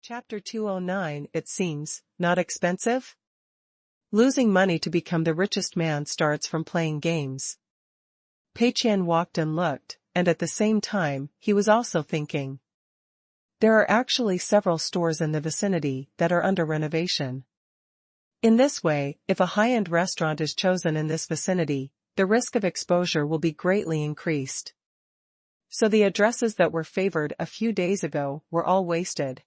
Chapter 209. It seems not expensive? Losing money to become the richest man starts from playing games. Pei Qian walked and looked, and at the same time, he was also thinking. There are actually several stores in the vicinity that are under renovation. In this way, if a high-end restaurant is chosen in this vicinity, the risk of exposure will be greatly increased. So the addresses that were favored a few days ago were all wasted.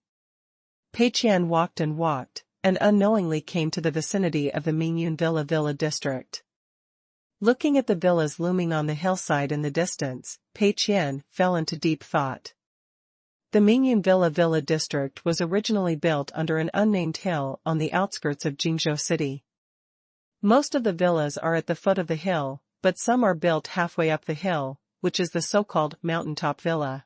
Pei Qian walked and unknowingly came to the vicinity of the Mingyun Villa district. Looking at the villas looming on the hillside in the distance, Pei Qian fell into deep thought. The Mingyun Villa district was originally built under an unnamed hill on the outskirts of Jingzhou City. Most of the villas are at the foot of the hill, but some are built halfway up the hill, which is the so-called mountaintop villa.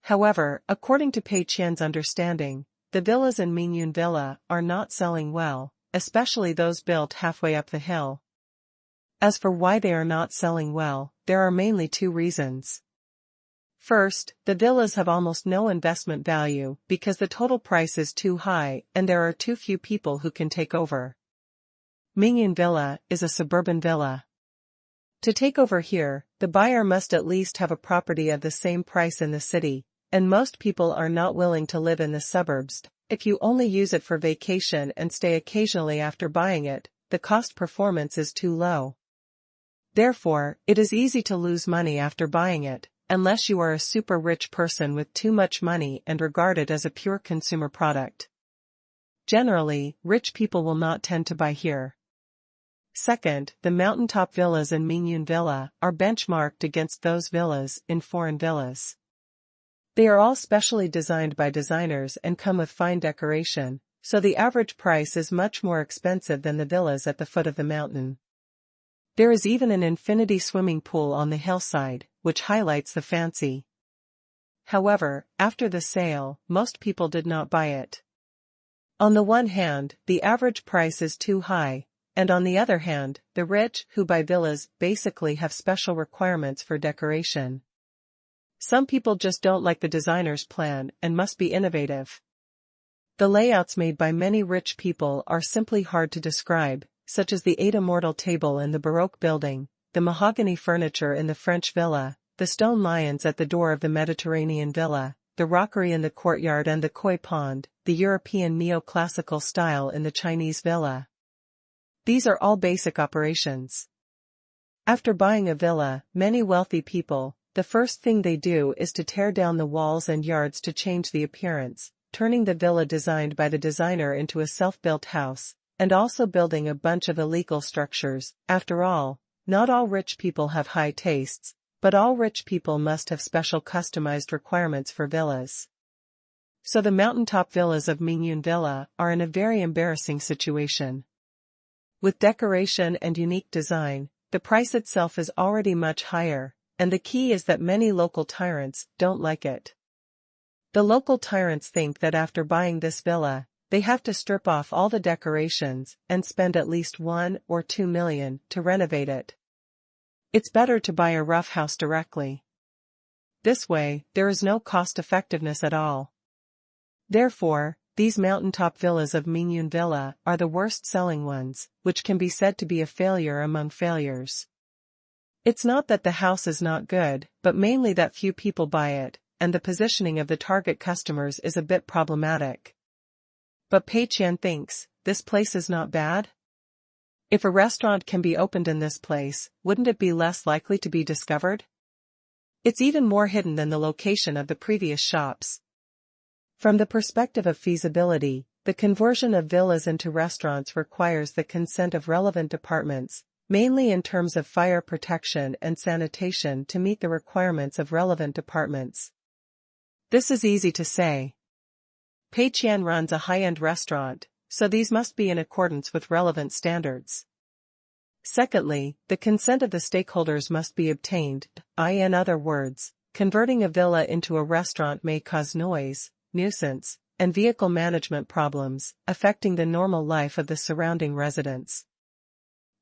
However, according to Pei Qian's understanding, the villas in Mingyun Villa are not selling well, especially those built halfway up the hill. As for why they are not selling well, there are mainly two reasons. First, the villas have almost no investment value because the total price is too high and there are too few people who can take over. Mingyun Villa is a suburban villa. To take over here, the buyer must at least have a property of the same price in the city, and most people are not willing to live in the suburbs. If you only use it for vacation and stay occasionally after buying it, the cost performance is too low. Therefore, it is easy to lose money after buying it, unless you are a super rich person with too much money and regard it as a pure consumer product. Generally, rich people will not tend to buy here. Second, the mountaintop villas in Mingyun Villa are benchmarked against those villas in foreign villas. They are all specially designed by designers and come with fine decoration, so the average price is much more expensive than the villas at the foot of the mountain. There is even an infinity swimming pool on the hillside, which highlights the fancy. However, after the sale, most people did not buy it. On the one hand, the average price is too high, and on the other hand, the rich who buy villas basically have special requirements for decoration. Some people just don't like the designer's plan and must be innovative. The layouts made by many rich people are simply hard to describe, such as the eight immortal table in the Baroque building, the mahogany furniture in the French villa, the stone lions at the door of the Mediterranean villa, the rockery in the courtyard and the koi pond, the European neoclassical style in the Chinese villa. These are all basic operations. After buying a villa, many wealthy people, the first thing they do is to tear down the walls and yards to change the appearance, turning the villa designed by the designer into a self-built house, and also building a bunch of illegal structures. After all, not all rich people have high tastes, but all rich people must have special customized requirements for villas. So the mountaintop villas of Mingyun Villa are in a very embarrassing situation. With decoration and unique design, the price itself is already much higher, and the key is that many local tyrants don't like it. The local tyrants think that after buying this villa, they have to strip off all the decorations and spend at least 1 or 2 million to renovate it. It's better to buy a rough house directly. This way, there is no cost-effectiveness at all. Therefore, these mountaintop villas of Mingyun Villa are the worst-selling ones, which can be said to be a failure among failures. It's not that the house is not good, but mainly that few people buy it, and the positioning of the target customers is a bit problematic. But Pei Qian thinks, this place is not bad? If a restaurant can be opened in this place, wouldn't it be less likely to be discovered? It's even more hidden than the location of the previous shops. From the perspective of feasibility, the conversion of villas into restaurants requires the consent of relevant departments, mainly in terms of fire protection and sanitation to meet the requirements of relevant departments. This is easy to say. Pei Qian runs a high-end restaurant, so these must be in accordance with relevant standards. Secondly, the consent of the stakeholders must be obtained, in other words, converting a villa into a restaurant may cause noise, nuisance, and vehicle management problems, affecting the normal life of the surrounding residents.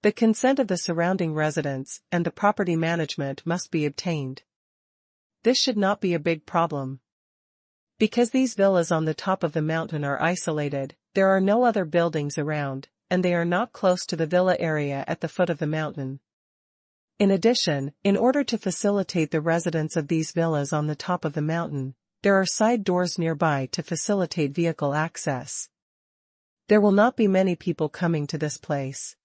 The consent of the surrounding residents and the property management must be obtained. This should not be a big problem. Because these villas on the top of the mountain are isolated, there are no other buildings around, and they are not close to the villa area at the foot of the mountain. In addition, in order to facilitate the residence of these villas on the top of the mountain, there are side doors nearby to facilitate vehicle access. There will not be many people coming to this place.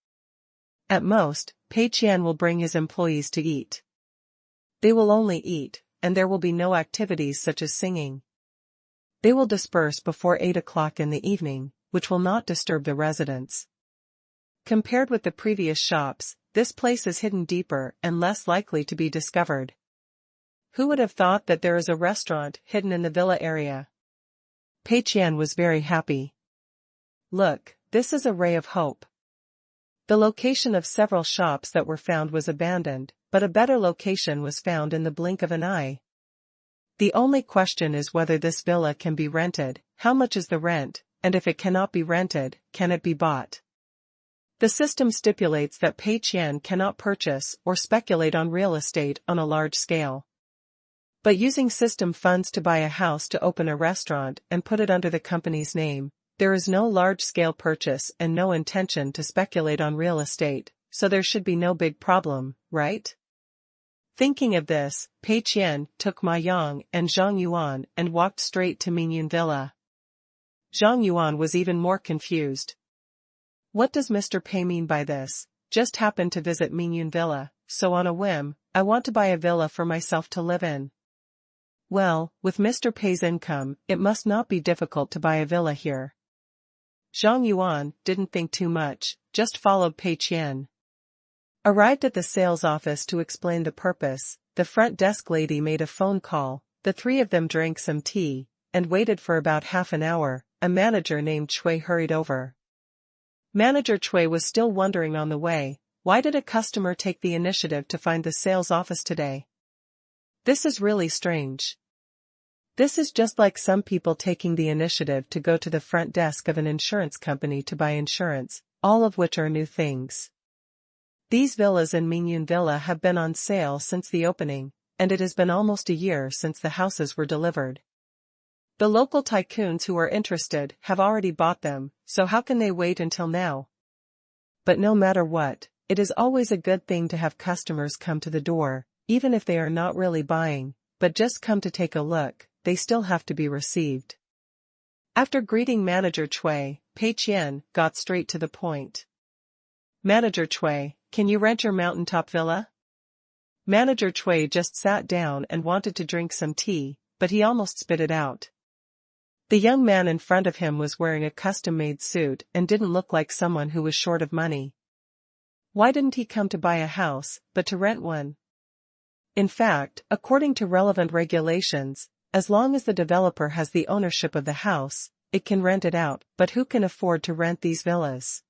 At most, Pei Qian will bring his employees to eat. They will only eat, and there will be no activities such as singing. They will disperse before 8 o'clock in the evening, which will not disturb the residents. Compared with the previous shops, this place is hidden deeper and less likely to be discovered. Who would have thought that there is a restaurant hidden in the villa area? Pei Qian was very happy. Look, this is a ray of hope. The location of several shops that were found was abandoned, but a better location was found in the blink of an eye. The only question is whether this villa can be rented, how much is the rent, and if it cannot be rented, can it be bought? The system stipulates that Pei Qian cannot purchase or speculate on real estate on a large scale. But using system funds to buy a house to open a restaurant and put it under the company's name, there is no large-scale purchase and no intention to speculate on real estate, so there should be no big problem, right? Thinking of this, Pei Qian took Ma Yang and Zhang Yuan and walked straight to Mingyun Villa. Zhang Yuan was even more confused. What does Mr. Pei mean by this? Just happened to visit Mingyun Villa, so on a whim, I want to buy a villa for myself to live in. Well, with Mr. Pei's income, it must not be difficult to buy a villa here. Zhang Yuan didn't think too much, just followed Pei Qian. Arrived at the sales office to explain the purpose, the front desk lady made a phone call, the three of them drank some tea, and waited for about half an hour. A manager named Chui hurried over. Manager Chui was still wondering on the way, why did a customer take the initiative to find the sales office today? This is really strange. This is just like some people taking the initiative to go to the front desk of an insurance company to buy insurance, all of which are new things. These villas in Mingyun Villa have been on sale since the opening, and it has been almost a year since the houses were delivered. The local tycoons who are interested have already bought them, so how can they wait until now? But no matter what, it is always a good thing to have customers come to the door, even if they are not really buying, but just come to take a look, they still have to be received. After greeting Manager Chui, Pei Qian got straight to the point. Manager Chui, can you rent your mountaintop villa? Manager Chui just sat down and wanted to drink some tea, but he almost spit it out. The young man in front of him was wearing a custom-made suit and didn't look like someone who was short of money. Why didn't he come to buy a house, but to rent one? In fact, according to relevant regulations, as long as the developer has the ownership of the house, it can rent it out, but who can afford to rent these villas?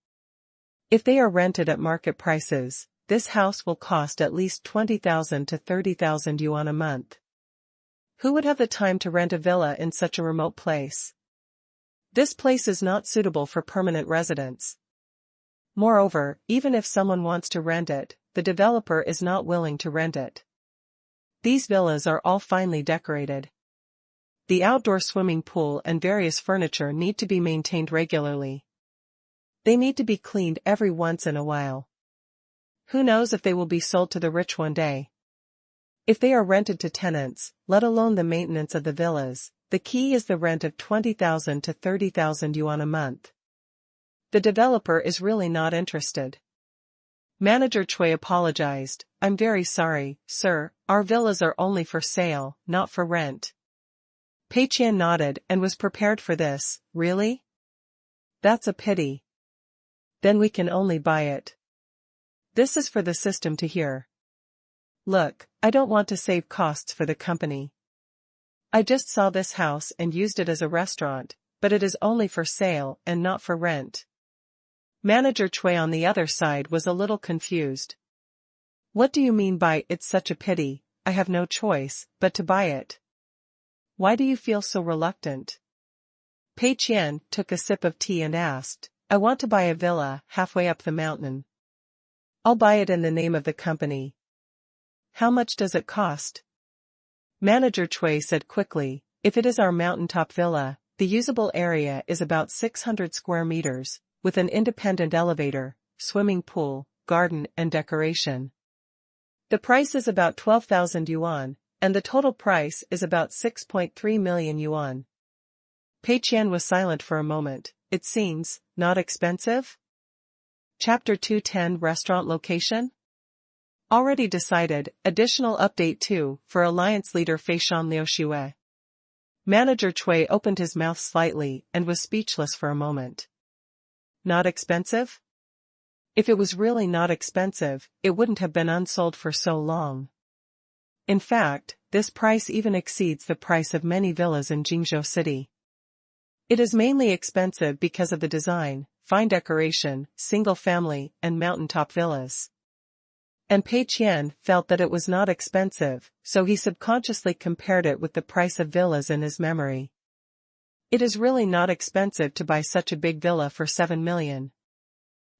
If they are rented at market prices, this house will cost at least 20,000 to 30,000 yuan a month. Who would have the time to rent a villa in such a remote place? This place is not suitable for permanent residence. Moreover, even if someone wants to rent it, the developer is not willing to rent it. These villas are all finely decorated. The outdoor swimming pool and various furniture need to be maintained regularly. They need to be cleaned every once in a while. Who knows if they will be sold to the rich one day? If they are rented to tenants, let alone the maintenance of the villas, the key is the rent of 20,000 to 30,000 yuan a month. The developer is really not interested. Manager Chui apologized, I'm very sorry, sir, our villas are only for sale, not for rent. Pei Qian nodded and was prepared for this, really? That's a pity. Then we can only buy it. This is for the system to hear. Look, I don't want to save costs for the company. I just saw this house and used it as a restaurant, but it is only for sale and not for rent. Manager Chui on the other side was a little confused. What do you mean by it's such a pity, I have no choice but to buy it? Why do you feel so reluctant? Pei Qian took a sip of tea and asked, I want to buy a villa halfway up the mountain. I'll buy it in the name of the company. How much does it cost? Manager Chui said quickly, If it is our mountaintop villa, the usable area is about 600 square meters, with an independent elevator, swimming pool, garden and decoration. The price is about 12,000 yuan, and the total price is about 6.3 million yuan. Pei Qian was silent for a moment. It seems not expensive? Chapter 210 Restaurant Location? Already decided. Additional update 2 for Alliance leader Feishan Liuxue. Manager Chui opened his mouth slightly and was speechless for a moment. Not expensive? If it was really not expensive, it wouldn't have been unsold for so long. In fact, this price even exceeds the price of many villas in Jingzhou City. It is mainly expensive because of the design, fine decoration, single-family, and mountaintop villas. And Pei Qian felt that it was not expensive, so he subconsciously compared it with the price of villas in his memory. It is really not expensive to buy such a big villa for 7 million.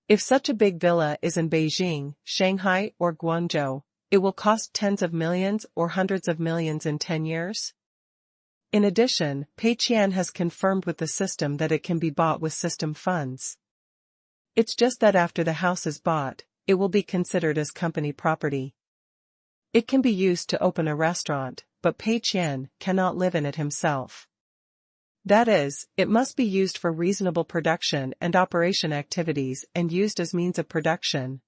If such a big villa is in Beijing, Shanghai, or Guangzhou, it will cost tens of millions or hundreds of millions in 10 years. In addition, Pei Qian has confirmed with the system that it can be bought with system funds. It's just that after the house is bought, it will be considered as company property. It can be used to open a restaurant, but Pei Qian cannot live in it himself. That is, it must be used for reasonable production and operation activities and used as means of production.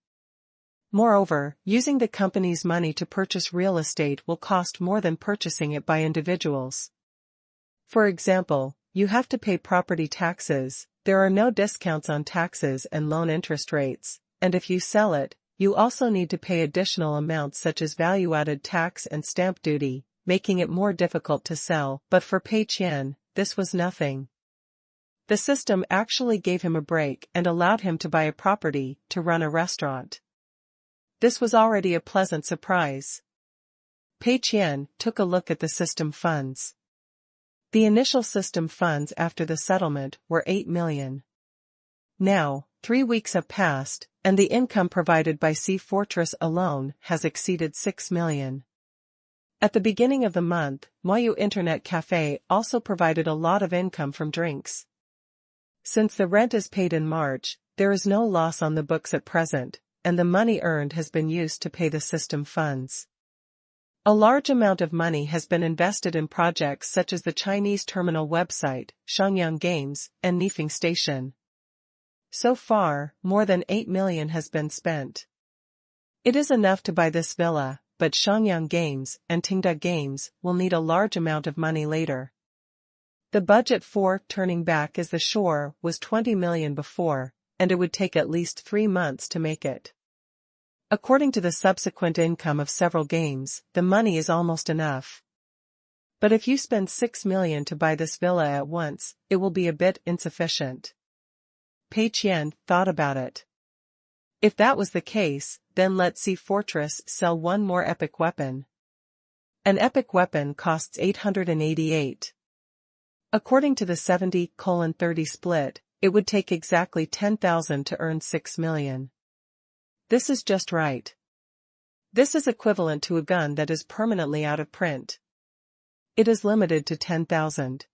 Moreover, using the company's money to purchase real estate will cost more than purchasing it by individuals. For example, you have to pay property taxes, there are no discounts on taxes and loan interest rates, and if you sell it, you also need to pay additional amounts such as value-added tax and stamp duty, making it more difficult to sell. But for Pei Qian, this was nothing. The system actually gave him a break and allowed him to buy a property to run a restaurant. This was already a pleasant surprise. Pei Qian took a look at the system funds. The initial system funds after the settlement were 8 million. Now, 3 weeks have passed, and the income provided by Sea Fortress alone has exceeded 6 million. At the beginning of the month, Moyu Internet Cafe also provided a lot of income from drinks. Since the rent is paid in March, there is no loss on the books at present, and the money earned has been used to pay the system funds. A large amount of money has been invested in projects such as the Chinese terminal website, Shangyang Games, and Nifeng Station. So far, more than 8 million has been spent. It is enough to buy this villa, but Shangyang Games and Tenda Games will need a large amount of money later. The budget for Turning Back is the Shore was 20 million before, and it would take at least 3 months to make it. According to the subsequent income of several games, the money is almost enough. But if you spend 6 million to buy this villa at once, it will be a bit insufficient. Pei Qian thought about it. If that was the case, then let Sea Fortress sell one more epic weapon. An epic weapon costs 888. According to the 70:30 split, it would take exactly 10,000 to earn 6 million. This is just right. This is equivalent to a gun that is permanently out of print. It is limited to 10,000.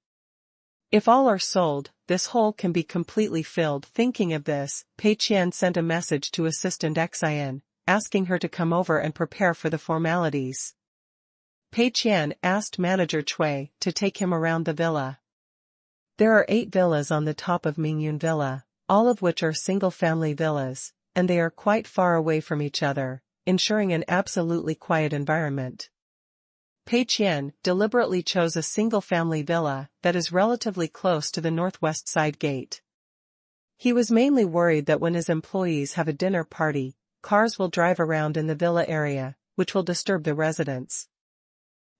If all are sold, this hole can be completely filled. Thinking of this, Pei Qian sent a message to Assistant Xian, asking her to come over and prepare for the formalities. Pei Qian asked Manager Chui to take him around the villa. There are 8 villas on the top of Mingyun Villa, all of which are single-family villas, and they are quite far away from each other, ensuring an absolutely quiet environment. Pei Qian deliberately chose a single-family villa that is relatively close to the northwest side gate. He was mainly worried that when his employees have a dinner party, cars will drive around in the villa area, which will disturb the residents.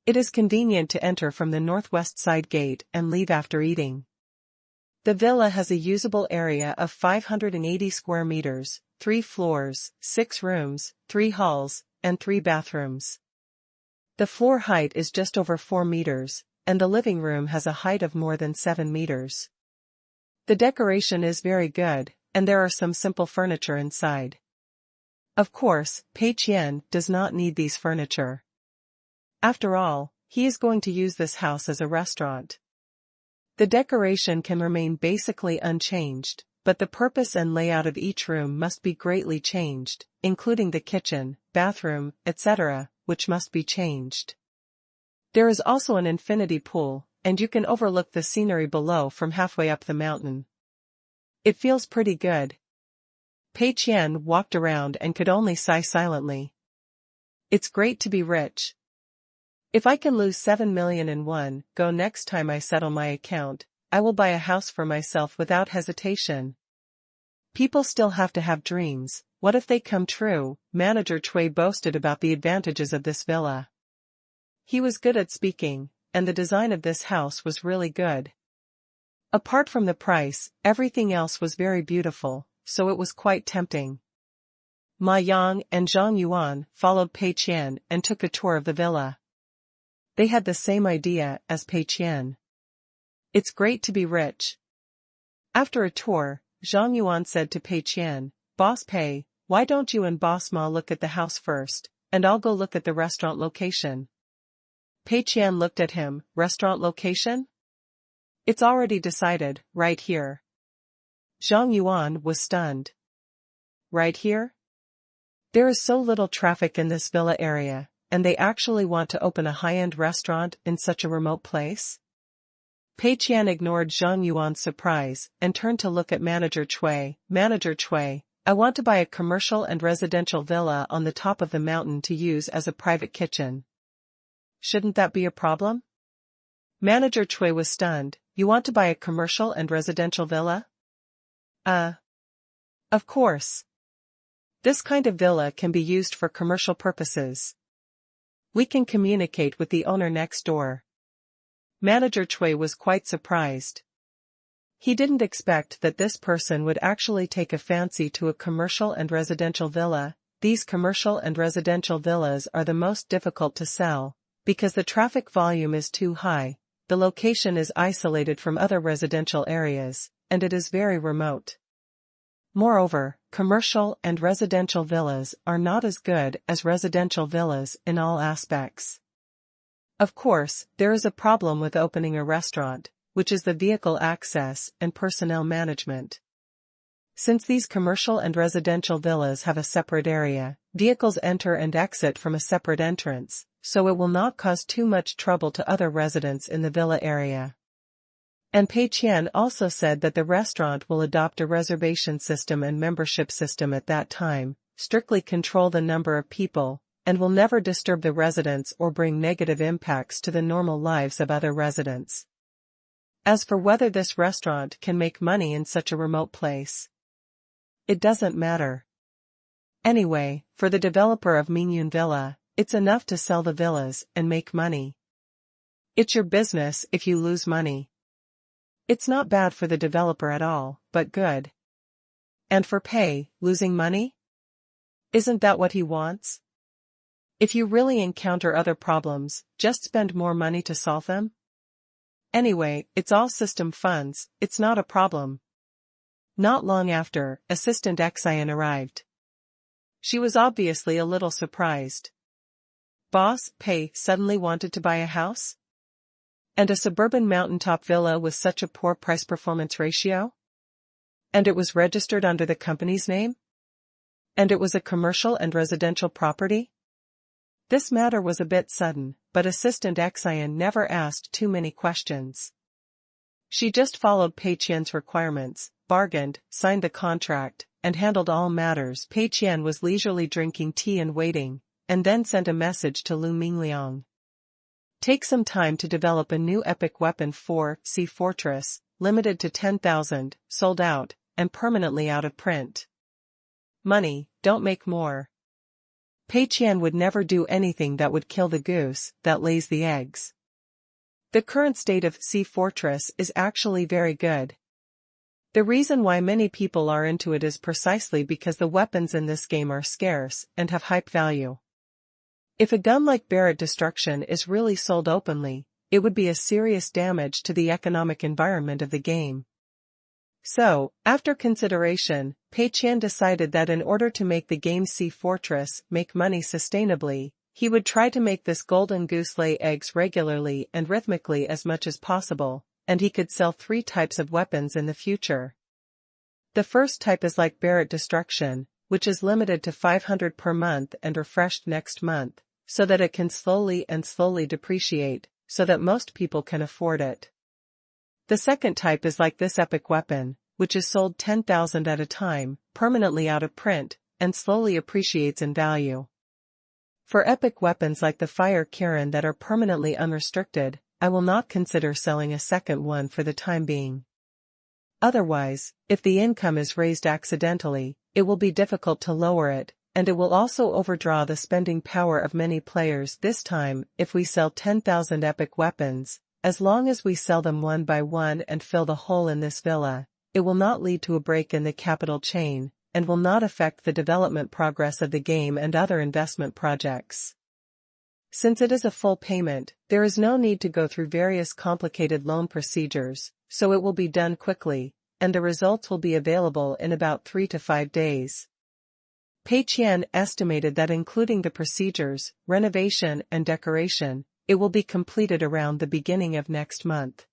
It is convenient to enter from the northwest side gate and leave after eating. The villa has a usable area of 580 square meters, 3 floors, 6 rooms, 3 halls, and 3 bathrooms. The floor height is just over 4 meters, and the living room has a height of more than 7 meters. The decoration is very good, and there are some simple furniture inside. Of course, Pei Qian does not need these furniture. After all, he is going to use this house as a restaurant. The decoration can remain basically unchanged, but the purpose and layout of each room must be greatly changed, including the kitchen, bathroom, etc., which must be changed. There is also an infinity pool, and you can overlook the scenery below from halfway up the mountain. It feels pretty good. Pei Qian walked around and could only sigh silently. It's great to be rich. If I can lose 7 million in one go next time I settle my account, I will buy a house for myself without hesitation. People still have to have dreams. What if they come true? Manager Chui boasted about the advantages of this villa. He was good at speaking, and the design of this house was really good. Apart from the price, everything else was very beautiful, so it was quite tempting. Ma Yang and Zhang Yuan followed Pei Qian and took a tour of the villa. They had the same idea as Pei Qian. It's great to be rich. After a tour, Zhang Yuan said to Pei Qian, "Boss Pei, why don't you and Boss Ma look at the house first, and I'll go look at the restaurant location?" Pei Qian looked at him. Restaurant location? It's already decided, right here. Zhang Yuan was stunned. Right here? There is so little traffic in this villa area, and they actually want to open a high-end restaurant in such a remote place? Pei Qian ignored Zhang Yuan's surprise and turned to look at Manager Chui. Manager Chui, I want to buy a commercial and residential villa on the top of the mountain to use as a private kitchen. Shouldn't that be a problem? Manager Chui was stunned. You want to buy a commercial and residential villa? Of course. This kind of villa can be used for commercial purposes. We can communicate with the owner next door. Manager Chui was quite surprised. He didn't expect that this person would actually take a fancy to a commercial and residential villa. These commercial and residential villas are the most difficult to sell, because the traffic volume is too high, the location is isolated from other residential areas, and it is very remote. Moreover, commercial and residential villas are not as good as residential villas in all aspects. Of course, there is a problem with opening a restaurant, which is the vehicle access and personnel management. Since these commercial and residential villas have a separate area, vehicles enter and exit from a separate entrance, so it will not cause too much trouble to other residents in the villa area. And Pei Qian also said that the restaurant will adopt a reservation system and membership system at that time, strictly control the number of people, and will never disturb the residents or bring negative impacts to the normal lives of other residents. As for whether this restaurant can make money in such a remote place, it doesn't matter. Anyway, for the developer of Mingyun Villa, it's enough to sell the villas and make money. It's your business if you lose money. It's not bad for the developer at all, but good. And for Pei, losing money? Isn't that what he wants? If you really encounter other problems, just spend more money to solve them. Anyway, it's all system funds, it's not a problem. Not long after, Assistant Qian arrived. She was obviously a little surprised. Boss Pei suddenly wanted to buy a house? And a suburban mountaintop villa with such a poor price-performance ratio? And it was registered under the company's name? And it was a commercial and residential property? This matter was a bit sudden, but Assistant Qian never asked too many questions. She just followed Pei Qian's requirements, bargained, signed the contract, and handled all matters. Pei Qian was leisurely drinking tea and waiting, and then sent a message to Lu Mingliang. Take some time to develop a new epic weapon for Sea Fortress, limited to 10,000, sold out, and permanently out of print. Money, don't make more. Pei Qian would never do anything that would kill the goose that lays the eggs. The current state of Sea Fortress is actually very good. The reason why many people are into it is precisely because the weapons in this game are scarce and have hype value. If a gun like Barrett Destruction is really sold openly, it would be a serious damage to the economic environment of the game. So, after consideration, Pei Qian decided that in order to make the game Sea Fortress make money sustainably, He would try to make this golden goose lay eggs regularly and rhythmically as much as possible, and he could sell 3 types of weapons in the future. The first type is like Barrett Destruction, which is limited to 500 per month and refreshed next month, so that it can slowly depreciate, so that most people can afford it. The second type is like this epic weapon, which is sold 10,000 at a time, permanently out of print, and slowly appreciates in value. For epic weapons like the Pei Qian that are permanently unrestricted, I will not consider selling a second one for the time being. Otherwise, if the income is raised accidentally, it will be difficult to lower it, and it will also overdraw the spending power of many players. This time, if we sell 10,000 epic weapons, as long as we sell them one by one and fill the hole in this villa, it will not lead to a break in the capital chain, and will not affect the development progress of the game and other investment projects. Since it is a full payment, there is no need to go through various complicated loan procedures, so it will be done quickly, and the results will be available in about 3 to 5 days. Pei Qian estimated that including the procedures, renovation and decoration, it will be completed around the beginning of next month.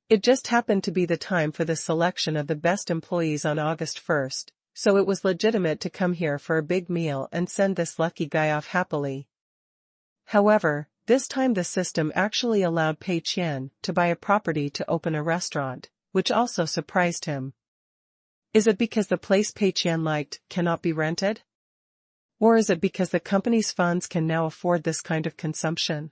It just happened to be the time for the selection of the best employees on August 1st, so it was legitimate to come here for a big meal and send this lucky guy off happily. However, this time the system actually allowed Pei Qian to buy a property to open a restaurant, which also surprised him. Is it because the place Pei Qian liked cannot be rented? Or is it because the company's funds can now afford this kind of consumption?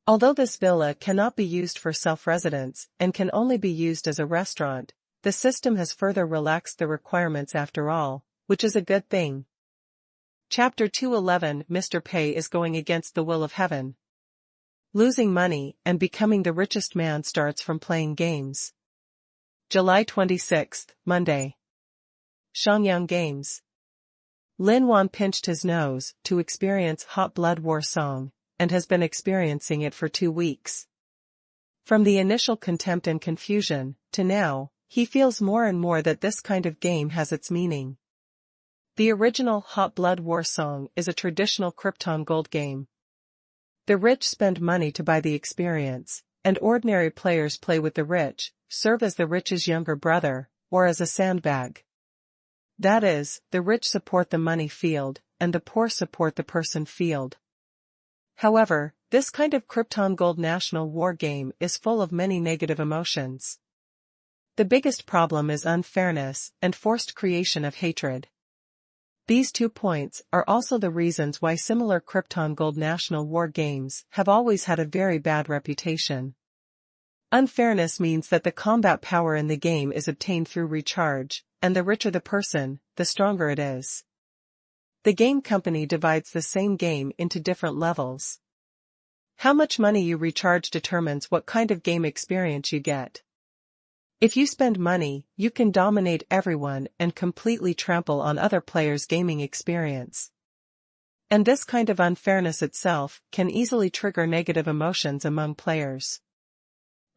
Although this villa cannot be used for self-residence and can only be used as a restaurant, the system has further relaxed the requirements after all, which is a good thing. Chapter 211 Mr. Pei is going against the will of heaven. Losing money and becoming the richest man starts from playing games. July 26, Monday. Shangyang Games. Lin Wan pinched his nose to experience hot blood war song, and has been experiencing it for 2 weeks. From the initial contempt and confusion, to now, he feels more and more that this kind of game has its meaning. The original Hot Blood War Song is a traditional Krypton Gold game. The rich spend money to buy the experience, and ordinary players play with the rich, serve as the rich's younger brother, or as a sandbag. That is, the rich support the money field, and the poor support the person field. However, this kind of Krypton Gold national war game is full of many negative emotions. The biggest problem is unfairness and forced creation of hatred. These 2 points are also the reasons why similar Krypton Gold national war games have always had a very bad reputation. Unfairness means that the combat power in the game is obtained through recharge, and the richer the person, the stronger it is. The game company divides the same game into different levels. How much money you recharge determines what kind of game experience you get. If you spend money, you can dominate everyone and completely trample on other players' gaming experience. And this kind of unfairness itself can easily trigger negative emotions among players.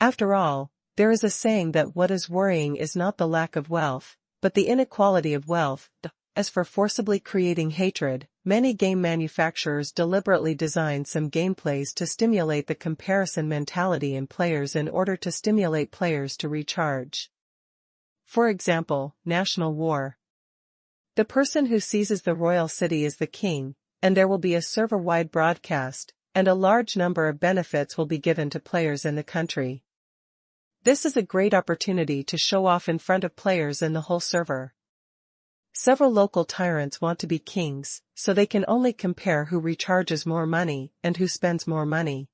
After all, there is a saying that what is worrying is not the lack of wealth, but the inequality of wealth. As for forcibly creating hatred, many game manufacturers deliberately design some gameplays to stimulate the comparison mentality in players in order to stimulate players to recharge. For example, national war. The person who seizes the royal city is the king, and there will be a server-wide broadcast, and a large number of benefits will be given to players in the country. This is a great opportunity to show off in front of players in the whole server. Several local tyrants want to be kings, so they can only compare who recharges more money and who spends more money.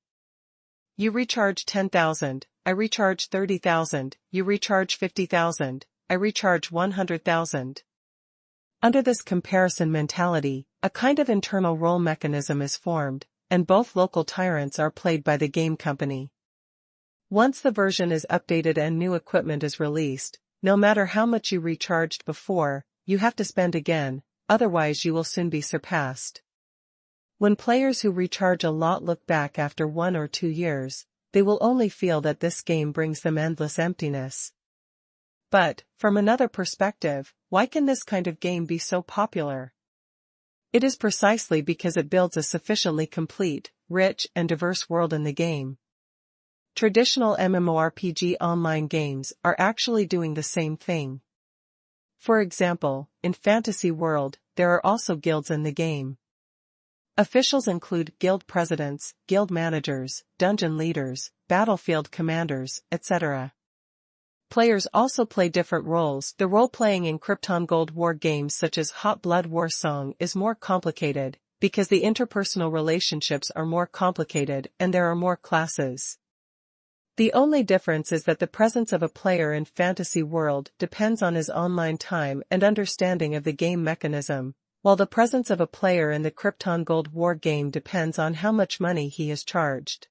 You recharge 10,000, I recharge 30,000, you recharge 50,000, I recharge 100,000. Under this comparison mentality, a kind of internal role mechanism is formed, and both local tyrants are played by the game company. Once the version is updated and new equipment is released, no matter how much you recharged before, you have to spend again, otherwise you will soon be surpassed. When players who recharge a lot look back after 1 or 2 years, they will only feel that this game brings them endless emptiness. But, from another perspective, why can this kind of game be so popular? It is precisely because it builds a sufficiently complete, rich, and diverse world in the game. Traditional MMORPG online games are actually doing the same thing. For example, in Fantasy World, there are also guilds in the game. Officials include guild presidents, guild managers, dungeon leaders, battlefield commanders, etc. Players also play different roles. The role-playing in Krypton Gold War games such as Hot Blood War Song is more complicated, because the interpersonal relationships are more complicated and there are more classes. The only difference is that the presence of a player in Fantasy World depends on his online time and understanding of the game mechanism, while the presence of a player in the Krypton Gold War game depends on how much money he is charged.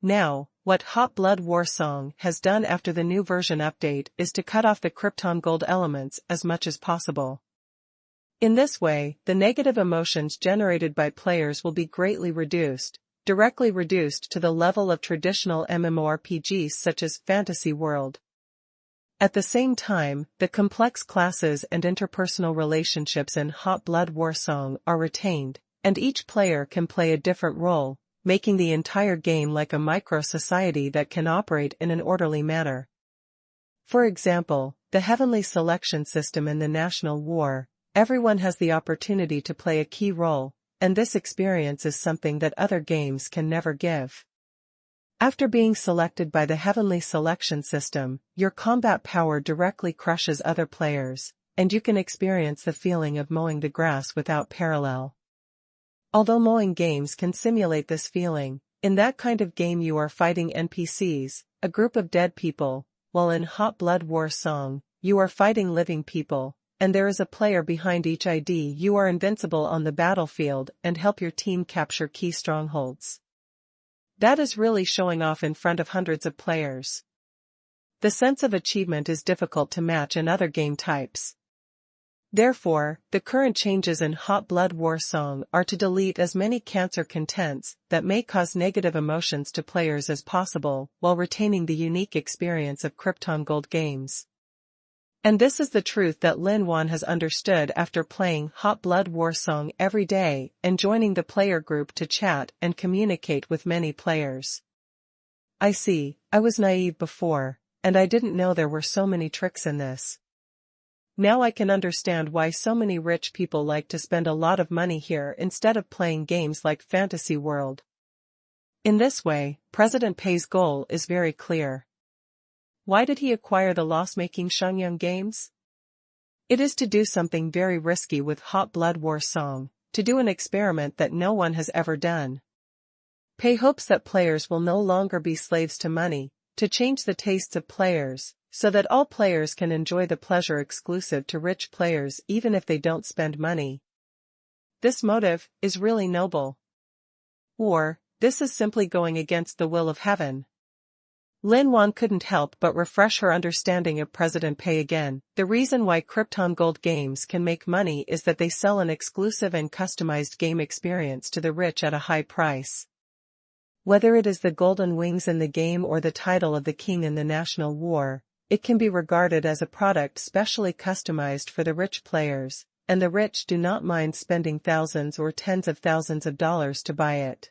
Now, what Hot Blood War Song has done after the new version update is to cut off the Krypton Gold elements as much as possible. In this way, the negative emotions generated by players will be greatly reduced, directly reduced to the level of traditional MMORPGs such as Fantasy World. At the same time, the complex classes and interpersonal relationships in Hot Blood War Song are retained, and each player can play a different role, making the entire game like a micro-society that can operate in an orderly manner. For example, the Heavenly Selection system in the National War, everyone has the opportunity to play a key role, and this experience is something that other games can never give. After being selected by the Heavenly Selection system, your combat power directly crushes other players, and you can experience the feeling of mowing the grass without parallel. Although mowing games can simulate this feeling, in that kind of game you are fighting NPCs, a group of dead people, while in Hot Blood War Song, you are fighting living people, and there is a player behind each ID. You are invincible on the battlefield and help your team capture key strongholds. That is really showing off in front of hundreds of players. The sense of achievement is difficult to match in other game types. Therefore, the current changes in Hot Blood War Song are to delete as many cancer contents that may cause negative emotions to players as possible while retaining the unique experience of Krypton Gold games. And this is the truth that Lin Wan has understood after playing Hot Blood War Song every day and joining the player group to chat and communicate with many players. I see, I was naive before, and I didn't know there were so many tricks in this. Now I can understand why so many rich people like to spend a lot of money here instead of playing games like Fantasy World. In this way, President Pei's goal is very clear. Why did he acquire the loss-making Shengyang games? It is to do something very risky with Hot Blood War Song, to do an experiment that no one has ever done. Pei hopes that players will no longer be slaves to money, to change the tastes of players, so that all players can enjoy the pleasure exclusive to rich players even if they don't spend money. This motive is really noble. Or, this is simply going against the will of heaven. Lin Wan couldn't help but refresh her understanding of President Pei again. The reason why Krypton Gold games can make money is that they sell an exclusive and customized game experience to the rich at a high price. Whether it is the golden wings in the game or the title of the king in the National War, it can be regarded as a product specially customized for the rich players, and the rich do not mind spending thousands or tens of thousands of dollars to buy it.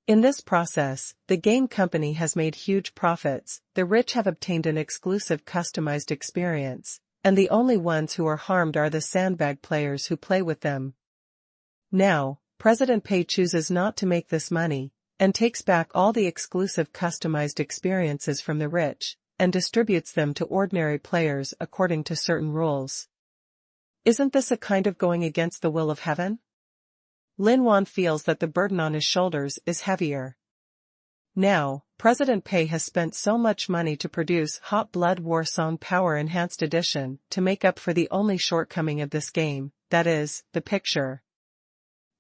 In this process, the game company has made huge profits, the rich have obtained an exclusive customized experience, and the only ones who are harmed are the sandbag players who play with them. Now, President Pei chooses not to make this money, and takes back all the exclusive customized experiences from the rich, and distributes them to ordinary players according to certain rules. Isn't this a kind of going against the will of heaven? Lin Wan feels that the burden on his shoulders is heavier. Now, President Pei has spent so much money to produce Hot Blood War Song Power Enhanced Edition to make up for the only shortcoming of this game, that is, the picture.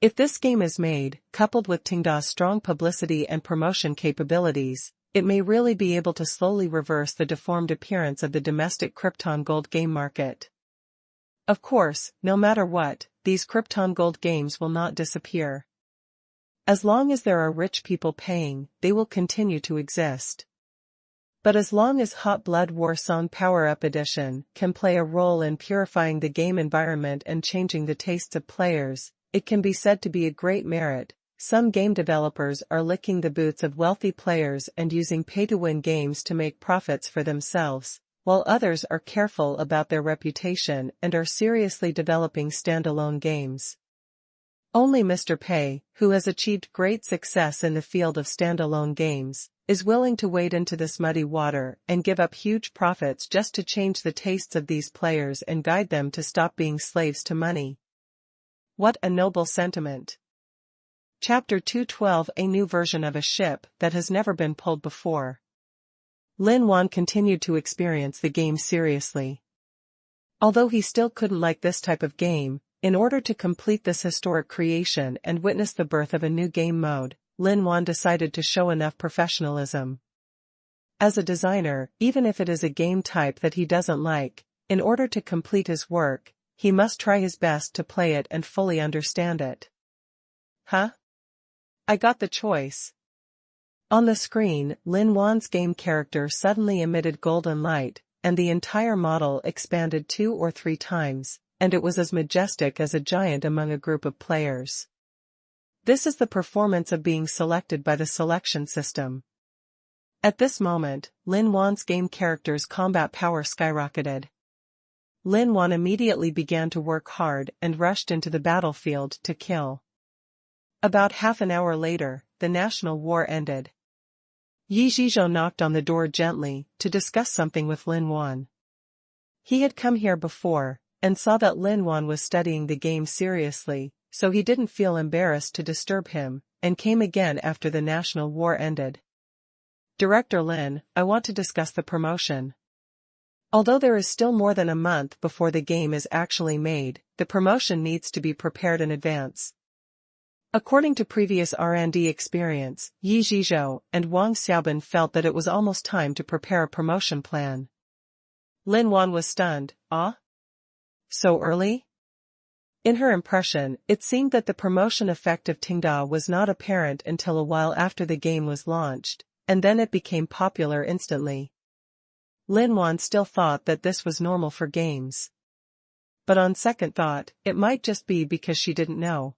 If this game is made, coupled with Tengda's strong publicity and promotion capabilities, it may really be able to slowly reverse the deformed appearance of the domestic Krypton Gold game market. Of course, no matter what, these Krypton Gold games will not disappear. As long as there are rich people paying, they will continue to exist. But as long as Hot Blood War Song Power-Up Edition can play a role in purifying the game environment and changing the tastes of players, it can be said to be a great merit. Some game developers are licking the boots of wealthy players and using pay-to-win games to make profits for themselves, while others are careful about their reputation and are seriously developing standalone games. Only Mr. Pei, who has achieved great success in the field of standalone games, is willing to wade into this muddy water and give up huge profits just to change the tastes of these players and guide them to stop being slaves to money. What a noble sentiment! Chapter 212 A new version of a ship that has never been pulled before. Lin Wan continued to experience the game seriously. Although he still couldn't like this type of game, in order to complete this historic creation and witness the birth of a new game mode, Lin Wan decided to show enough professionalism. As a designer, even if it is a game type that he doesn't like, in order to complete his work, he must try his best to play it and fully understand it. Huh? I got the choice. On the screen, Lin Wan's game character suddenly emitted golden light, and the entire model expanded 2 or 3 times, and it was as majestic as a giant among a group of players. This is the performance of being selected by the selection system. At this moment, Lin Wan's game character's combat power skyrocketed. Lin Wan immediately began to work hard and rushed into the battlefield to kill. About half an hour later, the national war ended. Yi Zhizhou knocked on the door gently to discuss something with Lin Wan. He had come here before, and saw that Lin Wan was studying the game seriously, so he didn't feel embarrassed to disturb him, and came again after the national war ended. Director Lin, I want to discuss the promotion. Although there is still more than a month before the game is actually made, the promotion needs to be prepared in advance. According to previous R&D experience, Yi Zhizhou and Wang Xiaobin felt that it was almost time to prepare a promotion plan. Lin Wan was stunned. Ah? So early? In her impression, it seemed that the promotion effect of Tenda was not apparent until a while after the game was launched, and then it became popular instantly. Lin Wan still thought that this was normal for games. But on second thought, it might just be because she didn't know.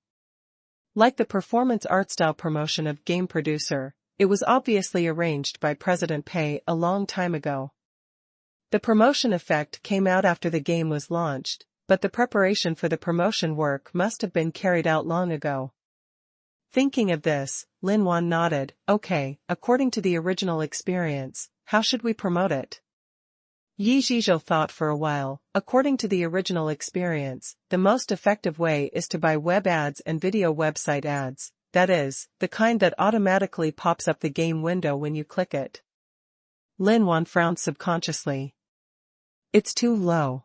Like the performance art style promotion of Game Producer, it was obviously arranged by President Pei a long time ago. The promotion effect came out after the game was launched, but the preparation for the promotion work must have been carried out long ago. Thinking of this, Lin Wan nodded. Okay, according to the original experience, how should we promote it? Yi Zhizhou thought for a while. According to the original experience, the most effective way is to buy web ads and video website ads, that is, the kind that automatically pops up the game window when you click it. Lin Wan frowned subconsciously. It's too low.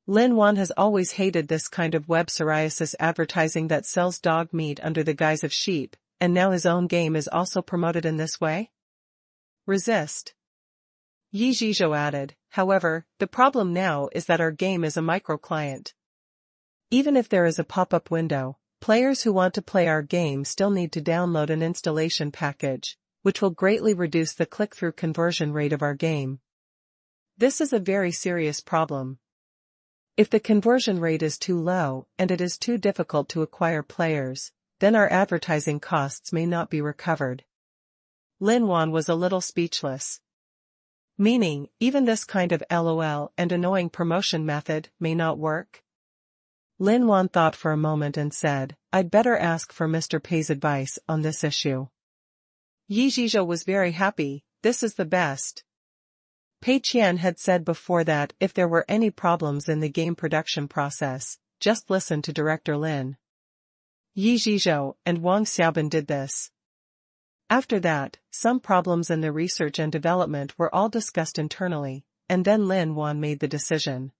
Lin Wan has always hated this kind of web psoriasis advertising that sells dog meat under the guise of sheep, and now his own game is also promoted in this way? Resist. Yi Zhizhou added, however, the problem now is that our game is a microclient. Even if there is a pop-up window, players who want to play our game still need to download an installation package, which will greatly reduce the click-through conversion rate of our game. This is a very serious problem. If the conversion rate is too low and it is too difficult to acquire players, then our advertising costs may not be recovered. Lin Wan was a little speechless. Meaning, even this kind of LOL and annoying promotion method may not work? Lin Wan thought for a moment and said, I'd better ask for Mr. Pei's advice on this issue. Yi Zhizhou was very happy. This is the best. Pei Qian had said before that if there were any problems in the game production process, just listen to Director Lin. Yi Zhizhou and Wang Xiaobin did this. After that, some problems in the research and development were all discussed internally, and then Lin Wan made the decision.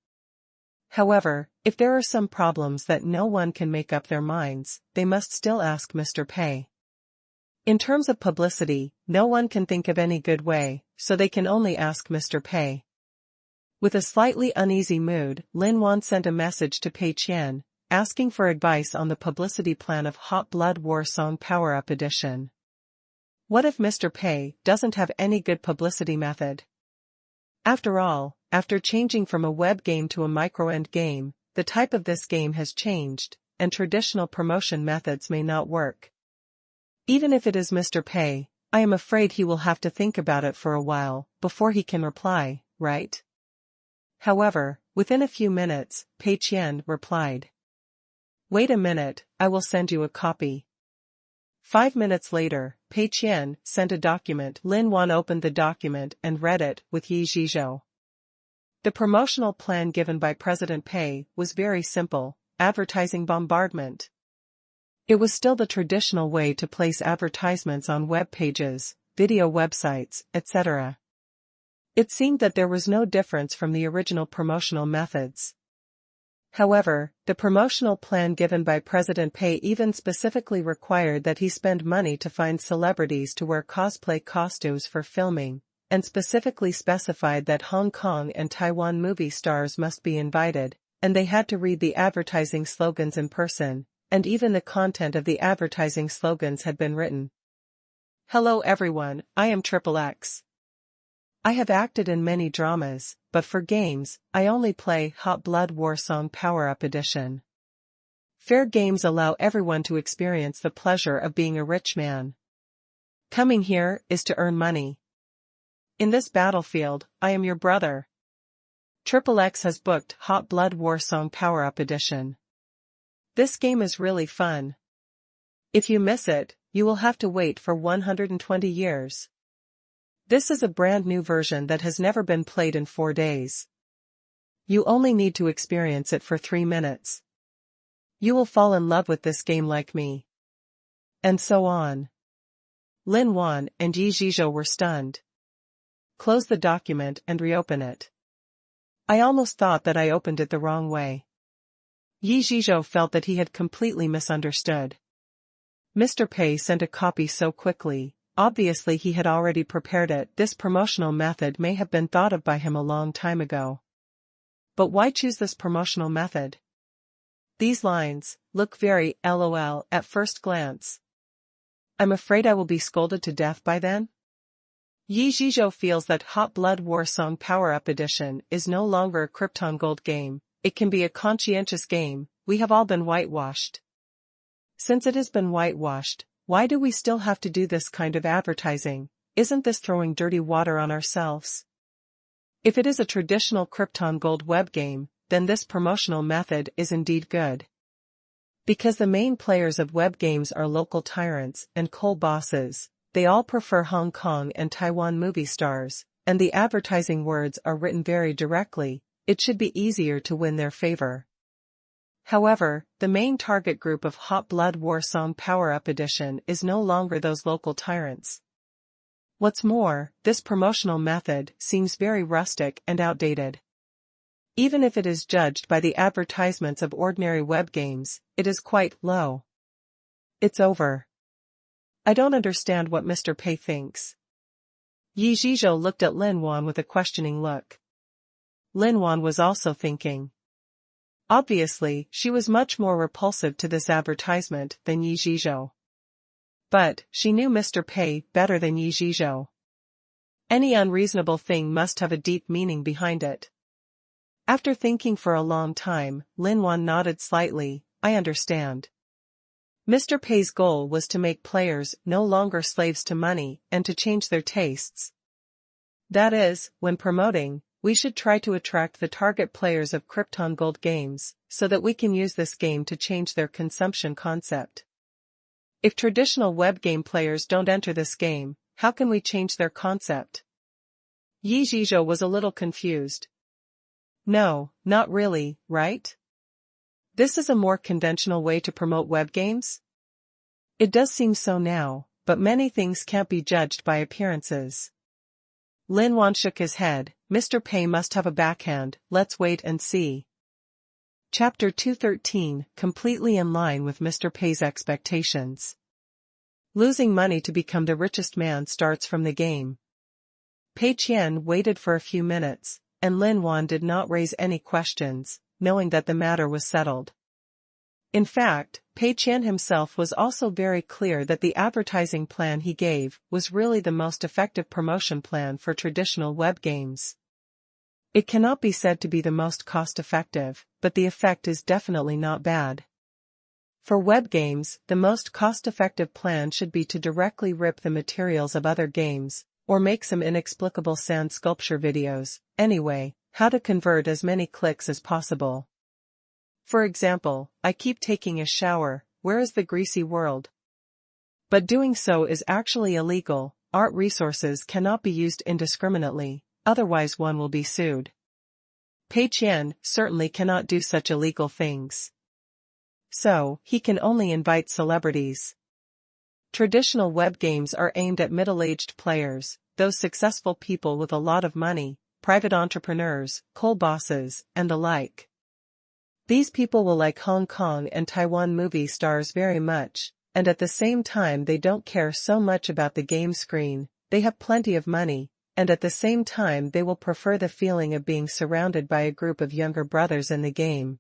However, if there are some problems that no one can make up their minds, they must still ask Mr. Pei. In terms of publicity, no one can think of any good way, so they can only ask Mr. Pei. With a slightly uneasy mood, Lin Wan sent a message to Pei Qian, asking for advice on the publicity plan of Hot Blood War Song Power-Up Edition. What if Mr. Pei doesn't have any good publicity method? After all, after changing from a web game to a micro-end game, the type of this game has changed, and traditional promotion methods may not work. Even if it is Mr. Pei, I am afraid he will have to think about it for a while before he can reply, right? However, within a few minutes, Pei Qian replied. Wait a minute, I will send you a copy. 5 minutes later, Pei Qian sent a document. Lin Wan opened the document and read it with Yi Zhizhou. The promotional plan given by President Pei was very simple: advertising bombardment. It was still the traditional way to place advertisements on web pages, video websites, etc. It seemed that there was no difference from the original promotional methods. However, the promotional plan given by President Pei even specifically required that he spend money to find celebrities to wear cosplay costumes for filming, and specifically specified that Hong Kong and Taiwan movie stars must be invited, and they had to read the advertising slogans in person, and even the content of the advertising slogans had been written. Hello everyone, I am XXX. I have acted in many dramas, but for games, I only play Hot Blood War Song Power-Up Edition. Fair games allow everyone to experience the pleasure of being a rich man. Coming here is to earn money. In this battlefield, I am your brother. XXX has booked Hot Blood War Song Power-Up Edition. This game is really fun. If you miss it, you will have to wait for 120 years. This is a brand new version that has never been played in 4 days. You only need to experience it for 3 minutes. You will fall in love with this game like me. And so on. Lin Wan and Yi Zhizhou were stunned. Close the document and reopen it. I almost thought that I opened it the wrong way. Yi Zhizhou felt that he had completely misunderstood. Mr. Pei sent a copy so quickly. Obviously he had already prepared it. This promotional method may have been thought of by him a long time ago. But why choose this promotional method? These lines look very LOL at first glance. I'm afraid I will be scolded to death by then? Yi Zhizhou feels that Hot Blood War Song Power-Up Edition is no longer a Krypton Gold game. It can be a conscientious game. We have all been whitewashed. Since it has been whitewashed, why do we still have to do this kind of advertising? Isn't this throwing dirty water on ourselves? If it is a traditional Krypton Gold web game, then this promotional method is indeed good. Because the main players of web games are local tyrants and coal bosses, they all prefer Hong Kong and Taiwan movie stars, and the advertising words are written very directly, it should be easier to win their favor. However, the main target group of Hot Blood War Song Power-Up Edition is no longer those local tyrants. What's more, this promotional method seems very rustic and outdated. Even if it is judged by the advertisements of ordinary web games, it is quite low. It's over. I don't understand what Mr. Pei thinks. Yi Zhizhou looked at Lin Wan with a questioning look. Lin Wan was also thinking. Obviously, she was much more repulsive to this advertisement than Yi Zhizhou. But, she knew Mr. Pei better than Yi Zhizhou. Any unreasonable thing must have a deep meaning behind it. After thinking for a long time, Lin Wan nodded slightly. I understand. Mr. Pei's goal was to make players no longer slaves to money and to change their tastes. That is, when promoting, we should try to attract the target players of Krypton Gold games, so that we can use this game to change their consumption concept. If traditional web game players don't enter this game, how can we change their concept? Yi Zhizhou was a little confused. No, not really, right? This is a more conventional way to promote web games? It does seem so now, but many things can't be judged by appearances. Lin Wan shook his head. Mr. Pei must have a backhand, let's wait and see. Chapter 213, completely in line with Mr. Pei's expectations. Losing money to become the richest man starts from the game. Pei Qian waited for a few minutes, and Lin Wan did not raise any questions, knowing that the matter was settled. In fact, Pei Qian himself was also very clear that the advertising plan he gave was really the most effective promotion plan for traditional web games. It cannot be said to be the most cost-effective, but the effect is definitely not bad. For web games, the most cost-effective plan should be to directly rip the materials of other games, or make some inexplicable sand sculpture videos, anyway, how to convert as many clicks as possible. For example, I keep taking a shower, where is the greasy world? But doing so is actually illegal. Art resources cannot be used indiscriminately, otherwise one will be sued. Pei Qian certainly cannot do such illegal things. So, he can only invite celebrities. Traditional web games are aimed at middle-aged players, those successful people with a lot of money, private entrepreneurs, coal bosses, and the like. These people will like Hong Kong and Taiwan movie stars very much, and at the same time they don't care so much about the game screen, they have plenty of money, and at the same time they will prefer the feeling of being surrounded by a group of younger brothers in the game.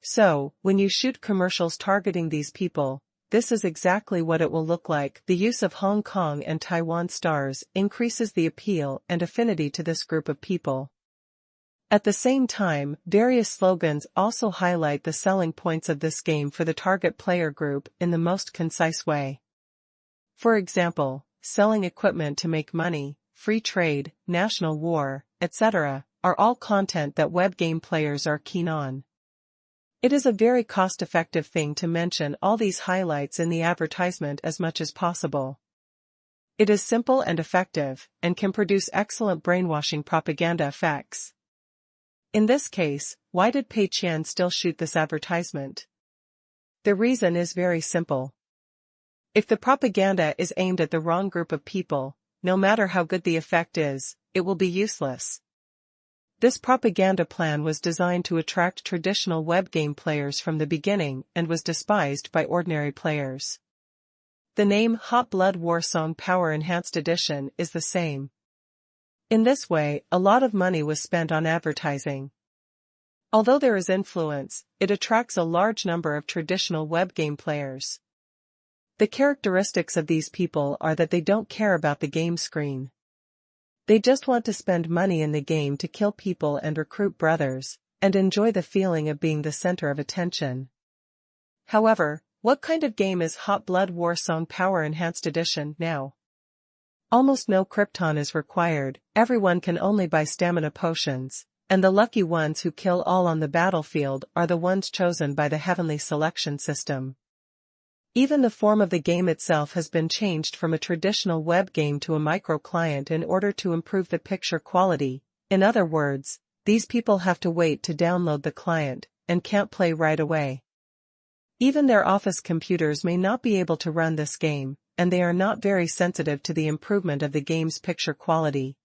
So, when you shoot commercials targeting these people, this is exactly what it will look like. The use of Hong Kong and Taiwan stars increases the appeal and affinity to this group of people. At the same time, various slogans also highlight the selling points of this game for the target player group in the most concise way. For example, selling equipment to make money, free trade, national war, etc., are all content that web game players are keen on. It is a very cost-effective thing to mention all these highlights in the advertisement as much as possible. It is simple and effective, and can produce excellent brainwashing propaganda effects. In this case, why did Pei Qian still shoot this advertisement? The reason is very simple. If the propaganda is aimed at the wrong group of people, no matter how good the effect is, it will be useless. This propaganda plan was designed to attract traditional web game players from the beginning and was despised by ordinary players. The name Hot Blood War Song Power Enhanced Edition is the same. In this way, a lot of money was spent on advertising. Although there is influence, it attracts a large number of traditional web game players. The characteristics of these people are that they don't care about the game screen. They just want to spend money in the game to kill people and recruit brothers, and enjoy the feeling of being the center of attention. However, what kind of game is Hot Blood War Song Power Enhanced Edition now? Almost no krypton is required, everyone can only buy stamina potions, and the lucky ones who kill all on the battlefield are the ones chosen by the heavenly selection system. Even the form of the game itself has been changed from a traditional web game to a micro-client in order to improve the picture quality. In other words, these people have to wait to download the client, and can't play right away. Even their office computers may not be able to run this game, and they are not very sensitive to the improvement of the game's picture quality.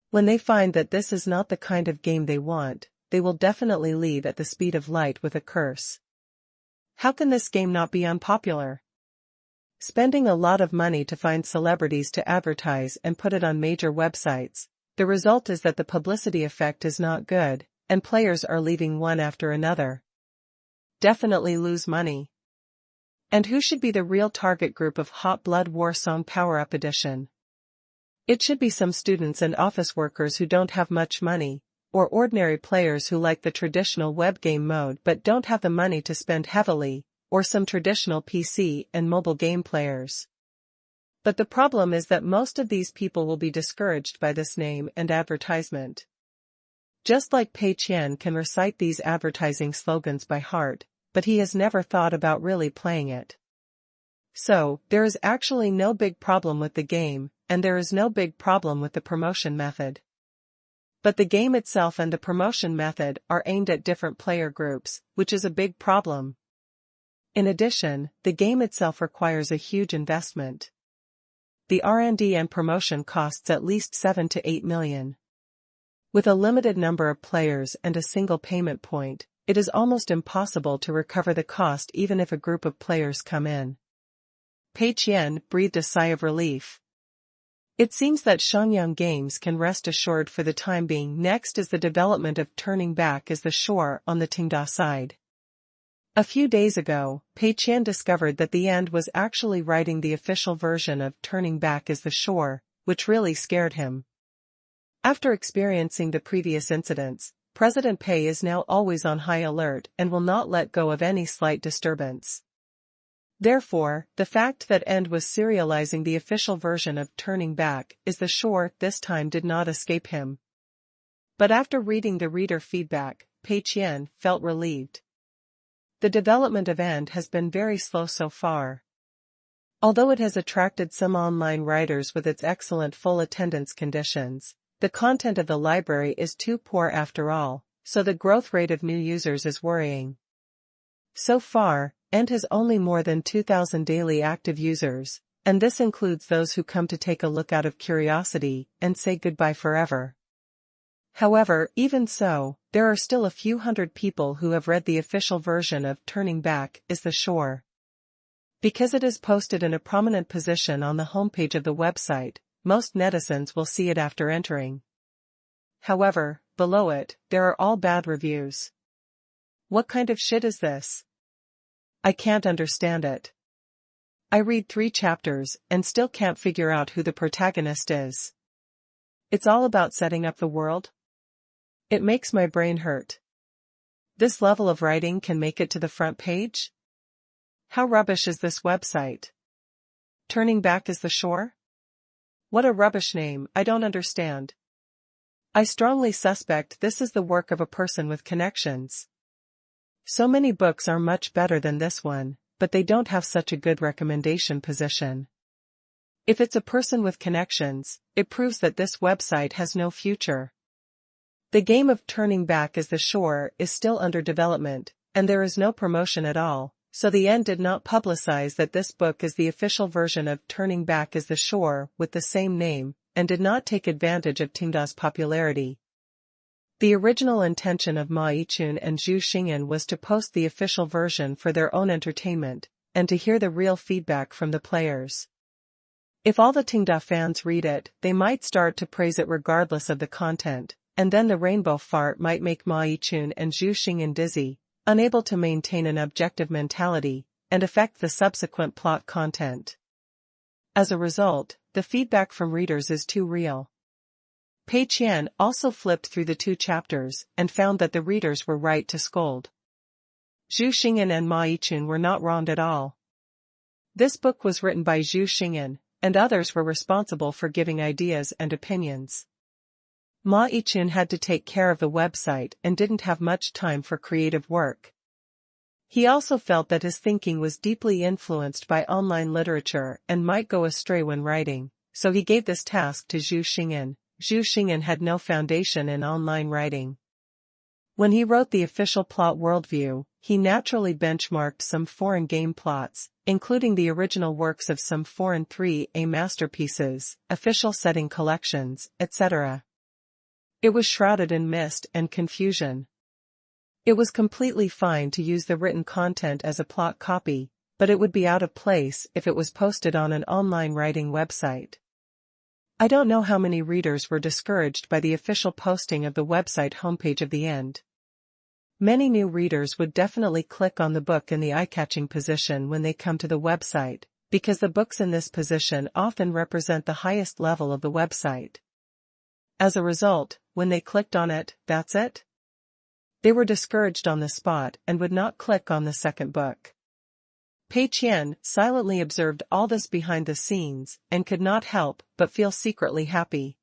When they find that this is not the kind of game they want, they will definitely leave at the speed of light with a curse. How can this game not be unpopular? Spending a lot of money to find celebrities to advertise and put it on major websites, the result is that the publicity effect is not good, and players are leaving one after another. Definitely lose money. And who should be the real target group of Hot Blood War Song Power Up Edition? It should be some students and office workers who don't have much money, or ordinary players who like the traditional web game mode but don't have the money to spend heavily, or some traditional PC and mobile game players. But the problem is that most of these people will be discouraged by this name and advertisement. Just like Pei Qian can recite these advertising slogans by heart, but he has never thought about really playing it. So, there is actually no big problem with the game, and there is no big problem with the promotion method. But the game itself and the promotion method are aimed at different player groups, which is a big problem. In addition, the game itself requires a huge investment. The R&D and promotion costs at least 7 to 8 million. With a limited number of players and a single payment point, it is almost impossible to recover the cost even if a group of players come in. Pei Qian breathed a sigh of relief. It seems that Shangyang Games can rest assured for the time being. Next is the development of turning back as the shore on the Tenda side. A few days ago, Pei Qian discovered that the end was actually writing the official version of Turning Back is the Shore, which really scared him. After experiencing the previous incidents, President Pei is now always on high alert and will not let go of any slight disturbance. Therefore, the fact that End was serializing the official version of Turning Back is the Shore this time did not escape him. But after reading the reader feedback, Pei Qian felt relieved. The development of End has been very slow so far. Although it has attracted some online writers with its excellent full attendance conditions, the content of the library is too poor after all, so the growth rate of new users is worrying. So far, End has only more than 2,000 daily active users, and this includes those who come to take a look out of curiosity and say goodbye forever. However, even so, there are still a few hundred people who have read the official version of Turning Back is the Shore. Because it is posted in a prominent position on the homepage of the website, most netizens will see it after entering. However, below it, there are all bad reviews. What kind of shit is this? I can't understand it. I read 3 chapters and still can't figure out who the protagonist is. It's all about setting up the world? It makes my brain hurt. This level of writing can make it to the front page? How rubbish is this website? Turning Back is the Shore? What a rubbish name, I don't understand. I strongly suspect this is the work of a person with connections. So many books are much better than this one, but they don't have such a good recommendation position. If it's a person with connections, it proves that this website has no future. The game of Turning Back is the Shore is still under development, and there is no promotion at all, so the End did not publicize that this book is the official version of Turning Back is the Shore with the same name, and did not take advantage of Tengda's popularity. The original intention of Ma Yichun and Zhu Xingyan was to post the official version for their own entertainment, and to hear the real feedback from the players. If all the Tengda fans read it, they might start to praise it regardless of the content, and then the rainbow fart might make Ma Yichun and Zhu Xingyan dizzy, unable to maintain an objective mentality, and affect the subsequent plot content. As a result, the feedback from readers is too real. Pei Qian also flipped through the 2 chapters and found that the readers were right to scold. Zhu Xingyan and Ma Yichun were not wronged at all. This book was written by Zhu Xingyan, and others were responsible for giving ideas and opinions. Ma Yichun had to take care of the website and didn't have much time for creative work. He also felt that his thinking was deeply influenced by online literature and might go astray when writing, so he gave this task to Zhu Xingyan. Zhu Xingyan had no foundation in online writing. When he wrote the official plot worldview, he naturally benchmarked some foreign game plots, including the original works of some foreign 3A masterpieces, official setting collections, etc. It was shrouded in mist and confusion. It was completely fine to use the written content as a plot copy, but it would be out of place if it was posted on an online writing website. I don't know how many readers were discouraged by the official posting of the website homepage of the End. Many new readers would definitely click on the book in the eye-catching position when they come to the website, because the books in this position often represent the highest level of the website. As a result, when they clicked on it, that's it? They were discouraged on the spot and would not click on the second book. Pei Qian silently observed all this behind the scenes and could not help but feel secretly happy.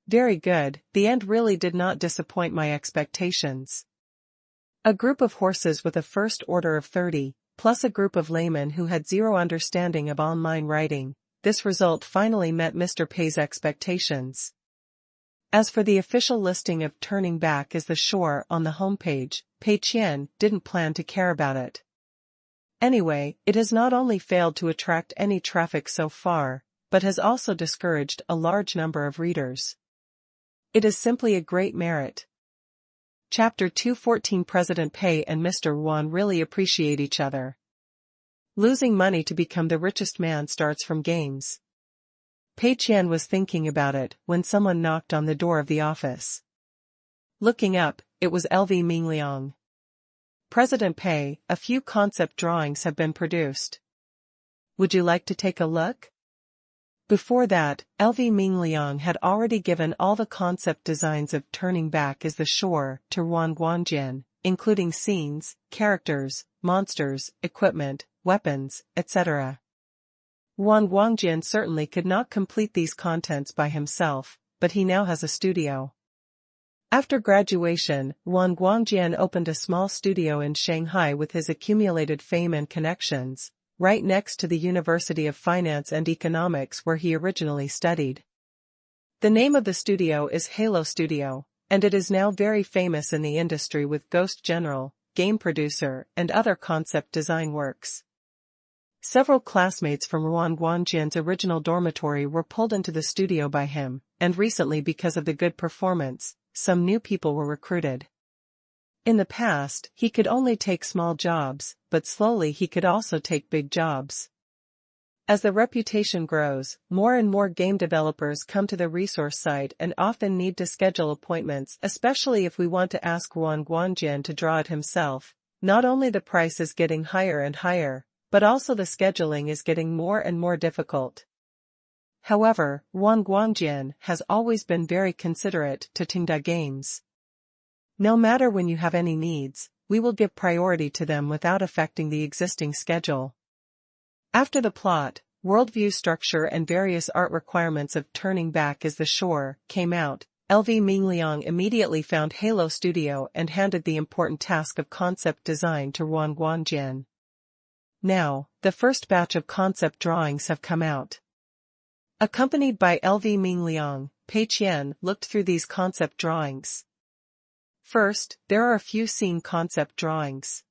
Very good, the End really did not disappoint my expectations. A group of horses with a first order of 30, plus a group of laymen who had zero understanding of online writing, this result finally met Mr. Pei's expectations. As for the official listing of Turning Back is the Shore on the homepage, Pei Qian didn't plan to care about it. Anyway, it has not only failed to attract any traffic so far, but has also discouraged a large number of readers. It is simply a great merit. Chapter 214 President Pei and Mr. Yuan really appreciate each other. Losing money to become the richest man starts from games. Pei Qian was thinking about it when someone knocked on the door of the office. Looking up, it was LV Mingliang. President Pei, a few concept drawings have been produced. Would you like to take a look? Before that, LV Mingliang had already given all the concept designs of Turning Back is the Shore to Wan Guangjian, including scenes, characters, monsters, equipment, weapons, etc. Wan Guangjian certainly could not complete these contents by himself, but he now has a studio. After graduation, Wan Guangjian opened a small studio in Shanghai with his accumulated fame and connections, right next to the University of Finance and Economics where he originally studied. The name of the studio is Halo Studio, and it is now very famous in the industry with Ghost General, Game Producer, and other concept design works. Several classmates from Wan Guangjian's original dormitory were pulled into the studio by him, and recently because of the good performance, some new people were recruited. In the past, he could only take small jobs, but slowly he could also take big jobs. As the reputation grows, more and more game developers come to the resource site and often need to schedule appointments, especially if we want to ask Wan Guangjian to draw it himself. Not only the price is getting higher and higher, but also the scheduling is getting more and more difficult. However, Wan Guangjian has always been very considerate to Tenda Games. No matter when you have any needs, we will give priority to them without affecting the existing schedule. After the plot, worldview structure and various art requirements of Turning Back is the Shore came out, LV Mingliang immediately found Halo Studio and handed the important task of concept design to Wan Guangjian. Now, the first batch of concept drawings have come out. Accompanied by LV Mingliang, Pei Qian looked through these concept drawings. First, there are a few scene concept drawings.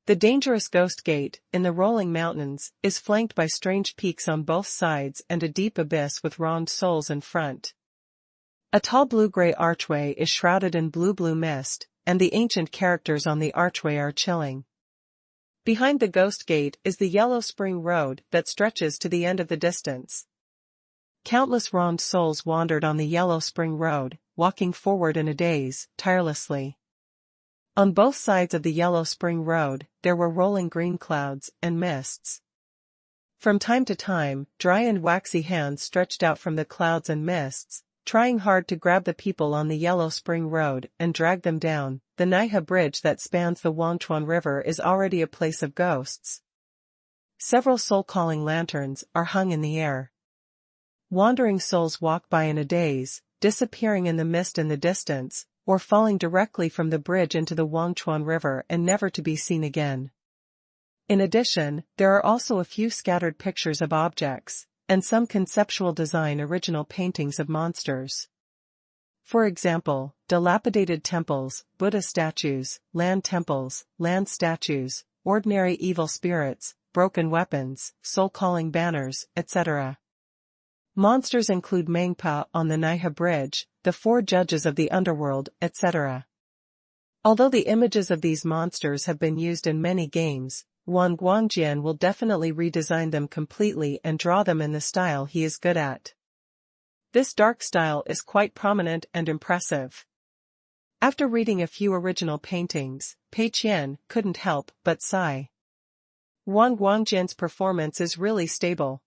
The dangerous Ghost Gate, in the rolling mountains, is flanked by strange peaks on both sides and a deep abyss with round souls in front. A tall blue-gray archway is shrouded in blue-blue mist, and the ancient characters on the archway are chilling. Behind the Ghost Gate is the yellow spring road that stretches to the end of the distance. Countless round souls wandered on the yellow spring road, walking forward in a daze, tirelessly. On both sides of the yellow spring road, there were rolling green clouds and mists. From time to time, dry and waxy hands stretched out from the clouds and mists, trying hard to grab the people on the yellow spring road and drag them down. The Naiha Bridge that spans the Wangchuan River is already a place of ghosts. Several soul-calling lanterns are hung in the air. Wandering souls walk by in a daze, disappearing in the mist in the distance, or falling directly from the bridge into the Wangchuan River and never to be seen again. In addition, there are also a few scattered pictures of objects, and some conceptual design original paintings of monsters. For example, dilapidated temples, Buddha statues, land temples, land statues, ordinary evil spirits, broken weapons, soul-calling banners, etc. Monsters include Mangpa on the Naiha Bridge, the four judges of the underworld, etc. Although the images of these monsters have been used in many games, Wan Guangjian will definitely redesign them completely and draw them in the style he is good at. This dark style is quite prominent and impressive. After reading a few original paintings, Pei Qian couldn't help but sigh. Wan Guangjian's performance is really stable.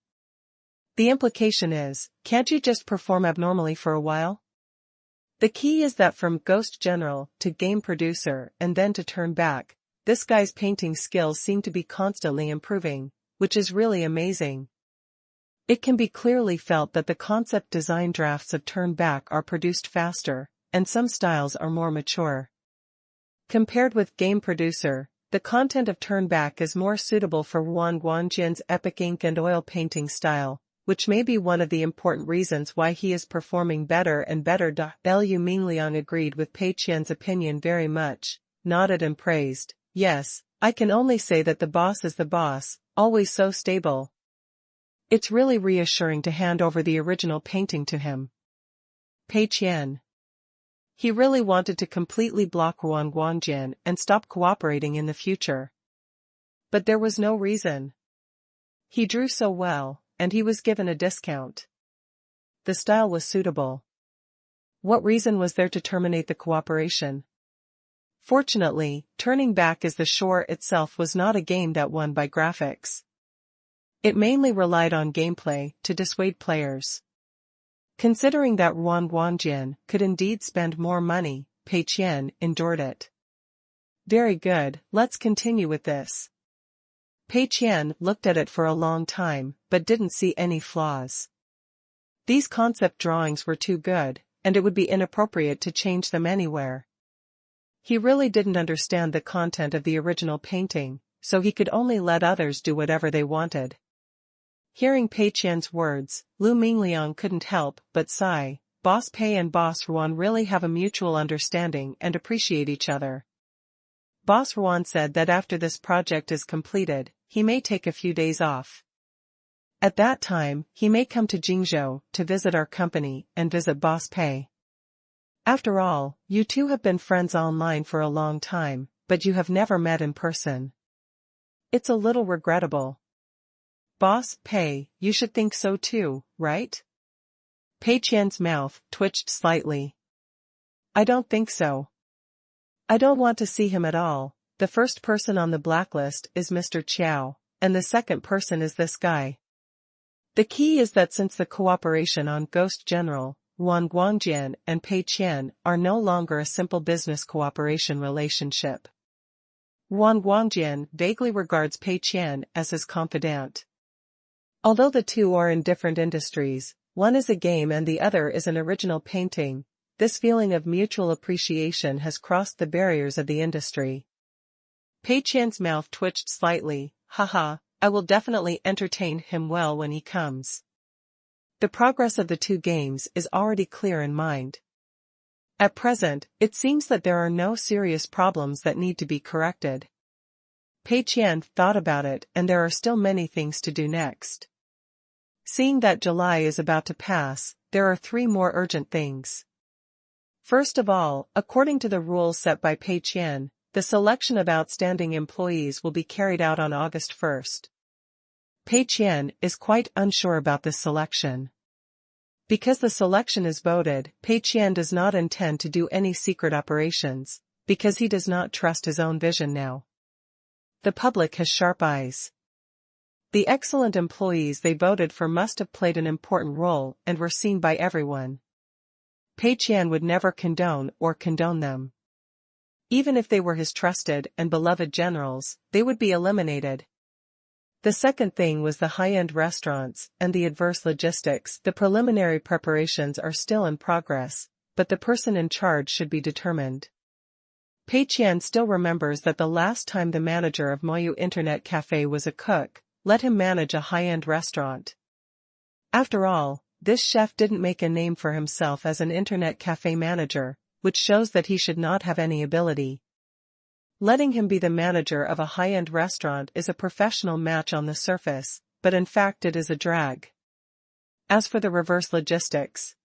The implication is, can't you just perform abnormally for a while? The key is that from Ghost General to Game Producer and then to Turn Back, this guy's painting skills seem to be constantly improving, which is really amazing. It can be clearly felt that the concept design drafts of Turn Back are produced faster, and some styles are more mature. Compared with Game Producer, the content of Turn Back is more suitable for Wan Guangjian's epic ink and oil painting style, which may be one of the important reasons why he is performing better and better. Liu Mingliang agreed with Pei Qian's opinion very much, nodded and praised, "Yes, I can only say that the boss is the boss, always so stable. It's really reassuring to hand over the original painting to him." Pei Qian. He really wanted to completely block Wan Guangjian and stop cooperating in the future. But there was no reason. He drew so well, and he was given a discount. The style was suitable. What reason was there to terminate the cooperation? Fortunately, turning back as the shore itself was not a game that won by graphics. It mainly relied on gameplay to dissuade players. Considering that Guangjian could indeed spend more money, Pei Qian endured it. Very good, let's continue with this. Pei Qian looked at it for a long time, but didn't see any flaws. These concept drawings were too good, and it would be inappropriate to change them anywhere. He really didn't understand the content of the original painting, so he could only let others do whatever they wanted. Hearing Pei Qian's words, Lu Mingliang couldn't help but sigh. Boss Pei and Boss Ruan really have a mutual understanding and appreciate each other. Boss Ruan said that after this project is completed, he may take a few days off. At that time, he may come to Jingzhou to visit our company and visit Boss Pei. After all, you two have been friends online for a long time, but you have never met in person. It's a little regrettable. Boss Pei, you should think so too, right? Pei Qian's mouth twitched slightly. I don't think so. I don't want to see him at all. The first person on the blacklist is Mr. Qiao, and the second person is this guy. The key is that since the cooperation on Ghost General, Guangjian and Pei Qian are no longer a simple business cooperation relationship. Guangjian vaguely regards Pei Qian as his confidant. Although the two are in different industries, one is a game and the other is an original painting, this feeling of mutual appreciation has crossed the barriers of the industry. Pei Qian's mouth twitched slightly. Haha, I will definitely entertain him well when he comes. The progress of the two games is already clear in mind. At present, it seems that there are no serious problems that need to be corrected. Pei Qian thought about it, and there are still many things to do next. Seeing that July is about to pass, there are 3 more urgent things. First of all, according to the rules set by Pei Qian, the selection of outstanding employees will be carried out on August 1st. Pei Qian is quite unsure about this selection. Because the selection is voted, Pei Qian does not intend to do any secret operations, because he does not trust his own vision now. The public has sharp eyes. The excellent employees they voted for must have played an important role and were seen by everyone. Pei Qian would never condone them. Even if they were his trusted and beloved generals, they would be eliminated. The second thing was the high-end restaurants and the adverse logistics. The preliminary preparations are still in progress, but the person in charge should be determined. Pei Qian still remembers that the last time the manager of Moyu Internet Cafe was a cook, let him manage a high-end restaurant. After all, this chef didn't make a name for himself as an internet cafe manager, which shows that he should not have any ability. Letting him be the manager of a high-end restaurant is a professional match on the surface, but in fact it is a drag. As for the reverse logistics,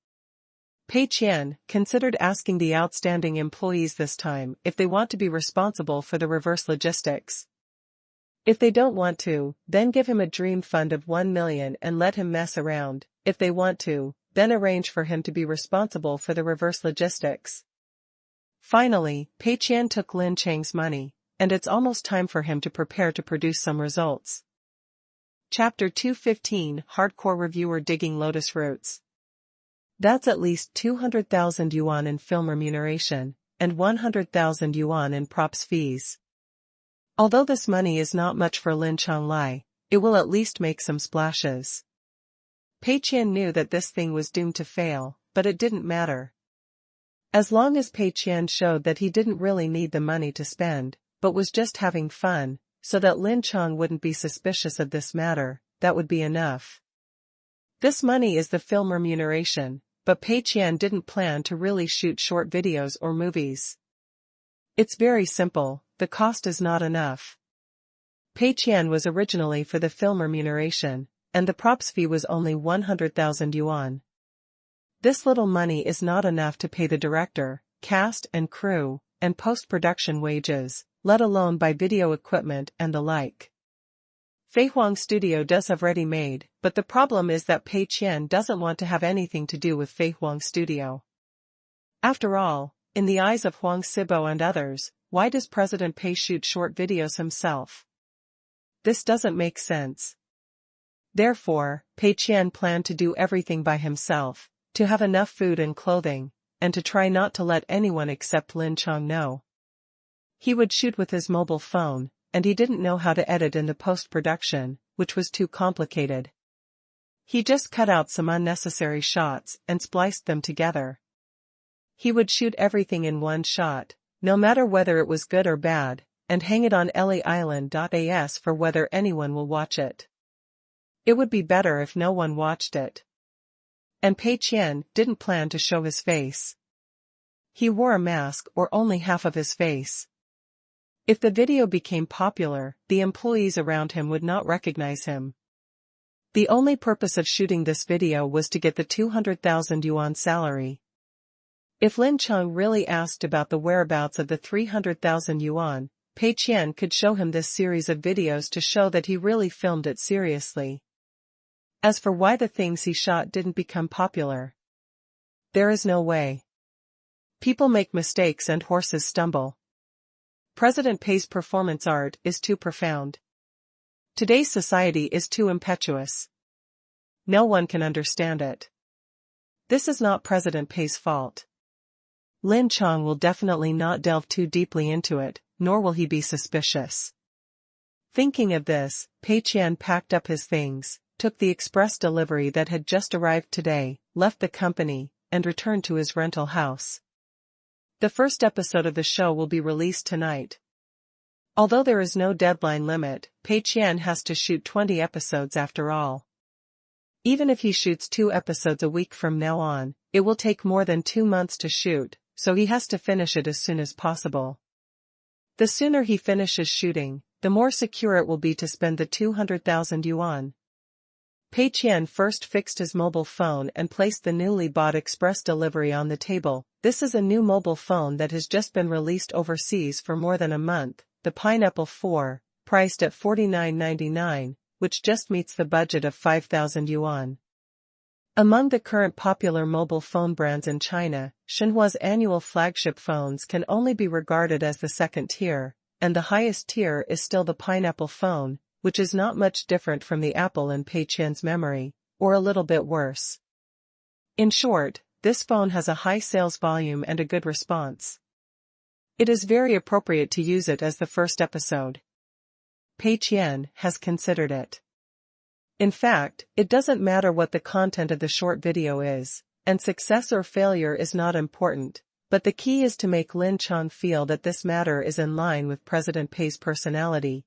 Pei Qian considered asking the outstanding employees this time if they want to be responsible for the reverse logistics. If they don't want to, then give him a dream fund of 1 million and let him mess around. If they want to, then arrange for him to be responsible for the reverse logistics. Finally, Pei Qian took Lin Chang's money, and it's almost time for him to prepare to produce some results. Chapter 215 Hardcore Reviewer Digging Lotus Roots. That's at least 200,000 yuan in film remuneration, and 100,000 yuan in props fees. Although this money is not much for Lin Changlai, it will at least make some splashes. Pei Qian knew that this thing was doomed to fail, but it didn't matter. As long as Pei Qian showed that he didn't really need the money to spend, but was just having fun, so that Lin Chang wouldn't be suspicious of this matter, that would be enough. This money is the film remuneration, but Pei Qian didn't plan to really shoot short videos or movies. It's very simple, the cost is not enough. Pei Qian was originally for the film remuneration, and the props fee was only 100,000 yuan. This little money is not enough to pay the director, cast and crew, and post-production wages, let alone buy video equipment and the like. Fei Huang Studio does have ready-made, but the problem is that Pei Qian doesn't want to have anything to do with Fei Huang Studio. After all, in the eyes of Huang Sibo and others, why does President Pei shoot short videos himself? This doesn't make sense. Therefore, Pei Qian planned to do everything by himself, to have enough food and clothing, and to try not to let anyone except Lin Chang know. He would shoot with his mobile phone, and he didn't know how to edit in the post-production, which was too complicated. He just cut out some unnecessary shots and spliced them together. He would shoot everything in one shot, no matter whether it was good or bad, and hang it on LA-island.as for whether anyone will watch it. It would be better if no one watched it. And Pei Qian didn't plan to show his face. He wore a mask or only half of his face. If the video became popular, the employees around him would not recognize him. The only purpose of shooting this video was to get the 200,000 yuan salary. If Lin Chang really asked about the whereabouts of the 300,000 yuan, Pei Qian could show him this series of videos to show that he really filmed it seriously. As for why the things he shot didn't become popular, there is no way. People make mistakes and horses stumble. President Pei's performance art is too profound. Today's society is too impetuous. No one can understand it. This is not President Pei's fault. Lin Chang will definitely not delve too deeply into it, nor will he be suspicious. Thinking of this, Pei Qian packed up his things, took the express delivery that had just arrived today, left the company, and returned to his rental house. The first episode of the show will be released tonight. Although there is no deadline limit, Pei Qian has to shoot 20 episodes after all. Even if he shoots 2 episodes a week from now on, it will take more than 2 months to shoot, so he has to finish it as soon as possible. The sooner he finishes shooting, the more secure it will be to spend the 200,000 yuan. Pei Qian first fixed his mobile phone and placed the newly bought express delivery on the table. This is a new mobile phone that has just been released overseas for more than a month, the Pineapple 4, priced at 49.99, which just meets the budget of 5,000 yuan. Among the current popular mobile phone brands in China, Xinhua's annual flagship phones can only be regarded as the second tier, and the highest tier is still the Pineapple phone, which is not much different from the Apple in Pei Qian's memory, or a little bit worse. In short, this phone has a high sales volume and a good response. It is very appropriate to use it as the first episode. Pei Qian has considered it. In fact, it doesn't matter what the content of the short video is, and success or failure is not important, but the key is to make Lin Chang feel that this matter is in line with President Pei's personality.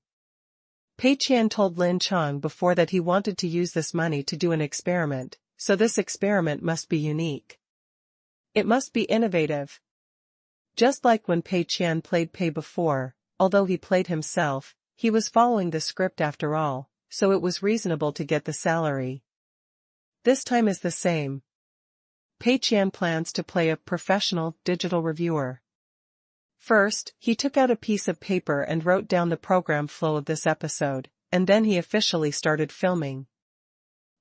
Pei Qian told Lin Chang before that he wanted to use this money to do an experiment, so this experiment must be unique. It must be innovative. Just like when Pei Qian played Pei before, although he played himself, he was following the script after all, so it was reasonable to get the salary. This time is the same. Pei Qian plans to play a professional digital reviewer. First, he took out a piece of paper and wrote down the program flow of this episode, and then he officially started filming.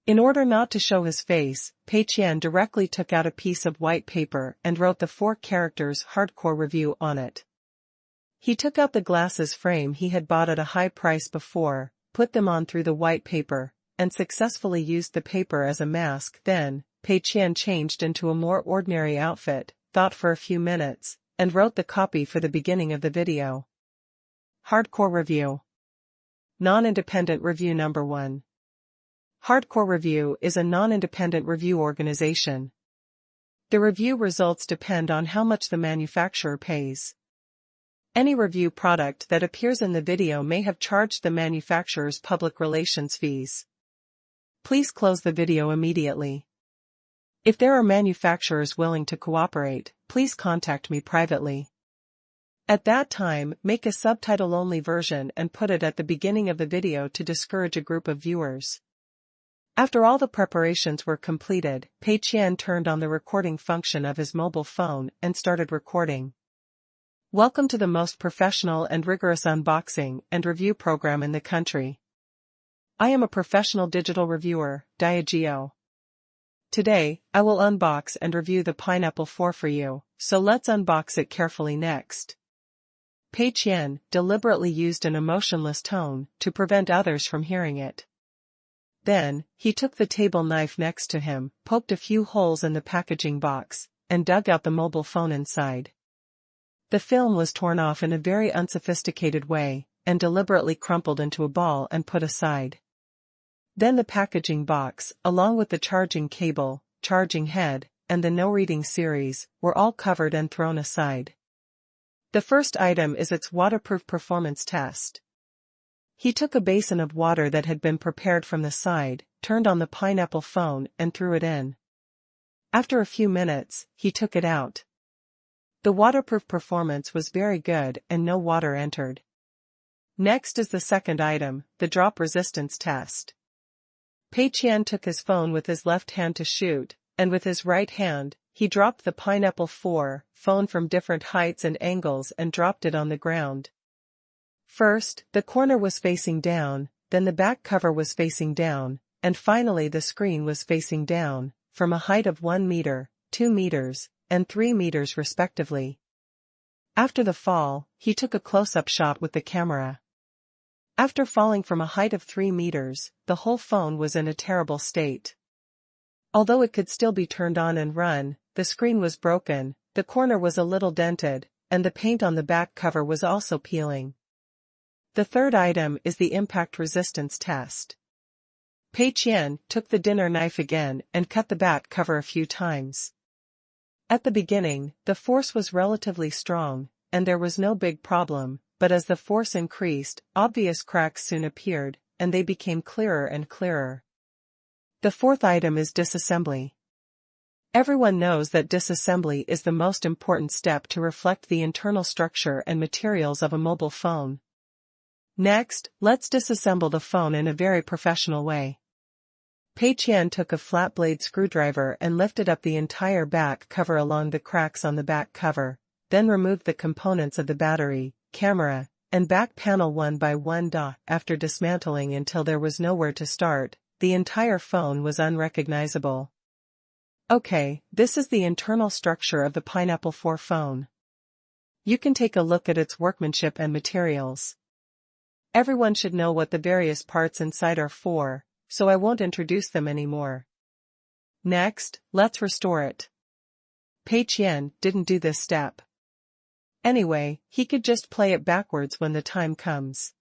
In order not to show his face, Pei Qian directly took out a piece of white paper and wrote the 4 characters "hardcore review" on it. He took out the glasses frame he had bought at a high price before, put them on through the white paper, and successfully used the paper as a mask. Then, Pei Qian changed into a more ordinary outfit, thought for a few minutes, and wrote the copy for the beginning of the video. Hardcore Review. Non-independent review number 1. Hardcore Review is a non-independent review organization. The review results depend on how much the manufacturer pays. Any review product that appears in the video may have charged the manufacturer's public relations fees. Please close the video immediately. If there are manufacturers willing to cooperate, please contact me privately. At that time, make a subtitle-only version and put it at the beginning of the video to discourage a group of viewers. After all the preparations were completed, Pei Qian turned on the recording function of his mobile phone and started recording. Welcome to the most professional and rigorous unboxing and review program in the country. I am a professional digital reviewer, Diageo. Today, I will unbox and review the Pineapple 4 for you, so let's unbox it carefully next. Pei Qian deliberately used an emotionless tone to prevent others from hearing it. Then, he took the table knife next to him, poked a few holes in the packaging box, and dug out the mobile phone inside. The film was torn off in a very unsophisticated way, and deliberately crumpled into a ball and put aside. Then the packaging box, along with the charging cable, charging head, and the no-reading series, were all covered and thrown aside. The first item is its waterproof performance test. He took a basin of water that had been prepared from the side, turned on the pineapple phone and threw it in. After a few minutes, he took it out. The waterproof performance was very good and no water entered. Next is the second item, the drop resistance test. Pei Qian took his phone with his left hand to shoot, and with his right hand, he dropped the pineapple phone from different heights and angles and dropped it on the ground. First, the corner was facing down, then the back cover was facing down, and finally the screen was facing down, from a height of 1 meter, 2 meters, and 3 meters respectively. After the fall, he took a close-up shot with the camera. After falling from a height of 3 meters, the whole phone was in a terrible state. Although it could still be turned on and run, the screen was broken, the corner was a little dented, and the paint on the back cover was also peeling. The third item is the impact resistance test. Pei Qian took the dinner knife again and cut the back cover a few times. At the beginning, the force was relatively strong, and there was no big problem, but as the force increased, obvious cracks soon appeared, and they became clearer and clearer. The fourth item is disassembly. Everyone knows that disassembly is the most important step to reflect the internal structure and materials of a mobile phone. Next, let's disassemble the phone in a very professional way. Pei Qian took a flat blade screwdriver and lifted up the entire back cover along the cracks on the back cover, then removed the components of the battery, camera, and back panel one by one. After dismantling until there was nowhere to start, the entire phone was unrecognizable. Okay, this is the internal structure of the Pineapple 4 phone. You can take a look at its workmanship and materials. Everyone should know what the various parts inside are for, so I won't introduce them anymore. Next, let's restore it. Pei Qian didn't do this step. Anyway, he could just play it backwards when the time comes.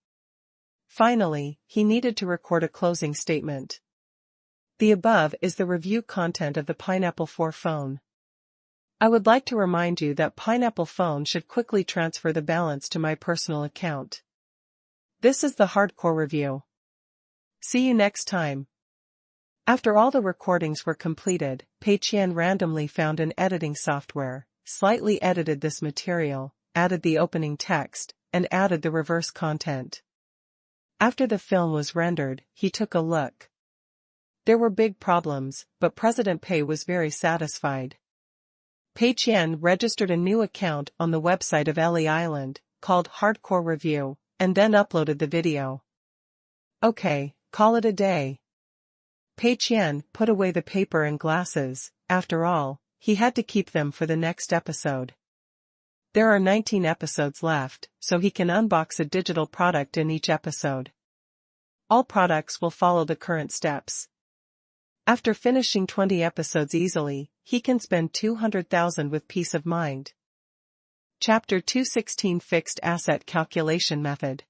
Finally, he needed to record a closing statement. The above is the review content of the Pineapple 4 phone. I would like to remind you that Pineapple phone should quickly transfer the balance to my personal account. This is the hardcore review. See you next time. After all the recordings were completed, Pei Qian randomly found an editing software, slightly edited this material, added the opening text, and added the reverse content. After the film was rendered, he took a look. There were big problems, but President Pei was very satisfied. Pei Qian registered a new account on the website of Ellie Island, called Hardcore Review, and then uploaded the video. Okay, call it a day. Pei Qian put away the paper and glasses. After all, he had to keep them for the next episode. There are 19 episodes left, so he can unbox a digital product in each episode. All products will follow the current steps. After finishing 20 episodes easily, he can spend 200,000 with peace of mind. Chapter 216 Fixed Asset Calculation Method.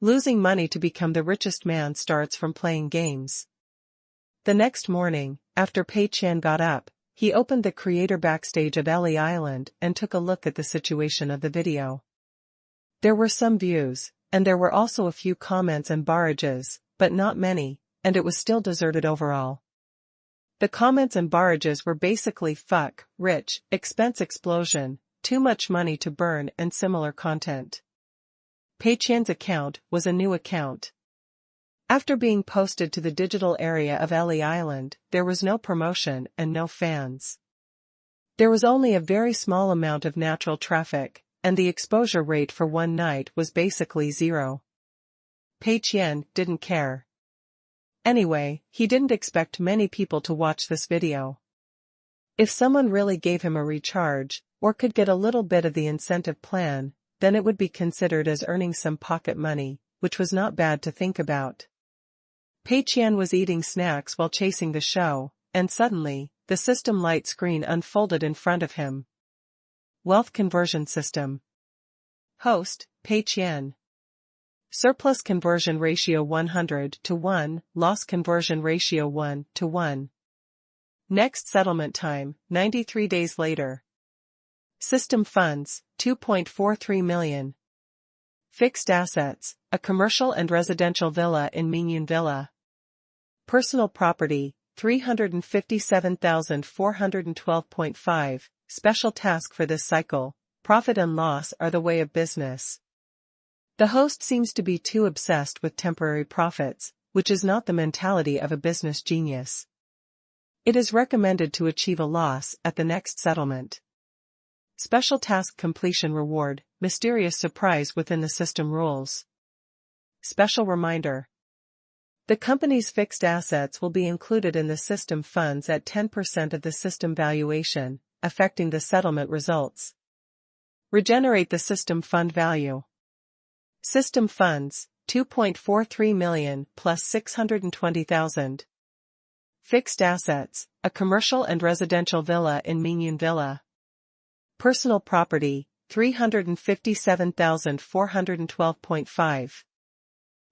Losing money to become the richest man starts from playing games. The next morning, after Pei Qian got up, he opened the creator backstage of Ellie Island and took a look at the situation of the video. There were some views, and there were also a few comments and barrages, but not many, and it was still deserted overall. The comments and barrages were basically fuck, rich, expense explosion, too much money to burn and similar content. Pei Qian's account was a new account. After being posted to the digital area of Ellie Island, there was no promotion and no fans. There was only a very small amount of natural traffic, and the exposure rate for one night was basically 0. Pei Qian didn't care. Anyway, he didn't expect many people to watch this video. If someone really gave him a recharge, or could get a little bit of the incentive plan, then it would be considered as earning some pocket money, which was not bad to think about. Pei Qian was eating snacks while chasing the show, and suddenly, the system light screen unfolded in front of him. Wealth Conversion System. Host, Pei Qian. Surplus conversion ratio 100 to 1, loss conversion ratio 1 to 1. Next settlement time, 93 days later. System funds, 2.43 million. Fixed assets, a commercial and residential villa in Mingyun Villa. Personal property, 357,412.5, special task for this cycle, profit and loss are the way of business. The host seems to be too obsessed with temporary profits, which is not the mentality of a business genius. It is recommended to achieve a loss at the next settlement. Special task completion reward, mysterious surprise within the system rules. Special reminder. The company's fixed assets will be included in the system funds at 10% of the system valuation, affecting the settlement results. Regenerate the system fund value. System funds, 2.43 million plus 620,000. Fixed assets, a commercial and residential villa in Mingyun Villa. Personal property, 357,412.5.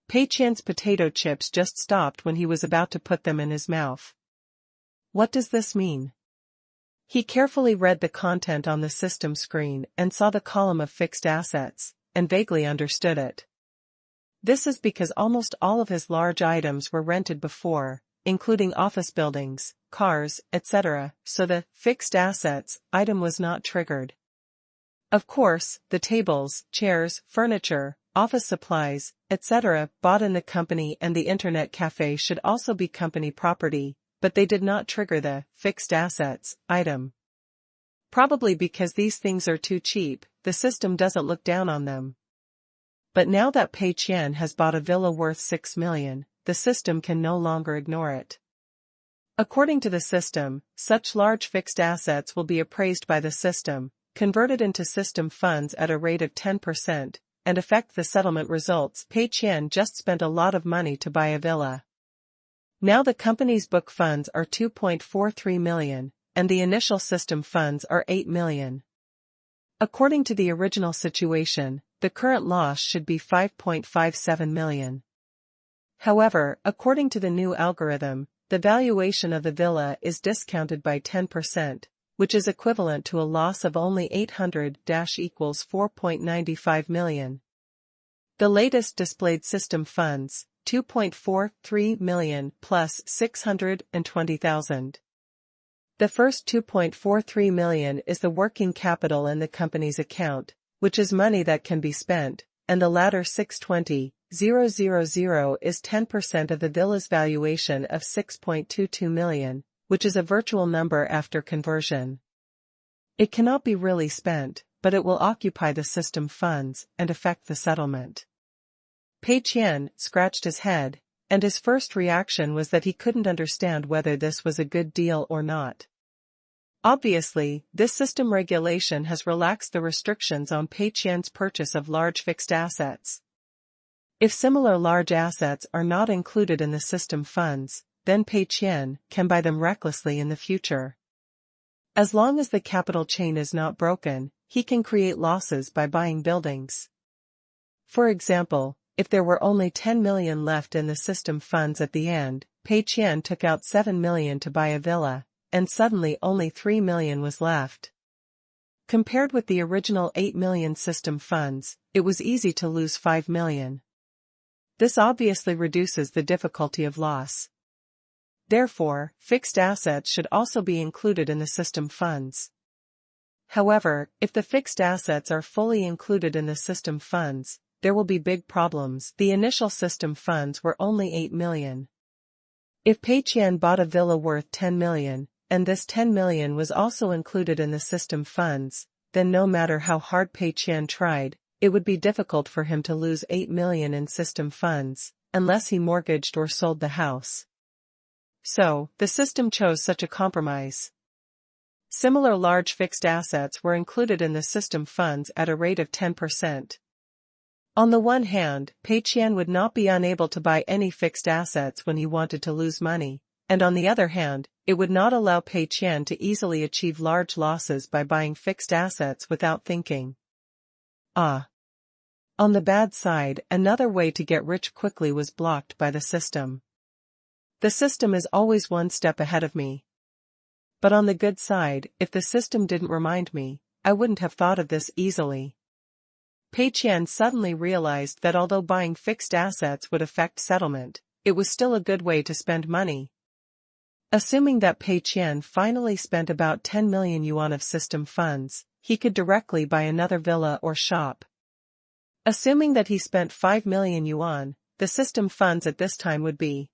Pei Qian's potato chips just stopped when he was about to put them in his mouth. What does this mean? He carefully read the content on the system screen and saw the column of fixed assets, and vaguely understood it. This is because almost all of his large items were rented before, including office buildings, cars, etc., so the fixed assets item was not triggered. Of course, the tables, chairs, furniture, office supplies, etc., bought in the company and the internet cafe should also be company property, but they did not trigger the fixed assets item. Probably because these things are too cheap, the system doesn't look down on them. But now that Pei Qian has bought a villa worth 6 million, the system can no longer ignore it. According to the system, such large fixed assets will be appraised by the system, converted into system funds at a rate of 10%, and affect the settlement results. Pei Qian just spent a lot of money to buy a villa. Now the company's book funds are 2.43 million, and the initial system funds are 8 million. According to the original situation, the current loss should be 5.57 million. However, according to the new algorithm, the valuation of the villa is discounted by 10%, which is equivalent to a loss of only 800 equals 4.95 million. The latest displayed system funds, 2.43 million plus 620,000. The first 2.43 million is the working capital in the company's account, which is money that can be spent, and the latter 620,000 is 10% of the villa's valuation of 6.22 million, which is a virtual number after conversion. It cannot be really spent, but it will occupy the system funds and affect the settlement. Pei Qian scratched his head, and his first reaction was that he couldn't understand whether this was a good deal or not. Obviously, this system regulation has relaxed the restrictions on Pei Qian's purchase of large fixed assets. If similar large assets are not included in the system funds, then Pei Qian can buy them recklessly in the future. As long as the capital chain is not broken, he can create losses by buying buildings. For example, if there were only 10 million left in the system funds at the end, Pei Qian took out 7 million to buy a villa, and suddenly only 3 million was left. Compared with the original 8 million system funds, it was easy to lose 5 million. This obviously reduces the difficulty of loss. Therefore, fixed assets should also be included in the system funds. However, if the fixed assets are fully included in the system funds, there will be big problems. The initial system funds were only 8 million. If Pei Qian bought a villa worth 10 million, and this 10 million was also included in the system funds, then no matter how hard Pei Qian tried, it would be difficult for him to lose 8 million in system funds, unless he mortgaged or sold the house. So, the system chose such a compromise. Similar large fixed assets were included in the system funds at a rate of 10%. On the one hand, Pei Qian would not be unable to buy any fixed assets when he wanted to lose money, and on the other hand, it would not allow Pei Qian to easily achieve large losses by buying fixed assets without thinking. On the bad side, another way to get rich quickly was blocked by the system. The system is always one step ahead of me. But on the good side, if the system didn't remind me, I wouldn't have thought of this easily. Pei Qian suddenly realized that although buying fixed assets would affect settlement, it was still a good way to spend money. Assuming that Pei Qian finally spent about 10 million yuan of system funds, he could directly buy another villa or shop. Assuming that he spent 5 million yuan, the system funds at this time would be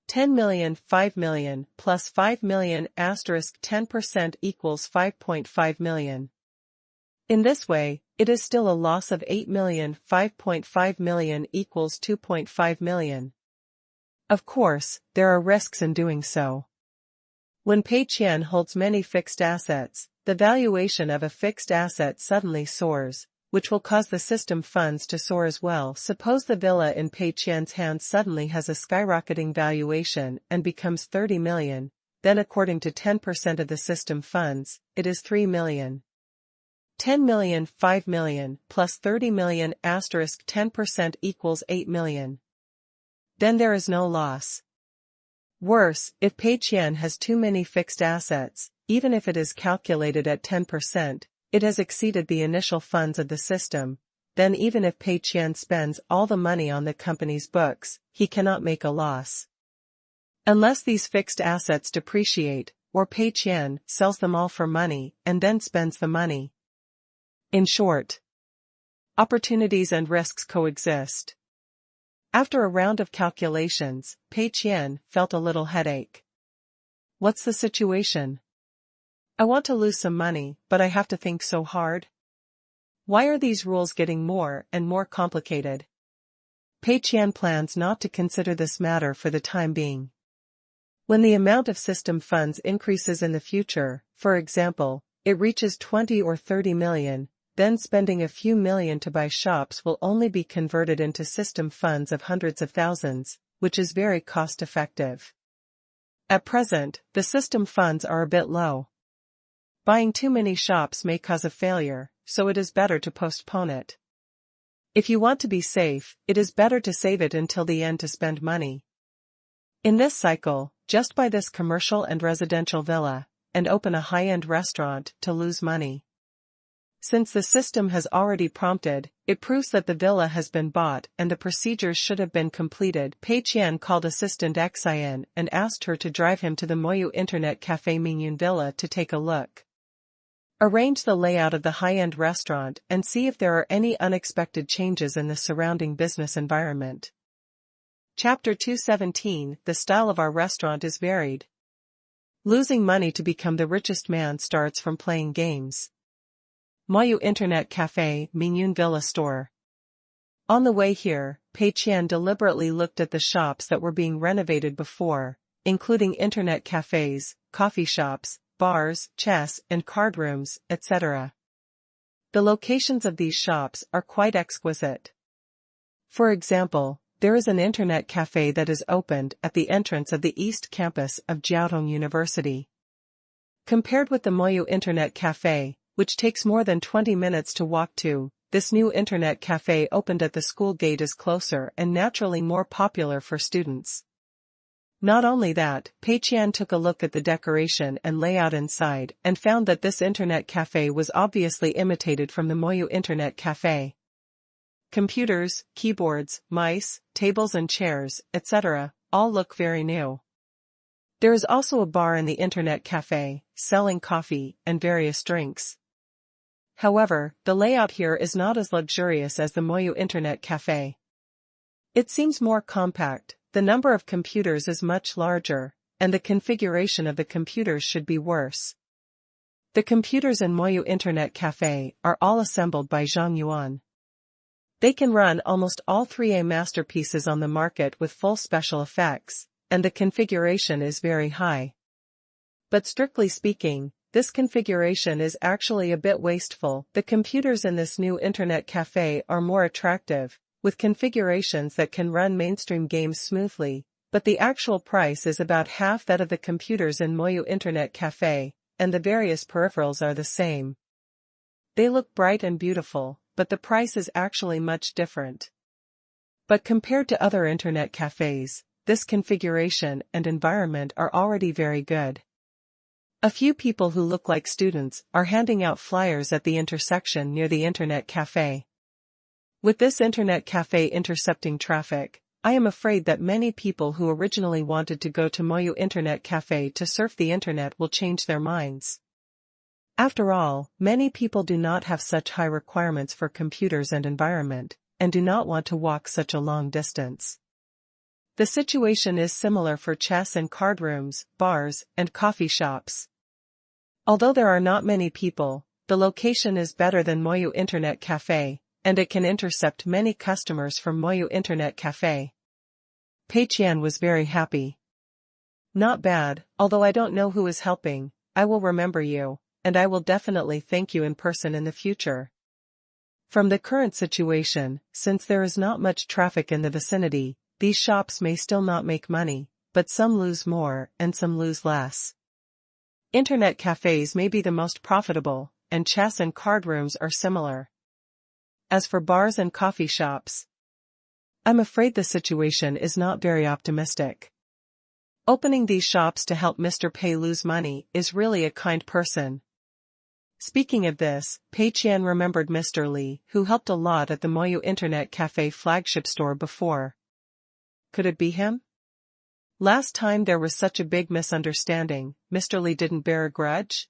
10 million, 5 million, plus 5 million asterisk 10% equals 5.5 million. In this way, it is still a loss of 8 million, 5.5 million equals 2.5 million. Of course, there are risks in doing so. When Pei Qian holds many fixed assets, the valuation of a fixed asset suddenly soars, which will cause the system funds to soar as well. Suppose the villa in Pei Qian's hands suddenly has a skyrocketing valuation and becomes 30 million, then according to 10% of the system funds, it is 3 million. 10 million, 5 million, plus 30 million asterisk 10% equals 8 million. Then there is no loss. Worse, if Pei Qian has too many fixed assets, even if it is calculated at 10%, it has exceeded the initial funds of the system, then even if Pei Qian spends all the money on the company's books, he cannot make a loss. Unless these fixed assets depreciate, or Pei Qian sells them all for money and then spends the money. In short, opportunities and risks coexist. After a round of calculations, Pei Qian felt a little headache. What's the situation? I want to lose some money, but I have to think so hard. Why are these rules getting more and more complicated? Pei Qian plans not to consider this matter for the time being. When the amount of system funds increases in the future, for example, it reaches 20 or 30 million, then spending a few million to buy shops will only be converted into system funds of hundreds of thousands, which is very cost-effective. At present, the system funds are a bit low. Buying too many shops may cause a failure, so it is better to postpone it. If you want to be safe, it is better to save it until the end to spend money. In this cycle, just buy this commercial and residential villa, and open a high-end restaurant to lose money. Since the system has already prompted, it proves that the villa has been bought and the procedures should have been completed. Pei Qian called assistant Qian and asked her to drive him to the Moyu Internet Cafe Mingyun Villa to take a look. Arrange the layout of the high-end restaurant and see if there are any unexpected changes in the surrounding business environment. Chapter 217. The style of our restaurant is varied. Losing money to become the richest man starts from playing games. Moyu Internet Cafe, Mingyun Villa Store. On the way here, Pei Qian deliberately looked at the shops that were being renovated before, including internet cafes, coffee shops, bars, chess and card rooms, etc. The locations of these shops are quite exquisite. For example, there is an internet cafe that is opened at the entrance of the East Campus of Jiaotong University. Compared with the Moyu Internet Cafe, which takes more than 20 minutes to walk to, this new internet cafe opened at the school gate is closer and naturally more popular for students. Not only that, Pei Qian took a look at the decoration and layout inside and found that this internet cafe was obviously imitated from the Moyu Internet Cafe. Computers, keyboards, mice, tables and chairs, etc., all look very new. There is also a bar in the internet cafe, selling coffee and various drinks. However, the layout here is not as luxurious as the Moyu Internet Cafe. It seems more compact, the number of computers is much larger, and the configuration of the computers should be worse. The computers in Moyu Internet Cafe are all assembled by Zhang Yuan. They can run almost all 3A masterpieces on the market with full special effects, and the configuration is very high. But strictly speaking, this configuration is actually a bit wasteful. The computers in this new internet cafe are more attractive, with configurations that can run mainstream games smoothly, but the actual price is about half that of the computers in Moyu Internet Cafe, and the various peripherals are the same. They look bright and beautiful, but the price is actually much different. But compared to other internet cafes, this configuration and environment are already very good. A few people who look like students are handing out flyers at the intersection near the internet cafe. With this internet cafe intercepting traffic, I am afraid that many people who originally wanted to go to Moyu Internet Cafe to surf the internet will change their minds. After all, many people do not have such high requirements for computers and environment, and do not want to walk such a long distance. The situation is similar for chess and card rooms, bars, and coffee shops. Although there are not many people, the location is better than Moyu Internet Cafe, and it can intercept many customers from Moyu Internet Cafe. Pei Qian was very happy. Not bad, although I don't know who is helping, I will remember you, and I will definitely thank you in person in the future. From the current situation, since there is not much traffic in the vicinity, these shops may still not make money, but some lose more and some lose less. Internet cafes may be the most profitable, and chess and card rooms are similar. As for bars and coffee shops, I'm afraid the situation is not very optimistic. Opening these shops to help Mr. Pei lose money is really a kind person. Speaking of this, Pei Qian remembered Mr. Li, who helped a lot at the Moyu Internet Cafe flagship store before. Could it be him? Last time there was such a big misunderstanding, Mr. Li didn't bear a grudge?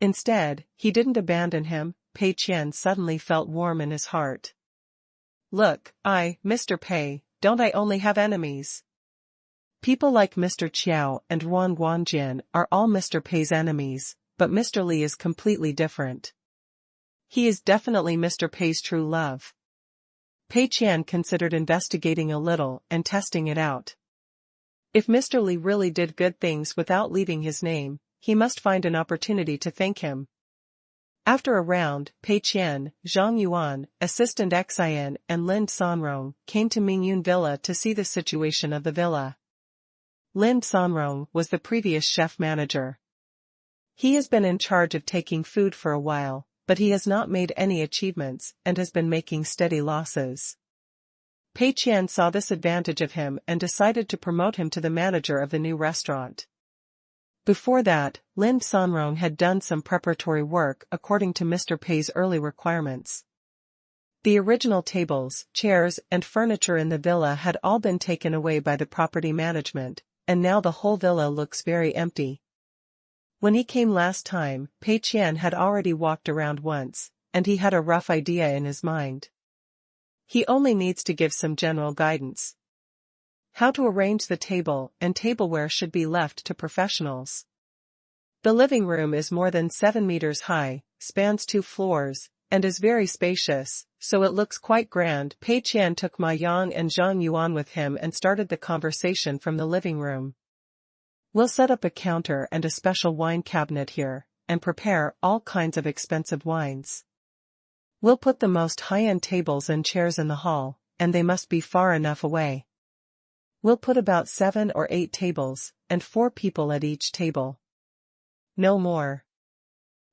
Instead, he didn't abandon him. Pei Qian suddenly felt warm in his heart. Look, Mr. Pei, don't I only have enemies? People like Mr. Qiao and Ruan Guanjin are all Mr. Pei's enemies, but Mr. Li is completely different. He is definitely Mr. Pei's true love. Pei Qian considered investigating a little and testing it out. If Mr. Li really did good things without leaving his name, he must find an opportunity to thank him. After a round, Pei Qian, Zhang Yuan, Assistant Xian and Lin Sanrong came to Mingyun Villa to see the situation of the villa. Lin Sanrong was the previous chef manager. He has been in charge of taking food for a while, but he has not made any achievements and has been making steady losses. Pei Qian saw this advantage of him and decided to promote him to the manager of the new restaurant. Before that, Lin Sanrong had done some preparatory work according to Mr. Pei's early requirements. The original tables, chairs, and furniture in the villa had all been taken away by the property management, and now the whole villa looks very empty. When he came last time, Pei Qian had already walked around once, and he had a rough idea in his mind. He only needs to give some general guidance. How to arrange the table and tableware should be left to professionals. The living room is more than 7 meters high, spans 2 floors, and is very spacious, so it looks quite grand. Pei Qian took Ma Yang and Zhang Yuan with him and started the conversation from the living room. We'll set up a counter and a special wine cabinet here, and prepare all kinds of expensive wines. We'll put the most high-end tables and chairs in the hall, and they must be far enough away. We'll put about 7 or 8 tables, and 4 people at each table. No more.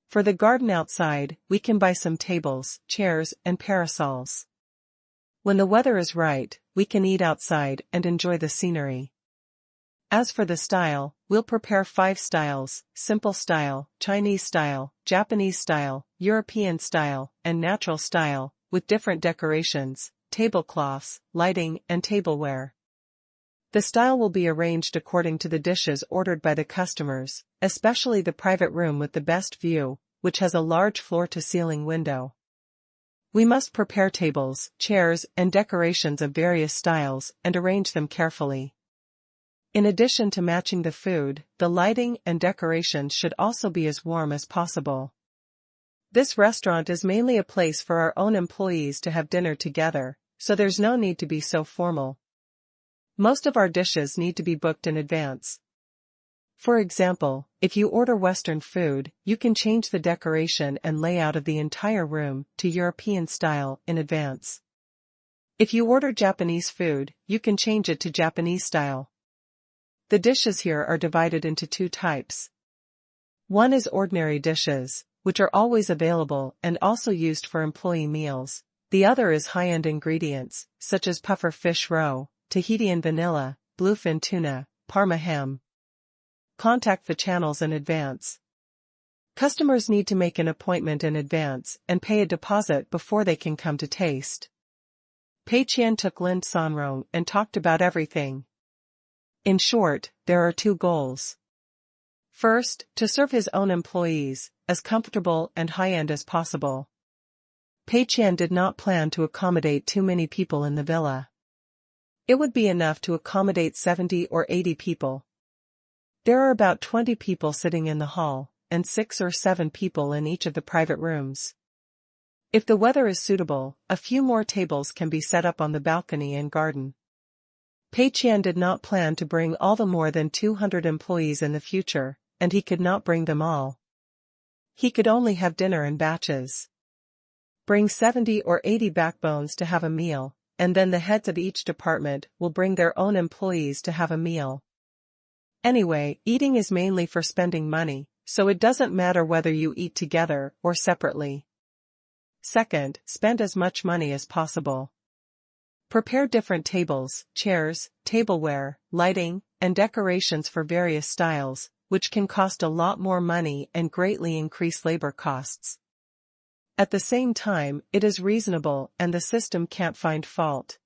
For the garden outside, we can buy some tables, chairs, and parasols. When the weather is right, we can eat outside and enjoy the scenery. As for the style, we'll prepare 5 styles: simple style, Chinese style, Japanese style, European style, and natural style, with different decorations, tablecloths, lighting, and tableware. The style will be arranged according to the dishes ordered by the customers, especially the private room with the best view, which has a large floor-to-ceiling window. We must prepare tables, chairs, and decorations of various styles and arrange them carefully. In addition to matching the food, the lighting and decorations should also be as warm as possible. This restaurant is mainly a place for our own employees to have dinner together, so there's no need to be so formal. Most of our dishes need to be booked in advance. For example, if you order Western food, you can change the decoration and layout of the entire room to European style in advance. If you order Japanese food, you can change it to Japanese style. The dishes here are divided into two types. One is ordinary dishes, which are always available and also used for employee meals. The other is high-end ingredients, such as puffer fish roe, Tahitian vanilla, bluefin tuna, Parma ham. Contact the channels in advance. Customers need to make an appointment in advance and pay a deposit before they can come to taste. Pei Qian took Lin Sanrong and talked about everything. In short, there are two goals. First, to serve his own employees, as comfortable and high-end as possible. Pei Qian did not plan to accommodate too many people in the villa. It would be enough to accommodate 70 or 80 people. There are about 20 people sitting in the hall, and 6 or 7 people in each of the private rooms. If the weather is suitable, a few more tables can be set up on the balcony and garden. Pei Qian did not plan to bring all the more than 200 employees in the future, and he could not bring them all. He could only have dinner in batches. Bring 70 or 80 backbones to have a meal, and then the heads of each department will bring their own employees to have a meal. Anyway, eating is mainly for spending money, so it doesn't matter whether you eat together or separately. Second, spend as much money as possible. Prepare different tables, chairs, tableware, lighting, and decorations for various styles, which can cost a lot more money and greatly increase labor costs. At the same time, it is reasonable and the system can't find fault.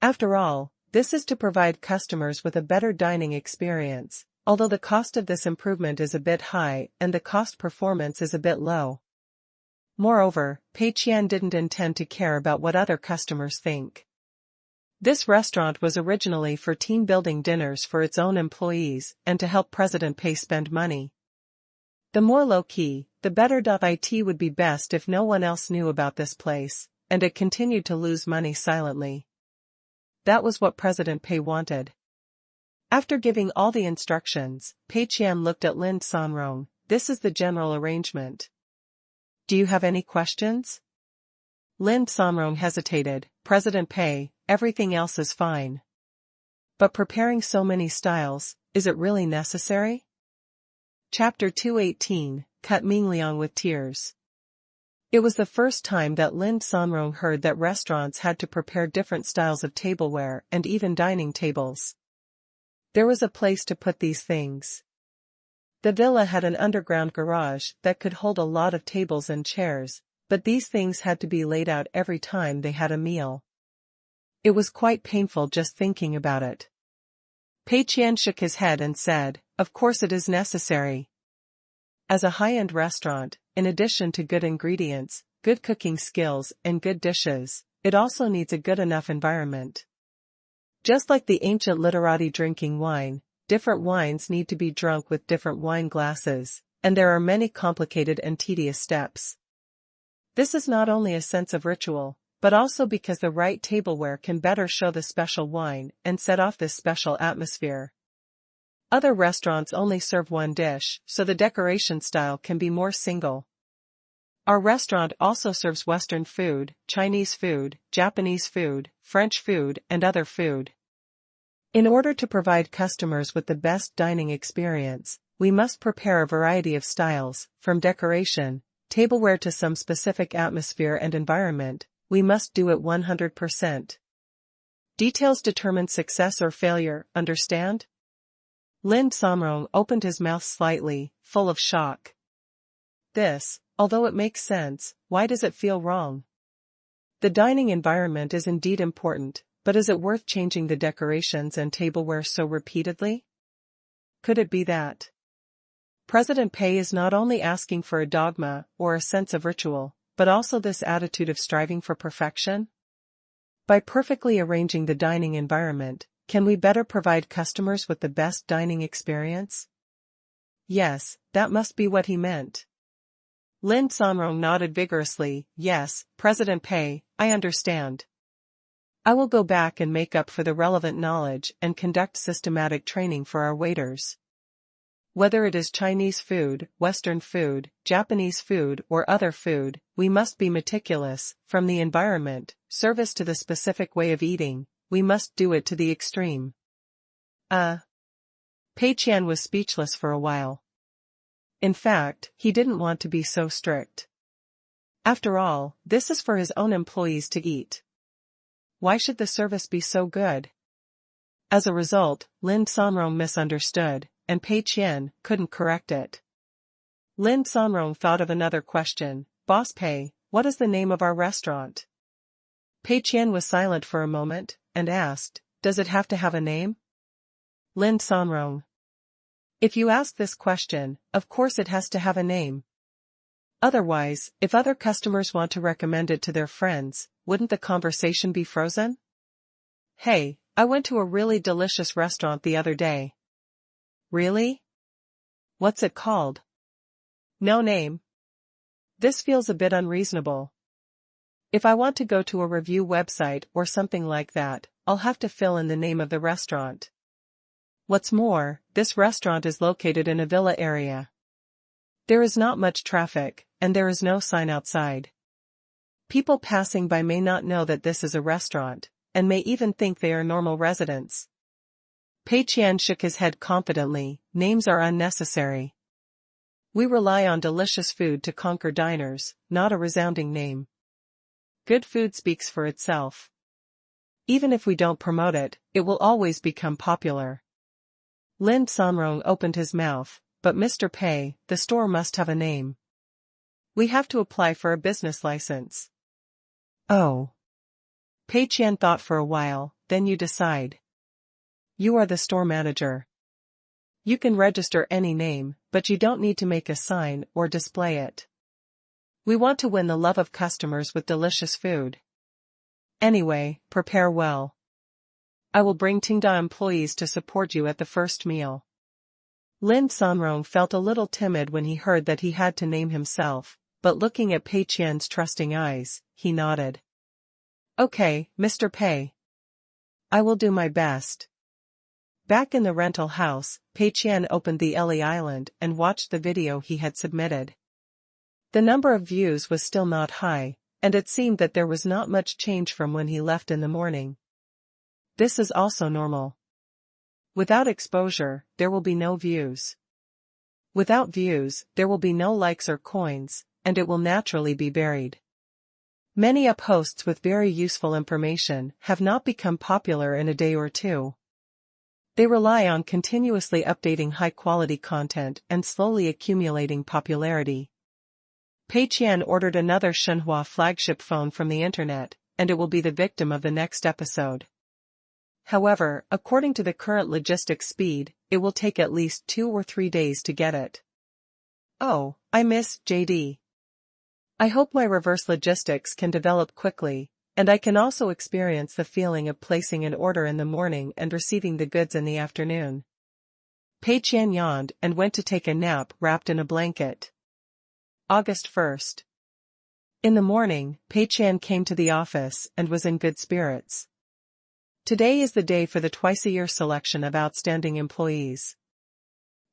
After all, this is to provide customers with a better dining experience, although the cost of this improvement is a bit high and the cost performance is a bit low. Moreover, Pei Qian didn't intend to care about what other customers think. This restaurant was originally for team-building dinners for its own employees and to help President Pei spend money. The more low-key, the better. It would be best if no one else knew about this place, and it continued to lose money silently. That was what President Pei wanted. After giving all the instructions, Pei Qian looked at Lin Sanrong. This is the general arrangement. Do you have any questions? Lin Sanrong hesitated. President Pei, everything else is fine. But preparing so many styles, is it really necessary? Chapter 218, Cut Mingliang with Tears. It was the first time that Lin Sanrong heard that restaurants had to prepare different styles of tableware and even dining tables. There was a place to put these things. The villa had an underground garage that could hold a lot of tables and chairs, but these things had to be laid out every time they had a meal. It was quite painful just thinking about it. Pei Qian shook his head and said, "Of course it is necessary." As a high-end restaurant, in addition to good ingredients, good cooking skills, and good dishes, it also needs a good enough environment. Just like the ancient literati drinking wine, different wines need to be drunk with different wine glasses, and there are many complicated and tedious steps. This is not only a sense of ritual, but also because the right tableware can better show the special wine and set off this special atmosphere. Other restaurants only serve one dish, so the decoration style can be more single. Our restaurant also serves Western food, Chinese food, Japanese food, French food, and other food. In order to provide customers with the best dining experience, we must prepare a variety of styles, from decoration, tableware to some specific atmosphere and environment. We must do it 100%. Details determine success or failure, understand? Lin Sanrong opened his mouth slightly, full of shock. This, although it makes sense, why does it feel wrong? The dining environment is indeed important, but is it worth changing the decorations and tableware so repeatedly? Could it be that President Pei is not only asking for a dogma or a sense of ritual, but also this attitude of striving for perfection? By perfectly arranging the dining environment, can we better provide customers with the best dining experience? Yes, that must be what he meant. Lin Sanrong nodded vigorously. Yes, President Pei, I understand. I will go back and make up for the relevant knowledge and conduct systematic training for our waiters. Whether it is Chinese food, Western food, Japanese food, or other food, we must be meticulous, from the environment, service to the specific way of eating, we must do it to the extreme. Pei Qian was speechless for a while. In fact, he didn't want to be so strict. After all, this is for his own employees to eat. Why should the service be so good? As a result, Lin Sanrong misunderstood, and Pei Qian couldn't correct it. Lin Sanrong thought of another question. Boss Pei, what is the name of our restaurant? Pei Qian was silent for a moment, and asked, does it have to have a name? Lin Sanrong. If you ask this question, of course it has to have a name. Otherwise, if other customers want to recommend it to their friends, wouldn't the conversation be frozen? Hey, I went to a really delicious restaurant the other day. Really? What's it called? No name. This feels a bit unreasonable. If I want to go to a review website or something like that, I'll have to fill in the name of the restaurant. What's more, this restaurant is located in a villa area. There is not much traffic, and there is no sign outside. People passing by may not know that this is a restaurant, and may even think they are normal residents. Pei Qian shook his head confidently. Names are unnecessary. We rely on delicious food to conquer diners, not a resounding name. Good food speaks for itself. Even if we don't promote it, it will always become popular. Lin Sanrong opened his mouth, but Mr. Pei, the store must have a name. We have to apply for a business license. Oh. Pei Qian thought for a while, then you decide. You are the store manager. You can register any name, but you don't need to make a sign or display it. We want to win the love of customers with delicious food. Anyway, prepare well. I will bring Tenda employees to support you at the first meal. Lin Sanrong felt a little timid when he heard that he had to name himself, but looking at Pei Qian's trusting eyes, he nodded. Okay, Mr. Pei. I will do my best. Back in the rental house, Pei Qian opened the Ellie Island and watched the video he had submitted. The number of views was still not high, and it seemed that there was not much change from when he left in the morning. This is also normal. Without exposure, there will be no views. Without views, there will be no likes or coins, and it will naturally be buried. Many up posts with very useful information have not become popular in a day or two. They rely on continuously updating high-quality content and slowly accumulating popularity. Pei Qian ordered another Shenhua flagship phone from the internet, and it will be the victim of the next episode. However, according to the current logistics speed, it will take at least 2 or 3 days to get it. Oh, I miss JD. I hope my reverse logistics can develop quickly, and I can also experience the feeling of placing an order in the morning and receiving the goods in the afternoon. Pei Qian yawned and went to take a nap wrapped in a blanket. August 1st. In the morning, Pei Qian came to the office and was in good spirits. Today is the day for the twice-a-year selection of outstanding employees.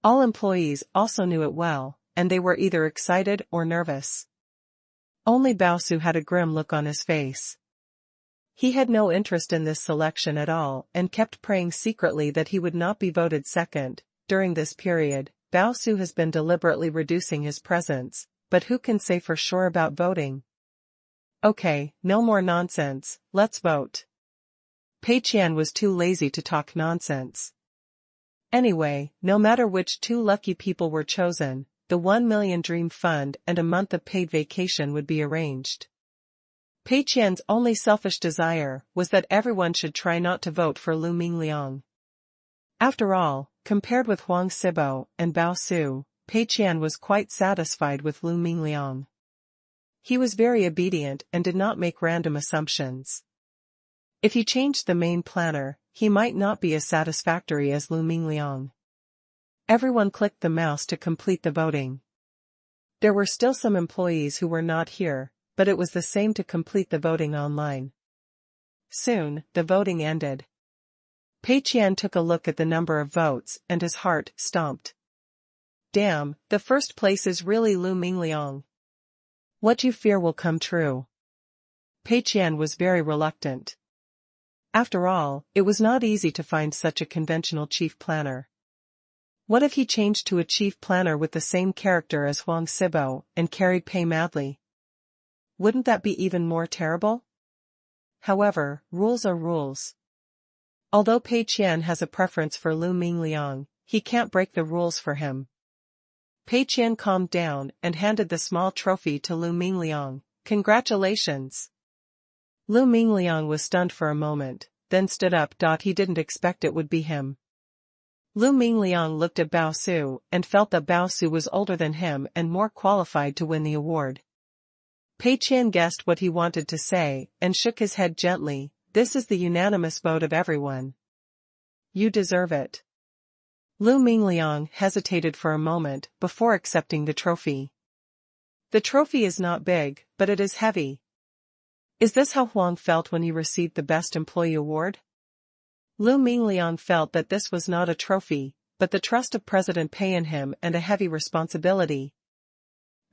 All employees also knew it well, and they were either excited or nervous. Only Baosu had a grim look on his face. He had no interest in this selection at all and kept praying secretly that he would not be voted second. During this period, Baosu has been deliberately reducing his presence, but who can say for sure about voting? Okay, no more nonsense, let's vote. Pei Qian was too lazy to talk nonsense. Anyway, no matter which 2 lucky people were chosen, the 1 million dream fund and a month of paid vacation would be arranged. Pei Qian's only selfish desire was that everyone should try not to vote for Lu Mingliang. After all, compared with Huang Sibo and Bao Su, Pei Qian was quite satisfied with Lu Mingliang. He was very obedient and did not make random assumptions. If he changed the main planner, he might not be as satisfactory as Lu Mingliang. Everyone clicked the mouse to complete the voting. There were still some employees who were not here, but it was the same to complete the voting online. Soon, the voting ended. Pei Qian took a look at the number of votes and his heart stomped. Damn, the first place is really Lu Mingliang. What you fear will come true. Pei Qian was very reluctant. After all, it was not easy to find such a conventional chief planner. What if he changed to a chief planner with the same character as Huang Sibo and carried Pei madly? Wouldn't that be even more terrible? However, rules are rules. Although Pei Qian has a preference for Lu Mingliang, he can't break the rules for him. Pei Qian calmed down and handed the small trophy to Lu Mingliang. Congratulations! Lu Mingliang was stunned for a moment, then stood up. He didn't expect it would be him. Lu Mingliang looked at Bao Su and felt that Bao Su was older than him and more qualified to win the award. Pei Qian guessed what he wanted to say and shook his head gently. This is the unanimous vote of everyone. You deserve it. Lu Mingliang hesitated for a moment before accepting the trophy. The trophy is not big, but it is heavy. Is this how Huang felt when he received the Best Employee Award? Lu Mingliang felt that this was not a trophy, but the trust of President Pei in him and a heavy responsibility.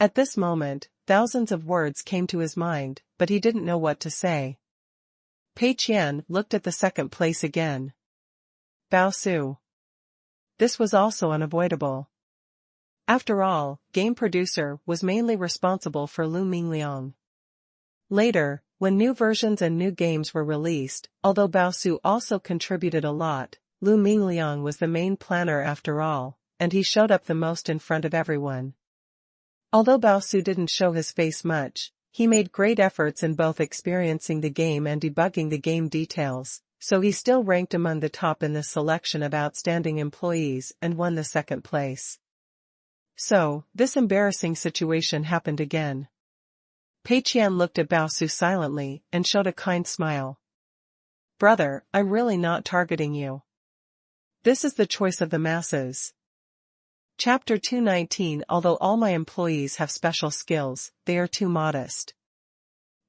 At this moment, thousands of words came to his mind, but he didn't know what to say. Pei Qian looked at the second place again. Bao Su. This was also unavoidable. After all, game producer was mainly responsible for Lu Mingliang. Later, when new versions and new games were released, although Bao Su also contributed a lot, Lu Mingliang was the main planner after all, and he showed up the most in front of everyone. Although Bao Su didn't show his face much, he made great efforts in both experiencing the game and debugging the game details, so he still ranked among the top in the selection of outstanding employees and won the second place. So, this embarrassing situation happened again. Pei Qian looked at Bao Su silently and showed a kind smile. Brother, I'm really not targeting you. This is the choice of the masses. Chapter 219. Although all my employees have special skills, they are too modest.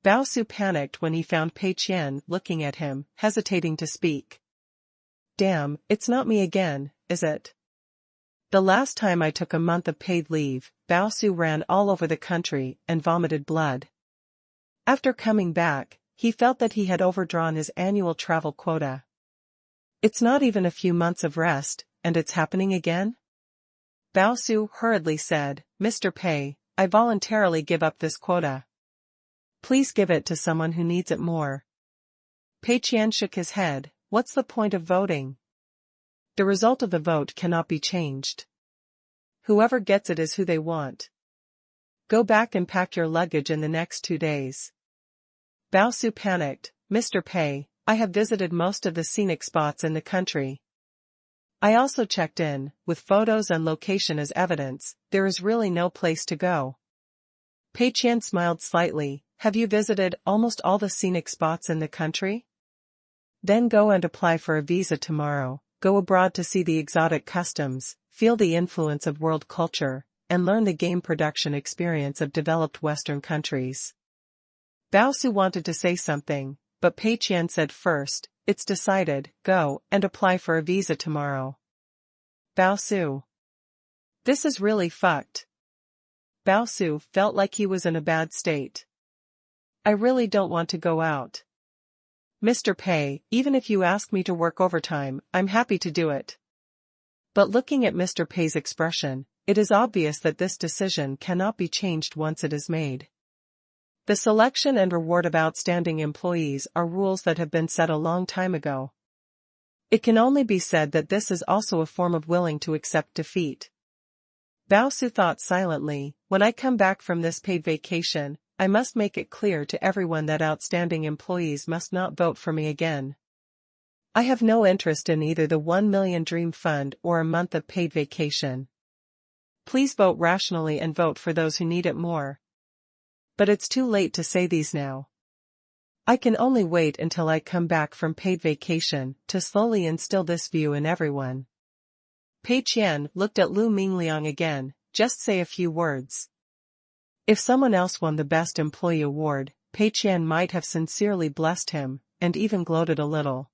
Bao Su panicked when he found Pei Qian looking at him, hesitating to speak. Damn, it's not me again, is it? The last time I took a month of paid leave, Bao Su ran all over the country and vomited blood. After coming back, he felt that he had overdrawn his annual travel quota. It's not even a few months of rest, and it's happening again? Bao Su hurriedly said, Mr. Pei, I voluntarily give up this quota. Please give it to someone who needs it more. Pei Qian shook his head. What's the point of voting? The result of the vote cannot be changed. Whoever gets it is who they want. Go back and pack your luggage in the next 2 days. Bao Su panicked. Mr. Pei, I have visited most of the scenic spots in the country. I also checked in, with photos and location as evidence. There is really no place to go. Pei Qian smiled slightly. Have you visited almost all the scenic spots in the country? Then go and apply for a visa tomorrow. Go abroad to see the exotic customs, feel the influence of world culture, and learn the game production experience of developed Western countries. Bao Su wanted to say something, but Pei Qian said first, it's decided, go and apply for a visa tomorrow. Bao Su. This is really fucked. Bao Su felt like he was in a bad state. I really don't want to go out. Mr. Pei, even if you ask me to work overtime, I'm happy to do it. But looking at Mr. Pei's expression, it is obvious that this decision cannot be changed once it is made. The selection and reward of outstanding employees are rules that have been set a long time ago. It can only be said that this is also a form of willing to accept defeat. Bao Su thought silently, when I come back from this paid vacation, I must make it clear to everyone that outstanding employees must not vote for me again. I have no interest in either the 1 million Dream Fund or a month of paid vacation. Please vote rationally and vote for those who need it more. But it's too late to say these now. I can only wait until I come back from paid vacation to slowly instill this view in everyone. Pei Qian looked at Lu Mingliang again. Just say a few words. If someone else won the Best Employee Award, Pei Qian might have sincerely blessed him, and even gloated a little.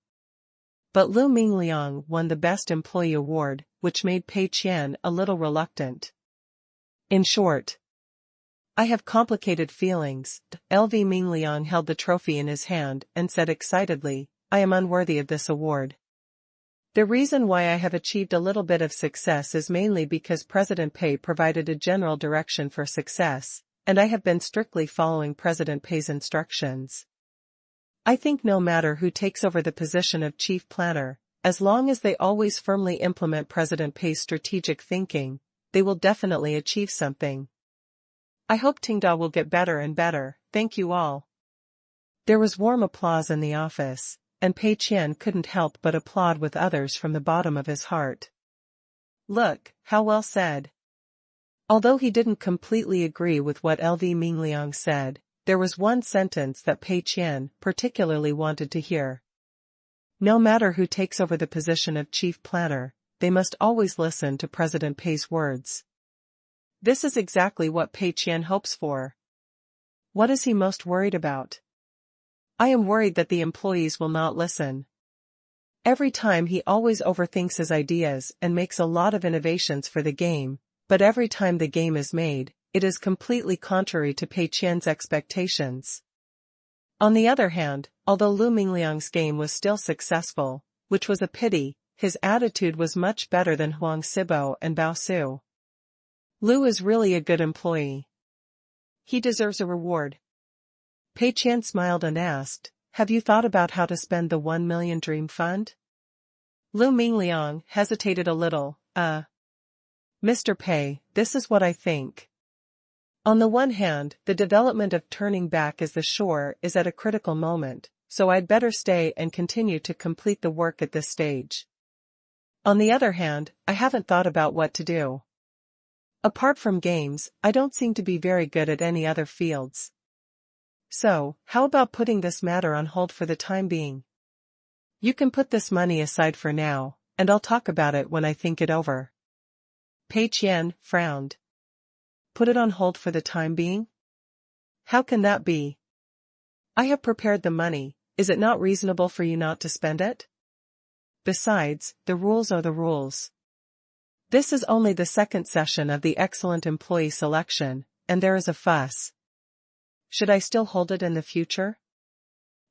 But Lu Mingliang won the Best Employee Award, which made Pei Qian a little reluctant. In short, I have complicated feelings. LV Mingliang held the trophy in his hand and said excitedly, I am unworthy of this award. The reason why I have achieved a little bit of success is mainly because President Pei provided a general direction for success, and I have been strictly following President Pei's instructions. I think no matter who takes over the position of chief planner, as long as they always firmly implement President Pei's strategic thinking, they will definitely achieve something. I hope Tenda will get better and better, thank you all. There was warm applause in the office, and Pei Qian couldn't help but applaud with others from the bottom of his heart. Look, how well said. Although he didn't completely agree with what LV Mingliang said, there was one sentence that Pei Qian particularly wanted to hear. No matter who takes over the position of chief planner, they must always listen to President Pei's words. This is exactly what Pei Qian hopes for. What is he most worried about? I am worried that the employees will not listen. Every time he always overthinks his ideas and makes a lot of innovations for the game, but every time the game is made, it is completely contrary to Pei Qian's expectations. On the other hand, although Lu Mingliang's game was still successful, which was a pity, his attitude was much better than Huang Sibo and Bao Su. Lu is really a good employee. He deserves a reward. Pei Qian smiled and asked, have you thought about how to spend the 1 million dream fund? Lu Mingliang hesitated a little, Mr. Pei, this is what I think. On the one hand, the development of turning back as the shore is at a critical moment, so I'd better stay and continue to complete the work at this stage. On the other hand, I haven't thought about what to do. Apart from games, I don't seem to be very good at any other fields. So, how about putting this matter on hold for the time being? You can put this money aside for now, and I'll talk about it when I think it over. Pei Qian frowned. Put it on hold for the time being? How can that be? I have prepared the money, is it not reasonable for you not to spend it? Besides, the rules are the rules. This is only the second session of the excellent employee selection, and there is a fuss. Should I still hold it in the future?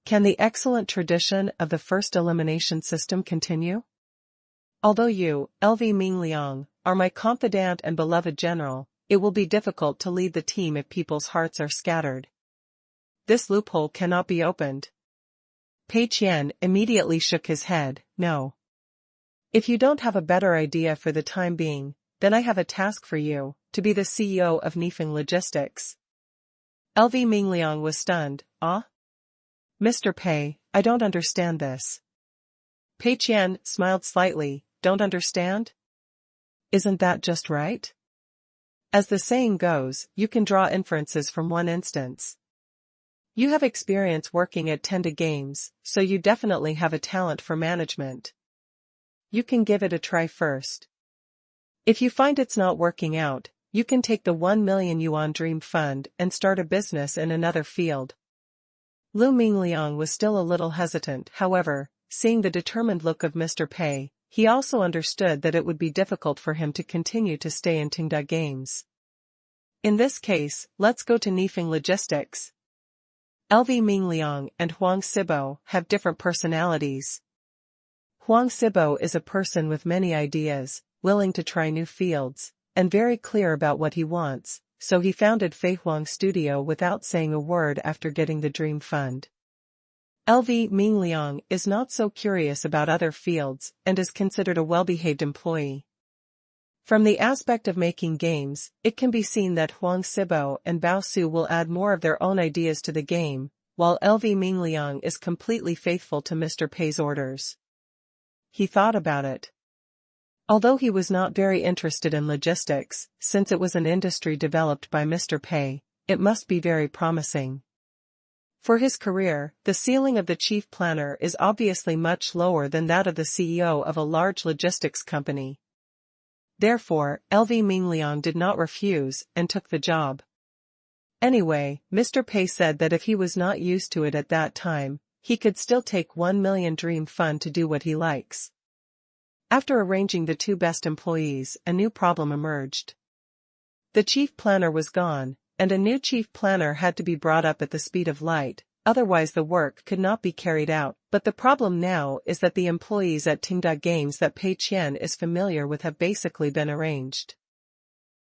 Can the excellent tradition of the first elimination system continue? Although you, LV Mingliang, are my confidant and beloved general, it will be difficult to lead the team if people's hearts are scattered. This loophole cannot be opened. Pei Qian immediately shook his head, no. If you don't have a better idea for the time being, then I have a task for you, to be the CEO of Nifeng Logistics. LV Mingliang was stunned, ah? Mr. Pei, I don't understand this. Pei Qian smiled slightly, don't understand? Isn't that just right? As the saying goes, you can draw inferences from one instance. You have experience working at Tenda Games, so you definitely have a talent for management. You can give it a try first. If you find it's not working out, you can take the 1 million yuan dream fund and start a business in another field. Lu Mingliang was still a little hesitant, however, seeing the determined look of Mr. Pei, he also understood that it would be difficult for him to continue to stay in Tenda Games. In this case, let's go to Nifeng Logistics. LV Mingliang and Huang Sibo have different personalities. Huang Sibo is a person with many ideas, willing to try new fields, and very clear about what he wants, so he founded Fei Huang Studio without saying a word after getting the dream fund. LV Mingliang is not so curious about other fields and is considered a well-behaved employee. From the aspect of making games, it can be seen that Huang Sibo and Bao Su will add more of their own ideas to the game, while LV Mingliang is completely faithful to Mr. Pei's orders. He thought about it. Although he was not very interested in logistics, since it was an industry developed by Mr. Pei, it must be very promising. For his career, the ceiling of the chief planner is obviously much lower than that of the CEO of a large logistics company. Therefore, LV Mingliang did not refuse and took the job. Anyway, Mr. Pei said that if he was not used to it at that time, he could still take 1 million dream fund to do what he likes. After arranging the 2 best employees, a new problem emerged. The chief planner was gone, and a new chief planner had to be brought up at the speed of light, otherwise the work could not be carried out. But the problem now is that the employees at Tenda Games that Pei Qian is familiar with have basically been arranged.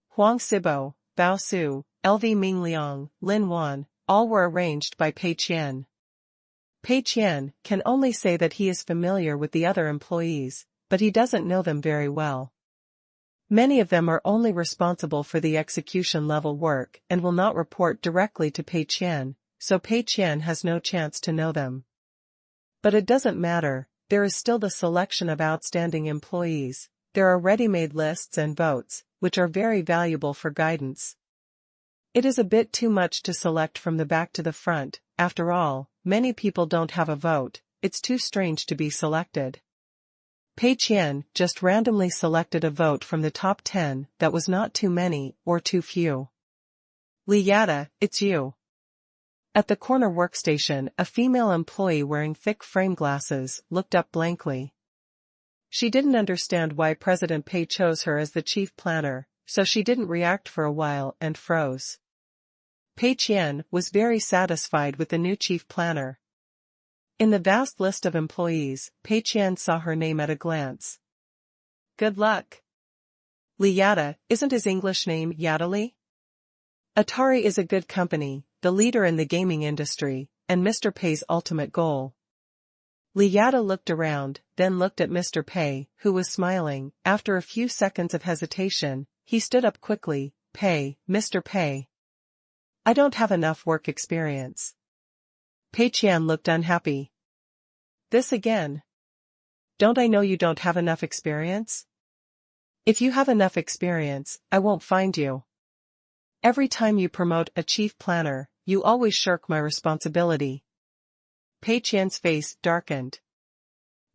Huang Sibo, Bao Su, LV Mingliang, Lin Wan, all were arranged by Pei Qian. Pei Qian can only say that he is familiar with the other employees, but he doesn't know them very well. Many of them are only responsible for the execution-level work and will not report directly to Pei Qian, so Pei Qian has no chance to know them. But it doesn't matter, there is still the selection of outstanding employees. There are ready-made lists and votes, which are very valuable for guidance. It is a bit too much to select from the back to the front. After all, many people don't have a vote, it's too strange to be selected. Pei Qian just randomly selected a vote from the top 10 that was not too many or too few. Liyada, it's you. At the corner workstation, a female employee wearing thick frame glasses looked up blankly. She didn't understand why President Pei chose her as the chief planner, so she didn't react for a while and froze. Pei Qian was very satisfied with the new chief planner. In the vast list of employees, Pei Qian saw her name at a glance. Good luck. Liyada, isn't his English name Yadali? Atari is a good company, the leader in the gaming industry, and Mr. Pei's ultimate goal. Liyada looked around, then looked at Mr. Pei, who was smiling. After a few seconds of hesitation, he stood up quickly. Mr. Pei. I don't have enough work experience. Pei Qian looked unhappy. This again. Don't I know you don't have enough experience? If you have enough experience, I won't find you. Every time you promote a chief planner, you always shirk my responsibility. Pei Qian's face darkened.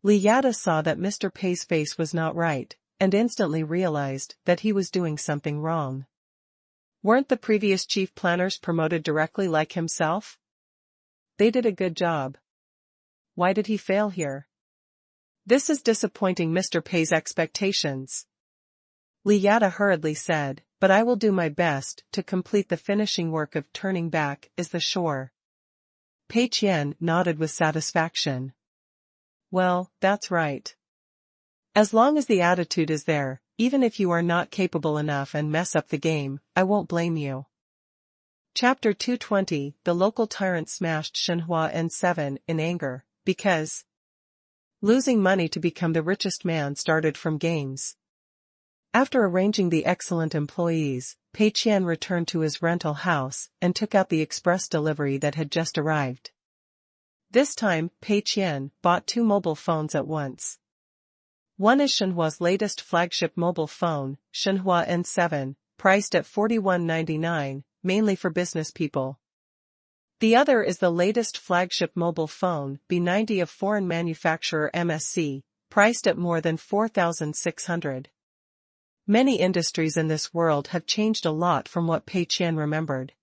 Liyada saw that Mr. Pei's face was not right, and instantly realized that he was doing something wrong. Weren't the previous chief planners promoted directly like himself? They did a good job. Why did he fail here? This is disappointing Mr. Pei's expectations. Liyada hurriedly said, but I will do my best to complete the finishing work of turning back is the shore. Pei Qian nodded with satisfaction. Well, that's right. As long as the attitude is there, even if you are not capable enough and mess up the game, I won't blame you. Chapter 220, The local tyrant smashed Shenhua N7 in anger, because losing money to become the richest man started from games. After arranging the excellent employees, Pei Qian returned to his rental house and took out the express delivery that had just arrived. This time, Pei Qian bought 2 mobile phones at once. One is Shenhua's latest flagship mobile phone, Shenhua N7, priced at $41.99, mainly for business people. The other is the latest flagship mobile phone, B90 of foreign manufacturer MSC, priced at more than $4,600. Many industries in this world have changed a lot from what Pei Qian remembered.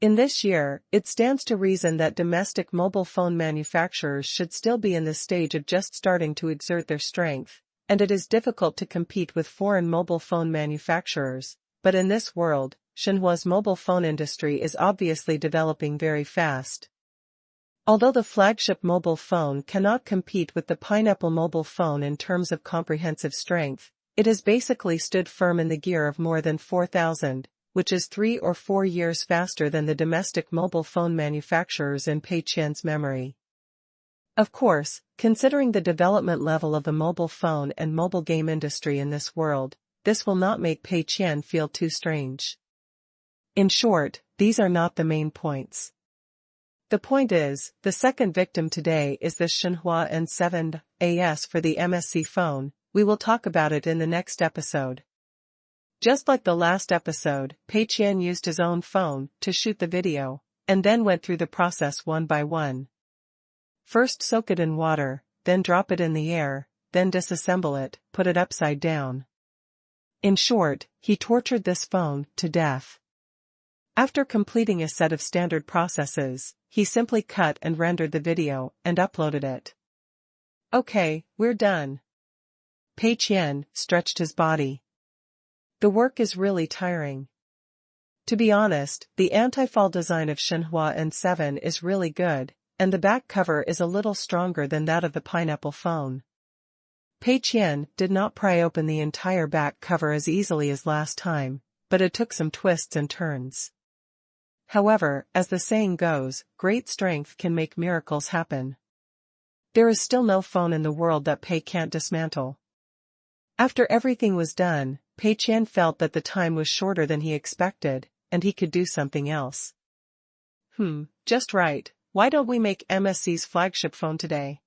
In this year, it stands to reason that domestic mobile phone manufacturers should still be in the stage of just starting to exert their strength, and it is difficult to compete with foreign mobile phone manufacturers, but in this world, Shenhua's mobile phone industry is obviously developing very fast. Although the flagship mobile phone cannot compete with the Pineapple mobile phone in terms of comprehensive strength, it has basically stood firm in the gear of more than 4,000, which is 3 or 4 years faster than the domestic mobile phone manufacturers in Pei Qian's memory. Of course, considering the development level of the mobile phone and mobile game industry in this world, this will not make Pei Qian feel too strange. In short, these are not the main points. The point is, the second victim today is the Shenhua N7 AS for the MSC phone. We will talk about it in the next episode. Just like the last episode, Pei Qian used his own phone to shoot the video, and then went through the process one by one. First soak it in water, then drop it in the air, then disassemble it, put it upside down. In short, he tortured this phone to death. After completing a set of standard processes, he simply cut and rendered the video and uploaded it. Okay, we're done. Pei Qian stretched his body. The work is really tiring. To be honest, the anti-fall design of Shenhua N7 is really good, and the back cover is a little stronger than that of the pineapple phone. Pei Qian did not pry open the entire back cover as easily as last time, but it took some twists and turns. However, as the saying goes, great strength can make miracles happen. There is still no phone in the world that Pei can't dismantle. After everything was done, Pei Qian felt that the time was shorter than he expected, and he could do something else. Just right, why don't we make MSC's flagship phone today?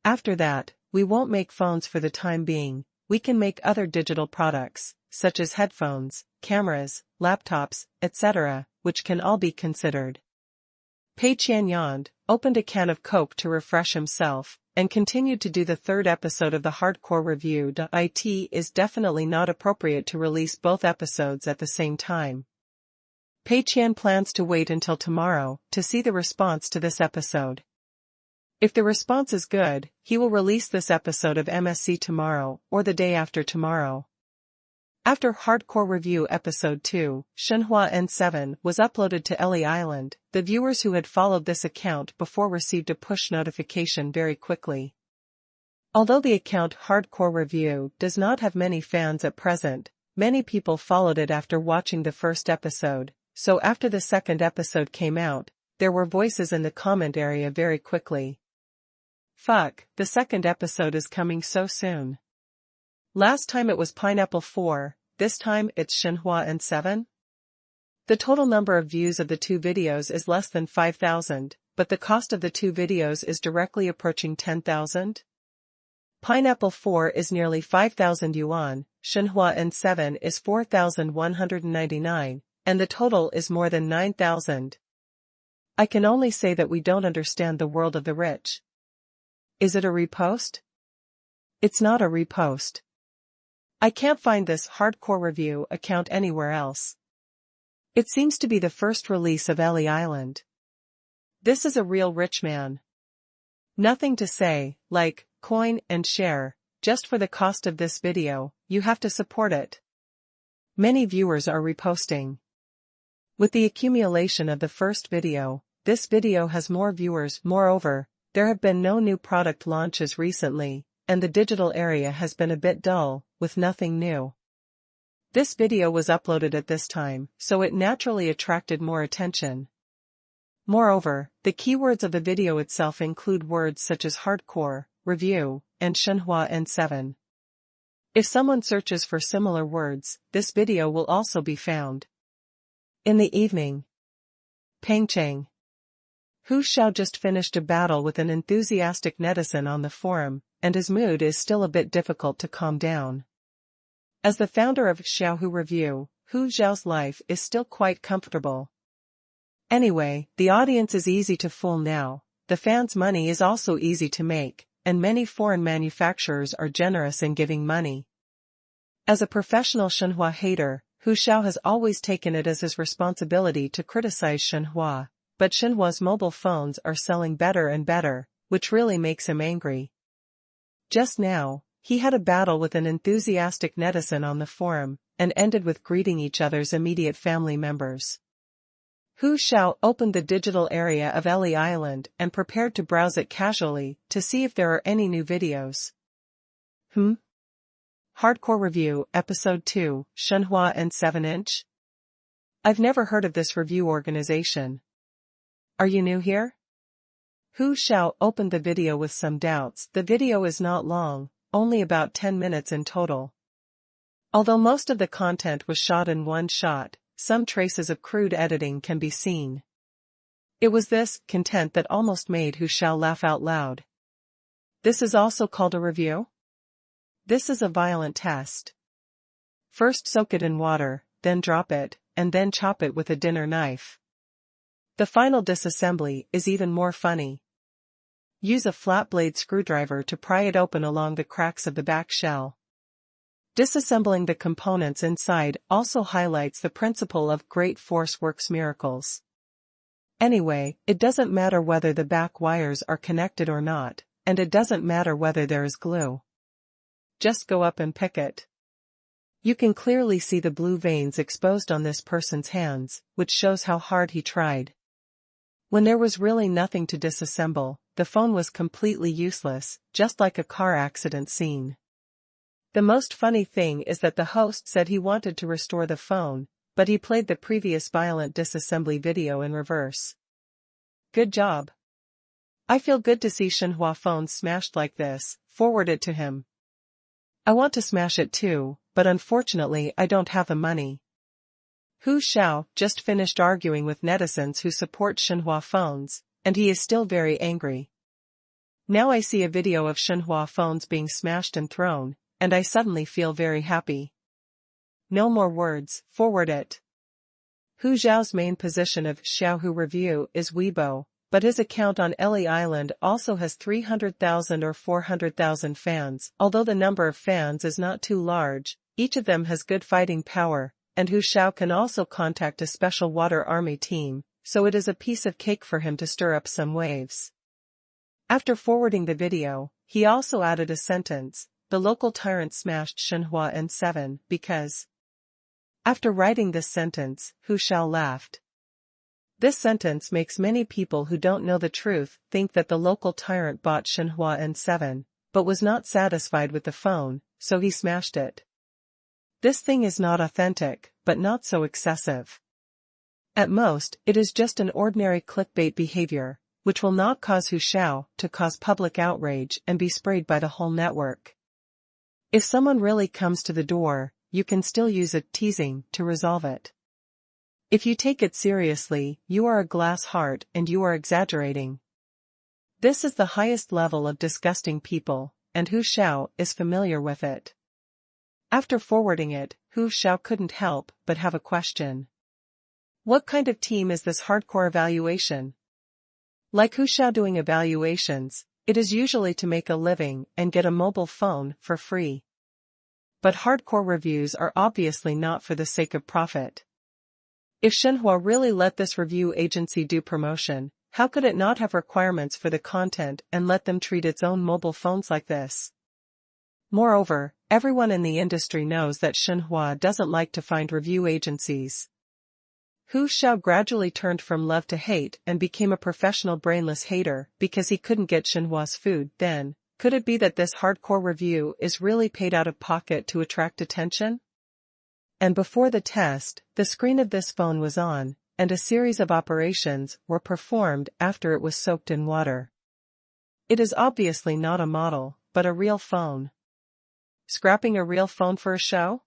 After that, we won't make phones for the time being, we can make other digital products, such as headphones, cameras, laptops, etc., which can all be considered. Pei Qian yawned, opened a can of Coke to refresh himself, and continued to do the third episode of the hardcore review. It is definitely not appropriate to release both episodes at the same time. Pei Qian plans to wait until tomorrow to see the response to this episode. If the response is good, he will release this episode of MSC tomorrow or the day after tomorrow. After Hardcore Review Episode 2, Shenhua N7 was uploaded to Ellie Island. The viewers who had followed this account before received a push notification very quickly. Although the account Hardcore Review does not have many fans at present, many people followed it after watching the first episode, so after the second episode came out, there were voices in the comment area very quickly. Fuck, the second episode is coming so soon. Last time it was Pineapple 4, this time it's Shenhua N7? The total number of views of the two videos is less than 5,000, but the cost of the two videos is directly approaching 10,000. Pineapple 4 is nearly 5,000 yuan, Shenhua N7 is 4,199, and the total is more than 9,000. I can only say that we don't understand the world of the rich. Is it a repost? It's not a repost. I can't find this hardcore review account anywhere else. It seems to be the first release of Ellie Island. This is a real rich man. Nothing to say, like, coin and share, just for the cost of this video, you have to support it. Many viewers are reposting. With the accumulation of the first video, this video has more viewers. Moreover, there have been no new product launches recently, and the digital area has been a bit dull, with nothing new. This video was uploaded at this time, so it naturally attracted more attention. Moreover, the keywords of the video itself include words such as hardcore, review, and Shenhua N7. If someone searches for similar words, this video will also be found. In the evening. Pengcheng. Hu Xiao just finished a battle with an enthusiastic netizen on the forum, and his mood is still a bit difficult to calm down. As the founder of Xiaohu Review, Hu Xiao's life is still quite comfortable. Anyway, the audience is easy to fool now, the fans' money is also easy to make, and many foreign manufacturers are generous in giving money. As a professional Shenhua hater, Hu Xiao has always taken it as his responsibility to criticize Shenhua, but Shenhua's mobile phones are selling better and better, which really makes him angry. Just now, he had a battle with an enthusiastic netizen on the forum, and ended with greeting each other's immediate family members. Hu Xiao opened the digital area of Ellie Island and prepared to browse it casually to see if there are any new videos. Hardcore Review Episode 2, Shenhua and 7-inch? I've never heard of this review organization. Are you new here? Hu Xiao opened the video with some doubts. The video is not long, only about 10 minutes in total. Although most of the content was shot in one shot, some traces of crude editing can be seen. It was this content that almost made Hu Xiao laugh out loud. This is also called a review? This is a violent test. First soak it in water, then drop it, and then chop it with a dinner knife. The final disassembly is even more funny. Use a flat blade screwdriver to pry it open along the cracks of the back shell. Disassembling the components inside also highlights the principle of great force works miracles. Anyway, it doesn't matter whether the back wires are connected or not, and it doesn't matter whether there is glue. Just go up and pick it. You can clearly see the blue veins exposed on this person's hands, which shows how hard he tried. When there was really nothing to disassemble, the phone was completely useless, just like a car accident scene. The most funny thing is that the host said he wanted to restore the phone, but he played the previous violent disassembly video in reverse. Good job. I feel good to see Shenhua phones smashed like this. Forward it to him. I want to smash it too, but unfortunately I don't have the money. Hu Xiao just finished arguing with netizens who support Shenhua phones, and he is still very angry. Now I see a video of Shenhua phones being smashed and thrown, and I suddenly feel very happy. No more words, forward it. Hu Xiao's main position of Xiaohu Review is Weibo, but his account on Eli Island also has 300,000 or 400,000 fans. Although the number of fans is not too large, each of them has good fighting power, and Hu Xiao can also contact a special water army team, so it is a piece of cake for him to stir up some waves. After forwarding the video, he also added a sentence: the local tyrant smashed Shenhua N7 because. After writing this sentence, Hu Xiao laughed. This sentence makes many people who don't know the truth think that the local tyrant bought Shenhua N7, but was not satisfied with the phone, so he smashed it. This thing is not authentic, but not so excessive. At most, it is just an ordinary clickbait behavior, which will not cause Hu Xiao to cause public outrage and be sprayed by the whole network. If someone really comes to the door, you can still use a teasing to resolve it. If you take it seriously, you are a glass heart and you are exaggerating. This is the highest level of disgusting people, and Hu Xiao is familiar with it. After forwarding it, Hu Xiao couldn't help but have a question. What kind of team is this hardcore evaluation? Like Hu Xiao doing evaluations, it is usually to make a living and get a mobile phone for free. But hardcore reviews are obviously not for the sake of profit. If Shenhua really let this review agency do promotion, how could it not have requirements for the content and let them treat its own mobile phones like this? Moreover, everyone in the industry knows that Shenhua doesn't like to find review agencies. Hu Xiao gradually turned from love to hate and became a professional brainless hater because he couldn't get Shenhua's food. Then, could it be that this hardcore review is really paid out of pocket to attract attention? And before the test, the screen of this phone was on, and a series of operations were performed after it was soaked in water. It is obviously not a model, but a real phone. Scrapping a real phone for a show?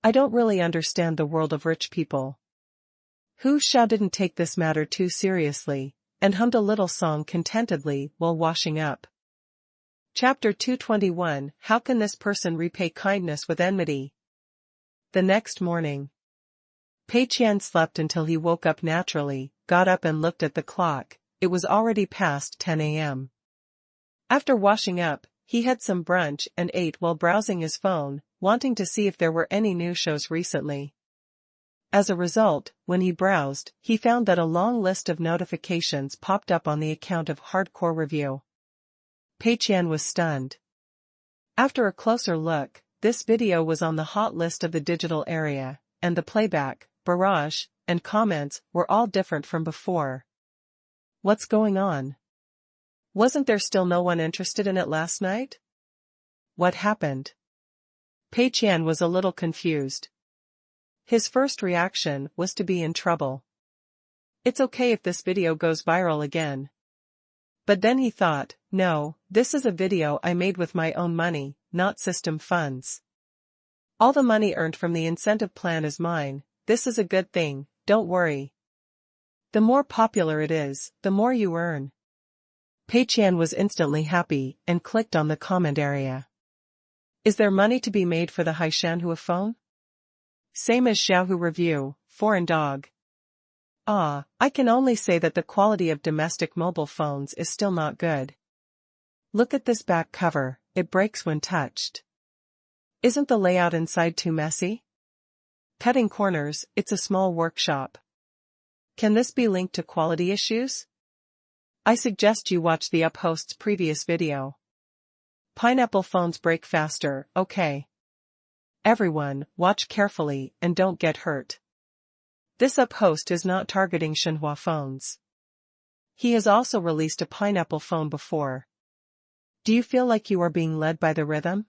I don't really understand the world of rich people. Hu Xiao didn't take this matter too seriously, and hummed a little song contentedly while washing up. Chapter 221: How can this person repay kindness with enmity? The next morning, Pei Qian slept until he woke up naturally, got up and looked at the clock. It was already past 10 a.m. After washing up, he had some brunch and ate while browsing his phone, wanting to see if there were any new shows recently. As a result, when he browsed, he found that a long list of notifications popped up on the account of Hardcore Review. Pei Qian was stunned. After a closer look, this video was on the hot list of the digital area, and the playback, barrage, and comments were all different from before. What's going on? Wasn't there still no one interested in it last night? What happened? Pei Qian was a little confused. His first reaction was to be in trouble. It's okay if this video goes viral again. But then he thought, no, this is a video I made with my own money, not system funds. All the money earned from the incentive plan is mine. This is a good thing, don't worry. The more popular it is, the more you earn. Pei Qian was instantly happy and clicked on the comment area. Is there money to be made for the Haishanhua phone? Same as Xiaohu Review, foreign dog. I can only say that the quality of domestic mobile phones is still not good. Look at this back cover, it breaks when touched. Isn't the layout inside too messy? Cutting corners, it's a small workshop. Can this be linked to quality issues? I suggest you watch the up host's previous video. Pineapple phones break faster, okay. Everyone, watch carefully and don't get hurt. This up host is not targeting Shenhua phones. He has also released a pineapple phone before. Do you feel like you are being led by the rhythm?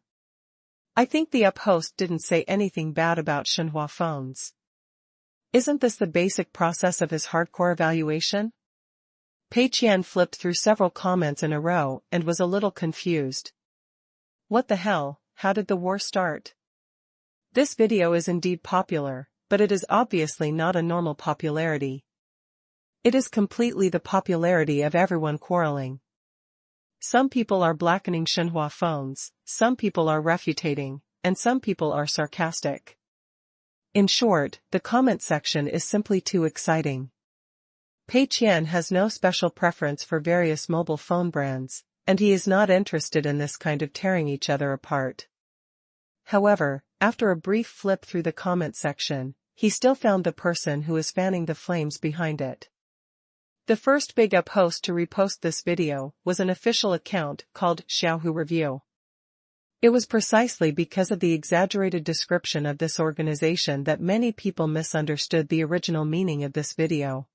I think the up host didn't say anything bad about Shenhua phones. Isn't this the basic process of his hardcore evaluation? Pei Qian flipped through several comments in a row and was a little confused. What the hell, how did the war start? This video is indeed popular, but it is obviously not a normal popularity. It is completely the popularity of everyone quarreling. Some people are blackening Shenhua phones, some people are refuting, and some people are sarcastic. In short, the comment section is simply too exciting. Pei Qian has no special preference for various mobile phone brands, and he is not interested in this kind of tearing each other apart. However, after a brief flip through the comment section, he still found the person who is fanning the flames behind it. The first big up host to repost this video was an official account called Xiaohu Review. It was precisely because of the exaggerated description of this organization that many people misunderstood the original meaning of this video.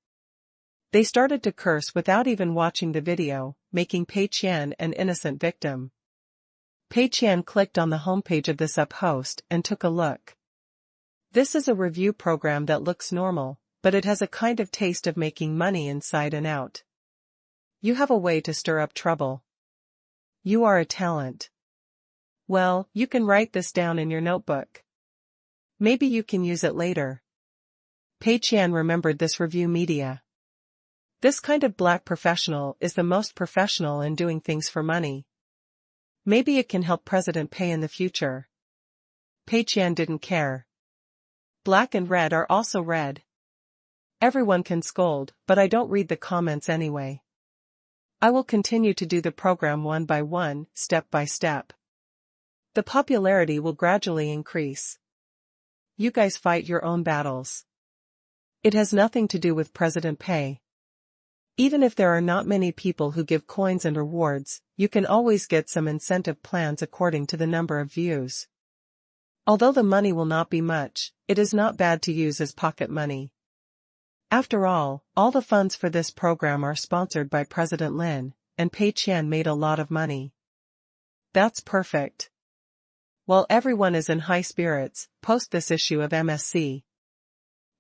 They started to curse without even watching the video, making Pei Qian an innocent victim. Pei Qian clicked on the homepage of this up host and took a look. This is a review program that looks normal, but it has a kind of taste of making money inside and out. You have a way to stir up trouble. You are a talent. Well, you can write this down in your notebook. Maybe you can use it later. Pei Qian remembered this review media. This kind of black professional is the most professional in doing things for money. Maybe it can help President Pei in the future. Pei Qian didn't care. Black and red are also red. Everyone can scold, but I don't read the comments anyway. I will continue to do the program one by one, step by step. The popularity will gradually increase. You guys fight your own battles. It has nothing to do with President Pei. Even if there are not many people who give coins and rewards, you can always get some incentive plans according to the number of views. Although the money will not be much, it is not bad to use as pocket money. After all the funds for this program are sponsored by President Lin, and Pei Qian made a lot of money. That's perfect. While everyone is in high spirits, post this issue of MSC.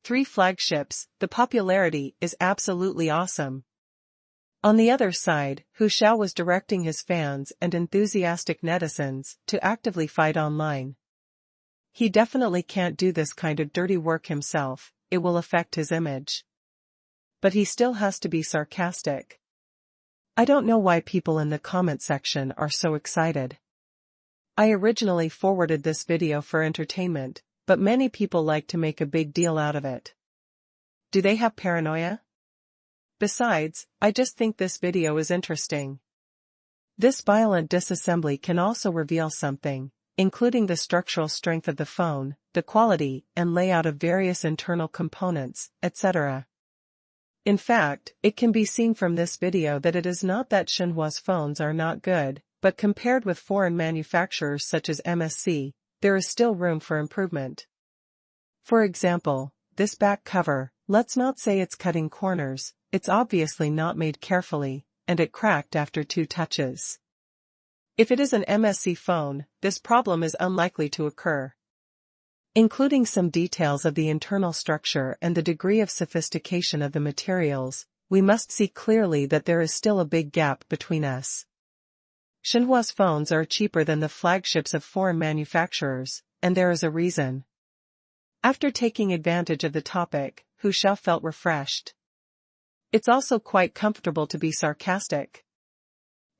3 flagships, the popularity is absolutely awesome. On the other side, Hu Xiao was directing his fans and enthusiastic netizens to actively fight online. He definitely can't do this kind of dirty work himself, it will affect his image. But he still has to be sarcastic. I don't know why people in the comment section are so excited. I originally forwarded this video for entertainment, but many people like to make a big deal out of it. Do they have paranoia? Besides, I just think this video is interesting. This violent disassembly can also reveal something, including the structural strength of the phone, the quality and layout of various internal components, etc. In fact, it can be seen from this video that it is not that Shenhua's phones are not good, but compared with foreign manufacturers such as MSC, there is still room for improvement. For example, this back cover, let's not say it's cutting corners, it's obviously not made carefully, and it cracked after 2 touches. If it is an MSC phone, this problem is unlikely to occur. Including some details of the internal structure and the degree of sophistication of the materials, we must see clearly that there is still a big gap between us. Shenhua's phones are cheaper than the flagships of foreign manufacturers, and there is a reason. After taking advantage of the topic, Hu Xiao felt refreshed. It's also quite comfortable to be sarcastic.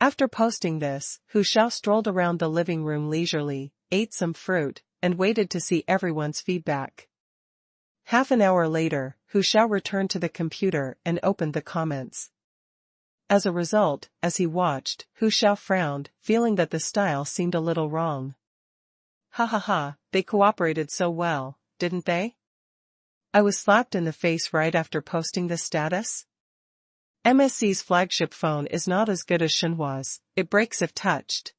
After posting this, Hu Xiao strolled around the living room leisurely, ate some fruit, and waited to see everyone's feedback. Half an hour later, Hu Xiao returned to the computer and opened the comments. As a result, as he watched, Hu Xiao frowned, feeling that the style seemed a little wrong. Ha ha ha, they cooperated so well, didn't they? I was slapped in the face right after posting this status. MSC's flagship phone is not as good as Xinhua's, it breaks if touched.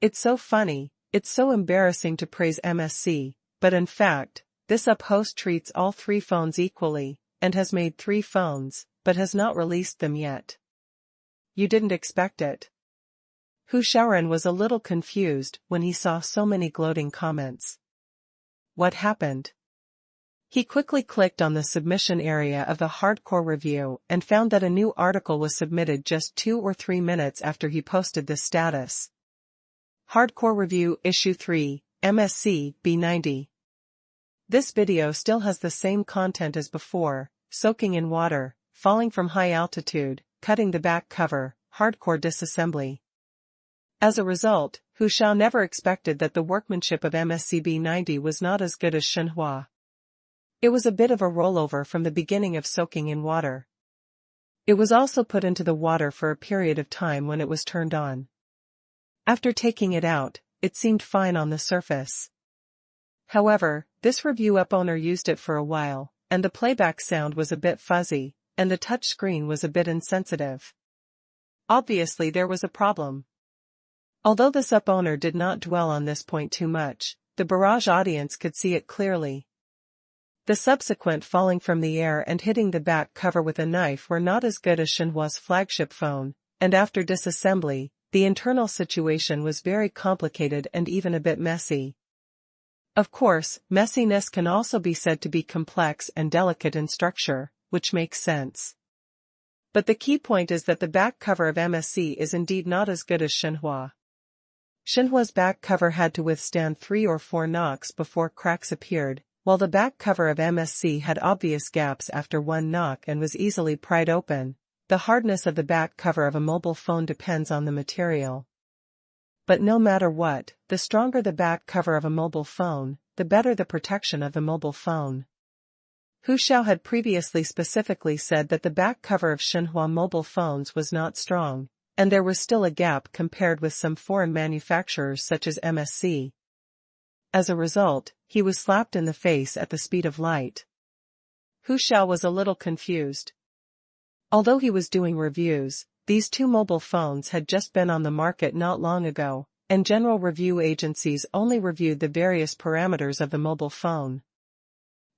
It's so funny, it's so embarrassing to praise MSC, but in fact, this host treats all three phones equally, and has made 3 phones, but has not released them yet. You didn't expect it. Hu Xiaoran was a little confused when he saw so many gloating comments. What happened? He quickly clicked on the submission area of the hardcore review and found that a new article was submitted just 2 or 3 minutes after he posted this status. Hardcore Review Issue 3, MSC B90. This video still has the same content as before: soaking in water, falling from high altitude, cutting the back cover, hardcore disassembly. As a result, Hu Xiao never expected that the workmanship of MSC B90 was not as good as Xinhua. It was a bit of a rollover from the beginning of soaking in water. It was also put into the water for a period of time when it was turned on. After taking it out, it seemed fine on the surface. However, this review owner used it for a while, and the playback sound was a bit fuzzy, and the touch screen was a bit insensitive. Obviously there was a problem. Although this owner did not dwell on this point too much, the barrage audience could see it clearly. The subsequent falling from the air and hitting the back cover with a knife were not as good as Xinhua's flagship phone, and after disassembly, the internal situation was very complicated and even a bit messy. Of course, messiness can also be said to be complex and delicate in structure, which makes sense. But the key point is that the back cover of MSC is indeed not as good as Xinhua. Xinhua's back cover had to withstand 3 or 4 knocks before cracks appeared, while the back cover of MSC had obvious gaps after 1 knock and was easily pried open. The hardness of the back cover of a mobile phone depends on the material. But no matter what, the stronger the back cover of a mobile phone, the better the protection of the mobile phone. Hu Xiao had previously specifically said that the back cover of Xinhua mobile phones was not strong, and there was still a gap compared with some foreign manufacturers such as MSC. As a result, he was slapped in the face at the speed of light. Hu Xiao was a little confused. Although he was doing reviews, these 2 mobile phones had just been on the market not long ago, and general review agencies only reviewed the various parameters of the mobile phone.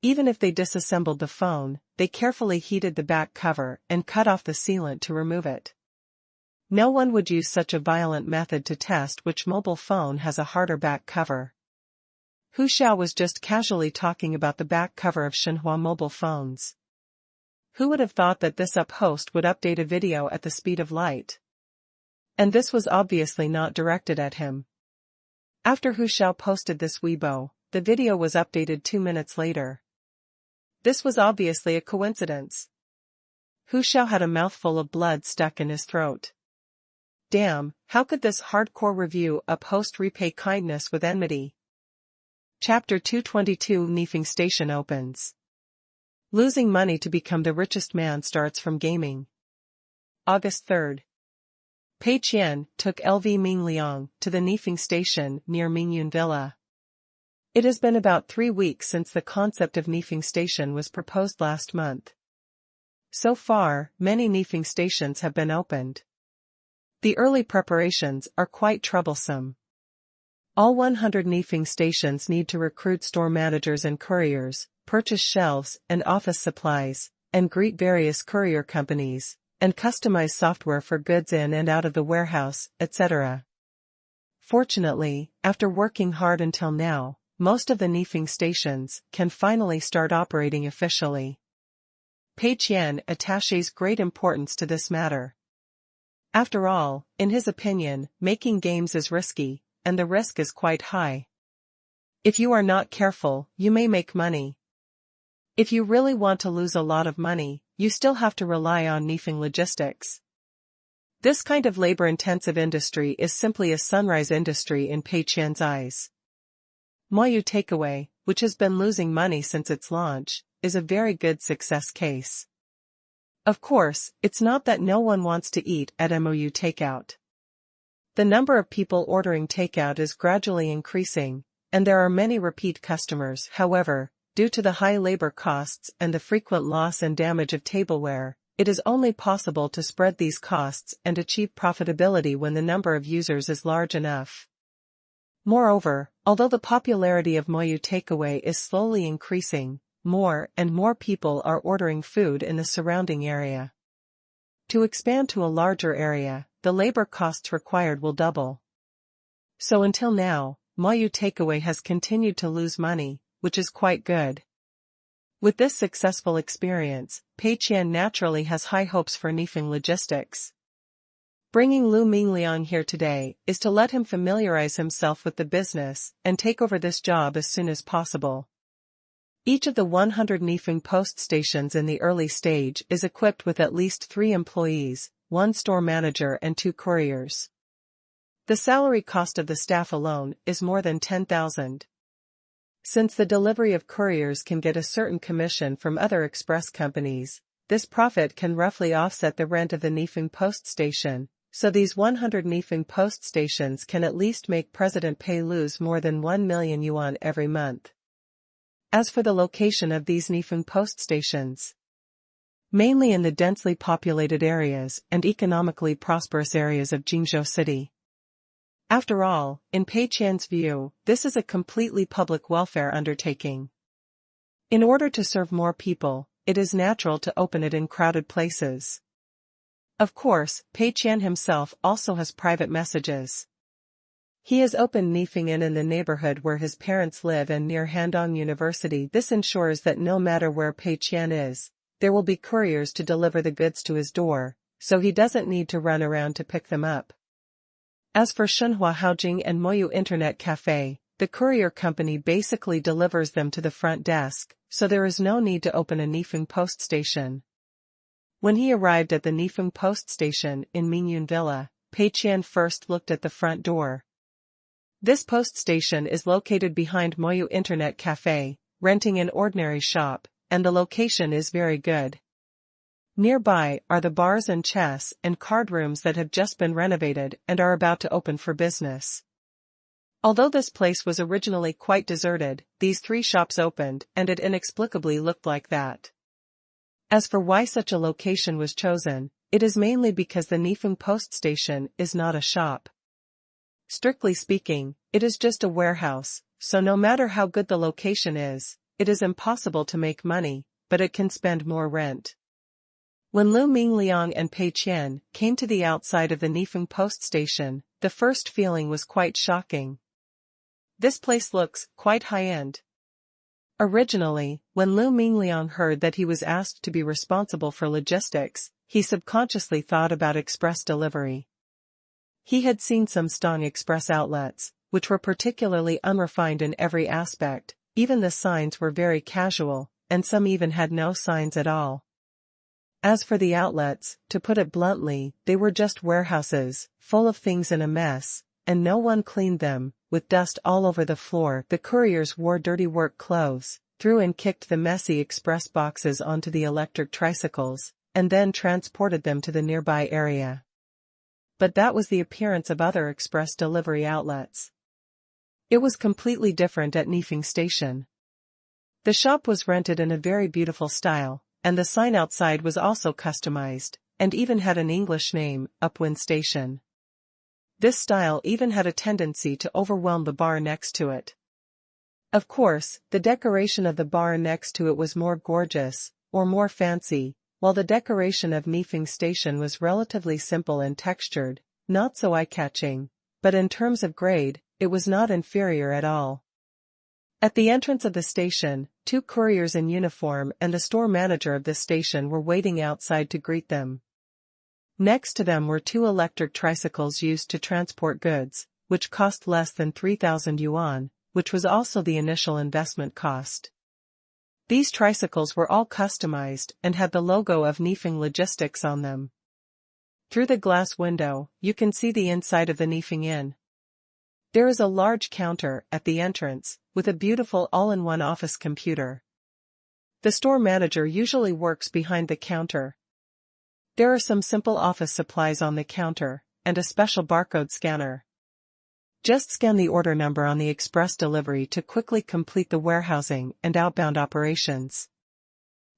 Even if they disassembled the phone, they carefully heated the back cover and cut off the sealant to remove it. No one would use such a violent method to test which mobile phone has a harder back cover. Hu Xiao was just casually talking about the back cover of Xinhua mobile phones. Who would have thought that this host would update a video at the speed of light? And this was obviously not directed at him. After Hu Xiao posted this Weibo, the video was updated 2 minutes later. This was obviously a coincidence. Hu Xiao had a mouthful of blood stuck in his throat. Damn, how could this hardcore review host repay kindness with enmity? Chapter 222 Nifeng Station opens. Losing money to become the richest man starts from gaming. August 3rd. Pei Qian took LV Ming Liang to the Nifeng Station near Mingyun Villa. It has been about 3 weeks since the concept of Nifeng Station was proposed last month. So far, many Nifeng stations have been opened. The early preparations are quite troublesome. All 100 Nifeng stations need to recruit store managers and couriers, purchase shelves and office supplies, and greet various courier companies, and customize software for goods in and out of the warehouse, etc. Fortunately, after working hard until now, most of the Nifeng stations can finally start operating officially. Pei Qian attaches great importance to this matter. After all, in his opinion, making games is risky, and the risk is quite high. If you are not careful, you may make money. If you really want to lose a lot of money, you still have to rely on Nifeng logistics. This kind of labor-intensive industry is simply a sunrise industry in Pei Qian's eyes. Moyu Takeaway, which has been losing money since its launch, is a very good success case. Of course, it's not that no one wants to eat at Moyu Takeout. The number of people ordering takeout is gradually increasing, and there are many repeat customers. However, due to the high labor costs and the frequent loss and damage of tableware, it is only possible to spread these costs and achieve profitability when the number of users is large enough. Moreover, although the popularity of Moyu takeaway is slowly increasing, more and more people are ordering food in the surrounding area. To expand to a larger area, the labor costs required will double. So until now, Moyu takeaway has continued to lose money, which is quite good. With this successful experience, Pei Qian naturally has high hopes for Nifeng Logistics. Bringing Lu Mingliang here today is to let him familiarize himself with the business and take over this job as soon as possible. Each of the 100 Nifeng post stations in the early stage is equipped with at least 3 employees, 1 store manager and 2 couriers. The salary cost of the staff alone is more than 10,000. Since the delivery of couriers can get a certain commission from other express companies, this profit can roughly offset the rent of the Nifeng post station, so these 100 Nifeng post stations can at least make President Pei lose more than 1 million yuan every month. As for the location of these Nifeng post stations, mainly in the densely populated areas and economically prosperous areas of Jingzhou City. After all, in Pei Qian's view, this is a completely public welfare undertaking. In order to serve more people, it is natural to open it in crowded places. Of course, Pei Qian himself also has private messages. He has opened Nifeng Inn in the neighborhood where his parents live and near Handong University. This ensures that no matter where Pei Qian is, there will be couriers to deliver the goods to his door, so he doesn't need to run around to pick them up. As for Shenhua Haojing and Moyu Internet Cafe, the courier company basically delivers them to the front desk, so there is no need to open a Nifeng post station. When he arrived at the Nifeng post station in Mingyun Villa, Pei Qian first looked at the front door. This post station is located behind Moyu Internet Cafe, renting an ordinary shop, and the location is very good. Nearby are the bars and chess and card rooms that have just been renovated and are about to open for business. Although this place was originally quite deserted, these 3 shops opened and it inexplicably looked like that. As for why such a location was chosen, it is mainly because the Nifeng post station is not a shop. Strictly speaking, it is just a warehouse, so no matter how good the location is, it is impossible to make money, but it can spend more rent. When Lu Mingliang and Pei Qian came to the outside of the Nifeng post station, the first feeling was quite shocking. This place looks quite high-end. Originally, when Lu Mingliang heard that he was asked to be responsible for logistics, he subconsciously thought about express delivery. He had seen some Stong Express outlets, which were particularly unrefined in every aspect, even the signs were very casual, and some even had no signs at all. As for the outlets, to put it bluntly, they were just warehouses, full of things in a mess, and no one cleaned them, with dust all over the floor. The couriers wore dirty work clothes, threw and kicked the messy express boxes onto the electric tricycles, and then transported them to the nearby area. But that was the appearance of other express delivery outlets. It was completely different at Nifeng Station. The shop was rented in a very beautiful style, and the sign outside was also customized, and even had an English name, Upwind Station. This style even had a tendency to overwhelm the bar next to it. Of course, the decoration of the bar next to it was more gorgeous, or more fancy, while the decoration of Nifeng Station was relatively simple and textured, not so eye-catching, but in terms of grade, it was not inferior at all. At the entrance of the station, 2 couriers in uniform and the store manager of the station were waiting outside to greet them. Next to them were 2 electric tricycles used to transport goods, which cost less than 3,000 yuan, which was also the initial investment cost. These tricycles were all customized and had the logo of Nifeng Logistics on them. Through the glass window, you can see the inside of the Nifeng Inn. There is a large counter at the entrance, with a beautiful all-in-one office computer. The store manager usually works behind the counter. There are some simple office supplies on the counter, and a special barcode scanner. Just scan the order number on the express delivery to quickly complete the warehousing and outbound operations.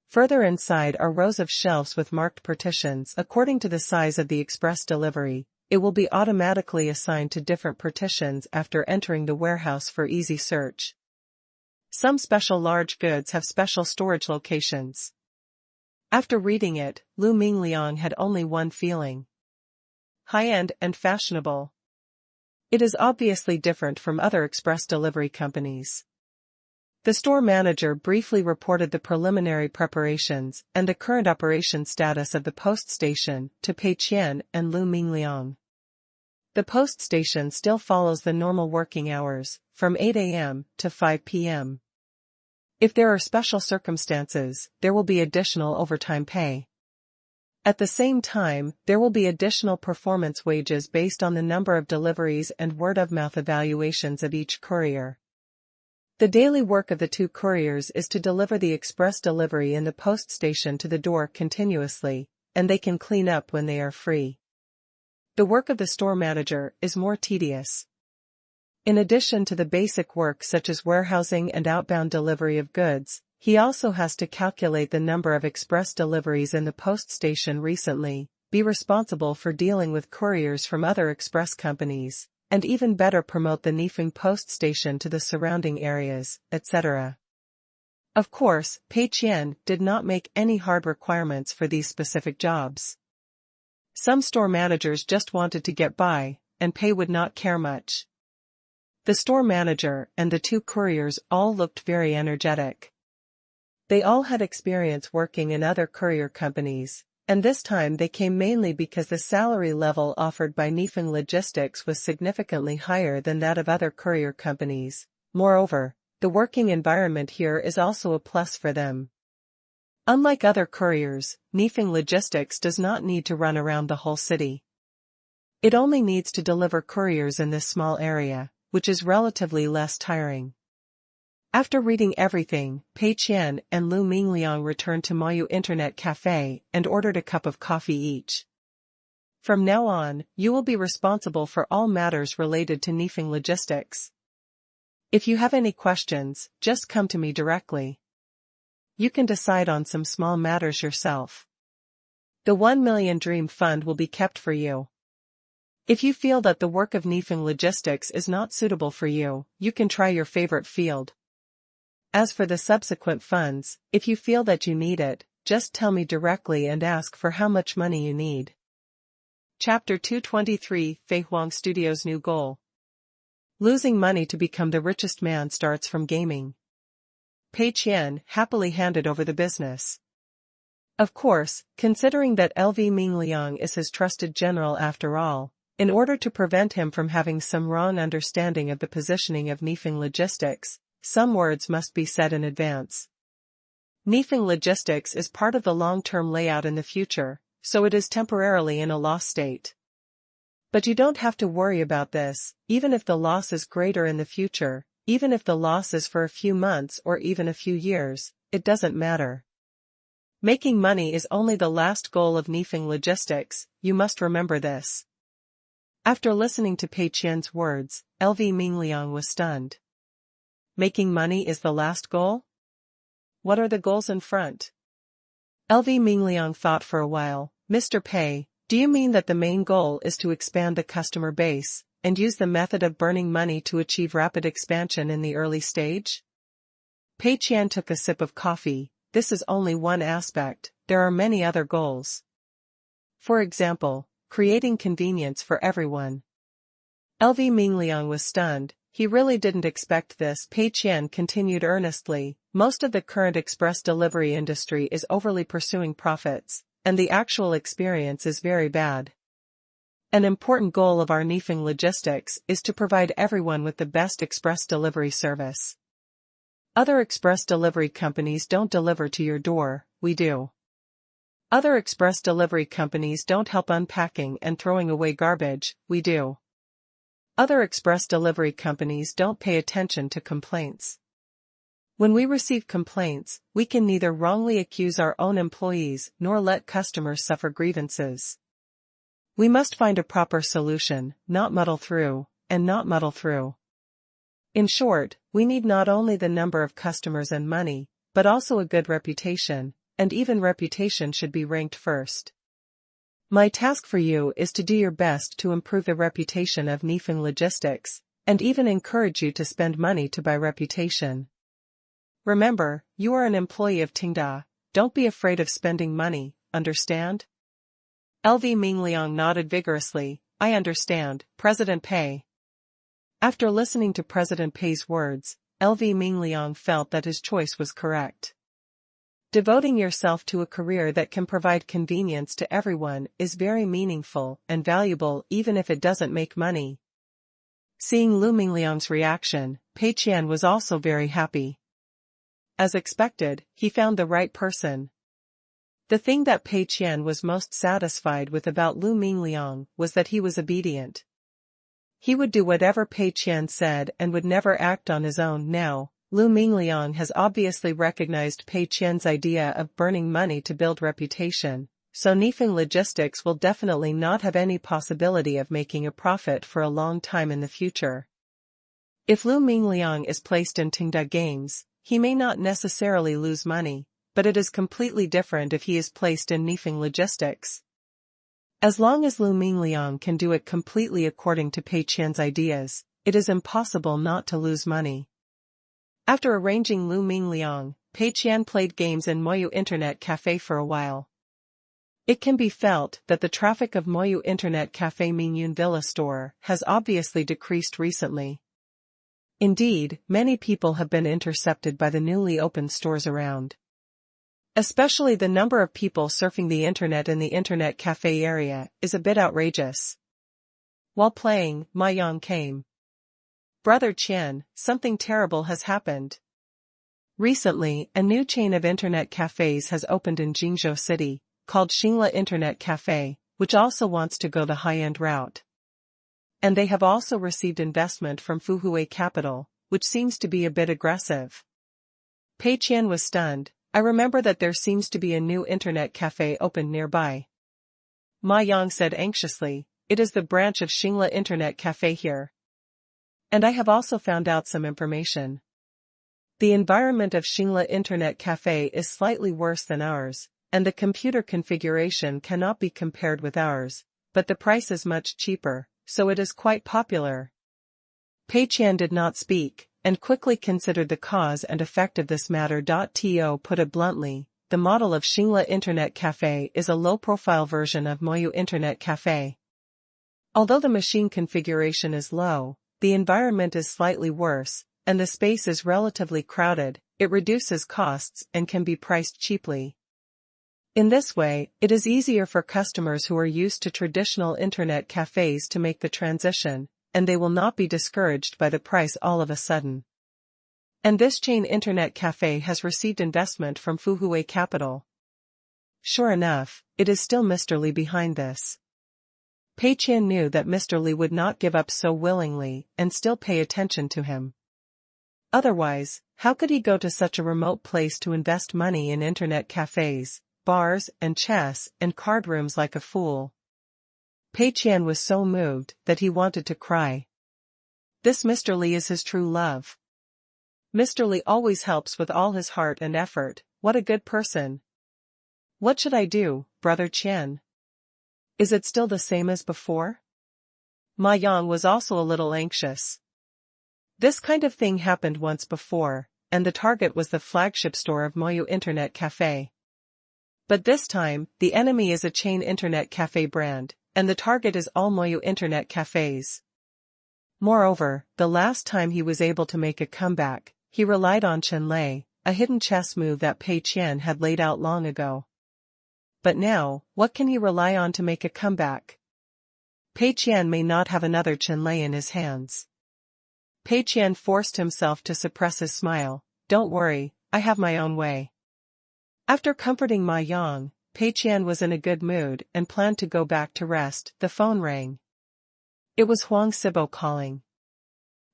Further inside are rows of shelves with marked partitions according to the size of the express delivery. It will be automatically assigned to different partitions after entering the warehouse for easy search. Some special large goods have special storage locations. After reading it, Lu Mingliang had only one feeling: high-end and fashionable. It is obviously different from other express delivery companies. The store manager briefly reported the preliminary preparations and the current operation status of the post station to Pei Qian and Lu Mingliang. The post station still follows the normal working hours, from 8 a.m. to 5 p.m. If there are special circumstances, there will be additional overtime pay. At the same time, there will be additional performance wages based on the number of deliveries and word-of-mouth evaluations of each courier. The daily work of the two couriers is to deliver the express delivery in the post station to the door continuously, and they can clean up when they are free. The work of the store manager is more tedious. In addition to the basic work such as warehousing and outbound delivery of goods, he also has to calculate the number of express deliveries in the post station recently, be responsible for dealing with couriers from other express companies, and even better promote the Nifeng post station to the surrounding areas, etc. Of course, Pei Qian did not make any hard requirements for these specific jobs. Some store managers just wanted to get by, and Pei would not care much. The store manager and the two couriers all looked very energetic. They all had experience working in other courier companies, and this time they came mainly because the salary level offered by Nifeng Logistics was significantly higher than that of other courier companies. Moreover, the working environment here is also a plus for them. Unlike other couriers, Nifeng Logistics does not need to run around the whole city. It only needs to deliver couriers in this small area, which is relatively less tiring. After reading everything, Pei Qian and Lu Mingliang returned to Mayu Internet Cafe and ordered a cup of coffee each. From now on, you will be responsible for all matters related to Nifeng Logistics. If you have any questions, just come to me directly. You can decide on some small matters yourself. The 1 million Dream Fund will be kept for you. If you feel that the work of Nifeng Logistics is not suitable for you, you can try your favorite field. As for the subsequent funds, if you feel that you need it, just tell me directly and ask for how much money you need. Chapter 223 Fei Huang Studio's New Goal. Losing money to become the richest man starts from gaming. Pei Qian happily handed over the business. Of course, considering that LV Mingliang is his trusted general after all, in order to prevent him from having some wrong understanding of the positioning of Nifeng Logistics, some words must be said in advance. Nifeng Logistics is part of the long-term layout in the future, so it is temporarily in a loss state. But you don't have to worry about this, even if the loss is greater in the future, even if the loss is for a few months or even a few years, it doesn't matter. Making money is only the last goal of Nifeng Logistics, you must remember this. After listening to Pei Qian's words, LV Mingliang was stunned. Making money is the last goal? What are the goals in front? LV Mingliang thought for a while. Mr. Pei, do you mean that the main goal is to expand the customer base, and use the method of burning money to achieve rapid expansion in the early stage? Pei Qian took a sip of coffee. This is only one aspect, there are many other goals. For example, creating convenience for everyone. LV Mingliang was stunned. He really didn't expect this. Pei Qian continued earnestly. Most of the current express delivery industry is overly pursuing profits, and the actual experience is very bad. An important goal of our Nifeng Logistics is to provide everyone with the best express delivery service. Other express delivery companies don't deliver to your door, we do. Other express delivery companies don't help unpacking and throwing away garbage, we do. Other express delivery companies don't pay attention to complaints. When we receive complaints, we can neither wrongly accuse our own employees nor let customers suffer grievances. We must find a proper solution, not muddle through, and not muddle through. In short, we need not only the number of customers and money, but also a good reputation, and even reputation should be ranked first. My task for you is to do your best to improve the reputation of Nifeng Logistics, and even encourage you to spend money to buy reputation. Remember, you are an employee of Tenda. Don't be afraid of spending money, understand? LV Mingliang nodded vigorously. I understand, President Pei. After listening to President Pei's words, LV Mingliang felt that his choice was correct. Devoting yourself to a career that can provide convenience to everyone is very meaningful and valuable even if it doesn't make money. Seeing Lu Mingliang's reaction, Pei Qian was also very happy. As expected, he found the right person. The thing that Pei Qian was most satisfied with about Lu Mingliang was that he was obedient. He would do whatever Pei Qian said and would never act on his own. Now, Lu Mingliang has obviously recognized Pei Qian's idea of burning money to build reputation, so Nifeng Logistics will definitely not have any possibility of making a profit for a long time in the future. If Lu Mingliang is placed in Tenda Games, he may not necessarily lose money, but it is completely different if he is placed in Nifeng Logistics. As long as Lu Mingliang can do it completely according to Pei Qian's ideas, it is impossible not to lose money. After arranging Lu Mingliang, Pei Qian played games in Moyu Internet Cafe for a while. It can be felt that the traffic of Moyu Internet Cafe Mingyun Villa store has obviously decreased recently. Indeed, many people have been intercepted by the newly opened stores around. Especially the number of people surfing the internet in the internet cafe area is a bit outrageous. While playing, Ma Yang came. Brother Qian, something terrible has happened. Recently, a new chain of internet cafes has opened in Jingzhou City, called Xingla Internet Cafe, which also wants to go the high-end route. And they have also received investment from Fuhui Capital, which seems to be a bit aggressive. Pei Qian was stunned. I remember that there seems to be a new internet cafe opened nearby. Ma Yang said anxiously, it is the branch of Xingla Internet Cafe here. And I have also found out some information. The environment of Xingla Internet Cafe is slightly worse than ours, and the computer configuration cannot be compared with ours, but the price is much cheaper, so it is quite popular. Pei Qian did not speak, and quickly considered the cause and effect of this matter. To put it bluntly, the model of Xingla Internet Cafe is a low-profile version of Moyu Internet Cafe. Although the machine configuration is low, the environment is slightly worse, and the space is relatively crowded, it reduces costs and can be priced cheaply. In this way, it is easier for customers who are used to traditional internet cafes to make the transition, and they will not be discouraged by the price all of a sudden. And this chain internet cafe has received investment from Fuhui Capital. Sure enough, it is still Mr. Li behind this. Pei Qian knew that Mr. Li would not give up so willingly and still pay attention to him. Otherwise, how could he go to such a remote place to invest money in internet cafes, bars and chess and card rooms like a fool? Pei Qian was so moved that he wanted to cry. This Mr. Li is his true love. Mr. Li always helps with all his heart and effort. What a good person. What should I do, Brother Qian? Is it still the same as before? Ma Yang was also a little anxious. This kind of thing happened once before, and the target was the flagship store of Moyu Internet Cafe. But this time, the enemy is a chain internet cafe brand, and the target is all Moyu Internet cafes. Moreover, the last time he was able to make a comeback, he relied on Chenlei, a hidden chess move that Pei Qian had laid out long ago. But now, what can he rely on to make a comeback? Pei Qian may not have another Chenlei in his hands. Pei Qian forced himself to suppress his smile. Don't worry, I have my own way. After comforting Ma Yang, Pei Qian was in a good mood and planned to go back to rest. The phone rang. It was Huang Sibo calling.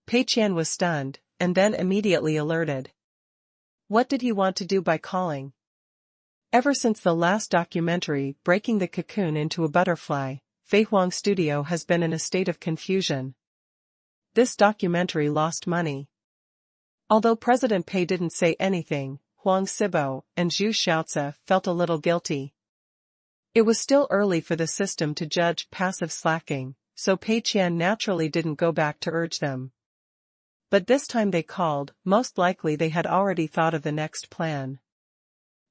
Pei Qian was stunned, and then immediately alerted. What did he want to do by calling? Ever since the last documentary, Breaking the Cocoon into a Butterfly, Fei Huang Studio has been in a state of confusion. this documentary lost money. Although President Pei didn't say anything, Huang Sibo and Zhu Xiaozi felt a little guilty. It was still early for the system to judge passive slacking, so Pei Qian naturally didn't go back to urge them. But this time they called, most likely they had already thought of the next plan.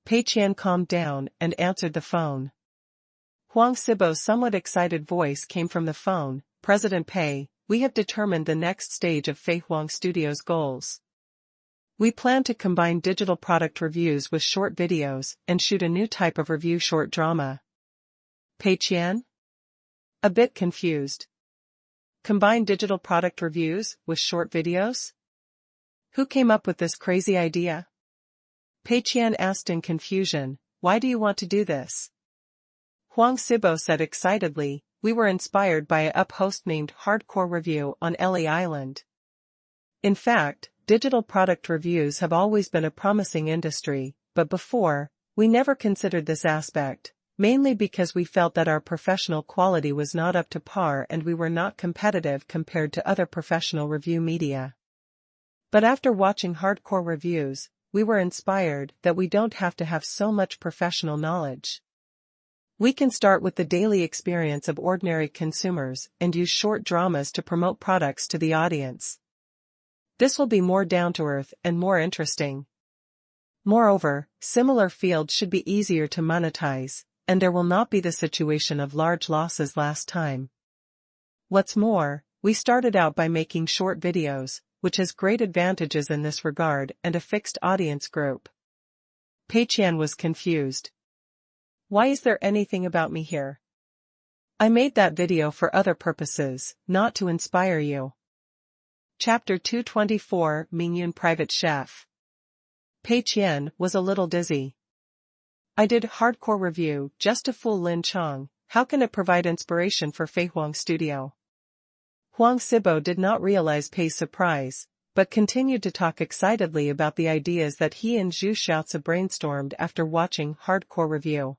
Pei Qian calmed down and answered the phone. Huang Sibo's somewhat excited voice came from the phone. President Pei, we have determined the next stage of Fei Huang Studio's goals. We plan to combine digital product reviews with short videos and shoot a new type of review short drama. Pei Qian? A bit confused. Combine digital product reviews with short videos? Who came up with this crazy idea? Pei Qian asked in confusion, why do you want to do this? Huang Sibo said excitedly, we were inspired by a host named Hardcore Review on Ellie Island. In fact, digital product reviews have always been a promising industry, but before, we never considered this aspect, mainly because we felt that our professional quality was not up to par and we were not competitive compared to other professional review media. But after watching Hardcore Reviews, we were inspired that we don't have to have so much professional knowledge. We can start with the daily experience of ordinary consumers and use short dramas to promote products to the audience. This will be more down-to-earth and more interesting. Moreover, similar fields should be easier to monetize, and there will not be the situation of large losses last time. What's more, we started out by making short videos, which has great advantages in this regard and a fixed audience group. Pei Qian was confused. Why is there anything about me here? I made that video for other purposes, not to inspire you. Chapter 224 Mingyun Private Chef. Pei Qian was a little dizzy. I did Hardcore Review just to fool Lin Chong. How can it provide inspiration for Fei Huang Studio? Huang Sibo did not realize Pei's surprise, but continued to talk excitedly about the ideas that he and Zhu Xiaozi brainstormed after watching Hardcore Review.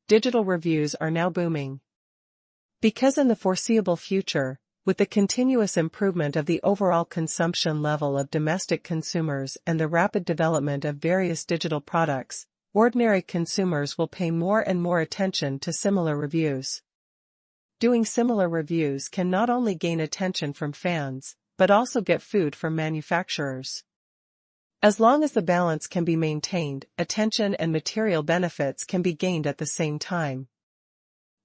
Digital reviews are now booming. Because in the foreseeable future, with the continuous improvement of the overall consumption level of domestic consumers and the rapid development of various digital products, ordinary consumers will pay more and more attention to similar reviews. Doing similar reviews can not only gain attention from fans, but also get food from manufacturers. As long as the balance can be maintained, attention and material benefits can be gained at the same time.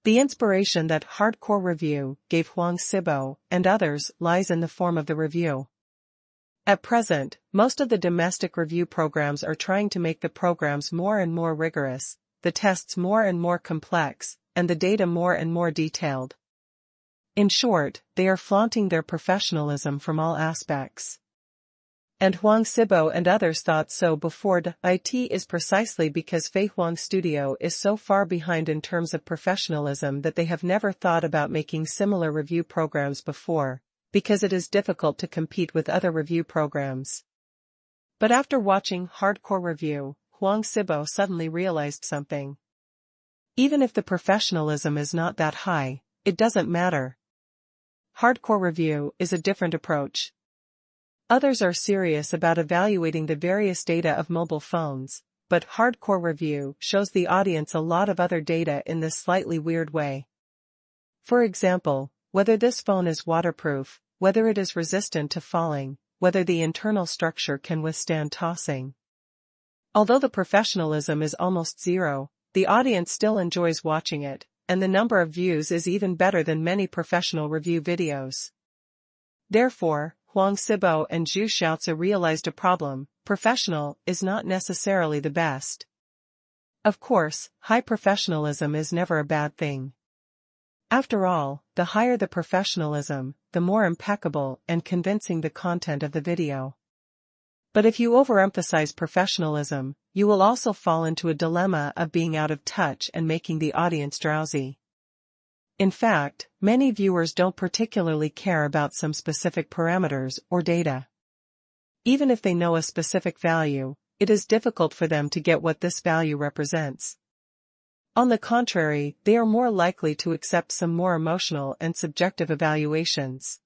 The inspiration that Hardcore Review gave Huang Sibo and others lies in the form of the review. At present, most of the domestic review programs are trying to make the programs more and more rigorous, the tests more and more complex, and the data more and more detailed. In short, they are flaunting their professionalism from all aspects. And Huang Sibo and others thought so before. It is precisely because Fei Huang Studio is so far behind in terms of professionalism that they have never thought about making similar review programs before, because it is difficult to compete with other review programs. But after watching Hardcore Review, Huang Sibo suddenly realized something. Even if the professionalism is not that high, it doesn't matter. Hardcore Review is a different approach. Others are serious about evaluating the various data of mobile phones, but Hardcore Review shows the audience a lot of other data in this slightly weird way. For example, whether this phone is waterproof, whether it is resistant to falling, whether the internal structure can withstand tossing. Although the professionalism is almost zero, the audience still enjoys watching it, and the number of views is even better than many professional review videos. Therefore, Huang Sibo and Zhu Xiaozi realized a problem: professional is not necessarily the best. Of course, high professionalism is never a bad thing. After all, the higher the professionalism, the more impeccable and convincing the content of the video. But if you overemphasize professionalism, you will also fall into a dilemma of being out of touch and making the audience drowsy. In fact, many viewers don't particularly care about some specific parameters or data. Even if they know a specific value, it is difficult for them to get what this value represents. On the contrary, they are more likely to accept some more emotional and subjective evaluations.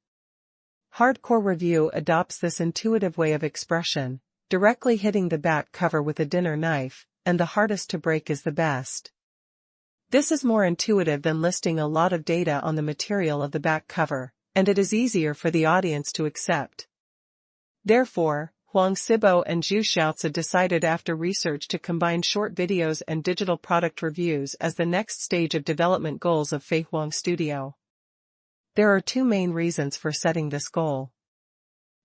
Hardcore review adopts this intuitive way of expression, directly hitting the back cover with a dinner knife, and the hardest to break is the best. This is more intuitive than listing a lot of data on the material of the back cover, and it is easier for the audience to accept. Therefore, Huang Sibo and Zhu Xiaozi decided after research to combine short videos and digital product reviews as the next stage of development goals of Fei Huang Studio. There are two main reasons for setting this goal.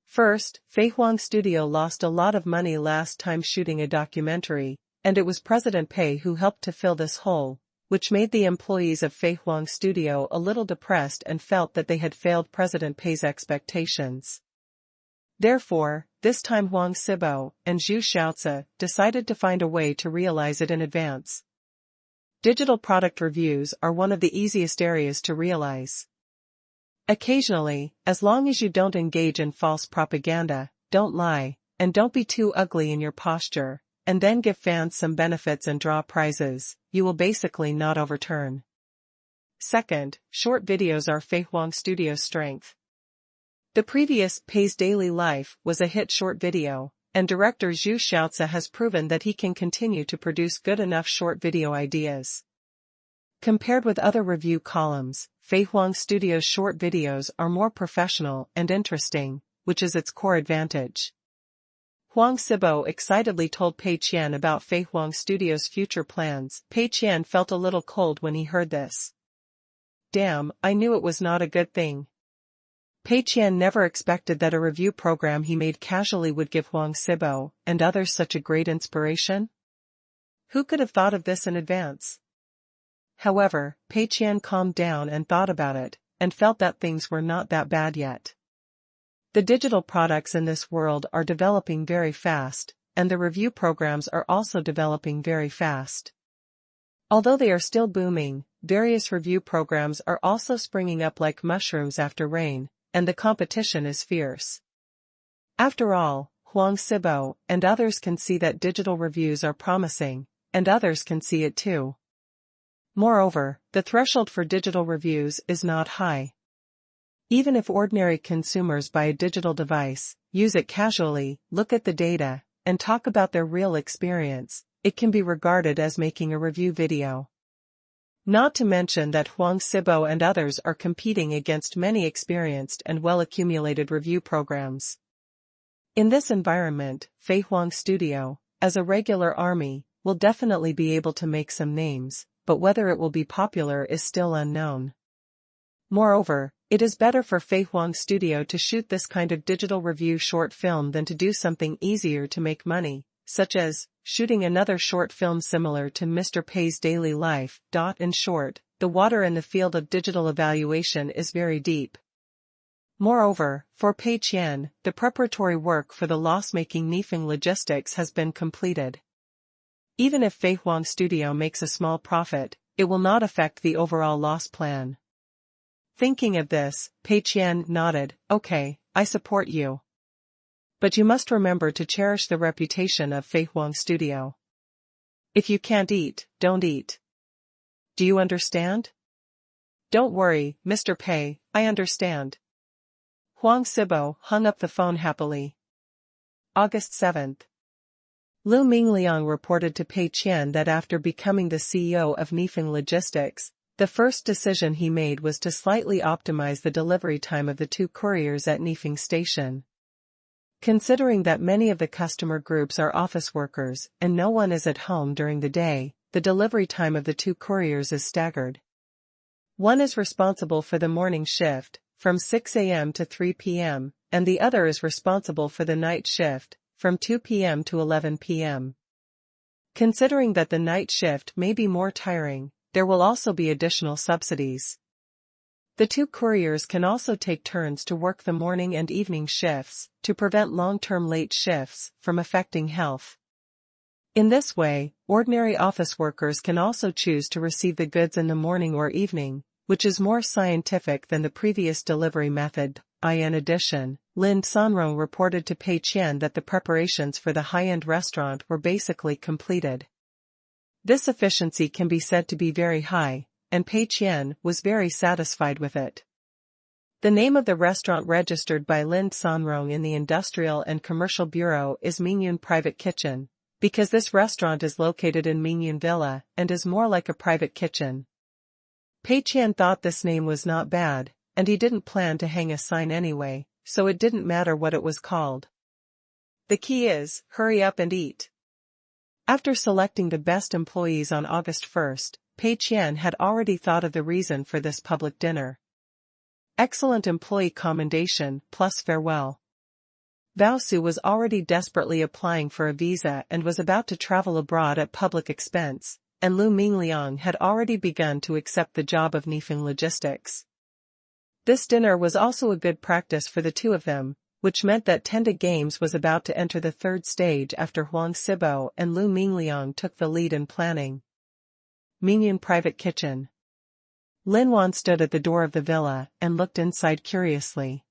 First, Fei Huang Studio lost a lot of money last time shooting a documentary, and it was President Pei who helped to fill this hole, which made the employees of Fei Huang Studio a little depressed and felt that they had failed President Pei's expectations. Therefore, this time Huang Sibo and Zhu Xiaozi decided to find a way to realize it in advance. Digital product reviews are one of the easiest areas to realize. Occasionally, as long as you don't engage in false propaganda, don't lie, and don't be too ugly in your posture, and then give fans some benefits and draw prizes, you will basically not overturn. Second, short videos are Fei Huang Studio's strength. The previous Pei's Daily Life was a hit short video, and director Zhu Xiaozi has proven that he can continue to produce good enough short video ideas. Compared with other review columns, Fei Huang Studio's short videos are more professional and interesting, which is its core advantage. Huang Sibo excitedly told Pei Qian about Fei Huang Studio's future plans. Pei Qian felt a little cold when he heard this. Damn, I knew it was not a good thing. Pei Qian never expected that a review program he made casually would give Huang Sibo and others such a great inspiration. Who could have thought of this in advance? However, Pei Qian calmed down and thought about it, and felt that things were not that bad yet. The digital products in this world are developing very fast, and the review programs are also developing very fast. Although they are still booming, various review programs are also springing up like mushrooms after rain, and the competition is fierce. After all, Huang Sibo and others can see that digital reviews are promising, and others can see it too. Moreover, the threshold for digital reviews is not high. Even if ordinary consumers buy a digital device, use it casually, look at the data, and talk about their real experience, it can be regarded as making a review video. Not to mention that Huang Sibo and others are competing against many experienced and well-accumulated review programs. In this environment, Fei Huang Studio, as a regular army, will definitely be able to make some names, but whether it will be popular is still unknown. Moreover, it is better for Fei Huang Studio to shoot this kind of digital review short film than to do something easier to make money, such as shooting another short film similar to Mr. Pei's Daily Life. In short, the water in the field of digital evaluation is very deep. Moreover, for Pei Qian, the preparatory work for the loss-making Nifeng Logistics has been completed. Even if Fei Huang Studio makes a small profit, it will not affect the overall loss plan. Thinking of this, Pei Qian nodded, okay, I support you. But you must remember to cherish the reputation of Fei Huang Studio. If you can't eat, don't eat. Do you understand? Don't worry, Mr. Pei, I understand. Huang Sibo hung up the phone happily. August 7th. Lu Mingliang reported to Pei Qian that after becoming the CEO of Nifeng Logistics, the first decision he made was to slightly optimize the delivery time of the two couriers at Nifeng Station. Considering that many of the customer groups are office workers and no one is at home during the day, the delivery time of the two couriers is staggered. One is responsible for the morning shift, from 6 a.m. to 3 p.m., and the other is responsible for the night shift, from 2 p.m. to 11 p.m. Considering that the night shift may be more tiring, there will also be additional subsidies. The two couriers can also take turns to work the morning and evening shifts, to prevent long-term late shifts from affecting health. In this way, ordinary office workers can also choose to receive the goods in the morning or evening, which is more scientific than the previous delivery method. In addition, Lin Sanrong reported to Pei Qian that the preparations for the high-end restaurant were basically completed. This efficiency can be said to be very high, and Pei Qian was very satisfied with it. The name of the restaurant registered by Lin Sanrong in the Industrial and Commercial Bureau is Mingyun Private Kitchen, because this restaurant is located in Mingyun Villa and is more like a private kitchen. Pei Qian thought this name was not bad, and he didn't plan to hang a sign anyway, so it didn't matter what it was called. The key is, hurry up and eat. After selecting the best employees on August 1st, Pei Qian had already thought of the reason for this public dinner. Excellent employee commendation plus farewell. Bao Su was already desperately applying for a visa and was about to travel abroad at public expense, and Lu Mingliang had already begun to accept the job of Nifeng Logistics. This dinner was also a good practice for the two of them, which meant that Tenda Games was about to enter the third stage after Huang Sibo and Lu Mingliang took the lead in planning. Mingyun Private Kitchen. Lin Wan stood at the door of the villa and looked inside curiously.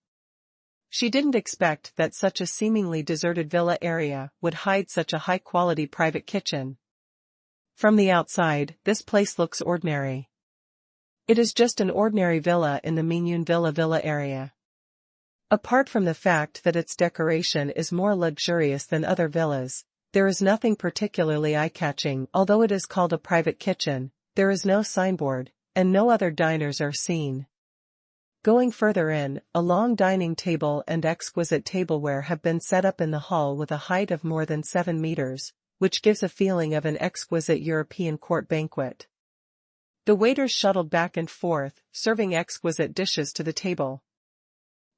She didn't expect that such a seemingly deserted villa area would hide such a high-quality private kitchen. From the outside, this place looks ordinary. It is just an ordinary villa in the Mingyun Villa area. Apart from the fact that its decoration is more luxurious than other villas, there is nothing particularly eye-catching. Although it is called a private kitchen, there is no signboard, and no other diners are seen. Going further in, a long dining table and exquisite tableware have been set up in the hall with a height of more than 7 meters, which gives a feeling of an exquisite European court banquet. The waiters shuttled back and forth, serving exquisite dishes to the table.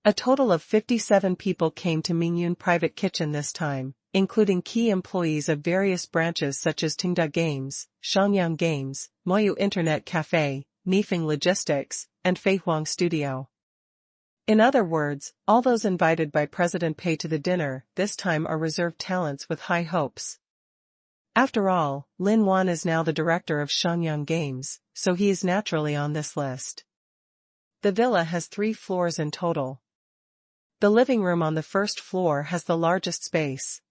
A total of 57 people came to Mingyun Private Kitchen this time, including key employees of various branches such as Tenda Games, Shenyang Games, Moyu Internet Cafe, Nifeng Logistics, and Fei Huang Studio. In other words, all those invited by President Pei to the dinner this time are reserved talents with high hopes. After all, Lin Wan is now the director of Shenyang Games, so he is naturally on this list. The villa has 3 floors in total. The living room on the first floor has the largest space.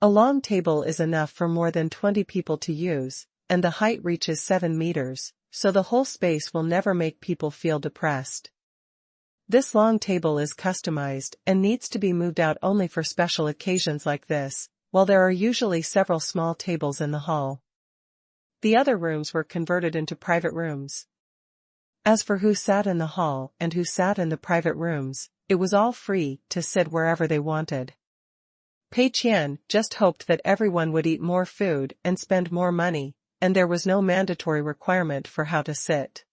A long table is enough for more than 20 people to use, and the height reaches 7 meters, so the whole space will never make people feel depressed. This long table is customized and needs to be moved out only for special occasions like this, while there are usually several small tables in the hall. The other rooms were converted into private rooms. As for who sat in the hall and who sat in the private rooms, it was all free to sit wherever they wanted. Pei Qian just hoped that everyone would eat more food and spend more money, and there was no mandatory requirement for how to sit.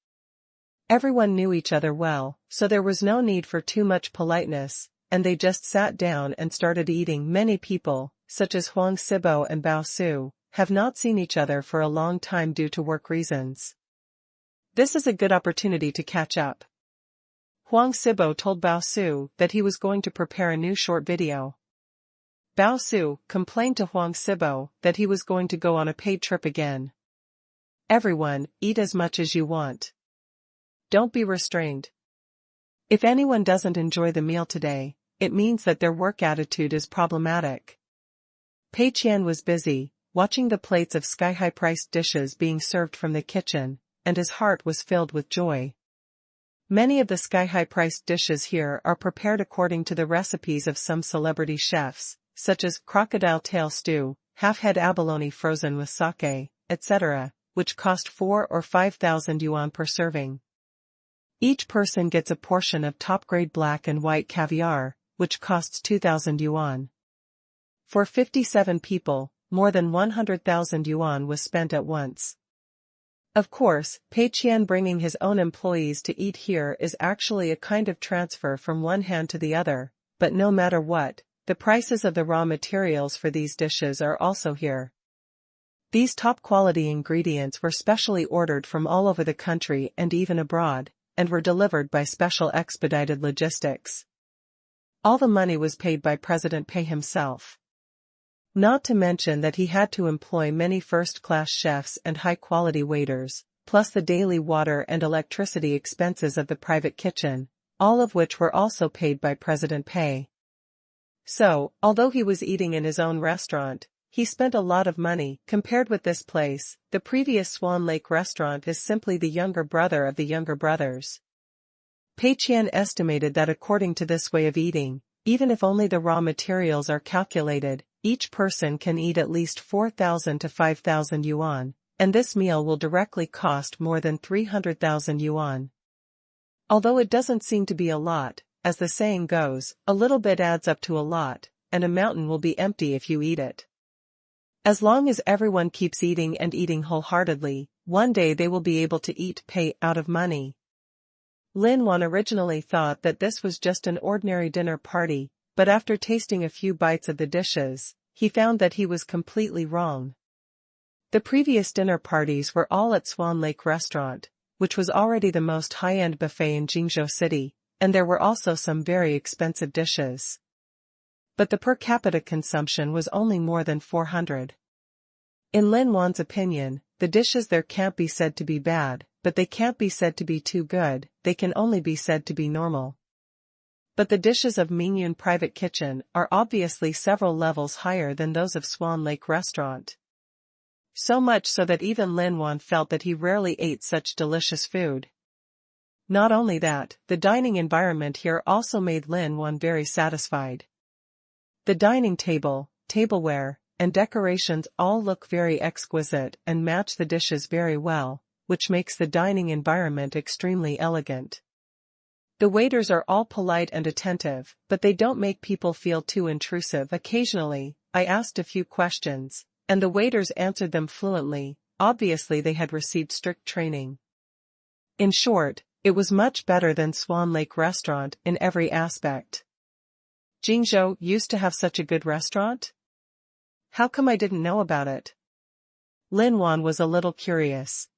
Everyone knew each other well, so there was no need for too much politeness, and they just sat down and started eating. Many people, such as Huang Sibo and Bao Su, have not seen each other for a long time due to work reasons. This is a good opportunity to catch up. Huang Sibo told Bao Su that he was going to prepare a new short video. Bao Su complained to Huang Sibo that he was going to go on a paid trip again. Everyone, eat as much as you want. Don't be restrained. If anyone doesn't enjoy the meal today, it means that their work attitude is problematic. Pei Qian was busy, watching the plates of sky-high priced dishes being served from the kitchen, and his heart was filled with joy. Many of the sky-high priced dishes here are prepared according to the recipes of some celebrity chefs, such as crocodile tail stew, half-head abalone frozen with sake, etc., which cost 4,000 or 5,000 yuan per serving. Each person gets a portion of top-grade black and white caviar, which costs 2,000 yuan. For 57 people, more than 100,000 yuan was spent at once. Of course, Pei Qian bringing his own employees to eat here is actually a kind of transfer from one hand to the other, but no matter what, the prices of the raw materials for these dishes are also here. These top-quality ingredients were specially ordered from all over the country and even abroad, and were delivered by special expedited logistics. All the money was paid by President Pei himself. Not to mention that he had to employ many first-class chefs and high-quality waiters, plus the daily water and electricity expenses of the private kitchen, all of which were also paid by President Pei. So, although he was eating in his own restaurant, he spent a lot of money. Compared with this place, the previous Swan Lake restaurant is simply the younger brother of the younger brothers. Pei Qian estimated that according to this way of eating, even if only the raw materials are calculated, each person can eat at least 4,000 to 5,000 yuan, and this meal will directly cost more than 300,000 yuan. Although it doesn't seem to be a lot, as the saying goes, a little bit adds up to a lot, and a mountain will be empty if you eat it. As long as everyone keeps eating and eating wholeheartedly, one day they will be able to eat pay out of money. Lin Wan originally thought that this was just an ordinary dinner party, but after tasting a few bites of the dishes, he found that he was completely wrong. The previous dinner parties were all at Swan Lake Restaurant, which was already the most high-end buffet in Jingzhou City, and there were also some very expensive dishes. But the per capita consumption was only more than 400. In Lin Wan's opinion, the dishes there can't be said to be bad, but they can't be said to be too good, they can only be said to be normal. But the dishes of Mingyun Private Kitchen are obviously several levels higher than those of Swan Lake Restaurant. So much so that even Lin Wan felt that he rarely ate such delicious food. Not only that, the dining environment here also made Lin Wan very satisfied. The dining table, tableware, and decorations all look very exquisite and match the dishes very well, which makes the dining environment extremely elegant. The waiters are all polite and attentive, but they don't make people feel too intrusive. Occasionally, I asked a few questions, and the waiters answered them fluently. Obviously they had received strict training. In short, it was much better than Swan Lake Restaurant in every aspect. Jingzhou used to have such a good restaurant? How come I didn't know about it? Lin Wan was a little curious.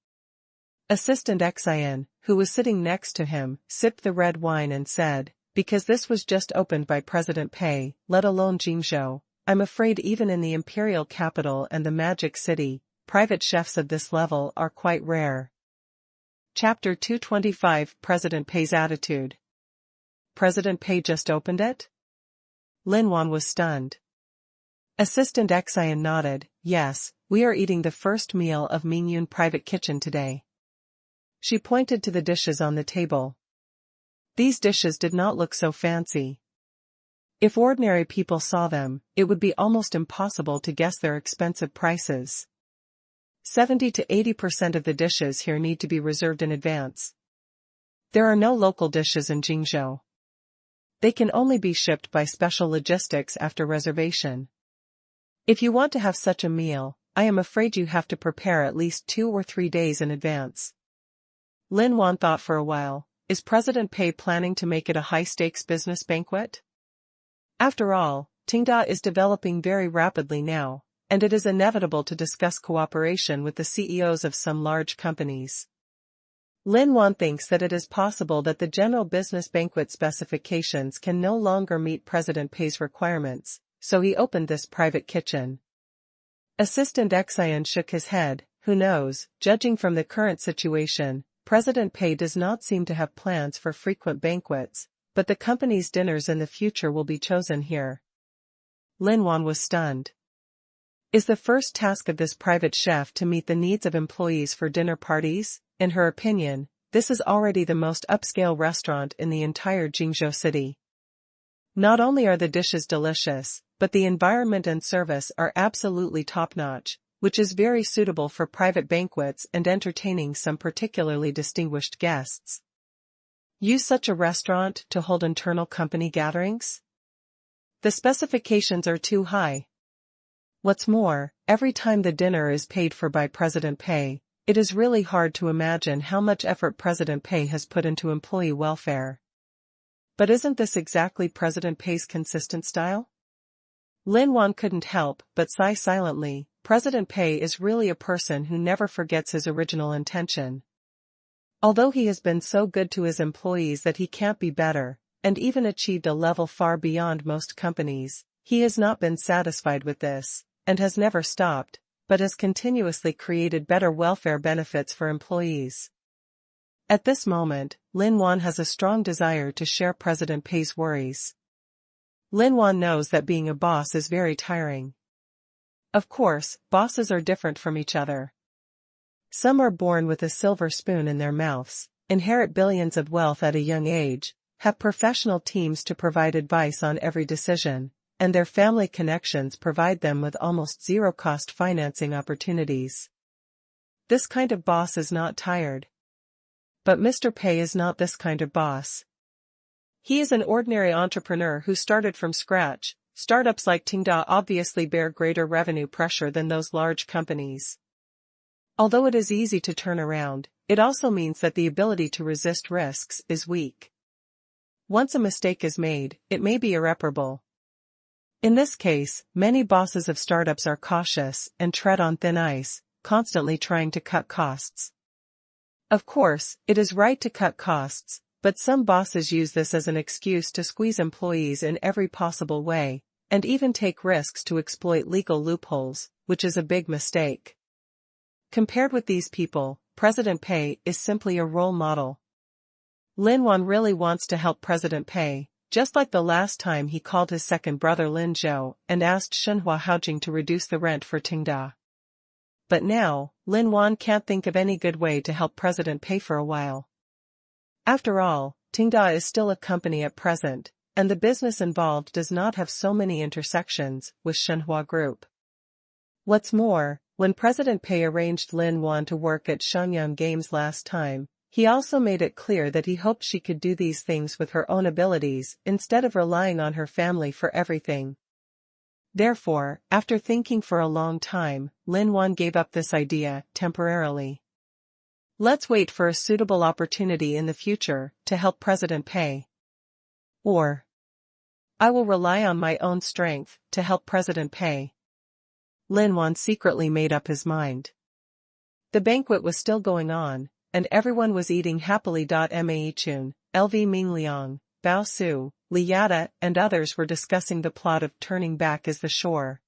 Assistant Qian, who was sitting next to him, sipped the red wine and said, because this was just opened by President Pei, let alone Jingzhou, I'm afraid even in the imperial capital and the magic city, private chefs of this level are quite rare. Chapter 225 President Pei's Attitude. President Pei just opened it? Lin Wan was stunned. Assistant Qian nodded, yes, we are eating the first meal of Mingyun Private Kitchen today. She pointed to the dishes on the table. These dishes did not look so fancy. If ordinary people saw them, it would be almost impossible to guess their expensive prices. 70 to 80% of the dishes here need to be reserved in advance. There are no local dishes in Jingzhou. They can only be shipped by special logistics after reservation. If you want to have such a meal, I am afraid you have to prepare at least 2 or 3 days in advance. Lin Wan thought for a while, is President Pei planning to make it a high-stakes business banquet? After all, Tenda is developing very rapidly now, and it is inevitable to discuss cooperation with the CEOs of some large companies. Lin Wan thinks that it is possible that the general business banquet specifications can no longer meet President Pei's requirements, so he opened this private kitchen. Assistant Qian shook his head, who knows, judging from the current situation, President Pei does not seem to have plans for frequent banquets, but the company's dinners in the future will be chosen here. Lin Wan was stunned. Is the first task of this private chef to meet the needs of employees for dinner parties? In her opinion, this is already the most upscale restaurant in the entire Jingzhou city. Not only are the dishes delicious, but the environment and service are absolutely top-notch, which is very suitable for private banquets and entertaining some particularly distinguished guests. Use such a restaurant to hold internal company gatherings? The specifications are too high. What's more, every time the dinner is paid for by President Pei, it is really hard to imagine how much effort President Pei has put into employee welfare. But isn't this exactly President Pei's consistent style? Lin Wan couldn't help but sigh silently. President Pei is really a person who never forgets his original intention. Although he has been so good to his employees that he can't be better, and even achieved a level far beyond most companies, he has not been satisfied with this, and has never stopped, but has continuously created better welfare benefits for employees. At this moment, Lin Wan has a strong desire to share President Pei's worries. Lin Wan knows that being a boss is very tiring. Of course, bosses are different from each other. Some are born with a silver spoon in their mouths, inherit billions of wealth at a young age, have professional teams to provide advice on every decision, and their family connections provide them with almost zero-cost financing opportunities. This kind of boss is not tired. But Mr. Pei is not this kind of boss. He is an ordinary entrepreneur who started from scratch. Startups like Tenda obviously bear greater revenue pressure than those large companies. Although it is easy to turn around, it also means that the ability to resist risks is weak. Once a mistake is made, it may be irreparable. In this case, many bosses of startups are cautious and tread on thin ice, constantly trying to cut costs. Of course, it is right to cut costs, but some bosses use this as an excuse to squeeze employees in every possible way, and even take risks to exploit legal loopholes, which is a big mistake. Compared with these people, President Pei is simply a role model. Lin Yuan really wants to help President Pei, just like the last time he called his second brother Lin Zhou and asked Shenhua Haojing to reduce the rent for Tenda. But now, Lin Yuan can't think of any good way to help President Pei for a while. After all, Tenda is still a company at present, and the business involved does not have so many intersections with Shenhua Group. What's more, when President Pei arranged Lin Yuan to work at Shenyang Games last time, he also made it clear that he hoped she could do these things with her own abilities instead of relying on her family for everything. Therefore, after thinking for a long time, Lin Yuan gave up this idea, temporarily. Let's wait for a suitable opportunity in the future to help President Pei. Or, I will rely on my own strength to help President Pei. Lin Yuan secretly made up his mind. The banquet was still going on, and everyone was eating happily. Mei Qian, LV Mingliang, Bao Su, Li Yada, and others were discussing the plot of Turning Back is the Shore.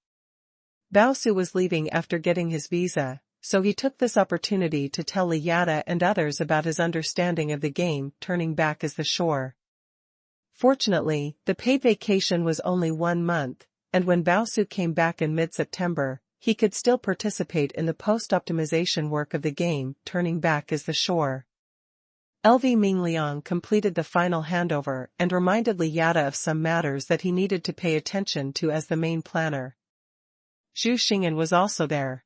Bao Su was leaving after getting his visa, so he took this opportunity to tell Li Yada and others about his understanding of the game Turning Back is the Shore. Fortunately, the paid vacation was only 1 month, and when Bao Su came back in mid-September, he could still participate in the post-optimization work of the game Turning Back is the Shore. LV Mingliang completed the final handover and reminded Li Yada of some matters that he needed to pay attention to as the main planner. Zhu Xingyan was also there.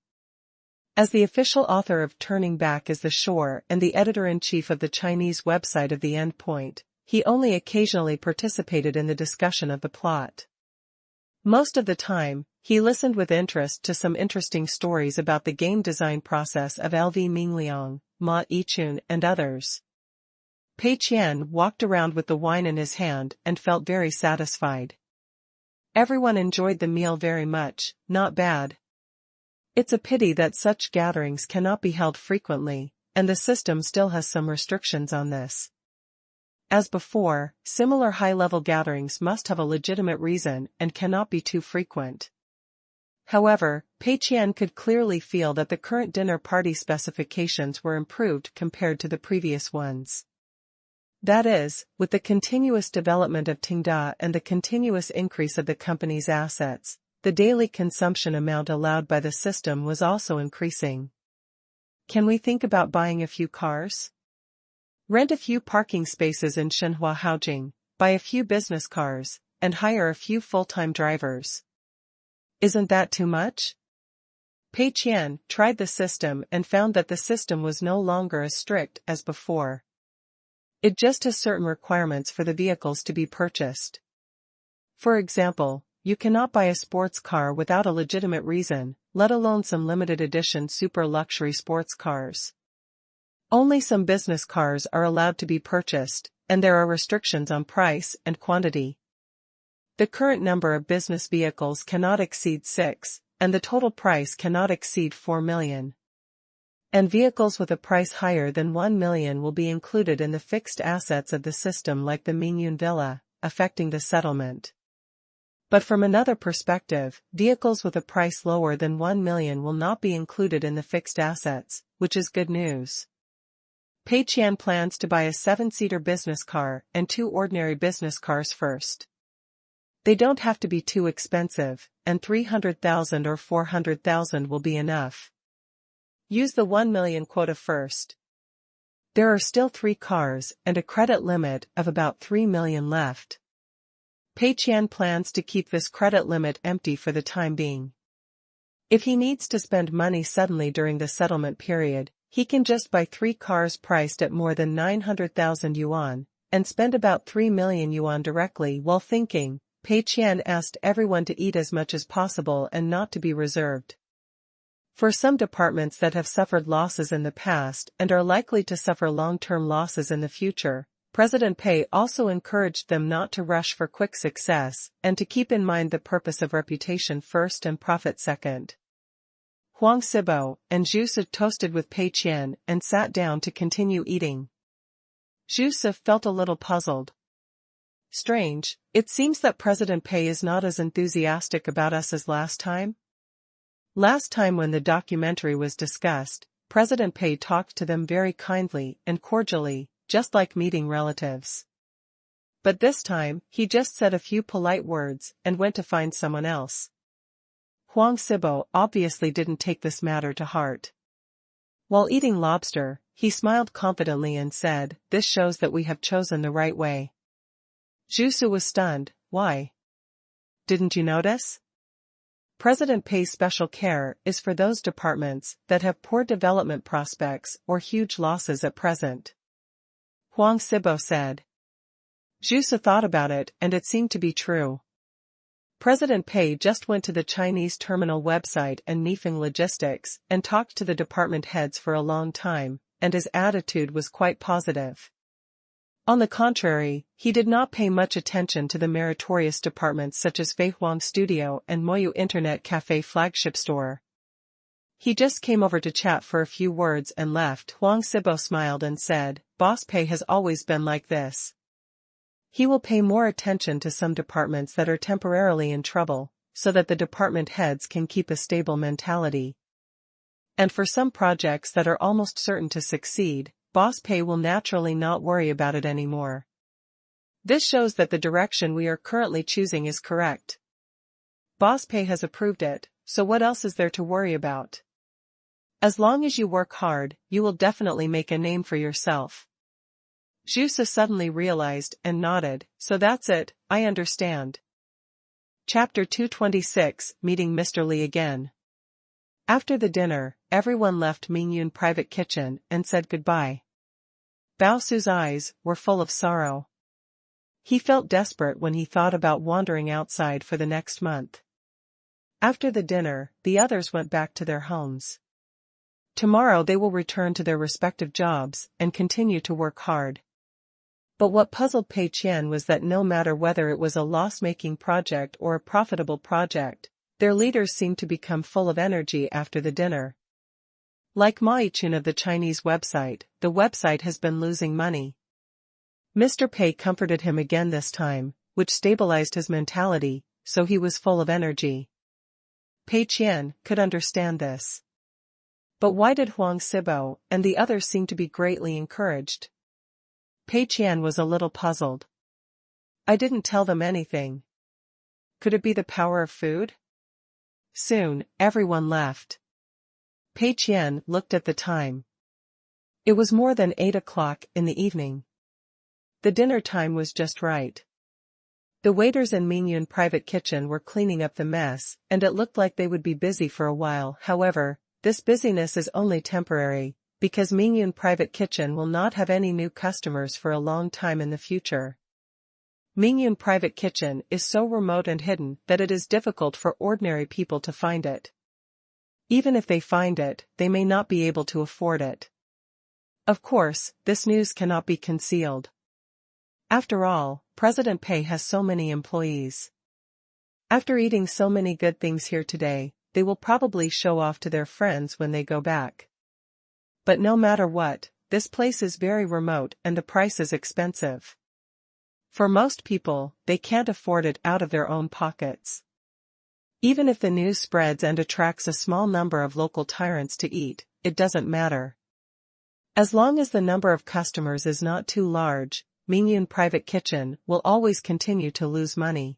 As the official author of Turning Back is the Shore and the editor-in-chief of the Chinese website of The Endpoint, he only occasionally participated in the discussion of the plot. Most of the time, he listened with interest to some interesting stories about the game design process of LV Mingliang, Ma Yichun, and others. Pei Qian walked around with the wine in his hand and felt very satisfied. Everyone enjoyed the meal very much, not bad. It's a pity that such gatherings cannot be held frequently, and the system still has some restrictions on this. As before, similar high-level gatherings must have a legitimate reason and cannot be too frequent. However, Pei Qian could clearly feel that the current dinner party specifications were improved compared to the previous ones. That is, with the continuous development of Tenda and the continuous increase of the company's assets, the daily consumption amount allowed by the system was also increasing. Can we think about buying a few cars? Rent a few parking spaces in Shenhua Haojing, buy a few business cars, and hire a few full-time drivers. Isn't that too much? Pei Qian tried the system and found that the system was no longer as strict as before. It just has certain requirements for the vehicles to be purchased. For example, you cannot buy a sports car without a legitimate reason, let alone some limited edition super luxury sports cars. Only some business cars are allowed to be purchased, and there are restrictions on price and quantity. The current number of business vehicles cannot exceed 6, and the total price cannot exceed 4 million. And vehicles with a price higher than 1 million will be included in the fixed assets of the system, like the Mingyun Villa, affecting the settlement. But from another perspective, vehicles with a price lower than 1 million will not be included in the fixed assets, which is good news. Pei Qian plans to buy a 7-seater business car and 2 ordinary business cars first. They don't have to be too expensive, and 300,000 or 400,000 will be enough. Use the 1 million quota first. There are still 3 cars and a credit limit of about 3 million left. Pei Qian plans to keep this credit limit empty for the time being. If he needs to spend money suddenly during the settlement period, he can just buy 3 cars priced at more than 900,000 yuan, and spend about 3 million yuan directly. While thinking, Pei Qian asked everyone to eat as much as possible and not to be reserved. For some departments that have suffered losses in the past and are likely to suffer long-term losses in the future, President Pei also encouraged them not to rush for quick success and to keep in mind the purpose of reputation first and profit second. Huang Sibo and Zhu toasted with Pei Qian and sat down to continue eating. Zhu felt a little puzzled. Strange, it seems that President Pei is not as enthusiastic about us as last time. Last time when the documentary was discussed, President Pei talked to them very kindly and cordially, just like meeting relatives. But this time, he just said a few polite words and went to find someone else. Huang Sibo obviously didn't take this matter to heart. While eating lobster, he smiled confidently and said, "This shows that we have chosen the right way." Zhu was stunned. Why? Didn't you notice? President Pei's special care is for those departments that have poor development prospects or huge losses at present. Huang Sibo said. Zhu thought about it and it seemed to be true. President Pei just went to the Chinese terminal website and Nifeng Logistics and talked to the department heads for a long time, and his attitude was quite positive. On the contrary, he did not pay much attention to the meritorious departments such as Feihuang Studio and Moyu Internet Cafe flagship store. He just came over to chat for a few words and left. Huang Sibo smiled and said, "Boss Pei has always been like this. He will pay more attention to some departments that are temporarily in trouble, so that the department heads can keep a stable mentality. And for some projects that are almost certain to succeed, Boss Pei will naturally not worry about it anymore. This shows that the direction we are currently choosing is correct. Boss Pei has approved it, so what else is there to worry about? As long as you work hard, you will definitely make a name for yourself." Zhu suddenly realized and nodded, "So that's it, I understand." Chapter 226, Meeting Mr. Li again. After the dinner, everyone left Mingyun private kitchen and said goodbye. Bao Su's eyes were full of sorrow. He felt desperate when he thought about wandering outside for the next month. After the dinner, the others went back to their homes. Tomorrow they will return to their respective jobs and continue to work hard. But what puzzled Pei Qian was that no matter whether it was a loss-making project or a profitable project, their leaders seemed to become full of energy after the dinner. Like Maichun of the Chinese website, the website has been losing money. Mr. Pei comforted him again this time, which stabilized his mentality, so he was full of energy. Pei Qian could understand this. But why did Huang Sibo and the others seem to be greatly encouraged? Pei Qian was a little puzzled. I didn't tell them anything. Could it be the power of food? Soon, everyone left. Pei Qian looked at the time. It was more than 8 o'clock in the evening. The dinner time was just right. The waiters in Mingyun private kitchen were cleaning up the mess, and it looked like they would be busy for a while. However, this busyness is only temporary, because Mingyun private kitchen will not have any new customers for a long time in the future. Mingyun private kitchen is so remote and hidden that it is difficult for ordinary people to find it. Even if they find it, they may not be able to afford it. Of course, this news cannot be concealed. After all, President Pei has so many employees. After eating so many good things here today, they will probably show off to their friends when they go back. But no matter what, this place is very remote and the price is expensive. For most people, they can't afford it out of their own pockets. Even if the news spreads and attracts a small number of local tyrants to eat, it doesn't matter. As long as the number of customers is not too large, Mingyun private kitchen will always continue to lose money.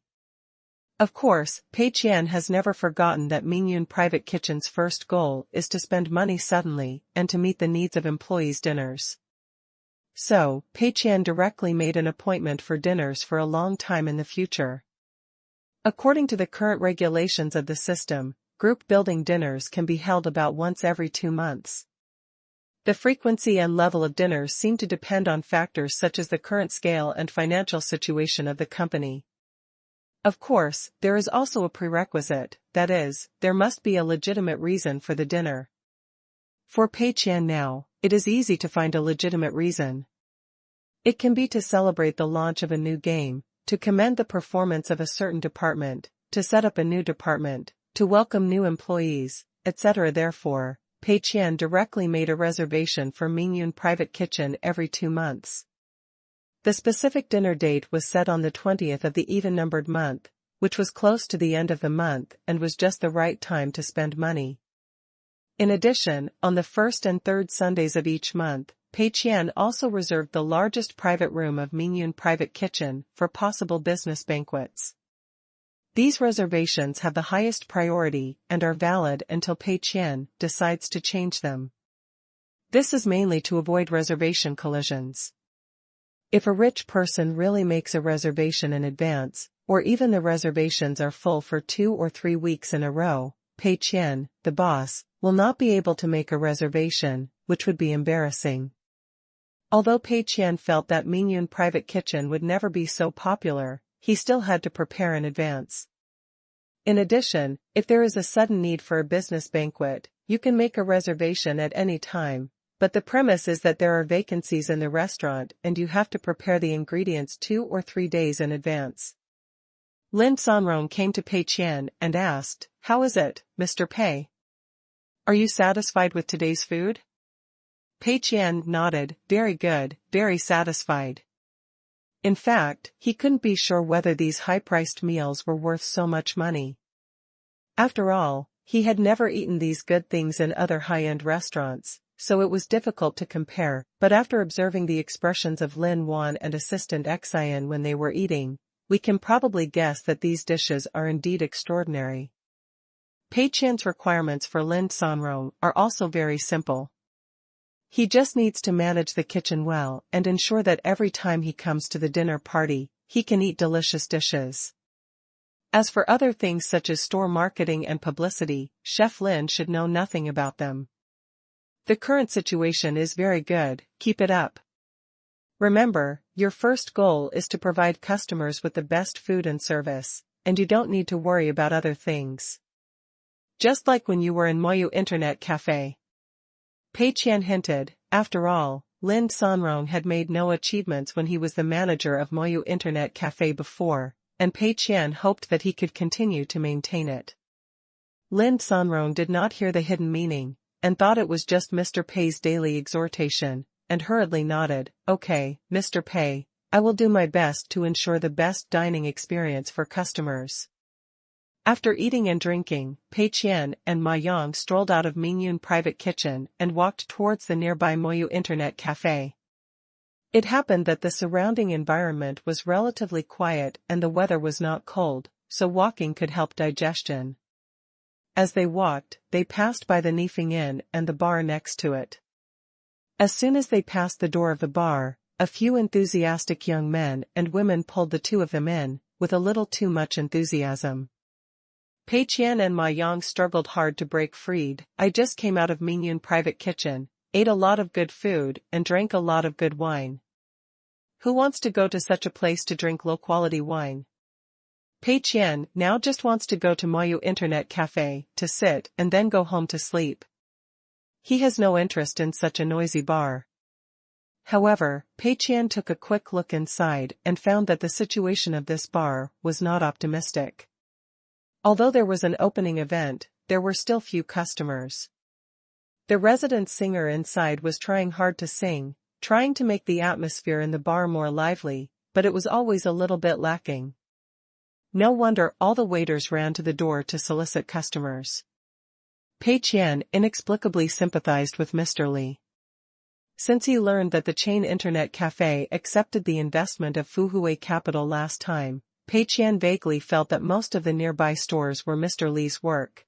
Of course, Pei Qian has never forgotten that Mingyun private kitchen's first goal is to spend money suddenly and to meet the needs of employees' dinners. So, Pei Qian directly made an appointment for dinners for a long time in the future. According to the current regulations of the system, group building dinners can be held about once every 2 months. The frequency and level of dinners seem to depend on factors such as the current scale and financial situation of the company. Of course, there is also a prerequisite, that is, there must be a legitimate reason for the dinner. For Pei Qian now, it is easy to find a legitimate reason. It can be to celebrate the launch of a new game, to commend the performance of a certain department, to set up a new department, to welcome new employees, etc. Therefore, Pei Qian directly made a reservation for Mingyun Private Kitchen every 2 months. The specific dinner date was set on the 20th of the even-numbered month, which was close to the end of the month and was just the right time to spend money. In addition, on the first and third Sundays of each month, Pei Qian also reserved the largest private room of Mingyun Private Kitchen for possible business banquets. These reservations have the highest priority and are valid until Pei Qian decides to change them. This is mainly to avoid reservation collisions. If a rich person really makes a reservation in advance, or even the reservations are full for 2 or 3 weeks in a row, Pei Qian, the boss, will not be able to make a reservation, which would be embarrassing. Although Pei Qian felt that Mingyun Private Kitchen would never be so popular, he still had to prepare in advance. In addition, if there is a sudden need for a business banquet, you can make a reservation at any time, but the premise is that there are vacancies in the restaurant and you have to prepare the ingredients 2 or 3 days in advance. Lin Sanrong came to Pei Qian and asked, "How is it, Mr. Pei? Are you satisfied with today's food?" Pei Qian nodded, "Very good, very satisfied." In fact, he couldn't be sure whether these high-priced meals were worth so much money. After all, he had never eaten these good things in other high-end restaurants, so it was difficult to compare, but after observing the expressions of Lin Wan and assistant Xian when they were eating, we can probably guess that these dishes are indeed extraordinary. Pei Qian's requirements for Lin Sanrong are also very simple. He just needs to manage the kitchen well and ensure that every time he comes to the dinner party, he can eat delicious dishes. As for other things such as store marketing and publicity, Chef Lin should know nothing about them. The current situation is very good, keep it up. Remember, your first goal is to provide customers with the best food and service, and you don't need to worry about other things. Just like when you were in Moyu Internet Cafe. Pei Qian hinted, after all, Lin Sanrong had made no achievements when he was the manager of Moyu Internet Cafe before, and Pei Qian hoped that he could continue to maintain it. Lin Sanrong did not hear the hidden meaning, and thought it was just Mr. Pei's daily exhortation, and hurriedly nodded, "Okay, Mr. Pei, I will do my best to ensure the best dining experience for customers." After eating and drinking, Pei Qian and Ma Yang strolled out of Mingyun Private Kitchen and walked towards the nearby Moyu Internet Cafe. It happened that the surrounding environment was relatively quiet and the weather was not cold, so walking could help digestion. As they walked, they passed by the Nifeng Inn and the bar next to it. As soon as they passed the door of the bar, a few enthusiastic young men and women pulled the two of them in, with a little too much enthusiasm. Pei Qian and Ma Yang struggled hard to break free. "I just came out of Mingyun Private Kitchen, ate a lot of good food, and drank a lot of good wine. Who wants to go to such a place to drink low-quality wine? Pei Qian now just wants to go to Moyu Internet Cafe, to sit and then go home to sleep. He has no interest in such a noisy bar." However, Pei Qian took a quick look inside and found that the situation of this bar was not optimistic. Although there was an opening event, there were still few customers. The resident singer inside was trying hard to sing, trying to make the atmosphere in the bar more lively, but it was always a little bit lacking. No wonder all the waiters ran to the door to solicit customers. Pei Qian inexplicably sympathized with Mr. Li. Since he learned that the chain internet cafe accepted the investment of Fuhui Capital last time, Pei Qian vaguely felt that most of the nearby stores were Mr. Li's work.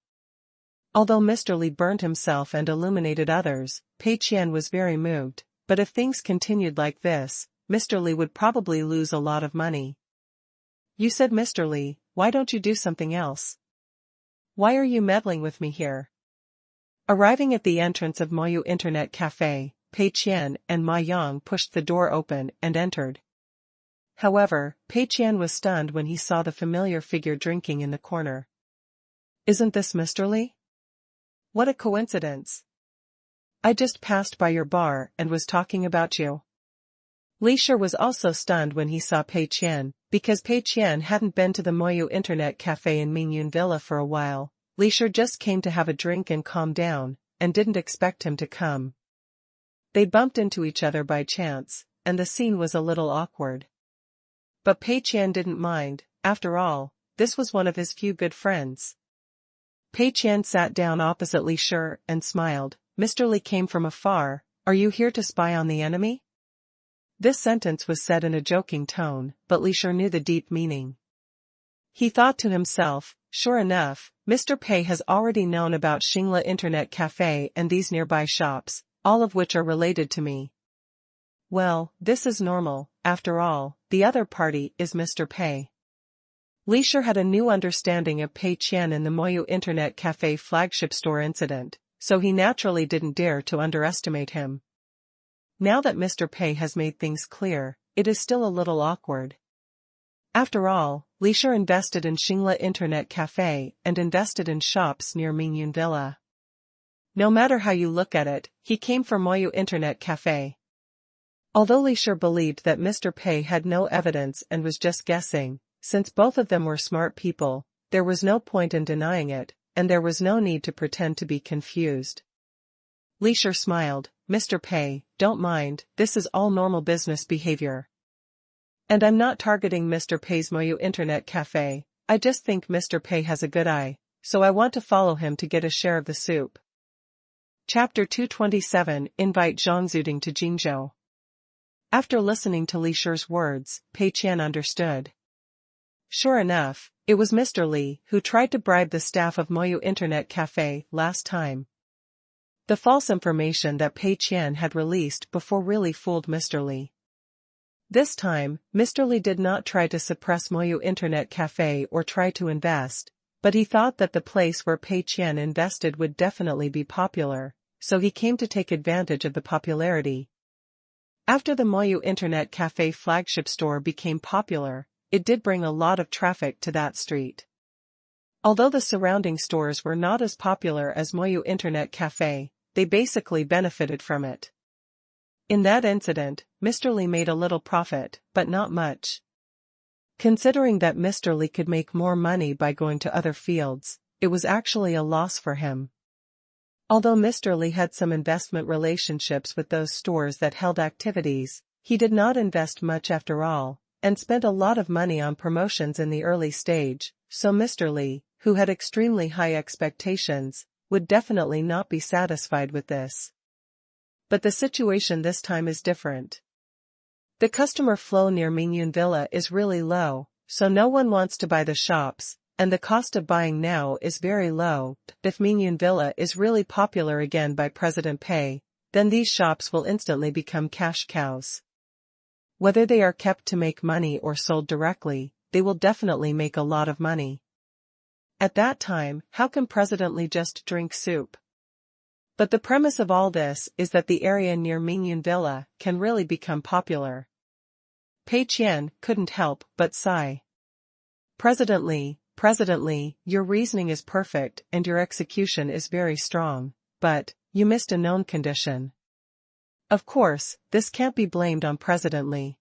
Although Mr. Li burned himself and illuminated others, Pei Qian was very moved, but if things continued like this, Mr. Li would probably lose a lot of money. You said Mr. Li, why don't you do something else? Why are you meddling with me here? Arriving at the entrance of Moyu Internet Cafe, Pei Qian and Ma Yang pushed the door open and entered. However, Pei Qian was stunned when he saw the familiar figure drinking in the corner. Isn't this Mr. Li? What a coincidence. I just passed by your bar and was talking about you. Li Shi was also stunned when he saw Pei Qian, because Pei Qian hadn't been to the Moyu Internet Cafe in Mingyun Villa for a while. Li Shi just came to have a drink and calm down, and didn't expect him to come. They bumped into each other by chance, and the scene was a little awkward. But Pei Qian didn't mind, after all, this was one of his few good friends. Pei Qian sat down opposite Li Shi and smiled. Mr. Li came from afar, are you here to spy on the enemy? This sentence was said in a joking tone, but Li Shi knew the deep meaning. He thought to himself, sure enough, Mr. Pei has already known about Xingla Internet Cafe and these nearby shops, all of which are related to me. Well, this is normal, after all, the other party is Mr. Pei. Li Shi had a new understanding of Pei Qian in the Moyu Internet Cafe flagship store incident, so he naturally didn't dare to underestimate him. Now that Mr. Pei has made things clear, it is still a little awkward. After all, Li Shi invested in Xingla Internet Cafe and invested in shops near Mingyun Villa. No matter how you look at it, he came from Moyu Internet Cafe. Although Li Shi believed that Mr. Pei had no evidence and was just guessing, since both of them were smart people, there was no point in denying it, and there was no need to pretend to be confused. Li Shi smiled, Mr. Pei, don't mind, this is all normal business behavior. And I'm not targeting Mr. Pei's Moyu Internet Cafe, I just think Mr. Pei has a good eye, so I want to follow him to get a share of the soup. Chapter 227 Invite Zhang Zuding to Jingzhou. After listening to Li Shi's words, Pei Qian understood. Sure enough, it was Mr. Li who tried to bribe the staff of Moyu Internet Cafe last time. The false information that Pei Qian had released before really fooled Mr. Li. This time, Mr. Li did not try to suppress Moyu Internet Cafe or try to invest, but he thought that the place where Pei Qian invested would definitely be popular, so he came to take advantage of the popularity. After the Moyu Internet Cafe flagship store became popular, it did bring a lot of traffic to that street. Although the surrounding stores were not as popular as Moyu Internet Cafe, they basically benefited from it. In that incident, Mr. Li made a little profit, but not much. Considering that Mr. Li could make more money by going to other fields, it was actually a loss for him. Although Mr. Li had some investment relationships with those stores that held activities, he did not invest much after all, and spent a lot of money on promotions in the early stage, so Mr. Li, who had extremely high expectations, would definitely not be satisfied with this. But the situation this time is different. The customer flow near Mingyun Villa is really low, so no one wants to buy the shops, and the cost of buying now is very low. If Mingyun Villa is really popular again by President Pei, then these shops will instantly become cash cows. Whether they are kept to make money or sold directly, they will definitely make a lot of money. At that time, how can President Li just drink soup? But the premise of all this is that the area near Mingyun Villa can really become popular. Pei Qian couldn't help but sigh. President Li, your reasoning is perfect and your execution is very strong, but you missed a known condition. Of course, this can't be blamed on President Li.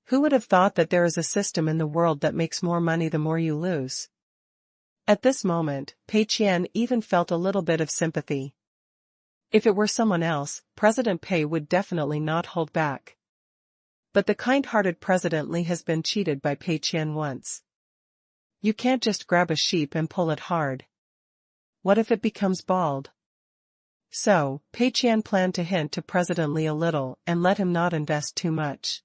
Who would have thought that there is a system in the world that makes more money the more you lose? At this moment, Pei Qian even felt a little bit of sympathy. If it were someone else, President Pei would definitely not hold back. But the kind-hearted President Li has been cheated by Pei Qian once. You can't just grab a sheep and pull it hard. What if it becomes bald? So, Pei Qian planned to hint to President Li a little and let him not invest too much.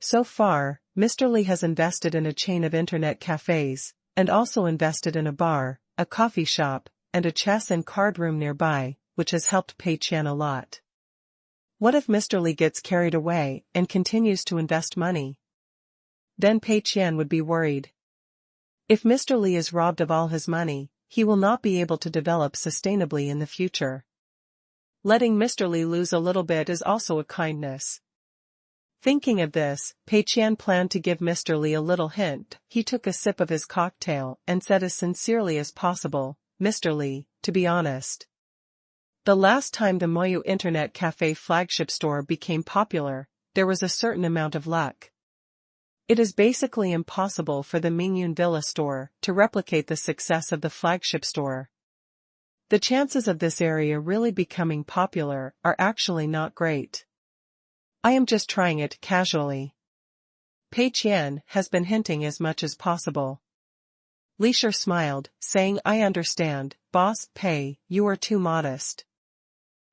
So far, Mr. Li has invested in a chain of internet cafes, and also invested in a bar, a coffee shop, and a chess and card room nearby, which has helped Pei Qian a lot. What if Mr. Li gets carried away and continues to invest money? Then Pei Qian would be worried. If Mr. Li is robbed of all his money, he will not be able to develop sustainably in the future. Letting Mr. Li lose a little bit is also a kindness. Thinking of this, Pei Qian planned to give Mr. Li a little hint. He took a sip of his cocktail and said as sincerely as possible, "Mr. Li, to be honest. The last time the Moyu Internet Cafe flagship store became popular, there was a certain amount of luck. It is basically impossible for the Mingyun Villa store to replicate the success of the flagship store. The chances of this area really becoming popular are actually not great. I am just trying it casually." Pei Qian has been hinting as much as possible. Leisure smiled, saying, "I understand, Boss Pei, you are too modest.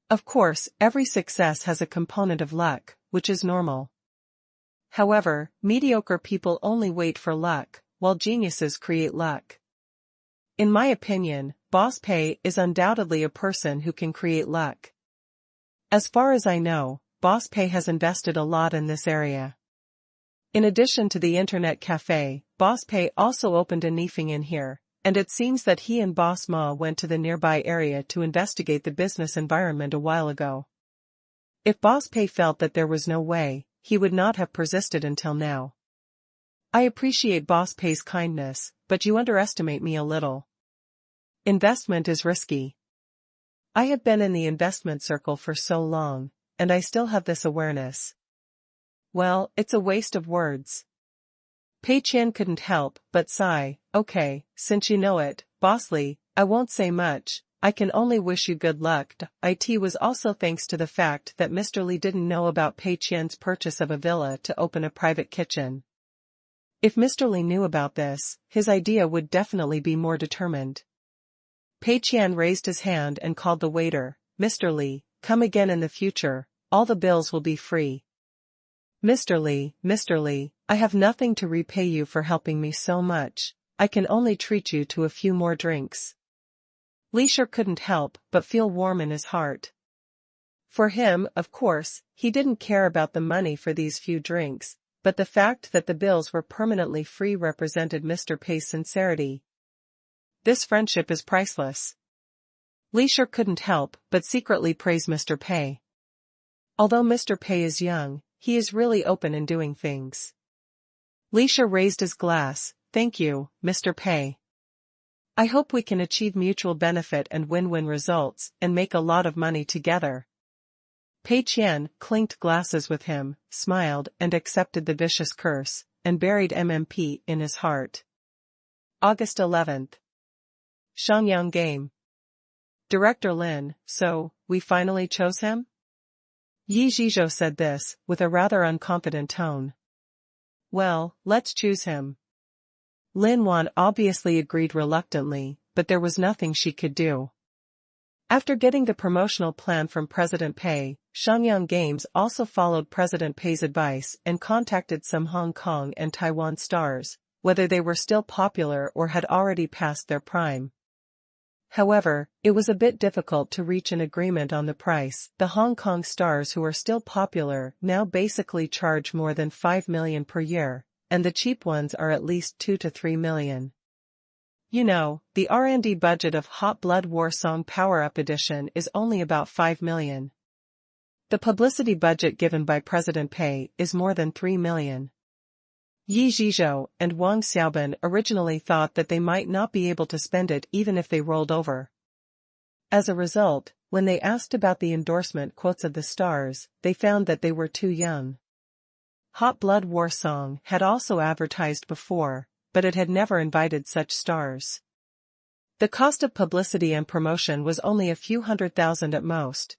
Of course, every success has a component of luck, which is normal. However, mediocre people only wait for luck, while geniuses create luck. In my opinion, Boss Pei is undoubtedly a person who can create luck. As far as I know, Boss Pei has invested a lot in this area. In addition to the internet cafe, Boss Pei also opened a Nifing in here, and it seems that he and Boss Ma went to the nearby area to investigate the business environment a while ago. If Boss Pei felt that there was no way, he would not have persisted until now. I appreciate Boss Pei's kindness, but you underestimate me a little. Investment is risky. I have been in the investment circle for so long, and I still have this awareness. Well, it's a waste of words." Pei Qian couldn't help but sigh. "Okay, since you know it, Boss Li, I won't say much. I can only wish you good luck." It was also thanks to the fact that Mr. Li didn't know about Pei Qian's purchase of a villa to open a private kitchen. If Mr. Li knew about this, his idea would definitely be more determined. Pei Qian raised his hand and called the waiter. "Mr. Li, come again in the future, all the bills will be free." Mr. Li, I have nothing to repay you for helping me so much. I can only treat you to a few more drinks." Leisure couldn't help but feel warm in his heart. For him, of course, he didn't care about the money for these few drinks, but the fact that the bills were permanently free represented Mr. Pei's sincerity. This friendship is priceless. Leisure couldn't help but secretly praise Mr. Pei. Although Mr. Pei is young, he is really open in doing things. Leisure raised his glass. "Thank you, Mr. Pei. I hope we can achieve mutual benefit and win-win results and make a lot of money together." Pei Qian clinked glasses with him, smiled and accepted the vicious curse, and buried MMP in his heart. August 11th. Shangyang Game. Director Lin, "So, we finally chose him?" Yi Zhizhou said this, with a rather unconfident tone. "Well, let's choose him." Lin Wan obviously agreed reluctantly, but there was nothing she could do. After getting the promotional plan from President Pei, Shangyang Games also followed President Pei's advice and contacted some Hong Kong and Taiwan stars, whether they were still popular or had already passed their prime. However, it was a bit difficult to reach an agreement on the price. The Hong Kong stars who are still popular now basically charge more than 5 million per year, and the cheap ones are at least 2 to 3 million. You know, the R&D budget of Hot Blood War Song Power Up Edition is only about 5 million. The publicity budget given by President Pei is more than 3 million. Yi Zhizhou and Wang Xiaobin originally thought that they might not be able to spend it even if they rolled over. As a result, when they asked about the endorsement quotes of the stars, they found that they were too young. Hot Blood War Song had also advertised before, but it had never invited such stars. The cost of publicity and promotion was only a few $100,000 at most.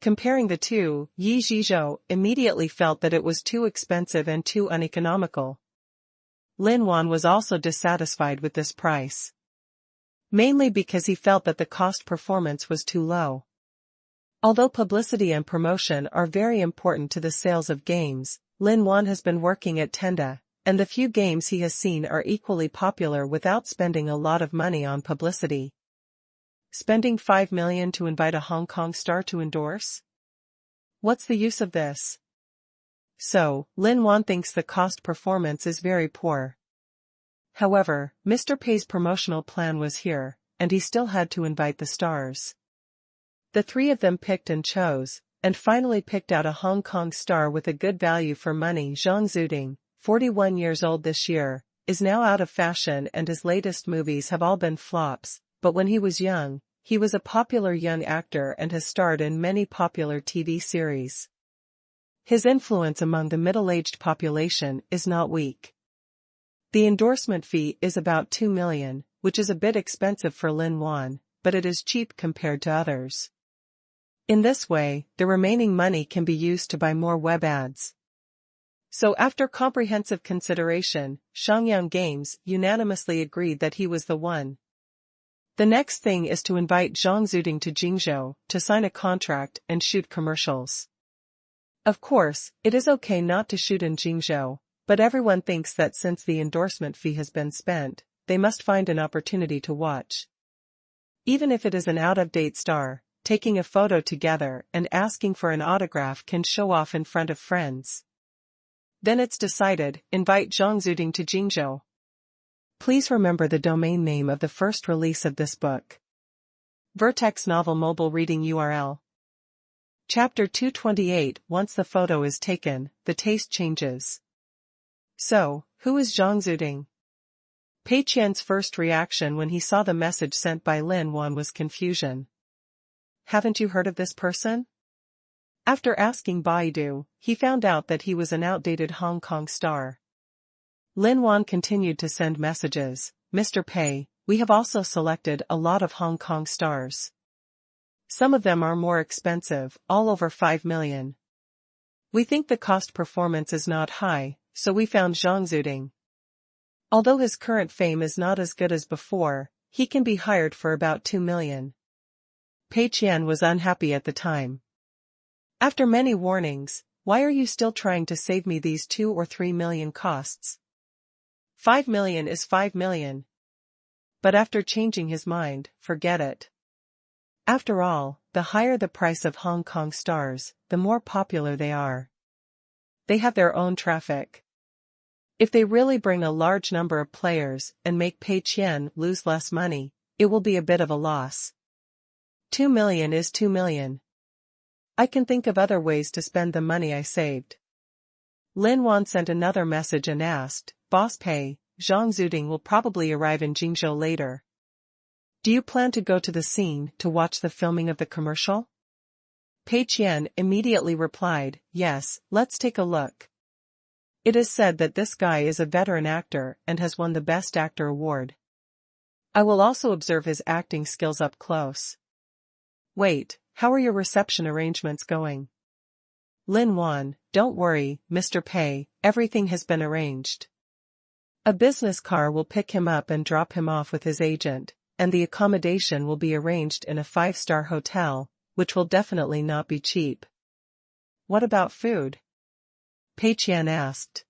Comparing the two, Yi Zhizhou immediately felt that it was too expensive and too uneconomical. Lin Wan was also dissatisfied with this price. Mainly because he felt that the cost performance was too low. Although publicity and promotion are very important to the sales of games, Lin Wan has been working at Tenda, and the few games he has seen are equally popular without spending a lot of money on publicity. Spending 5 million to invite a Hong Kong star to endorse? What's the use of this? So, Lin Wan thinks the cost performance is very poor. However, Mr. Pei's promotional plan was here, and he still had to invite the stars. The three of them picked and chose, and finally picked out a Hong Kong star with a good value for money. Zhang Zuding, 41 years old this year, is now out of fashion and his latest movies have all been flops, but when he was young, he was a popular young actor and has starred in many popular TV series. His influence among the middle-aged population is not weak. The endorsement fee is about 2 million, which is a bit expensive for Lin Wan, but it is cheap compared to others. In this way, the remaining money can be used to buy more web ads. So after comprehensive consideration, Shangyang Games unanimously agreed that he was the one. The next thing is to invite Zhang Zuding to Jingzhou to sign a contract and shoot commercials. Of course, it is okay not to shoot in Jingzhou, but everyone thinks that since the endorsement fee has been spent, they must find an opportunity to watch. Even if it is an out-of-date star, taking a photo together and asking for an autograph can show off in front of friends. Then it's decided, invite Zhang Zuding to Jingzhou. Please remember the domain name of the first release of this book. Vertex Novel Mobile Reading URL. Chapter 228. Once the photo is taken, the taste changes. So, who is Zhang Zuding? Pei Qian's first reaction when he saw the message sent by Lin Wan was confusion. Haven't you heard of this person? After asking Baidu, he found out that he was an outdated Hong Kong star. Lin Wan continued to send messages. Mr. Pei, we have also selected a lot of Hong Kong stars. Some of them are more expensive, all over 5 million. We think the cost performance is not high, so we found Zhang Zuding. Although his current fame is not as good as before, he can be hired for about 2 million. Pei Qian was unhappy at the time. After many warnings, why are you still trying to save me these 2 or 3 million costs? 5 million is 5 million. But after changing his mind, forget it. After all, the higher the price of Hong Kong stars, the more popular they are. They have their own traffic. If they really bring a large number of players and make Pei Qian lose less money, it will be a bit of a loss. 2 million is 2 million. I can think of other ways to spend the money I saved. Lin Wan sent another message and asked, Boss Pei, Zhang Zuding will probably arrive in Jingzhou later. Do you plan to go to the scene to watch the filming of the commercial? Pei Qian immediately replied, yes, let's take a look. It is said that this guy is a veteran actor and has won the Best Actor award. I will also observe his acting skills up close. Wait, how are your reception arrangements going? Lin Wan, don't worry, Mr. Pei, everything has been arranged. A business car will pick him up and drop him off with his agent, and the accommodation will be arranged in a 5-star hotel, which will definitely not be cheap. What about food? Pei Qian asked.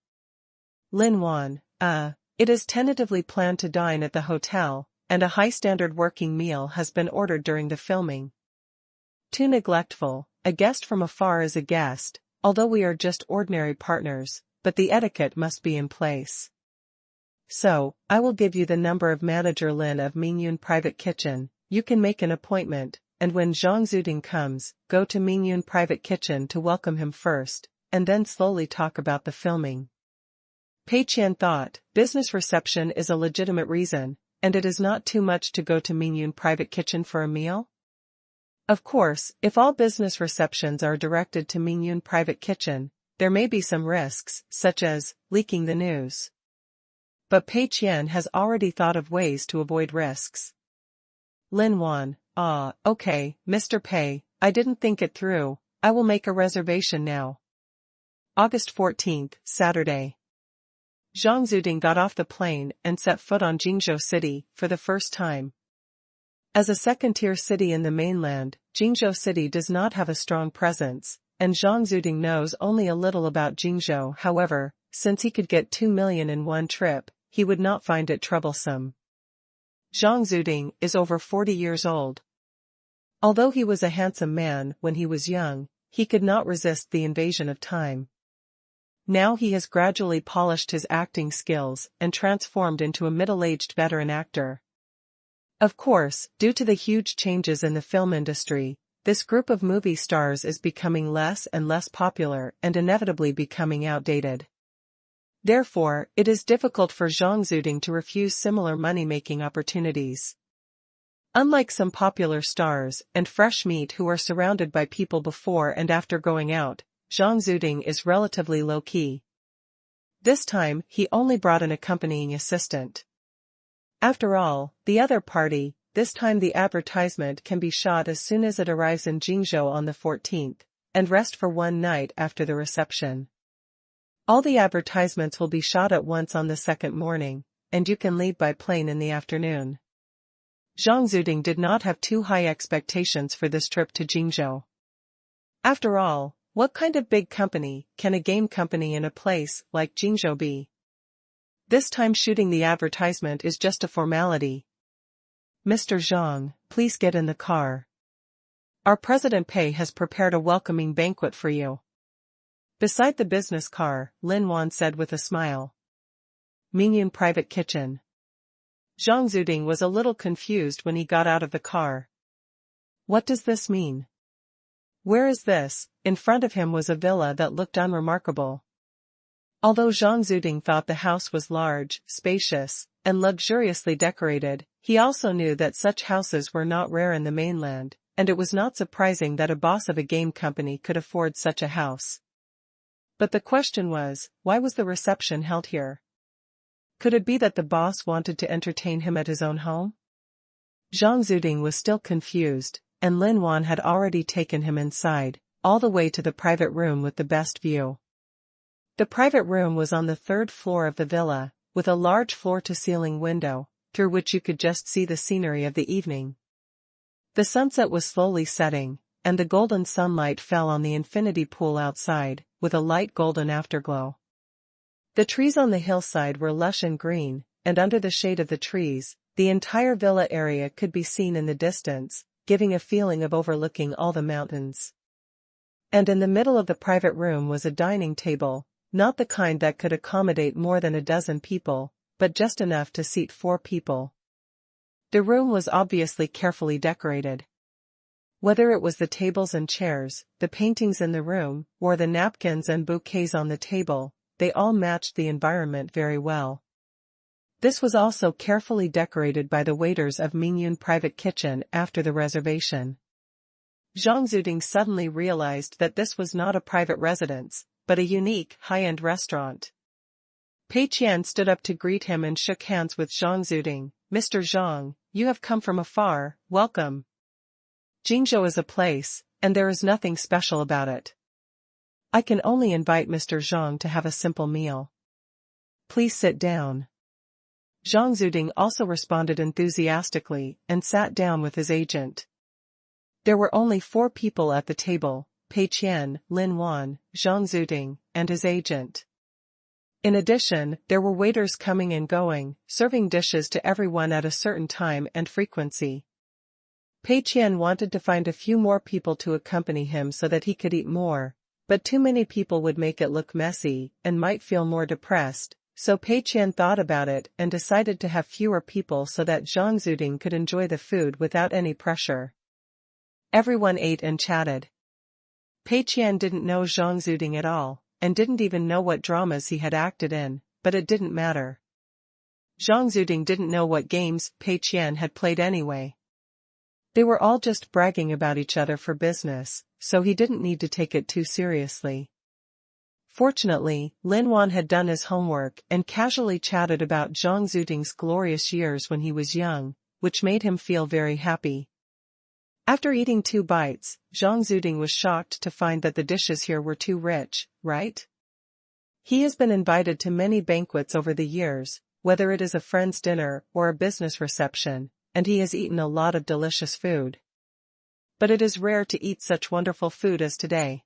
Lin Wan, it is tentatively planned to dine at the hotel, and a high-standard working meal has been ordered during the filming. Too neglectful, a guest from afar is a guest, although we are just ordinary partners, but the etiquette must be in place. So, I will give you the number of Manager Lin of Mingyun Private Kitchen. You can make an appointment, and when Zhang Zuding comes, go to Mingyun Private Kitchen to welcome him first, and then slowly talk about the filming. Pei Qian thought, business reception is a legitimate reason, and it is not too much to go to Mingyun Private Kitchen for a meal? Of course, if all business receptions are directed to Mingyun Private Kitchen, there may be some risks, such as leaking the news. But Pei Qian has already thought of ways to avoid risks. Lin Wan, okay, Mr. Pei, I didn't think it through, I will make a reservation now. August 14th, Saturday. Zhang Zuding got off the plane and set foot on Jingzhou City for the first time. As a second-tier city in the mainland, Jingzhou City does not have a strong presence, and Zhang Zuding knows only a little about Jingzhou. However, since he could get 2 million in one trip, he would not find it troublesome. Zhang Zuding is over 40 years old. Although he was a handsome man when he was young, he could not resist the invasion of time. Now he has gradually polished his acting skills and transformed into a middle-aged veteran actor. Of course, due to the huge changes in the film industry, this group of movie stars is becoming less and less popular and inevitably becoming outdated. Therefore, it is difficult for Zhang Zuding to refuse similar money-making opportunities. Unlike some popular stars and fresh meat who are surrounded by people before and after going out, Zhang Zuding is relatively low-key. This time, he only brought an accompanying assistant. After all, the other party, this time the advertisement can be shot as soon as it arrives in Jingzhou on the 14th, and rest for one night after the reception. All the advertisements will be shot at once on the second morning, and you can leave by plane in the afternoon. Zhang Zuding did not have too high expectations for this trip to Jingzhou. After all, what kind of big company can a game company in a place like Jingzhou be? This time shooting the advertisement is just a formality. Mr. Zhang, please get in the car. Our President Pei has prepared a welcoming banquet for you. Beside the business car, Lin Wan said with a smile. Mingyun private kitchen. Zhang Zuding was a little confused when he got out of the car. What does this mean? Where is this? In front of him was a villa that looked unremarkable. Although Zhang Zuding thought the house was large, spacious, and luxuriously decorated, he also knew that such houses were not rare in the mainland, and it was not surprising that a boss of a game company could afford such a house. But the question was, why was the reception held here? Could it be that the boss wanted to entertain him at his own home? Zhang Zuding was still confused, and Lin Wan had already taken him inside, all the way to the private room with the best view. The private room was on the third floor of the villa, with a large floor-to-ceiling window, through which you could just see the scenery of the evening. The sunset was slowly setting, and the golden sunlight fell on the infinity pool outside, with a light golden afterglow. The trees on the hillside were lush and green, and under the shade of the trees, the entire villa area could be seen in the distance, giving a feeling of overlooking all the mountains. And in the middle of the private room was a dining table, not the kind that could accommodate more than a dozen people, but just enough to seat 4 people. The room was obviously carefully decorated. Whether it was the tables and chairs, the paintings in the room, or the napkins and bouquets on the table, they all matched the environment very well. This was also carefully decorated by the waiters of Mingyun Private Kitchen after the reservation. Zhang Zuding suddenly realized that this was not a private residence, but a unique, high-end restaurant. Pei Qian stood up to greet him and shook hands with Zhang Zuding. Mr. Zhang, you have come from afar, welcome. Jingzhou is a place, and there is nothing special about it. I can only invite Mr. Zhang to have a simple meal. Please sit down. Zhang Zuding also responded enthusiastically and sat down with his agent. There were only 4 people at the table, Pei Qian, Lin Wan, Zhang Zuding, and his agent. In addition, there were waiters coming and going, serving dishes to everyone at a certain time and frequency. Pei Qian wanted to find a few more people to accompany him so that he could eat more, but too many people would make it look messy and might feel more depressed, so Pei Qian thought about it and decided to have fewer people so that Zhang Zuding could enjoy the food without any pressure. Everyone ate and chatted. Pei Qian didn't know Zhang Zuding at all, and didn't even know what dramas he had acted in, but it didn't matter. Zhang Zuding didn't know what games Pei Qian had played anyway. They were all just bragging about each other for business, so he didn't need to take it too seriously. Fortunately, Lin Wan had done his homework and casually chatted about Zhang Zuding's glorious years when he was young, which made him feel very happy. After eating 2 bites, Zhang Zuding was shocked to find that the dishes here were too rich, right? He has been invited to many banquets over the years, whether it is a friend's dinner or a business reception, and he has eaten a lot of delicious food. But it is rare to eat such wonderful food as today.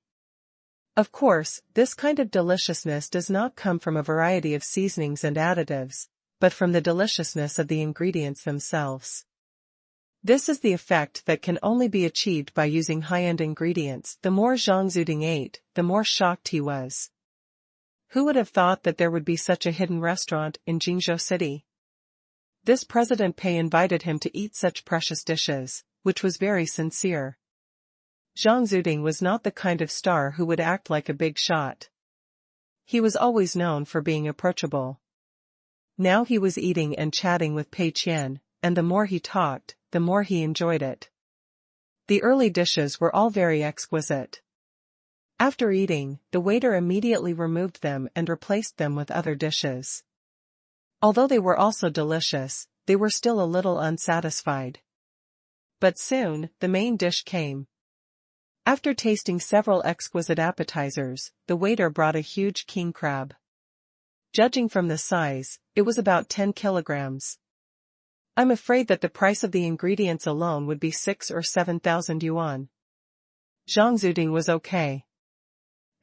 Of course, this kind of deliciousness does not come from a variety of seasonings and additives, but from the deliciousness of the ingredients themselves. This is the effect that can only be achieved by using high-end ingredients. The more Zhang Zuding ate, the more shocked he was. Who would have thought that there would be such a hidden restaurant in Jingzhou City? This President Pei invited him to eat such precious dishes, which was very sincere. Zhang Zuding was not the kind of star who would act like a big shot. He was always known for being approachable. Now he was eating and chatting with Pei Qian, and the more he talked, the more he enjoyed it. The early dishes were all very exquisite. After eating, the waiter immediately removed them and replaced them with other dishes. Although they were also delicious, they were still a little unsatisfied. But soon, the main dish came. After tasting several exquisite appetizers, the waiter brought a huge king crab. Judging from the size, it was about 10 kilograms. I'm afraid that the price of the ingredients alone would be 6 or 7,000 yuan. Zhang Zuding was okay.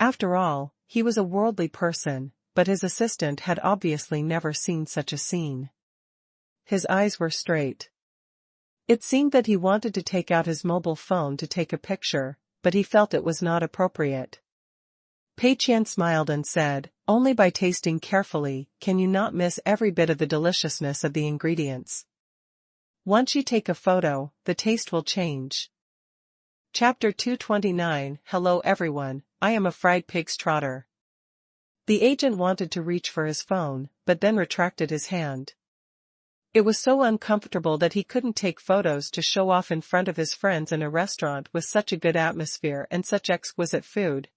After all, he was a worldly person, but his assistant had obviously never seen such a scene. His eyes were straight. It seemed that he wanted to take out his mobile phone to take a picture, but he felt it was not appropriate. Pei Qian smiled and said, "Only by tasting carefully can you not miss every bit of the deliciousness of the ingredients. Once you take a photo, the taste will change." Chapter 229. Hello everyone, I am a fried pig's trotter. The agent wanted to reach for his phone, but then retracted his hand. It was so uncomfortable that he couldn't take photos to show off in front of his friends in a restaurant with such a good atmosphere and such exquisite food.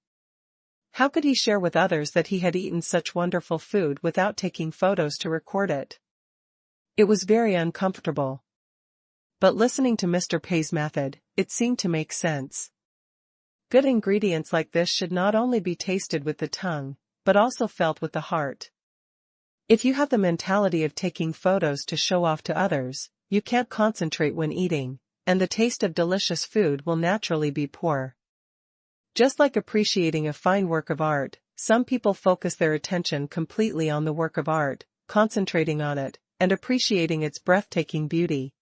How could he share with others that he had eaten such wonderful food without taking photos to record it? It was very uncomfortable. But listening to Mr. Pei's method, it seemed to make sense. Good ingredients like this should not only be tasted with the tongue, but also felt with the heart. If you have the mentality of taking photos to show off to others, you can't concentrate when eating, and the taste of delicious food will naturally be poor. Just like appreciating a fine work of art, some people focus their attention completely on the work of art, concentrating on it, and appreciating its breathtaking beauty.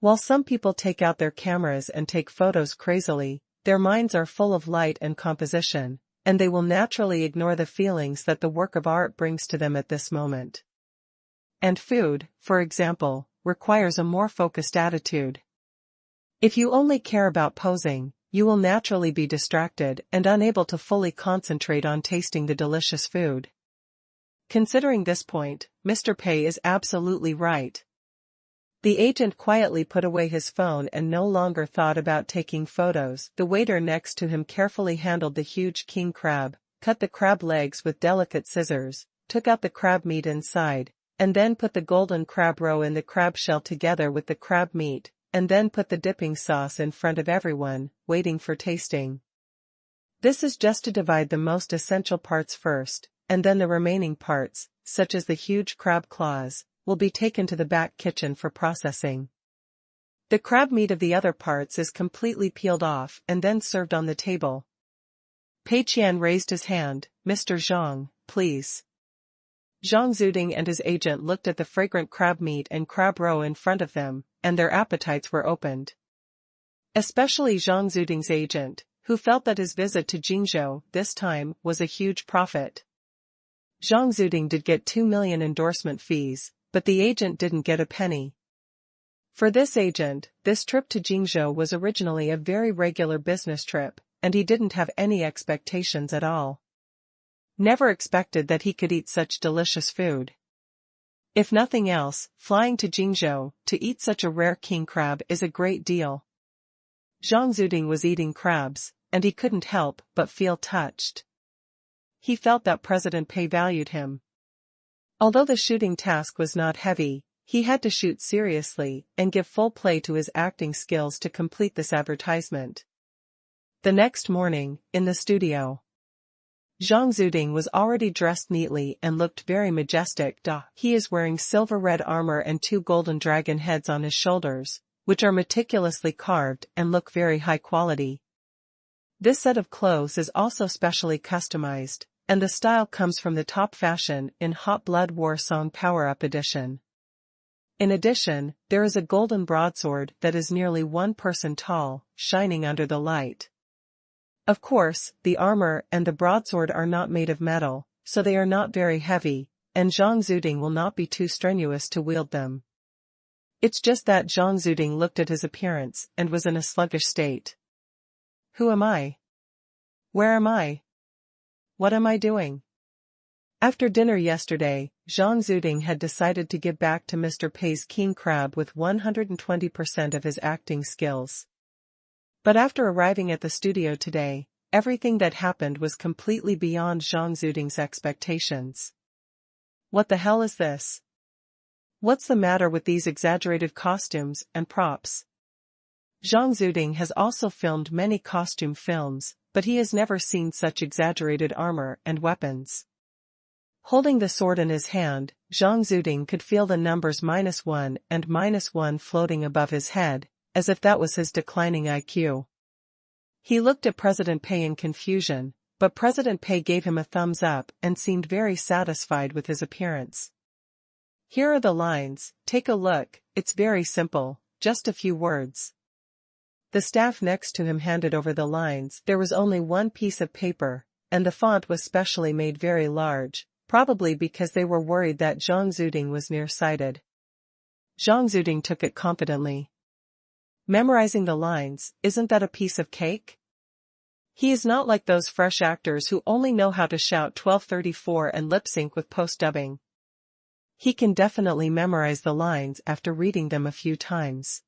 While some people take out their cameras and take photos crazily, their minds are full of light and composition, and they will naturally ignore the feelings that the work of art brings to them at this moment. And food, for example, requires a more focused attitude. If you only care about posing, you will naturally be distracted and unable to fully concentrate on tasting the delicious food. Considering this point, Mr. Pei is absolutely right. The agent quietly put away his phone and no longer thought about taking photos. The waiter next to him carefully handled the huge king crab, cut the crab legs with delicate scissors, took out the crab meat inside, and then put the golden crab roe in the crab shell together with the crab meat, and then put the dipping sauce in front of everyone, waiting for tasting. This is just to divide the most essential parts first, and then the remaining parts, such as the huge crab claws, will be taken to the back kitchen for processing. The crab meat of the other parts is completely peeled off and then served on the table. Pei Qian raised his hand. "Mr. Zhang, please." Zhang Zuding and his agent looked at the fragrant crab meat and crab roe in front of them, and their appetites were opened. Especially Zhang Zuding's agent, who felt that his visit to Jingzhou, this time, was a huge profit. Zhang Zuding did get 2 million endorsement fees, but the agent didn't get a penny. For this agent, this trip to Jingzhou was originally a very regular business trip, and he didn't have any expectations at all. Never expected that he could eat such delicious food. If nothing else, flying to Jingzhou to eat such a rare king crab is a great deal. Zhang Zuding was eating crabs, and he couldn't help but feel touched. He felt that President Pei valued him. Although the shooting task was not heavy, he had to shoot seriously and give full play to his acting skills to complete this advertisement. The next morning, in the studio, Zhang Zuding was already dressed neatly and looked very majestic. He is wearing silver-red armor and 2 golden dragon heads on his shoulders, which are meticulously carved and look very high quality. This set of clothes is also specially customized, and the style comes from the top fashion in Hot Blood War Song Power Up Edition. In addition, there is a golden broadsword that is nearly 1 person tall, shining under the light. Of course, the armor and the broadsword are not made of metal, so they are not very heavy, and Zhang Zuding will not be too strenuous to wield them. It's just that Zhang Zuding looked at his appearance and was in a sluggish state. Who am I? Where am I? What am I doing? After dinner yesterday, Zhang Zuding had decided to give back to Mr. Pei's king crab with 120% of his acting skills. But after arriving at the studio today, everything that happened was completely beyond Zhang Zuding's expectations. What the hell is this? What's the matter with these exaggerated costumes and props? Zhang Zuding has also filmed many costume films, but he has never seen such exaggerated armor and weapons. Holding the sword in his hand, Zhang Zuding could feel the numbers -1 and -1 floating above his head, as if that was his declining IQ. He looked at President Pei in confusion, but President Pei gave him a thumbs up and seemed very satisfied with his appearance. Here are the lines, take a look, it's very simple, just a few words. The staff next to him handed over the lines. There was only one piece of paper, and the font was specially made very large, probably because they were worried that Zhang Zuding was nearsighted. Zhang Zuding took it confidently. Memorizing the lines, isn't that a piece of cake? He is not like those fresh actors who only know how to shout 1234 and lip-sync with post-dubbing. He can definitely memorize the lines after reading them a few times.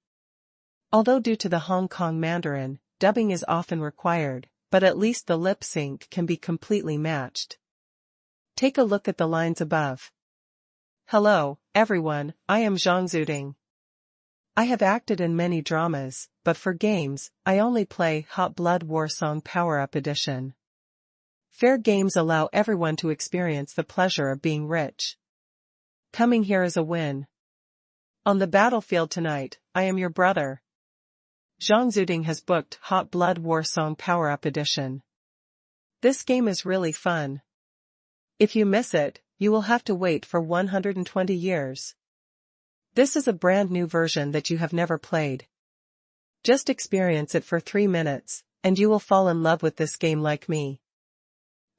Although due to the Hong Kong Mandarin, dubbing is often required, but at least the lip-sync can be completely matched. Take a look at the lines above. Hello, everyone, I am Zhang Zuding. I have acted in many dramas, but for games, I only play Hot Blood War Song Power-Up Edition. Fair games allow everyone to experience the pleasure of being rich. Coming here is a win. On the battlefield tonight, I am your brother. Zhang Zuding has booked Hot Blood War Song Power-Up Edition. This game is really fun. If you miss it, you will have to wait for 120 years. This is a brand new version that you have never played. Just experience it for 3 minutes, and you will fall in love with this game like me.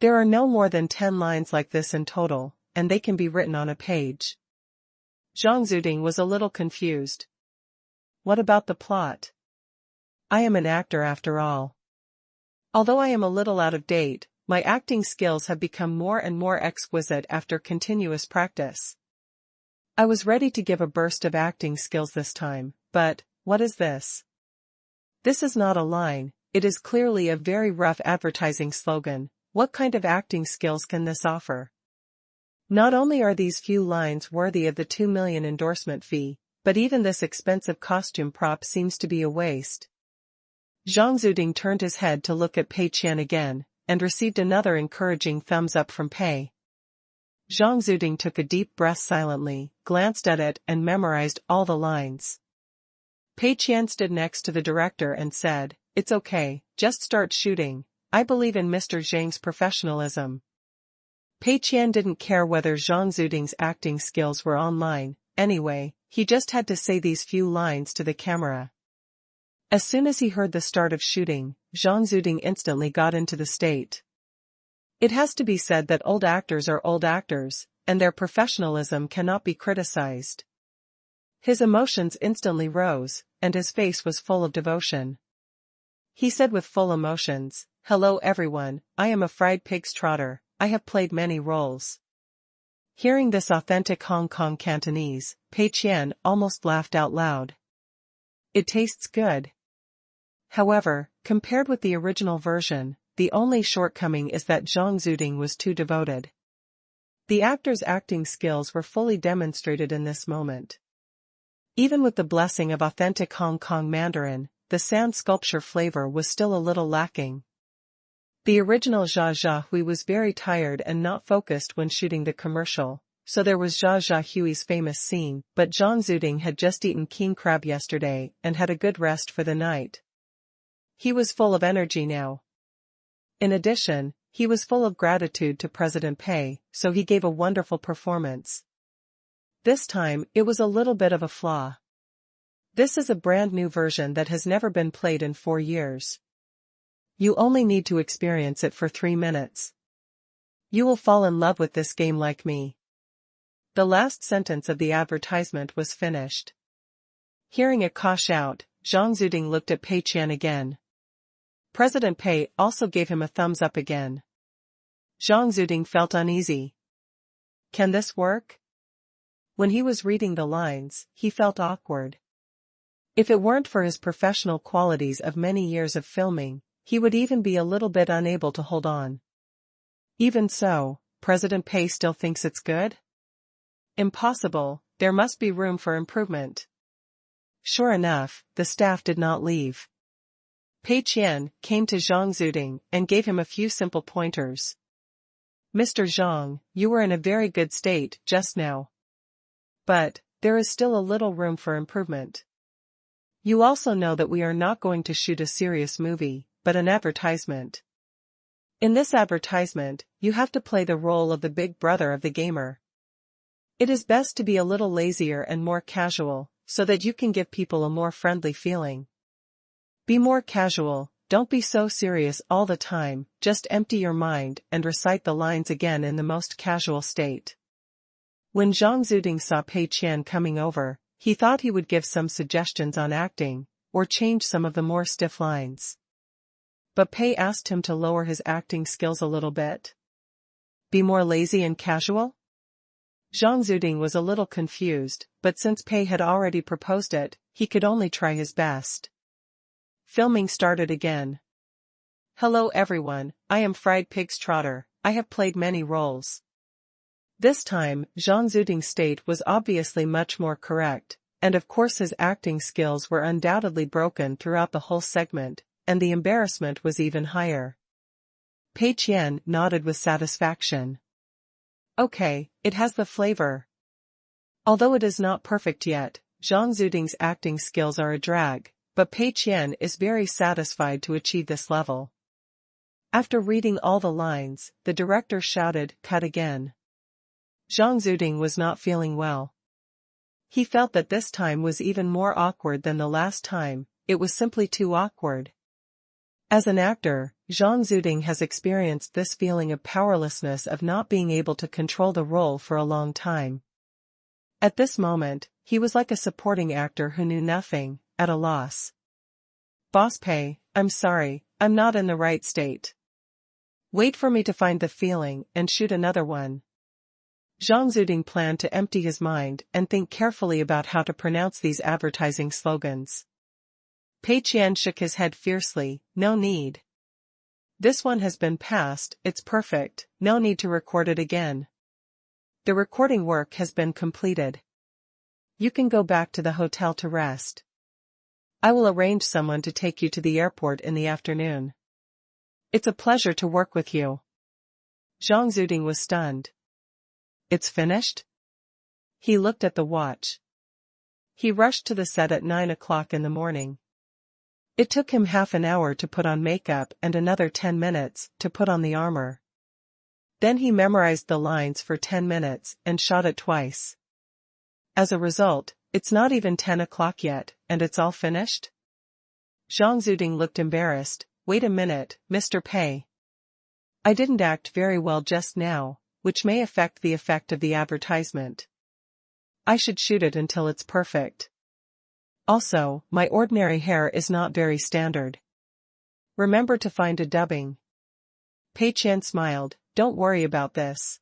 There are no more than 10 lines like this in total, and they can be written on a page. Zhang Zuding was a little confused. What about the plot? I am an actor after all. Although I am a little out of date, my acting skills have become more and more exquisite after continuous practice. I was ready to give a burst of acting skills this time, but, what is this? This is not a line, it is clearly a very rough advertising slogan. What kind of acting skills can this offer? Not only are these few lines worthy of the 2 million endorsement fee, but even this expensive costume prop seems to be a waste. Zhang Zuding turned his head to look at Pei Qian again, and received another encouraging thumbs up from Pei. Zhang Zuding took a deep breath silently, glanced at it and memorized all the lines. Pei Qian stood next to the director and said, "It's okay, just start shooting. I believe in Mr. Zhang's professionalism." Pei Qian didn't care whether Zhang Zuding's acting skills were online, anyway, he just had to say these few lines to the camera. As soon as he heard the start of shooting, Zhang Zuding instantly got into the state. It has to be said that old actors are old actors, and their professionalism cannot be criticized. His emotions instantly rose, and his face was full of devotion. He said with full emotions, "Hello everyone, I am a fried pig's trotter, I have played many roles." Hearing this authentic Hong Kong Cantonese, Pei Qian almost laughed out loud. It tastes good. However, compared with the original version, the only shortcoming is that Zhang Zuding was too devoted. The actor's acting skills were fully demonstrated in this moment. Even with the blessing of authentic Hong Kong Mandarin, the sand sculpture flavor was still a little lacking. The original Jia Jia Hui was very tired and not focused when shooting the commercial, so there was Jia Jia Hui's famous scene, but Zhang Zuding had just eaten king crab yesterday and had a good rest for the night. He was full of energy now. In addition, he was full of gratitude to President Pei, so he gave a wonderful performance. This time, it was a little bit of a flaw. This is a brand new version that has never been played in 4 years. You only need to experience it for 3 minutes. You will fall in love with this game like me. The last sentence of the advertisement was finished. Hearing it cash out, Zhang Zuding looked at Pei Qian again. President Pei also gave him a thumbs up again. Zhang Zuding felt uneasy. Can this work? When he was reading the lines, he felt awkward. If it weren't for his professional qualities of many years of filming, he would even be a little bit unable to hold on. Even so, President Pei still thinks it's good? Impossible, there must be room for improvement. Sure enough, the staff did not leave. Pei Qian came to Zhang Zuding and gave him a few simple pointers. Mr. Zhang, you were in a very good state just now. But, there is still a little room for improvement. You also know that we are not going to shoot a serious movie, but an advertisement. In this advertisement, you have to play the role of the big brother of the gamer. It is best to be a little lazier and more casual, so that you can give people a more friendly feeling. Be more casual, don't be so serious all the time, just empty your mind and recite the lines again in the most casual state. When Zhang Zuding saw Pei Qian coming over, he thought he would give some suggestions on acting, or change some of the more stiff lines. But Pei asked him to lower his acting skills a little bit. Be more lazy and casual? Zhang Zuding was a little confused, but since Pei had already proposed it, he could only try his best. Filming started again. Hello everyone, I am Fried Pig's Trotter, I have played many roles. This time, Zhang Zuding's state was obviously much more correct, and of course his acting skills were undoubtedly broken throughout the whole segment, and the embarrassment was even higher. Pei Qian nodded with satisfaction. Okay, it has the flavor. Although it is not perfect yet, Zhang Zuding's acting skills are a drag, but Pei Qian is very satisfied to achieve this level. After reading all the lines, the director shouted, "Cut again." Zhang Zuding was not feeling well. He felt that this time was even more awkward than the last time, it was simply too awkward. As an actor, Zhang Zuding has experienced this feeling of powerlessness of not being able to control the role for a long time. At this moment, he was like a supporting actor who knew nothing, at a loss. Boss Pei, I'm sorry, I'm not in the right state. Wait for me to find the feeling and shoot another one. Zhang Zuding planned to empty his mind and think carefully about how to pronounce these advertising slogans. Pei Qian shook his head fiercely, no need. This one has been passed, it's perfect, no need to record it again. The recording work has been completed. You can go back to the hotel to rest. I will arrange someone to take you to the airport in the afternoon. It's a pleasure to work with you. Zhang Zuding was stunned. It's finished? He looked at the watch. He rushed to the set at 9 o'clock in the morning. It took him half an hour to put on makeup and another 10 minutes to put on the armor. Then he memorized the lines for 10 minutes and shot it twice. As a result, it's not even 10 o'clock yet, and it's all finished? Zhang Zuding looked embarrassed. Wait a minute, Mr. Pei. I didn't act very well just now, which may affect the effect of the advertisement. I should shoot it until it's perfect. Also, my ordinary hair is not very standard. Remember to find a dubbing. Pei Qian smiled, don't worry about this.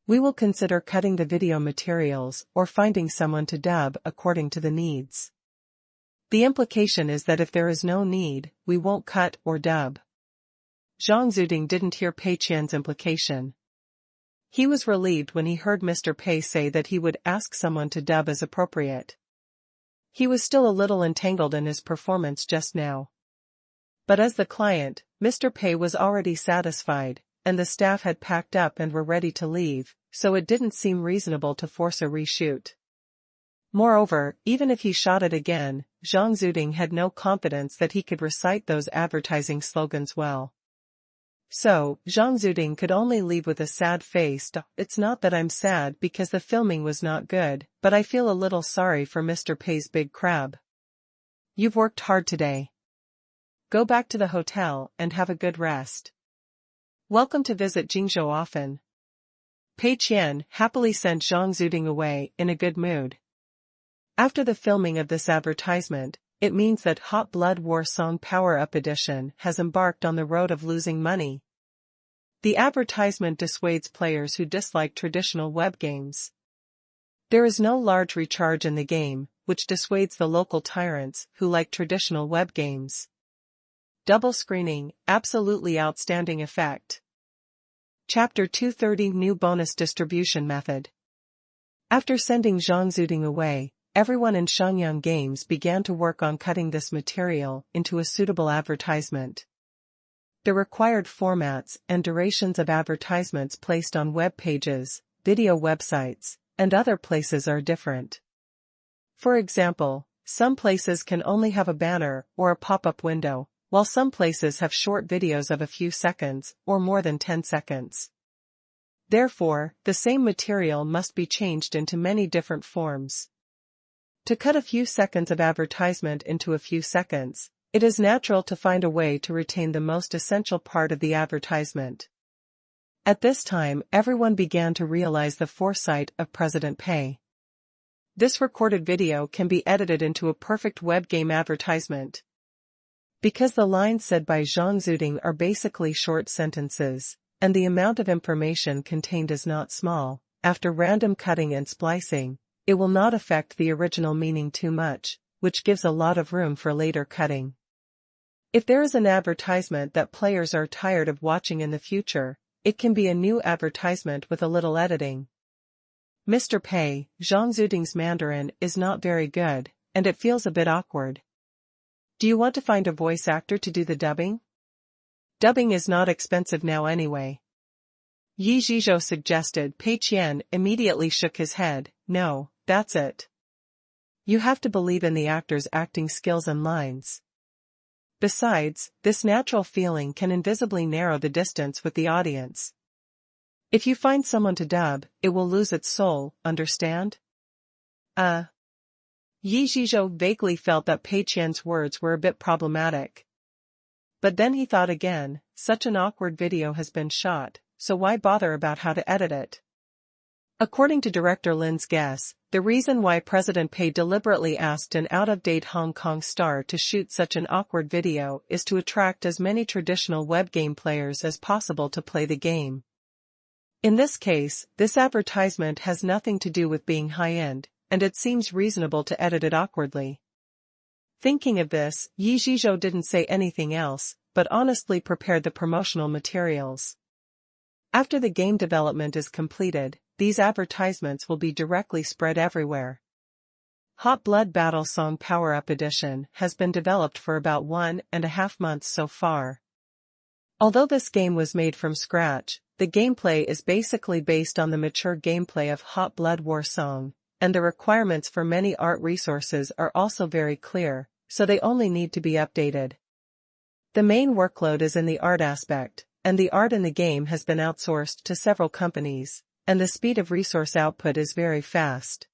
We will consider cutting the video materials or finding someone to dub according to the needs. The implication is that if there is no need, we won't cut or dub. Zhang Zuding didn't hear Pei Qian's implication. He was relieved when he heard Mr. Pei say that he would ask someone to dub as appropriate. He was still a little entangled in his performance just now. But as the client, Mr. Pei was already satisfied, and the staff had packed up and were ready to leave, so it didn't seem reasonable to force a reshoot. Moreover, even if he shot it again, Zhang Zuding had no confidence that he could recite those advertising slogans well. So, Zhang Zuding could only leave with a sad face. It's not that I'm sad because the filming was not good, but I feel a little sorry for Mr. Pei's big crab. You've worked hard today. Go back to the hotel and have a good rest. Welcome to visit Jingzhou often. Pei Qian happily sent Zhang Zuding away in a good mood. After the filming of this advertisement, it means that Hot Blood War Song Power Up Edition has embarked on the road of losing money. The advertisement dissuades players who dislike traditional web games. There is no large recharge in the game, which dissuades the local tyrants who like traditional web games. Double screening, absolutely outstanding effect. Chapter 230 New Bonus Distribution Method. After sending Zhang Zuding away, everyone in Shangyang Games began to work on cutting this material into a suitable advertisement. The required formats and durations of advertisements placed on web pages, video websites, and other places are different. For example, some places can only have a banner or a pop-up window, while some places have short videos of a few seconds or more than 10 seconds. Therefore, the same material must be changed into many different forms. To cut a few seconds of advertisement into a few seconds, it is natural to find a way to retain the most essential part of the advertisement. At this time, everyone began to realize the foresight of President Pei. This recorded video can be edited into a perfect web game advertisement. Because the lines said by Zhang Zuding are basically short sentences, and the amount of information contained is not small, after random cutting and splicing, it will not affect the original meaning too much, which gives a lot of room for later cutting. If there is an advertisement that players are tired of watching in the future, it can be a new advertisement with a little editing. Mr. Pei, Zhang Zuding's Mandarin is not very good, and it feels a bit awkward. Do you want to find a voice actor to do the dubbing? Dubbing is not expensive now anyway. Yi Zhizhou suggested. Pei Qian immediately shook his head. No, that's it. You have to believe in the actor's acting skills and lines. Besides, this natural feeling can invisibly narrow the distance with the audience. If you find someone to dub, it will lose its soul, understand? Yi Zhizhou vaguely felt that Pei Qian's words were a bit problematic. But then he thought again, such an awkward video has been shot, so why bother about how to edit it? According to director Lin's guess, the reason why President Pei deliberately asked an out-of-date Hong Kong star to shoot such an awkward video is to attract as many traditional web game players as possible to play the game. In this case, this advertisement has nothing to do with being high-end, and it seems reasonable to edit it awkwardly. Thinking of this, Yi Zhizhou didn't say anything else, but honestly prepared the promotional materials. After the game development is completed, these advertisements will be directly spread everywhere. Hot Blood Battle Song Power Up Edition has been developed for about 1.5 months so far. Although this game was made from scratch, the gameplay is basically based on the mature gameplay of Hot Blood War Song, and the requirements for many art resources are also very clear, so they only need to be updated. The main workload is in the art aspect, and the art in the game has been outsourced to several companies, and the speed of resource output is very fast.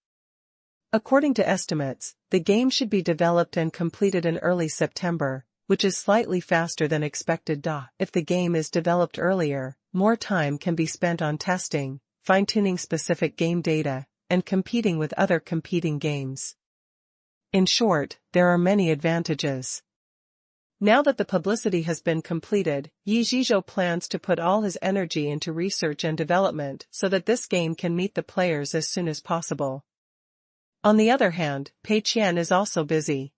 According to estimates, the game should be developed and completed in early September, which is slightly faster than expected. If the game is developed earlier, more time can be spent on testing, fine-tuning specific game data, and competing with other competing games. In short, there are many advantages. Now that the publicity has been completed, Yi Zhizhou plans to put all his energy into research and development so that this game can meet the players as soon as possible. On the other hand, Pei Qian is also busy.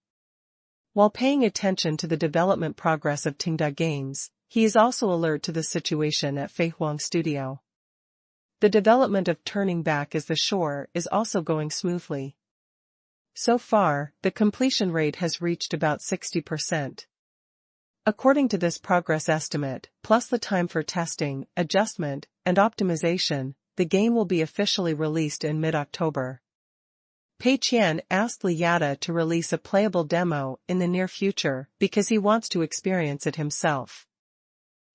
While paying attention to the development progress of Tenda Games, he is also alert to the situation at Fei Huang Studio. The development of Turning Back as the Shore is also going smoothly. So far, the completion rate has reached about 60%. According to this progress estimate, plus the time for testing, adjustment, and optimization, the game will be officially released in mid-October. Pei Qian asked Li Yada to release a playable demo in the near future because he wants to experience it himself.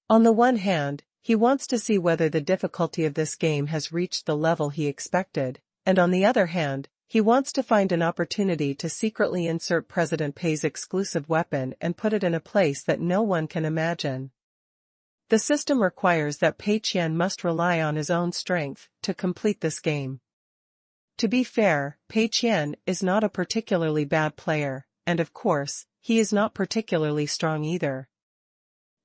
On the one hand, he wants to see whether the difficulty of this game has reached the level he expected, and on the other hand, he wants to find an opportunity to secretly insert President Pei's exclusive weapon and put it in a place that no one can imagine. The system requires that Pei Qian must rely on his own strength to complete this game. To be fair, Pei Qian is not a particularly bad player, and of course, he is not particularly strong either.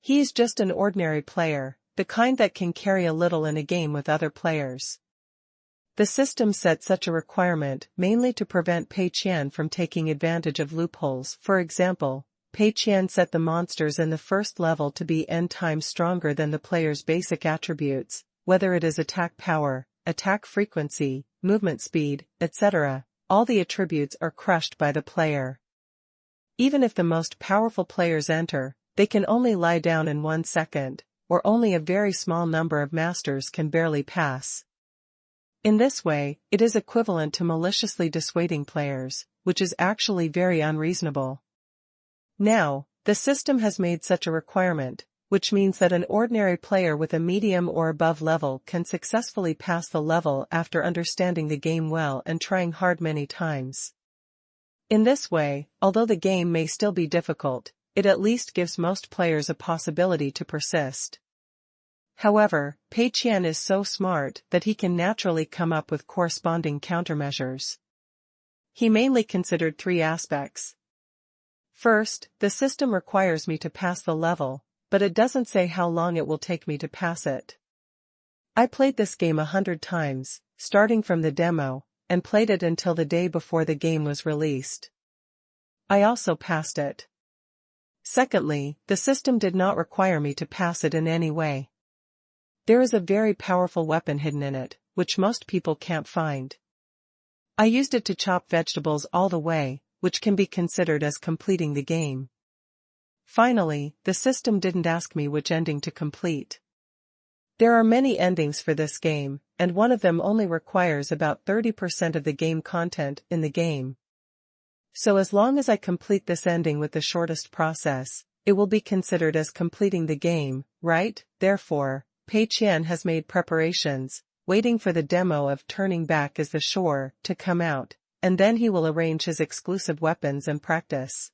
He is just an ordinary player, the kind that can carry a little in a game with other players. The system set such a requirement mainly to prevent Pei Qian from taking advantage of loopholes. For example, Pei Qian set the monsters in the first level to be n times stronger than the player's basic attributes, whether it is attack power, attack frequency, movement speed, etc. All the attributes are crushed by the player. Even if the most powerful players enter, they can only lie down in 1 second, or only a very small number of masters can barely pass. In this way, it is equivalent to maliciously dissuading players, which is actually very unreasonable. Now, the system has made such a requirement, which means that an ordinary player with a medium or above level can successfully pass the level after understanding the game well and trying hard many times. In this way, although the game may still be difficult, it at least gives most players a possibility to persist. However, Pei Qian is so smart that he can naturally come up with corresponding countermeasures. He mainly considered 3 aspects. First, the system requires me to pass the level, but it doesn't say how long it will take me to pass it. I played this game 100 times, starting from the demo, and played it until the day before the game was released. I also passed it. Secondly, the system did not require me to pass it in any way. There is a very powerful weapon hidden in it, which most people can't find. I used it to chop vegetables all the way, which can be considered as completing the game. Finally, the system didn't ask me which ending to complete. There are many endings for this game, and one of them only requires about 30% of the game content in the game. So as long as I complete this ending with the shortest process, it will be considered as completing the game, right? Therefore, Pei Qian has made preparations, waiting for the demo of Turning Back is the Shore to come out, and then he will arrange his exclusive weapons and practice.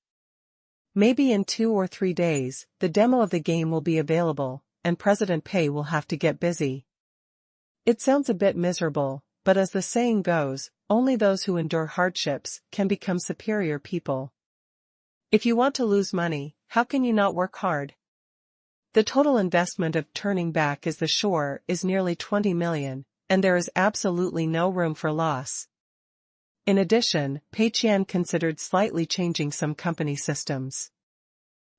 Maybe in 2 or 3 days, the demo of the game will be available, and President Pei will have to get busy. It sounds a bit miserable, but as the saying goes, only those who endure hardships can become superior people. If you want to lose money, how can you not work hard? The total investment of Turning Back is the Shore is nearly 20 million, and there is absolutely no room for loss. In addition, Pei Qian considered slightly changing some company systems.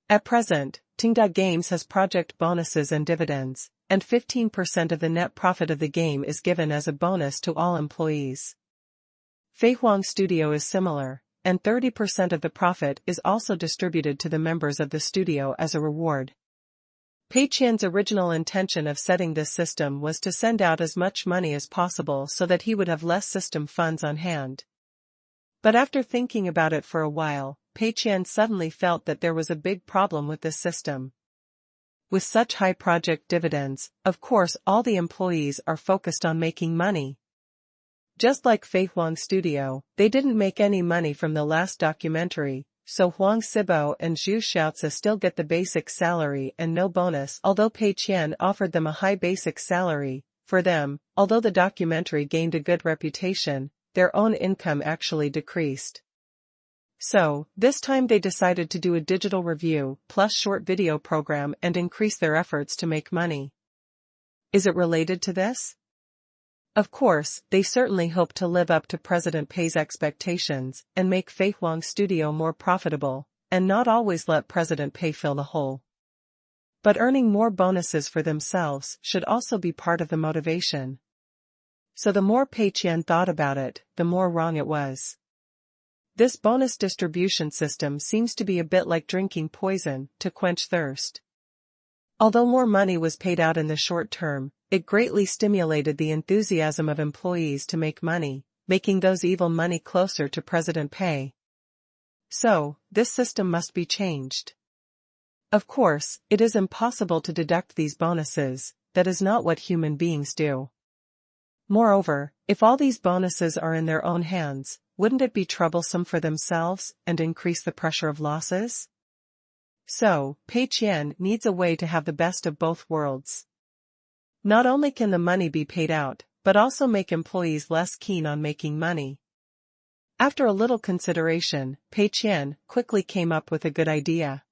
At present, Tenda Games has project bonuses and dividends, and 15% of the net profit of the game is given as a bonus to all employees. Fei Huang Studio is similar, and 30% of the profit is also distributed to the members of the studio as a reward. Pei Qian's original intention of setting this system was to send out as much money as possible so that he would have less system funds on hand. But after thinking about it for a while, Pei Qian suddenly felt that there was a big problem with this system. With such high project dividends, of course all the employees are focused on making money. Just like Fei Huang Studio, they didn't make any money from the last documentary, so Huang Sibo and Zhu Xiaozi still get the basic salary and no bonus, although Pei Qian offered them a high basic salary. For them, although the documentary gained a good reputation, their own income actually decreased. So, this time they decided to do a digital review plus short video program and increase their efforts to make money. Is it related to this? Of course, they certainly hope to live up to President Pei's expectations and make Fei Huang Studio more profitable, and not always let President Pei fill the hole. But earning more bonuses for themselves should also be part of the motivation. So the more Pei Qian thought about it, the more wrong it was. This bonus distribution system seems to be a bit like drinking poison to quench thirst. Although more money was paid out in the short term, it greatly stimulated the enthusiasm of employees to make money, making those evil money closer to President Pei. So, this system must be changed. Of course, it is impossible to deduct these bonuses, that is not what human beings do. Moreover, if all these bonuses are in their own hands, wouldn't it be troublesome for themselves and increase the pressure of losses? So, Pei Qian needs a way to have the best of both worlds. Not only can the money be paid out, but also make employees less keen on making money. After a little consideration, Pei Qian quickly came up with a good idea.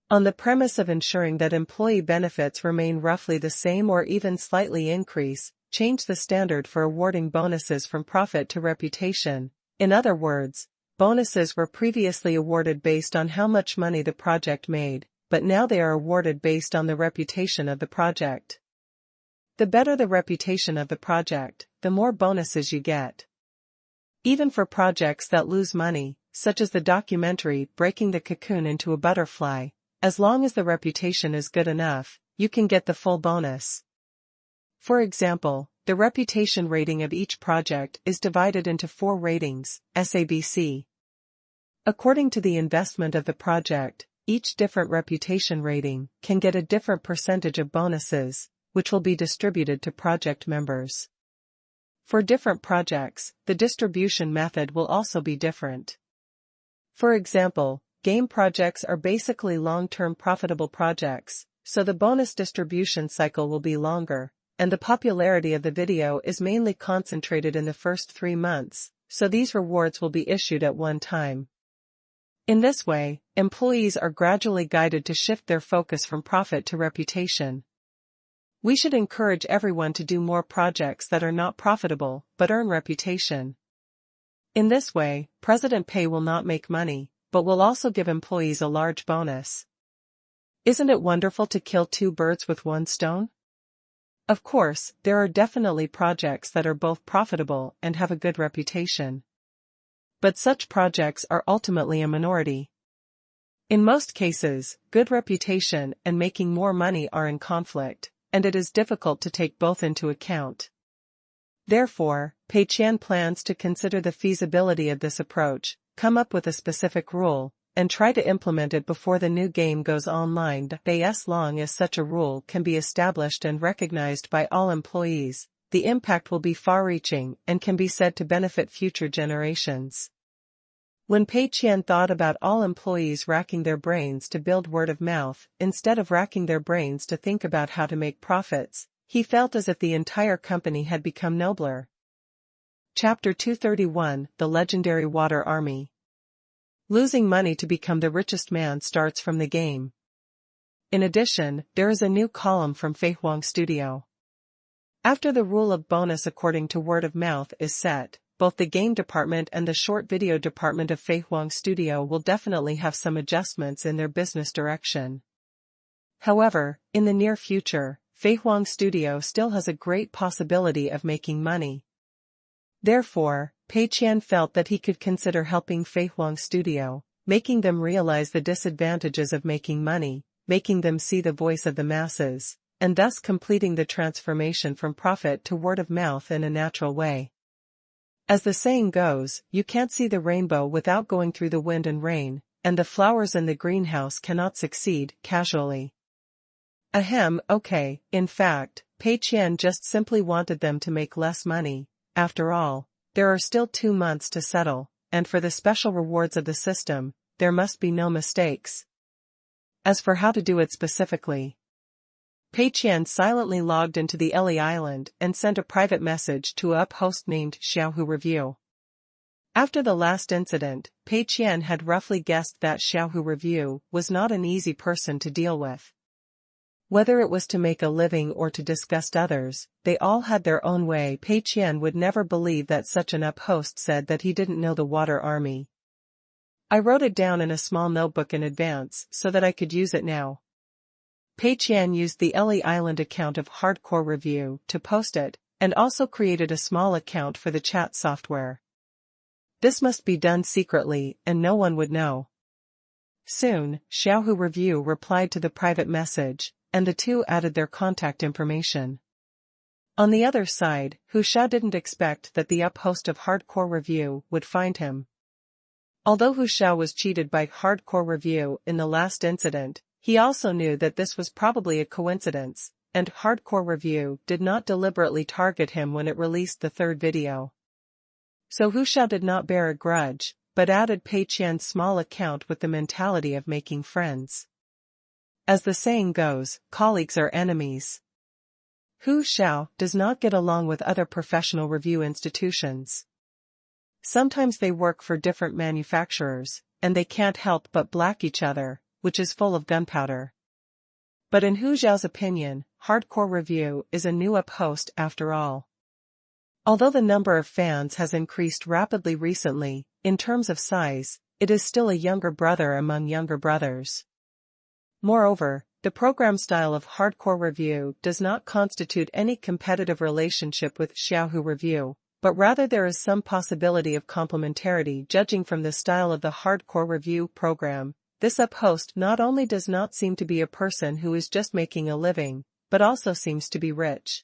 On the premise of ensuring that employee benefits remain roughly the same or even slightly increase, change the standard for awarding bonuses from profit to reputation. In other words, bonuses were previously awarded based on how much money the project made, but now they are awarded based on the reputation of the project. The better the reputation of the project, the more bonuses you get. Even for projects that lose money, such as the documentary Breaking the Cocoon into a Butterfly, as long as the reputation is good enough, you can get the full bonus. For example, the reputation rating of each project is divided into 4 ratings, SABC. According to the investment of the project, each different reputation rating can get a different percentage of bonuses, which will be distributed to project members. For different projects, the distribution method will also be different. For example, game projects are basically long-term profitable projects, so the bonus distribution cycle will be longer, and the popularity of the video is mainly concentrated in the first 3 months, so these rewards will be issued at one time. In this way, employees are gradually guided to shift their focus from profit to reputation. We should encourage everyone to do more projects that are not profitable, but earn reputation. In this way, President Pei will not make money, but will also give employees a large bonus. Isn't it wonderful to kill 2 birds with 1 stone? Of course, there are definitely projects that are both profitable and have a good reputation. But such projects are ultimately a minority. In most cases, good reputation and making more money are in conflict, and it is difficult to take both into account. Therefore, Pei Qian plans to consider the feasibility of this approach, come up with a specific rule, and try to implement it before the new game goes online. As long as such a rule can be established and recognized by all employees, the impact will be far-reaching and can be said to benefit future generations. When Pei Qian thought about all employees racking their brains to build word of mouth, instead of racking their brains to think about how to make profits, he felt as if the entire company had become nobler. Chapter 231, The Legendary Water Army. Losing money to become the richest man starts from the game. In addition, there is a new column from Fei Huang Studio. After the rule of bonus according to word of mouth is set, both the game department and the short video department of Fei Huang Studio will definitely have some adjustments in their business direction. However, in the near future, Fei Huang Studio still has a great possibility of making money. Therefore, Pei Qian felt that he could consider helping Fei Huang Studio, making them realize the disadvantages of making money, making them see the voice of the masses, and thus completing the transformation from profit to word of mouth in a natural way. As the saying goes, you can't see the rainbow without going through the wind and rain, and the flowers in the greenhouse cannot succeed casually. Okay, in fact, Pei Qian just simply wanted them to make less money. After all, there are still 2 months to settle, and for the special rewards of the system, there must be no mistakes. As for how to do it specifically, Pei Qian silently logged into the Eli Island and sent a private message to a host named Xiaohu Review. After the last incident, Pei Qian had roughly guessed that Xiaohu Review was not an easy person to deal with. Whether it was to make a living or to disgust others, they all had their own way. Pei Qian would never believe that such an host said that he didn't know the water army. I wrote it down in a small notebook in advance so that I could use it now. Pei Qian used the Eli Island account of Hardcore Review to post it, and also created a small account for the chat software. This must be done secretly and no one would know. Soon, Xiaohu Review replied to the private message, and the two added their contact information. On the other side, Hu Shao didn't expect that the host of Hardcore Review would find him. Although Hu Shao was cheated by Hardcore Review in the last incident, He also knew that this was probably a coincidence, and Hardcore Review did not deliberately target him when it released the third video. So Hu Xiao did not bear a grudge, but added Pei Qian's small account with the mentality of making friends. As the saying goes, colleagues are enemies. Hu Xiao does not get along with other professional review institutions. Sometimes they work for different manufacturers, and they can't help but black each other, which is full of gunpowder. But in Hu Xiao's opinion, Hardcore Review is a new-up host after all. Although the number of fans has increased rapidly recently, in terms of size, it is still a younger brother among younger brothers. Moreover, the program style of Hardcore Review does not constitute any competitive relationship with Xiaohu Review, but rather there is some possibility of complementarity judging from the style of the Hardcore Review program. This up host not only does not seem to be a person who is just making a living, but also seems to be rich.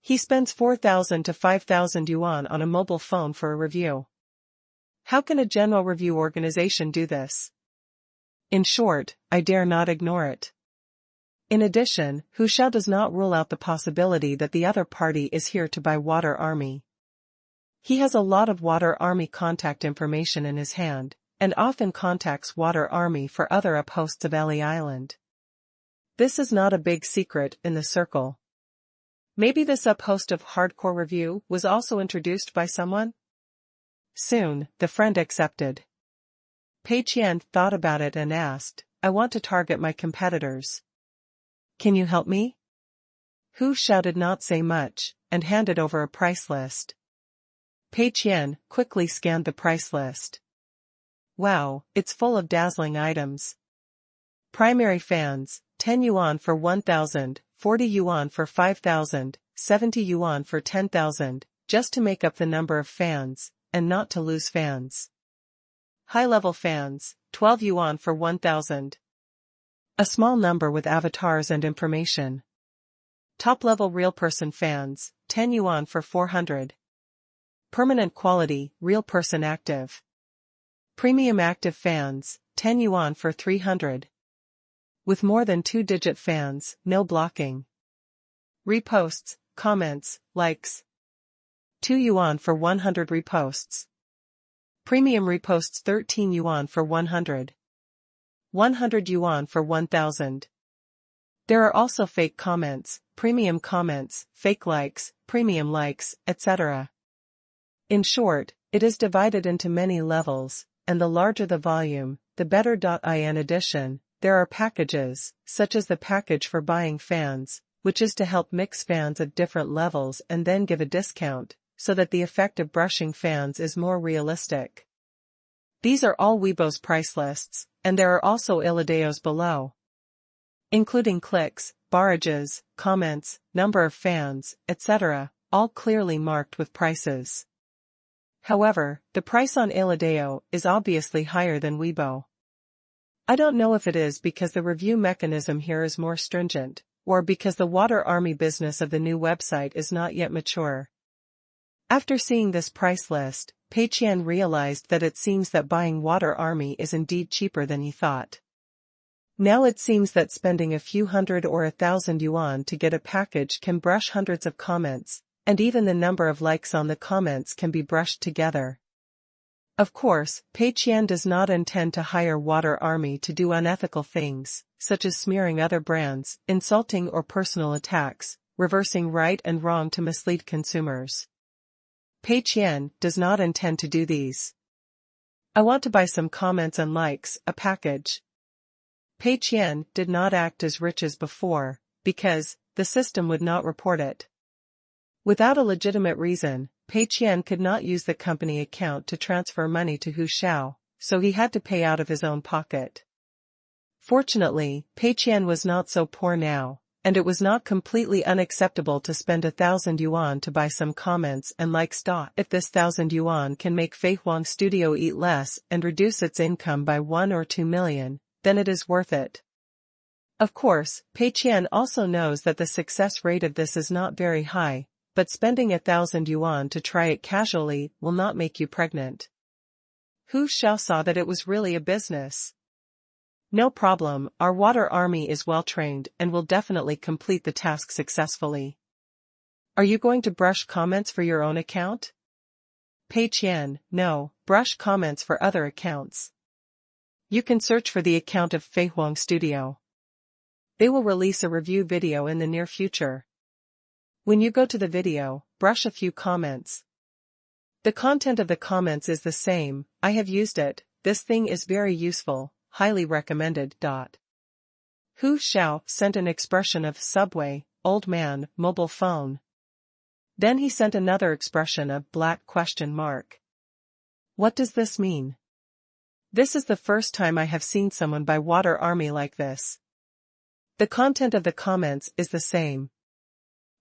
He spends 4,000 to 5,000 yuan on a mobile phone for a review. How can a general review organization do this? In short, I dare not ignore it. In addition, Hu Xiao does not rule out the possibility that the other party is here to buy Water Army. He has a lot of Water Army contact information in his hand, and often contacts Water Army for other up hosts of Eli Island. This is not a big secret in the circle. Maybe this up host of Hardcore Review was also introduced by someone? Soon, the friend accepted. Pei Qian thought about it and asked, I want to target my competitors. Can you help me? Hu Xiao did not say much, and handed over a price list. Pei Qian quickly scanned the price list. Wow, it's full of dazzling items. Primary fans, 10 yuan for 1,000, 40 yuan for 5,000, 70 yuan for 10,000, just to make up the number of fans, and not to lose fans. High-level fans, 12 yuan for 1,000. A small number with avatars and information. Top-level real-person fans, 10 yuan for 400. Permanent quality, real-person active. Premium active fans, 10 yuan for 300. With more than 2-digit fans, no blocking. Reposts, comments, likes. 2 yuan for 100 reposts. Premium reposts 13 yuan for 100. 100 yuan for 1,000. There are also fake comments, premium comments, fake likes, premium likes, etc. In short, it is divided into many levels, and the larger the volume, the better. In addition, there are packages, such as the package for buying fans, which is to help mix fans at different levels and then give a discount, so that the effect of brushing fans is more realistic. These are all Weibo's price lists, and there are also Iladeos below, including clicks, barrages, comments, number of fans, etc., all clearly marked with prices. However, the price on Iladeo is obviously higher than Weibo. I don't know if it is because the review mechanism here is more stringent, or because the Water Army business of the new website is not yet mature. After seeing this price list, Pei Qian realized that it seems that buying Water Army is indeed cheaper than he thought. Now it seems that spending a few hundred or 1,000 yuan to get a package can brush hundreds of comments, and even the number of likes on the comments can be brushed together. Of course, Pei Qian does not intend to hire Water Army to do unethical things, such as smearing other brands, insulting or personal attacks, reversing right and wrong to mislead consumers. Pei Qian does not intend to do these. I want to buy some comments and likes, a package. Pei Qian did not act as rich as before, because the system would not report it. Without a legitimate reason, Pei Qian could not use the company account to transfer money to Hu Xiao, so he had to pay out of his own pocket. Fortunately, Pei Qian was not so poor now, and it was not completely unacceptable to spend 1,000 yuan to buy some comments and likes. If this 1,000 yuan can make Fei Huang Studio eat less and reduce its income by 1 or 2 million, then it is worth it. Of course, Pei Qian also knows that the success rate of this is not very high, but spending 1,000 yuan to try it casually will not make you pregnant. Hu Xiao saw that it was really a business. No problem, our water army is well trained and will definitely complete the task successfully. Are you going to brush comments for your own account? Pei Qian, no, brush comments for other accounts. You can search for the account of Fei Huang Studio. They will release a review video in the near future. When you go to the video, brush a few comments. The content of the comments is the same. I have used it, this thing is very useful, highly recommended. Hu Xiao sent an expression of subway, old man, mobile phone. Then he sent another expression of black question mark. What does this mean? This is the first time I have seen someone buy water army like this. The content of the comments is the same.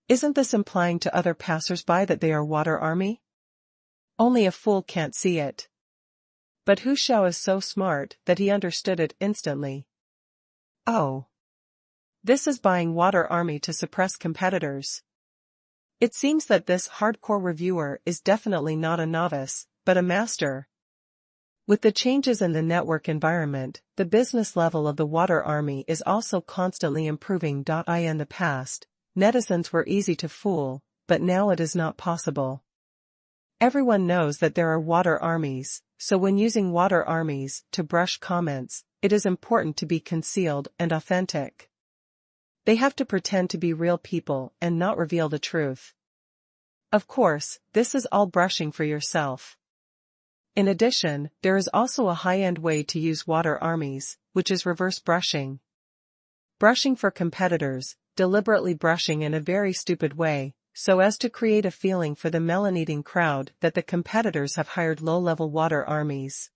Isn't this implying to other passers-by that they are water army? Only a fool can't see it. But Hu Xiao is so smart that he understood it instantly. Oh. This is buying water army to suppress competitors. It seems that this hardcore reviewer is definitely not a novice, but a master. With the changes in the network environment, the business level of the water army is also constantly improving. In the past, netizens were easy to fool, but now it is not possible. Everyone knows that there are water armies, so when using water armies to brush comments, it is important to be concealed and authentic. They have to pretend to be real people and not reveal the truth. Of course, this is all brushing for yourself. In addition, there is also a high-end way to use water armies, which is reverse brushing. Brushing for competitors, deliberately brushing in a very stupid way, so as to create a feeling for the melon-eating crowd that the competitors have hired low-level water armies.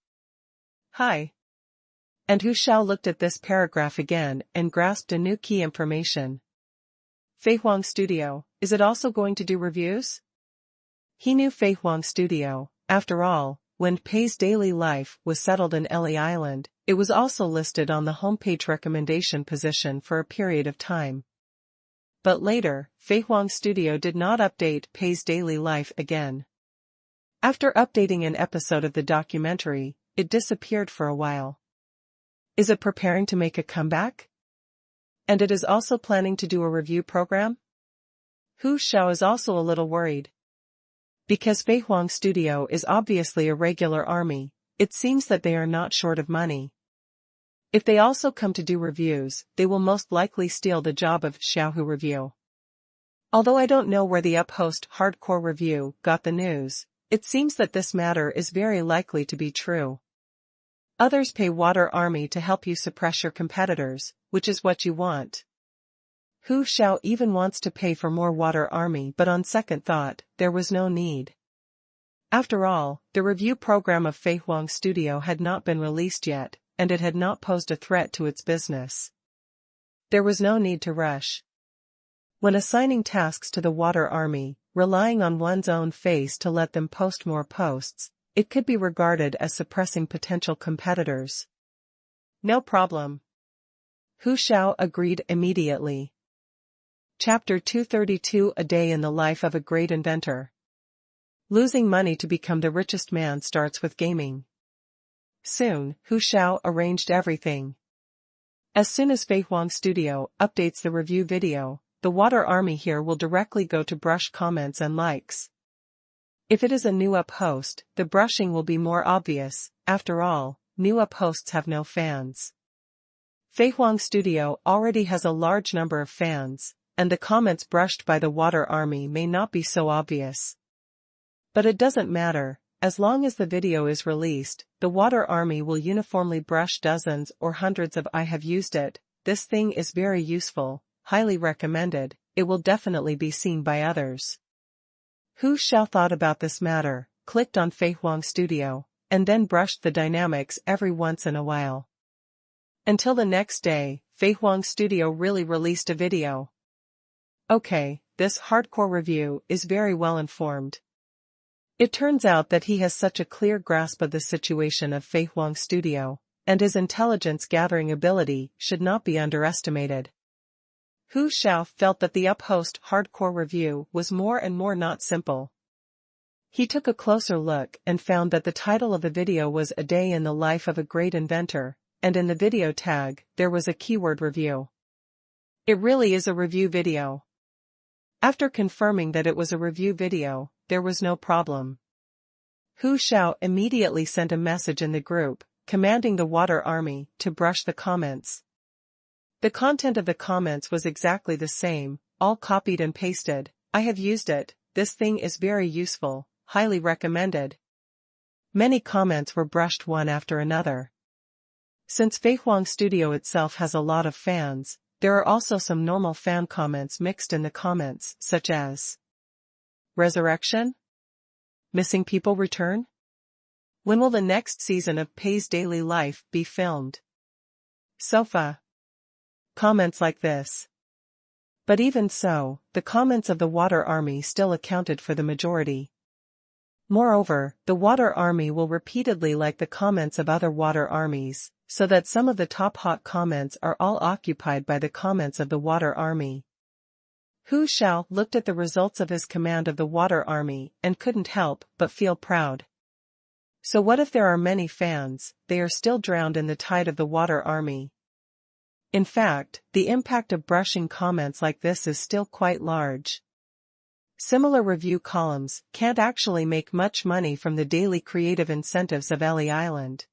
Hi. And Hu Xiao looked at this paragraph again and grasped a new key information. Fei Huang Studio, is it also going to do reviews? He knew Fei Huang Studio, after all. When Pei's daily life was settled in Ellie Island, it was also listed on the homepage recommendation position for a period of time. But later, Fei Huang Studio did not update Pei's daily life again. After updating an episode of the documentary, it disappeared for a while. Is it preparing to make a comeback? And it is also planning to do a review program? Hu Xiao is also a little worried. Because Fei Huang Studio is obviously a regular army, it seems that they are not short of money. If they also come to do reviews, they will most likely steal the job of Xiaohu Review. Although I don't know where the UpHost Hardcore Review got the news, it seems that this matter is very likely to be true. Others pay water army to help you suppress your competitors, which is what you want. Hu Xiao even wants to pay for more water army, but on second thought, there was no need. After all, the review program of Fei Huang Studio had not been released yet, and it had not posed a threat to its business. There was no need to rush. When assigning tasks to the water army, relying on one's own face to let them post more posts, it could be regarded as suppressing potential competitors. No problem. Hu Xiao agreed immediately. Chapter 232 A Day in the Life of a Great Inventor. Losing money to become the richest man starts with gaming. Soon, Hu Xiao arranged everything. As soon as Fei Huang Studio updates the review video, the water army here will directly go to brush comments and likes. If it is a new UpHost, the brushing will be more obvious. After all, new UpHosts have no fans. Fei Huang Studio already has a large number of fans, and the comments brushed by the water army may not be so obvious. But it doesn't matter, as long as the video is released, the water army will uniformly brush dozens or hundreds of I have used it, this thing is very useful, highly recommended, it will definitely be seen by others. Hu Xiao thought about this matter, clicked on Fei Huang Studio, and then brushed the dynamics every once in a while. Until the next day, Fei Huang Studio really released a video. Okay, this hardcore review is very well informed. It turns out that he has such a clear grasp of the situation of Fei Huang Studio, and his intelligence-gathering ability should not be underestimated. Hu Xiao felt that the UpHost hardcore review was more and more not simple. He took a closer look and found that the title of the video was A Day in the Life of a Great Inventor, and in the video tag, there was a keyword review. It really is a review video. After confirming that it was a review video, there was no problem. Hu Xiao immediately sent a message in the group, commanding the water army to brush the comments. The content of the comments was exactly the same, all copied and pasted. I have used it, this thing is very useful, highly recommended. Many comments were brushed one after another. Since Feihuang Studio itself has a lot of fans, there are also some normal fan comments mixed in the comments, such as Resurrection? Missing people return? When will the next season of Pei's daily life be filmed? Sofa. Comments like this. But even so, the comments of the water army still accounted for the majority. Moreover, the water army will repeatedly like the comments of other water armies, so that some of the top hot comments are all occupied by the comments of the water army. Hu Xiao looked at the results of his command of the water army and couldn't help but feel proud. So what if there are many fans, they are still drowned in the tide of the water army? In fact, the impact of brushing comments like this is still quite large. Similar review columns can't actually make much money from the daily creative incentives of Ellie Island.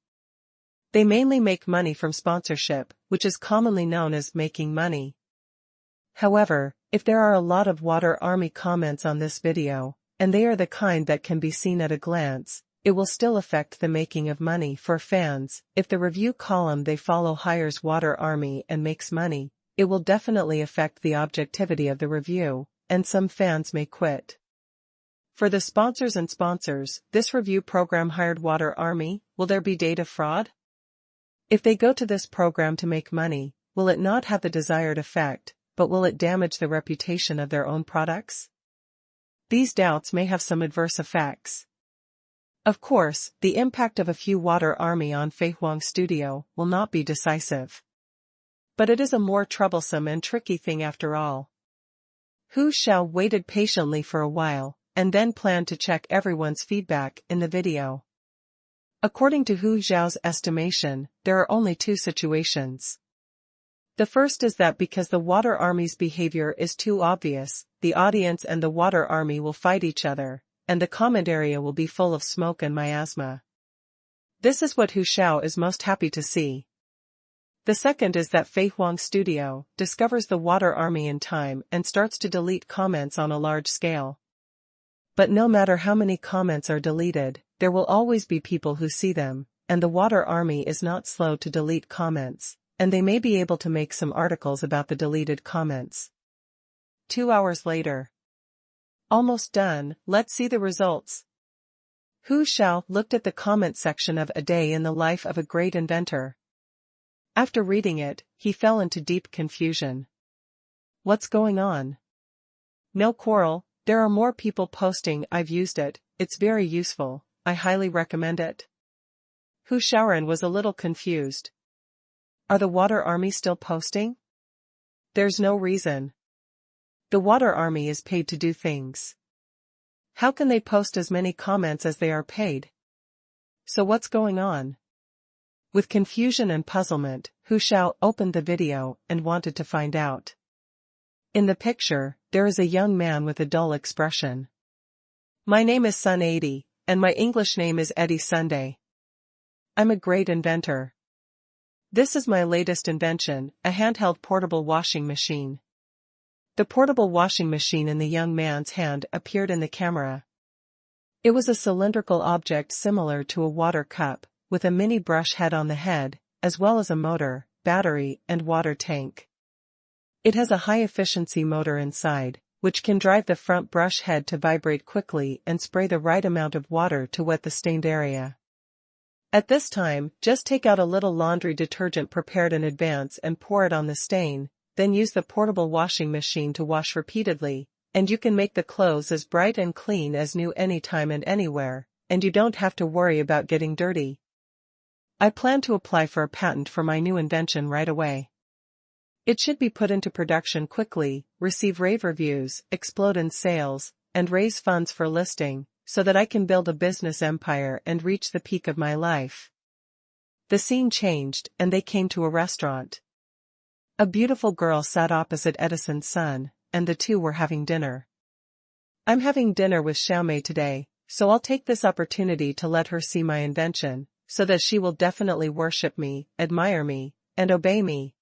They mainly make money from sponsorship, which is commonly known as making money. However, if there are a lot of water army comments on this video, and they are the kind that can be seen at a glance, it will still affect the making of money for fans. If the review column they follow hires water army and makes money, it will definitely affect the objectivity of the review, and some fans may quit. For the sponsors, this review program hired water army, will there be data fraud? If they go to this program to make money, will it not have the desired effect, but will it damage the reputation of their own products? These doubts may have some adverse effects. Of course, the impact of a few water army on Feihuang Studio will not be decisive. But it is a more troublesome and tricky thing after all. Hu Xiao waited patiently for a while, and then planned to check everyone's feedback in the video. According to Hu Xiao's estimation, there are only two situations. The first is that because the water army's behavior is too obvious, the audience and the water army will fight each other, and the comment area will be full of smoke and miasma. This is what Hu Xiao is most happy to see. The second is that Feihuang Studio discovers the water army in time and starts to delete comments on a large scale. But no matter how many comments are deleted, there will always be people who see them, and the water army is not slow to delete comments, and they may be able to make some articles about the deleted comments. 2 hours later. Almost done, let's see the results. Hu Xiao looked at the comment section of A Day in the Life of a Great Inventor. After reading it, he fell into deep confusion. What's going on? No quarrel, there are more people posting. I've used it, it's very useful, I highly recommend it. Hu Xiaoran was a little confused. Are the water army still posting? There's no reason. The water army is paid to do things. How can they post as many comments as they are paid? So what's going on? With confusion and puzzlement, Hu Xiao opened the video and wanted to find out. In the picture, there is a young man with a dull expression. My name is Sun 80, and my English name is Eddie Sunday. I'm a great inventor. This is my latest invention, a handheld portable washing machine. The portable washing machine in the young man's hand appeared in the camera. It was a cylindrical object similar to a water cup, with a mini brush head on the head, as well as a motor, battery, and water tank. It has a high-efficiency motor inside, which can drive the front brush head to vibrate quickly and spray the right amount of water to wet the stained area. At this time, just take out a little laundry detergent prepared in advance and pour it on the stain, then use the portable washing machine to wash repeatedly, and you can make the clothes as bright and clean as new anytime and anywhere, and you don't have to worry about getting dirty. I plan to apply for a patent for my new invention right away. It should be put into production quickly, receive rave reviews, explode in sales, and raise funds for listing, so that I can build a business empire and reach the peak of my life. The scene changed and they came to a restaurant. A beautiful girl sat opposite Edison's son, and the two were having dinner. I'm having dinner with Xiaomei today, so I'll take this opportunity to let her see my invention, so that she will definitely worship me, admire me, and obey me.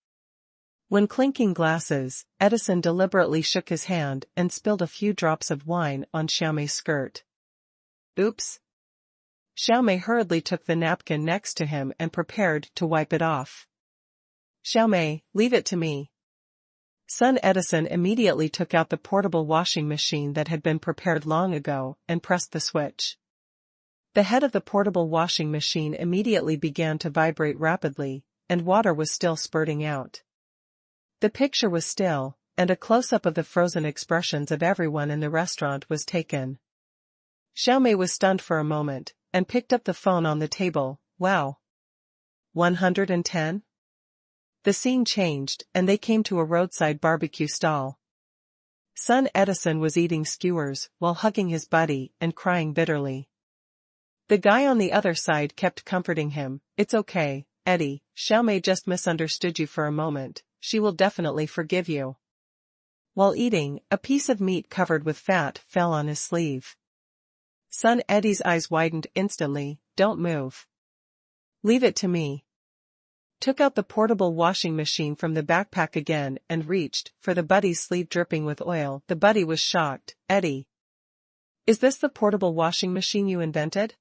When clinking glasses, Edison deliberately shook his hand and spilled a few drops of wine on Xiaomei's skirt. Oops. Xiaomei hurriedly took the napkin next to him and prepared to wipe it off. Xiaomei, leave it to me. Son Edison immediately took out the portable washing machine that had been prepared long ago and pressed the switch. The head of the portable washing machine immediately began to vibrate rapidly, and water was still spurting out. The picture was still, and a close-up of the frozen expressions of everyone in the restaurant was taken. Xiaomei was stunned for a moment, and picked up the phone on the table. Wow. 110? The scene changed, and they came to a roadside barbecue stall. Son Edison was eating skewers while hugging his buddy and crying bitterly. The guy on the other side kept comforting him. It's okay, Eddie, Xiaomei just misunderstood you for a moment, she will definitely forgive you. While eating, a piece of meat covered with fat fell on his sleeve. Son Eddie's eyes widened instantly. Don't move. Leave it to me. Took out the portable washing machine from the backpack again and reached for the buddy's sleeve dripping with oil. The buddy was shocked. Eddie. Is this the portable washing machine you invented?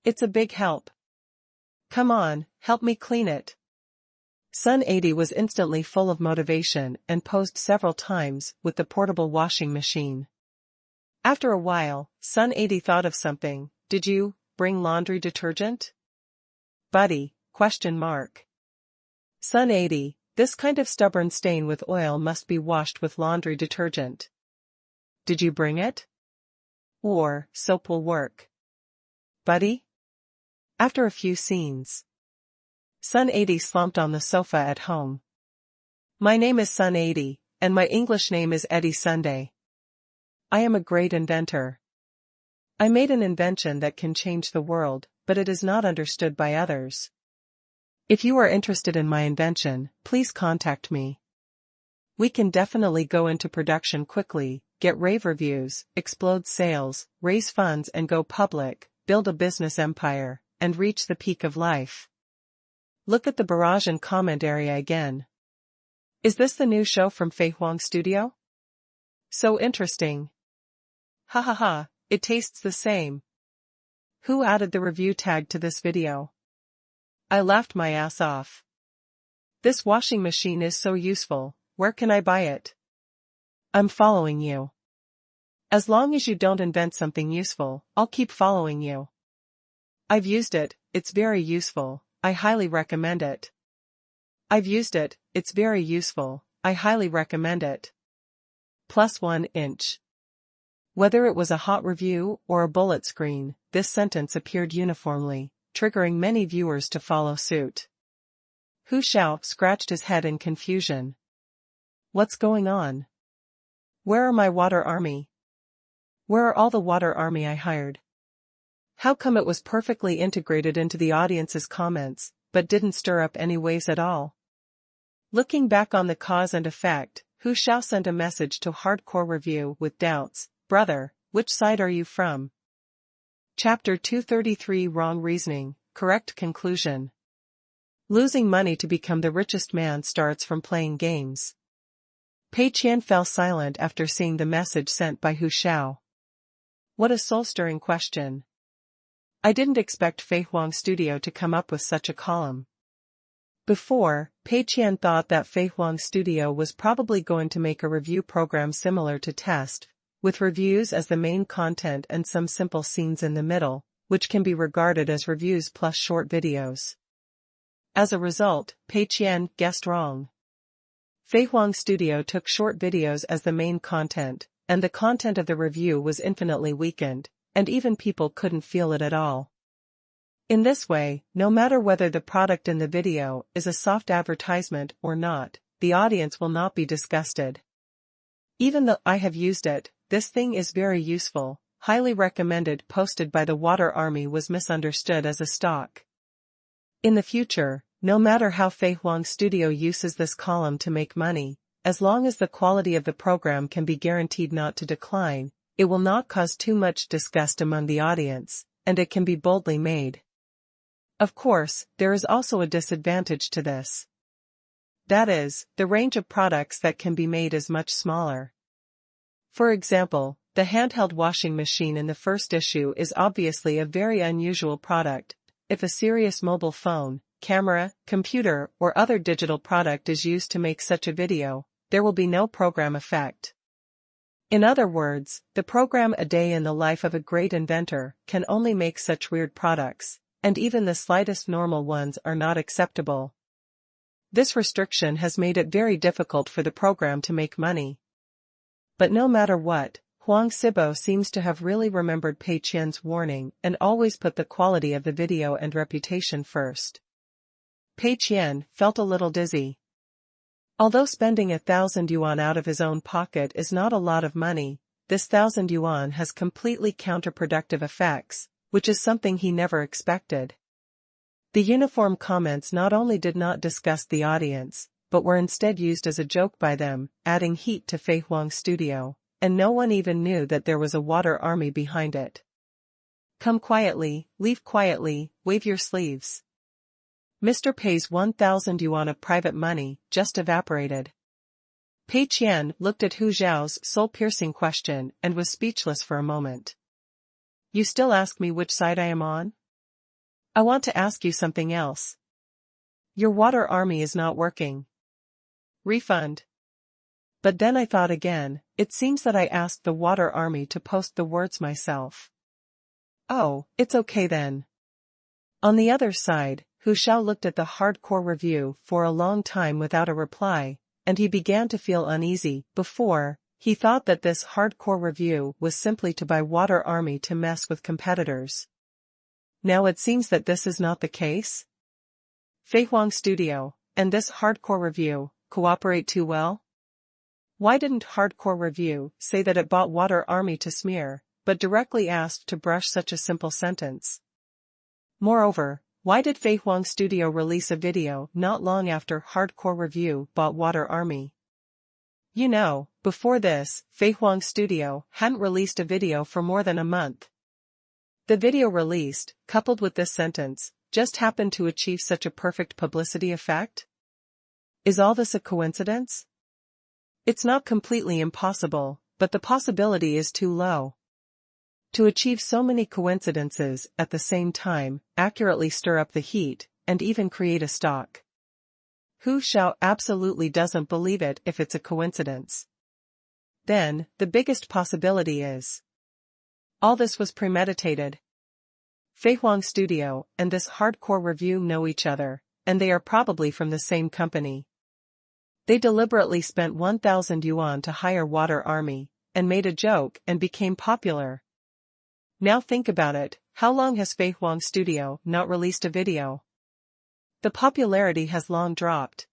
It's a big help. Come on, help me clean it. Son Eddie was instantly full of motivation and posed several times with the portable washing machine. After a while, Son Eddie thought of something. Did you bring laundry detergent? Buddy, ? Son Eddie, this kind of stubborn stain with oil must be washed with laundry detergent. Did you bring it? Or, soap will work. Buddy? After a few scenes. Son Eddie slumped on the sofa at home. My name is Son Eddie, and my English name is Eddie Sunday. I am a great inventor. I made an invention that can change the world, but it is not understood by others. If you are interested in my invention, please contact me. We can definitely go into production quickly, get rave reviews, explode sales, raise funds and go public, build a business empire, and reach the peak of life. Look at the barrage and comment area again. Is this the new show from Fei Huang Studio? So interesting. Ha ha ha, it tastes the same. Who added the review tag to this video? I laughed my ass off. This washing machine is so useful, where can I buy it? I'm following you. As long as you don't invent something useful, I'll keep following you. I've used it, it's very useful, I highly recommend it. I've used it, it's very useful, I highly recommend it. +1 inch. Whether it was a hot review or a bullet screen, this sentence appeared uniformly, triggering many viewers to follow suit. Hu Xiao scratched his head in confusion. What's going on? Where are my water army? Where are all the water army I hired? How come it was perfectly integrated into the audience's comments, but didn't stir up any waves at all? Looking back on the cause and effect, Hu Xiao sent a message to Hardcore Review with doubts. Brother, which side are you from? Chapter 233 Wrong Reasoning, Correct Conclusion. Losing money to become the richest man starts from playing games. Pei Qian fell silent after seeing the message sent by Hu Xiao. What a soul-stirring question. I didn't expect Fei Huang Studio to come up with such a column. Before, Pei Qian thought that Fei Huang Studio was probably going to make a review program similar to Test, with reviews as the main content and some simple scenes in the middle, which can be regarded as reviews plus short videos. As a result, Pei Qian guessed wrong. Fei Huang Studio took short videos as the main content, and the content of the review was infinitely weakened, and even people couldn't feel it at all. In this way, no matter whether the product in the video is a soft advertisement or not, the audience will not be disgusted. Even though I have used it, this thing is very useful, highly recommended posted by the Water Army was misunderstood as a stock. In the future, no matter how Fei Huang's studio uses this column to make money, as long as the quality of the program can be guaranteed not to decline, it will not cause too much disgust among the audience, and it can be boldly made. Of course, there is also a disadvantage to this. That is, the range of products that can be made is much smaller. For example, the handheld washing machine in the first issue is obviously a very unusual product. If a serious mobile phone, camera, computer, or other digital product is used to make such a video, there will be no program effect. In other words, the program A Day in the Life of a Great Inventor can only make such weird products, and even the slightest normal ones are not acceptable. This restriction has made it very difficult for the program to make money. But no matter what, Huang Xibo seems to have really remembered Pei Qian's warning and always put the quality of the video and reputation first. Pei Qian felt a little dizzy. Although spending 1,000 yuan out of his own pocket is not a lot of money, this 1,000 yuan has completely counterproductive effects, which is something he never expected. The uniform comments not only did not disgust the audience, but were instead used as a joke by them, adding heat to Fei Huang's studio, and no one even knew that there was a water army behind it. Come quietly, leave quietly, wave your sleeves. Mr. Pei's 1,000 yuan of private money just evaporated. Pei Qian looked at Hu Zhao's soul-piercing question and was speechless for a moment. You still ask me which side I am on? I want to ask you something else. Your water army is not working. Refund. But then I thought again, it seems that I asked the water army to post the words myself. Oh, it's okay then. On the other side, Hu Xiao looked at the hardcore review for a long time without a reply, and he began to feel uneasy. Before, he thought that this hardcore review was simply to buy water army to mess with competitors. Now it seems that this is not the case. Fei Huang Studio, and this hardcore review, cooperate too well? Why didn't hardcore review say that it bought water army to smear, but directly asked to brush such a simple sentence? Moreover, why did Fei Huang Studio release a video not long after hardcore review bought water army? You know, before this, Fei Huang Studio hadn't released a video for more than a month. The video released, coupled with this sentence, just happened to achieve such a perfect publicity effect? Is all this a coincidence? It's not completely impossible, but the possibility is too low. To achieve so many coincidences at the same time, accurately stir up the heat, and even create a stock. Hu Xiao absolutely doesn't believe it if it's a coincidence. Then, the biggest possibility is all this was premeditated. Fei Huang Studio and this hardcore review know each other, and they are probably from the same company. They deliberately spent 1,000 yuan to hire water army, and made a joke and became popular. Now think about it, how long has Fei Huang Studio not released a video? The popularity has long dropped.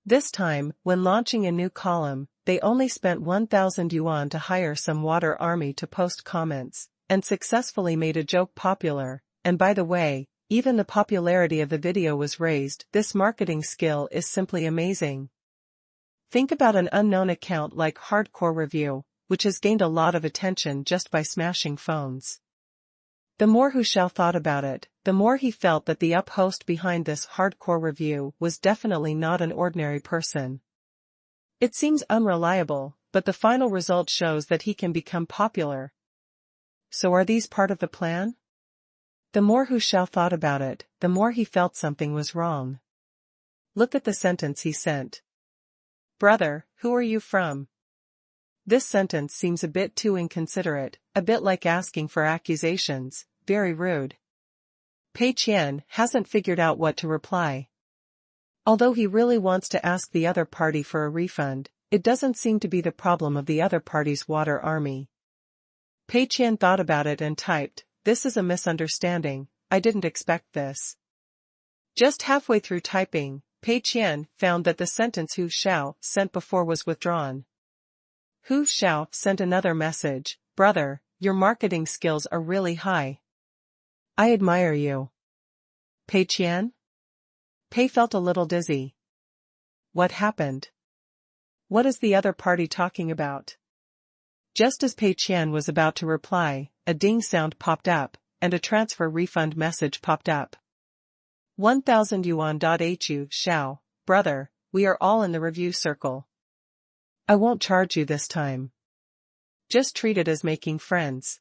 This time, when launching a new column, they only spent 1,000 yuan to hire some water army to post comments, and successfully made a joke popular, and by the way, even the popularity of the video was raised. This marketing skill is simply amazing. Think about an unknown account like Hardcore Review, which has gained a lot of attention just by smashing phones. The more Hu Xiao thought about it, the more he felt that the up-host behind this hardcore review was definitely not an ordinary person. It seems unreliable, but the final result shows that he can become popular. So are these part of the plan? The more Hu Xiao thought about it, the more he felt something was wrong. Look at the sentence he sent. Brother, who are you from? This sentence seems a bit too inconsiderate, a bit like asking for accusations, very rude. Pei Qian hasn't figured out what to reply. Although he really wants to ask the other party for a refund, it doesn't seem to be the problem of the other party's water army. Pei Qian thought about it and typed, "This is a misunderstanding, I didn't expect this." Just halfway through typing, Pei Qian found that the sentence Hu Xiao sent before was withdrawn. Hu Xiao sent another message, "Brother, your marketing skills are really high. I admire you." Pei Qian? Pei felt a little dizzy. What happened? What is the other party talking about? Just as Pei Qian was about to reply, a ding sound popped up, and a transfer refund message popped up. 1,000 yuan. Hu Xiao, brother, we are all in the review circle. I won't charge you this time. Just treat it as making friends.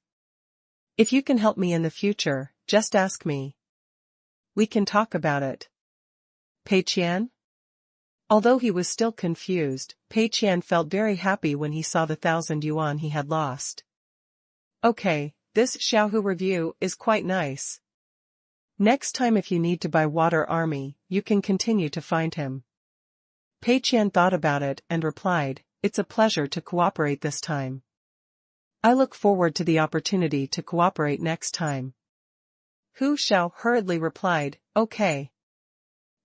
If you can help me in the future, just ask me. We can talk about it. Pei Qian? Although he was still confused, Pei Qian felt very happy when he saw the 1,000 yuan he had lost. Okay, this Xiaohu review is quite nice. Next time if you need to buy water army, you can continue to find him. Pei Qian thought about it and replied, it's a pleasure to cooperate this time. I look forward to the opportunity to cooperate next time. Hu Xiao hurriedly replied, okay.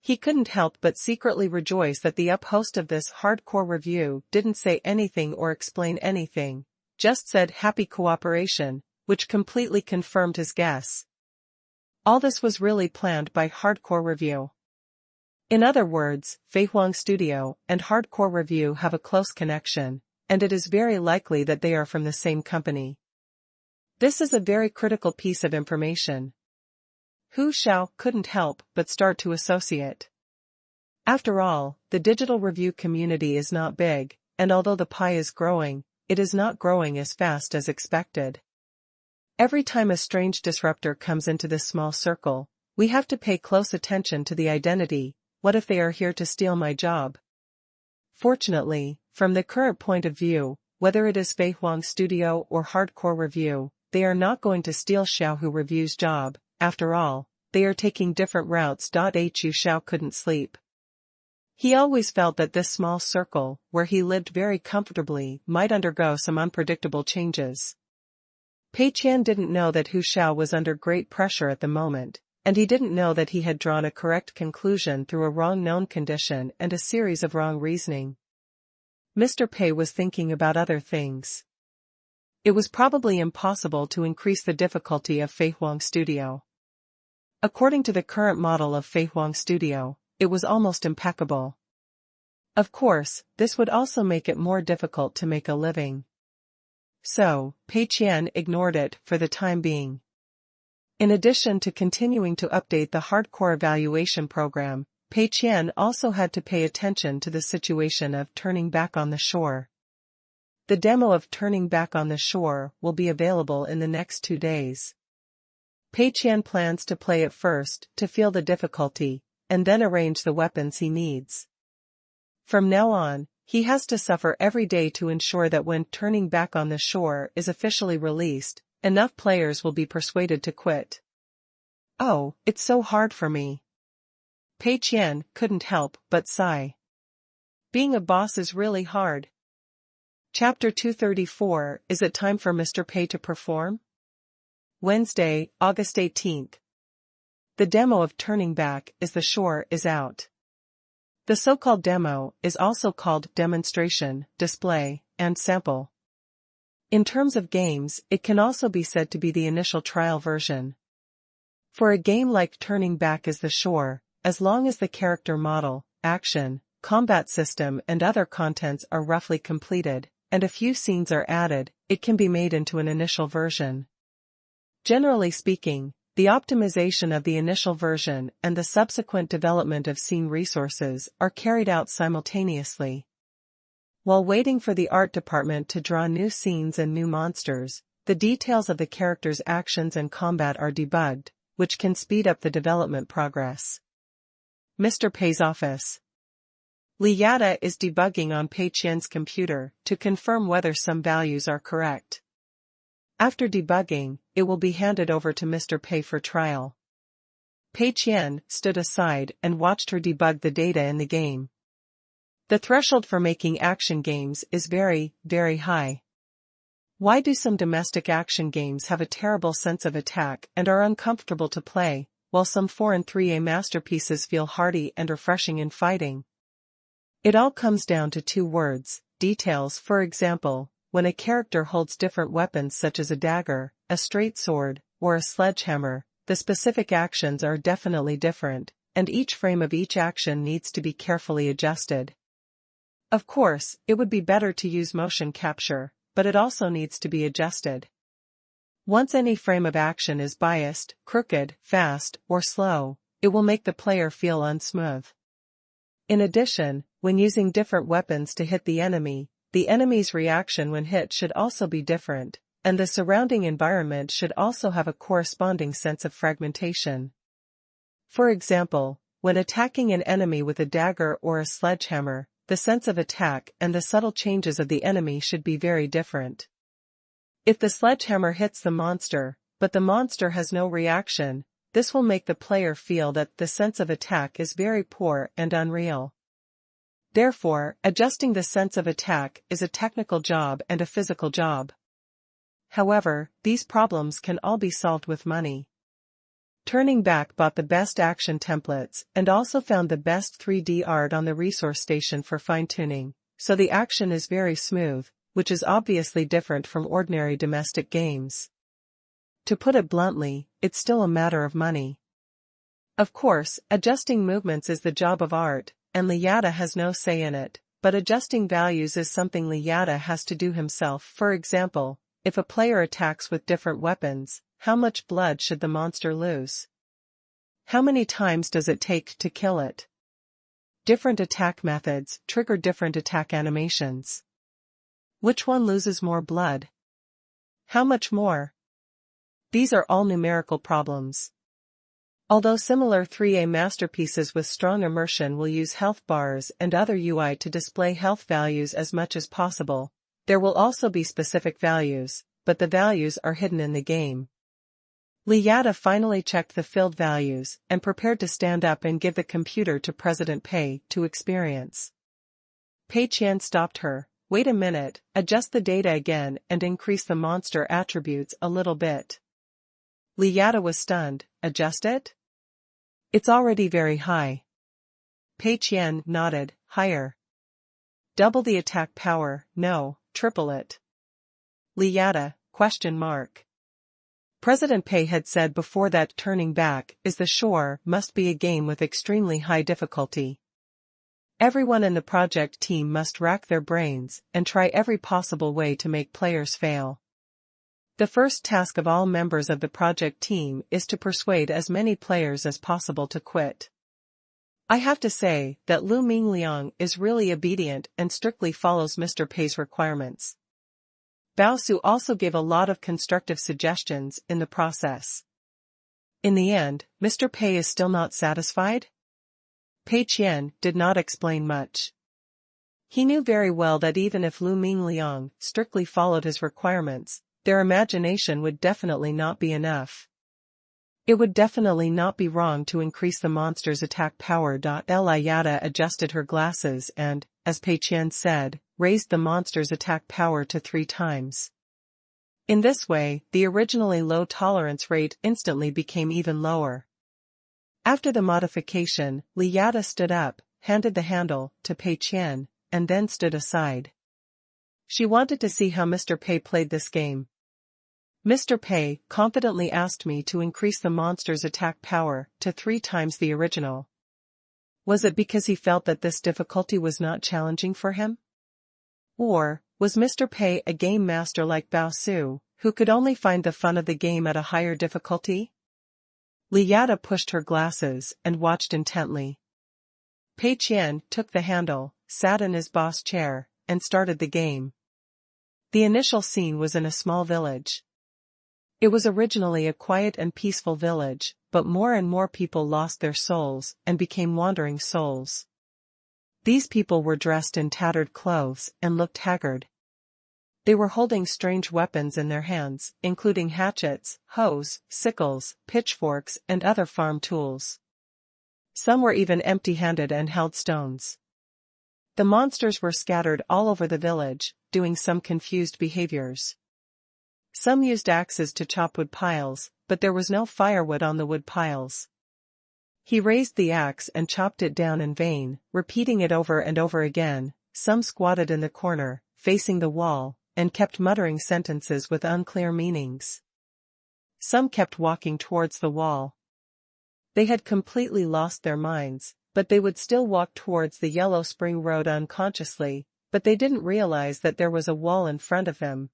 He couldn't help but secretly rejoice that the host of this hardcore review didn't say anything or explain anything, just said happy cooperation, which completely confirmed his guess. All this was really planned by Hardcore Review. In other words, Fei Huang Studio and Hardcore Review have a close connection, and it is very likely that they are from the same company. This is a very critical piece of information. Hu Xiao couldn't help but start to associate. After all, the digital review community is not big, and although the pie is growing, it is not growing as fast as expected. Every time a strange disruptor comes into this small circle, we have to pay close attention to the identity. What if they are here to steal my job? Fortunately, from the current point of view, whether it is Fei Huang Studio or Hardcore Review, they are not going to steal Xiaohu Review's job. After all, they are taking different routes. Hu Xiao couldn't sleep. He always felt that this small circle, where he lived very comfortably, might undergo some unpredictable changes. Pei Qian didn't know that Hu Xiao was under great pressure at the moment, and he didn't know that he had drawn a correct conclusion through a wrong known condition and a series of wrong reasoning. Mr. Pei was thinking about other things. It was probably impossible to increase the difficulty of Fei Huang Studio. According to the current model of Fei Huang Studio, it was almost impeccable. Of course, this would also make it more difficult to make a living. So, Pei Qian ignored it for the time being. In addition to continuing to update the hardcore evaluation program, Pei Qian also had to pay attention to the situation of turning back on the shore. The demo of turning back on the shore will be available in the next 2 days. Pei Qian plans to play it first to feel the difficulty, and then arrange the weapons he needs. From now on, he has to suffer every day to ensure that when turning back on the shore is officially released, enough players will be persuaded to quit. Oh, it's so hard for me. Pei Qian couldn't help but sigh. Being a boss is really hard. Chapter 234. Is it time for Mr. Pei to perform? Wednesday, August 18th. The demo of turning back is the shore is out. The so-called demo is also called demonstration, display, and sample. In terms of games, it can also be said to be the initial trial version. For a game like Turning Back is the Shore, as long as the character model, action, combat system and other contents are roughly completed, and a few scenes are added, it can be made into an initial version. Generally speaking, the optimization of the initial version and the subsequent development of scene resources are carried out simultaneously. While waiting for the art department to draw new scenes and new monsters, the details of the character's actions and combat are debugged, which can speed up the development progress. Mr. Pei's office. Li Yada is debugging on Pei Qian's computer to confirm whether some values are correct. After debugging, it will be handed over to Mr. Pei for trial. Pei Qian stood aside and watched her debug the data in the game. The threshold for making action games is very, very high. Why do some domestic action games have a terrible sense of attack and are uncomfortable to play, while some 4 and 3A masterpieces feel hearty and refreshing in fighting? It all comes down to 2 words, details. For example, when a character holds different weapons such as a dagger, a straight sword, or a sledgehammer, the specific actions are definitely different, and each frame of each action needs to be carefully adjusted. Of course, it would be better to use motion capture, but it also needs to be adjusted. Once any frame of action is biased, crooked, fast, or slow, it will make the player feel unsmooth. In addition, when using different weapons to hit the enemy's reaction when hit should also be different, and the surrounding environment should also have a corresponding sense of fragmentation. For example, when attacking an enemy with a dagger or a sledgehammer, the sense of attack and the subtle changes of the enemy should be very different. If the sledgehammer hits the monster, but the monster has no reaction, this will make the player feel that the sense of attack is very poor and unreal. Therefore, adjusting the sense of attack is a technical job and a physical job. However, these problems can all be solved with money. Turning Back bought the best action templates and also found the best 3D art on the resource station for fine-tuning, so the action is very smooth, which is obviously different from ordinary domestic games. To put it bluntly, it's still a matter of money. Of course, adjusting movements is the job of art, and Liada has no say in it, but adjusting values is something Liada has to do himself. For example, if a player attacks with different weapons, how much blood should the monster lose? How many times does it take to kill it? Different attack methods trigger different attack animations. Which one loses more blood? How much more? These are all numerical problems. Although similar 3A masterpieces with strong immersion will use health bars and other UI to display health values as much as possible, there will also be specific values, but the values are hidden in the game. Liada finally checked the filled values and prepared to stand up and give the computer to President Pei to experience. Pei Qian stopped her. Wait a minute, adjust the data again and increase the monster attributes a little bit. Liada was stunned. Adjust it? It's already very high. Pei Qian nodded. Higher. Double the attack power. No, triple it. Liada, ? President Pei had said before that Turning Back is the Shore must be a game with extremely high difficulty. Everyone in the project team must rack their brains and try every possible way to make players fail. The first task of all members of the project team is to persuade as many players as possible to quit. I have to say that Lu Mingliang is really obedient and strictly follows Mr. Pei's requirements. Bao Su also gave a lot of constructive suggestions in the process. In the end, Mr. Pei is still not satisfied? Pei Qian did not explain much. He knew very well that even if Lu Mingliang strictly followed his requirements, their imagination would definitely not be enough. It would definitely not be wrong to increase the monster's attack power. Liada adjusted her glasses and, as Pei Qian said, raised the monster's attack power to 3 times. In this way, the originally low tolerance rate instantly became even lower. After the modification, Liada stood up, handed the handle to Pei Qian, and then stood aside. She wanted to see how Mr. Pei played this game. Mr. Pei confidently asked me to increase the monster's attack power to 3 times the original. Was it because he felt that this difficulty was not challenging for him? Or, was Mr. Pei a game master like Bao Su, who could only find the fun of the game at a higher difficulty? Liada pushed her glasses and watched intently. Pei Qian took the handle, sat in his boss chair, and started the game. The initial scene was in a small village. It was originally a quiet and peaceful village, but more and more people lost their souls and became wandering souls. These people were dressed in tattered clothes and looked haggard. They were holding strange weapons in their hands, including hatchets, hoes, sickles, pitchforks, and other farm tools. Some were even empty-handed and held stones. The monsters were scattered all over the village, doing some confused behaviors. Some used axes to chop wood piles, but there was no firewood on the wood piles. He raised the axe and chopped it down in vain, repeating it over and over again. Some squatted in the corner, facing the wall, and kept muttering sentences with unclear meanings. Some kept walking towards the wall. They had completely lost their minds, but they would still walk towards the yellow spring road unconsciously, but they didn't realize that there was a wall in front of him.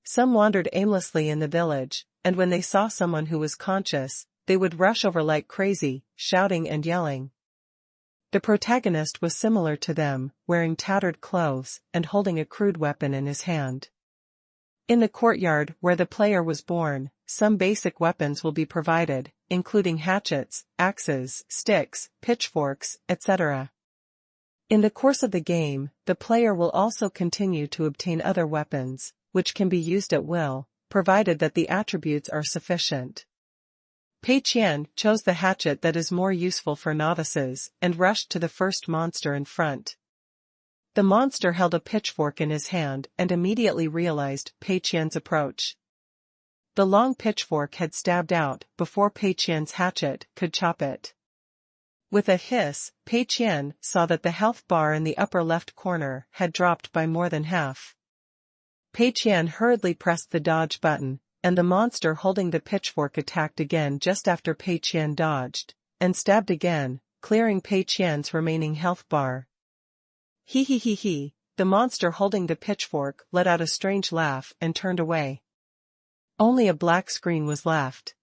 Some wandered aimlessly in the village, and when they saw someone who was conscious, they would rush over like crazy, shouting and yelling. The protagonist was similar to them, wearing tattered clothes and holding a crude weapon in his hand. In the courtyard where the player was born, some basic weapons will be provided, including hatchets, axes, sticks, pitchforks, etc. In the course of the game, the player will also continue to obtain other weapons, which can be used at will, provided that the attributes are sufficient. Pei Qian chose the hatchet that is more useful for novices and rushed to the first monster in front. The monster held a pitchfork in his hand and immediately realized Pei Qian's approach. The long pitchfork had stabbed out before Pei Qian's hatchet could chop it. With a hiss, Pei Qian saw that the health bar in the upper left corner had dropped by more than half. Pei Qian hurriedly pressed the dodge button, and the monster holding the pitchfork attacked again just after Pei Qian dodged, and stabbed again, clearing Pei Qian's remaining health bar. He, the monster holding the pitchfork let out a strange laugh and turned away. Only a black screen was left.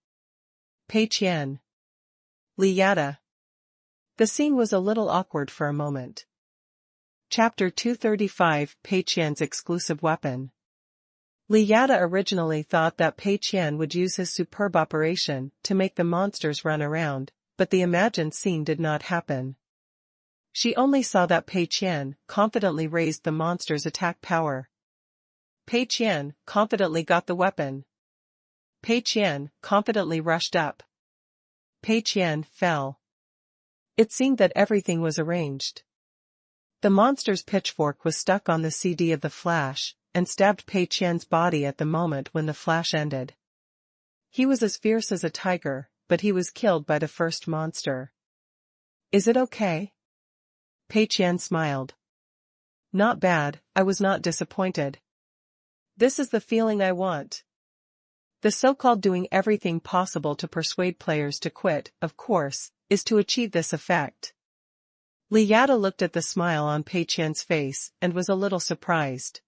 Pei Qian. Liyada. The scene was a little awkward for a moment. Chapter 235 Pei Qian's exclusive weapon. Liyada originally thought that Pei Qian would use his superb operation to make the monsters run around, but the imagined scene did not happen. She only saw that Pei Qian confidently raised the monster's attack power. Pei Qian confidently got the weapon. Pei Qian confidently rushed up. Pei Qian fell. It seemed that everything was arranged. The monster's pitchfork was stuck on the CD of the flash, and stabbed Pei Qian's body at the moment when the flash ended. He was as fierce as a tiger, but he was killed by the first monster. Is it okay? Pei Qian smiled. Not bad, I was not disappointed. This is the feeling I want. The so-called doing everything possible to persuade players to quit, of course, is to achieve this effect. Liyada looked at the smile on Pei Qian's face and was a little surprised.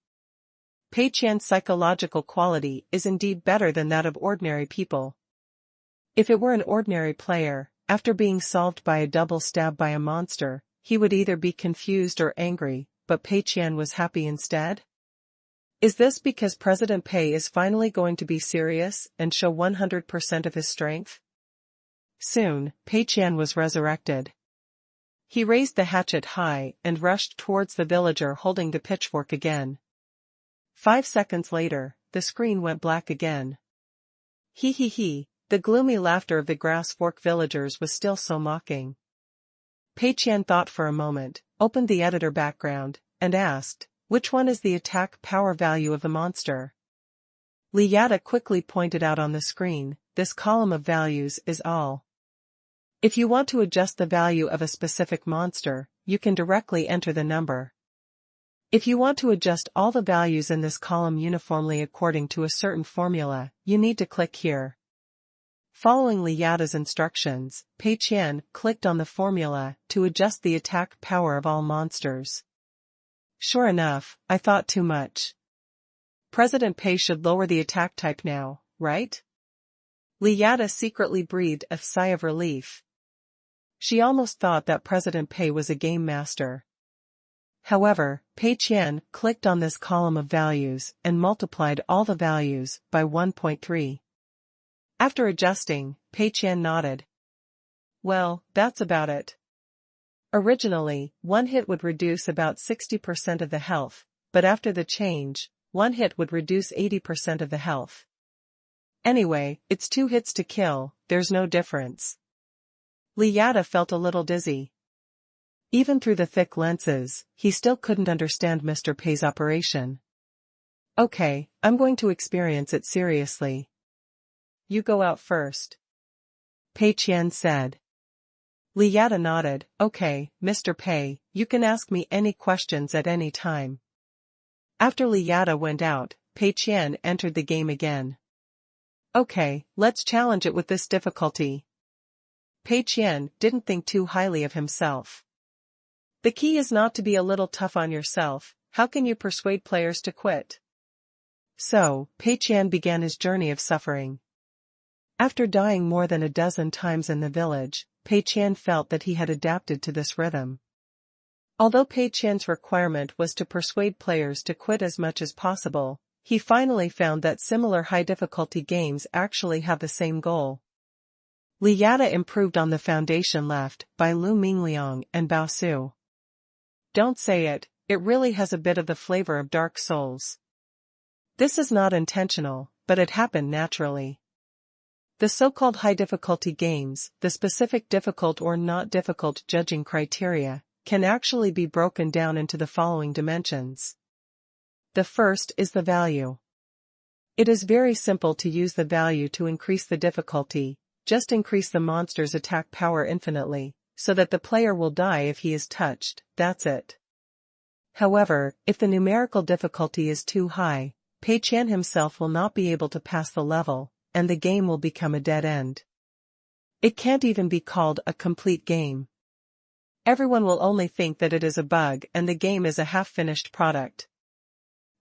Pei Qian's psychological quality is indeed better than that of ordinary people. If it were an ordinary player, after being solved by a double stab by a monster, he would either be confused or angry, but Pei Qian was happy instead? Is this because President Pei is finally going to be serious and show 100% of his strength? Soon, Pei Qian was resurrected. He raised the hatchet high and rushed towards the villager holding the pitchfork again. 5 seconds later, the screen went black again. The gloomy laughter of the grass fork villagers was still so mocking. Pei Qian thought for a moment, opened the editor background, and asked, which one is the attack power value of the monster? Liyada quickly pointed out on the screen, this column of values is all. If you want to adjust the value of a specific monster, you can directly enter the number. If you want to adjust all the values in this column uniformly according to a certain formula, you need to click here. Following Liyada's instructions, Pei Qian clicked on the formula to adjust the attack power of all monsters. Sure enough, I thought too much. President Pei should lower the attack type now, right? Liyada secretly breathed a sigh of relief. She almost thought that President Pei was a game master. However, Pei Qian clicked on this column of values and multiplied all the values by 1.3. After adjusting, Pei Qian nodded. Well, that's about it. Originally, one hit would reduce about 60% of the health, but after the change, one hit would reduce 80% of the health. Anyway, it's 2 hits to kill, there's no difference. Liyada felt a little dizzy. Even through the thick lenses, he still couldn't understand Mr. Pei's operation. Okay, I'm going to experience it seriously. You go out first. Pei Qian said. Liyada nodded, okay, Mr. Pei, you can ask me any questions at any time. After Liyada went out, Pei Qian entered the game again. Okay, let's challenge it with this difficulty. Pei Qian didn't think too highly of himself. The key is not to be a little tough on yourself. How can you persuade players to quit? So, Pei Qian began his journey of suffering. After dying more than a dozen times in the village, Pei Qian felt that he had adapted to this rhythm. Although Pei Qian's requirement was to persuade players to quit as much as possible, he finally found that similar high-difficulty games actually have the same goal. Li Yada improved on the foundation left by Lu Mingliang and Bao Su. Don't say it, it really has a bit of the flavor of Dark Souls. This is not intentional, but it happened naturally. The so-called high-difficulty games, the specific difficult or not difficult judging criteria, can actually be broken down into the following dimensions. The first is the value. It is very simple to use the value to increase the difficulty. Just increase the monster's attack power infinitely, so that the player will die if he is touched, that's it. However, if the numerical difficulty is too high, Pei Qian himself will not be able to pass the level, and the game will become a dead end. It can't even be called a complete game. Everyone will only think that it is a bug and the game is a half-finished product.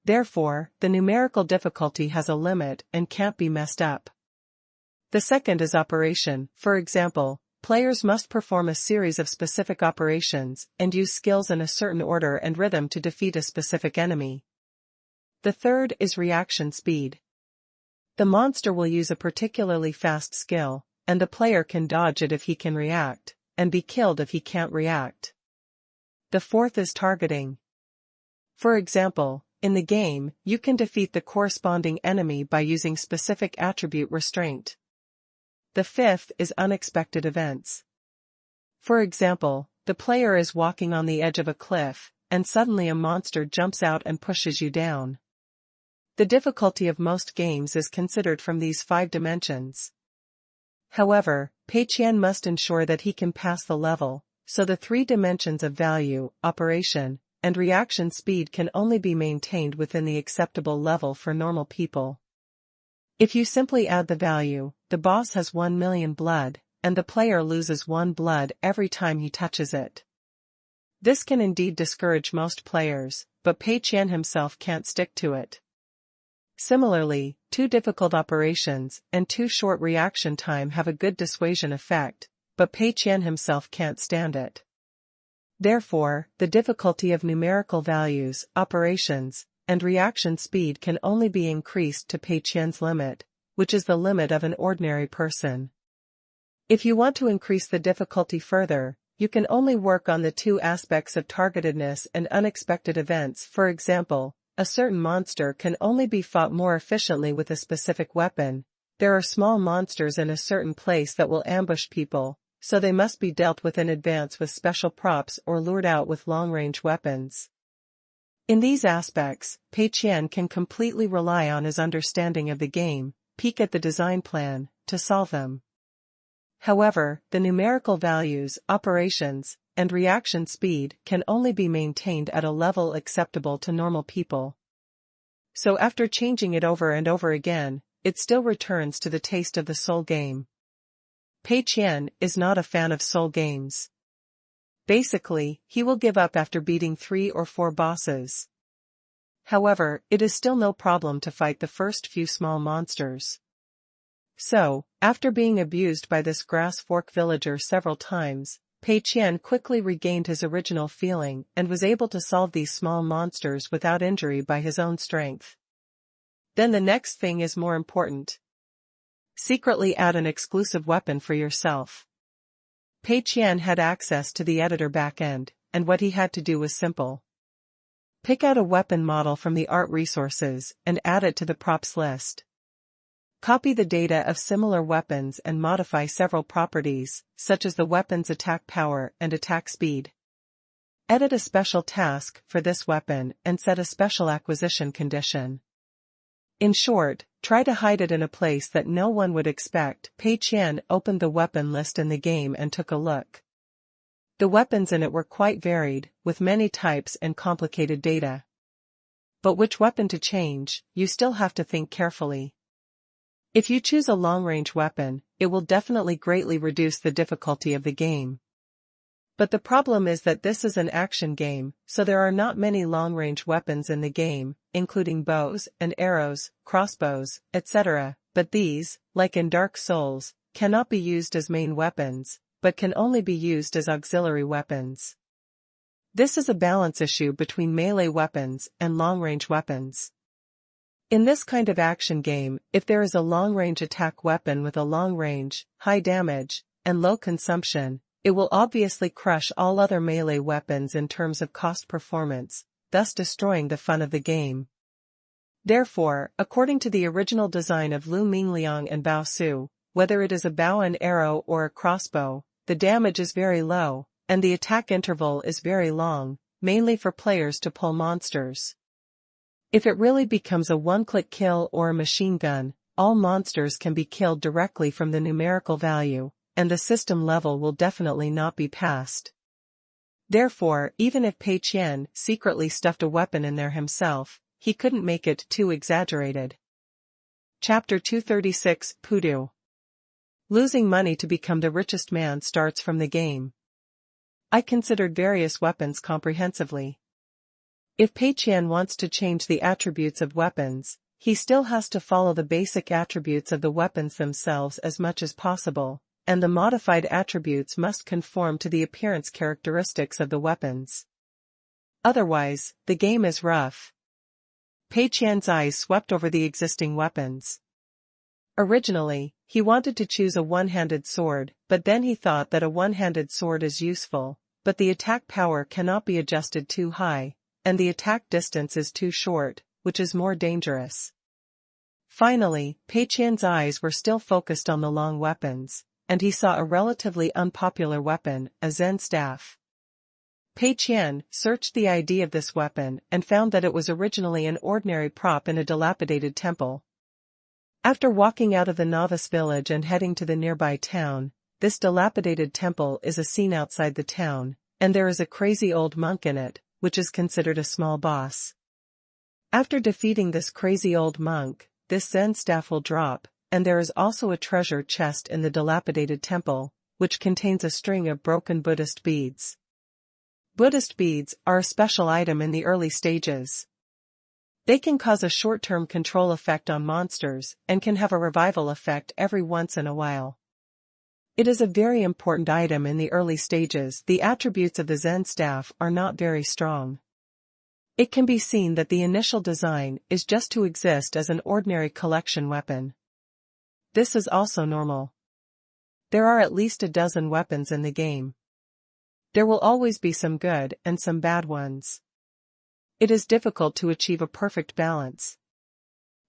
Therefore, the numerical difficulty has a limit and can't be messed up. The second is operation. For example, players must perform a series of specific operations and use skills in a certain order and rhythm to defeat a specific enemy. The third is reaction speed. The monster will use a particularly fast skill, and the player can dodge it if he can react, and be killed if he can't react. The fourth is targeting. For example, in the game, you can defeat the corresponding enemy by using specific attribute restraint. The fifth is unexpected events. For example, the player is walking on the edge of a cliff, and suddenly a monster jumps out and pushes you down. The difficulty of most games is considered from these 5 dimensions. However, Pei Qian must ensure that he can pass the level, so the 3 dimensions of value, operation, and reaction speed can only be maintained within the acceptable level for normal people. If you simply add the value, the boss has 1 million blood, and the player loses 1 blood every time he touches it. This can indeed discourage most players, but Pei Qian himself can't stick to it. Similarly, 2 difficult operations and 2 short reaction time have a good dissuasion effect, but Pei Qian himself can't stand it. Therefore, the difficulty of numerical values, operations, and reaction speed can only be increased to Pei Qian's limit, which is the limit of an ordinary person. If you want to increase the difficulty further, you can only work on the 2 aspects of targetedness and unexpected events. For example, a certain monster can only be fought more efficiently with a specific weapon. There are small monsters in a certain place that will ambush people, so they must be dealt with in advance with special props or lured out with long-range weapons. In these aspects, Pei Qian can completely rely on his understanding of the game, peek at the design plan, to solve them. However, the numerical values, operations, and reaction speed can only be maintained at a level acceptable to normal people. So after changing it over and over again, it still returns to the taste of the soul game. Pei Qian is not a fan of soul games. Basically, he will give up after beating 3 or 4 bosses. However, it is still no problem to fight the first few small monsters. So, after being abused by this grass fork villager several times, Pei Qian quickly regained his original feeling and was able to solve these small monsters without injury by his own strength. Then the next thing is more important. Secretly add an exclusive weapon for yourself. Pei Qian had access to the editor backend, and what he had to do was simple. Pick out a weapon model from the art resources and add it to the props list. Copy the data of similar weapons and modify several properties, such as the weapon's attack power and attack speed. Edit a special task for this weapon and set a special acquisition condition. In short, try to hide it in a place that no one would expect. Pei Qian opened the weapon list in the game and took a look. The weapons in it were quite varied, with many types and complicated data. But which weapon to change, you still have to think carefully. If you choose a long-range weapon, it will definitely greatly reduce the difficulty of the game. But the problem is that this is an action game, so there are not many long-range weapons in the game, including bows and arrows, crossbows, etc., but these, like in Dark Souls, cannot be used as main weapons, but can only be used as auxiliary weapons. This is a balance issue between melee weapons and long-range weapons. In this kind of action game, if there is a long-range attack weapon with a long range, high damage, and low consumption, it will obviously crush all other melee weapons in terms of cost performance, thus destroying the fun of the game. Therefore, according to the original design of Lu Mingliang and Bao Su, whether it is a bow and arrow or a crossbow, the damage is very low, and the attack interval is very long, mainly for players to pull monsters. If it really becomes a one-click kill or a machine gun, all monsters can be killed directly from the numerical value, and the system level will definitely not be passed. Therefore, even if Pei Qian secretly stuffed a weapon in there himself, he couldn't make it too exaggerated. Chapter 236 Pudu. Losing money to become the richest man starts from the game. I considered various weapons comprehensively. If Pei Qian wants to change the attributes of weapons, he still has to follow the basic attributes of the weapons themselves as much as possible, and the modified attributes must conform to the appearance characteristics of the weapons. Otherwise, the game is rough. Pei Qian's eyes swept over the existing weapons. Originally, he wanted to choose a one-handed sword, but then he thought that a one-handed sword is useful, but the attack power cannot be adjusted too high, and the attack distance is too short, which is more dangerous. Finally, Pei Qian's eyes were still focused on the long weapons, and he saw a relatively unpopular weapon, a Zen staff. Pei Qian searched the ID of this weapon and found that it was originally an ordinary prop in a dilapidated temple. After walking out of the novice village and heading to the nearby town, this dilapidated temple is a scene outside the town, and there is a crazy old monk in it, which is considered a small boss. After defeating this crazy old monk, this Zen staff will drop, and there is also a treasure chest in the dilapidated temple, which contains a string of broken Buddhist beads. Buddhist beads are a special item in the early stages. They can cause a short-term control effect on monsters, and can have a revival effect every once in a while. It is a very important item in the early stages. The attributes of the Zen staff are not very strong. It can be seen that the initial design is just to exist as an ordinary collection weapon. This is also normal. There are at least a dozen weapons in the game. There will always be some good and some bad ones. It is difficult to achieve a perfect balance.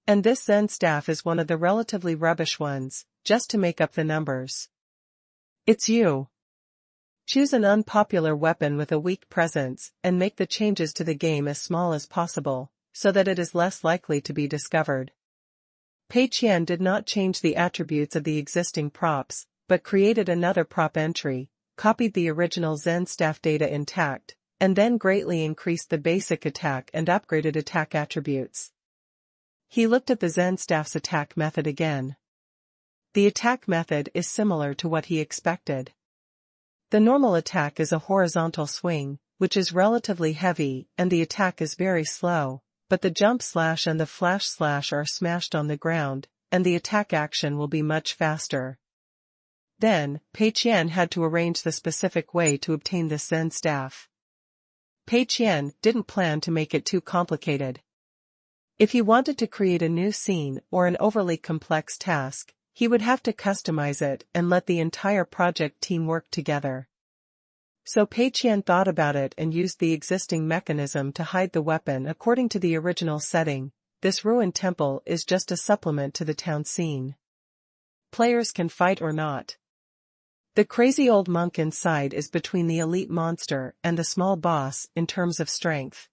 And this Zen staff is one of the relatively rubbish ones, just to make up the numbers. It's you. Choose an unpopular weapon with a weak presence, and make the changes to the game as small as possible, so that it is less likely to be discovered. Pei Qian did not change the attributes of the existing props, but created another prop entry, copied the original Zen staff data intact, and then greatly increased the basic attack and upgraded attack attributes. He looked at the Zen staff's attack method again. The attack method is similar to what he expected. The normal attack is a horizontal swing, which is relatively heavy, and the attack is very slow, but the jump slash and the flash slash are smashed on the ground, and the attack action will be much faster. Then, Pei Qian had to arrange the specific way to obtain this Zen staff. Pei Qian didn't plan to make it too complicated. If he wanted to create a new scene or an overly complex task, he would have to customize it and let the entire project team work together. So Pei Qian thought about it and used the existing mechanism to hide the weapon according to the original setting. This ruined temple is just a supplement to the town scene. Players can fight or not. The crazy old monk inside is between the elite monster and the small boss in terms of strength.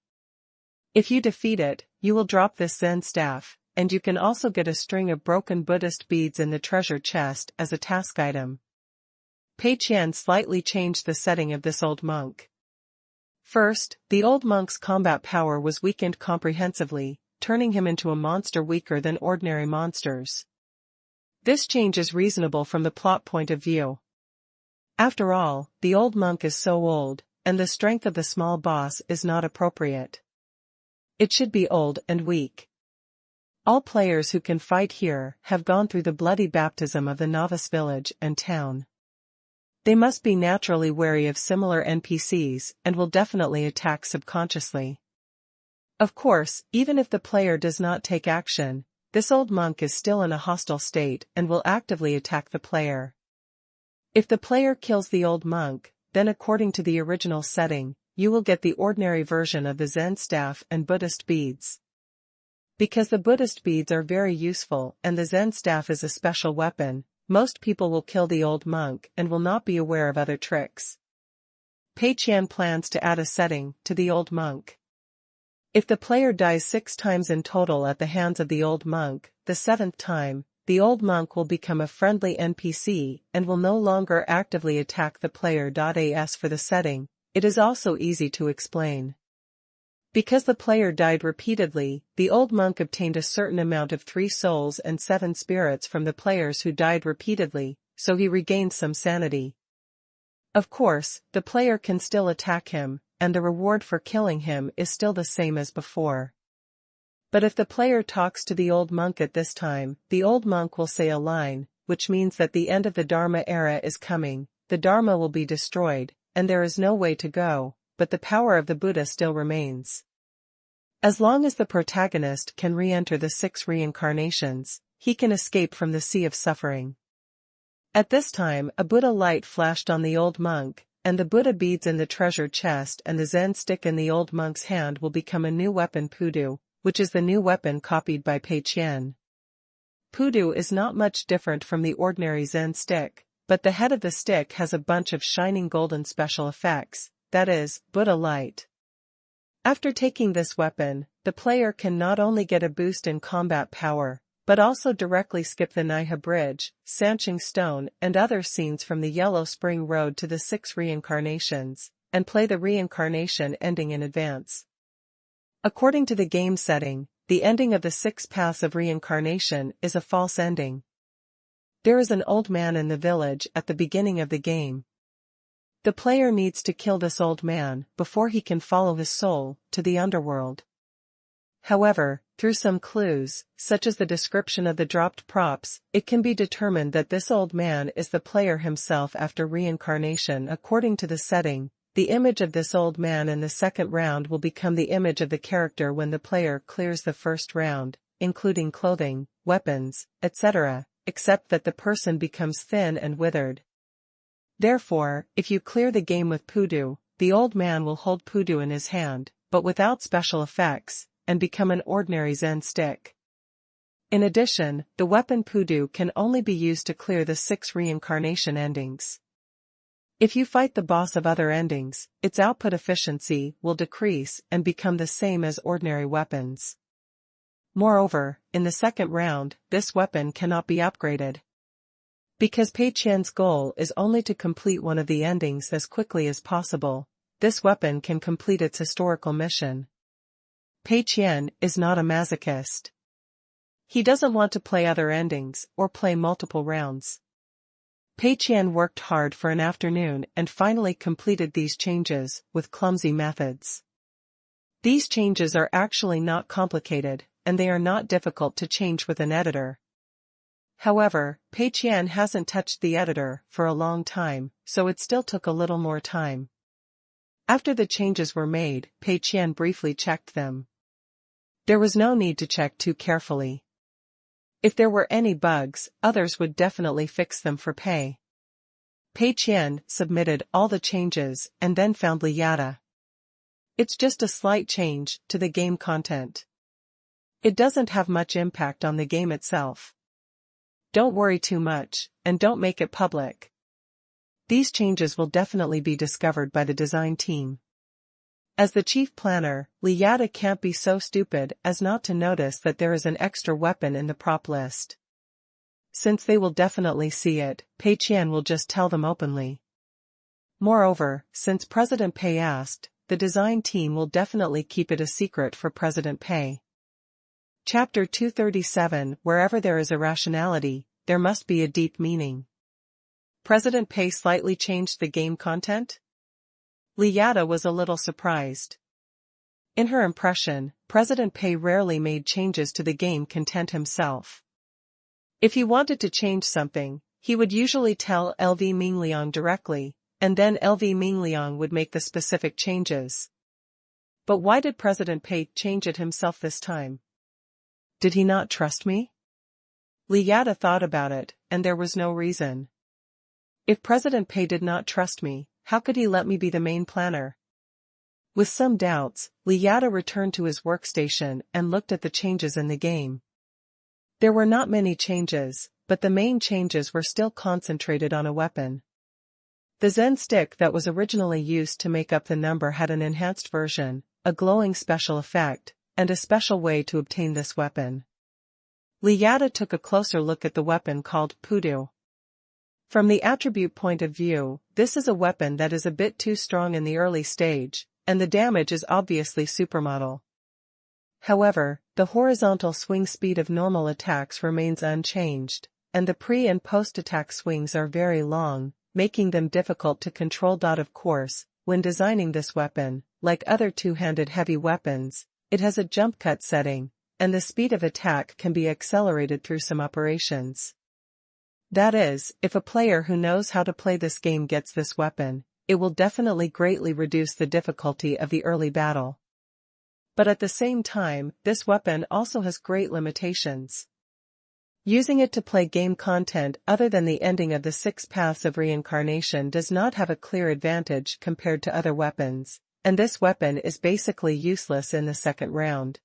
If you defeat it, you will drop this Zen staff, and you can also get a string of broken Buddhist beads in the treasure chest as a task item. Pei Qian slightly changed the setting of this old monk. First, the old monk's combat power was weakened comprehensively, turning him into a monster weaker than ordinary monsters. This change is reasonable from the plot point of view. After all, the old monk is so old, and the strength of the small boss is not appropriate. It should be old and weak. All players who can fight here have gone through the bloody baptism of the novice village and town. They must be naturally wary of similar NPCs and will definitely attack subconsciously. Of course, even if the player does not take action, this old monk is still in a hostile state and will actively attack the player. If the player kills the old monk, then according to the original setting, you will get the ordinary version of the Zen staff and Buddhist beads. Because the Buddhist beads are very useful and the Zen staff is a special weapon, most people will kill the old monk and will not be aware of other tricks. Pei Qian plans to add a setting to the old monk. If the player dies 6 times in total at the hands of the old monk, the 7th time, the old monk will become a friendly NPC and will no longer actively attack the player. As for the setting, it is also easy to explain. Because the player died repeatedly, the old monk obtained a certain amount of 3 souls and 7 spirits from the players who died repeatedly, so he regained some sanity. Of course, the player can still attack him, and the reward for killing him is still the same as before. But if the player talks to the old monk at this time, the old monk will say a line, which means that the end of the Dharma era is coming, the Dharma will be destroyed, and there is no way to go, but the power of the Buddha still remains. As long as the protagonist can re-enter the 6 reincarnations, he can escape from the sea of suffering. At this time a Buddha light flashed on the old monk, and the Buddha beads in the treasure chest and the Zen stick in the old monk's hand will become a new weapon Pudu, which is the new weapon copied by Pei Qian. Pudu is not much different from the ordinary Zen stick, but the head of the stick has a bunch of shining golden special effects, that is, Buddha light. After taking this weapon, the player can not only get a boost in combat power, but also directly skip the Naiha Bridge, Sancheng Stone and other scenes from the Yellow Spring Road to the 6 reincarnations, and play the reincarnation ending in advance. According to the game setting, the ending of the 6 paths of reincarnation is a false ending. There is an old man in the village at the beginning of the game. The player needs to kill this old man before he can follow his soul to the underworld. However, through some clues, such as the description of the dropped props, it can be determined that this old man is the player himself after reincarnation. According to the setting, the image of this old man in the 2nd round will become the image of the character when the player clears the 1st round, including clothing, weapons, etc., except that the person becomes thin and withered. Therefore, if you clear the game with Pudu, the old man will hold Pudu in his hand, but without special effects, and become an ordinary Zen stick. In addition, the weapon Pudu can only be used to clear the 6 reincarnation endings. If you fight the boss of other endings, its output efficiency will decrease and become the same as ordinary weapons. Moreover, in the 2nd round, this weapon cannot be upgraded. Because Pei Qian's goal is only to complete one of the endings as quickly as possible, this weapon can complete its historical mission. Pei Qian is not a masochist. He doesn't want to play other endings or play multiple rounds. Pei Qian worked hard for an afternoon and finally completed these changes with clumsy methods. These changes are actually not complicated, and they are not difficult to change with an editor. However, Pei Qian hasn't touched the editor for a long time, so it still took a little more time. After the changes were made, Pei Qian briefly checked them. There was no need to check too carefully. If there were any bugs, others would definitely fix them for Pei. Pei Qian submitted all the changes and then found Liada. It's just a slight change to the game content. It doesn't have much impact on the game itself. Don't worry too much, and don't make it public. These changes will definitely be discovered by the design team. As the chief planner, Liada can't be so stupid as not to notice that there is an extra weapon in the prop list. Since they will definitely see it, Pei Qian will just tell them openly. Moreover, since President Pei asked, the design team will definitely keep it a secret for President Pei. Chapter 237 Wherever there is irrationality, there must be a deep meaning. President Pei slightly changed the game content? Liada was a little surprised. In her impression, President Pei rarely made changes to the game content himself. If he wanted to change something, he would usually tell LV Mingliang directly, and then LV Mingliang would make the specific changes. But why did President Pei change it himself this time? Did he not trust me? Liada thought about it, and there was no reason. If President Pei did not trust me, how could he let me be the main planner? With some doubts, Liada returned to his workstation and looked at the changes in the game. There were not many changes, but the main changes were still concentrated on a weapon. The Zen stick that was originally used to make up the number had an enhanced version, a glowing special effect, and a special way to obtain this weapon. Liada took a closer look at the weapon called Pudu. From the attribute point of view, this is a weapon that is a bit too strong in the early stage, and the damage is obviously supermodel. However, the horizontal swing speed of normal attacks remains unchanged, and the pre- and post-attack swings are very long, making them difficult to control. Of course, when designing this weapon, like other two-handed heavy weapons, it has a jump cut setting, and the speed of attack can be accelerated through some operations. That is, if a player who knows how to play this game gets this weapon, it will definitely greatly reduce the difficulty of the early battle. But at the same time, this weapon also has great limitations. Using it to play game content other than the ending of the 6 paths of reincarnation does not have a clear advantage compared to other weapons, and this weapon is basically useless in the second round.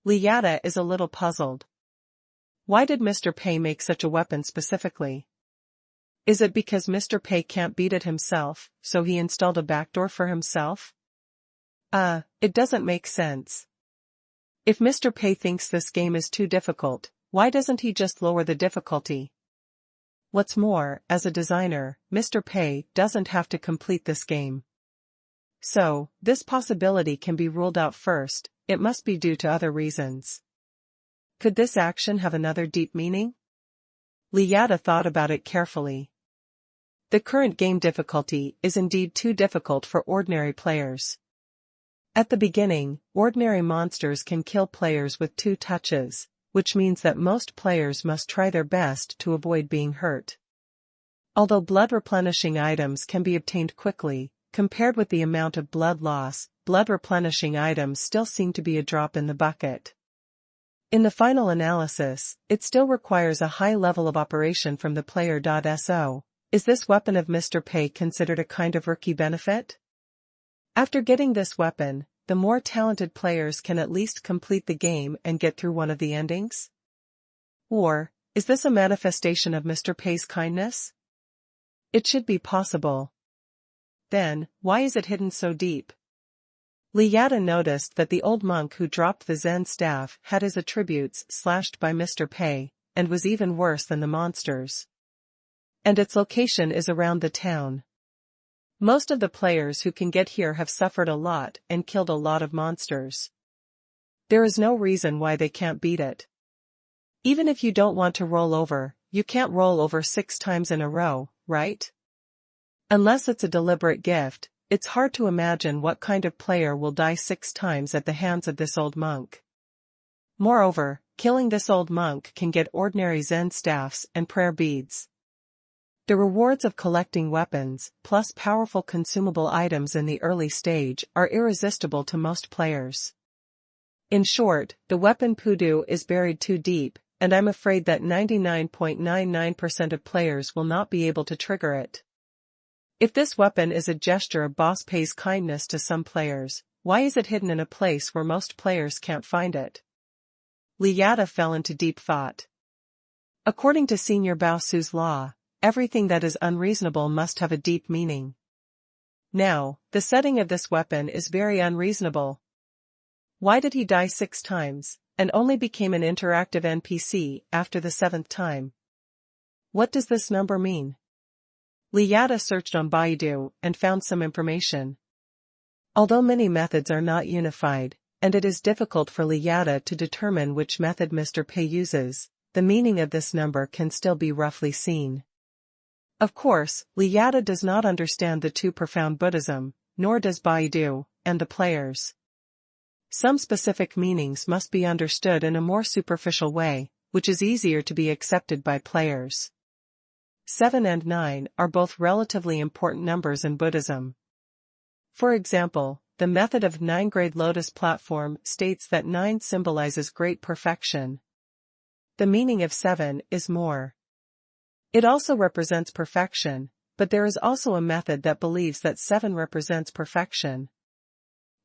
Liada is a little puzzled. Why did Mr. Pei make such a weapon specifically? Is it because Mr. Pei can't beat it himself, so he installed a backdoor for himself? It doesn't make sense. If Mr. Pei thinks this game is too difficult, why doesn't he just lower the difficulty? What's more, as a designer, Mr. Pei doesn't have to complete this game. So, this possibility can be ruled out first. It must be due to other reasons. Could this action have another deep meaning? Liada thought about it carefully. The current game difficulty is indeed too difficult for ordinary players. At the beginning, ordinary monsters can kill players with 2 touches, which means that most players must try their best to avoid being hurt. Although blood replenishing items can be obtained quickly, compared with the amount of blood loss, blood replenishing items still seem to be a drop in the bucket. In the final analysis, it still requires a high level of operation from the player. So, is this weapon of Mr. Pei considered a kind of rookie benefit? After getting this weapon, the more talented players can at least complete the game and get through one of the endings? Or, is this a manifestation of Mr. Pei's kindness? It should be possible. Then, why is it hidden so deep? Liada noticed that the old monk who dropped the Zen staff had his attributes slashed by Mr. Pei, and was even worse than the monsters. And its location is around the town. Most of the players who can get here have suffered a lot and killed a lot of monsters. There is no reason why they can't beat it. Even if you don't want to roll over, you can't roll over 6 times in a row, right? Unless it's a deliberate gift, it's hard to imagine what kind of player will die 6 times at the hands of this old monk. Moreover, killing this old monk can get ordinary Zen staffs and prayer beads. The rewards of collecting weapons, plus powerful consumable items in the early stage, are irresistible to most players. In short, the weapon Pudu is buried too deep, and I'm afraid that 99.99% of players will not be able to trigger it. If this weapon is a gesture of Boss Pei's kindness to some players, why is it hidden in a place where most players can't find it? Liada fell into deep thought. According to Senior Bao Su's law, everything that is unreasonable must have a deep meaning. Now, the setting of this weapon is very unreasonable. Why did he die 6 times, and only became an interactive NPC after the 7th time? What does this number mean? Liada searched on Baidu and found some information. Although many methods are not unified, and it is difficult for Liada to determine which method Mr. Pei uses, the meaning of this number can still be roughly seen. Of course, Liyada does not understand the too profound Buddhism, nor does Baidu, and the players. Some specific meanings must be understood in a more superficial way, which is easier to be accepted by players. 7 and 9 are both relatively important numbers in Buddhism. For example, the method of 9-grade lotus platform states that 9 symbolizes great perfection. The meaning of 7 is more. It also represents perfection, but there is also a method that believes that 7 represents perfection.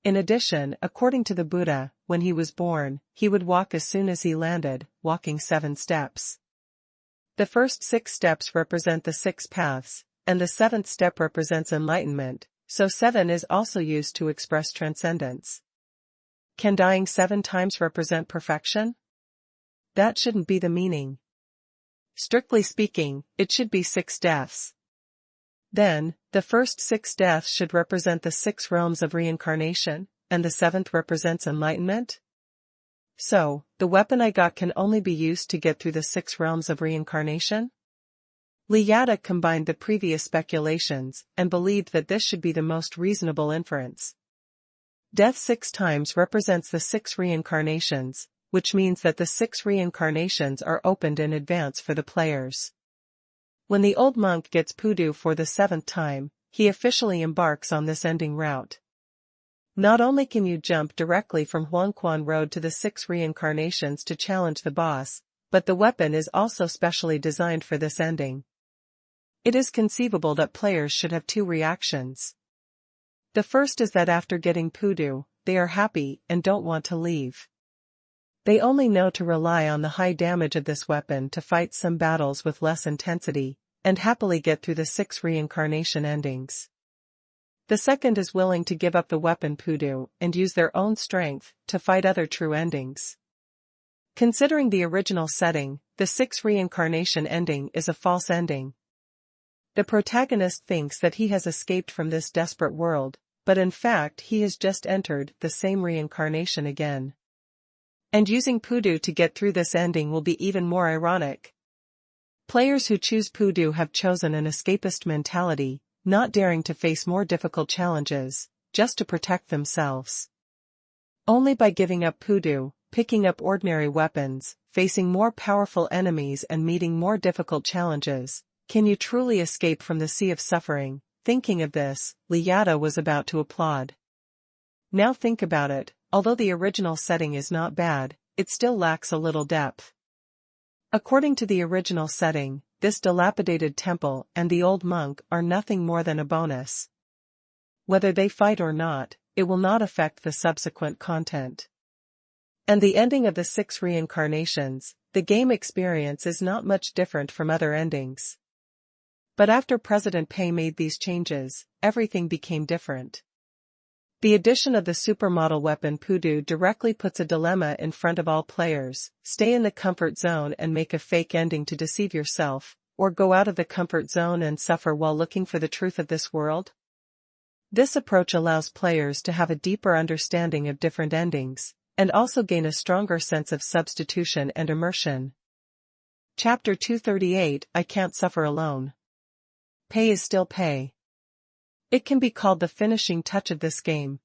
In addition, according to the Buddha, when he was born, he would walk as soon as he landed, walking 7 steps. The first 6 steps represent the 6 paths, and the 7th step represents enlightenment, so 7 is also used to express transcendence. Can dying 7 times represent perfection? That shouldn't be the meaning. Strictly speaking, it should be 6 deaths. Then, the first 6 deaths should represent the 6 realms of reincarnation, and the 7th represents enlightenment? So, the weapon I got can only be used to get through the 6 realms of reincarnation? Liyada combined the previous speculations and believed that this should be the most reasonable inference. Death 6 times represents the 6 reincarnations, which means that the 6 reincarnations are opened in advance for the players. When the old monk gets Pudu for the 7th time, he officially embarks on this ending route. Not only can you jump directly from Huangquan Road to the 6 reincarnations to challenge the boss, but the weapon is also specially designed for this ending. It is conceivable that players should have 2 reactions. The first is that after getting Pudu, they are happy and don't want to leave. They only know to rely on the high damage of this weapon to fight some battles with less intensity, and happily get through the 6 reincarnation endings. The second is willing to give up the weapon Pudu and use their own strength to fight other true endings. Considering the original setting, the 6 reincarnation ending is a false ending. The protagonist thinks that he has escaped from this desperate world, but in fact he has just entered the same reincarnation again. And using Pudu to get through this ending will be even more ironic. Players who choose Pudu have chosen an escapist mentality, not daring to face more difficult challenges, just to protect themselves. Only by giving up Pudu, picking up ordinary weapons, facing more powerful enemies and meeting more difficult challenges, can you truly escape from the sea of suffering. Thinking of this, Liyada was about to applaud. Now think about it, although the original setting is not bad, it still lacks a little depth. According to the original setting, this dilapidated temple and the old monk are nothing more than a bonus. Whether they fight or not, it will not affect the subsequent content. And the ending of the 6 reincarnations, the game experience is not much different from other endings. But after President Pei made these changes, everything became different. The addition of the supermodel weapon Pudu directly puts a dilemma in front of all players: stay in the comfort zone and make a fake ending to deceive yourself, or go out of the comfort zone and suffer while looking for the truth of this world. This approach allows players to have a deeper understanding of different endings, and also gain a stronger sense of substitution and immersion. Chapter 238: I Can't Suffer Alone. Pei is still Pei. It can be called the finishing touch of this game.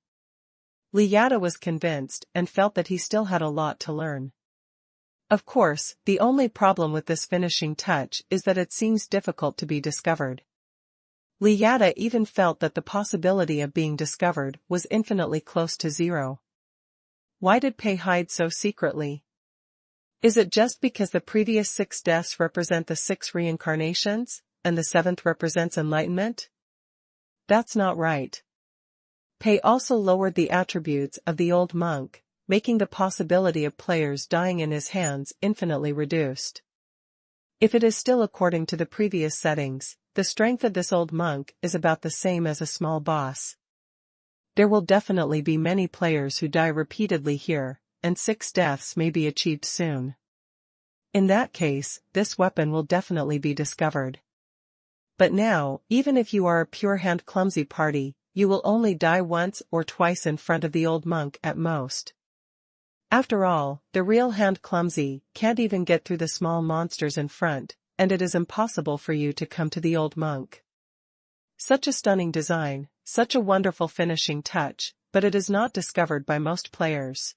Liyada was convinced and felt that he still had a lot to learn. Of course, the only problem with this finishing touch is that it seems difficult to be discovered. Liyada even felt that the possibility of being discovered was infinitely close to 0. Why did Pei hide so secretly? Is it just because the previous 6 deaths represent the 6 reincarnations, and the 7th represents enlightenment? That's not right. Pei also lowered the attributes of the old monk, making the possibility of players dying in his hands infinitely reduced. If it is still according to the previous settings, the strength of this old monk is about the same as a small boss. There will definitely be many players who die repeatedly here, and 6 deaths may be achieved soon. In that case, this weapon will definitely be discovered. But now, even if you are a pure-hand clumsy party, you will only die once or twice in front of the old monk at most. After all, the real hand clumsy can't even get through the small monsters in front, and it is impossible for you to come to the old monk. Such a stunning design, such a wonderful finishing touch, but it is not discovered by most players.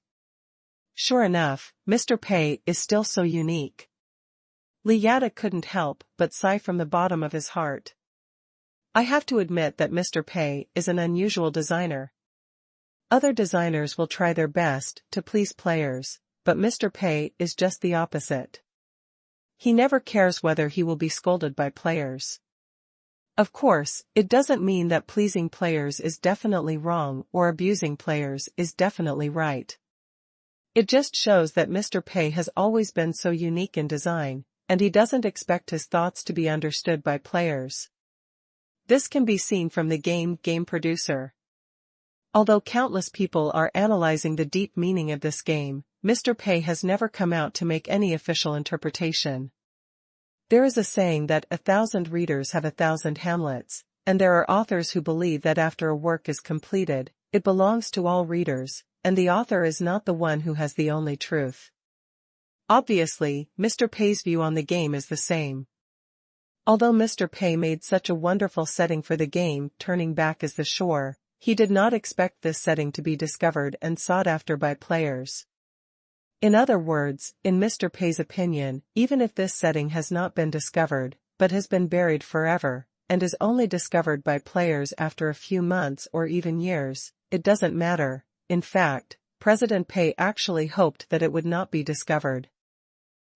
Sure enough, Mr. Pei is still so unique. Li Yada couldn't help but sigh from the bottom of his heart. I have to admit that Mr. Pei is an unusual designer. Other designers will try their best to please players, but Mr. Pei is just the opposite. He never cares whether he will be scolded by players. Of course, it doesn't mean that pleasing players is definitely wrong or abusing players is definitely right. It just shows that Mr. Pei has always been so unique in design, and he doesn't expect his thoughts to be understood by players. This can be seen from the game producer. Although countless people are analyzing the deep meaning of this game, Mr. Pei has never come out to make any official interpretation. There is a saying that 1,000 readers have 1,000 Hamlets, and there are authors who believe that after a work is completed, it belongs to all readers, and the author is not the one who has the only truth. Obviously, Mr. Pei's view on the game is the same. Although Mr. Pei made such a wonderful setting for the game, turning back as the shore, he did not expect this setting to be discovered and sought after by players. In other words, in Mr. Pei's opinion, even if this setting has not been discovered, but has been buried forever, and is only discovered by players after a few months or even years, it doesn't matter. In fact, President Pei actually hoped that it would not be discovered.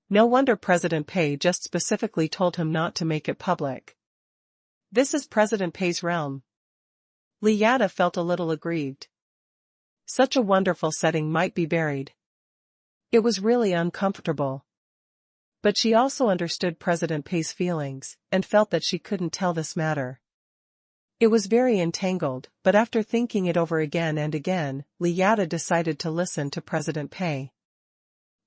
No wonder President Pei just specifically told him not to make it public. This is President Pei's realm. Li Yada felt a little aggrieved. Such a wonderful setting might be buried. It was really uncomfortable. But she also understood President Pei's feelings, and felt that she couldn't tell this matter. It was very entangled, but after thinking it over again and again, Li Yada decided to listen to President Pei.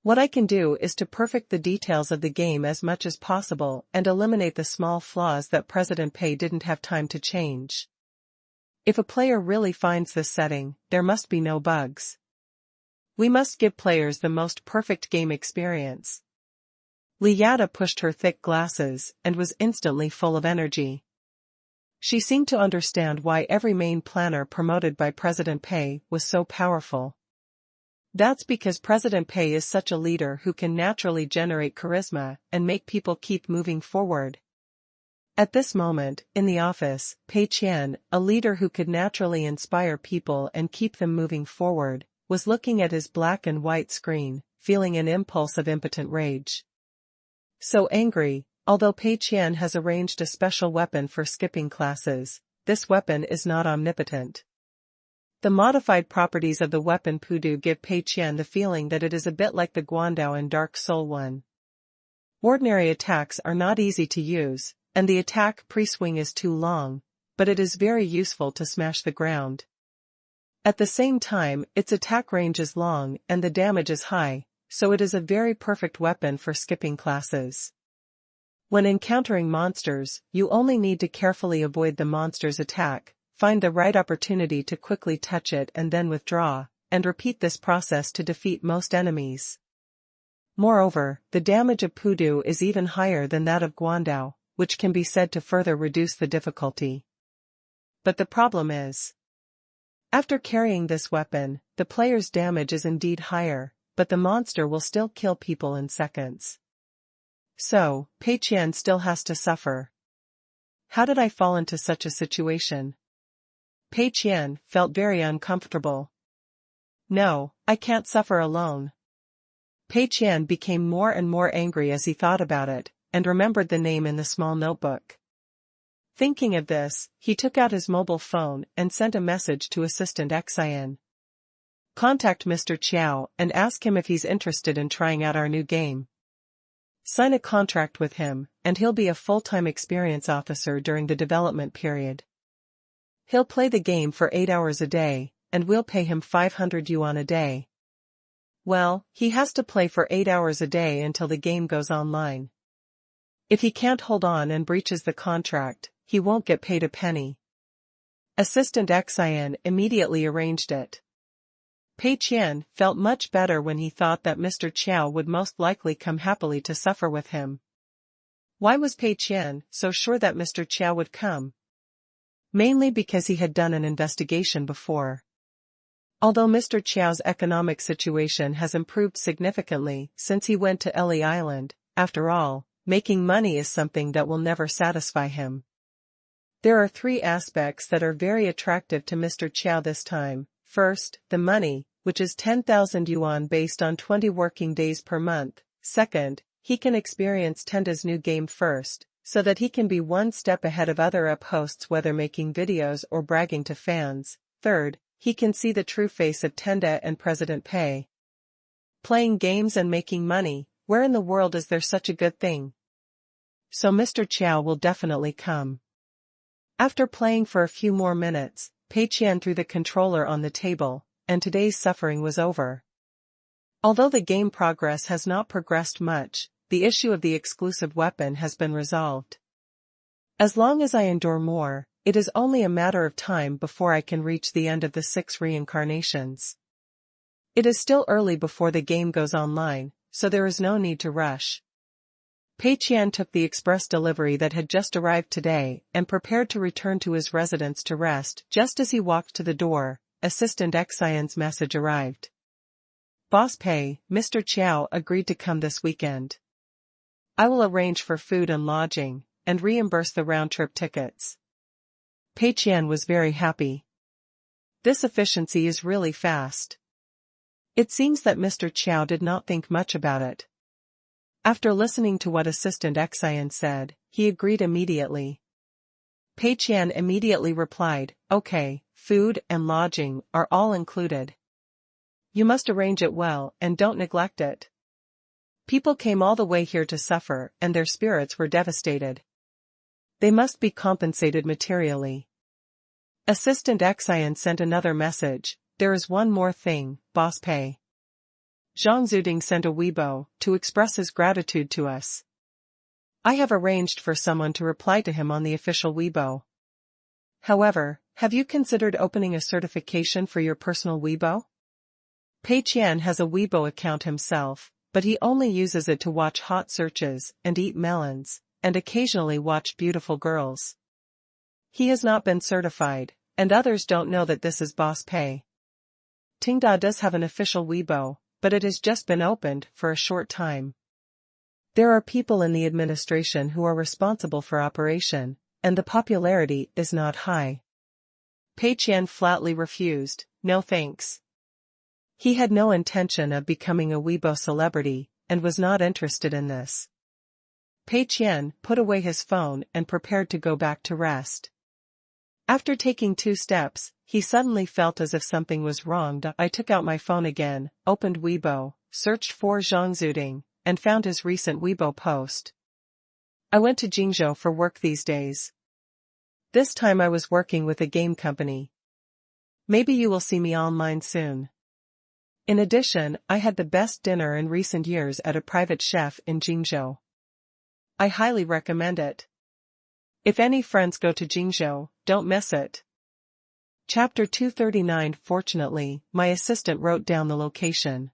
What I can do is to perfect the details of the game as much as possible and eliminate the small flaws that President Pei didn't have time to change. If a player really finds this setting, there must be no bugs. We must give players the most perfect game experience. Li Yada pushed her thick glasses and was instantly full of energy. She seemed to understand why every main planner promoted by President Pei was so powerful. That's because President Pei is such a leader who can naturally generate charisma and make people keep moving forward. At this moment, in the office, Pei Qian, a leader who could naturally inspire people and keep them moving forward, was looking at his black and white screen, feeling an impulse of impotent rage. So angry, although Pei Qian has arranged a special weapon for skipping classes, this weapon is not omnipotent. The modified properties of the weapon Pudu give Pei Qian the feeling that it is a bit like the Guandao in Dark Soul 1. Ordinary attacks are not easy to use, and the attack pre-swing is too long, but it is very useful to smash the ground. At the same time, its attack range is long and the damage is high, so it is a very perfect weapon for skipping classes. When encountering monsters, you only need to carefully avoid the monster's attack, find the right opportunity to quickly touch it and then withdraw, and repeat this process to defeat most enemies. Moreover, the damage of Pudu is even higher than that of Guandao, which can be said to further reduce the difficulty. But the problem is, after carrying this weapon, the player's damage is indeed higher, but the monster will still kill people in seconds. So, Pei Qian still has to suffer. How did I fall into such a situation? Pei Qian felt very uncomfortable. No, I can't suffer alone. Pei Qian became more and more angry as he thought about it, and remembered the name in the small notebook. Thinking of this, he took out his mobile phone and sent a message to Assistant Qian. Contact Mr. Qiao and ask him if he's interested in trying out our new game. Sign a contract with him, and he'll be a full-time experience officer during the development period. He'll play the game for 8 hours a day, and we'll pay him 500 yuan a day. Well, he has to play for 8 hours a day until the game goes online. If he can't hold on and breaches the contract, he won't get paid a penny. Assistant Qian immediately arranged it. Pei Qian felt much better when he thought that Mr. Chiao would most likely come happily to suffer with him. Why was Pei Qian so sure that Mr. Chiao would come? Mainly because he had done an investigation before. Although Mr. Chiao's economic situation has improved significantly since he went to Eli Island, after all, making money is something that will never satisfy him. There are three aspects that are very attractive to Mr. Chiao this time. First, the money, which is 10,000 yuan based on 20 working days per month. Second, he can experience Tenda's new game first, so that he can be one step ahead of other up hosts whether making videos or bragging to fans. Third, he can see the true face of Tenda and President Pei. Playing games and making money, where in the world is there such a good thing? So Mr. Chiao will definitely come. After playing for a few more minutes, Pei Qian threw the controller on the table, and today's suffering was over. Although the game progress has not progressed much, the issue of the exclusive weapon has been resolved. As long as I endure more, it is only a matter of time before I can reach the end of the 6 reincarnations. It is still early before the game goes online, so there is no need to rush. Pei Qian took the express delivery that had just arrived today and prepared to return to his residence to rest. Just as he walked to the door, Assistant Qian's message arrived. Boss Pei, Mr. Chiao agreed to come this weekend. I will arrange for food and lodging, and reimburse the round-trip tickets. Pei Qian was very happy. This efficiency is really fast. It seems that Mr. Chiao did not think much about it. After listening to what Assistant Qian said, he agreed immediately. Pei Qian immediately replied, "Okay, food and lodging are all included. You must arrange it well and don't neglect it. People came all the way here to suffer and their spirits were devastated. They must be compensated materially." Assistant Qian sent another message, "There is one more thing, Boss Pei. Zhang Zuding sent a Weibo to express his gratitude to us. I have arranged for someone to reply to him on the official Weibo. However, have you considered opening a certification for your personal Weibo?" Pei Qian has a Weibo account himself, but he only uses it to watch hot searches and eat melons, and occasionally watch beautiful girls. He has not been certified, and others don't know that this is Boss Pei. Tenda does have an official Weibo, but it has just been opened for a short time. There are people in the administration who are responsible for operation, and the popularity is not high. Pei Qian flatly refused, "No thanks." He had no intention of becoming a Weibo celebrity, and was not interested in this. Pei Qian put away his phone and prepared to go back to rest. After taking 2 steps, he suddenly felt as if something was wrong. I took out my phone again, opened Weibo, searched for Zhang Zuding, and found his recent Weibo post. I went to Jingzhou for work these days. This time I was working with a game company. Maybe you will see me online soon. In addition, I had the best dinner in recent years at a private chef in Jingzhou. I highly recommend it. If any friends go to Jingzhou, don't miss it. Chapter 239. Fortunately, my assistant wrote down the location.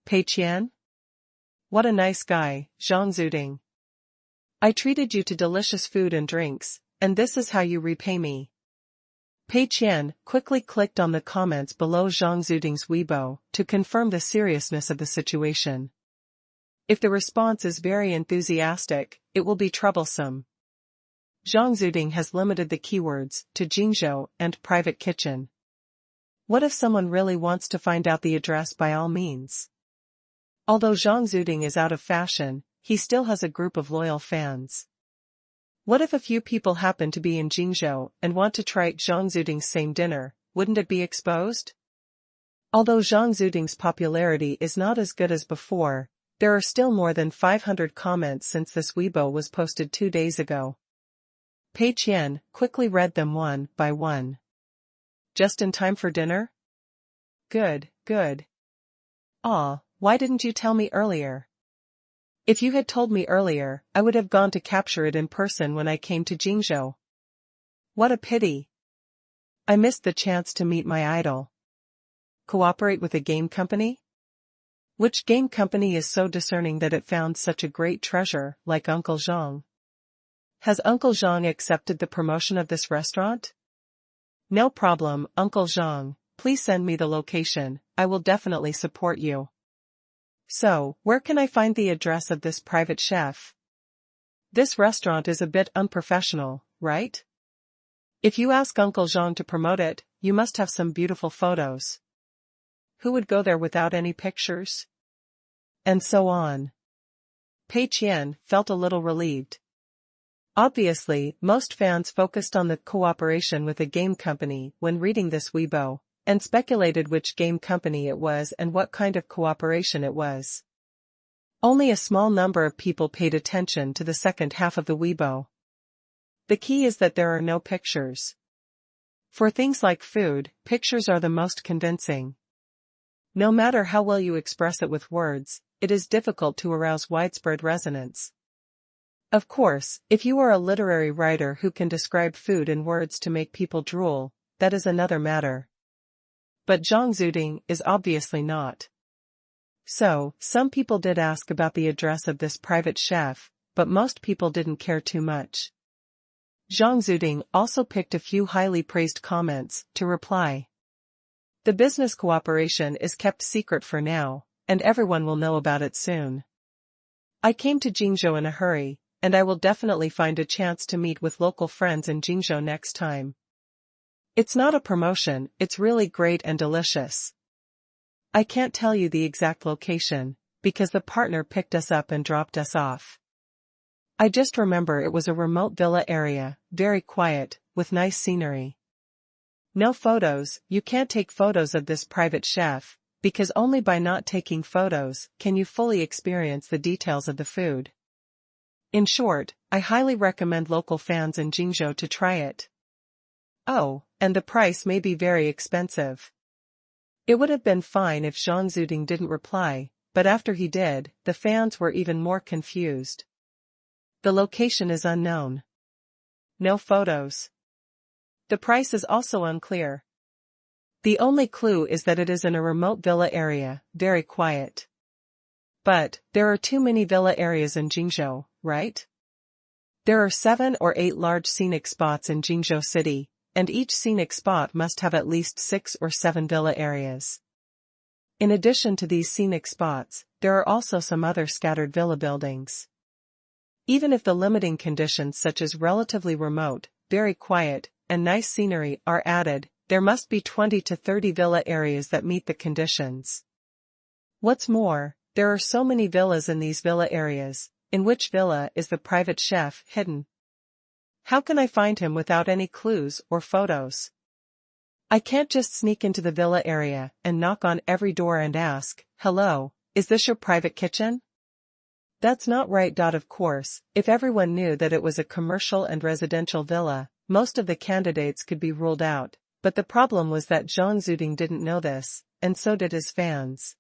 Pei Qian? What a nice guy, Zhang Zuding. I treated you to delicious food and drinks, and this is how you repay me. Pei Qian quickly clicked on the comments below Zhang Zuding's Weibo to confirm the seriousness of the situation. If the response is very enthusiastic, it will be troublesome. Zhang Zuding has limited the keywords to Jingzhou and private kitchen. What if someone really wants to find out the address? By all means. Although Zhang Zuding is out of fashion, he still has a group of loyal fans. What if a few people happen to be in Jingzhou and want to try Zhang Zuding's same dinner? Wouldn't it be exposed? Although Zhang Zuding's popularity is not as good as before, there are still more than 500 comments since this Weibo was posted 2 days ago. Pei Qian quickly read them one by one. Just in time for dinner? Good, good. Aw, why didn't you tell me earlier? If you had told me earlier, I would have gone to capture it in person when I came to Jingzhou. What a pity. I missed the chance to meet my idol. Cooperate with a game company? Which game company is so discerning that it found such a great treasure, like Uncle Zhang? Has Uncle Zhang accepted the promotion of this restaurant? No problem, Uncle Zhang, please send me the location, I will definitely support you. So, where can I find the address of this private chef? This restaurant is a bit unprofessional, right? If you ask Uncle Zhang to promote it, you must have some beautiful photos. Who would go there without any pictures? And so on. Pei Qian felt a little relieved. Obviously, most fans focused on the cooperation with a game company when reading this Weibo, and speculated which game company it was and what kind of cooperation it was. Only a small number of people paid attention to the second half of the Weibo. The key is that there are no pictures. For things like food, pictures are the most convincing. No matter how well you express it with words, it is difficult to arouse widespread resonance. Of course, if you are a literary writer who can describe food in words to make people drool, that is another matter. But Zhang Zuding is obviously not. So, some people did ask about the address of this private chef, but most people didn't care too much. Zhang Zuding also picked a few highly praised comments to reply. The business cooperation is kept secret for now, and everyone will know about it soon. I came to Jingzhou in a hurry, and I will definitely find a chance to meet with local friends in Jingzhou next time. It's not a promotion, it's really great and delicious. I can't tell you the exact location, because the partner picked us up and dropped us off. I just remember it was a remote villa area, very quiet, with nice scenery. No photos, you can't take photos of this private chef, because only by not taking photos can you fully experience the details of the food. In short, I highly recommend local fans in Jingzhou to try it. Oh, and the price may be very expensive. It would have been fine if Zhang Zuding didn't reply, but after he did, the fans were even more confused. The location is unknown. No photos. The price is also unclear. The only clue is that it is in a remote villa area, very quiet. But, there are too many villa areas in Jingzhou, right? There are 7 or 8 large scenic spots in Jingzhou City, and each scenic spot must have at least 6 or 7 villa areas. In addition to these scenic spots, there are also some other scattered villa buildings. Even if the limiting conditions such as relatively remote, very quiet, and nice scenery are added, there must be 20 to 30 villa areas that meet the conditions. What's more, there are so many villas in these villa areas. In which villa is the private chef hidden? How can I find him without any clues or photos? I can't just sneak into the villa area and knock on every door and ask, "Hello, is this your private kitchen?" That's not right. Of course, if everyone knew that it was a commercial and residential villa, most of the candidates could be ruled out, but the problem was that Zhang Zuding didn't know this, and so did his fans.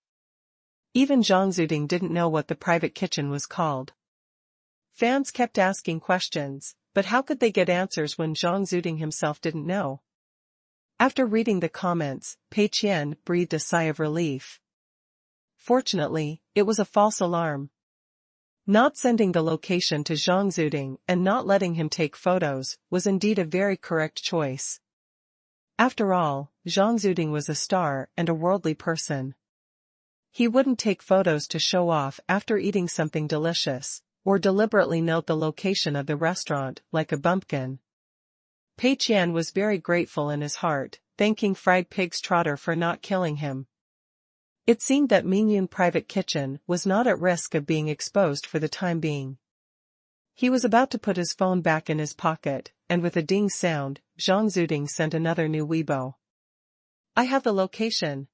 Even Zhang Zuding didn't know what the private kitchen was called. Fans kept asking questions, but how could they get answers when Zhang Zuding himself didn't know? After reading the comments, Pei Qian breathed a sigh of relief. Fortunately, it was a false alarm. Not sending the location to Zhang Zuding and not letting him take photos was indeed a very correct choice. After all, Zhang Zuding was a star and a worldly person. He wouldn't take photos to show off after eating something delicious, or deliberately note the location of the restaurant like a bumpkin. Pei Qian was very grateful in his heart, thanking Fried Pig's Trotter for not killing him. It seemed that Mingyun Private Kitchen was not at risk of being exposed for the time being. He was about to put his phone back in his pocket, and with a ding sound, Zhang Zuding sent another new Weibo. I have the location.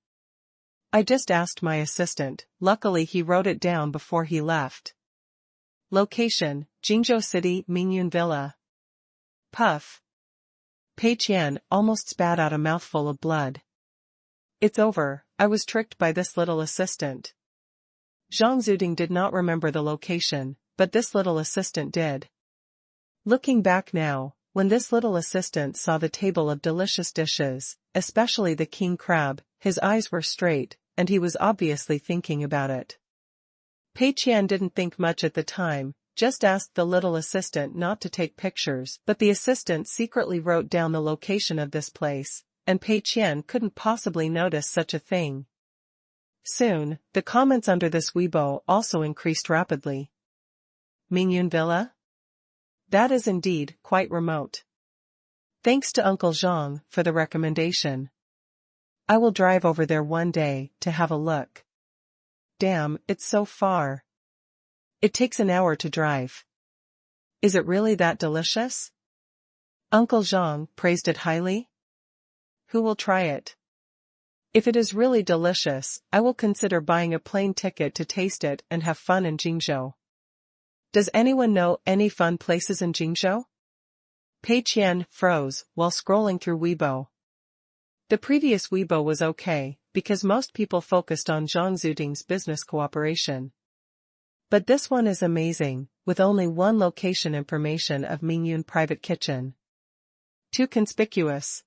I just asked my assistant, luckily he wrote it down before he left. Location, Jingzhou City, Mingyun Villa. Puff. Pei Qian almost spat out a mouthful of blood. It's over, I was tricked by this little assistant. Zhang Zuding did not remember the location, but this little assistant did. Looking back now, When this little assistant saw the table of delicious dishes, especially the king crab, his eyes were straight, and he was obviously thinking about it. Pei Qian didn't think much at the time, just asked the little assistant not to take pictures, but the assistant secretly wrote down the location of this place, and Pei Qian couldn't possibly notice such a thing. Soon, the comments under this Weibo also increased rapidly. Mingyun Villa? That is indeed quite remote. Thanks to Uncle Zhang for the recommendation. I will drive over there one day to have a look. Damn, it's so far. It takes an hour to drive. Is it really that delicious? Uncle Zhang praised it highly. Who will try it? If it is really delicious, I will consider buying a plane ticket to taste it and have fun in Jingzhou. Does anyone know any fun places in Jingzhou? Pei Qian froze while scrolling through Weibo. The previous Weibo was okay, because most people focused on Zhang Zuding's business cooperation. But this one is amazing, with only one location information of Mingyun private kitchen. Too conspicuous.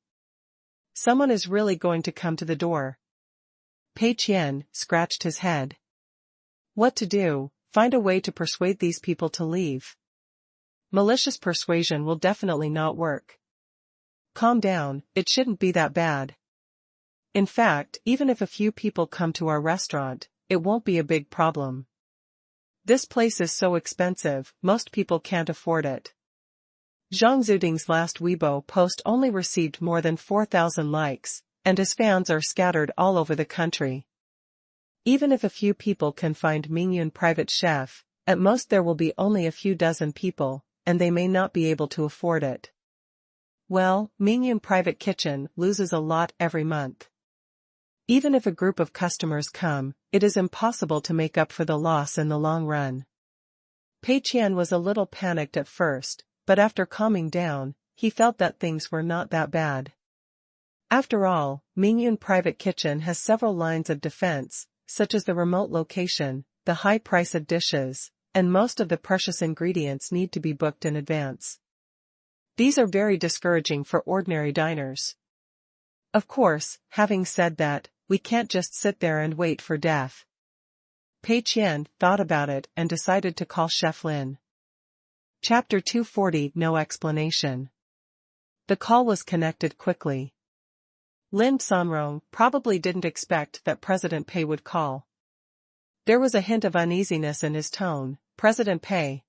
Someone is really going to come to the door. Pei Qian scratched his head. What to do? Find a way to persuade these people to leave. Malicious persuasion will definitely not work. Calm down, it shouldn't be that bad. In fact, even if a few people come to our restaurant, it won't be a big problem. This place is so expensive, most people can't afford it. Zhang Zuding's last Weibo post only received more than 4,000 likes, and his fans are scattered all over the country. Even if a few people can find Mingyun private chef, at most there will be only a few dozen people, and they may not be able to afford it. Well, Mingyun private kitchen loses a lot every month. Even if a group of customers come, it is impossible to make up for the loss in the long run. Pei Qian was a little panicked at first, but after calming down, he felt that things were not that bad. After all, Mingyun private kitchen has several lines of defense, such as the remote location, the high price of dishes, and most of the precious ingredients need to be booked in advance. These are very discouraging for ordinary diners. Of course, having said that, we can't just sit there and wait for death. Pei Qian thought about it and decided to call Chef Lin. Chapter 240 No explanation. The call was connected quickly. Lin Sanrong probably didn't expect that President Pei would call. There was a hint of uneasiness in his tone. President Pei.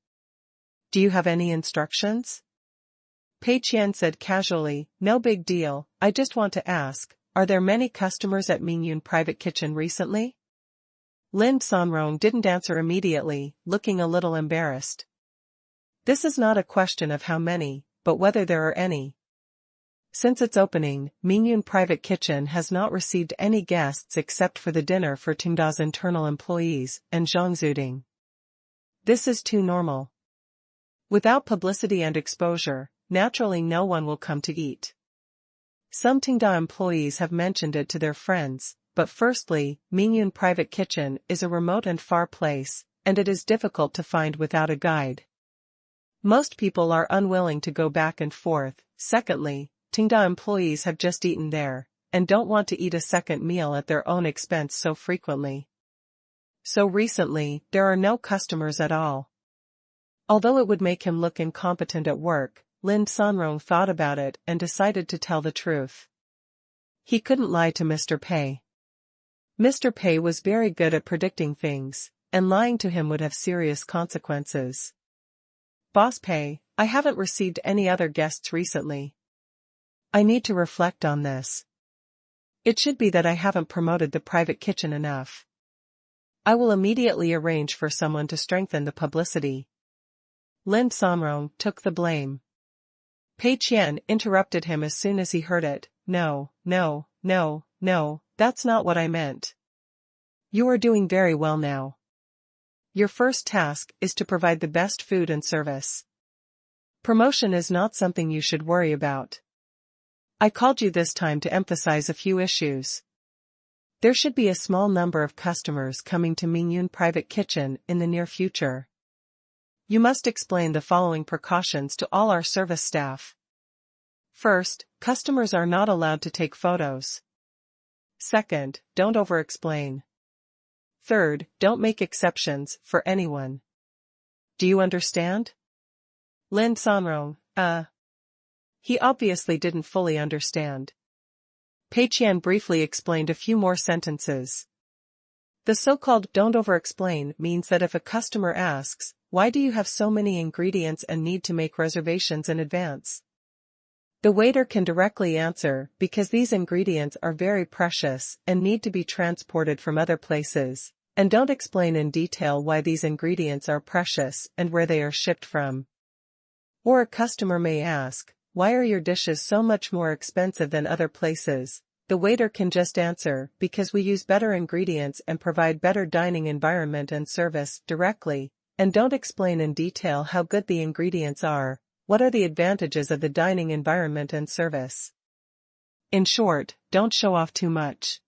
Do you have any instructions? Pei Qian said casually, no big deal, I just want to ask, are there many customers at Mingyun private kitchen recently? Lin Sanrong didn't answer immediately, looking a little embarrassed. This is not a question of how many, but whether there are any. Since its opening, Mingyun private kitchen has not received any guests except for the dinner for Tenda's internal employees and Zhang Zuding. This is too normal. Without publicity and exposure, naturally no one will come to eat. Some Tenda employees have mentioned it to their friends, but firstly, Mingyun private kitchen is a remote and far place, and it is difficult to find without a guide. Most people are unwilling to go back and forth. Secondly, Tenda employees have just eaten there, and don't want to eat a second meal at their own expense so frequently. So recently, there are no customers at all. Although it would make him look incompetent at work, Lin Sanrong thought about it and decided to tell the truth. He couldn't lie to Mr. Pei. Mr. Pei was very good at predicting things, and lying to him would have serious consequences. Boss Pei, I haven't received any other guests recently. I need to reflect on this. It should be that I haven't promoted the private kitchen enough. I will immediately arrange for someone to strengthen the publicity. Lin Sanrong took the blame. Pei Qian interrupted him as soon as he heard it. No, that's not what I meant. You are doing very well now. Your first task is to provide the best food and service. Promotion is not something you should worry about. I called you this time to emphasize a few issues. There should be a small number of customers coming to Mingyun private kitchen in the near future. You must explain the following precautions to all our service staff. First, customers are not allowed to take photos. Second, don't over-explain. Third, don't make exceptions for anyone. Do you understand? Lin Sanrong, He obviously didn't fully understand. Pei Qian briefly explained a few more sentences. The so-called don't over-explain means that if a customer asks, why do you have so many ingredients and need to make reservations in advance? The waiter can directly answer, because these ingredients are very precious and need to be transported from other places, and don't explain in detail why these ingredients are precious and where they are shipped from. Or a customer may ask, why are your dishes so much more expensive than other places? The waiter can just answer, because we use better ingredients and provide better dining environment and service directly, and don't explain in detail how good the ingredients are. What are the advantages of the dining environment and service? In short, don't show off too much.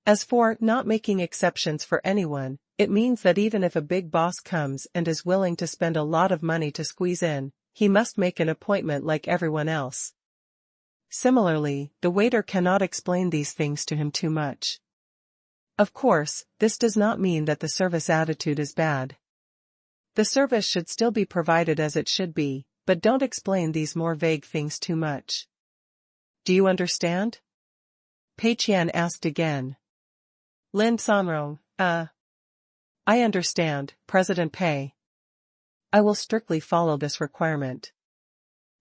As for not making exceptions for anyone, it means that even if a big boss comes and is willing to spend a lot of money to squeeze in, he must make an appointment like everyone else. Similarly, the waiter cannot explain these things to him too much. Of course, this does not mean that the service attitude is bad. The service should still be provided as it should be, but don't explain these more vague things too much. Do you understand? Pei Qian asked again. Lin Sanrong, I understand, President Pei. I will strictly follow this requirement.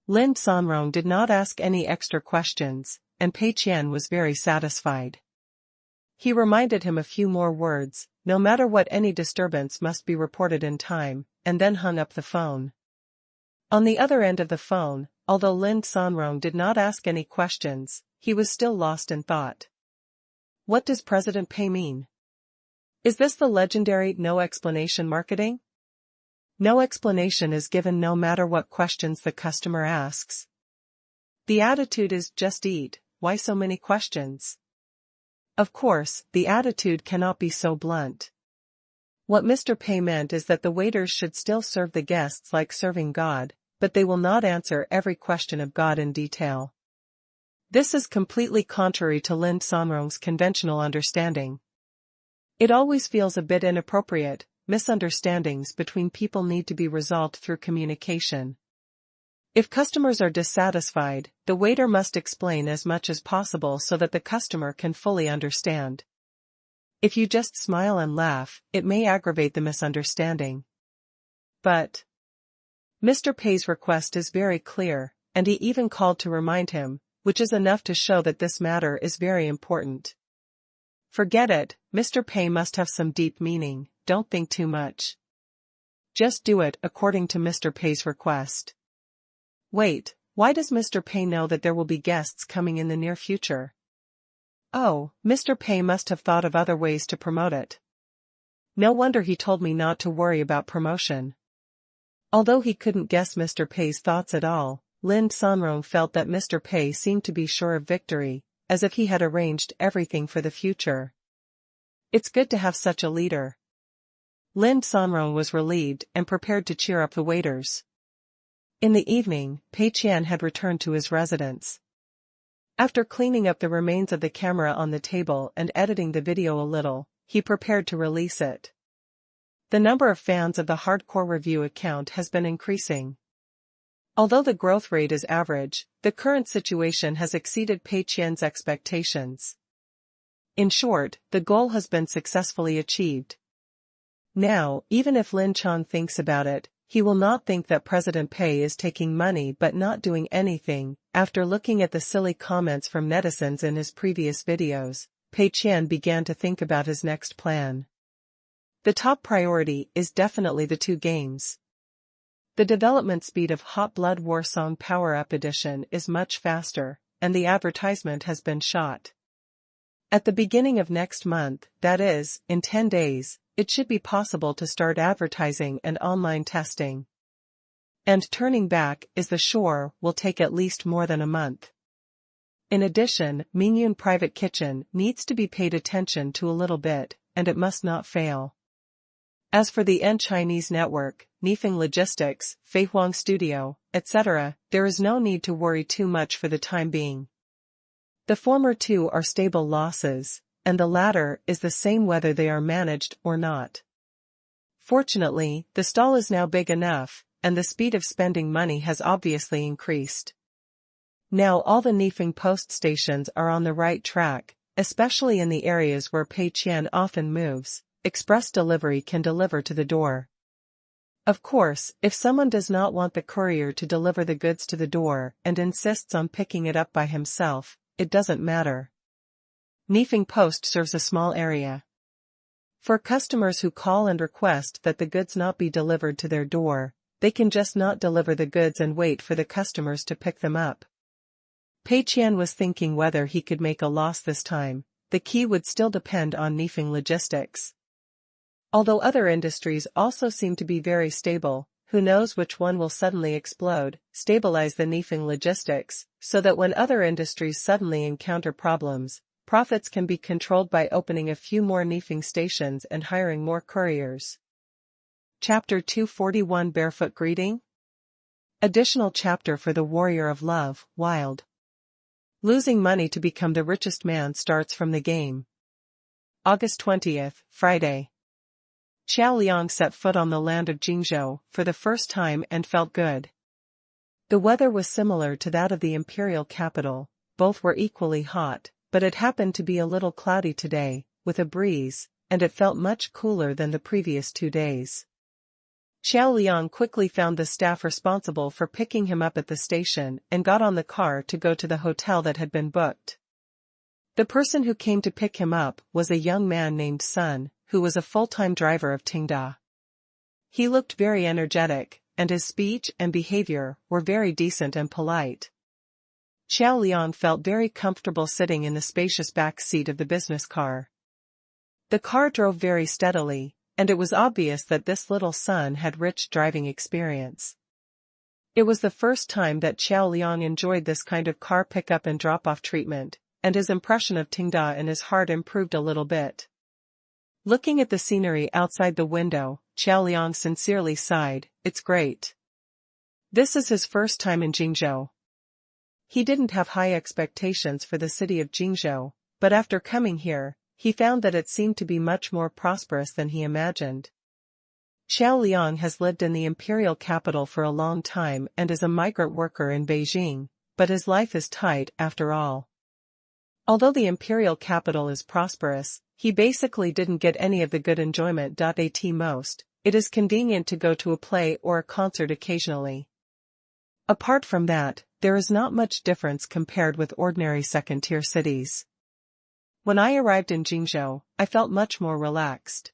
Lin Sanrong did not ask any extra questions, and Pei Qian was very satisfied. He reminded him a few more words, no matter what, any disturbance must be reported in time, and then hung up the phone. On the other end of the phone, although Lin Sanrong did not ask any questions, he was still lost in thought. What does President Pei mean? Is this the legendary no explanation marketing? No explanation is given no matter what questions the customer asks. The attitude is just eat, why so many questions? Of course, the attitude cannot be so blunt. What Mr. Pei meant is that the waiters should still serve the guests like serving God, but they will not answer every question of God in detail. This is completely contrary to Lin Sanrong's conventional understanding. It always feels a bit inappropriate. Misunderstandings between people need to be resolved through communication. If customers are dissatisfied, the waiter must explain as much as possible so that the customer can fully understand. If you just smile and laugh, it may aggravate the misunderstanding. But Mr. Pei's request is very clear, and he even called to remind him, which is enough to show that this matter is very important. Forget it, Mr. Pei must have some deep meaning, don't think too much. Just do it according to Mr. Pei's request. Wait, why does Mr. Pei know that there will be guests coming in the near future? Oh, Mr. Pei must have thought of other ways to promote it. No wonder he told me not to worry about promotion. Although he couldn't guess Mr. Pei's thoughts at all, Lin Sanrong felt that Mr. Pei seemed to be sure of victory, as if he had arranged everything for the future. It's good to have such a leader. Lin Sanrong was relieved and prepared to cheer up the waiters. In the evening, Pei Qian had returned to his residence. After cleaning up the remains of the camera on the table and editing the video a little, he prepared to release it. The number of fans of the Hardcore Review account has been increasing. Although the growth rate is average, the current situation has exceeded Pei Qian's expectations. In short, the goal has been successfully achieved. Now, even if Lin Chan thinks about it, he will not think that President Pei is taking money but not doing anything. After looking at the silly comments from netizens in his previous videos, Pei Qian began to think about his next plan. The top priority is definitely the two games. The development speed of Hot Blood War Song Power Up Edition is much faster, and the advertisement has been shot. At the beginning of next month, that is, in 10 days, it should be possible to start advertising and online testing. And turning back is the shore will take at least more than a month. In addition, Mingyun Private Kitchen needs to be paid attention to a little bit, and it must not fail. As for the N Chinese network, Nifeng Logistics, Fei Huang Studio, etc., there is no need to worry too much for the time being. The former two are stable losses, and the latter is the same whether they are managed or not. Fortunately, the stall is now big enough, and the speed of spending money has obviously increased. Now all the Nifeng post stations are on the right track, especially in the areas where Pei Qian often moves. Express delivery can deliver to the door. Of course, if someone does not want the courier to deliver the goods to the door and insists on picking it up by himself, it doesn't matter. Nifeng Post serves a small area. For customers who call and request that the goods not be delivered to their door, they can just not deliver the goods and wait for the customers to pick them up. Pei Qian was thinking whether he could make a loss this time. The key would still depend on Nifeng Logistics. Although other industries also seem to be very stable, who knows which one will suddenly explode, stabilize the Nifeng Logistics, so that when other industries suddenly encounter problems, profits can be controlled by opening a few more Nifeng stations and hiring more couriers. Chapter 241 Barefoot Greeting? Additional chapter for the Warrior of Love, Wild. Losing money to become the richest man starts from the game. August 20th, Friday. Xiao Liang set foot on the land of Jingzhou for the first time and felt good. The weather was similar to that of the imperial capital, both were equally hot, but it happened to be a little cloudy today, with a breeze, and it felt much cooler than the previous 2 days. Xiao Liang quickly found the staff responsible for picking him up at the station and got on the car to go to the hotel that had been booked. The person who came to pick him up was a young man named Sun, who was a full-time driver of Tenda. He looked very energetic, and his speech and behavior were very decent and polite. Xiao Liang felt very comfortable sitting in the spacious back seat of the business car. The car drove very steadily, and it was obvious that this little Sun had rich driving experience. It was the first time that Xiao Liang enjoyed this kind of car pickup and drop-off treatment, and his impression of Tenda in his heart improved a little bit. Looking at the scenery outside the window, Xiao Liang sincerely sighed, "It's great." This is his first time in Jingzhou. He didn't have high expectations for the city of Jingzhou, but after coming here, he found that it seemed to be much more prosperous than he imagined. Xiao Liang has lived in the imperial capital for a long time and is a migrant worker in Beijing, but his life is tight after all. Although the imperial capital is prosperous, he basically didn't get any of the good enjoyment. At most, it is convenient to go to a play or a concert occasionally. Apart from that, there is not much difference compared with ordinary second-tier cities. When I arrived in Jingzhou, I felt much more relaxed.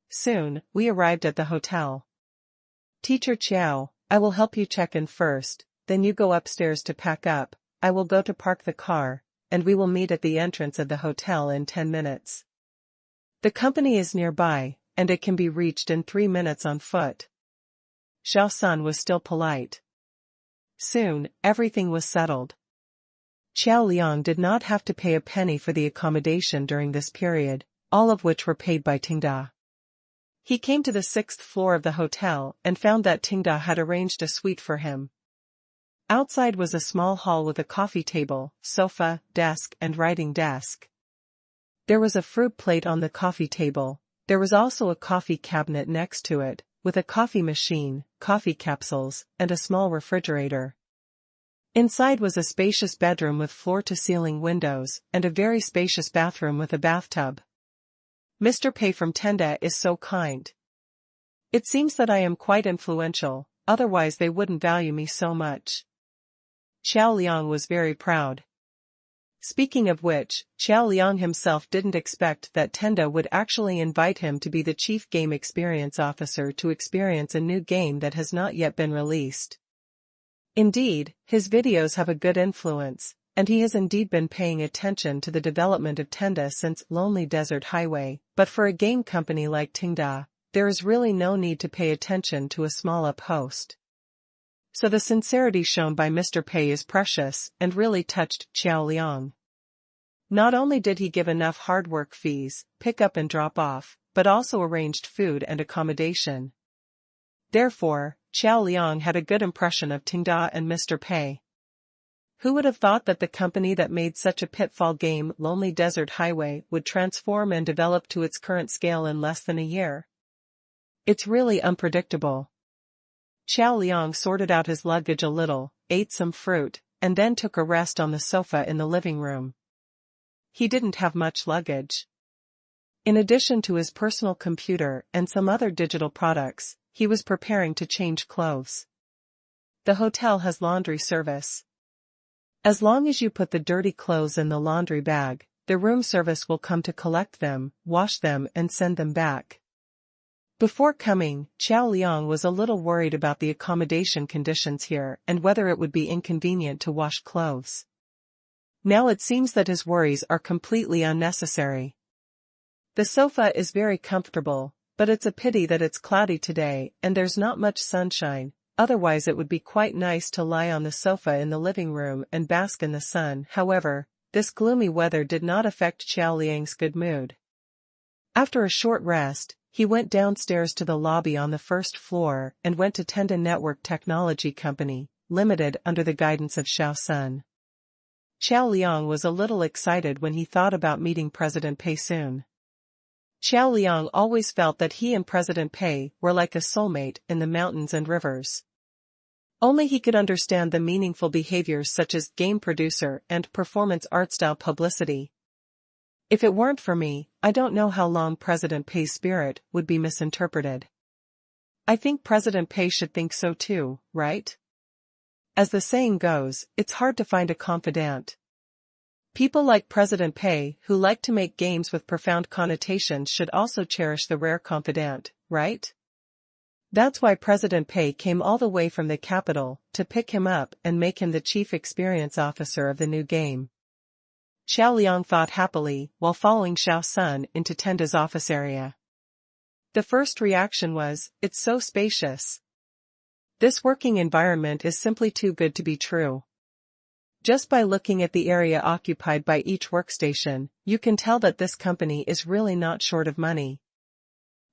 Soon, we arrived at the hotel. "Teacher Qiao, I will help you check in first, then you go upstairs to pack up, I will go to park the car, and we will meet at the entrance of the hotel in 10 minutes. The company is nearby, and it can be reached in 3 minutes on foot." Xiao Sun was still polite. Soon, everything was settled. Xiao Liang did not have to pay a penny for the accommodation during this period, all of which were paid by Tenda. He came to the 6th floor of the hotel and found that Tenda had arranged a suite for him. Outside was a small hall with a coffee table, sofa, desk and writing desk. There was a fruit plate on the coffee table. There was also a coffee cabinet next to it, with a coffee machine, coffee capsules, and a small refrigerator. Inside was a spacious bedroom with floor-to-ceiling windows and a very spacious bathroom with a bathtub. "Mr. Pei from Tenda is so kind. It seems that I am quite influential, otherwise they wouldn't value me so much." Xiao Liang was very proud. Speaking of which, Xiao Liang himself didn't expect that Tenda would actually invite him to be the chief game experience officer to experience a new game that has not yet been released. Indeed, his videos have a good influence, and he has indeed been paying attention to the development of Tenda since Lonely Desert Highway, but for a game company like Tenda, there is really no need to pay attention to a small-up host. So the sincerity shown by Mr. Pei is precious and really touched Xiao Liang. Not only did he give enough hard work fees, pick up and drop off, but also arranged food and accommodation. Therefore, Qiao Liang had a good impression of Tenda and Mr. Pei. Who would have thought that the company that made such a pitfall game Lonely Desert Highway would transform and develop to its current scale in less than a year? It's really unpredictable. Qiao Liang sorted out his luggage a little, ate some fruit, and then took a rest on the sofa in the living room. He didn't have much luggage. In addition to his personal computer and some other digital products, he was preparing to change clothes. The hotel has laundry service. As long as you put the dirty clothes in the laundry bag, the room service will come to collect them, wash them and send them back. Before coming, Qiao Liang was a little worried about the accommodation conditions here and whether it would be inconvenient to wash clothes. Now it seems that his worries are completely unnecessary. The sofa is very comfortable, but it's a pity that it's cloudy today and there's not much sunshine. Otherwise it would be quite nice to lie on the sofa in the living room and bask in the sun. However, this gloomy weather did not affect Qiao Liang's good mood. After a short rest, he went downstairs to the lobby on the first floor and went to Tenda Network Technology Company, Limited under the guidance of Xiao Sun. Qiao Liang was a little excited when he thought about meeting President Pei soon. Qiao Liang always felt that he and President Pei were like a soulmate in the mountains and rivers. Only he could understand the meaningful behaviors such as game producer and performance art style publicity. If it weren't for me, I don't know how long President Pei's spirit would be misinterpreted. I think President Pei should think so too, right? As the saying goes, it's hard to find a confidant. People like President Pei who like to make games with profound connotations should also cherish the rare confidant, right? That's why President Pei came all the way from the capital to pick him up and make him the chief experience officer of the new game. Qiao Liang thought happily while following Xiao Sun into Tenda's office area. The first reaction was, it's so spacious. This working environment is simply too good to be true. Just by looking at the area occupied by each workstation, you can tell that this company is really not short of money.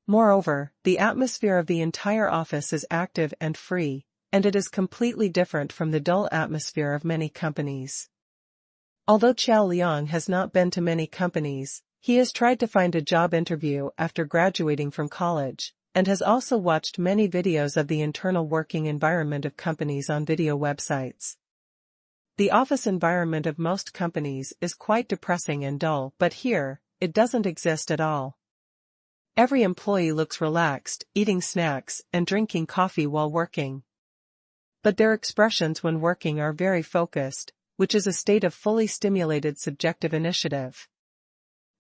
Moreover, the atmosphere of the entire office is active and free, and it is completely different from the dull atmosphere of many companies. Although Qiao Liang has not been to many companies, he has tried to find a job interview after graduating from college, and has also watched many videos of the internal working environment of companies on video websites. The office environment of most companies is quite depressing and dull, but here, it doesn't exist at all. Every employee looks relaxed, eating snacks and drinking coffee while working. But their expressions when working are very focused, which is a state of fully stimulated subjective initiative.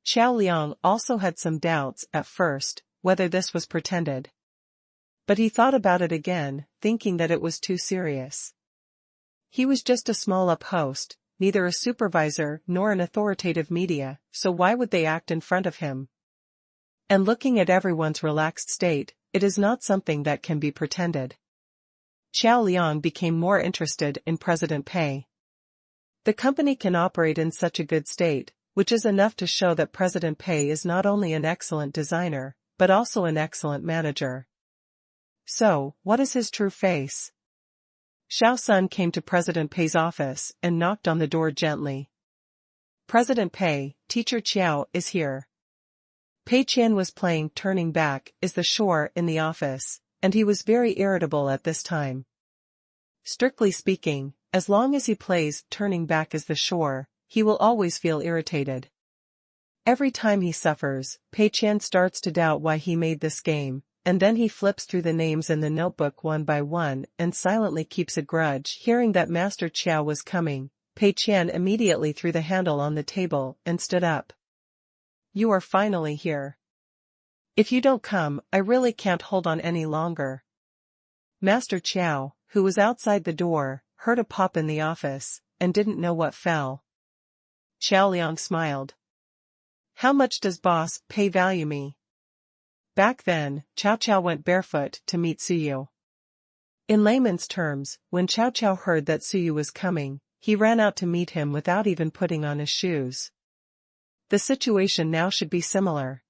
Qiao Liang also had some doubts at first, whether this was pretended. But he thought about it again, thinking that it was too serious. He was just a small-up host, neither a supervisor nor an authoritative media, so why would they act in front of him? And looking at everyone's relaxed state, it is not something that can be pretended. Qiao Liang became more interested in President Pei. The company can operate in such a good state, which is enough to show that President Pei is not only an excellent designer, but also an excellent manager. So, what is his true face? Xiao Sun came to President Pei's office and knocked on the door gently. President Pei, Teacher Qiao is here. Pei Qian was playing Turning Back is the Shore in the office, and he was very irritable at this time. Strictly speaking, as long as he plays Turning Back is the Shore, he will always feel irritated. Every time he suffers, Pei Qian starts to doubt why he made this game, and then he flips through the names in the notebook one by one and silently keeps a grudge. Hearing that Master Qiao was coming, Pei Qian immediately threw the handle on the table and stood up. You are finally here. If you don't come, I really can't hold on any longer. Master Qiao, who was outside the door, heard a pop in the office, and didn't know what fell. Qiao Liang smiled. How much does Boss Pei value me? Back then, Cao Cao went barefoot to meet Suyu. In layman's terms, when Cao Cao heard that Suyu was coming, he ran out to meet him without even putting on his shoes. The situation now should be similar.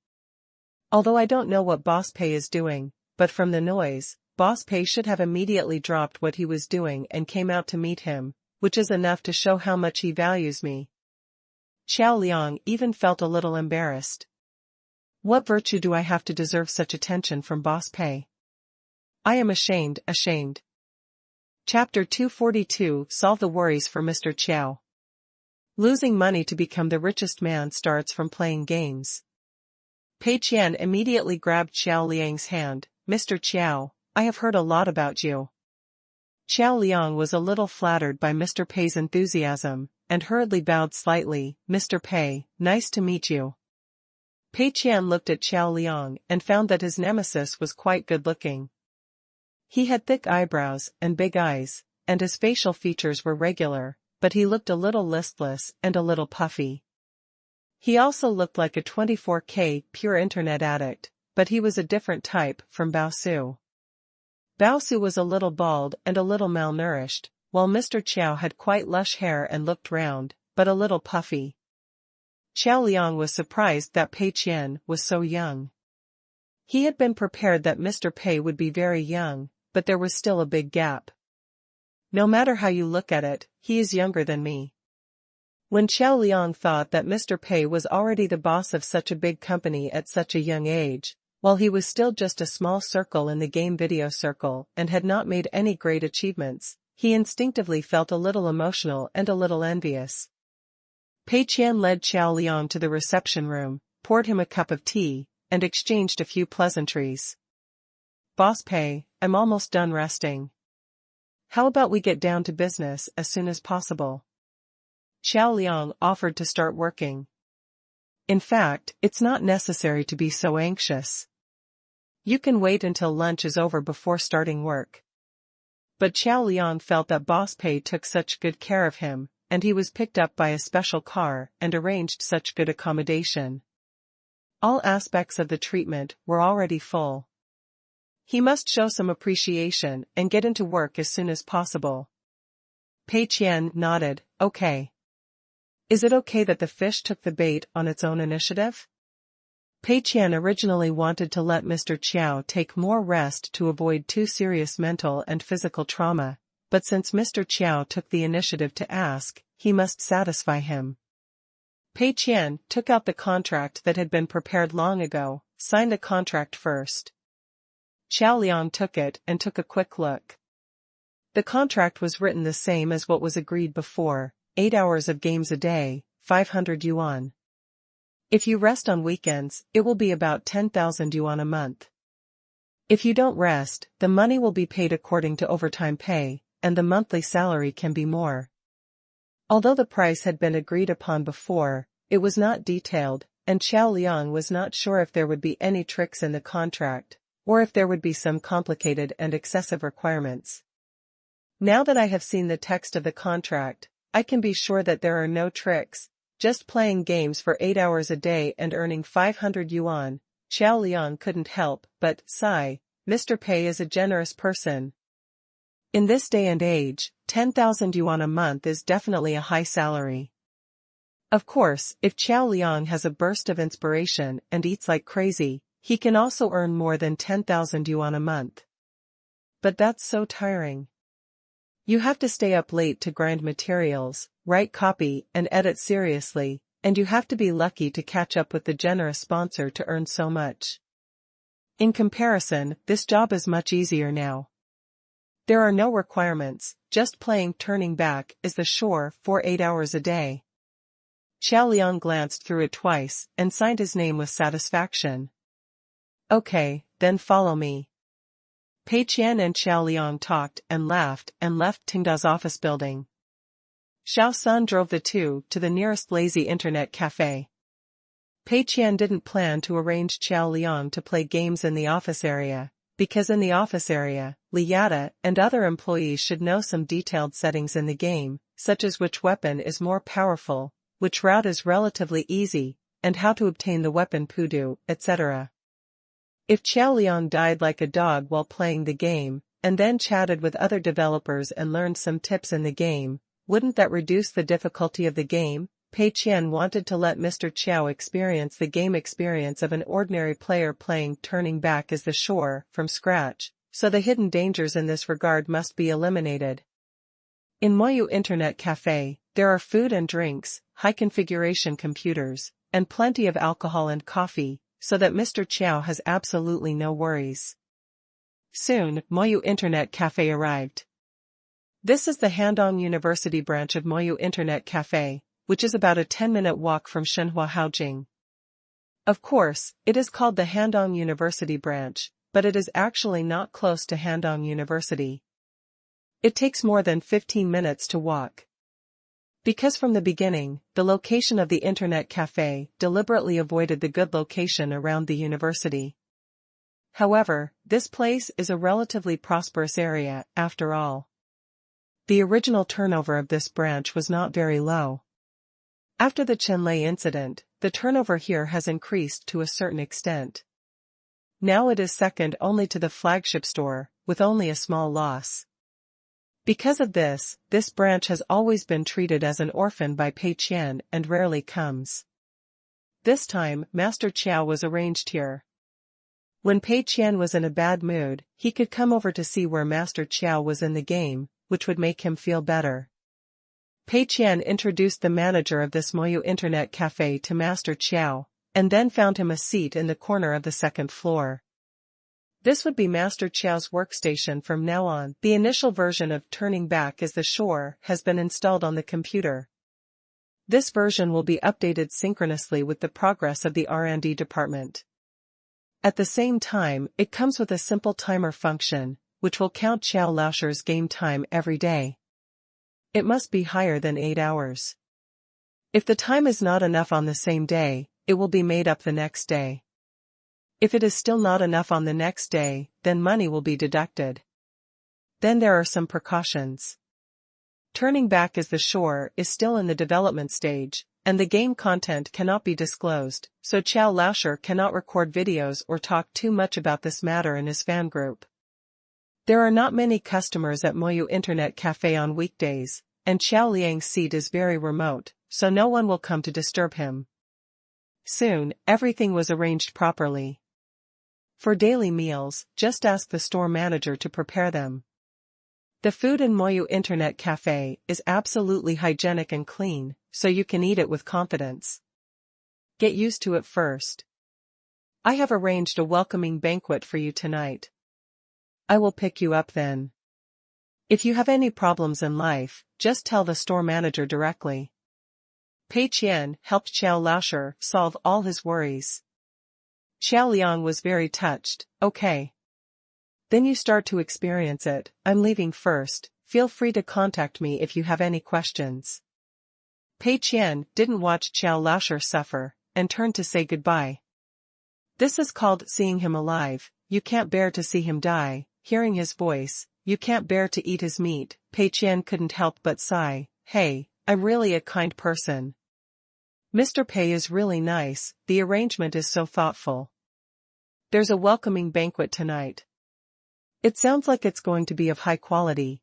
Although I don't know what Boss Pei is doing, but from the noise, Boss Pei should have immediately dropped what he was doing and came out to meet him, which is enough to show how much he values me. Qiao Liang even felt a little embarrassed. What virtue do I have to deserve such attention from Boss Pei? I am ashamed. Chapter 242 Solve the Worries for Mr. Qiao. Losing money to become the richest man starts from playing games. Pei Qian immediately grabbed Qiao Liang's hand. Mr. Qiao, I have heard a lot about you. Qiao Liang was a little flattered by Mr. Pei's enthusiasm, and hurriedly bowed slightly. Mr. Pei, nice to meet you. Pei Qian looked at Qiao Liang and found that his nemesis was quite good-looking. He had thick eyebrows and big eyes, and his facial features were regular, but he looked a little listless and a little puffy. He also looked like a 24K pure internet addict, but he was a different type from Bao Su. Bao Su was a little bald and a little malnourished, while Mr. Qiao had quite lush hair and looked round, but a little puffy. Qiao Liang was surprised that Pei Qian was so young. He had been prepared that Mr. Pei would be very young, but there was still a big gap. No matter how you look at it, he is younger than me. When Qiao Liang thought that Mr. Pei was already the boss of such a big company at such a young age, while he was still just a small circle in the game video circle and had not made any great achievements, he instinctively felt a little emotional and a little envious. Pei Qian led Qiao Liang to the reception room, poured him a cup of tea, and exchanged a few pleasantries. Boss Pei, I'm almost done resting. How about we get down to business as soon as possible? Qiao Liang offered to start working. In fact, it's not necessary to be so anxious. You can wait until lunch is over before starting work. But Qiao Liang felt that Boss Pei took such good care of him, and he was picked up by a special car and arranged such good accommodation. All aspects of the treatment were already full. He must show some appreciation and get into work as soon as possible. Pei Qian nodded, okay. Is it okay that the fish took the bait on its own initiative? Pei Qian originally wanted to let Mr. Qiao take more rest to avoid too serious mental and physical trauma, but since Mr. Qiao took the initiative to ask, he must satisfy him. Pei Qian took out the contract that had been prepared long ago, signed the contract first. Qiao Liang took it and took a quick look. The contract was written the same as what was agreed before, 8 hours of games a day, 500 yuan. If you rest on weekends, it will be about 10,000 yuan a month. If you don't rest, the money will be paid according to overtime pay, and the monthly salary can be more. Although the price had been agreed upon before, it was not detailed, and Qiao Liang was not sure if there would be any tricks in the contract, or if there would be some complicated and excessive requirements. Now that I have seen the text of the contract, I can be sure that there are no tricks, just playing games for 8 hours a day and earning 500 yuan. Qiao Liang couldn't help but sigh. Mr. Pei is a generous person. In this day and age, 10,000 yuan a month is definitely a high salary. Of course, if Qiao Liang has a burst of inspiration and eats like crazy, he can also earn more than 10,000 yuan a month. But that's so tiring. You have to stay up late to grind materials, write copy and edit seriously, and you have to be lucky to catch up with the generous sponsor to earn so much. In comparison, this job is much easier now. There are no requirements, just playing turning back is the chore for 8 hours a day. Qiao Liang glanced through it twice and signed his name with satisfaction. Okay, then follow me. Pei Qian and Qiao Liang talked and laughed and left Tingda's office building. Xiao Sun drove the two to the nearest lazy internet cafe. Pei Qian didn't plan to arrange Qiao Liang to play games in the office area, because in the office area, Liada and other employees should know some detailed settings in the game, such as which weapon is more powerful, which route is relatively easy, and how to obtain the weapon Pudu, etc. If Qiao Liang died like a dog while playing the game, and then chatted with other developers and learned some tips in the game, wouldn't that reduce the difficulty of the game? Pei Qian wanted to let Mr. Qiao experience the game experience of an ordinary player playing turning back as the chore from scratch, so the hidden dangers in this regard must be eliminated. In Moyu Internet Cafe, there are food and drinks, high-configuration computers, and plenty of alcohol and coffee, so that Mr. Chow has absolutely no worries. Soon, Moyu Internet Cafe arrived. This is the Handong University branch of Moyu Internet Cafe, which is about a 10-minute walk from Shenhua Haojing. Of course, it is called the Handong University branch, but it is actually not close to Handong University. It takes more than 15 minutes to walk. Because from the beginning, the location of the Internet Cafe deliberately avoided the good location around the university. However, this place is a relatively prosperous area, after all. The original turnover of this branch was not very low. After the Chenlei incident, the turnover here has increased to a certain extent. Now it is second only to the flagship store, with only a small loss. Because of this branch has always been treated as an orphan by Pei Qian and rarely comes. This time, Master Chow was arranged here. When Pei Qian was in a bad mood, he could come over to see where Master Chow was in the game, which would make him feel better. Pei Qian introduced the manager of this Moyu Internet Cafe to Master Chow, and then found him a seat in the corner of the second floor. This would be Master Chow's workstation from now on. The initial version of Turning Back is the Shore has been installed on the computer. This version will be updated synchronously with the progress of the R&D department. At the same time, it comes with a simple timer function, which will count Chow Laosher's game time every day. It must be higher than 8 hours. If the time is not enough on the same day, it will be made up the next day. If it is still not enough on the next day, then money will be deducted. Then there are some precautions. Turning Back as the Shore is still in the development stage, and the game content cannot be disclosed, so Chow Laosher cannot record videos or talk too much about this matter in his fan group. There are not many customers at Moyu Internet Cafe on weekdays, and Chow Liang's seat is very remote, so no one will come to disturb him. Soon, everything was arranged properly. For daily meals, just ask the store manager to prepare them. The food in Moyu Internet Cafe is absolutely hygienic and clean, so you can eat it with confidence. Get used to it first. I have arranged a welcoming banquet for you tonight. I will pick you up then. If you have any problems in life, just tell the store manager directly. Pei Qian helped Chow Laosher solve all his worries. Chow Liang was very touched. Okay. Then you start to experience it. I'm leaving first. Feel free to contact me if you have any questions. Pei Qian didn't watch Chow Laosher suffer, and turned to say goodbye. This is called seeing him alive. You can't bear to see him die. Hearing his voice, you can't bear to eat his meat. Pei Qian couldn't help but sigh. Hey, I'm really a kind person. Mr. Pei is really nice. The arrangement is so thoughtful. There's a welcoming banquet tonight. It sounds like it's going to be of high quality.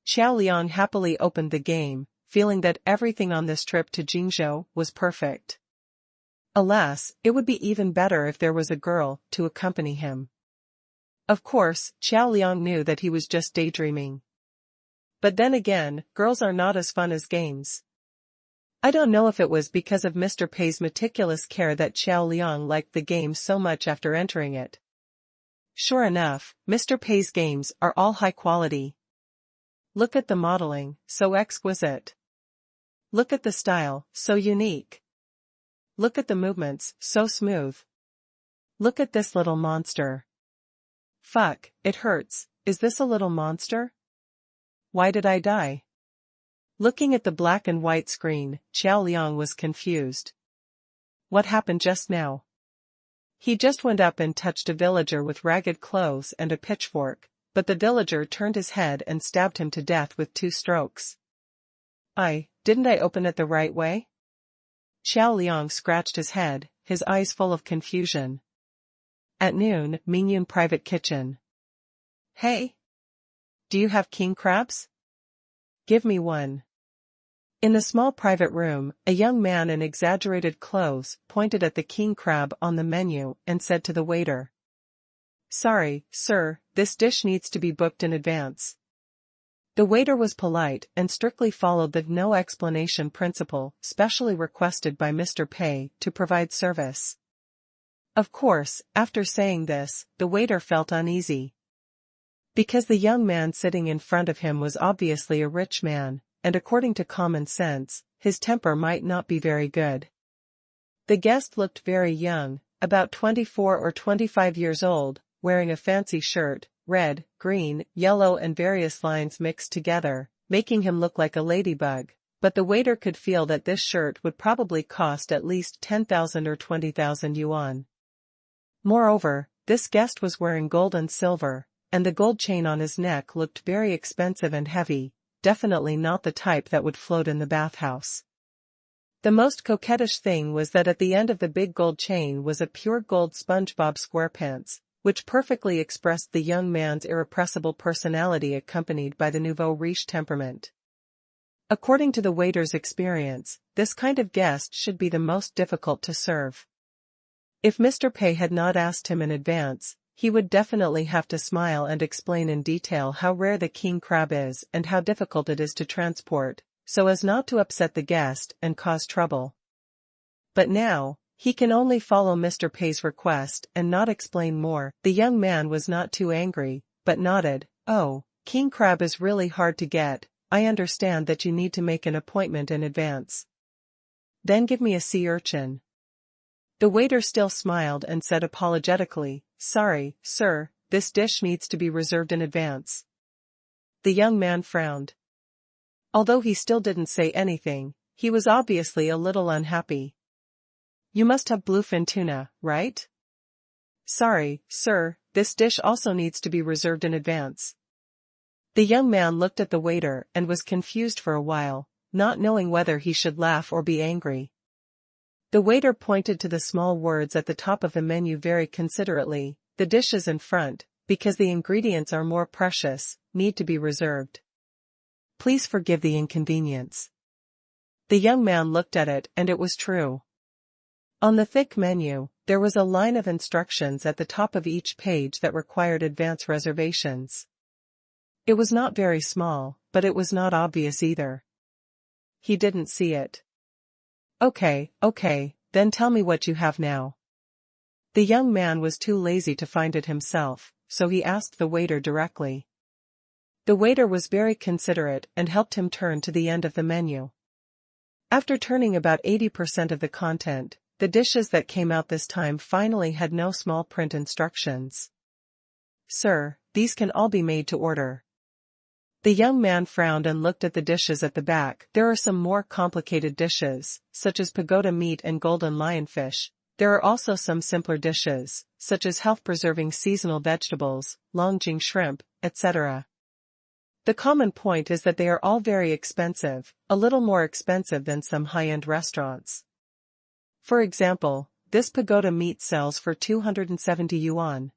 Chow Liang happily opened the game, feeling that everything on this trip to Jingzhou was perfect. Alas, it would be even better if there was a girl to accompany him. Of course, Chow Liang knew that he was just daydreaming. But then again, girls are not as fun as games. I don't know if it was because of Mr. Pei's meticulous care that Chow Liang liked the game so much after entering it. Sure enough, Mr. Pei's games are all high quality. Look at the modeling, so exquisite. Look at the style, so unique. Look at the movements, so smooth. Look at this little monster. Fuck, it hurts. Is this a little monster? Why did I die? Looking at the black and white screen, Chow Liang was confused. What happened just now? He just went up and touched a villager with ragged clothes and a pitchfork, but the villager turned his head and stabbed him to death with 2 strokes. Didn't I open it the right way? Chow Liang scratched his head, his eyes full of confusion. At noon, Mingyun Private Kitchen. Hey! Do you have king crabs? Give me one. In the small private room, a young man in exaggerated clothes pointed at the king crab on the menu and said to the waiter. Sorry, sir, this dish needs to be booked in advance. The waiter was polite and strictly followed the no explanation principle specially requested by Mr. Pei to provide service. Of course, after saying this, the waiter felt uneasy. Because the young man sitting in front of him was obviously a rich man, and according to common sense, his temper might not be very good. The guest looked very young, about 24 or 25 years old, wearing a fancy shirt, red, green, yellow and various lines mixed together, making him look like a ladybug, but the waiter could feel that this shirt would probably cost at least 10,000 or 20,000 yuan. Moreover, this guest was wearing gold and silver, and the gold chain on his neck looked very expensive and heavy, definitely not the type that would float in the bathhouse. The most coquettish thing was that at the end of the big gold chain was a pure gold SpongeBob SquarePants, which perfectly expressed the young man's irrepressible personality accompanied by the nouveau riche temperament. According to the waiter's experience, this kind of guest should be the most difficult to serve. If Mr. Pei had not asked him in advance, he would definitely have to smile and explain in detail how rare the king crab is and how difficult it is to transport, so as not to upset the guest and cause trouble. But now, he can only follow Mr. Pei's request and not explain more. The young man was not too angry, but nodded. Oh, king crab is really hard to get, I understand that you need to make an appointment in advance. Then give me a sea urchin. The waiter still smiled and said apologetically, Sorry, sir, this dish needs to be reserved in advance. The young man frowned. Although he still didn't say anything, he was obviously a little unhappy. You must have bluefin tuna, right? Sorry, sir, this dish also needs to be reserved in advance. The young man looked at the waiter and was confused for a while, not knowing whether he should laugh or be angry. The waiter pointed to the small words at the top of the menu very considerately. The dishes in front, because the ingredients are more precious, need to be reserved. Please forgive the inconvenience. The young man looked at it and it was true. On the thick menu, there was a line of instructions at the top of each page that required advance reservations. It was not very small, but it was not obvious either. He didn't see it. Okay, then tell me what you have now. The young man was too lazy to find it himself, so he asked the waiter directly. The waiter was very considerate and helped him turn to the end of the menu. After turning about 80% of the content, the dishes that came out this time finally had no small print instructions. Sir, these can all be made to order. The young man frowned and looked at the dishes at the back. There are some more complicated dishes, such as pagoda meat and golden lionfish. There are also some simpler dishes, such as health-preserving seasonal vegetables, longjing shrimp, etc. The common point is that they are all very expensive, a little more expensive than some high-end restaurants. For example, this pagoda meat sells for 270 yuan.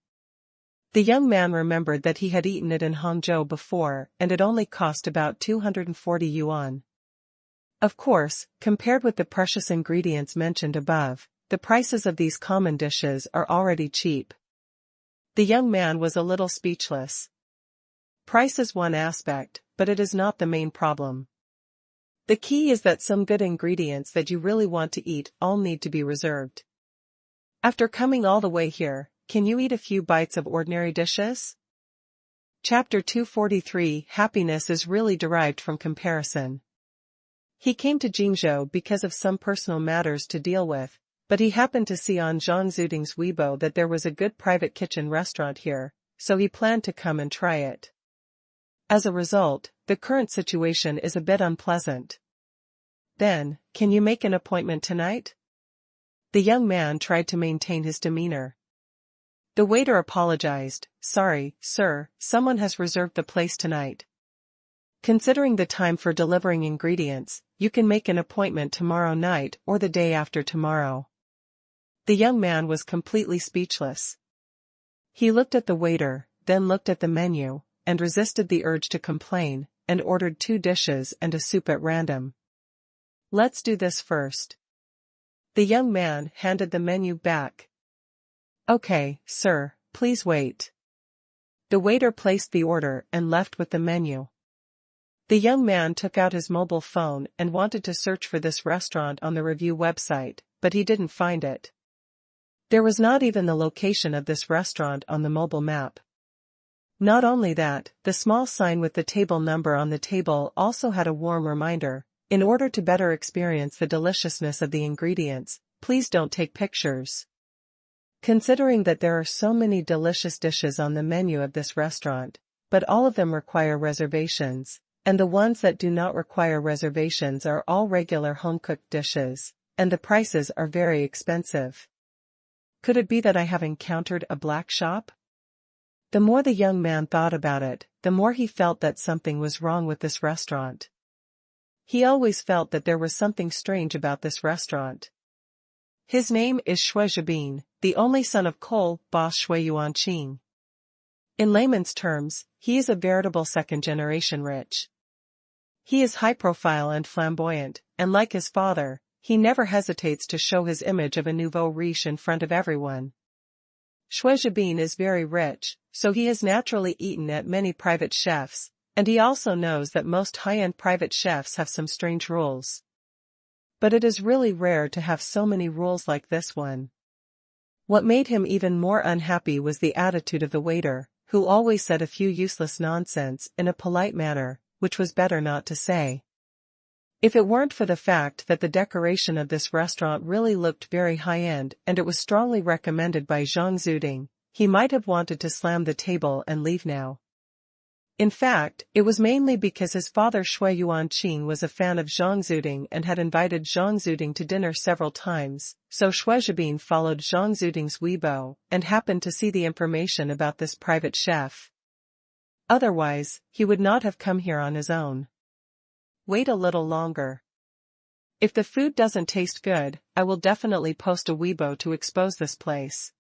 The young man remembered that he had eaten it in Hangzhou before and it only cost about 240 yuan. Of course, compared with the precious ingredients mentioned above, the prices of these common dishes are already cheap. The young man was a little speechless. Price is one aspect, but it is not the main problem. The key is that some good ingredients that you really want to eat all need to be reserved. After coming all the way here, can you eat a few bites of ordinary dishes? Chapter 243 Happiness is really derived from comparison. He came to Qingshan because of some personal matters to deal with, but he happened to see on Zhang Zuding's Weibo that there was a good private kitchen restaurant here, so he planned to come and try it. As a result, the current situation is a bit unpleasant. Then, can you make an appointment tonight? The young man tried to maintain his demeanor. The waiter apologized. Sorry, sir, someone has reserved the place tonight. Considering the time for delivering ingredients, you can make an appointment tomorrow night or the day after tomorrow. The young man was completely speechless. He looked at the waiter, then looked at the menu, and resisted the urge to complain, and ordered 2 dishes and a soup at random. Let's do this first. The young man handed the menu back. Okay, sir, please wait." The waiter placed the order and left with the menu. The young man took out his mobile phone and wanted to search for this restaurant on the review website, but he didn't find it. There was not even the location of this restaurant on the mobile map. Not only that, the small sign with the table number on the table also had a warm reminder: in order to better experience the deliciousness of the ingredients, please don't take pictures. Considering that there are so many delicious dishes on the menu of this restaurant, but all of them require reservations, and the ones that do not require reservations are all regular home-cooked dishes, and the prices are very expensive. Could it be that I have encountered a black shop? The more the young man thought about it, the more he felt that something was wrong with this restaurant. He always felt that there was something strange about this restaurant. His name is Xue Zhibin, the only son of coal boss Xue Yuanqing. In layman's terms, he is a veritable second-generation rich. He is high-profile and flamboyant, and like his father, he never hesitates to show his image of a nouveau riche in front of everyone. Xue Zhibin is very rich, so he has naturally eaten at many private chefs, and he also knows that most high-end private chefs have some strange rules. But it is really rare to have so many rules like this one. What made him even more unhappy was the attitude of the waiter, who always said a few useless nonsense in a polite manner, which was better not to say. If it weren't for the fact that the decoration of this restaurant really looked very high-end and it was strongly recommended by Zhang Zuding, he might have wanted to slam the table and leave now. In fact, it was mainly because his father Xue Yuanqing was a fan of Zhang Zuding and had invited Zhang Zuding to dinner several times, so Xue Zhibin followed Zhang Zuding's Weibo and happened to see the information about this private chef. Otherwise, he would not have come here on his own. Wait a little longer. If the food doesn't taste good, I will definitely post a Weibo to expose this place.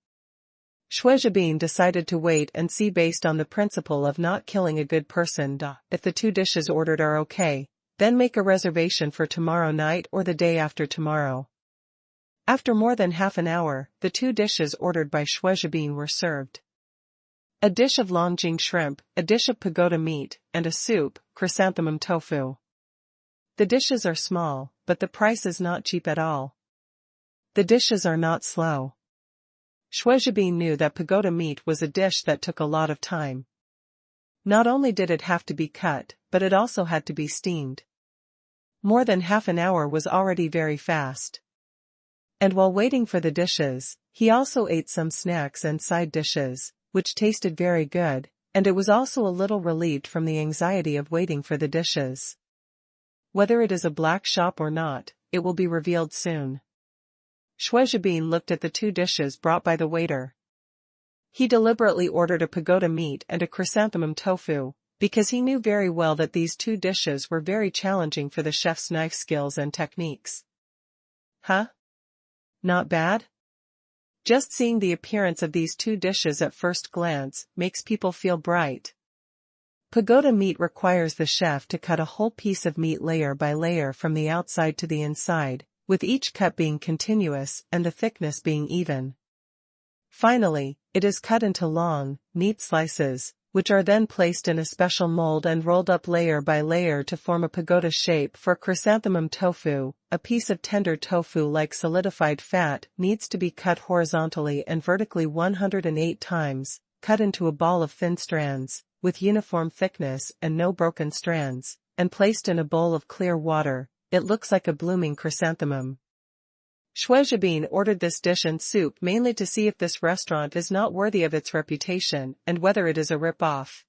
Xue Zhibin decided to wait and see based on the principle of not killing a good person. If the 2 dishes ordered are okay, then make a reservation for tomorrow night or the day after tomorrow. After more than half an hour, the 2 dishes ordered by Xue Zhibin were served. A dish of longjing shrimp, a dish of pagoda meat, and a soup, chrysanthemum tofu. The dishes are small, but the price is not cheap at all. The dishes are not slow. Xue Zhibin knew that pagoda meat was a dish that took a lot of time. Not only did it have to be cut, but it also had to be steamed. More than half an hour was already very fast. And while waiting for the dishes, he also ate some snacks and side dishes, which tasted very good, and it was also a little relieved from the anxiety of waiting for the dishes. Whether it is a black shop or not, it will be revealed soon. Xue Zhibin looked at the 2 dishes brought by the waiter. He deliberately ordered a pagoda meat and a chrysanthemum tofu, because he knew very well that these 2 dishes were very challenging for the chef's knife skills and techniques. Huh? Not bad? Just seeing the appearance of these 2 dishes at first glance makes people feel bright. Pagoda meat requires the chef to cut a whole piece of meat layer by layer from the outside to the inside, with each cut being continuous and the thickness being even. Finally, it is cut into long, neat slices, which are then placed in a special mold and rolled up layer by layer to form a pagoda shape. For chrysanthemum tofu, a piece of tender tofu-like solidified fat needs to be cut horizontally and vertically 108 times, cut into a ball of thin strands, with uniform thickness and no broken strands, and placed in a bowl of clear water. It looks like a blooming chrysanthemum. Xue Zhibin ordered this dish and soup mainly to see if this restaurant is not worthy of its reputation and whether it is a rip-off.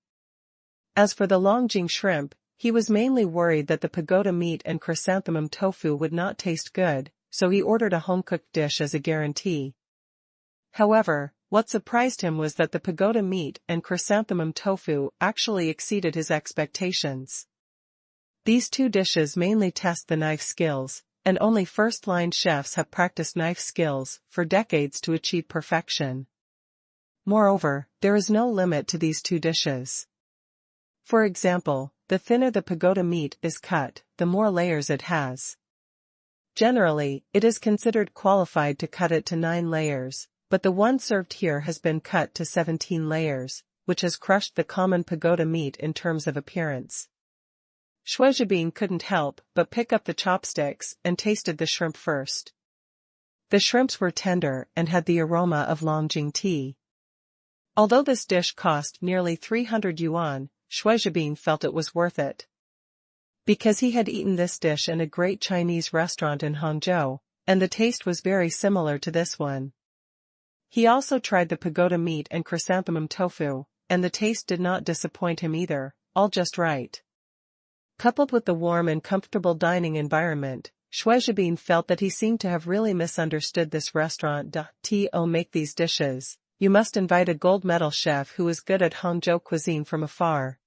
As for the longjing shrimp, he was mainly worried that the pagoda meat and chrysanthemum tofu would not taste good, so he ordered a home-cooked dish as a guarantee. However, what surprised him was that the pagoda meat and chrysanthemum tofu actually exceeded his expectations. These 2 dishes mainly test the knife skills, and only first-line chefs have practiced knife skills for decades to achieve perfection. Moreover, there is no limit to these 2 dishes. For example, the thinner the pagoda meat is cut, the more layers it has. Generally, it is considered qualified to cut it to 9 layers, but the one served here has been cut to 17 layers, which has crushed the common pagoda meat in terms of appearance. Xue Zhibing couldn't help but pick up the chopsticks and tasted the shrimp first. The shrimps were tender and had the aroma of Longjing tea. Although this dish cost nearly 300 yuan, Xue Zhibing felt it was worth it. Because he had eaten this dish in a great Chinese restaurant in Hangzhou, and the taste was very similar to this one. He also tried the pagoda meat and chrysanthemum tofu, and the taste did not disappoint him either, all just right. Coupled with the warm and comfortable dining environment, Xue Zhibing felt that he seemed to have really misunderstood this restaurant. To make these dishes, you must invite a gold medal chef who is good at Hangzhou cuisine from afar.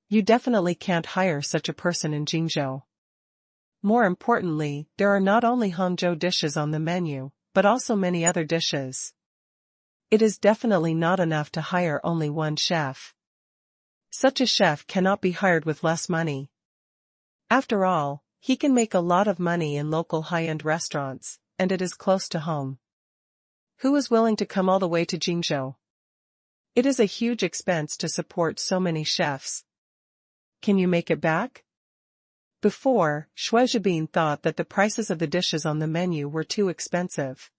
You definitely can't hire such a person in Jingzhou. More importantly, there are not only Hangzhou dishes on the menu, but also many other dishes. It is definitely not enough to hire only one chef. Such a chef cannot be hired with less money. After all, he can make a lot of money in local high-end restaurants, and it is close to home. Who is willing to come all the way to Jingzhou? It is a huge expense to support so many chefs. Can you make it back? Before, Xue Zhibing thought that the prices of the dishes on the menu were too expensive.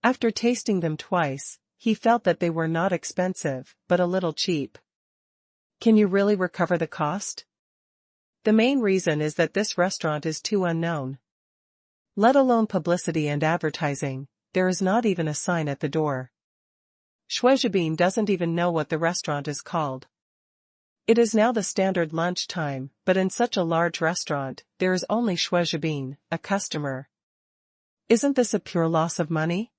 After tasting them twice, he felt that they were not expensive, but a little cheap. Can you really recover the cost? The main reason is that this restaurant is too unknown. Let alone publicity and advertising, there is not even a sign at the door. Xue Zhibing doesn't even know what the restaurant is called. It is now the standard lunch time, but in such a large restaurant, there is only Xue Zhibing, a customer. Isn't this a pure loss of money?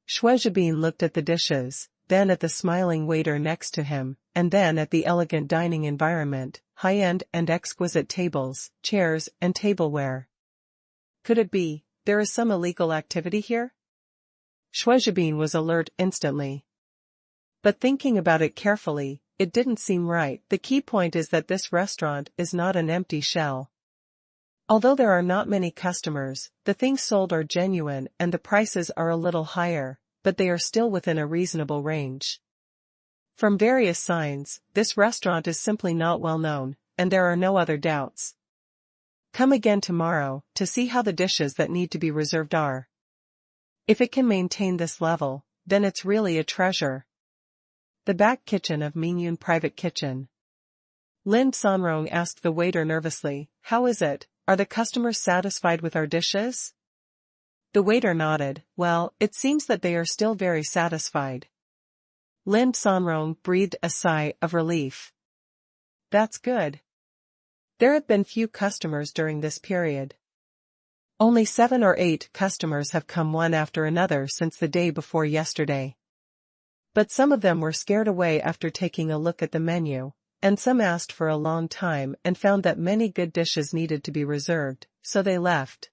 Xue Zhibing looked at the dishes, then at the smiling waiter next to him, and then at the elegant dining environment, high-end and exquisite tables, chairs, and tableware. Could it be, there is some illegal activity here? Xue Zhibing was alert instantly. But thinking about it carefully, it didn't seem right. The key point is that this restaurant is not an empty shell. Although there are not many customers, the things sold are genuine and the prices are a little higher, but they are still within a reasonable range. From various signs, this restaurant is simply not well known, and there are no other doubts. Come again tomorrow, to see how the dishes that need to be reserved are. If it can maintain this level, then it's really a treasure. The back kitchen of Mingyun Private Kitchen. Lin Sanrong asked the waiter nervously, "How is it? Are the customers satisfied with our dishes?" The waiter nodded. "Well, it seems that they are still very satisfied." Lin Sanrong breathed a sigh of relief. That's good. There have been few customers during this period. Only 7 or 8 customers have come one after another since the day before yesterday. But some of them were scared away after taking a look at the menu, and some asked for a long time and found that many good dishes needed to be reserved, so they left.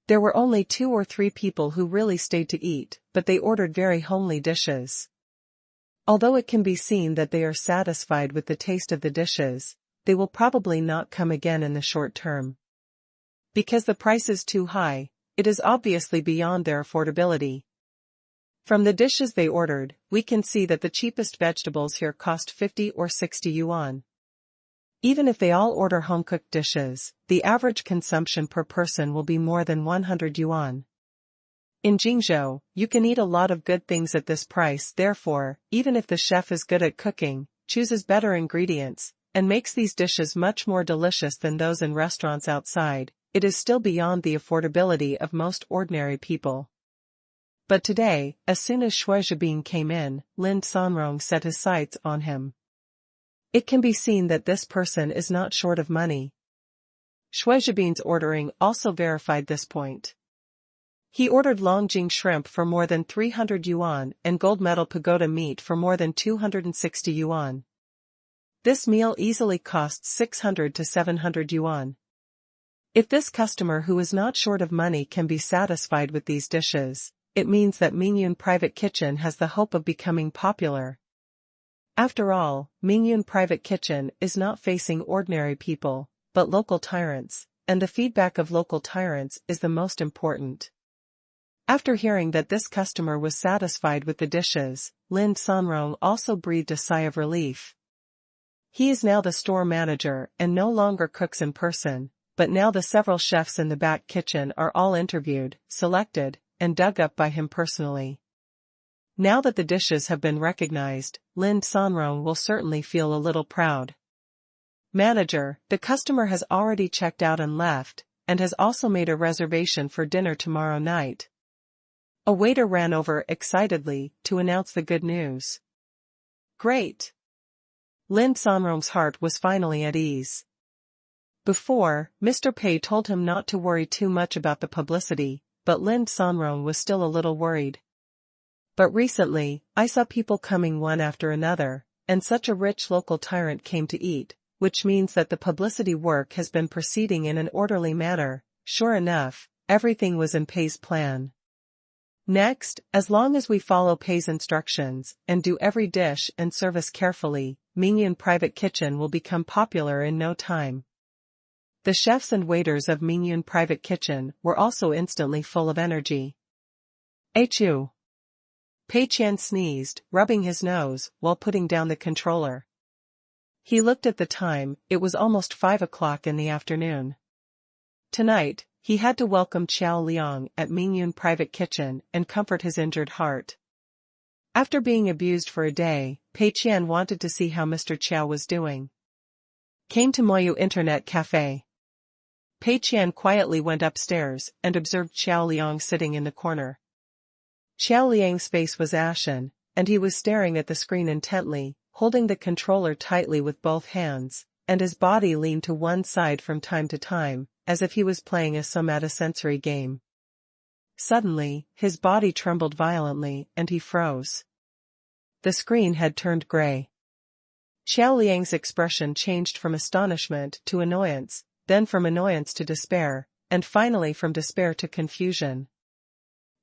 There were only 2 or 3 people who really stayed to eat, but they ordered very homely dishes. Although it can be seen that they are satisfied with the taste of the dishes, they will probably not come again in the short term. Because the price is too high, it is obviously beyond their affordability. From the dishes they ordered, we can see that the cheapest vegetables here cost 50 or 60 yuan. Even if they all order home-cooked dishes, the average consumption per person will be more than 100 yuan. In Jingzhou, you can eat a lot of good things at this price. Therefore, even if the chef is good at cooking, chooses better ingredients, and makes these dishes much more delicious than those in restaurants outside, it is still beyond the affordability of most ordinary people. But today, as soon as Xue Zhibing came in, Lin Sanrong set his sights on him. It can be seen that this person is not short of money. Xue Zhibing's ordering also verified this point. He ordered Longjing shrimp for more than 300 yuan and gold medal pagoda meat for more than 260 yuan. This meal easily costs 600 to 700 yuan. If this customer who is not short of money can be satisfied with these dishes, it means that Mingyun Private Kitchen has the hope of becoming popular. After all, Mingyun Private Kitchen is not facing ordinary people, but local tyrants, and the feedback of local tyrants is the most important. After hearing that this customer was satisfied with the dishes, Lin Sanrong also breathed a sigh of relief. He is now the store manager and no longer cooks in person, but now the several chefs in the back kitchen are all interviewed, selected, and dug up by him personally. Now that the dishes have been recognized, Lin Sanrong will certainly feel a little proud. Manager, the customer has already checked out and left, and has also made a reservation for dinner tomorrow night. A waiter ran over excitedly to announce the good news. Great! Lin Sanrong's heart was finally at ease. Before, Mr. Pei told him not to worry too much about the publicity, but Lin Sanrong was still a little worried. But recently, I saw people coming one after another, and such a rich local tyrant came to eat, which means that the publicity work has been proceeding in an orderly manner. Sure enough, everything was in Pei's plan. Next, as long as we follow Pei's instructions and do every dish and service carefully, Mingyun Private Kitchen will become popular in no time. The chefs and waiters of Mingyun Private Kitchen were also instantly full of energy. Achoo! Pei Qian sneezed, rubbing his nose while putting down the controller. He looked at the time. It was almost 5 o'clock in the afternoon. Tonight, he had to welcome Qiao Liang at Mingyun Private Kitchen and comfort his injured heart. After being abused for a day, Pei Qian wanted to see how Mr. Qiao was doing. Came to Moyu Internet Cafe. Pei Qian quietly went upstairs and observed Qiao Liang sitting in the corner. Qiao Liang's face was ashen, and he was staring at the screen intently, holding the controller tightly with both hands, and his body leaned to one side from time to time, as if he was playing a somatosensory game. Suddenly, his body trembled violently and he froze. The screen had turned gray. Qiao Liang's expression changed from astonishment to annoyance, then from annoyance to despair, and finally from despair to confusion.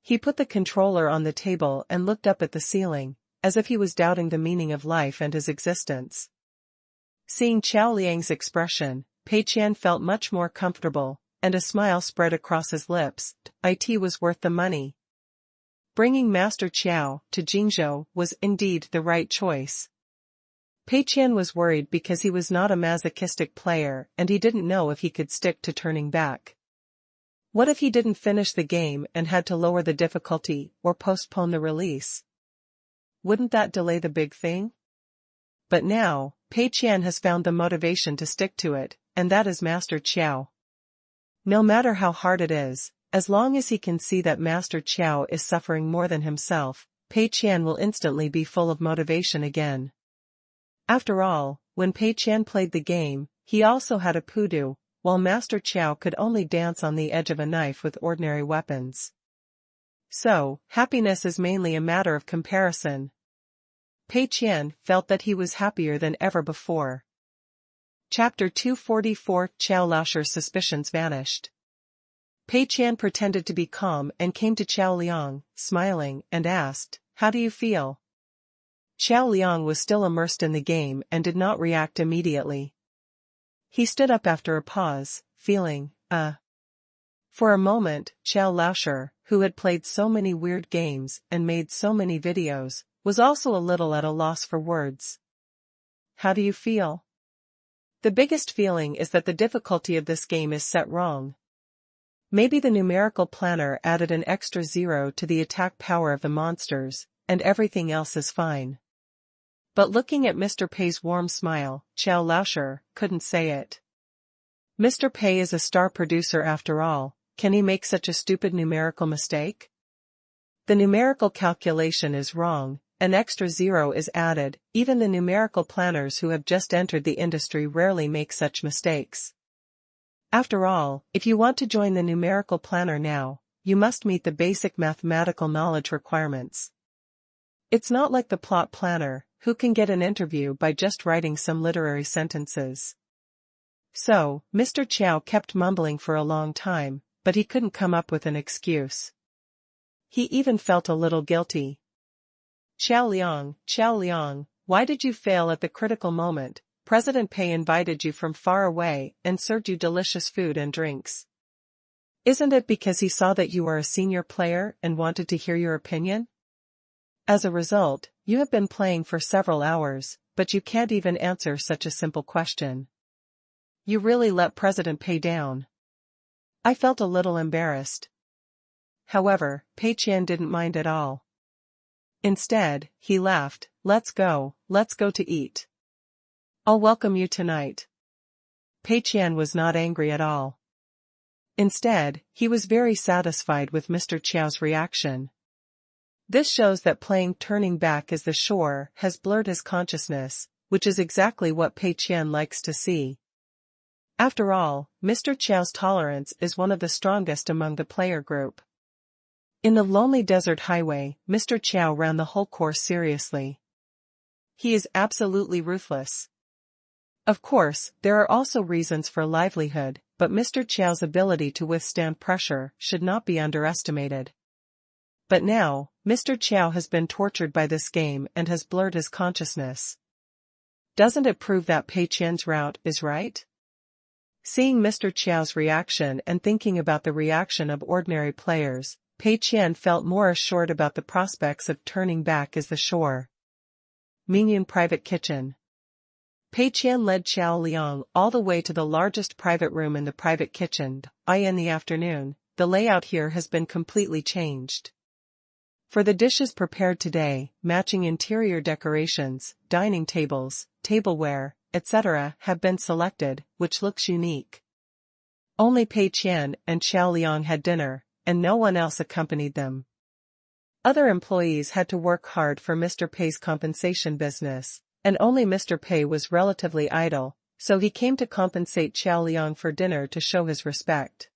He put the controller on the table and looked up at the ceiling, as if he was doubting the meaning of life and his existence. Seeing Qiao Liang's expression, Pei Qian felt much more comfortable, and a smile spread across his lips. It was worth the money. Bringing Master Qiao to Jingzhou was indeed the right choice. Pei Qian was worried because he was not a masochistic player and he didn't know if he could stick to turning back. What if he didn't finish the game and had to lower the difficulty or postpone the release? Wouldn't that delay the big thing? But now, Pei Qian has found the motivation to stick to it, and that is Master Qiao. No matter how hard it is, as long as he can see that Master Qiao is suffering more than himself, Pei Qian will instantly be full of motivation again. After all, when Pei Qian played the game, he also had a pudu, while Master Qiao could only dance on the edge of a knife with ordinary weapons. So, happiness is mainly a matter of comparison. Pei Qian felt that he was happier than ever before. Chapter 244 Qiao Laosher's suspicions vanished. Pei Qian pretended to be calm and came to Qiao Liang, smiling, and asked, "How do you feel?" Qiao Liang was still immersed in the game and did not react immediately. He stood up after a pause, feeling, For a moment, Qiao Laosher, who had played so many weird games and made so many videos, was also a little at a loss for words. How do you feel? The biggest feeling is that the difficulty of this game is set wrong. Maybe the numerical planner added an extra 0 to the attack power of the monsters, and everything else is fine. But looking at Mr. Pei's warm smile, Qiao Laosher couldn't say it. Mr. Pei is a star producer after all, can he make such a stupid numerical mistake? The numerical calculation is wrong, an extra 0 is added. Even the numerical planners who have just entered the industry rarely make such mistakes. After all, if you want to join the numerical planner now, you must meet the basic mathematical knowledge requirements. It's not like the plot planner, who can get an interview by just writing some literary sentences. So, Mr. Qiao kept mumbling for a long time, but he couldn't come up with an excuse. He even felt a little guilty. Qiao Liang, why did you fail at the critical moment? President Pei invited you from far away and served you delicious food and drinks. Isn't it because he saw that you are a senior player and wanted to hear your opinion? As a result, you have been playing for several hours, but you can't even answer such a simple question. You really let President Pei down. I felt a little embarrassed. However, Pei Qian didn't mind at all. Instead, he laughed, let's go to eat. I'll welcome you tonight. Pei Qian was not angry at all. Instead, he was very satisfied with Mr. Qiao's reaction. This shows that playing turning back as the shore has blurred his consciousness, which is exactly what Pei Qian likes to see. After all, Mr. Qiao's tolerance is one of the strongest among the player group. In the lonely desert highway, Mr. Qiao ran the whole course seriously. He is absolutely ruthless. Of course, there are also reasons for livelihood, but Mr. Qiao's ability to withstand pressure should not be underestimated. But now, Mr. Qiao has been tortured by this game and has blurred his consciousness. Doesn't it prove that Pei Qian's route is right? Seeing Mr. Qiao's reaction and thinking about the reaction of ordinary players, Pei Qian felt more assured about the prospects of turning back as the shore. Mingyun Private Kitchen. Pei Qian led Qiao Liang all the way to the largest private room in the private kitchen. In the afternoon, the layout here has been completely changed. For the dishes prepared today, matching interior decorations, dining tables, tableware, etc. have been selected, which looks unique. Only Pei Qian and Qiao Liang had dinner, and no one else accompanied them. Other employees had to work hard for Mr. Pei's compensation business, and only Mr. Pei was relatively idle, so he came to compensate Qiao Liang for dinner to show his respect.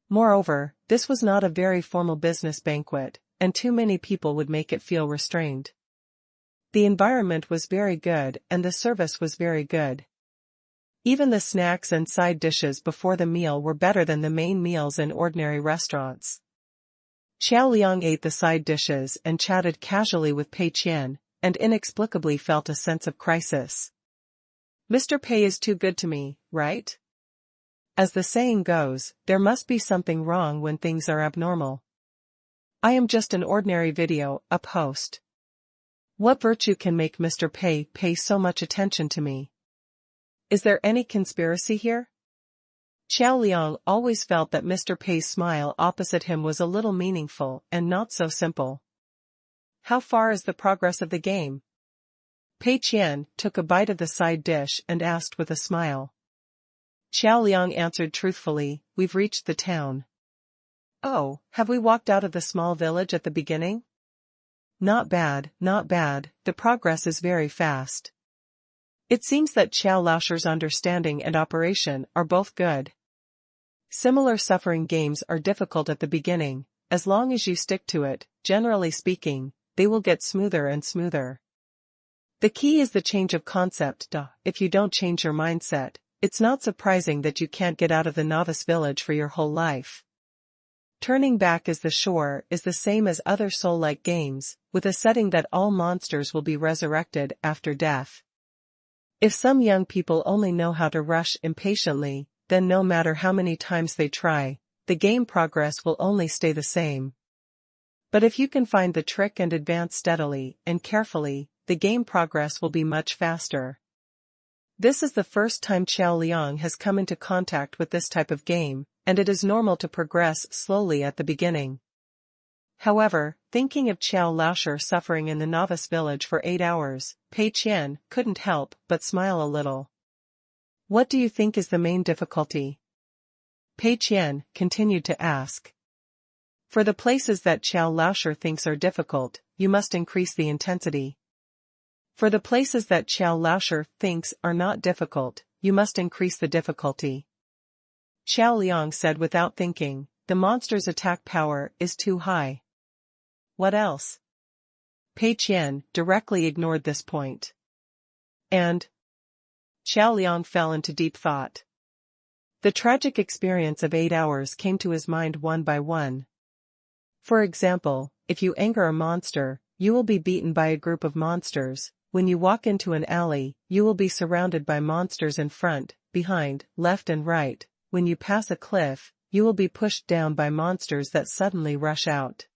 Moreover, this was not a very formal business banquet, and too many people would make it feel restrained. The environment was very good and the service was very good. Even the snacks and side dishes before the meal were better than the main meals in ordinary restaurants. Qiao Liang ate the side dishes and chatted casually with Pei Qian, and inexplicably felt a sense of crisis. Mr. Pei is too good to me, right? As the saying goes, there must be something wrong when things are abnormal. I am just an ordinary video up host. What virtue can make Mr. Pei pay so much attention to me? Is there any conspiracy here? Qiao Liang always felt that Mr. Pei's smile opposite him was a little meaningful and not so simple. How far is the progress of the game? Pei Qian took a bite of the side dish and asked with a smile. Qiao Liang answered truthfully, we've reached the town. Oh, have we walked out of the small village at the beginning? Not bad, the progress is very fast. It seems that Qiao Laosher's understanding and operation are both good. Similar suffering games are difficult at the beginning, as long as you stick to it, generally speaking, they will get smoother and smoother. The key is the change of concept. If you don't change your mindset, it's not surprising that you can't get out of the novice village for your whole life. Turning back as the shore is the same as other soul-like games, with a setting that all monsters will be resurrected after death. If some young people only know how to rush impatiently, then no matter how many times they try, the game progress will only stay the same. But if you can find the trick and advance steadily and carefully, the game progress will be much faster. This is the first time Qiao Liang has come into contact with this type of game, and it is normal to progress slowly at the beginning. However, thinking of Qiao Laosher suffering in the novice village for 8 hours, Pei Qian couldn't help but smile a little. What do you think is the main difficulty? Pei Qian continued to ask. For the places that Qiao Laosher thinks are difficult, you must increase the intensity. For the places that Qiao Laosher thinks are not difficult, you must increase the difficulty. Qiao Liang said without thinking, the monster's attack power is too high. What else? Pei Qian directly ignored this point. And? Qiao Liang fell into deep thought. The tragic experience of 8 hours came to his mind one by one. For example, if you anger a monster, you will be beaten by a group of monsters. When you walk into an alley, you will be surrounded by monsters in front, behind, left and right. When you pass a cliff, you will be pushed down by monsters that suddenly rush out.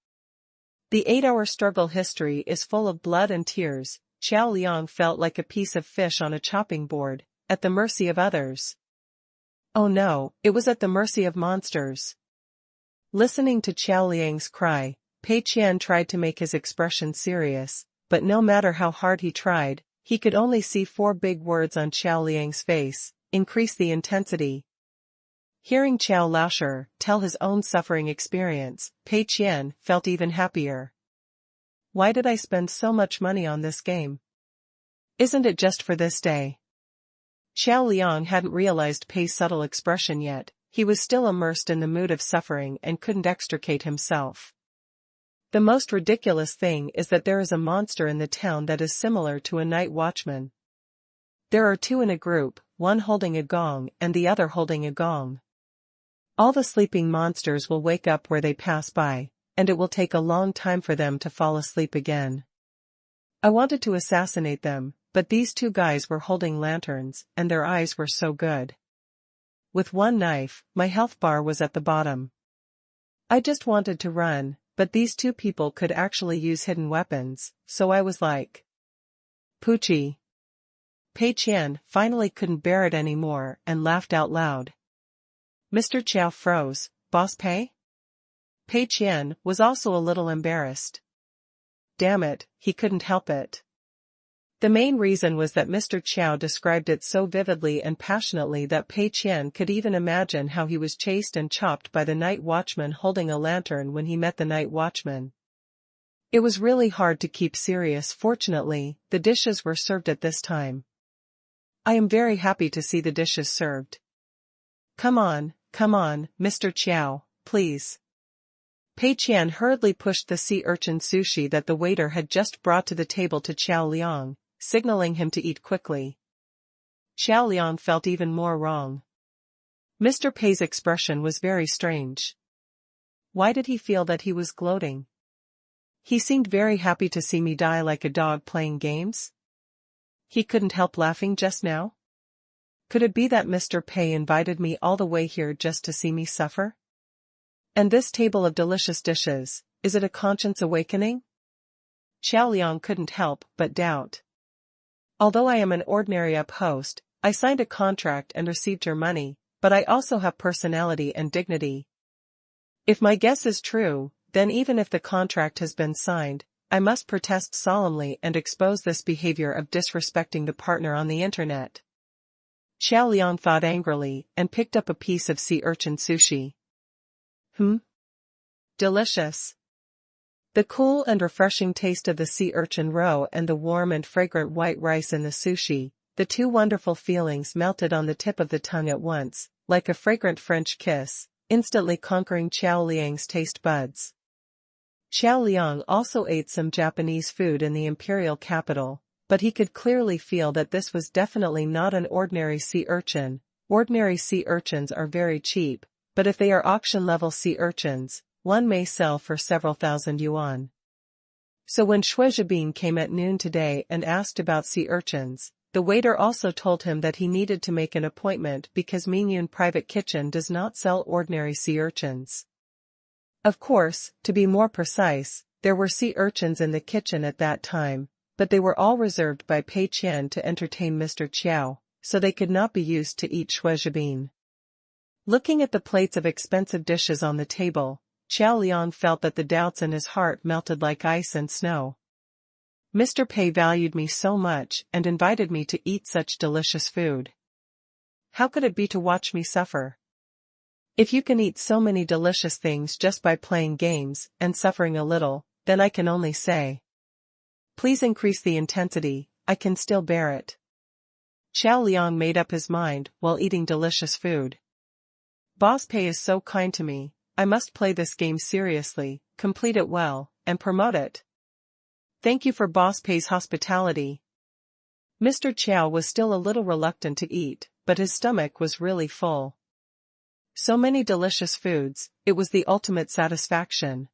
The 8-hour struggle history is full of blood and tears. Qiao Liang felt like a piece of fish on a chopping board, at the mercy of others. Oh no, it was at the mercy of monsters. Listening to Qiao Liang's cry, Pei Qian tried to make his expression serious, but no matter how hard he tried, he could only see 4 big words on Qiao Liang's face: increase the intensity. Hearing Qiao Laosher tell his own suffering experience, Pei Qian felt even happier. Why did I spend so much money on this game? Isn't it just for this day? Qiao Liang hadn't realized Pei's subtle expression yet. He was still immersed in the mood of suffering and couldn't extricate himself. The most ridiculous thing is that there is a monster in the town that is similar to a night watchman. There are 2 in a group, one holding a gong and the other holding a gong. All the sleeping monsters will wake up where they pass by, and it will take a long time for them to fall asleep again. I wanted to assassinate them, but these 2 guys were holding lanterns, and their eyes were so good. With one knife, my health bar was at the bottom. I just wanted to run, but these 2 people could actually use hidden weapons, so I was like, Poochie. Pei Qian finally couldn't bear it anymore and laughed out loud. Mr. Qiao froze. Boss Pei? Pei Qian was also a little embarrassed. Damn it, he couldn't help it. The main reason was that Mr. Qiao described it so vividly and passionately that Pei Qian could even imagine how he was chased and chopped by the night watchman holding a lantern when he met the night watchman. It was really hard to keep serious. Fortunately, the dishes were served at this time. I am very happy to see the dishes served. Come on, Mr. Qiao, please. Pei Qian hurriedly pushed the sea urchin sushi that the waiter had just brought to the table to Qiao Liang, signaling him to eat quickly. Qiao Liang felt even more wrong. Mr. Pei's expression was very strange. Why did he feel that he was gloating? He seemed very happy to see me die like a dog playing games. He couldn't help laughing just now? Could it be that Mr. Pei invited me all the way here just to see me suffer? And this table of delicious dishes, is it a conscience awakening? Qiao Liang couldn't help but doubt. Although I am an ordinary up-host, I signed a contract and received your money, but I also have personality and dignity. If my guess is true, then even if the contract has been signed, I must protest solemnly and expose this behavior of disrespecting the partner on the internet. Qiao Liang thought angrily and picked up a piece of sea urchin sushi. Delicious. The cool and refreshing taste of the sea urchin roe and the warm and fragrant white rice in the sushi, the 2 wonderful feelings melted on the tip of the tongue at once, like a fragrant French kiss, instantly conquering Qiao Liang's taste buds. Qiao Liang also ate some Japanese food in the imperial capital, but he could clearly feel that this was definitely not an ordinary sea urchin. Ordinary sea urchins are very cheap, but if they are auction-level sea urchins, one may sell for several thousand yuan. So when Shuizhabin came at noon today and asked about sea urchins, the waiter also told him that he needed to make an appointment because Mingyun Private Kitchen does not sell ordinary sea urchins. Of course, to be more precise, there were sea urchins in the kitchen at that time, but they were all reserved by Pei Qian to entertain Mr. Qiao, so they could not be used to eat Shuizhabin. Looking at the plates of expensive dishes on the table, Qiao Liang felt that the doubts in his heart melted like ice and snow. Mr. Pei valued me so much and invited me to eat such delicious food. How could it be to watch me suffer? If you can eat so many delicious things just by playing games and suffering a little, then I can only say, please increase the intensity, I can still bear it. Qiao Liang made up his mind while eating delicious food. Boss Pei is so kind to me, I must play this game seriously, complete it well, and promote it. Thank you for Boss Pei's hospitality. Mr. Qiao was still a little reluctant to eat, but his stomach was really full. So many delicious foods, it was the ultimate satisfaction.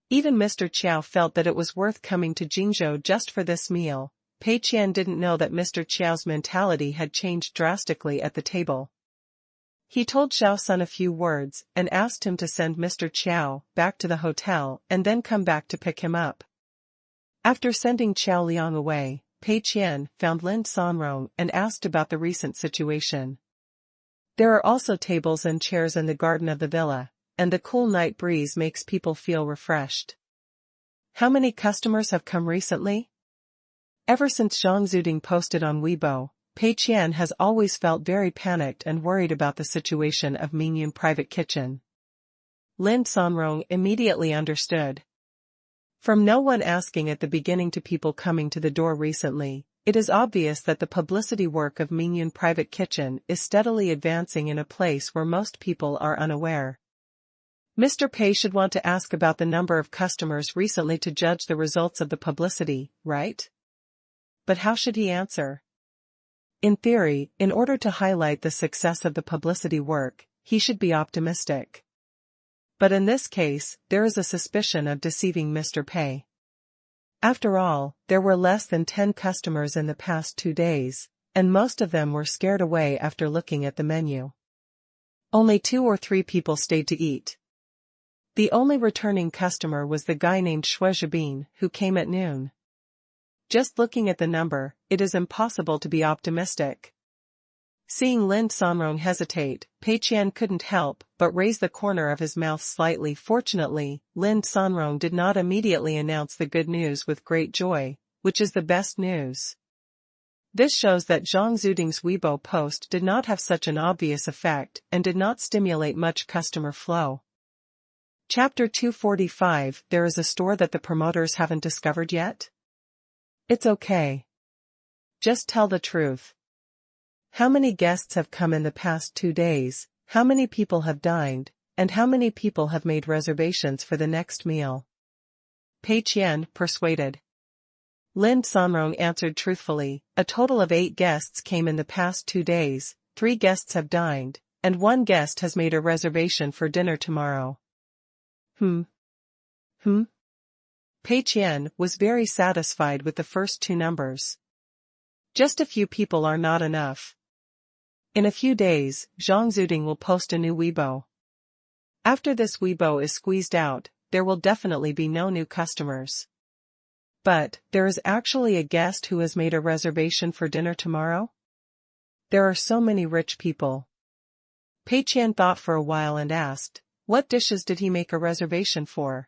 Even Mr. Qiao felt that it was worth coming to Jingzhou just for this meal. Pei Qian didn't know that Mr. Qiao's mentality had changed drastically at the table. He told Xiao Sun a few words and asked him to send Mr. Qiao back to the hotel and then come back to pick him up. After sending Qiao Liang away, Pei Qian found Lin Sanrong and asked about the recent situation. There are also tables and chairs in the garden of the villa, and the cool night breeze makes people feel refreshed. How many customers have come recently? Ever since Zhang Zuding posted on Weibo, Pei Qian has always felt very panicked and worried about the situation of Mingyun Private Kitchen. Lin Sanrong immediately understood. From no one asking at the beginning to people coming to the door recently, it is obvious that the publicity work of Mingyun Private Kitchen is steadily advancing in a place where most people are unaware. Mr. Pei should want to ask about the number of customers recently to judge the results of the publicity, right? But how should he answer? In theory, in order to highlight the success of the publicity work, he should be optimistic. But in this case, there is a suspicion of deceiving Mr. Pei. After all, there were less than 10 customers in the past 2 days, and most of them were scared away after looking at the menu. Only 2 or 3 people stayed to eat. The only returning customer was the guy named Shui Zhibin, who came at noon. Just looking at the number, it is impossible to be optimistic. Seeing Lin Sanrong hesitate, Pei Qian couldn't help but raise the corner of his mouth slightly. Fortunately, Lin Sanrong did not immediately announce the good news with great joy, which is the best news. This shows that Zhang Zuding's Weibo post did not have such an obvious effect and did not stimulate much customer flow. Chapter 245. There is a store that the promoters haven't discovered yet? It's okay. Just tell the truth. How many guests have come in the past 2 days, how many people have dined, and how many people have made reservations for the next meal? Pei Qian persuaded. Lin Sanrong answered truthfully, a total of 8 guests came in the past 2 days, 3 guests have dined, and 1 guest has made a reservation for dinner tomorrow. Pei Qian was very satisfied with the first 2 numbers. Just a few people are not enough. In a few days, Zhang Zuding will post a new Weibo. After this Weibo is squeezed out, there will definitely be no new customers. But, there is actually a guest who has made a reservation for dinner tomorrow? There are so many rich people. Pei Qian thought for a while and asked, what dishes did he make a reservation for?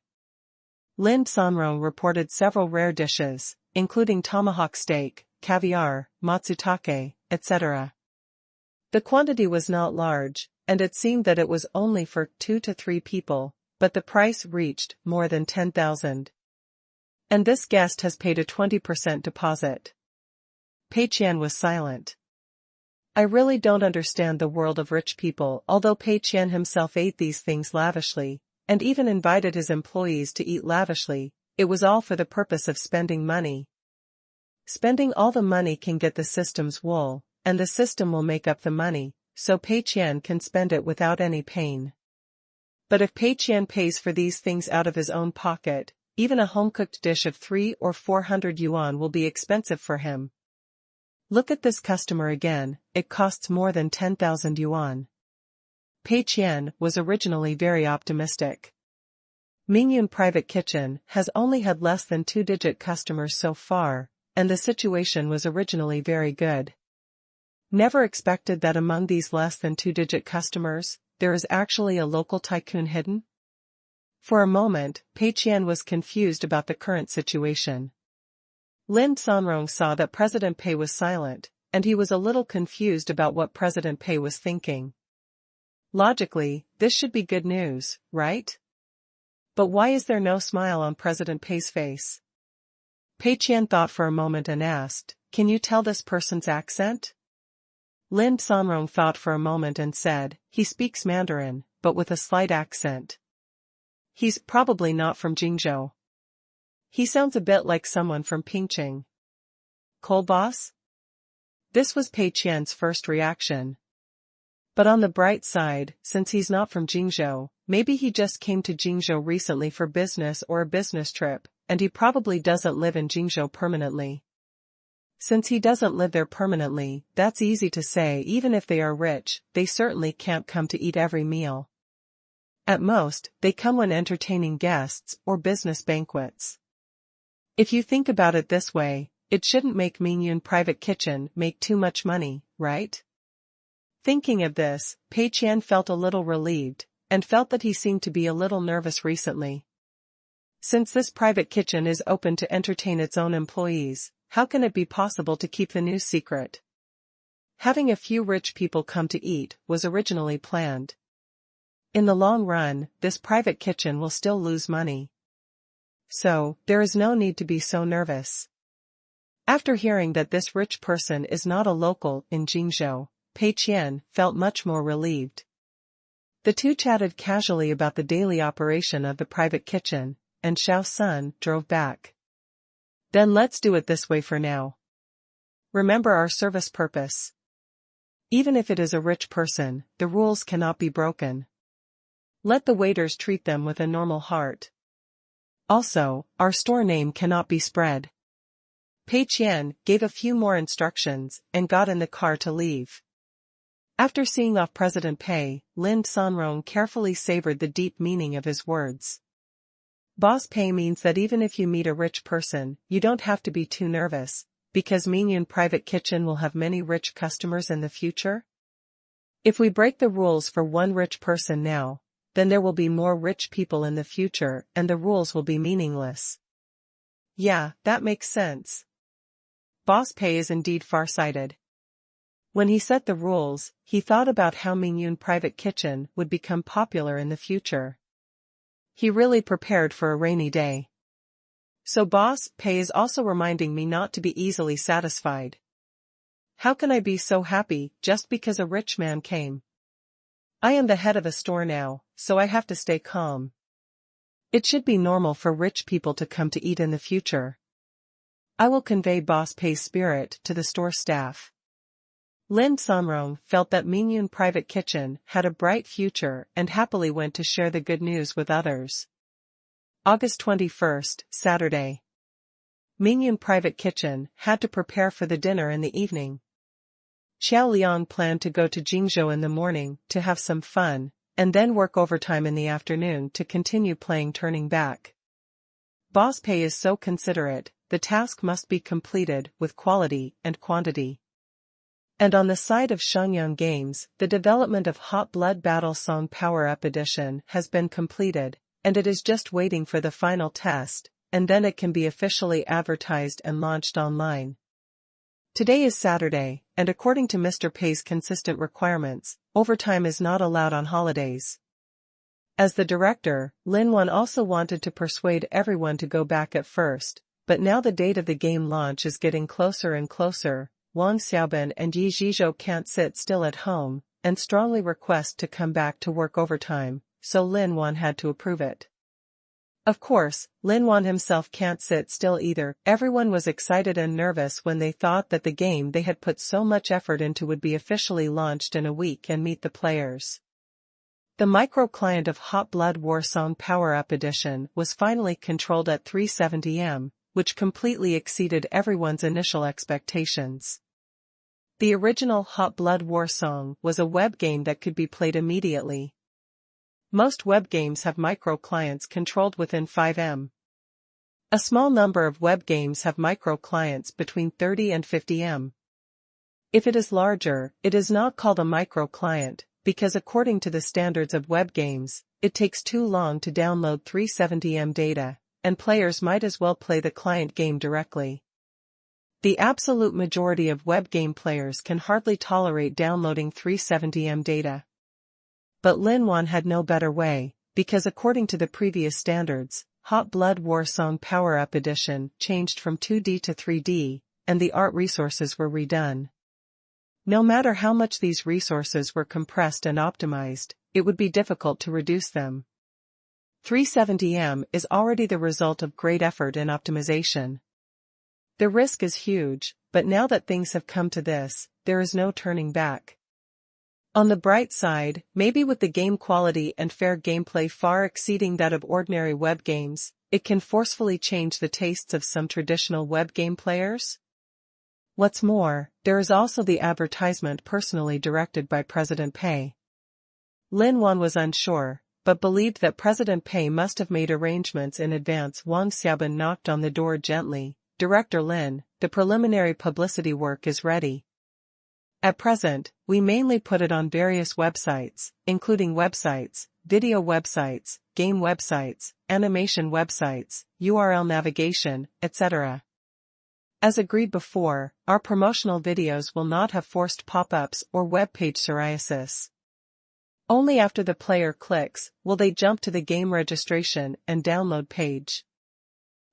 Lin Sanrong reported several rare dishes, including tomahawk steak, caviar, matsutake, etc. The quantity was not large, and it seemed that it was only for 2 to 3 people, but the price reached more than 10,000. And this guest has paid a 20% deposit. Pei Qian was silent. I really don't understand the world of rich people. Although Pei Qian himself ate these things lavishly, and even invited his employees to eat lavishly, it was all for the purpose of spending money. Spending all the money can get the system's wool, and the system will make up the money, so Pei Qian can spend it without any pain. But if Pei Qian pays for these things out of his own pocket, even a home-cooked dish of 300 or 400 yuan will be expensive for him. Look at this customer again, it costs more than 10,000 yuan. Pei Qian was originally very optimistic. Mingyun Private Kitchen has only had less than 2-digit customers so far, and the situation was originally very good. Never expected that among these less than 2-digit customers, there is actually a local tycoon hidden? For a moment, Pei Qian was confused about the current situation. Lin Sanrong saw that President Pei was silent, and he was a little confused about what President Pei was thinking. Logically, this should be good news, right? But why is there no smile on President Pei's face? Pei Qian thought for a moment and asked, can you tell this person's accent? Lin Sanrong thought for a moment and said, he speaks Mandarin, but with a slight accent. He's probably not from Jingzhou. He sounds a bit like someone from Pingqing. Coal boss? This was Pei Qian's first reaction. But on the bright side, since he's not from Jingzhou, maybe he just came to Jingzhou recently for business or a business trip, and he probably doesn't live in Jingzhou permanently. Since he doesn't live there permanently, that's easy to say. Even if they are rich, they certainly can't come to eat every meal. At most, they come when entertaining guests or business banquets. If you think about it this way, it shouldn't make Mingyun private kitchen make too much money, right? Thinking of this, Pei Qian felt a little relieved, and felt that he seemed to be a little nervous recently. Since this private kitchen is open to entertain its own employees, how can it be possible to keep the news secret? Having a few rich people come to eat was originally planned. In the long run, this private kitchen will still lose money. So, there is no need to be so nervous. After hearing that this rich person is not a local in Jingzhou, Pei Qian felt much more relieved. The two chatted casually about the daily operation of the private kitchen, and Xiao Sun drove back. Then let's do it this way for now. Remember our service purpose. Even if it is a rich person, the rules cannot be broken. Let the waiters treat them with a normal heart. Also, our store name cannot be spread. Pei Qian gave a few more instructions and got in the car to leave. After seeing off President Pei, Lin Sanrong carefully savored the deep meaning of his words. Boss Pei means that even if you meet a rich person, you don't have to be too nervous, because Mingyun Private Kitchen will have many rich customers in the future. If we break the rules for one rich person now, then there will be more rich people in the future and the rules will be meaningless. Yeah, that makes sense. Boss Pei is indeed far-sighted. When he set the rules, he thought about how Mingyun Private Kitchen would become popular in the future. He really prepared for a rainy day. So Boss Pei is also reminding me not to be easily satisfied. How can I be so happy just because a rich man came? I am the head of a store now, so I have to stay calm. It should be normal for rich people to come to eat in the future. I will convey Boss Pei's spirit to the store staff. Lin Sanrong felt that Mingyun Private Kitchen had a bright future and happily went to share the good news with others. August 21st, Saturday. Mingyun Private Kitchen had to prepare for the dinner in the evening. Xiao Liang planned to go to Jingzhou in the morning to have some fun, and then work overtime in the afternoon to continue playing Turning Back. Boss Pei is so considerate, the task must be completed with quality and quantity. And on the side of Shangyang Games, the development of Hot Blood Battle Song Power-Up Edition has been completed, and it is just waiting for the final test, and then it can be officially advertised and launched online. Today is Saturday, and according to Mr. Pei's consistent requirements, overtime is not allowed on holidays. As the director, Lin Wan also wanted to persuade everyone to go back at first, but now the date of the game launch is getting closer and closer. Wang Xiaoban and Yi Zhizhou can't sit still at home, and strongly request to come back to work overtime, so Lin Wan had to approve it. Of course, Lin Wan himself can't sit still either. Everyone was excited and nervous when they thought that the game they had put so much effort into would be officially launched in a week and meet the players. The micro-client of Hot Blood War Song Power-Up Edition was finally controlled at 370M, which completely exceeded everyone's initial expectations. The original Hot Blood War Song was a web game that could be played immediately. Most web games have micro-clients controlled within 5M. A small number of web games have micro-clients between 30 and 50M. If it is larger, it is not called a micro-client, because according to the standards of web games, it takes too long to download 370M data, and players might as well play the client game directly. The absolute majority of web game players can hardly tolerate downloading 370M data. But Lin Wan had no better way, because according to the previous standards, Hot Blood War Song Power-Up Edition changed from 2D to 3D, and the art resources were redone. No matter how much these resources were compressed and optimized, it would be difficult to reduce them. 370M is already the result of great effort in optimization. The risk is huge, but now that things have come to this, there is no turning back. On the bright side, maybe with the game quality and fair gameplay far exceeding that of ordinary web games, it can forcefully change the tastes of some traditional web game players. What's more, there is also the advertisement personally directed by President Pei. Lin Wan was unsure, but believed that President Pei must have made arrangements in advance. Wang Xiaoban knocked on the door gently. Director Lin, the preliminary publicity work is ready. At present, we mainly put it on various websites, including websites, video websites, game websites, animation websites, URL navigation, etc. As agreed before, our promotional videos will not have forced pop-ups or web page psoriasis. Only after the player clicks will they jump to the game registration and download page.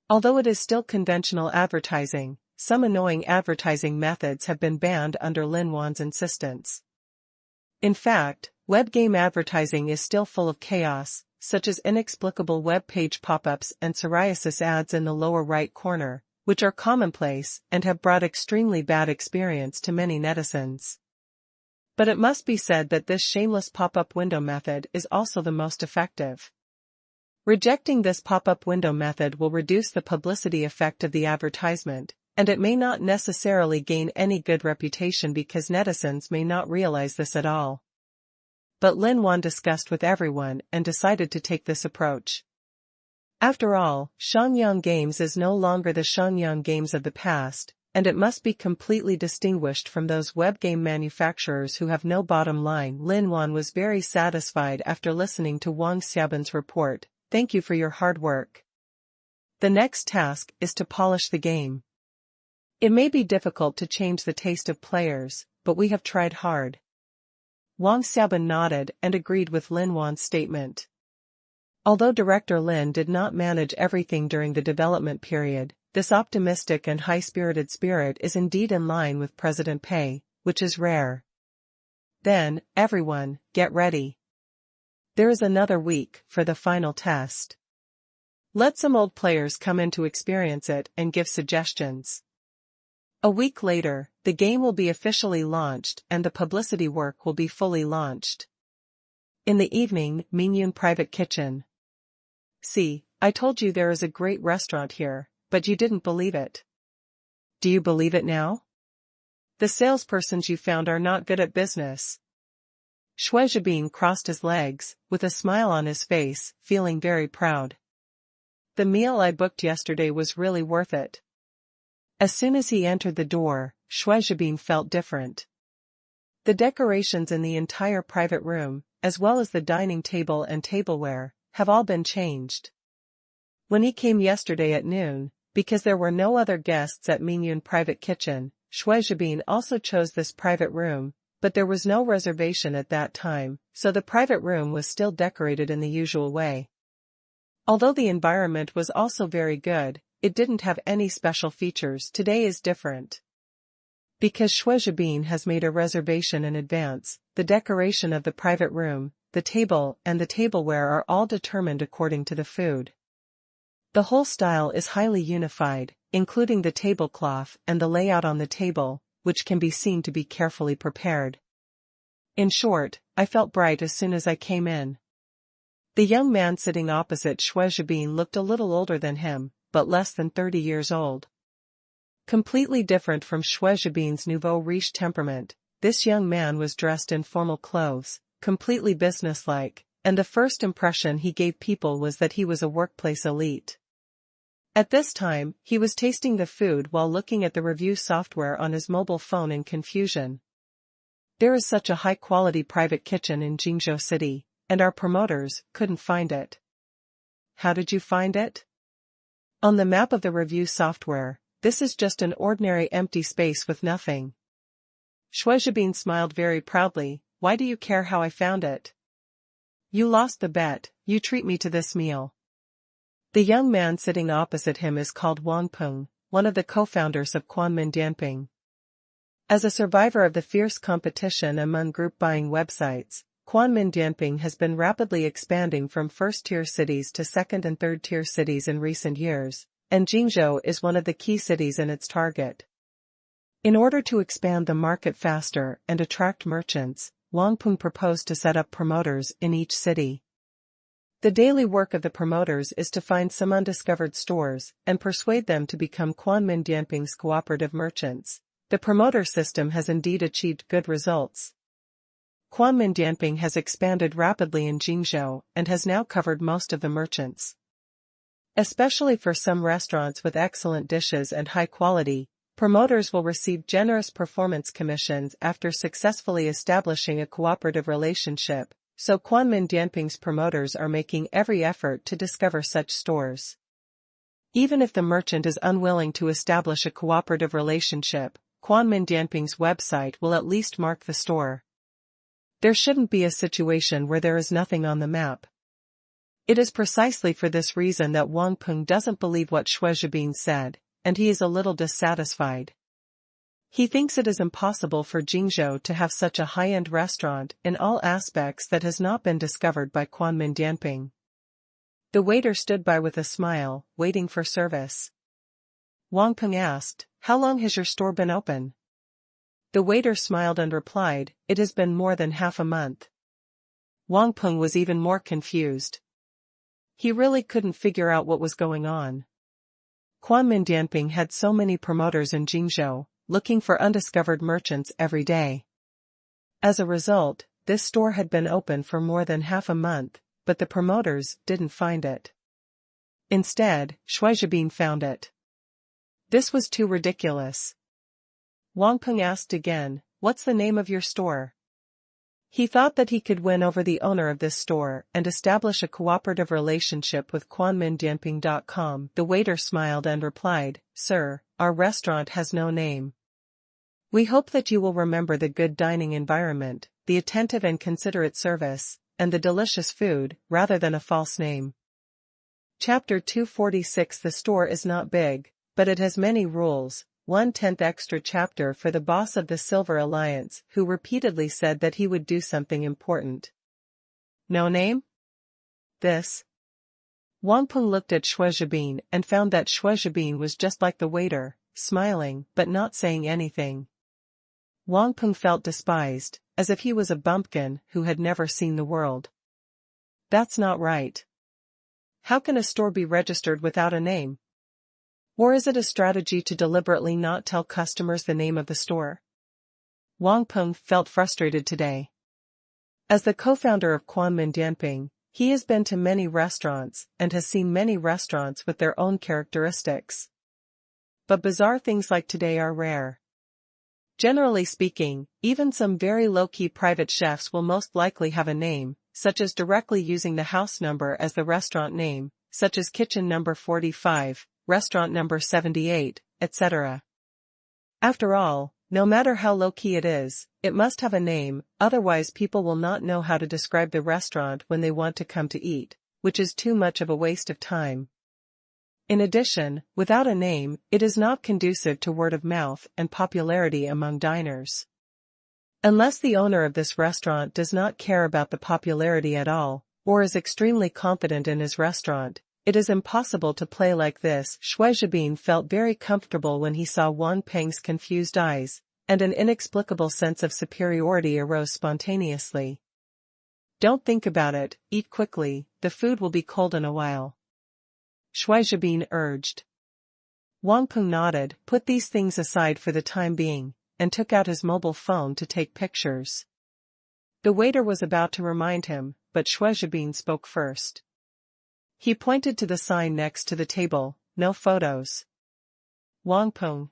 Although it is still conventional advertising, some annoying advertising methods have been banned under Lin Wan's insistence. In fact, web game advertising is still full of chaos, such as inexplicable web page pop-ups and psoriasis ads in the lower right corner, which are commonplace and have brought extremely bad experience to many netizens. But it must be said that this shameless pop-up window method is also the most effective. Rejecting this pop-up window method will reduce the publicity effect of the advertisement, and it may not necessarily gain any good reputation because netizens may not realize this at all. But Lin Wan discussed with everyone and decided to take this approach. After all, Shangyang Games is no longer the Shangyang Games of the past, and it must be completely distinguished from those web game manufacturers who have no bottom line. Lin Wan was very satisfied after listening to Wang Xiaoban's report. Thank you for your hard work. The next task is to polish the game. It may be difficult to change the taste of players, but we have tried hard. Wang Xiaoban nodded and agreed with Lin Wan's statement. Although Director Lin did not manage everything during the development period, this optimistic and high-spirited spirit is indeed in line with President Pei, which is rare. Then, everyone, get ready. There is another week for the final test. Let some old players come in to experience it and give suggestions. A week later, the game will be officially launched and the publicity work will be fully launched. In the evening, Mingyun Private Kitchen. See, I told you there is a great restaurant here, but you didn't believe it. Do you believe it now? The salespersons you found are not good at business. Shui Zhibin crossed his legs, with a smile on his face, feeling very proud. The meal I booked yesterday was really worth it. As soon as he entered the door, Shui Zhibin felt different. The decorations in the entire private room, as well as the dining table and tableware, have all been changed. When he came yesterday at noon, because there were no other guests at Mingyun Private Kitchen, Shui Zhibin also chose this private room, but there was no reservation at that time, so the private room was still decorated in the usual way. Although the environment was also very good, it didn't have any special features. Today is different. Because Shui Zhibin has made a reservation in advance, the decoration of the private room, the table and the tableware are all determined according to the food. The whole style is highly unified, including the tablecloth and the layout on the table, which can be seen to be carefully prepared. In short, I felt bright as soon as I came in. The young man sitting opposite Shui Zhibin looked a little older than him, but less than 30 years old. Completely different from Shui Zhibin's nouveau riche temperament, this young man was dressed in formal clothes, completely businesslike, and the first impression he gave people was that he was a workplace elite. At this time, he was tasting the food while looking at the review software on his mobile phone in confusion. There is such a high-quality private kitchen in Jingzhou City, and our promoters couldn't find it. How did you find it? On the map of the review software, this is just an ordinary empty space with nothing. Shui Zhibin smiled very proudly. Why do you care how I found it? You lost the bet, you treat me to this meal. The young man sitting opposite him is called Wang Peng, one of the co-founders of Quanmin Dianping. As a survivor of the fierce competition among group buying websites, Quanmin Dianping has been rapidly expanding from first-tier cities to second- and third-tier cities in recent years, and Jingzhou is one of the key cities in its target. In order to expand the market faster and attract merchants, Wang Peng proposed to set up promoters in each city. The daily work of the promoters is to find some undiscovered stores and persuade them to become Quanmin Dianping's cooperative merchants. The promoter system has indeed achieved good results. Quanmin has expanded rapidly in Jingzhou and has now covered most of the merchants. Especially for some restaurants with excellent dishes and high quality, promoters will receive generous performance commissions after successfully establishing a cooperative relationship, so Quanmin Dianping's promoters are making every effort to discover such stores. Even if the merchant is unwilling to establish a cooperative relationship, Quanmin Dianping's website will at least mark the store. There shouldn't be a situation where there is nothing on the map. It is precisely for this reason that Wang Peng doesn't believe what Xue Zhibin said, and he is a little dissatisfied. He thinks it is impossible for Jingzhou to have such a high-end restaurant in all aspects that has not been discovered by Quanmin Dianping. The waiter stood by with a smile, waiting for service. Wang Peng asked, "How long has your store been open?" The waiter smiled and replied, "It has been more than half a month." Wang Peng was even more confused. He really couldn't figure out what was going on. Quanmin Dianping had so many promoters in Jingzhou, looking for undiscovered merchants every day. As a result, this store had been open for more than half a month, but the promoters didn't find it. Instead, Xue Zhibin found it. This was too ridiculous. Wang Peng asked again, "What's the name of your store?" He thought that he could win over the owner of this store and establish a cooperative relationship with QuanminDianping.com. The waiter smiled and replied, "Sir, our restaurant has no name. We hope that you will remember the good dining environment, the attentive and considerate service, and the delicious food, rather than a false name." Chapter 246. The store is not big, but it has many rules. 1/10 extra chapter for the boss of the Silver Alliance, who repeatedly said that he would do something important. No name? This. Wang Peng looked at Xue Zhibin and found that Xue Zhibin was just like the waiter, smiling but not saying anything. Wang Peng felt despised, as if he was a bumpkin who had never seen the world. That's not right. How can a store be registered without a name? Or is it a strategy to deliberately not tell customers the name of the store? Wang Peng felt frustrated today. As the co-founder of Quanmin Dianping, he has been to many restaurants and has seen many restaurants with their own characteristics. But bizarre things like today are rare. Generally speaking, even some very low-key private chefs will most likely have a name, such as directly using the house number as the restaurant name, such as kitchen number 45, restaurant number 78, etc. After all, no matter how low-key it is, it must have a name, otherwise people will not know how to describe the restaurant when they want to come to eat, which is too much of a waste of time. In addition, without a name, it is not conducive to word of mouth and popularity among diners. Unless the owner of this restaurant does not care about the popularity at all, or is extremely confident in his restaurant, it is impossible to play like this. Xue Zhibin felt very comfortable when he saw Wang Peng's confused eyes, and an inexplicable sense of superiority arose spontaneously. "Don't think about it, eat quickly, the food will be cold in a while," Xue Zhibin urged. Wang Peng nodded, put these things aside for the time being, and took out his mobile phone to take pictures. The waiter was about to remind him, but Xue Zhibin spoke first. He pointed to the sign next to the table, "No photos." Wang Peng, ?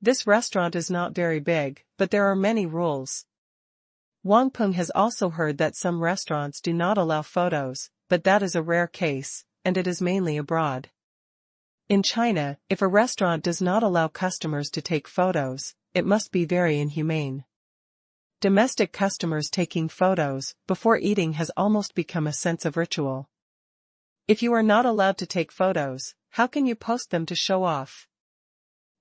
This restaurant is not very big, but there are many rules. Wang Peng has also heard that some restaurants do not allow photos, but that is a rare case, and it is mainly abroad. In China, if a restaurant does not allow customers to take photos, it must be very inhumane. Domestic customers taking photos before eating has almost become a sense of ritual. If you are not allowed to take photos, how can you post them to show off?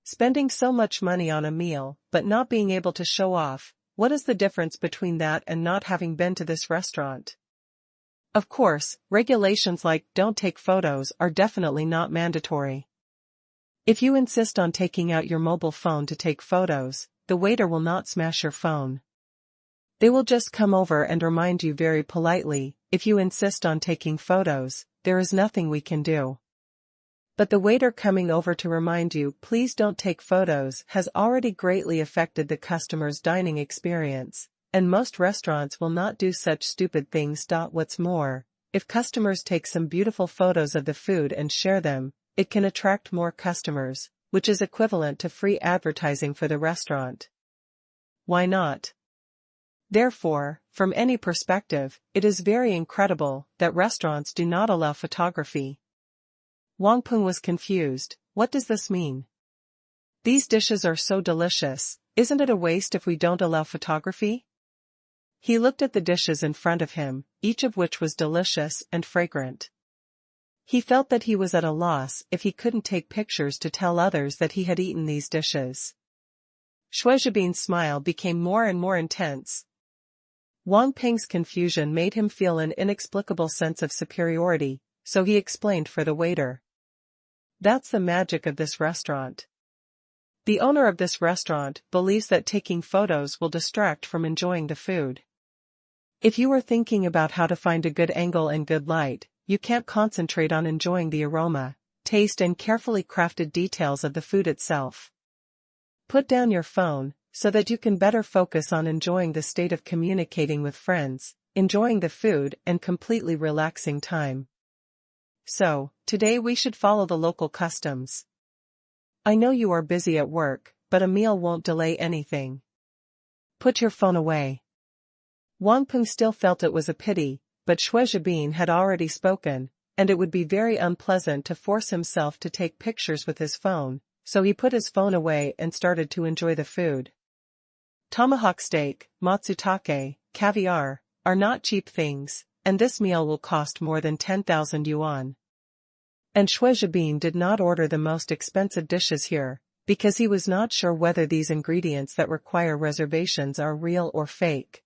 Spending so much money on a meal, but not being able to show off, what is the difference between that and not having been to this restaurant? Of course, regulations like "don't take photos" are definitely not mandatory. If you insist on taking out your mobile phone to take photos, the waiter will not smash your phone. They will just come over and remind you very politely, "If you insist on taking photos, there is nothing we can do." But the waiter coming over to remind you please don't take photos has already greatly affected the customer's dining experience, and most restaurants will not do such stupid things. What's more, if customers take some beautiful photos of the food and share them, it can attract more customers, which is equivalent to free advertising for the restaurant. Why not? Therefore, from any perspective, it is very incredible that restaurants do not allow photography. Wang Peng was confused. What does this mean? These dishes are so delicious, isn't it a waste if we don't allow photography? He looked at the dishes in front of him, each of which was delicious and fragrant. He felt that he was at a loss if he couldn't take pictures to tell others that he had eaten these dishes. Shui Zhibin's smile became more and more intense. Wang Peng's confusion made him feel an inexplicable sense of superiority, so he explained for the waiter. That's the magic of this restaurant. The owner of this restaurant believes that taking photos will distract from enjoying the food. If you are thinking about how to find a good angle and good light, you can't concentrate on enjoying the aroma, taste and carefully crafted details of the food itself. Put down your phone, so that you can better focus on enjoying the state of communicating with friends, enjoying the food and completely relaxing time. So, today we should follow the local customs. I know you are busy at work, but a meal won't delay anything. Put your phone away. Wang Peng still felt it was a pity, but Shui Zhibin had already spoken, and it would be very unpleasant to force himself to take pictures with his phone, so he put his phone away and started to enjoy the food. Tomahawk steak, matsutake, caviar, are not cheap things, and this meal will cost more than 10,000 yuan. And Shui Zhibin did not order the most expensive dishes here, because he was not sure whether these ingredients that require reservations are real or fake.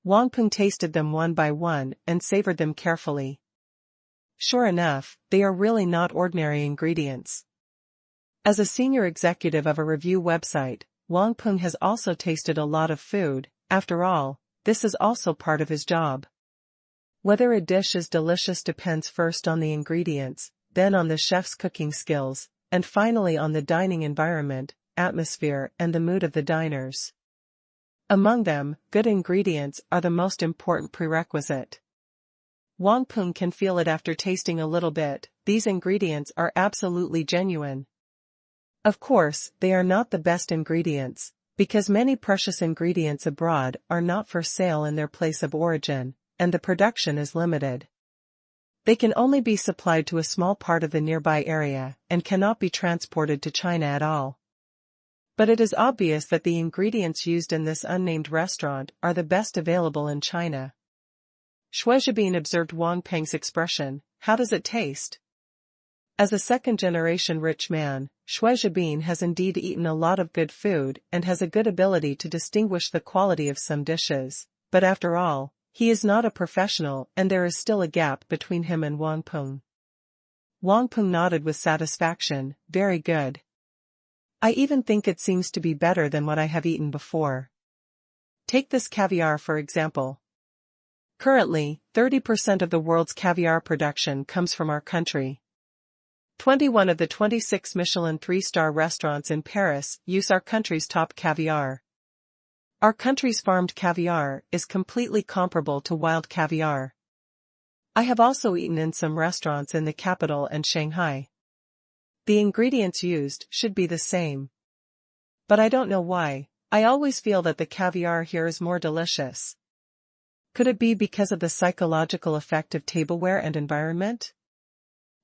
Wang Peng tasted them one by one and savored them carefully. Sure enough, they are really not ordinary ingredients. As a senior executive of a review website, Wang Peng has also tasted a lot of food. After all, this is also part of his job. Whether a dish is delicious depends first on the ingredients, then on the chef's cooking skills, and finally on the dining environment, atmosphere and the mood of the diners. Among them, good ingredients are the most important prerequisite. Wang Peng can feel it after tasting a little bit. These ingredients are absolutely genuine. Of course, they are not the best ingredients, because many precious ingredients abroad are not for sale in their place of origin, and the production is limited. They can only be supplied to a small part of the nearby area, and cannot be transported to China at all. But it is obvious that the ingredients used in this unnamed restaurant are the best available in China. Shui Zhibin observed Wang Peng's expression. How does it taste? As a second-generation rich man, Shui Zhibin has indeed eaten a lot of good food and has a good ability to distinguish the quality of some dishes, but after all, he is not a professional and there is still a gap between him and Wang Peng. Wang Peng nodded with satisfaction. Very good. I even think it seems to be better than what I have eaten before. Take this caviar for example. Currently, 30% of the world's caviar production comes from our country. 21 of the 26 Michelin 3-star restaurants in Paris use our country's top caviar. Our country's farmed caviar is completely comparable to wild caviar. I have also eaten in some restaurants in the capital and Shanghai. The ingredients used should be the same. But I don't know why, I always feel that the caviar here is more delicious. Could it be because of the psychological effect of tableware and environment?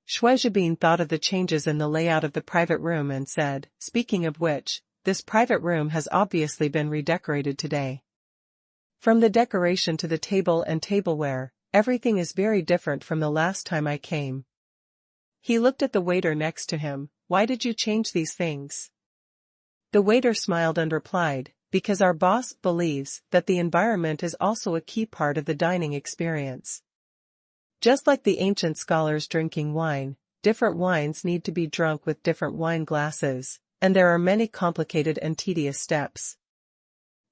Shui Zhibin thought of the changes in the layout of the private room and said, speaking of which, this private room has obviously been redecorated today. From the decoration to the table and tableware, everything is very different from the last time I came. He looked at the waiter next to him. Why did you change these things? The waiter smiled and replied, because our boss believes that the environment is also a key part of the dining experience. Just like the ancient scholars drinking wine, different wines need to be drunk with different wine glasses, and there are many complicated and tedious steps.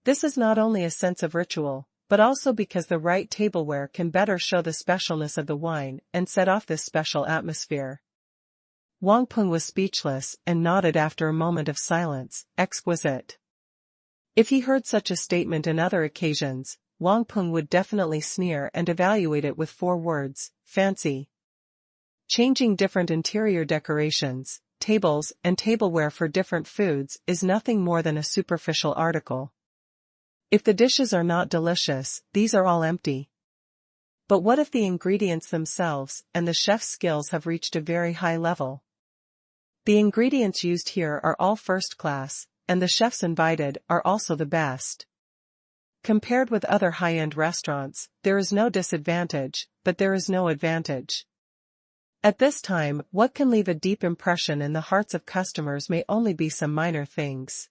This is not only a sense of ritual, but also because the right tableware can better show the specialness of the wine and set off this special atmosphere. Wang Peng was speechless and nodded after a moment of silence. Exquisite. If he heard such a statement in other occasions, Wang Peng would definitely sneer and evaluate it with 4 words: fancy. Changing different interior decorations, tables and tableware for different foods is nothing more than a superficial article. If the dishes are not delicious, these are all empty. But what if the ingredients themselves and the chef's skills have reached a very high level? The ingredients used here are all first class, and the chefs invited are also the best. Compared with other high-end restaurants, there is no disadvantage, but there is no advantage. At this time, what can leave a deep impression in the hearts of customers may only be some minor things.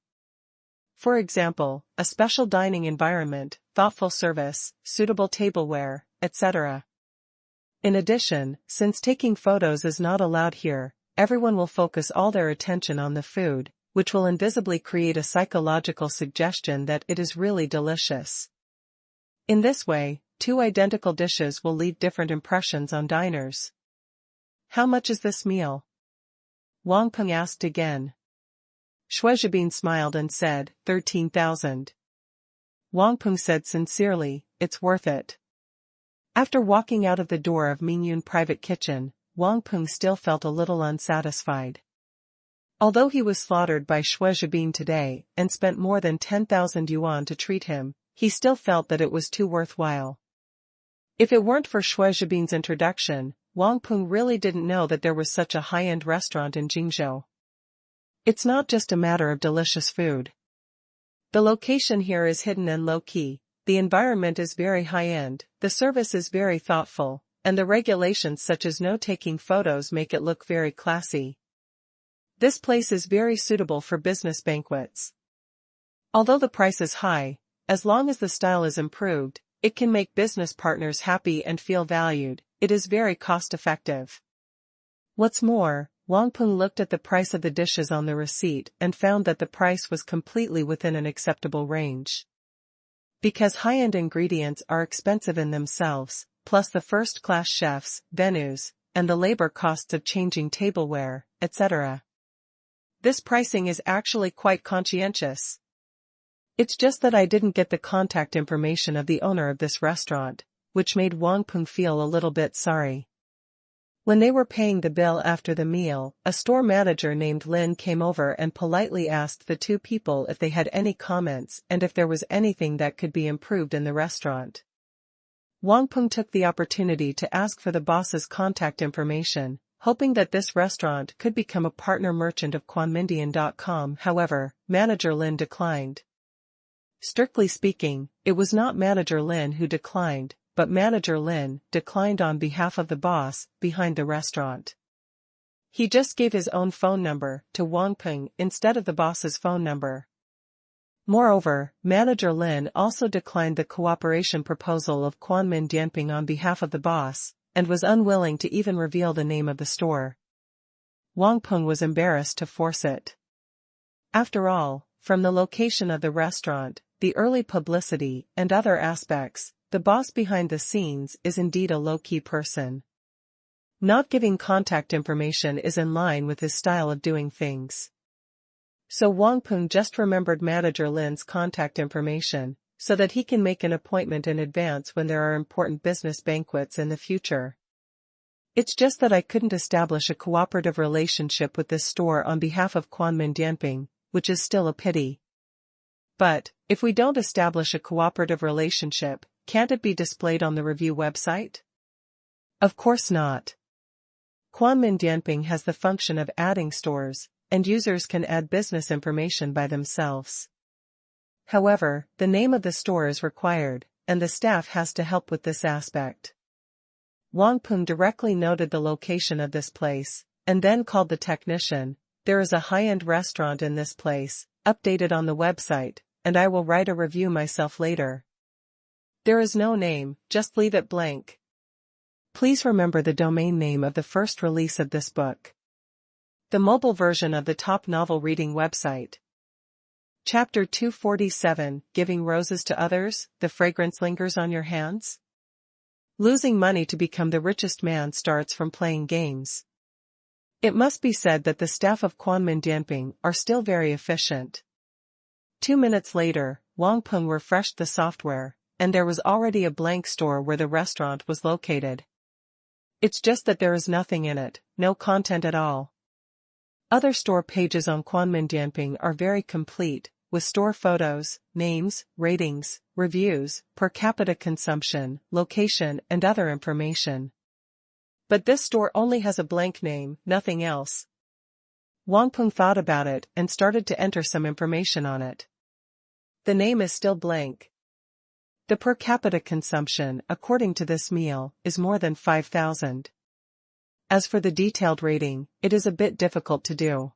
For example, a special dining environment, thoughtful service, suitable tableware, etc. In addition, since taking photos is not allowed here, everyone will focus all their attention on the food, which will invisibly create a psychological suggestion that it is really delicious. In this way, 2 identical dishes will leave different impressions on diners. How much is this meal? Wang Peng asked again. Shuizhabin smiled and said, 13,000. Wang Peng said sincerely, it's worth it. After walking out of the door of Mingyun Private Kitchen, Wang Peng still felt a little unsatisfied. Although he was slaughtered by Shuizhabin today and spent more than 10,000 yuan to treat him, he still felt that it was too worthwhile. If it weren't for Shuizhabin's introduction, Wang Peng really didn't know that there was such a high-end restaurant in Jingzhou. It's not just a matter of delicious food. The location here is hidden and low-key, the environment is very high-end, the service is very thoughtful, and the regulations such as no taking photos make it look very classy. This place is very suitable for business banquets. Although the price is high, as long as the style is improved, it can make business partners happy and feel valued. It is very cost-effective. What's more, Wang Peng looked at the price of the dishes on the receipt and found that the price was completely within an acceptable range. Because high-end ingredients are expensive in themselves, plus the first-class chefs, venues, and the labor costs of changing tableware, etc. This pricing is actually quite conscientious. It's just that I didn't get the contact information of the owner of this restaurant, which made Wang Peng feel a little bit sorry. When they were paying the bill after the meal, a store manager named Lin came over and politely asked the 2 people if they had any comments and if there was anything that could be improved in the restaurant. Wang Peng took the opportunity to ask for the boss's contact information, hoping that this restaurant could become a partner merchant of quanmindian.com. However, Manager Lin declined. Strictly speaking, it was not Manager Lin who declined, but Manager Lin declined on behalf of the boss behind the restaurant. He just gave his own phone number to Wang Peng instead of the boss's phone number. Moreover, Manager Lin also declined the cooperation proposal of Quanmin Dianping on behalf of the boss, and was unwilling to even reveal the name of the store. Wang Peng was embarrassed to force it. After all, from the location of the restaurant, the early publicity, and other aspects, the boss behind the scenes is indeed a low-key person. Not giving contact information is in line with his style of doing things. So Wang Peng just remembered Manager Lin's contact information, so that he can make an appointment in advance when there are important business banquets in the future. It's just that I couldn't establish a cooperative relationship with this store on behalf of Quanmin Dianping, which is still a pity. But, if we don't establish a cooperative relationship, can't it be displayed on the review website? Of course not. Quanmin Dianping has the function of adding stores, and users can add business information by themselves. However, the name of the store is required, and the staff has to help with this aspect. Wang Peng directly noted the location of this place, and then called the technician. There is a high-end restaurant in this place, updated on the website, and I will write a review myself later. There is no name, just leave it blank. Please remember the domain name of the first release of this book. The mobile version of the top novel reading website. Chapter 247, Giving Roses to Others, The Fragrance Lingers on Your Hands? Losing money to become the richest man starts from playing games. It must be said that the staff of Quanmin Dianping are still very efficient. 2 minutes later, Wang Peng refreshed the software, and there was already a blank store where the restaurant was located. It's just that there is nothing in it, no content at all. Other store pages on Quanmin Dianping are very complete, with store photos, names, ratings, reviews, per capita consumption, location, and other information. But this store only has a blank name, nothing else. Wang Peng thought about it and started to enter some information on it. The name is still blank. The per capita consumption, according to this meal, is more than 5,000. As for the detailed rating, it is a bit difficult to do.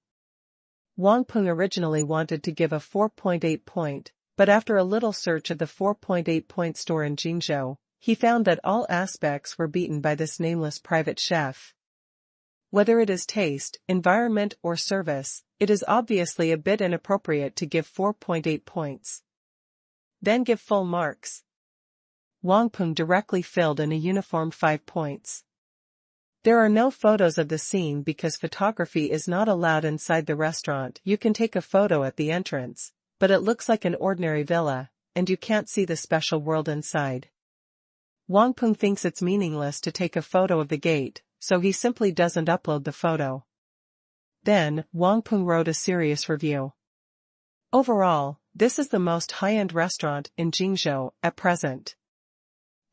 Wang Peng originally wanted to give a 4.8 point, but after a little search of the 4.8 point store in Jingzhou, he found that all aspects were beaten by this nameless private chef. Whether it is taste, environment, or service, it is obviously a bit inappropriate to give 4.8 points. Then give full marks. Wang Peng directly filled in a uniform 5 points. There are no photos of the scene because photography is not allowed inside the restaurant. You can take a photo at the entrance, but it looks like an ordinary villa, and you can't see the special world inside. Wang Peng thinks it's meaningless to take a photo of the gate, so he simply doesn't upload the photo. Then, Wang Peng wrote a serious review. Overall, this is the most high-end restaurant in Jingzhou at present.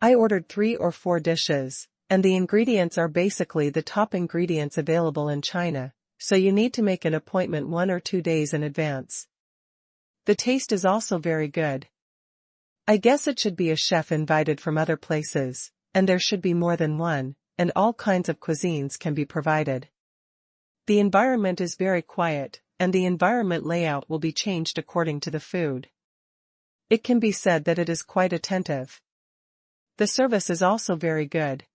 I ordered 3 or 4 dishes, and the ingredients are basically the top ingredients available in China, so you need to make an appointment 1 or 2 days in advance. The taste is also very good. I guess it should be a chef invited from other places, and there should be more than one, and all kinds of cuisines can be provided. The environment is very quiet, and the environment layout will be changed according to the food. It can be said that it is quite attentive. The service is also very good.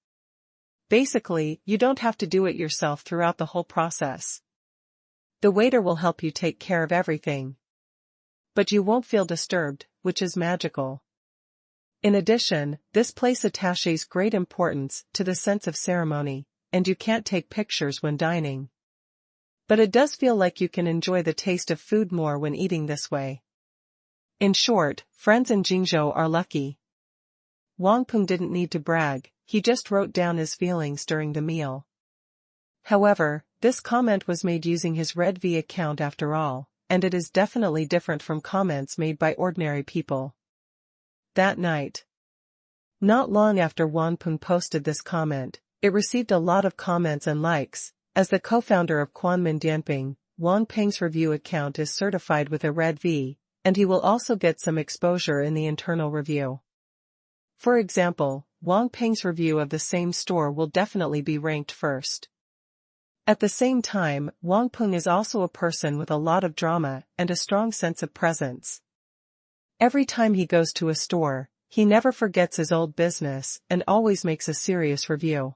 Basically, you don't have to do it yourself throughout the whole process. The waiter will help you take care of everything. But you won't feel disturbed, which is magical. In addition, this place attaches great importance to the sense of ceremony, and you can't take pictures when dining. But it does feel like you can enjoy the taste of food more when eating this way. In short, friends in Jingzhou are lucky. Wang Peng didn't need to brag, he just wrote down his feelings during the meal. However, this comment was made using his Red V account after all, and it is definitely different from comments made by ordinary people. That night, not long after Wang Peng posted this comment, it received a lot of comments and likes. As the co-founder of Quanmin Dianping, Wang Peng's review account is certified with a Red V, and he will also get some exposure in the internal review. For example, Wang Peng's review of the same store will definitely be ranked first. At the same time, Wang Peng is also a person with a lot of drama and a strong sense of presence. Every time he goes to a store, he never forgets his old business and always makes a serious review.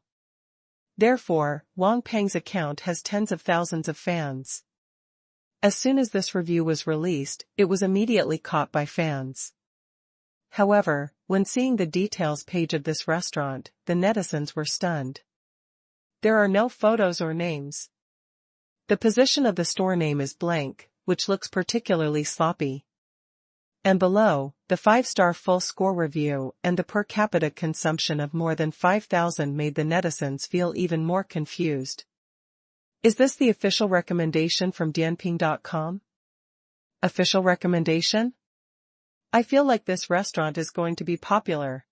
Therefore, Wang Peng's account has tens of thousands of fans. As soon as this review was released, it was immediately caught by fans. However, when seeing the details page of this restaurant, the netizens were stunned. There are no photos or names. The position of the store name is blank, which looks particularly sloppy. And below, the 5-star full score review and the per capita consumption of more than 5,000 made the netizens feel even more confused. Is this the official recommendation from Dianping.com? Official recommendation? I feel like this restaurant is going to be popular.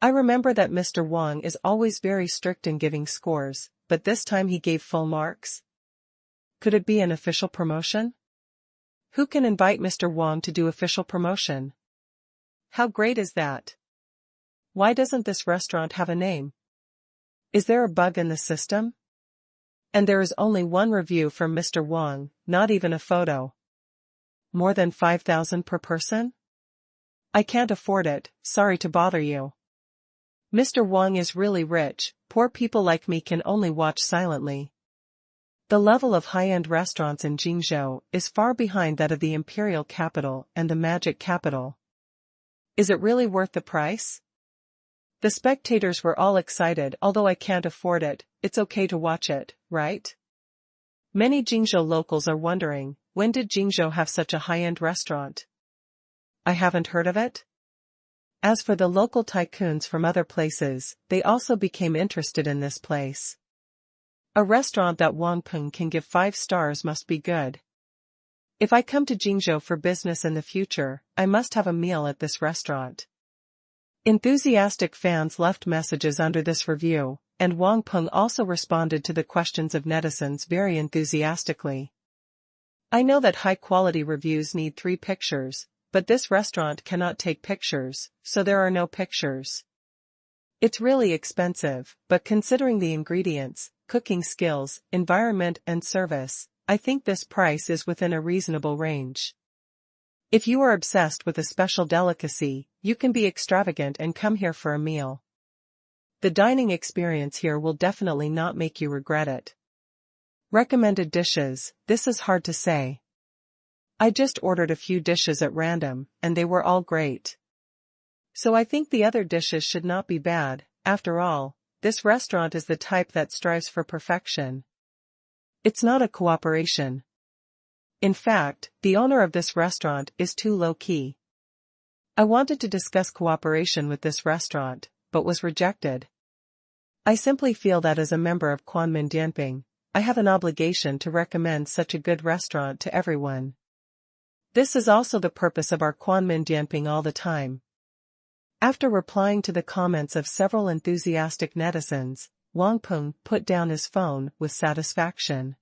I remember that Mr. Wang is always very strict in giving scores, but this time he gave full marks. Could it be an official promotion? Who can invite Mr. Wang to do official promotion? How great is that? Why doesn't this restaurant have a name? Is there a bug in the system? And there is only one review from Mr. Wang, not even a photo. More than 5,000 per person? I can't afford it, sorry to bother you. Mr. Wang is really rich, poor people like me can only watch silently. The level of high-end restaurants in Jingzhou is far behind that of the imperial capital and the magic capital. Is it really worth the price? The spectators were all excited. Although I can't afford it, it's okay to watch it, right? Many Jingzhou locals are wondering, when did Jingzhou have such a high-end restaurant? I haven't heard of it? As for the local tycoons from other places, they also became interested in this place. A restaurant that Wang Peng can give 5 stars must be good. If I come to Jingzhou for business in the future, I must have a meal at this restaurant. Enthusiastic fans left messages under this review, and Wang Peng also responded to the questions of netizens very enthusiastically. I know that high-quality reviews need 3 pictures, but this restaurant cannot take pictures, so there are no pictures. It's really expensive, but considering the ingredients, cooking skills, environment and service, I think this price is within a reasonable range. If you are obsessed with a special delicacy, you can be extravagant and come here for a meal. The dining experience here will definitely not make you regret it. Recommended dishes, this is hard to say. I just ordered a few dishes at random, and they were all great. So I think the other dishes should not be bad. After all, this restaurant is the type that strives for perfection. It's not a cooperation. In fact, the owner of this restaurant is too low-key. I wanted to discuss cooperation with this restaurant, but was rejected. I simply feel that as a member of Quanmin Dianping, I have an obligation to recommend such a good restaurant to everyone. This is also the purpose of our Quanmin Dianping all the time. After replying to the comments of several enthusiastic netizens, Wang Peng put down his phone with satisfaction.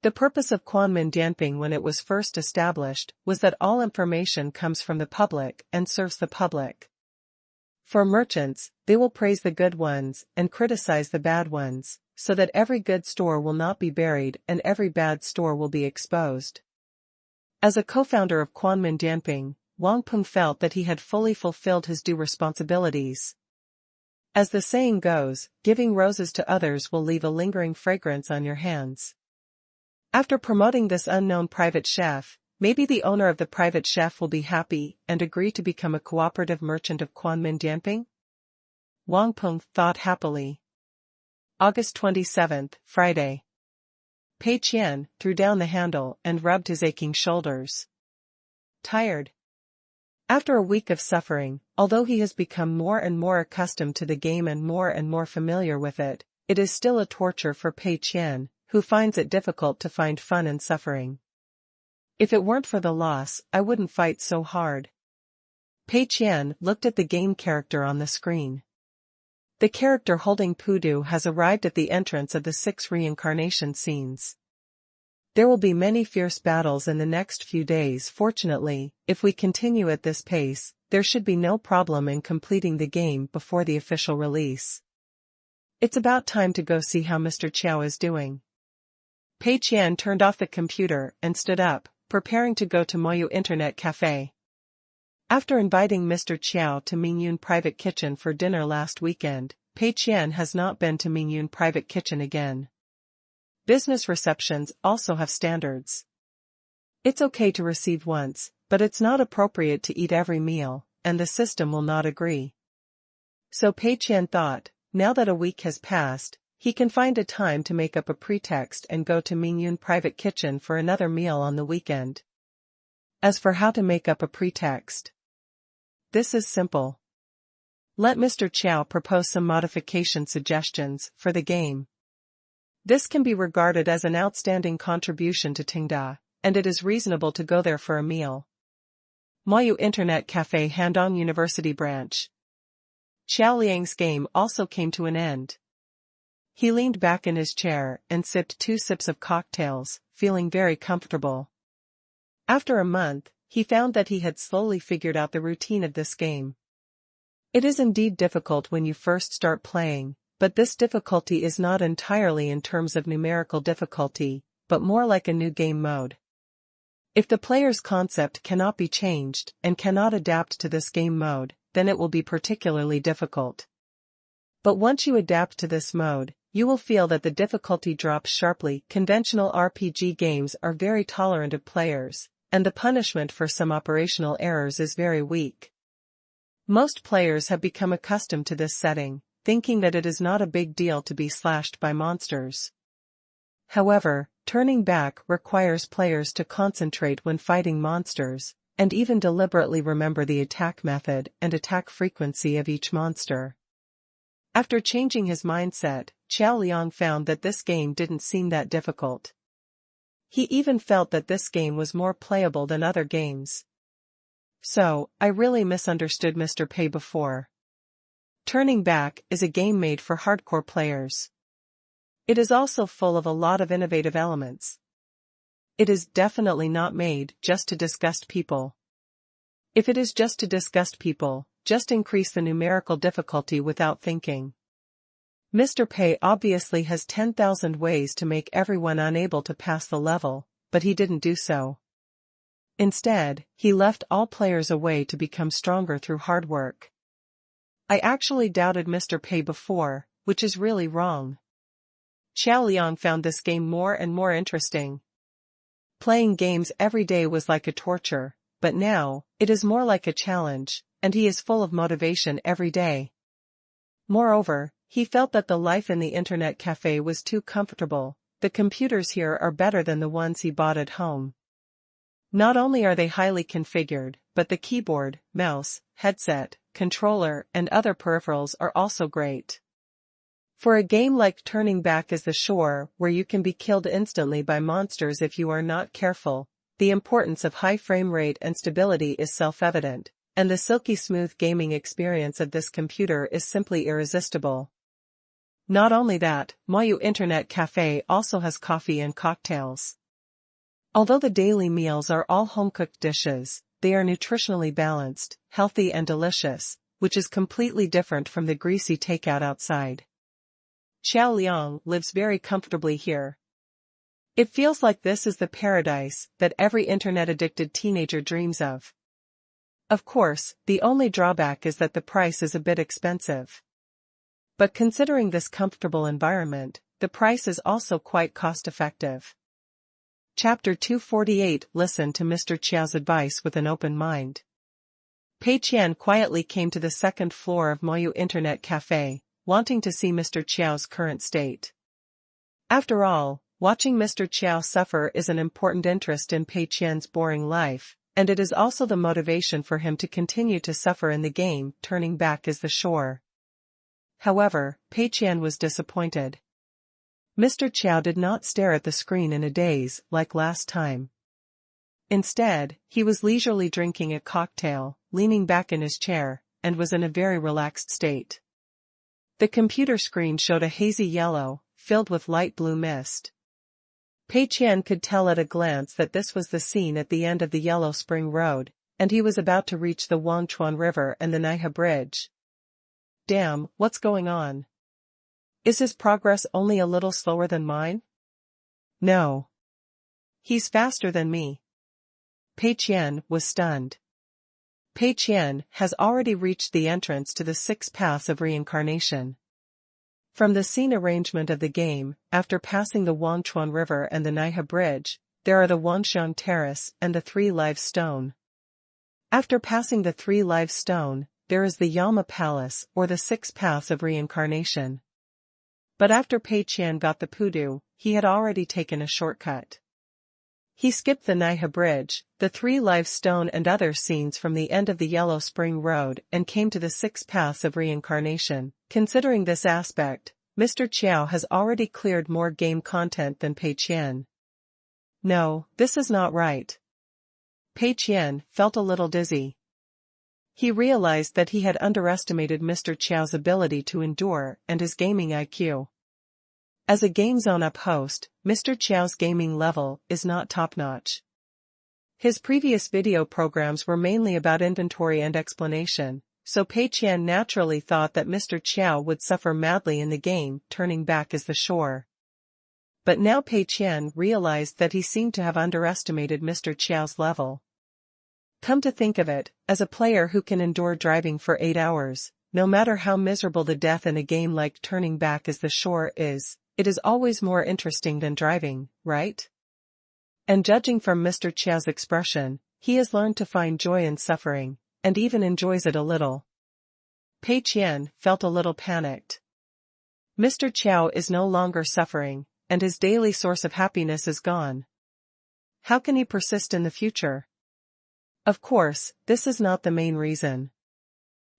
The purpose of Quanmin Dianping when it was first established was that all information comes from the public and serves the public. For merchants, they will praise the good ones and criticize the bad ones, so that every good store will not be buried and every bad store will be exposed. As a co-founder of Quanmin Dianping, Wang Peng felt that he had fully fulfilled his due responsibilities. As the saying goes, giving roses to others will leave a lingering fragrance on your hands. After promoting this unknown private chef, maybe the owner of the private chef will be happy and agree to become a cooperative merchant of Quanmin Dianping? Wang Peng thought happily. August 27, Friday. Pei Qian threw down the handle and rubbed his aching shoulders. Tired. After a week of suffering, although he has become more and more accustomed to the game and more familiar with it, it is still a torture for Pei Qian, who finds it difficult to find fun in suffering. If it weren't for the loss, I wouldn't fight so hard. Pei Qian looked at the game character on the screen. The character holding Pudu has arrived at the entrance of the 6 reincarnation scenes. There will be many fierce battles in the next few days. Fortunately, if we continue at this pace, there should be no problem in completing the game before the official release. It's about time to go see how Mr. Qiao is doing. Pei Qian turned off the computer and stood up, preparing to go to Moyu Internet Cafe. After inviting Mr. Qiao to Mingyun Private Kitchen for dinner last weekend, Pei Qian has not been to Mingyun Private Kitchen again. Business receptions also have standards. It's okay to receive once, but it's not appropriate to eat every meal, and the system will not agree. So Pei Qian thought, now that a week has passed, he can find a time to make up a pretext and go to Mingyun Private Kitchen for another meal on the weekend. As for how to make up a pretext, this is simple. Let Mr. Qiao propose some modification suggestions for the game. This can be regarded as an outstanding contribution to Tenda, and it is reasonable to go there for a meal. Moyu Internet Cafe Handong University Branch. Qiao Liang's game also came to an end. He leaned back in his chair and sipped 2 sips of cocktails, feeling very comfortable. After a month, he found that he had slowly figured out the routine of this game. It is indeed difficult when you first start playing, but this difficulty is not entirely in terms of numerical difficulty, but more like a new game mode. If the player's concept cannot be changed and cannot adapt to this game mode, then it will be particularly difficult. But once you adapt to this mode, you will feel that the difficulty drops sharply. Conventional RPG games are very tolerant of players, and the punishment for some operational errors is very weak. Most players have become accustomed to this setting, thinking that it is not a big deal to be slashed by monsters. However, turning back requires players to concentrate when fighting monsters, and even deliberately remember the attack method and attack frequency of each monster. After changing his mindset, Qiao Liang found that this game didn't seem that difficult. He even felt that this game was more playable than other games. So, I really misunderstood Mr. Pei before. Turning Back is a game made for hardcore players. It is also full of a lot of innovative elements. It is definitely not made just to disgust people. If it is just to disgust people, just increase the numerical difficulty without thinking. Mr. Pei obviously has 10,000 ways to make everyone unable to pass the level, but he didn't do so. Instead, he left all players a way to become stronger through hard work. I actually doubted Mr. Pei before, which is really wrong. Qiao Liang found this game more and more interesting. Playing games every day was like a torture, but now, it is more like a challenge, and he is full of motivation every day. Moreover, he felt that the life in the internet cafe was too comfortable. The computers here are better than the ones he bought at home. Not only are they highly configured, but the keyboard, mouse, headset, controller, and other peripherals are also great. For a game like Turning Back is the Shore, where you can be killed instantly by monsters if you are not careful, the importance of high frame rate and stability is self-evident, and the silky smooth gaming experience of this computer is simply irresistible. Not only that, Moyu Internet Cafe also has coffee and cocktails. Although the daily meals are all home-cooked dishes, they are nutritionally balanced, healthy and delicious, which is completely different from the greasy takeout outside. Qiao Liang lives very comfortably here. It feels like this is the paradise that every internet-addicted teenager dreams of. Of course, the only drawback is that the price is a bit expensive. But considering this comfortable environment, the price is also quite cost-effective. Chapter 248. Listen to Mr. Qiao's advice with an open mind. Pei Qian quietly came to the second floor of Moyu Internet Cafe, wanting to see Mr. Qiao's current state. After all, watching Mr. Qiao suffer is an important interest in Pei Qian's boring life, and it is also the motivation for him to continue to suffer in the game. Turning Back is the Shore. However, Pei Qian was disappointed. Mr. Qiao did not stare at the screen in a daze like last time. Instead, he was leisurely drinking a cocktail, leaning back in his chair, and was in a very relaxed state. The computer screen showed a hazy yellow, filled with light blue mist. Pei Qian could tell at a glance that this was the scene at the end of the Yellow Spring Road, and he was about to reach the Wangchuan River and the Naihe Bridge. Damn, what's going on? Is his progress only a little slower than mine? No. He's faster than me. Pei Qian was stunned. Pei Qian has already reached the entrance to the 6 paths of reincarnation. From the scene arrangement of the game, after passing the Wangchuan River and the Naihe Bridge, there are the Wangshan Terrace and the 3 Live Stone. After passing the 3 Live Stone, there is the Yama Palace or the 6 paths of reincarnation. But after Pei Qian got the Pudu, he had already taken a shortcut. He skipped the Naihe Bridge, the 3 Live Stone and other scenes from the end of the Yellow Spring Road and came to the 6 paths of reincarnation. Considering this aspect, Mr. Qiao has already cleared more game content than Pei Qian. No, this is not right. Pei Qian felt a little dizzy. He realized that he had underestimated Mr. Qiao's ability to endure and his gaming IQ. As a Game Zone Up host, Mr. Qiao's gaming level is not top-notch. His previous video programs were mainly about inventory and explanation, so Pei Qian naturally thought that Mr. Qiao would suffer madly in the game. Turning Back is the Shore. But now Pei Qian realized that he seemed to have underestimated Mr. Qiao's level. Come to think of it, as a player who can endure driving for 8 hours, no matter how miserable the death in a game like Turning Back is the Shore is, it is always more interesting than driving, right? And judging from Mr. Qiao's expression, he has learned to find joy in suffering, and even enjoys it a little. Pei Qian felt a little panicked. Mr. Qiao is no longer suffering, and his daily source of happiness is gone. How can he persist in the future? Of course, this is not the main reason.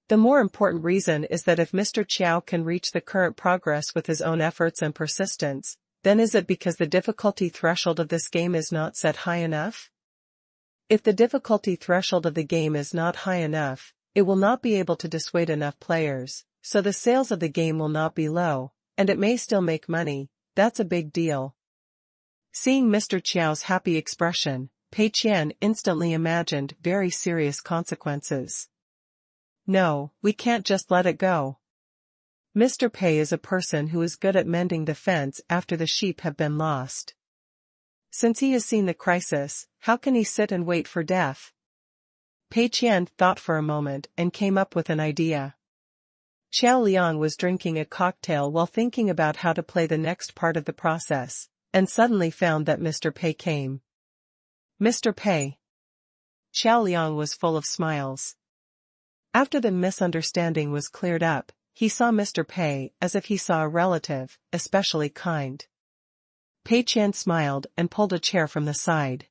The more important reason is that if Mr. Qiao can reach the current progress with his own efforts and persistence, then is it because the difficulty threshold of this game is not set high enough? If the difficulty threshold of the game is not high enough, it will not be able to dissuade enough players, so the sales of the game will not be low, and it may still make money. That's a big deal. Seeing Mr. Qiao's happy expression, Pei Qian instantly imagined very serious consequences. No, we can't just let it go. Mr. Pei is a person who is good at mending the fence after the sheep have been lost. Since he has seen the crisis, how can he sit and wait for death? Pei Qian thought for a moment and came up with an idea. Xiao Liang was drinking a cocktail while thinking about how to play the next part of the process, and suddenly found that Mr. Pei came. Mr. Pei. Xiao Liang was full of smiles. After the misunderstanding was cleared up, he saw Mr. Pei as if he saw a relative, especially kind. Pei Qian smiled and pulled a chair from the side.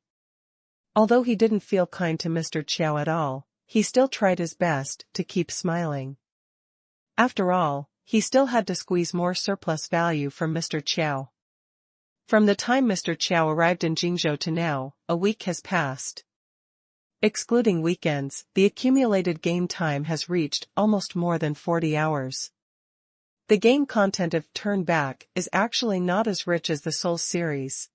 Although he didn't feel kind to Mr. Qiao at all, he still tried his best to keep smiling. After all, he still had to squeeze more surplus value from Mr. Qiao. From the time Mr. Qiao arrived in Jingzhou to now, a week has passed. Excluding weekends, the accumulated game time has reached almost more than 40 hours. The game content of Turn Back is actually not as rich as the Souls series.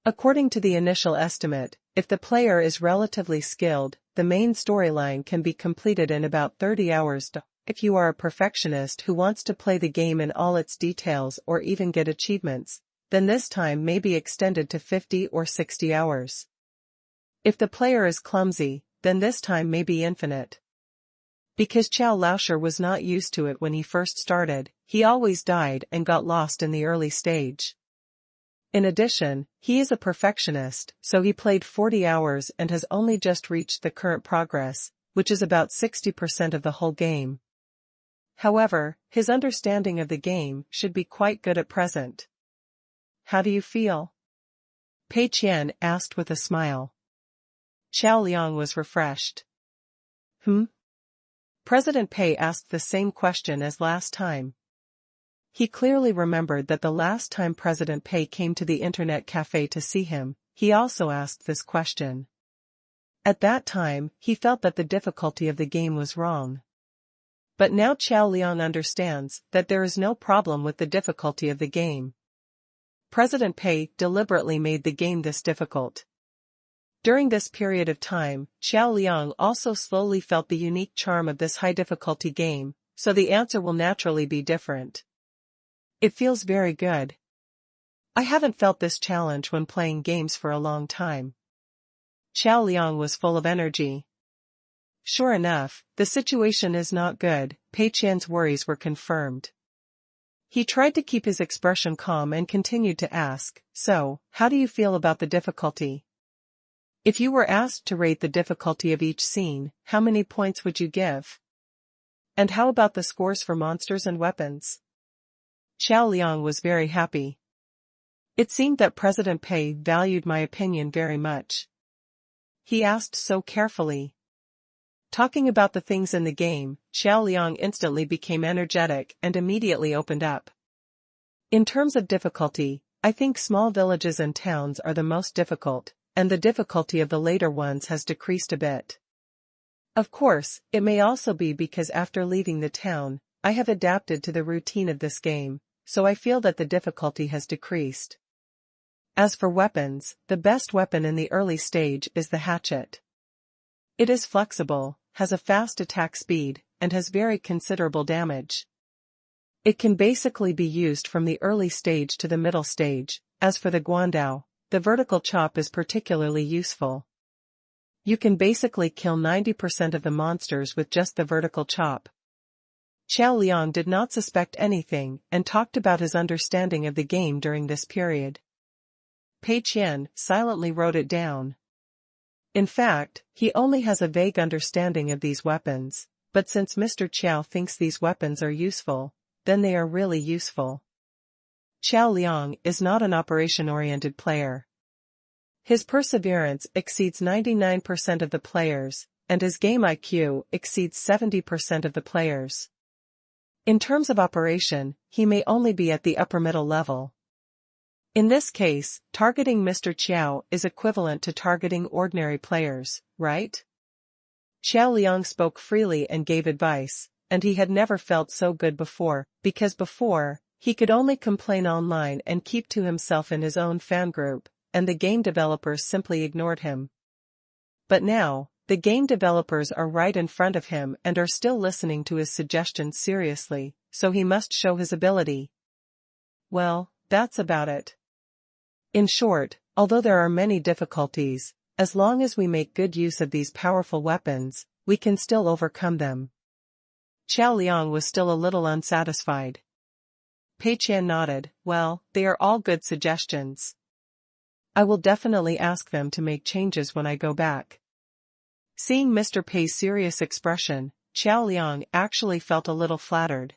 According to the initial estimate, if the player is relatively skilled, the main storyline can be completed in about 30 hours. If you are a perfectionist who wants to play the game in all its details or even get achievements, then this time may be extended to 50 or 60 hours. If the player is clumsy, then this time may be infinite. Because Qiao Laosher was not used to it when he first started, he always died and got lost in the early stage. In addition, he is a perfectionist, so he played 40 hours and has only just reached the current progress, which is about 60% of the whole game. However, his understanding of the game should be quite good at present. How do you feel? Pei Qian asked with a smile. Xiao Liang was refreshed. President Pei asked the same question as last time. He clearly remembered that the last time President Pei came to the internet cafe to see him, he also asked this question. At that time, he felt that the difficulty of the game was wrong. But now Xiao Liang understands that there is no problem with the difficulty of the game. President Pei deliberately made the game this difficult. During this period of time, Xiao Liang also slowly felt the unique charm of this high-difficulty game, so the answer will naturally be different. It feels very good. I haven't felt this challenge when playing games for a long time. Xiao Liang was full of energy. Sure enough, the situation is not good. Pei Qian's worries were confirmed. He tried to keep his expression calm and continued to ask, "So, how do you feel about the difficulty? If you were asked to rate the difficulty of each scene, how many points would you give? And how about the scores for monsters and weapons?" Xiao Liang was very happy. It seemed that President Pei valued my opinion very much. He asked so carefully. Talking about the things in the game, Xiao Liang instantly became energetic and immediately opened up. In terms of difficulty, I think small villages and towns are the most difficult, and the difficulty of the later ones has decreased a bit. Of course, it may also be because after leaving the town, I have adapted to the routine of this game, so I feel that the difficulty has decreased. As for weapons, the best weapon in the early stage is the hatchet. It is flexible, has a fast attack speed, and has very considerable damage. It can basically be used from the early stage to the middle stage. As for the guandao, the vertical chop is particularly useful. You can basically kill 90% of the monsters with just the vertical chop. Xiao Liang did not suspect anything and talked about his understanding of the game during this period. Pei Qian silently wrote it down. In fact, he only has a vague understanding of these weapons, but since Mr. Qiao thinks these weapons are useful, then they are really useful. Qiao Liang is not an operation-oriented player. His perseverance exceeds 99% of the players, and his game IQ exceeds 70% of the players. In terms of operation, he may only be at the upper middle level. In this case, targeting Mr. Qiao is equivalent to targeting ordinary players, right? Qiao Liang spoke freely and gave advice, and he had never felt so good before, because before, he could only complain online and keep to himself in his own fan group, and the game developers simply ignored him. But now, the game developers are right in front of him and are still listening to his suggestions seriously, so he must show his ability. Well, that's about it. In short, although there are many difficulties, as long as we make good use of these powerful weapons, we can still overcome them. Qiao Liang was still a little unsatisfied. Pei Qian nodded. Well, they are all good suggestions. I will definitely ask them to make changes when I go back. Seeing Mr. Pei's serious expression, Qiao Liang actually felt a little flattered.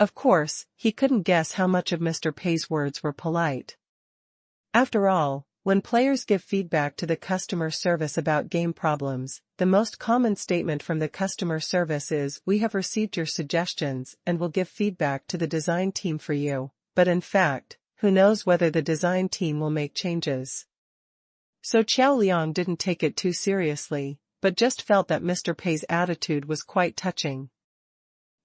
Of course, he couldn't guess how much of Mr. Pei's words were polite. After all, when players give feedback to the customer service about game problems, the most common statement from the customer service is, "We have received your suggestions and will give feedback to the design team for you," but in fact, who knows whether the design team will make changes. So Qiao Liang didn't take it too seriously, but just felt that Mr. Pei's attitude was quite touching.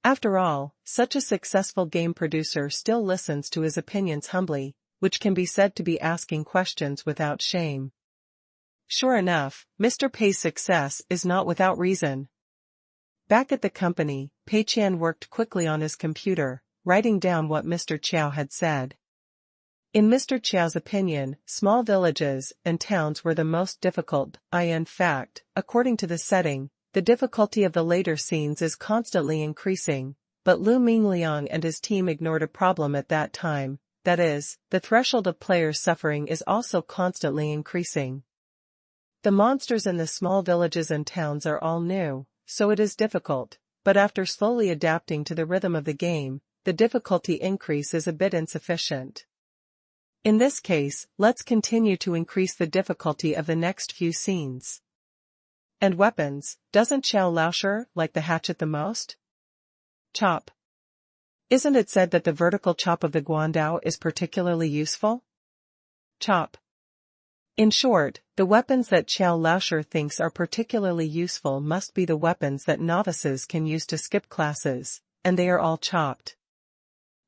After all, such a successful game producer still listens to his opinions humbly, which can be said to be asking questions without shame. Sure enough, Mr. Pei's success is not without reason. Back at the company, Pei Qian worked quickly on his computer, writing down what Mr. Qiao had said. In Mr. Qiao's opinion, small villages and towns were the most difficult. In fact, according to the setting, the difficulty of the later scenes is constantly increasing, but Lu Mingliang and his team ignored a problem at that time, that is, the threshold of players' suffering is also constantly increasing. The monsters in the small villages and towns are all new, so it is difficult, but after slowly adapting to the rhythm of the game, the difficulty increase is a bit insufficient. In this case, let's continue to increase the difficulty of the next few scenes. And weapons, doesn't Xiao Laoshi like the hatchet the most? Chop. Isn't it said that the vertical chop of the guandao is particularly useful? Chop. In short, the weapons that Xiao Laoshi thinks are particularly useful must be the weapons that novices can use to skip classes, and they are all chopped.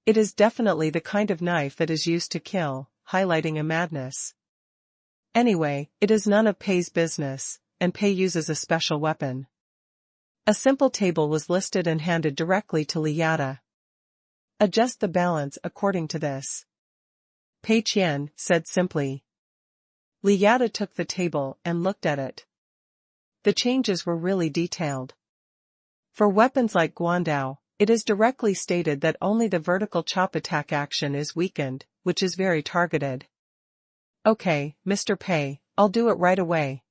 It is definitely the kind of knife that is used to kill, highlighting a madness. Anyway, it is none of Pei's business, and Pei uses a special weapon. A simple table was listed and handed directly to Liada. Adjust the balance according to this. Pei Qian said simply. Liada took the table and looked at it. The changes were really detailed. For weapons like guandao, it is directly stated that only the vertical chop attack action is weakened, which is very targeted. Okay, Mr. Pei, I'll do it right away.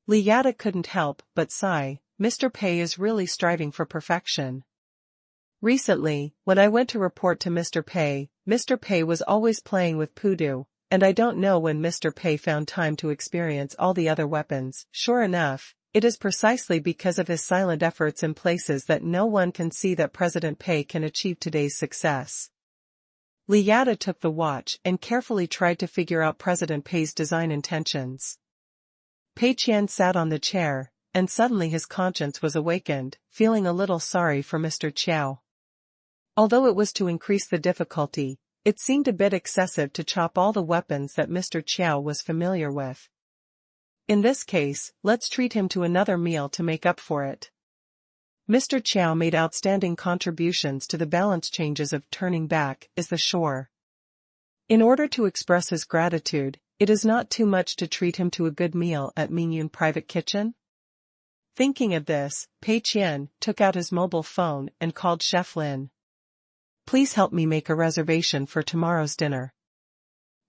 Liada couldn't help but sigh. Mr. Pei is really striving for perfection. Recently, when I went to report to Mr. Pei was always playing with Pudu, and I don't know when Mr. Pei found time to experience all the other weapons. Sure enough, it is precisely because of his silent efforts in places that no one can see that President Pei can achieve today's success. Liada took the watch and carefully tried to figure out President Pei's design intentions. Pei Qian sat on the chair, and suddenly his conscience was awakened, feeling a little sorry for Mr. Qiao. Although it was to increase the difficulty, it seemed a bit excessive to chop all the weapons that Mr. Qiao was familiar with. In this case, let's treat him to another meal to make up for it. Mr. Qiao made outstanding contributions to the balance changes of Turning Back is the Shore. In order to express his gratitude, it is not too much to treat him to a good meal at Mingyun Private Kitchen. Thinking of this, Pei Qian took out his mobile phone and called Chef Lin. Please help me make a reservation for tomorrow's dinner.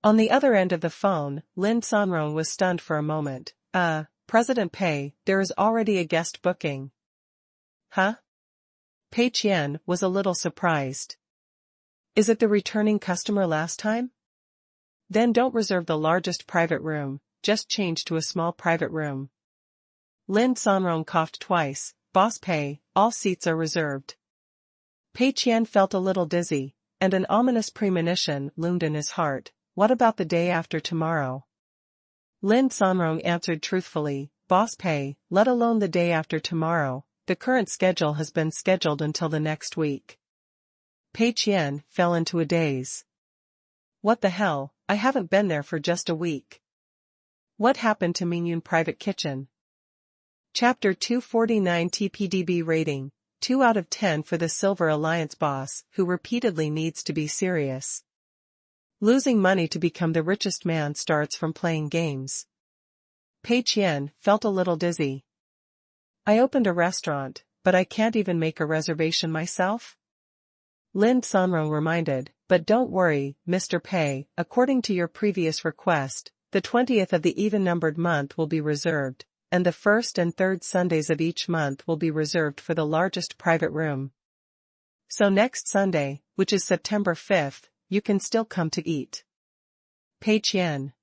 On the other end of the phone, Lin Sanrong was stunned for a moment. President Pei, there is already a guest booking. Huh? Pei Qian was a little surprised. Is it the returning customer last time? Then don't reserve the largest private room, just change to a small private room. Lin Sanrong coughed twice. Boss Pei, all seats are reserved. Pei Qian felt a little dizzy, and an ominous premonition loomed in his heart. What about the day after tomorrow? Lin Sanrong answered truthfully, Boss Pei, let alone the day after tomorrow, the current schedule has been scheduled until the next week. Pei Qian fell into a daze. What the hell, I haven't been there for just a week. What happened to Mingyun Private Kitchen? Chapter 249 TPDB rating, 2 out of 10 for the Silver Alliance boss who repeatedly needs to be serious. Losing money to become the richest man starts from playing games. Pei Qian felt a little dizzy. I opened a restaurant, but I can't even make a reservation myself? Lin Sanrong reminded, but don't worry, Mr. Pei, according to your previous request, the 20th of the even-numbered month will be reserved, and the first and third Sundays of each month will be reserved for the largest private room. So next Sunday, which is September 5th, you can still come to eat. Pei Qian.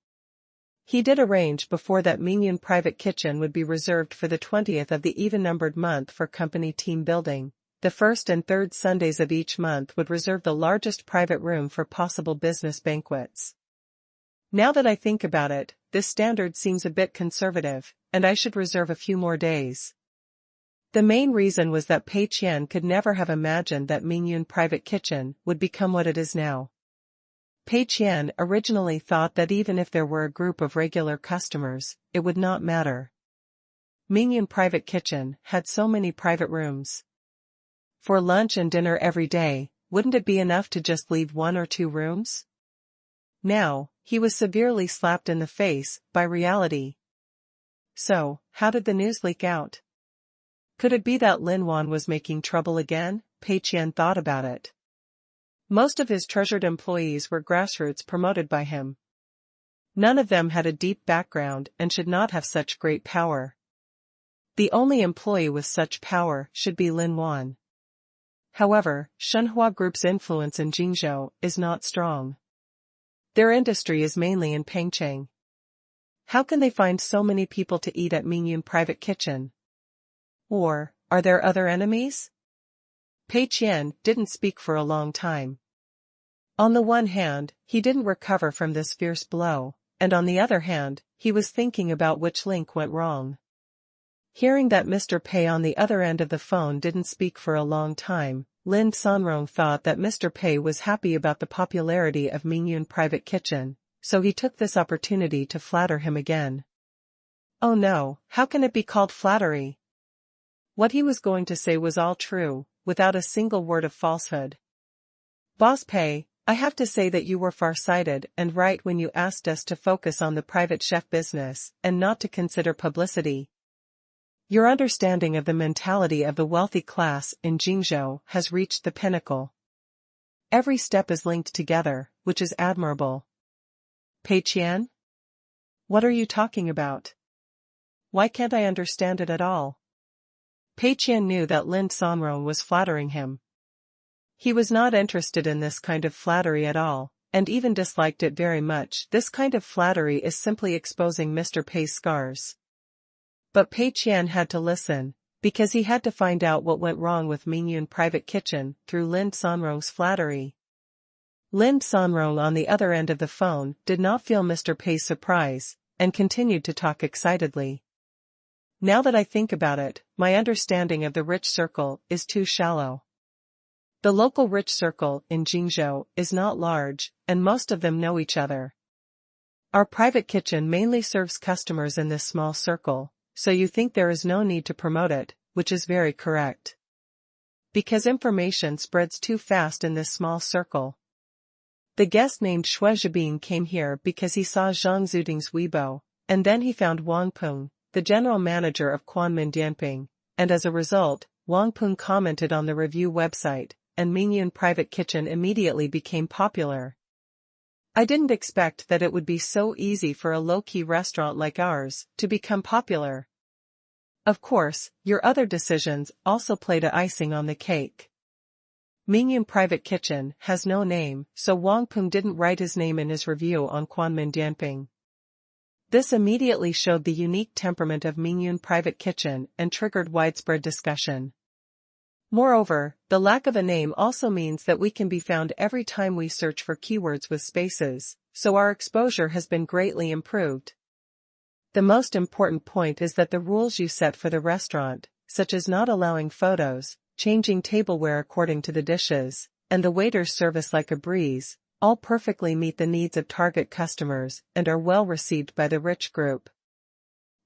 He did arrange before that Mingyun Private Kitchen would be reserved for the 20th of the even-numbered month for company team building. The first and third Sundays of each month would reserve the largest private room for possible business banquets. Now that I think about it, this standard seems a bit conservative, and I should reserve a few more days. The main reason was that Pei Qian could never have imagined that Mingyun Private Kitchen would become what it is now. Pei Qian originally thought that even if there were a group of regular customers, it would not matter. Mingyun Private Kitchen had so many private rooms. For lunch and dinner every day, wouldn't it be enough to just leave 1 or 2 rooms? Now, he was severely slapped in the face by reality. So, how did the news leak out? Could it be that Lin Wan was making trouble again? Pei Qian thought about it. Most of his treasured employees were grassroots promoted by him. None of them had a deep background and should not have such great power. The only employee with such power should be Lin Wan. However, Shenhua Group's influence in Jingzhou is not strong. Their industry is mainly in Pengcheng. How can they find so many people to eat at Mingyun Private Kitchen? Or, are there other enemies? Pei Qian didn't speak for a long time. On the one hand, he didn't recover from this fierce blow, and on the other hand, he was thinking about which link went wrong. Hearing that Mr. Pei on the other end of the phone didn't speak for a long time, Lin Sanrong thought that Mr. Pei was happy about the popularity of Mingyun Private Kitchen, so he took this opportunity to flatter him again. Oh no, how can it be called flattery? What he was going to say was all true, without a single word of falsehood. Boss Pei, I have to say that you were far-sighted and right when you asked us to focus on the private chef business and not to consider publicity. Your understanding of the mentality of the wealthy class in Jingzhou has reached the pinnacle. Every step is linked together, which is admirable. Pei Qian? What are you talking about? Why can't I understand it at all? Pei Qian knew that Lin Sanrong was flattering him. He was not interested in this kind of flattery at all, and even disliked it very much. This kind of flattery is simply exposing Mr. Pei's scars. But Pei Qian had to listen, because he had to find out what went wrong with Mingyun Private Kitchen through Lin Sanrong's flattery. Lin Sanrong on the other end of the phone did not feel Mr. Pei's surprise, and continued to talk excitedly. Now that I think about it, my understanding of the rich circle is too shallow. The local rich circle in Jingzhou is not large, and most of them know each other. Our private kitchen mainly serves customers in this small circle, so you think there is no need to promote it, which is very correct. Because information spreads too fast in this small circle. The guest named Xue Zhibing came here because he saw Zhang Zuding's Weibo, and then he found Wang Peng, the general manager of Quanmin Dianping, and as a result, Wang Peng commented on the review website, and Mingyun Private Kitchen immediately became popular. I didn't expect that it would be so easy for a low-key restaurant like ours to become popular. Of course, your other decisions also played a icing on the cake. Mingyun Private Kitchen has no name, so Wang Peng didn't write his name in his review on Quanmin Dianping. This immediately showed the unique temperament of Mingyun Private Kitchen and triggered widespread discussion. Moreover, the lack of a name also means that we can be found every time we search for keywords with spaces, so our exposure has been greatly improved. The most important point is that the rules you set for the restaurant, such as not allowing photos, changing tableware according to the dishes, and the waiter's service like a breeze, all perfectly meet the needs of target customers and are well received by the rich group.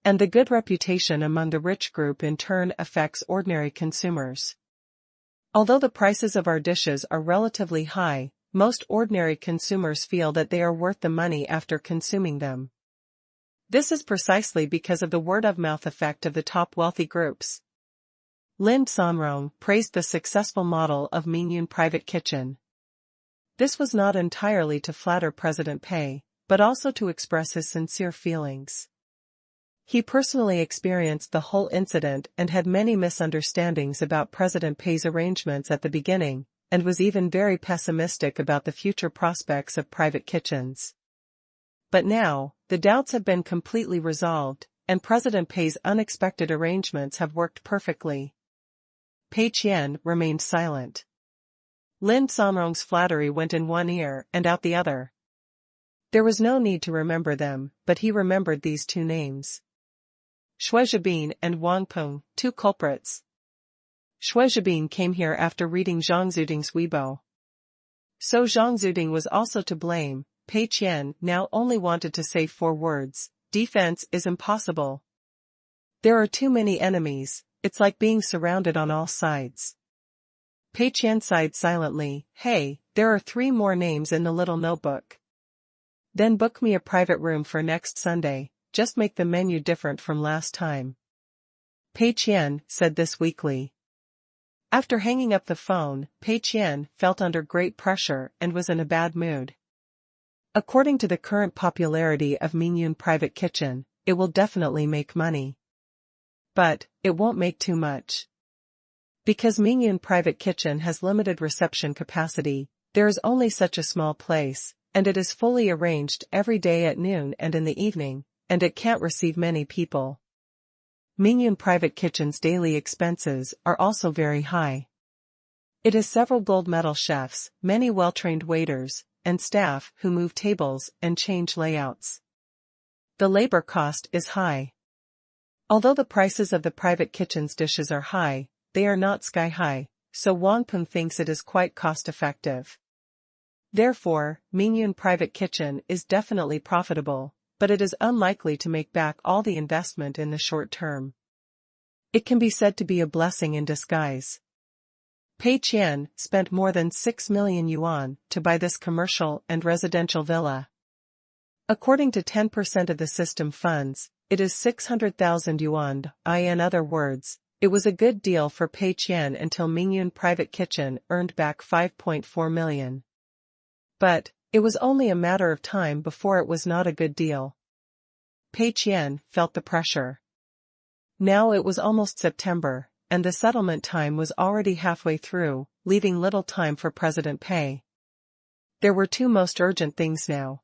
And the good reputation among the rich group in turn affects ordinary consumers. Although the prices of our dishes are relatively high, most ordinary consumers feel that they are worth the money after consuming them. This is precisely because of the word-of-mouth effect of the top wealthy groups. Lin Sanrong praised the successful model of Mingyun Private Kitchen. This was not entirely to flatter President Pei, but also to express his sincere feelings. He personally experienced the whole incident and had many misunderstandings about President Pei's arrangements at the beginning, and was even very pessimistic about the future prospects of private kitchens. But now, the doubts have been completely resolved, and President Pei's unexpected arrangements have worked perfectly. Pei Qian remained silent. Lin Sanrong's flattery went in one ear and out the other. There was no need to remember them, but he remembered these two names. Shui Zhibin and Wang Peng, two culprits. Shui Zhibin came here after reading Zhang Zuding's Weibo. So Zhang Zuding was also to blame. Pei Qian now only wanted to say 4 words: defense is impossible. There are too many enemies, it's like being surrounded on all sides. Pei Qian sighed silently. Hey, there are 3 more names in the little notebook. Then book me a private room for next Sunday, just make the menu different from last time. Pei Qian said this weakly. After hanging up the phone, Pei Qian felt under great pressure and was in a bad mood. According to the current popularity of Mingyun Private Kitchen, it will definitely make money. But, it won't make too much. Because Mingyun Private Kitchen has limited reception capacity, there is only such a small place, and it is fully arranged every day at noon and in the evening, and it can't receive many people. Mingyun Private Kitchen's daily expenses are also very high. It has several gold medal chefs, many well-trained waiters, and staff who move tables and change layouts. The labor cost is high. Although the prices of the private kitchen's dishes are high, they are not sky-high, so Wang Peng thinks it is quite cost-effective. Therefore, Mingyun Private Kitchen is definitely profitable, but it is unlikely to make back all the investment in the short term. It can be said to be a blessing in disguise. Pei Qian spent more than 6 million yuan to buy this commercial and residential villa. According to 10% of the system funds, it is 600,000 yuan. In other words, it was a good deal for Pei Qian until Mingyun Private Kitchen earned back 5.4 million. But, it was only a matter of time before it was not a good deal. Pei Qian felt the pressure. Now it was almost September, and the settlement time was already halfway through, leaving little time for President Pei. There were 2 most urgent things now.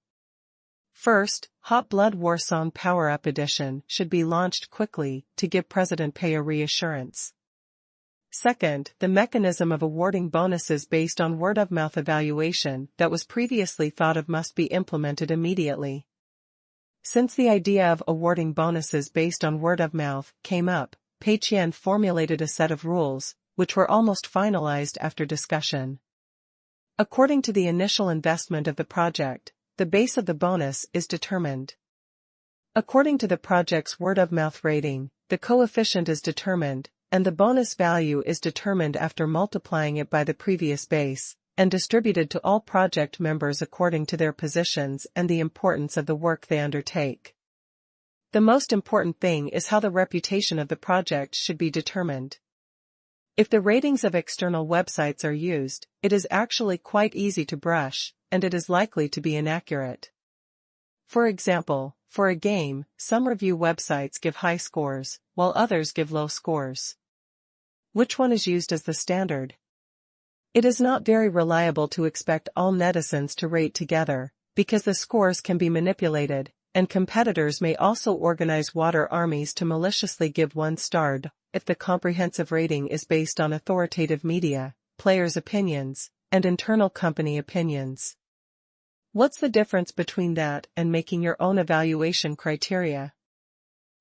First, Hot Blood War Song Power-Up Edition should be launched quickly to give President Pei a reassurance. Second, the mechanism of awarding bonuses based on word-of-mouth evaluation that was previously thought of must be implemented immediately. Since the idea of awarding bonuses based on word-of-mouth came up, Pei Qian formulated a set of rules, which were almost finalized after discussion. According to the initial investment of the project, the base of the bonus is determined. According to the project's word-of-mouth rating, the coefficient is determined, and the bonus value is determined after multiplying it by the previous base, and distributed to all project members according to their positions and the importance of the work they undertake. The most important thing is how the reputation of the project should be determined. If the ratings of external websites are used, it is actually quite easy to brush, and it is likely to be inaccurate. For example, for a game, some review websites give high scores, while others give low scores. Which one is used as the standard? It is not very reliable to expect all netizens to rate together, because the scores can be manipulated, and competitors may also organize water armies to maliciously give one-starred, if the comprehensive rating is based on authoritative media, players' opinions, and internal company opinions. What's the difference between that and making your own evaluation criteria?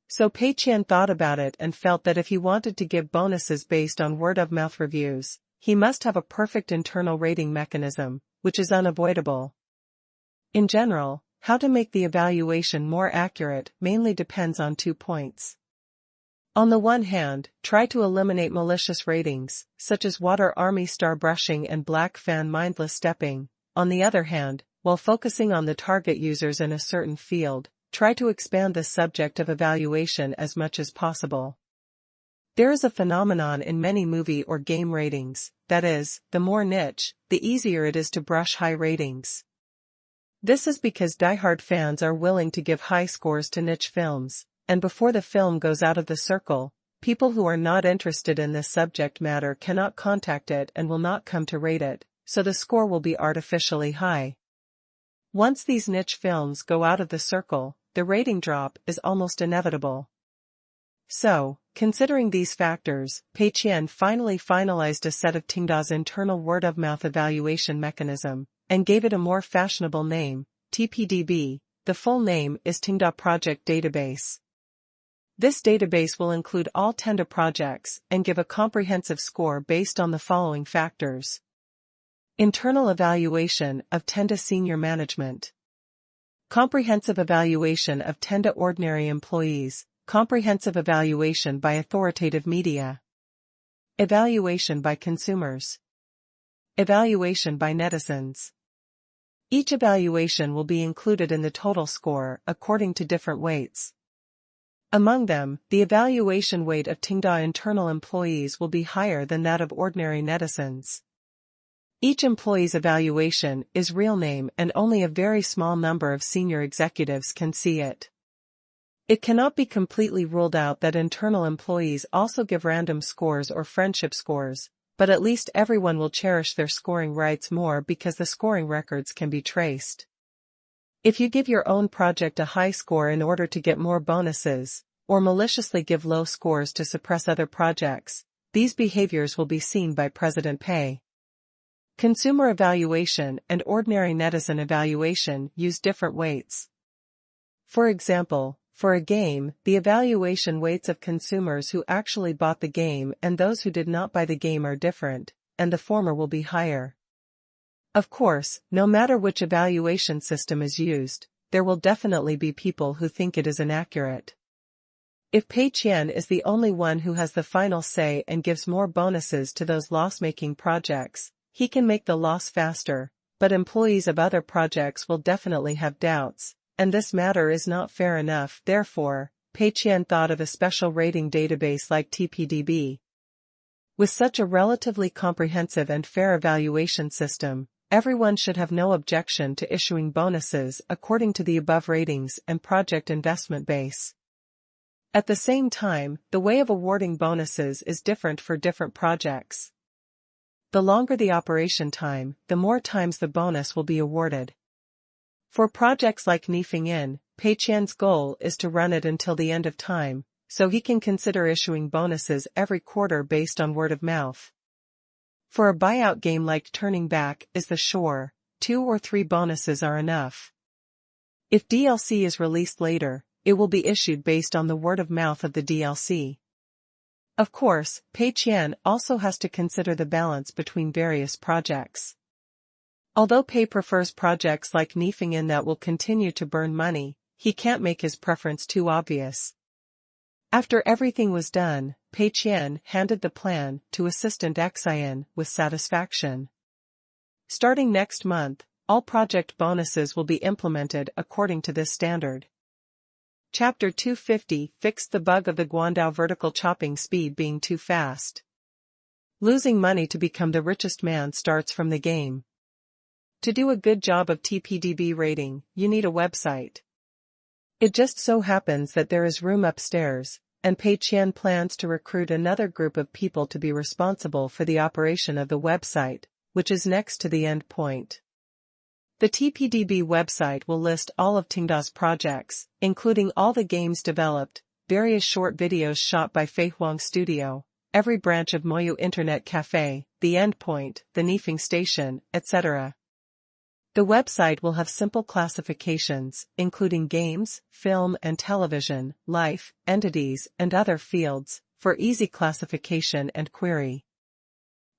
So Pei Qian thought about it and felt that if he wanted to give bonuses based on word-of-mouth reviews, he must have a perfect internal rating mechanism, which is unavoidable. In general, how to make the evaluation more accurate mainly depends on 2 points. On the one hand, try to eliminate malicious ratings, such as water army star brushing and black fan mindless stepping. On the other hand, while focusing on the target users in a certain field, try to expand the subject of evaluation as much as possible. There is a phenomenon in many movie or game ratings, that is, the more niche, the easier it is to brush high ratings. This is because diehard fans are willing to give high scores to niche films, and before the film goes out of the circle, people who are not interested in this subject matter cannot contact it and will not come to rate it, so the score will be artificially high. Once these niche films go out of the circle, the rating drop is almost inevitable. So, considering these factors, Pei Qian finally finalized a set of Tenda's internal word-of-mouth evaluation mechanism, and gave it a more fashionable name, TPDB. The full name is Tenda Project Database. This database will include all Tenda projects and give a comprehensive score based on the following factors. Internal evaluation of Tenda senior management. Comprehensive evaluation of Tenda ordinary employees. Comprehensive evaluation by authoritative media. Evaluation by consumers. Evaluation by netizens. Each evaluation will be included in the total score according to different weights. Among them, the evaluation weight of Tenda internal employees will be higher than that of ordinary netizens. Each employee's evaluation is real name and only a very small number of senior executives can see it. It cannot be completely ruled out that internal employees also give random scores or friendship scores, but at least everyone will cherish their scoring rights more because the scoring records can be traced. If you give your own project a high score in order to get more bonuses, or maliciously give low scores to suppress other projects, these behaviors will be seen by President Pei. Consumer evaluation and ordinary netizen evaluation use different weights. For example, for a game, the evaluation weights of consumers who actually bought the game and those who did not buy the game are different, and the former will be higher. Of course, no matter which evaluation system is used, there will definitely be people who think it is inaccurate. If Pei Qian is the only one who has the final say and gives more bonuses to those loss-making projects, he can make the loss faster, but employees of other projects will definitely have doubts. And this matter is not fair enough. Therefore, Pei Qian thought of a special rating database like TPDB. With such a relatively comprehensive and fair evaluation system, everyone should have no objection to issuing bonuses according to the above ratings and project investment base. At the same time, the way of awarding bonuses is different for different projects. The longer the operation time, the more times the bonus will be awarded. For projects like Qingshan, Pei Qian's goal is to run it until the end of time, so he can consider issuing bonuses every quarter based on word of mouth. For a buyout game like Turning Back is the Shore, 2 or 3 bonuses are enough. If DLC is released later, it will be issued based on the word of mouth of the DLC. Of course, Pei Qian also has to consider the balance between various projects. Although Pei prefers projects like Qingshan that will continue to burn money, he can't make his preference too obvious. After everything was done, Pei Qian handed the plan to Assistant Qingshan with satisfaction. Starting next month, all project bonuses will be implemented according to this standard. Chapter 250 fixed the bug of the Guandao vertical chopping speed being too fast. Losing money to become the richest man starts from the game. To do a good job of TPDB rating, you need a website. It just so happens that there is room upstairs, and Pei Qian plans to recruit another group of people to be responsible for the operation of the website, which is next to the end point. The TPDB website will list all of Tenda's projects, including all the games developed, various short videos shot by Fei Huang Studio, every branch of Moyu Internet Cafe, the endpoint, the Nifeng station, etc. The website will have simple classifications, including games, film and television, life, entities, and other fields, for easy classification and query.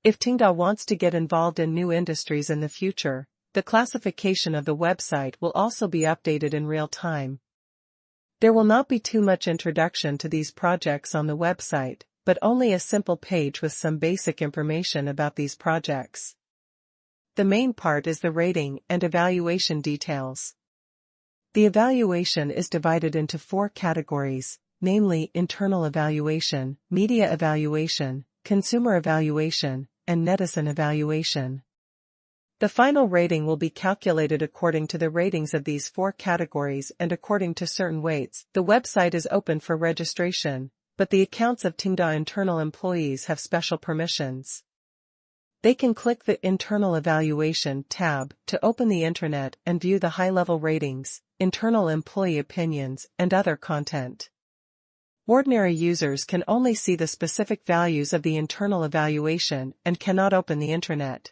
If Tenda wants to get involved in new industries in the future, the classification of the website will also be updated in real time. There will not be too much introduction to these projects on the website, but only a simple page with some basic information about these projects. The main part is the rating and evaluation details. The evaluation is divided into 4 categories, namely internal evaluation, media evaluation, consumer evaluation, and netizen evaluation. The final rating will be calculated according to the ratings of these 4 categories and according to certain weights. The website is open for registration, but the accounts of Tenda internal employees have special permissions. They can click the Internal Evaluation tab to open the internet and view the high-level ratings, internal employee opinions, and other content. Ordinary users can only see the specific values of the internal evaluation and cannot open the internet.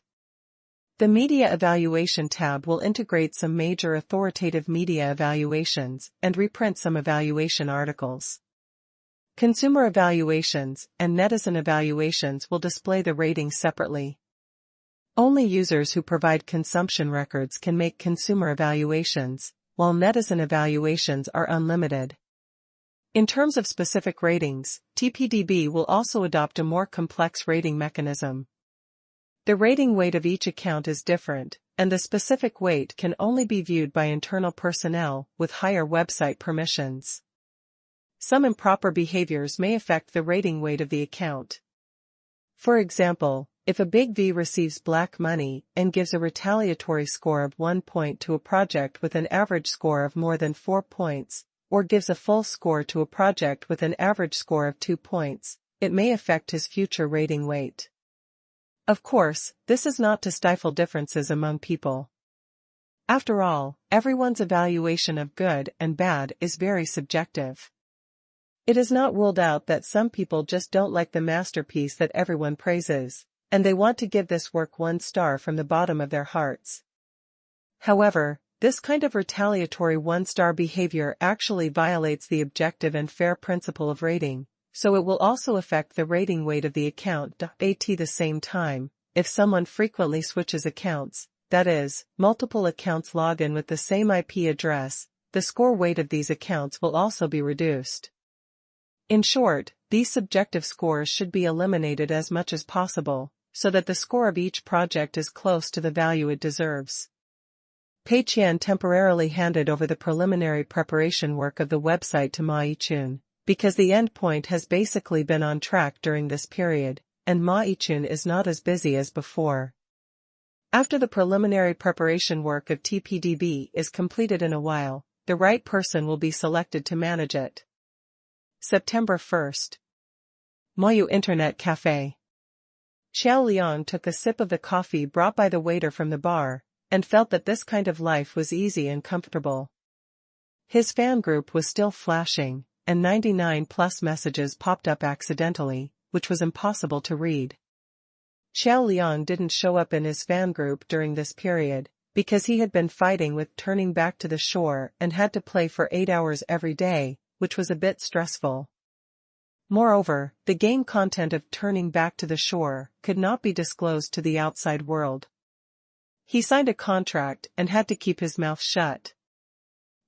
The Media Evaluation tab will integrate some major authoritative media evaluations and reprint some evaluation articles. Consumer evaluations and netizen evaluations will display the ratings separately. Only users who provide consumption records can make consumer evaluations, while netizen evaluations are unlimited. In terms of specific ratings, TPDB will also adopt a more complex rating mechanism. The rating weight of each account is different, and the specific weight can only be viewed by internal personnel with higher website permissions. Some improper behaviors may affect the rating weight of the account. For example, if a big V receives black money and gives a retaliatory score of 1 point to a project with an average score of more than 4 points, or gives a full score to a project with an average score of 2 points, it may affect his future rating weight. Of course, this is not to stifle differences among people. After all, everyone's evaluation of good and bad is very subjective. It is not ruled out that some people just don't like the masterpiece that everyone praises, and they want to give this work 1 star from the bottom of their hearts. However, this kind of retaliatory 1-star behavior actually violates the objective and fair principle of rating, so it will also affect the rating weight of the account. At the same time, if someone frequently switches accounts, that is, multiple accounts log in with the same IP address, the score weight of these accounts will also be reduced. In short, these subjective scores should be eliminated as much as possible, so that the score of each project is close to the value it deserves. Pei Qian temporarily handed over the preliminary preparation work of the website to Pei Qian, because the endpoint has basically been on track during this period, and Pei Qian is not as busy as before. After the preliminary preparation work of TPDB is completed in a while, the right person will be selected to manage it. September 1st. Moyu Internet Cafe. Xiao Liang took a sip of the coffee brought by the waiter from the bar, and felt that this kind of life was easy and comfortable. His fan group was still flashing, and 99+ messages popped up accidentally, which was impossible to read. Xiao Liang didn't show up in his fan group during this period, because he had been fighting with Turning Back to the Shore and had to play for 8 hours every day, which was a bit stressful. Moreover, the game content of Turning Back to the Shore could not be disclosed to the outside world. He signed a contract and had to keep his mouth shut.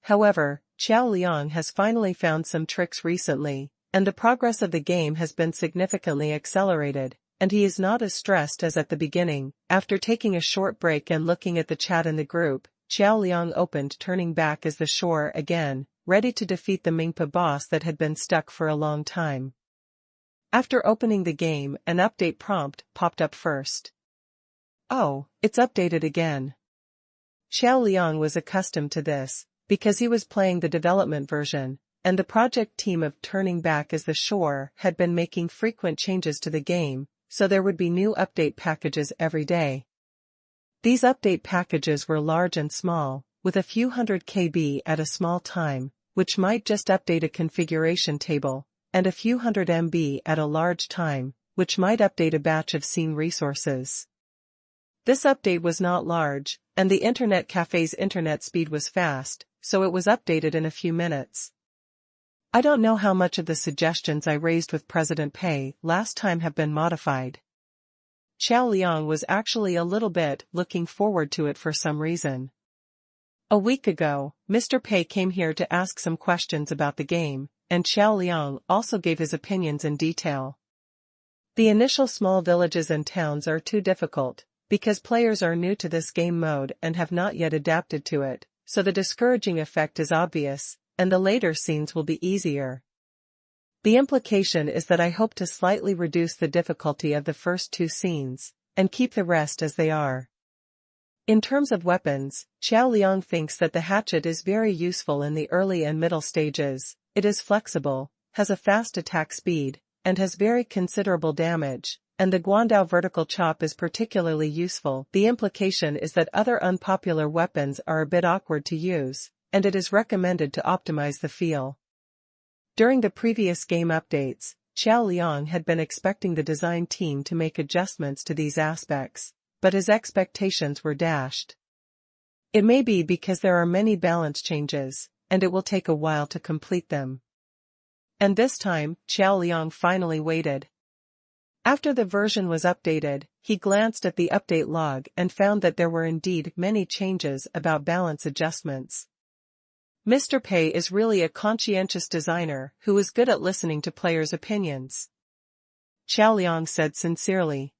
However, Xiao Liang has finally found some tricks recently, and the progress of the game has been significantly accelerated, and he is not as stressed as at the beginning. After taking a short break and looking at the chat in the group, Xiao Liang opened Turning Back as the Shore again, ready to defeat the Mingpa boss that had been stuck for a long time. After opening the game, an update prompt popped up first. Oh, it's updated again. Xiao Liang was accustomed to this, because he was playing the development version, and the project team of Turning Back as the Shore had been making frequent changes to the game, so there would be new update packages every day. These update packages were large and small, with a few hundred KB at a small time, which might just update a configuration table, and a few hundred MB at a large time, which might update a batch of scene resources. This update was not large, and the internet cafe's internet speed was fast, so it was updated in a few minutes. I don't know how much of the suggestions I raised with President Pei last time have been modified. Qiao Liang was actually a little bit looking forward to it for some reason. A week ago, Mr. Pei came here to ask some questions about the game, and Qiao Liang also gave his opinions in detail. The initial small villages and towns are too difficult, because players are new to this game mode and have not yet adapted to it, so the discouraging effect is obvious, and the later scenes will be easier. The implication is that I hope to slightly reduce the difficulty of the first two scenes, and keep the rest as they are. In terms of weapons, Qiao Liang thinks that the hatchet is very useful in the early and middle stages. It is flexible, has a fast attack speed, and has very considerable damage, and the Guandao vertical chop is particularly useful. The implication is that other unpopular weapons are a bit awkward to use, and it is recommended to optimize the feel. During the previous game updates, Qiao Liang had been expecting the design team to make adjustments to these aspects, but his expectations were dashed. It may be because there are many balance changes, and it will take a while to complete them. And this time, Qiao Liang finally waited. After the version was updated, he glanced at the update log and found that there were indeed many changes about balance adjustments. Mr. Pei is really a conscientious designer who is good at listening to players' opinions. Qiao Liang said sincerely.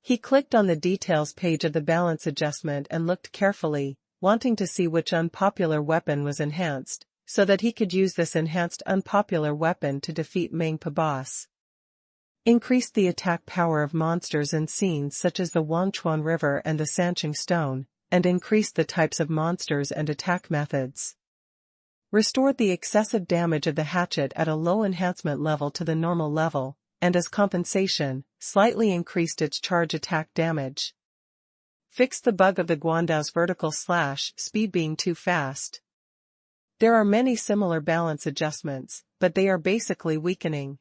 He clicked on the details page of the balance adjustment and looked carefully, wanting to see which unpopular weapon was enhanced, so that he could use this enhanced unpopular weapon to defeat Mengpa boss. Increased the attack power of monsters in scenes such as the Wangchuan River and the Sanqing Stone, and increased the types of monsters and attack methods. Restored the excessive damage of the hatchet at a low enhancement level to the normal level, and as compensation, slightly increased its charge attack damage. Fixed the bug of the Guandao's vertical slash speed being too fast. There are many similar balance adjustments, but they are basically weakening.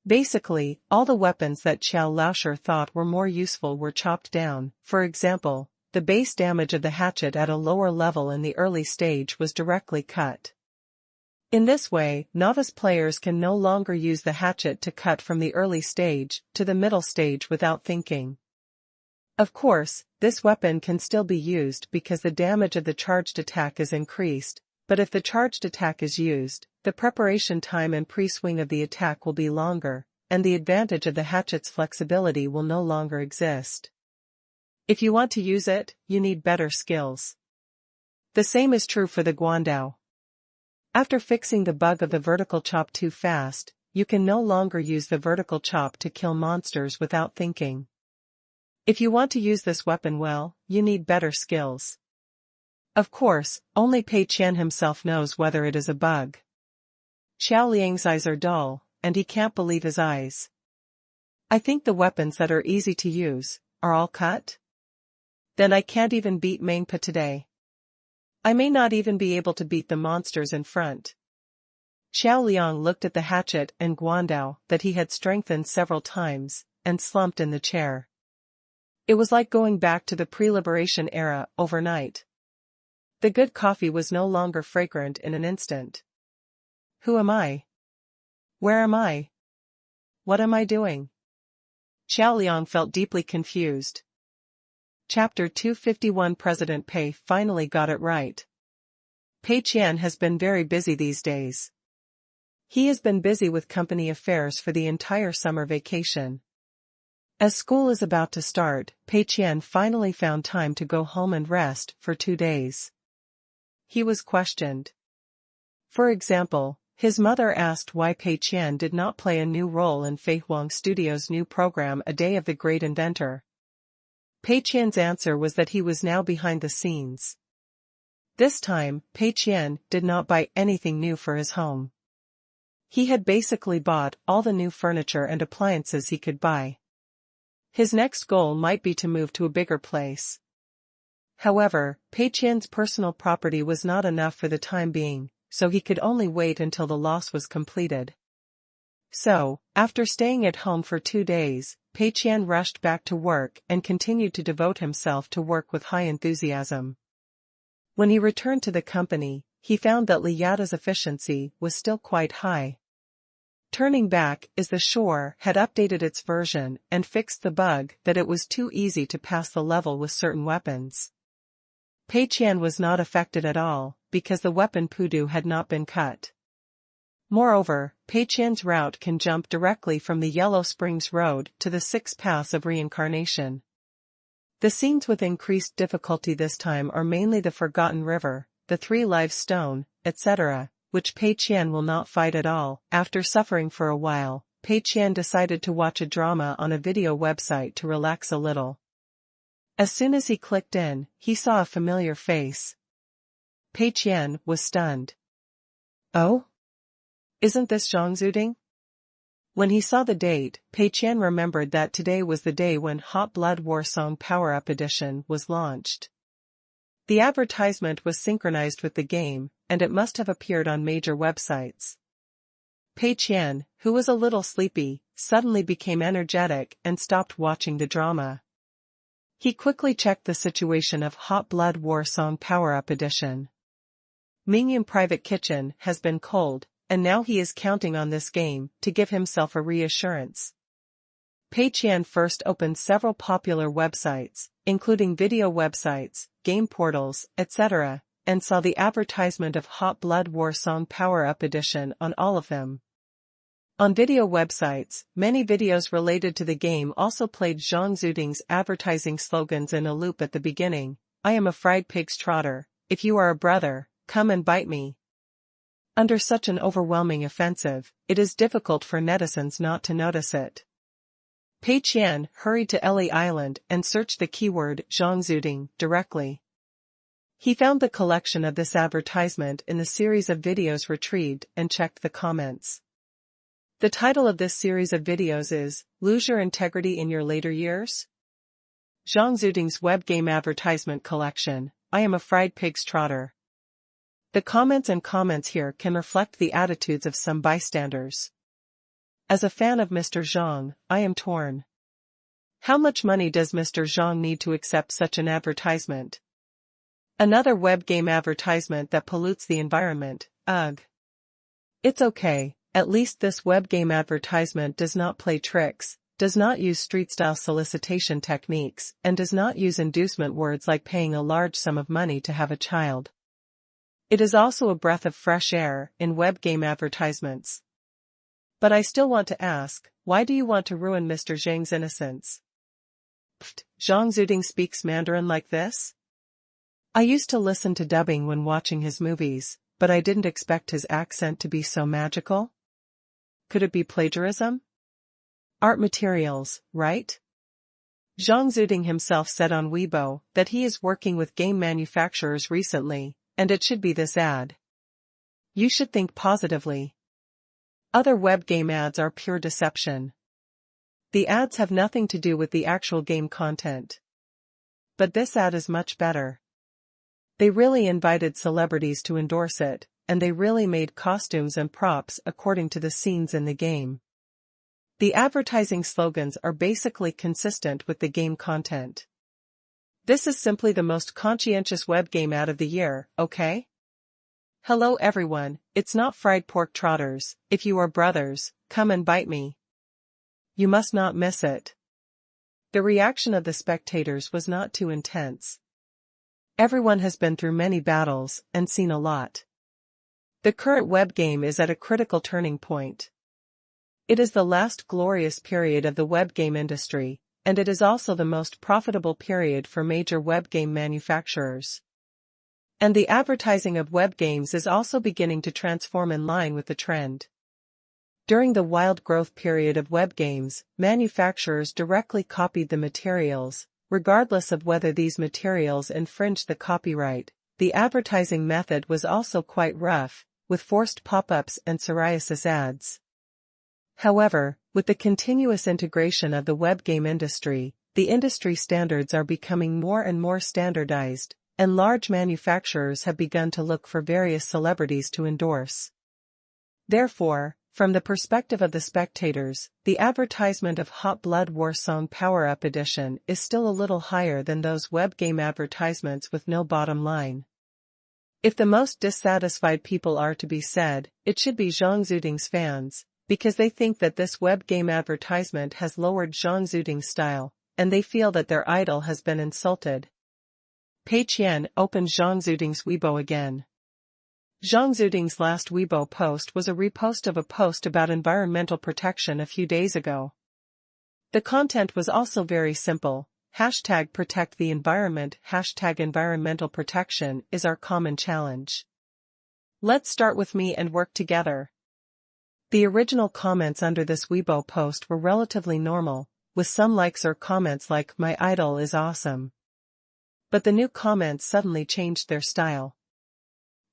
Basically, all the weapons that Qiao Laoshi thought were more useful were chopped down. For example, the base damage of the hatchet at a lower level in the early stage was directly cut. In this way, novice players can no longer use the hatchet to cut from the early stage to the middle stage without thinking. Of course, this weapon can still be used because the damage of the charged attack is increased, but if the charged attack is used, the preparation time and pre-swing of the attack will be longer, and the advantage of the hatchet's flexibility will no longer exist. If you want to use it, you need better skills. The same is true for the Guandao. After fixing the bug of the vertical chop too fast, you can no longer use the vertical chop to kill monsters without thinking. If you want to use this weapon well, you need better skills. Of course, only Pei Qian himself knows whether it is a bug. Qiao Liang's eyes are dull, and he can't believe his eyes. I think the weapons that are easy to use are all cut? Then I can't even beat Mengpa today. I may not even be able to beat the monsters in front. Qiao Liang looked at the hatchet and Guandao that he had strengthened several times, and slumped in the chair. It was like going back to the pre-liberation era overnight. The good coffee was no longer fragrant in an instant. Who am I? Where am I? What am I doing? Qiao Liang felt deeply confused. Chapter 251 President Pei finally got it right. Pei Qian has been very busy these days. He has been busy with company affairs for the entire summer vacation. As school is about to start, Pei Qian finally found time to go home and rest for 2 days. He was questioned. For example, his mother asked why Pei Qian did not play a new role in Fei Huang Studios' new program A Day of the Great Inventor. Pei Qian's answer was that he was now behind the scenes. This time, Pei Qian did not buy anything new for his home. He had basically bought all the new furniture and appliances he could buy. His next goal might be to move to a bigger place. However, Pei Qian's personal property was not enough for the time being, so he could only wait until the loss was completed. So, after staying at home for 2 days, Pei Qian rushed back to work and continued to devote himself to work with high enthusiasm. When he returned to the company, he found that Liada's efficiency was still quite high. Turning back is the shore had updated its version and fixed the bug that it was too easy to pass the level with certain weapons. Pei Qian was not affected at all, because the weapon Pudu had not been cut. Moreover, Pei Qian's route can jump directly from the Yellow Springs Road to the 6 Paths of Reincarnation. The scenes with increased difficulty this time are mainly the Forgotten River, the 3 Lives Stone, etc., which Pei Qian will not fight at all. After suffering for a while, Pei Qian decided to watch a drama on a video website to relax a little. As soon as he clicked in, he saw a familiar face. Pei Qian was stunned. Oh? Isn't this Zhang Zuding? When he saw the date, Pei Qian remembered that today was the day when Hot Blood War Song Power Up Edition was launched. The advertisement was synchronized with the game, and it must have appeared on major websites. Pei Qian, who was a little sleepy, suddenly became energetic and stopped watching the drama. He quickly checked the situation of Hot Blood War Song Power Up Edition. Mingyun Private Kitchen has been culled, and now he is counting on this game to give himself a reassurance. Pei Qian first opened several popular websites, including video websites, game portals, etc., and saw the advertisement of Hot Blood War Song Power Up Edition on all of them. On video websites, many videos related to the game also played Zhang Zuding's advertising slogans in a loop at the beginning. I am a fried pig's trotter, if you are a brother, come and bite me. Under such an overwhelming offensive, it is difficult for netizens not to notice it. Pei Qian hurried to Eli Island and searched the keyword Zhang Zuding directly. He found the collection of this advertisement in the series of videos retrieved and checked the comments. The title of this series of videos is, Lose Your Integrity in Your Later Years? Zhang Zuding's web game advertisement collection, I am a fried pig's trotter. The comments here can reflect the attitudes of some bystanders. As a fan of Mr. Zhang, I am torn. How much money does Mr. Zhang need to accept such an advertisement? Another web game advertisement that pollutes the environment, ugh. It's okay, at least this web game advertisement does not play tricks, does not use street-style solicitation techniques, and does not use inducement words like paying a large sum of money to have a child. It is also a breath of fresh air in web game advertisements. But I still want to ask, why do you want to ruin Mr. Zhang's innocence? Pfft, Zhang Zuding speaks Mandarin like this? I used to listen to dubbing when watching his movies, but I didn't expect his accent to be so magical. Could it be plagiarism? Art materials, right? Zhang Zuding himself said on Weibo that he is working with game manufacturers recently, and it should be this ad. You should think positively. Other web game ads are pure deception. The ads have nothing to do with the actual game content. But this ad is much better. They really invited celebrities to endorse it, and they really made costumes and props according to the scenes in the game. The advertising slogans are basically consistent with the game content. This is simply the most conscientious web game ad of the year, okay? Hello everyone, it's not fried pork trotters, if you are brothers, come and bite me. You must not miss it. The reaction of the spectators was not too intense. Everyone has been through many battles and seen a lot. The current web game is at a critical turning point. It is the last glorious period of the web game industry, and it is also the most profitable period for major web game manufacturers. And the advertising of web games is also beginning to transform in line with the trend. During the wild growth period of web games, manufacturers directly copied the materials, regardless of whether these materials infringed the copyright. The advertising method was also quite rough, with forced pop-ups and psoriasis ads. However, With the continuous integration of the web game industry, the industry standards are becoming more and more standardized, and large manufacturers have begun to look for various celebrities to endorse. Therefore, from the perspective of the spectators, the advertisement of Hot Blood Warsong Power Up Edition is still a little higher than those web game advertisements with no bottom line. If the most dissatisfied people are to be said, it should be Zhang Zuding's fans, because they think that this web game advertisement has lowered Zhang Zuding's style, and they feel that their idol has been insulted. Pei Qian opened Zhang Zuding's Weibo again. Zhang Zuding's last Weibo post was a repost of a post about environmental protection a few days ago. The content was also very simple. #protect the environment, #environmental protection is our common challenge. Let's start with me and work together. The original comments under this Weibo post were relatively normal, with some likes or comments like "My idol is awesome." But the new comments suddenly changed their style.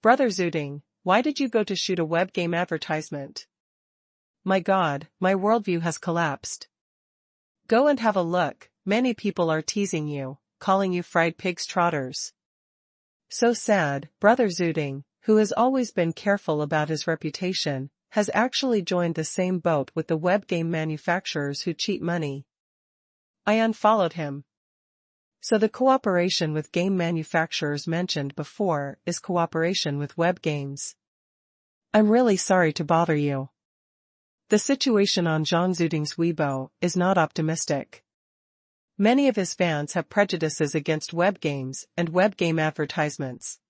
"Brother Zuding, why did you go to shoot a web game advertisement? My God, my worldview has collapsed. Go and have a look, many people are teasing you, calling you fried pigs trotters." So sad, Brother Zuding, who has always been careful about his reputation, has actually joined the same boat with the web game manufacturers who cheat money. I unfollowed him. So the cooperation with game manufacturers mentioned before is cooperation with web games. I'm really sorry to bother you. The situation on Zhang Zuding's Weibo is not optimistic. Many of his fans have prejudices against web games and web game advertisements.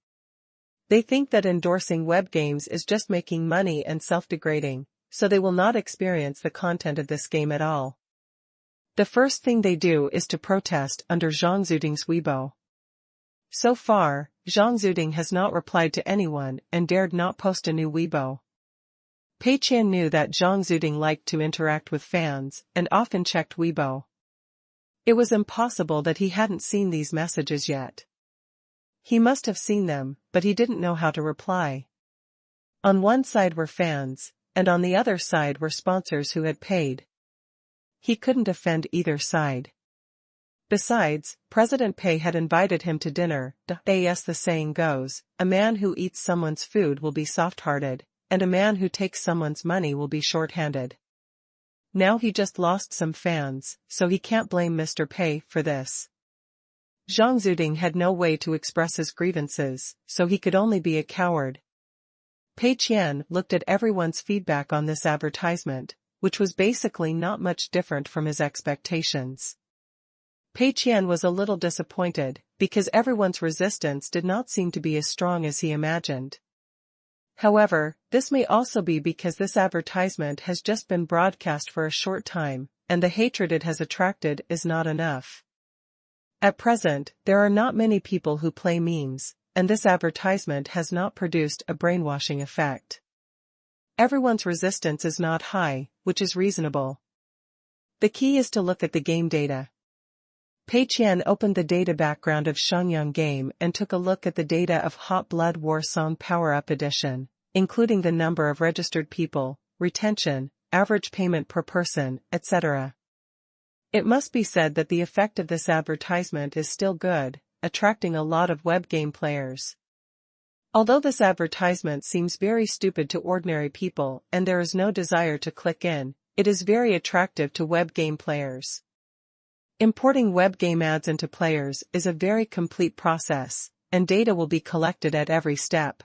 They think that endorsing web games is just making money and self-degrading, so they will not experience the content of this game at all. The first thing they do is to protest under Zhang Zuding's Weibo. So far, Zhang Zuding has not replied to anyone and dared not post a new Weibo. Pei Qian knew that Zhang Zuding liked to interact with fans and often checked Weibo. It was impossible that he hadn't seen these messages yet. He must have seen them, but he didn't know how to reply. On one side were fans, and on the other side were sponsors who had paid. He couldn't offend either side. Besides, President Pei had invited him to dinner. As the saying goes, a man who eats someone's food will be soft-hearted, and a man who takes someone's money will be short-handed. Now he just lost some fans, so he can't blame Mr. Pei for this. Zhang Zuding had no way to express his grievances, so he could only be a coward. Pei Qian looked at everyone's feedback on this advertisement, which was basically not much different from his expectations. Pei Qian was a little disappointed, because everyone's resistance did not seem to be as strong as he imagined. However, this may also be because this advertisement has just been broadcast for a short time, and the hatred it has attracted is not enough. At present, there are not many people who play memes, and this advertisement has not produced a brainwashing effect. Everyone's resistance is not high, which is reasonable. The key is to look at the game data. Pei Qian opened the data background of Shangyang game and took a look at the data of Hot Blood Warsong Power Up Edition, including the number of registered people, retention, average payment per person, etc. It must be said that the effect of this advertisement is still good, attracting a lot of web game players. Although this advertisement seems very stupid to ordinary people and there is no desire to click in, it is very attractive to web game players. Importing web game ads into players is a very complete process, and data will be collected at every step.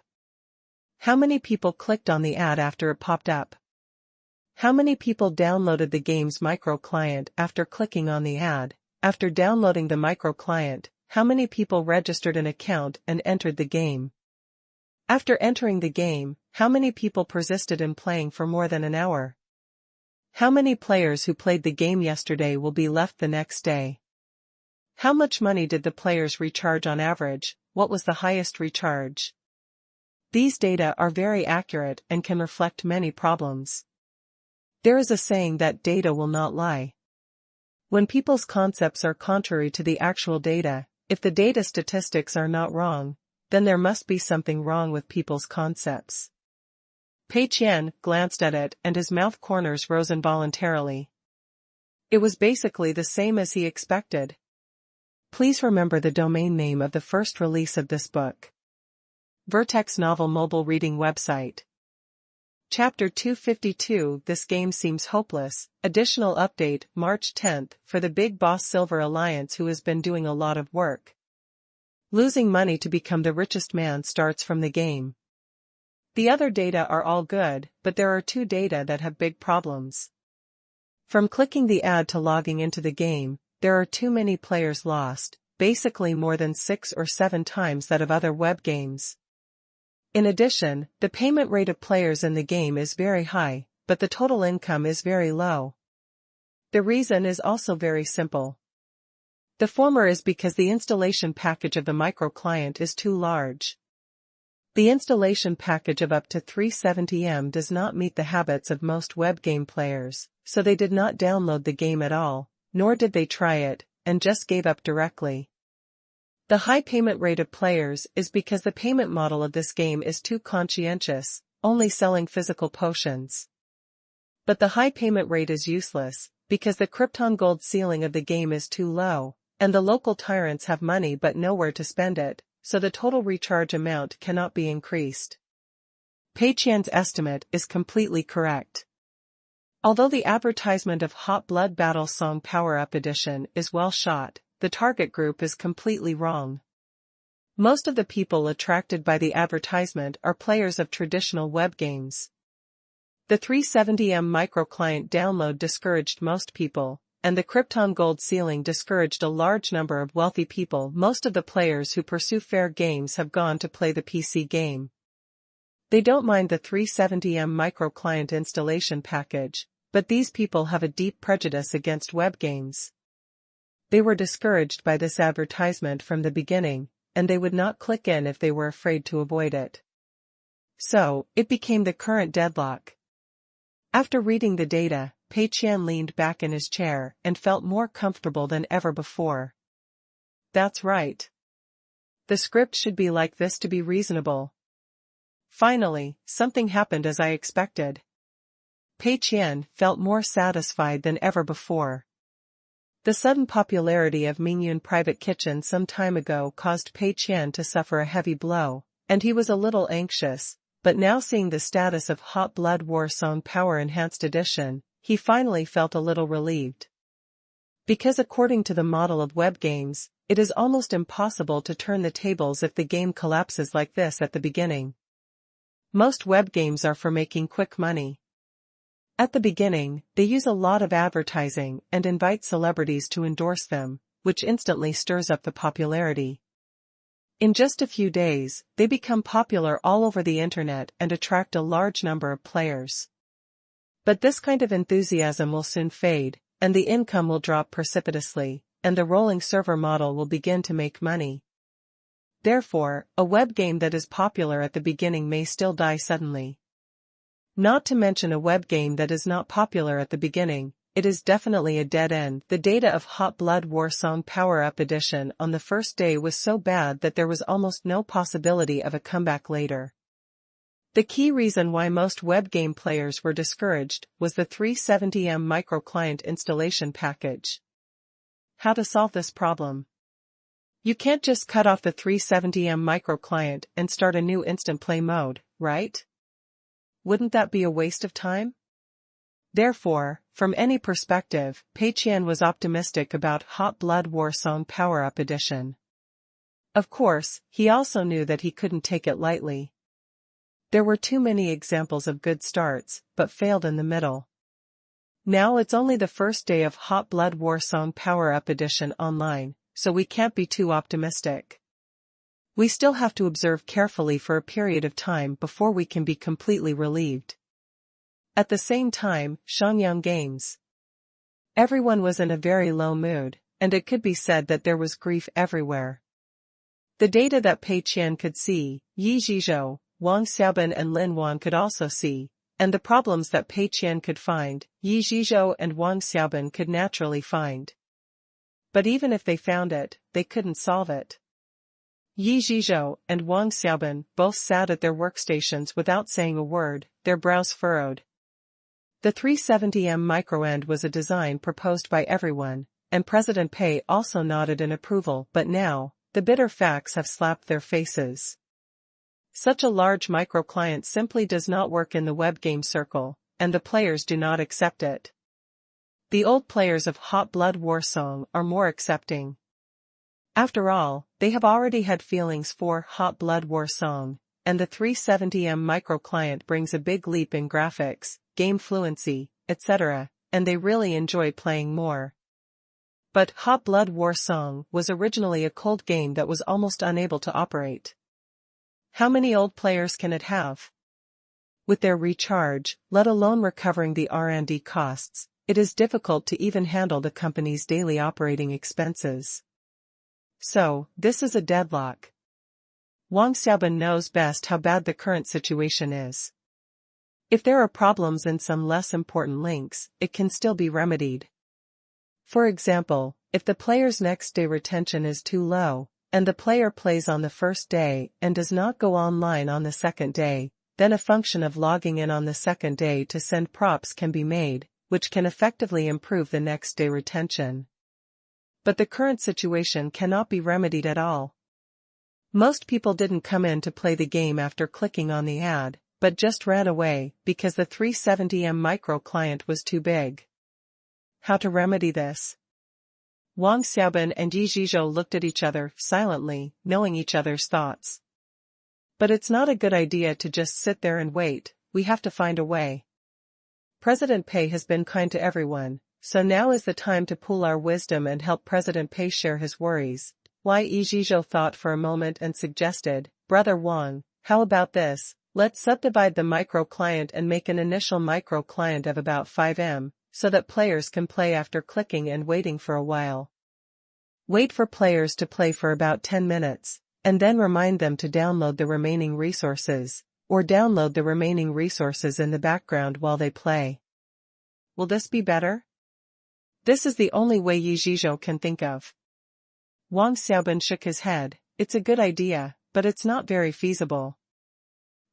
How many people clicked on the ad after it popped up? How many people downloaded the game's microclient after clicking on the ad? After downloading the microclient, how many people registered an account and entered the game? After entering the game, how many people persisted in playing for more than an hour? How many players who played the game yesterday will be left the next day? How much money did the players recharge on average? What was the highest recharge? These data are very accurate and can reflect many problems. There is a saying that data will not lie. When people's concepts are contrary to the actual data, if the data statistics are not wrong, then there must be something wrong with people's concepts. Pei Qian glanced at it and his mouth corners rose involuntarily. It was basically the same as he expected. Please remember the domain name of the first release of this book. Vertex Novel Mobile Reading Website. Chapter 252 This Game Seems Hopeless. Additional update March 10th for the Big Boss Silver Alliance who has been doing a lot of work. Losing money to become the richest man starts from the game. The other data are all good, but there are two data that have big problems. From clicking the ad to logging into the game, there are too many players lost, basically more than 6 or 7 times that of other web games. In addition, the payment rate of players in the game is very high, but the total income is very low. The reason is also very simple. The former is because the installation package of the microclient is too large. The installation package of up to 370 MB does not meet the habits of most web game players, so they did not download the game at all, nor did they try it, and just gave up directly. The high payment rate of players is because the payment model of this game is too conscientious, only selling physical potions. But the high payment rate is useless, because the Krypton gold ceiling of the game is too low, and the local tyrants have money but nowhere to spend it, so the total recharge amount cannot be increased. Pei Qian's estimate is completely correct. Although the advertisement of Hot Blood Battle Song Power-Up Edition is well shot, the target group is completely wrong. Most of the people attracted by the advertisement are players of traditional web games. The 370 MB microclient download discouraged most people, and the Krypton gold ceiling discouraged a large number of wealthy people. Most of the players who pursue fair games have gone to play the PC game. They don't mind the 370 MB microclient installation package, but these people have a deep prejudice against web games. They were discouraged by this advertisement from the beginning, and they would not click in if they were afraid to avoid it. So, it became the current deadlock. After reading the data, Pei Qian leaned back in his chair and felt more comfortable than ever before. That's right. The script should be like this to be reasonable. Finally, something happened as I expected. Pei Qian felt more satisfied than ever before. The sudden popularity of Mingyun Private Kitchen some time ago caused Pei Qian to suffer a heavy blow, and he was a little anxious, but now seeing the status of Hot Blood War Song Power Enhanced Edition, he finally felt a little relieved. Because according to the model of web games, it is almost impossible to turn the tables if the game collapses like this at the beginning. Most web games are for making quick money. At the beginning, they use a lot of advertising and invite celebrities to endorse them, which instantly stirs up the popularity. In just a few days, they become popular all over the internet and attract a large number of players. But this kind of enthusiasm will soon fade, and the income will drop precipitously, and the rolling server model will begin to make money. Therefore, a web game that is popular at the beginning may still die suddenly. Not to mention a web game that is not popular at the beginning, it is definitely a dead end. The data of Hot Blood War Song Power-Up Edition on the first day was so bad that there was almost no possibility of a comeback later. The key reason why most web game players were discouraged was the 370 MB microclient installation package. How to solve this problem? You can't just cut off the 370 MB microclient and start a new instant play mode, right? Wouldn't that be a waste of time? Therefore, from any perspective, Pei Qian was optimistic about Hot Blood War Song Power-Up Edition. Of course, he also knew that he couldn't take it lightly. There were too many examples of good starts, but failed in the middle. Now it's only the first day of Hot Blood War Song Power-Up Edition online, so we can't be too optimistic. We still have to observe carefully for a period of time before we can be completely relieved. At the same time, Shangyang Games. Everyone was in a very low mood, and it could be said that there was grief everywhere. The data that Pei Qian could see, Yi Zhizhou, Wang Xiaobin and Lin Wan could also see, and the problems that Pei Qian could find, Yi Zhizhou and Wang Xiaobin could naturally find. But even if they found it, they couldn't solve it. Yi Zhizhou and Wang Xiaobin both sat at their workstations without saying a word, their brows furrowed. The 370M microend was a design proposed by everyone, and President Pei also nodded in approval, but now, the bitter facts have slapped their faces. Such a large microclient simply does not work in the web game circle, and the players do not accept it. The old players of Hot Blood War Song are more accepting. After all, they have already had feelings for Hot Blood War Song, and the 370M microclient brings a big leap in graphics, game fluency, etc., and they really enjoy playing more. But Hot Blood War Song was originally a cold game that was almost unable to operate. How many old players can it have? With their recharge, let alone recovering the R&D costs, it is difficult to even handle the company's daily operating expenses. So, this is a deadlock. Wang Xiaobin knows best how bad the current situation is. If there are problems in some less important links, it can still be remedied. For example, if the player's next day retention is too low, and the player plays on the first day and does not go online on the second day, then a function of logging in on the second day to send props can be made, which can effectively improve the next day retention. But the current situation cannot be remedied at all. Most people didn't come in to play the game after clicking on the ad, but just ran away because the 370M microclient was too big. How to remedy this? Wang Xiaobin and Yi Zhizhou looked at each other silently, knowing each other's thoughts. But it's not a good idea to just sit there and wait, we have to find a way. President Pei has been kind to everyone, so now is the time to pool our wisdom and help President Pei share his worries. Yi Zhizhou thought for a moment and suggested, Brother Wang, how about this? Let's subdivide the microclient and make an initial microclient of about 5M, so that players can play after clicking and waiting for a while. Wait for players to play for about 10 minutes, and then remind them to download the remaining resources, or download the remaining resources in the background while they play. Will this be better? This is the only way Yi Zhizhou can think of. Wang Xiaobin shook his head, it's a good idea, but it's not very feasible.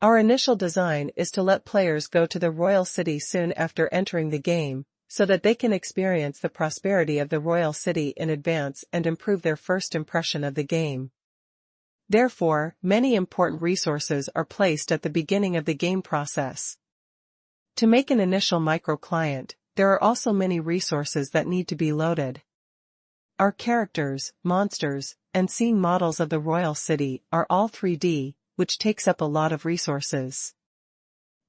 Our initial design is to let players go to the royal city soon after entering the game, so that they can experience the prosperity of the royal city in advance and improve their first impression of the game. Therefore, many important resources are placed at the beginning of the game process. To make an initial microclient, there are also many resources that need to be loaded. Our characters, monsters, and scene models of the royal city are all 3D, which takes up a lot of resources.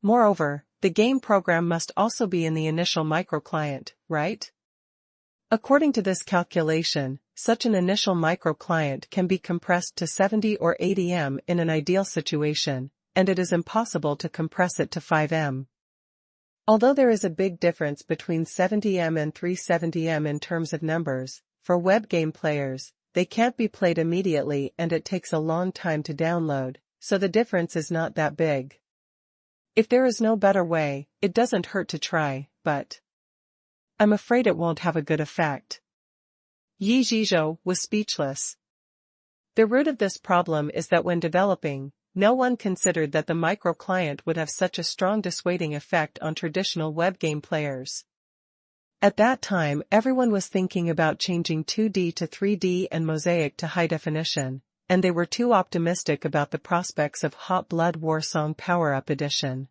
Moreover, the game program must also be in the initial microclient, right? According to this calculation, such an initial microclient can be compressed to 70 or 80M in an ideal situation, and it is impossible to compress it to 5M. Although there is a big difference between 70M and 370M in terms of numbers, for web game players, they can't be played immediately and it takes a long time to download, so the difference is not that big. If there is no better way, it doesn't hurt to try, but I'm afraid it won't have a good effect. Yi Zhizhou was speechless. The root of this problem is that when developing, no one considered that the microclient would have such a strong dissuading effect on traditional web game players. At that time, everyone was thinking about changing 2D to 3D and mosaic to high definition, and they were too optimistic about the prospects of Hot Blood War Song Power-Up Edition.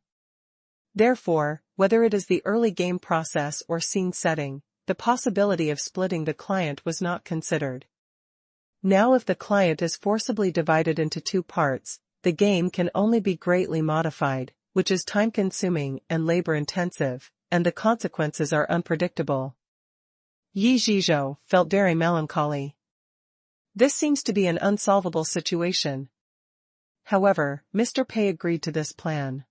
Therefore, whether it is the early game process or scene setting, the possibility of splitting the client was not considered. Now if the client is forcibly divided into two parts, the game can only be greatly modified, which is time-consuming and labor-intensive, and the consequences are unpredictable. Yi Zhizhou felt very melancholy. This seems to be an unsolvable situation. However, Mr. Pei agreed to this plan.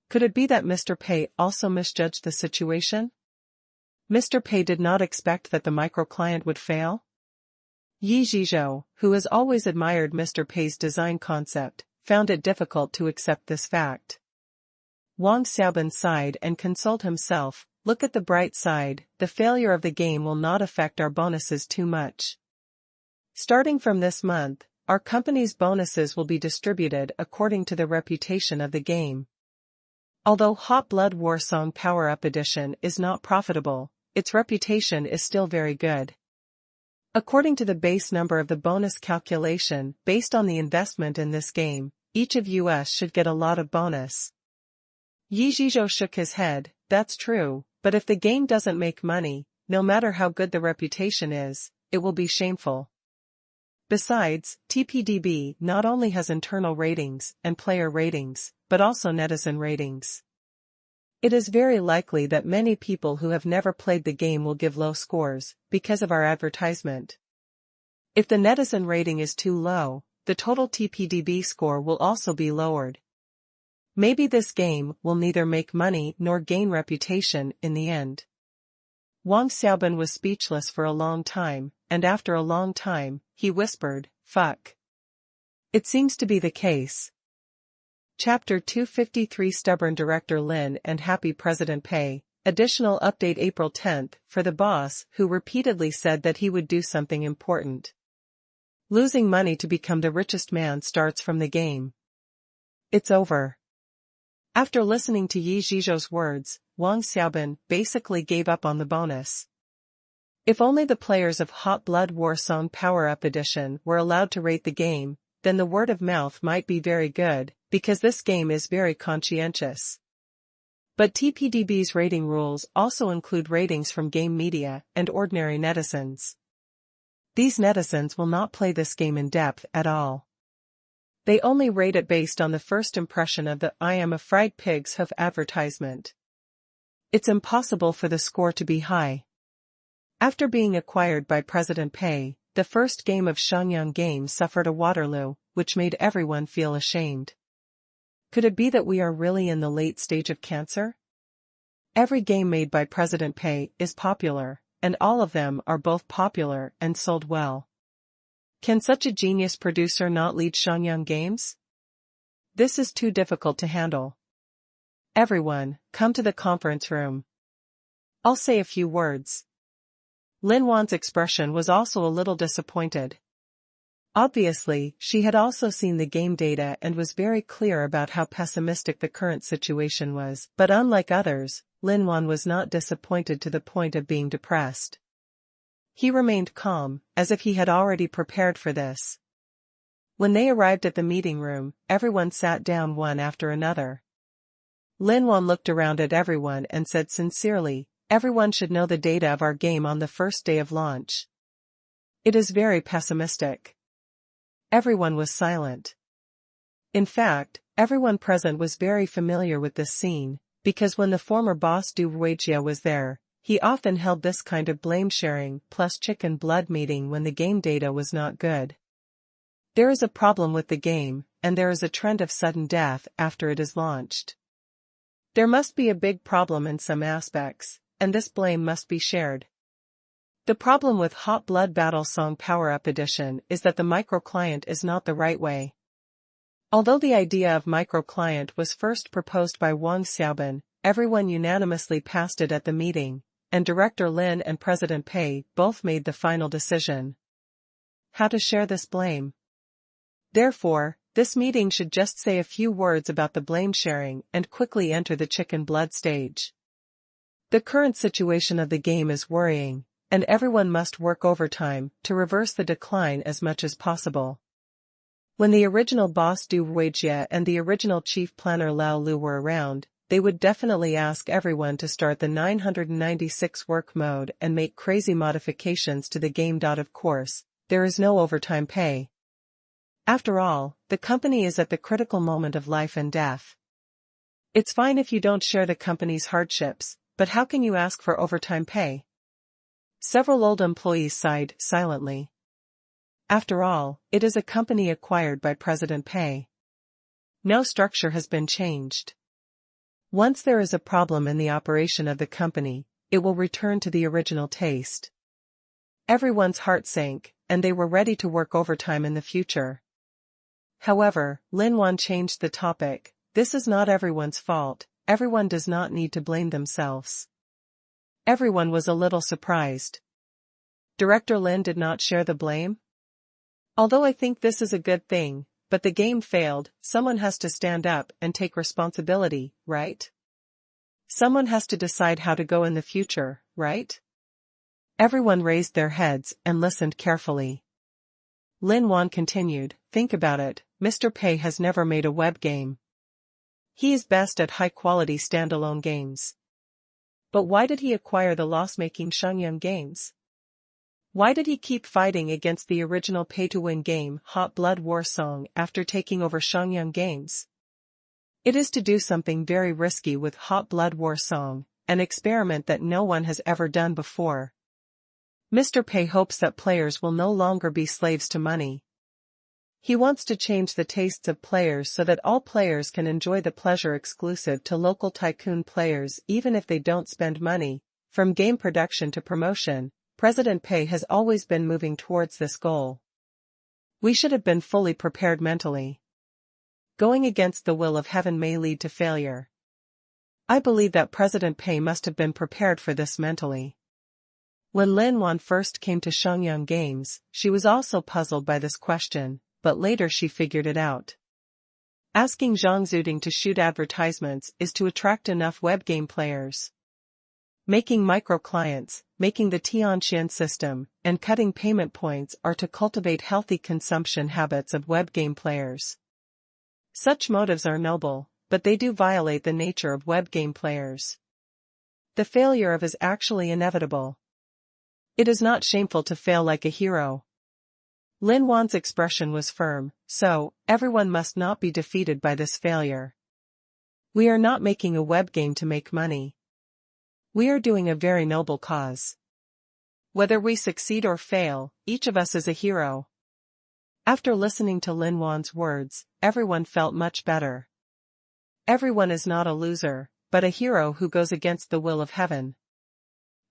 Could it be that Mr. Pei also misjudged the situation? Mr. Pei did not expect that the microclient would fail? Yi Zhizhou, who has always admired Mr. Pei's design concept, found it difficult to accept this fact. Wang Xiaobin sighed and consoled himself, look at the bright side, the failure of the game will not affect our bonuses too much. Starting from this month, our company's bonuses will be distributed according to the reputation of the game. Although Hot Blood War Song Power Up Edition is not profitable, its reputation is still very good. According to the base number of the bonus calculation based on the investment in this game, each of us should get a lot of bonus. Yi Zhizhou shook his head. That's true, but if the game doesn't make money, no matter how good the reputation is, it will be shameful. Besides, TPDB not only has internal ratings and player ratings, but also netizen ratings. It is very likely that many people who have never played the game will give low scores, because of our advertisement. If the netizen rating is too low, the total TPDB score will also be lowered. Maybe this game will neither make money nor gain reputation in the end. Wang Xiaobin was speechless for a long time, and after a long time, he whispered, "Fuck. It seems to be the case." Chapter 253 Stubborn Director Lin and Happy President Pei. Additional update April 10th, for the boss who repeatedly said that he would do something important. Losing money to become the richest man starts from the game. It's over. After listening to Yi Zhizhou's words, Wang Xiaobin basically gave up on the bonus. If only the players of Hot Blood War Song Power Up Edition were allowed to rate the game, then the word of mouth might be very good, because this game is very conscientious. But TPDB's rating rules also include ratings from game media and ordinary netizens. These netizens will not play this game in depth at all. They only rate it based on the first impression of the "I am a fried pig's hoof" advertisement. It's impossible for the score to be high. After being acquired by President Pei, the first game of Shenyang Games suffered a Waterloo, which made everyone feel ashamed. Could it be that we are really in the late stage of cancer? Every game made by President Pei is popular, and all of them are both popular and sold well. Can such a genius producer not lead Shenyang Games? This is too difficult to handle. Everyone, come to the conference room. I'll say a few words. Lin Wan's expression was also a little disappointed. Obviously, she had also seen the game data and was very clear about how pessimistic the current situation was, but unlike others, Lin Wan was not disappointed to the point of being depressed. He remained calm, as if he had already prepared for this. When they arrived at the meeting room, everyone sat down one after another. Lin Wan looked around at everyone and said sincerely, "Everyone should know the data of our game on the first day of launch." It is very pessimistic. Everyone was silent. In fact, everyone present was very familiar with this scene, because when the former boss Du Ruijia was there, he often held this kind of blame-sharing plus chicken blood meeting when the game data was not good. There is a problem with the game, and there is a trend of sudden death after it is launched. There must be a big problem in some aspects, and this blame must be shared. The problem with Hot Blood Battle Song Power Up Edition is that the microclient is not the right way. Although the idea of microclient was first proposed by Wang Xiaobin, everyone unanimously passed it at the meeting, and Director Lin and President Pei both made the final decision. How to share this blame? Therefore, this meeting should just say a few words about the blame sharing and quickly enter the chicken blood stage. The current situation of the game is worrying, and everyone must work overtime to reverse the decline as much as possible. When the original boss Du Ruijia and the original chief planner Lao Lu were around, they would definitely ask everyone to start the 996 work mode and make crazy modifications to the game. Of course, there is no overtime pay. After all, the company is at the critical moment of life and death. It's fine if you don't share the company's hardships, but how can you ask for overtime pay? Several old employees sighed silently. After all, it is a company acquired by President Pei. No structure has been changed. Once there is a problem in the operation of the company, it will return to the original taste. Everyone's heart sank, and they were ready to work overtime in the future. However, Lin Wan changed the topic. This is not everyone's fault, everyone does not need to blame themselves. Everyone was a little surprised. Director Lin did not share the blame? Although I think this is a good thing, but the game failed, someone has to stand up and take responsibility, right? Someone has to decide how to go in the future, right? Everyone raised their heads and listened carefully. Lin Wan continued, think about it, Mr. Pei has never made a web game. He is best at high-quality standalone games. But why did he acquire the loss-making Shangyang games? Why did he keep fighting against the original pay-to-win game Hot Blood War Song after taking over Shangyang Games? It is to do something very risky with Hot Blood War Song, an experiment that no one has ever done before. Mr. Pei hopes that players will no longer be slaves to money. He wants to change the tastes of players so that all players can enjoy the pleasure exclusive to local tycoon players even if they don't spend money. From game production to promotion, President Pei has always been moving towards this goal. We should have been fully prepared mentally. Going against the will of heaven may lead to failure. I believe that President Pei must have been prepared for this mentally. When Lin Wan first came to Shangyang Games, she was also puzzled by this question, but later she figured it out. Asking Zhang Zuding to shoot advertisements is to attract enough web game players. Making microclients, making the Tianqian system, and cutting payment points are to cultivate healthy consumption habits of web game players. Such motives are noble, but they do violate the nature of web game players. The failure of is actually inevitable. It is not shameful to fail like a hero. Lin Wan's expression was firm, so, everyone must not be defeated by this failure. We are not making a web game to make money. We are doing a very noble cause. Whether we succeed or fail, each of us is a hero. After listening to Lin Wan's words, everyone felt much better. Everyone is not a loser, but a hero who goes against the will of heaven.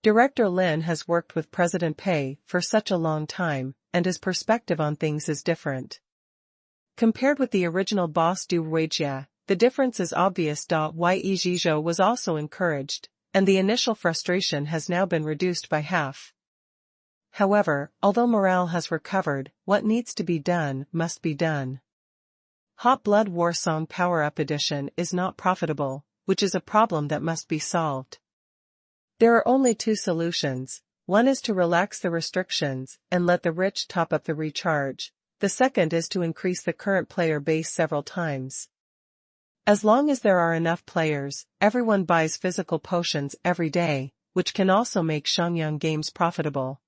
Director Lin has worked with President Pei for such a long time, and his perspective on things is different. Compared with the original boss Du Ruijia, the difference is obvious. Ye Zhizhou was also encouraged, and the initial frustration has now been reduced by half. However, although morale has recovered, what needs to be done must be done. Hot Blood War Song Power-Up Edition is not profitable, which is a problem that must be solved. There are only two solutions. One is to relax the restrictions and let the rich top up the recharge. The second is to increase the current player base several times. As long as there are enough players, everyone buys physical potions every day, which can also make Shangyang Games profitable.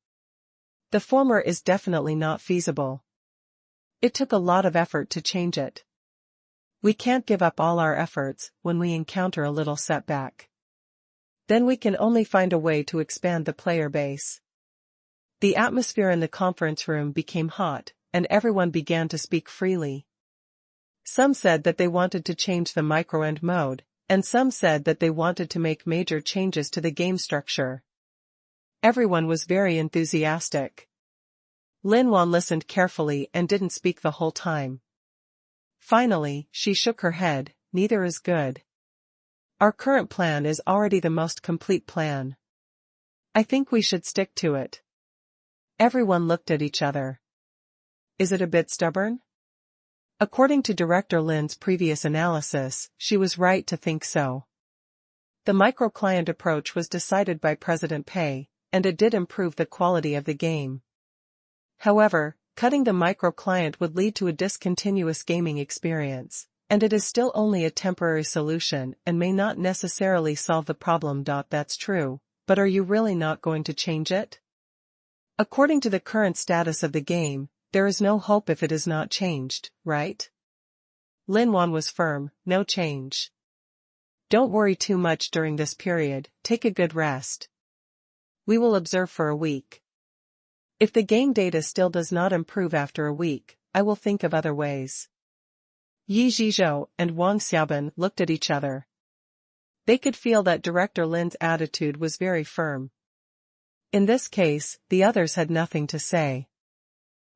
The former is definitely not feasible. It took a lot of effort to change it. We can't give up all our efforts when we encounter a little setback. Then we can only find a way to expand the player base. The atmosphere in the conference room became hot, and everyone began to speak freely. Some said that they wanted to change the micro-end mode, and some said that they wanted to make major changes to the game structure. Everyone was very enthusiastic. Lin Wan listened carefully and didn't speak the whole time. Finally, she shook her head, neither is good. Our current plan is already the most complete plan. I think we should stick to it. Everyone looked at each other. Is it a bit stubborn? According to Director Lin's previous analysis, she was right to think so. The microclient approach was decided by President Pei, and it did improve the quality of the game. However, cutting the microclient would lead to a discontinuous gaming experience, and it is still only a temporary solution and may not necessarily solve the problem. That's true, but are you really not going to change it? According to the current status of the game, there is no hope if it is not changed, right? Lin Wan was firm, no change. Don't worry too much during this period, take a good rest. We will observe for a week. If the game data still does not improve after a week, I will think of other ways. Yi Zhizhou and Wang Xiaobin looked at each other. They could feel that Director Lin's attitude was very firm. In this case, the others had nothing to say.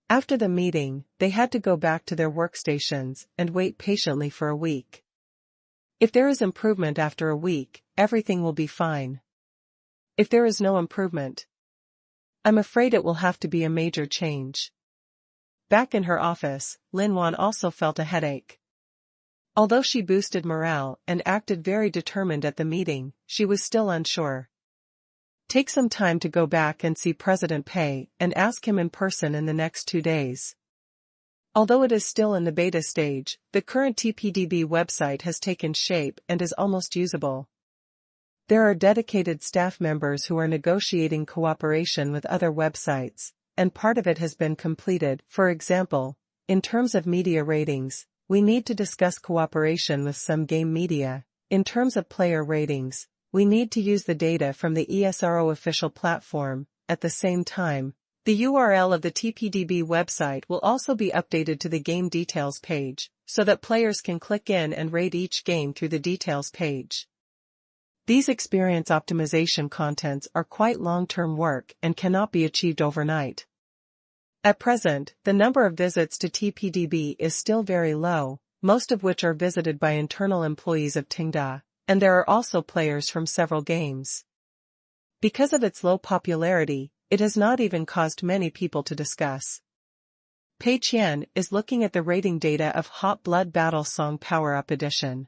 After the meeting, they had to go back to their workstations and wait patiently for a week. If there is improvement after a week, everything will be fine. If there is no improvement, I'm afraid it will have to be a major change. Back in her office, Lin Wan also felt a headache. Although she boosted morale and acted very determined at the meeting, she was still unsure. Take some time to go back and see President Pei and ask him in person in the next 2 days. Although it is still in the beta stage, the current TPDB website has taken shape and is almost usable. There are dedicated staff members who are negotiating cooperation with other websites, and part of it has been completed. For example, in terms of media ratings, we need to discuss cooperation with some game media. In terms of player ratings, we need to use the data from the ESRO official platform. At the same time, the URL of the TPDB website will also be updated to the game details page, so that players can click in and rate each game through the details page. These experience optimization contents are quite long-term work and cannot be achieved overnight. At present, the number of visits to TPDB is still very low, most of which are visited by internal employees of Tenda, and there are also players from several games. Because of its low popularity, it has not even caused many people to discuss. Pei Qian is looking at the rating data of Hot Blood Battle Song Power-Up Edition.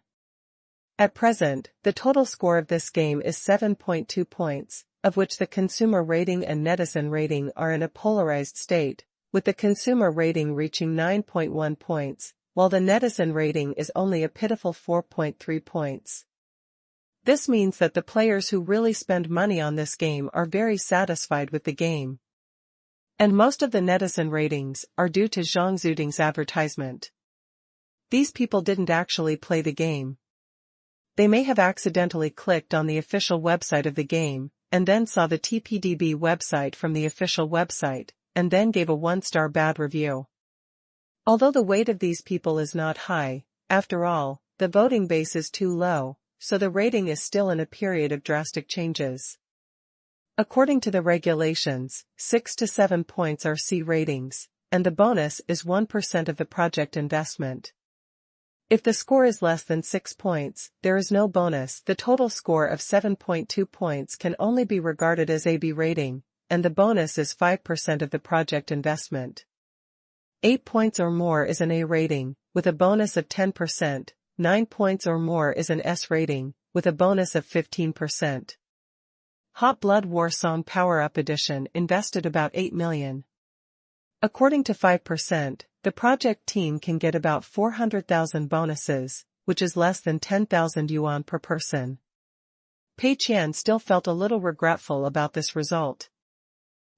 At present, the total score of this game is 7.2 points, of which the consumer rating and netizen rating are in a polarized state, with the consumer rating reaching 9.1 points, while the netizen rating is only a pitiful 4.3 points. This means that the players who really spend money on this game are very satisfied with the game. And most of the netizen ratings are due to Zhang Zuding's advertisement. These people didn't actually play the game. They may have accidentally clicked on the official website of the game, and then saw the TPDB website from the official website, and then gave a 1-star bad review. Although the weight of these people is not high, after all, the voting base is too low, so the rating is still in a period of drastic changes. According to the regulations, 6 to 7 points are C ratings, and the bonus is 1% of the project investment. If the score is less than 6 points, there is no bonus. The total score of 7.2 points can only be regarded as AB rating, and the bonus is 5% of the project investment. 8 points or more is an A rating, with a bonus of 10%. 9 points or more is an S rating, with a bonus of 15%. Hot Blood War Song Power-Up Edition invested about 8 million. According to 5%, the project team can get about 400,000 bonuses, which is less than 10,000 yuan per person. Pei Qian still felt a little regretful about this result.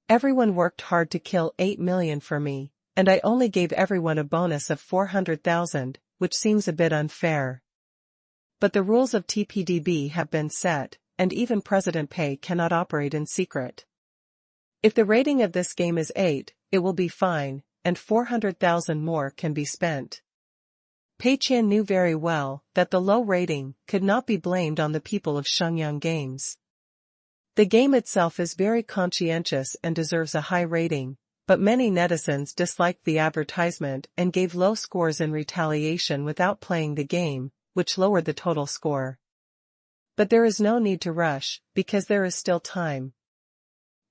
Everyone worked hard to kill 8 million for me, and I only gave everyone a bonus of 400,000, which seems a bit unfair. But the rules of TPDB have been set, and even President Pei cannot operate in secret. If the rating of this game is 8, it will be fine, and 400,000 more can be spent. Pei Qian knew very well that the low rating could not be blamed on the people of Shenyang Games. The game itself is very conscientious and deserves a high rating, but many netizens disliked the advertisement and gave low scores in retaliation without playing the game, which lowered the total score. But there is no need to rush, because there is still time.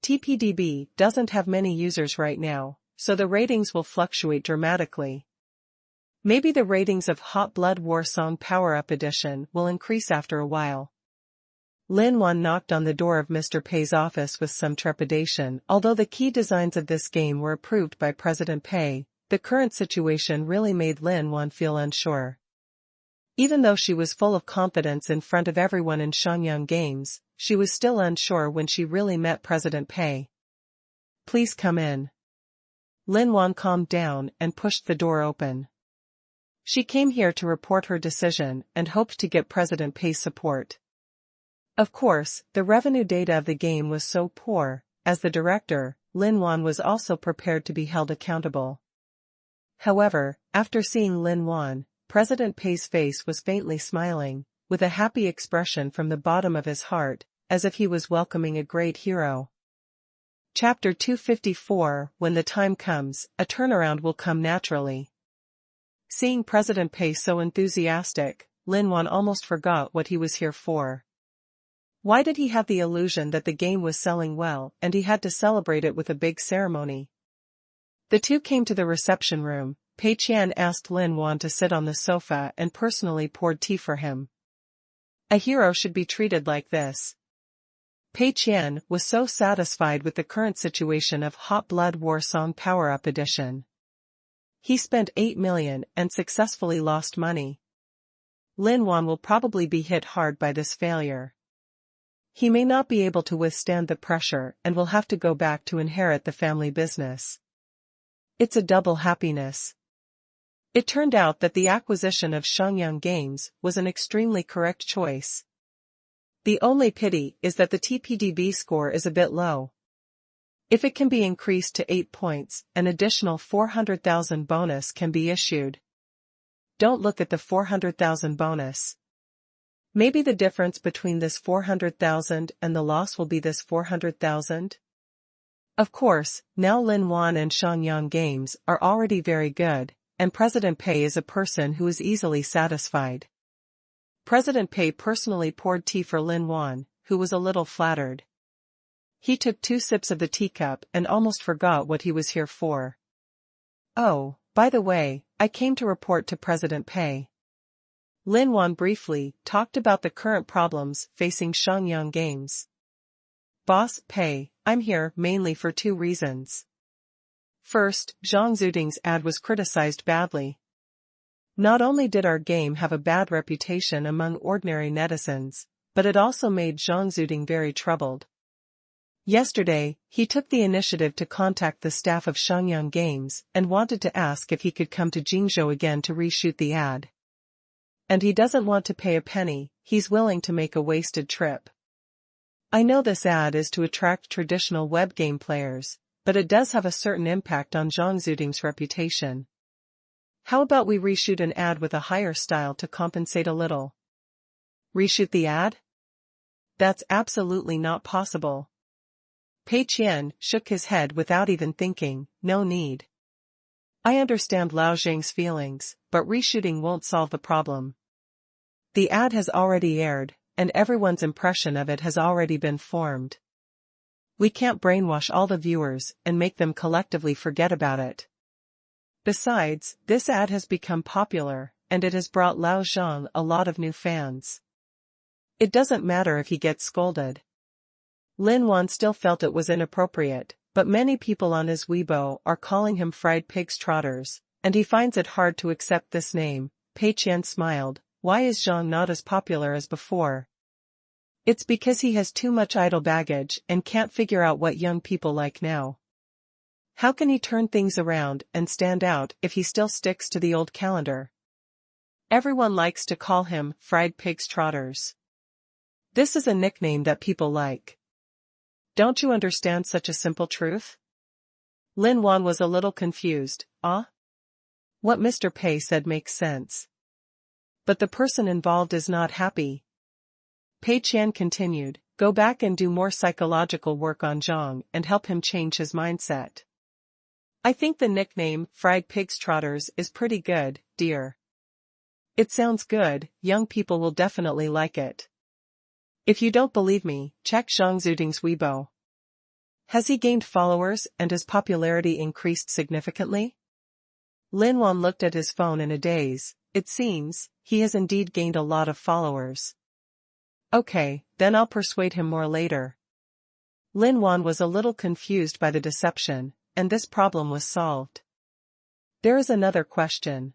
TPDB doesn't have many users right now, so the ratings will fluctuate dramatically. Maybe the ratings of Hot Blood War Song Power-Up Edition will increase after a while. Lin Wan knocked on the door of Mr. Pei's office with some trepidation. Although the key designs of this game were approved by President Pei, the current situation really made Lin Wan feel unsure. Even though she was full of confidence in front of everyone in Shenyang Games, she was still unsure when she really met President Pei. "Please come in." Lin Wan calmed down and pushed the door open. She came here to report her decision and hoped to get President Pei's support. Of course, the revenue data of the game was so poor. As the director, Lin Wan was also prepared to be held accountable. However, after seeing Lin Wan, President Pei's face was faintly smiling, with a happy expression from the bottom of his heart, as if he was welcoming a great hero. Chapter 254. When the time comes, a turnaround will come naturally. Seeing President Pei so enthusiastic, Lin Wan almost forgot what he was here for. Why did he have the illusion that the game was selling well and he had to celebrate it with a big ceremony? The two came to the reception room. Pei Qian asked Lin Wan to sit on the sofa and personally poured tea for him. A hero should be treated like this. Pei Qian was so satisfied with the current situation of Hot Blood War Song Power-Up Edition. He spent 8 million and successfully lost money. Lin Wan will probably be hit hard by this failure. He may not be able to withstand the pressure and will have to go back to inherit the family business. It's a double happiness. It turned out that the acquisition of Shangyang Games was an extremely correct choice. The only pity is that the TPDB score is a bit low. If it can be increased to 8 points, an additional 400,000 bonus can be issued. Don't look at the 400,000 bonus. Maybe the difference between this 400,000 and the loss will be this 400,000? Of course, now Lin Wan and Shangyang Games are already very good, and President Pei is a person who is easily satisfied. President Pei personally poured tea for Lin Wan, who was a little flattered. He took 2 sips of the teacup and almost forgot what he was here for. Oh, by the way, I came to report to President Pei. Lin Wan briefly talked about the current problems facing Shangyang Games. Boss Pei, I'm here mainly for 2 reasons. First, Zhang Zuding's ad was criticized badly. Not only did our game have a bad reputation among ordinary netizens, but it also made Zhang Zuding very troubled. Yesterday, he took the initiative to contact the staff of Shangyang Games and wanted to ask if he could come to Jingzhou again to reshoot the ad. And he doesn't want to pay a penny, he's willing to make a wasted trip. I know this ad is to attract traditional web game players, but it does have a certain impact on Zhang Zuding's reputation. How about we reshoot an ad with a higher style to compensate a little? Reshoot the ad? That's absolutely not possible. Pei Qian shook his head without even thinking, no need. I understand Lao Zhang's feelings, but reshooting won't solve the problem. The ad has already aired, and everyone's impression of it has already been formed. We can't brainwash all the viewers and make them collectively forget about it. Besides, this ad has become popular, and it has brought Lao Zhang a lot of new fans. It doesn't matter if he gets scolded. Lin Wan still felt it was inappropriate, but many people on his Weibo are calling him fried pig's trotters, and he finds it hard to accept this name. Pei Qian smiled. Why is Zhang not as popular as before? It's because he has too much idle baggage and can't figure out what young people like now. How can he turn things around and stand out if he still sticks to the old calendar? Everyone likes to call him fried pig's trotters. This is a nickname that people like. Don't you understand such a simple truth? Lin Wan was a little confused. What Mr. Pei said makes sense. But the person involved is not happy. Pei Qian continued, go back and do more psychological work on Zhang and help him change his mindset. I think the nickname, Fried Pig's Trotters, is pretty good, dear. It sounds good, young people will definitely like it. If you don't believe me, check Zhang Zuding's Weibo. Has he gained followers and his popularity increased significantly? Lin Wan looked at his phone in a daze. It seems, he has indeed gained a lot of followers. Okay, then I'll persuade him more later. Lin Wan was a little confused by the deception, and this problem was solved. There is another question.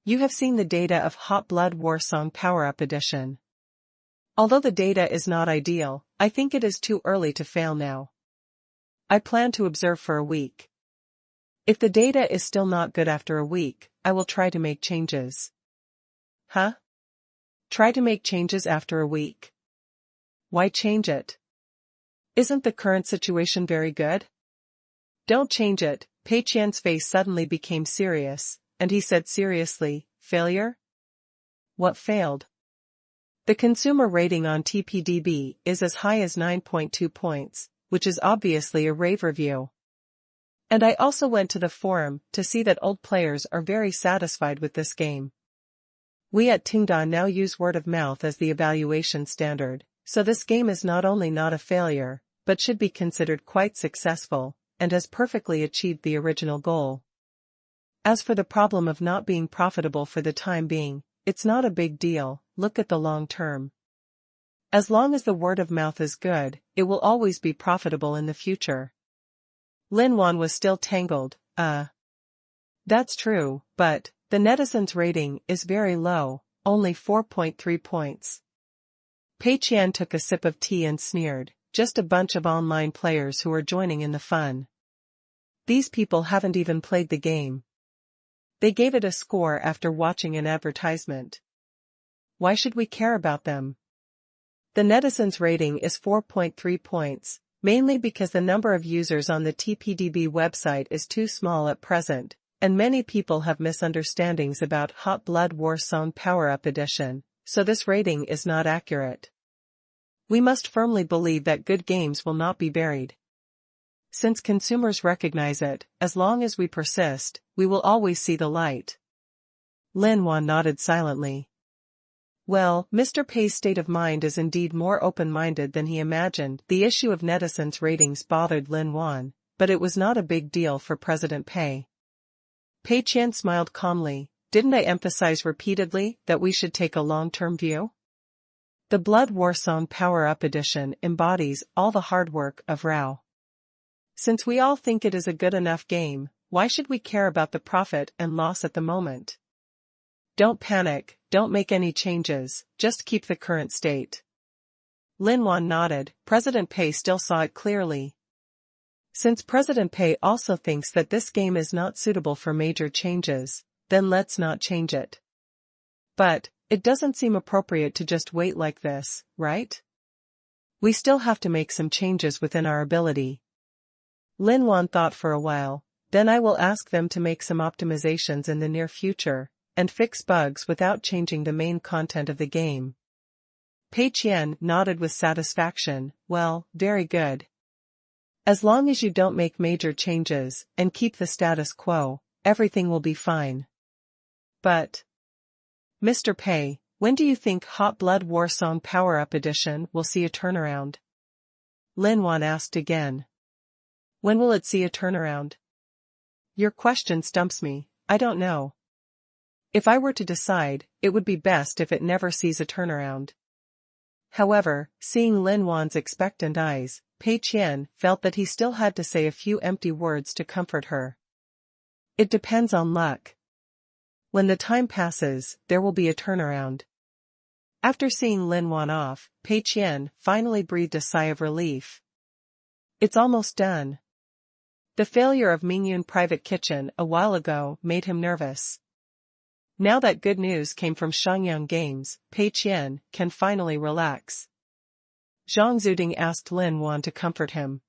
You have seen the data of Hot Blood War Song Power-Up Edition. Although the data is not ideal, I think it is too early to fail now. I plan to observe for a week. If the data is still not good after a week, I will try to make changes. Huh? Try to make changes after a week? Why change it? Isn't the current situation very good? Don't change it. Pei Qian's face suddenly became serious, and he said seriously, failure? What failed? The consumer rating on TPDB is as high as 9.2 points, which is obviously a rave review. And I also went to the forum to see that old players are very satisfied with this game. We at Tingda now use word of mouth as the evaluation standard, so this game is not only not a failure, but should be considered quite successful, and has perfectly achieved the original goal. As for the problem of not being profitable for the time being, it's not a big deal, look at the long term. As long as the word of mouth is good, it will always be profitable in the future. Lin Wan was still tangled. That's true, but the netizens' rating is very low, only 4.3 points. Pei Qian took a sip of tea and sneered, just a bunch of online players who are joining in the fun. These people haven't even played the game. They gave it a score after watching an advertisement. Why should we care about them? The netizens' rating is 4.3 points, mainly because the number of users on the TPDB website is too small at present, and many people have misunderstandings about Hot Blood War Song Power-Up Edition, so this rating is not accurate. We must firmly believe that good games will not be buried. Since consumers recognize it, as long as we persist, we will always see the light. Lin Wan nodded silently. Well, Mr. Pei's state of mind is indeed more open-minded than he imagined. The issue of netizens' ratings bothered Lin Wan, but it was not a big deal for President Pei. Pei Qian smiled calmly. Didn't I emphasize repeatedly that we should take a long-term view? The Blood War Song Power-Up Edition embodies all the hard work of Rao. Since we all think it is a good enough game, why should we care about the profit and loss at the moment? Don't panic, don't make any changes, just keep the current state. Lin Wan nodded. President Pei still saw it clearly. Since President Pei also thinks that this game is not suitable for major changes, then let's not change it. But it doesn't seem appropriate to just wait like this, right? We still have to make some changes within our ability. Lin Wan thought for a while. Then I will ask them to make some optimizations in the near future, and fix bugs without changing the main content of the game. Pei Qian nodded with satisfaction. Well, very good. As long as you don't make major changes, and keep the status quo, everything will be fine. But, Mr. Pei, when do you think Hot Blood War Song Power-Up Edition will see a turnaround? Lin Wan asked again. When will it see a turnaround? Your question stumps me, I don't know. If I were to decide, it would be best if it never sees a turnaround. However, seeing Lin Wan's expectant eyes, Pei Qian felt that he still had to say a few empty words to comfort her. It depends on luck. When the time passes, there will be a turnaround. After seeing Lin Wan off, Pei Qian finally breathed a sigh of relief. It's almost done. The failure of Mingyun Private Kitchen a while ago made him nervous. Now that good news came from Shangyang Games, Pei Qian can finally relax. Zhang Zuding asked Lin Wan to comfort him.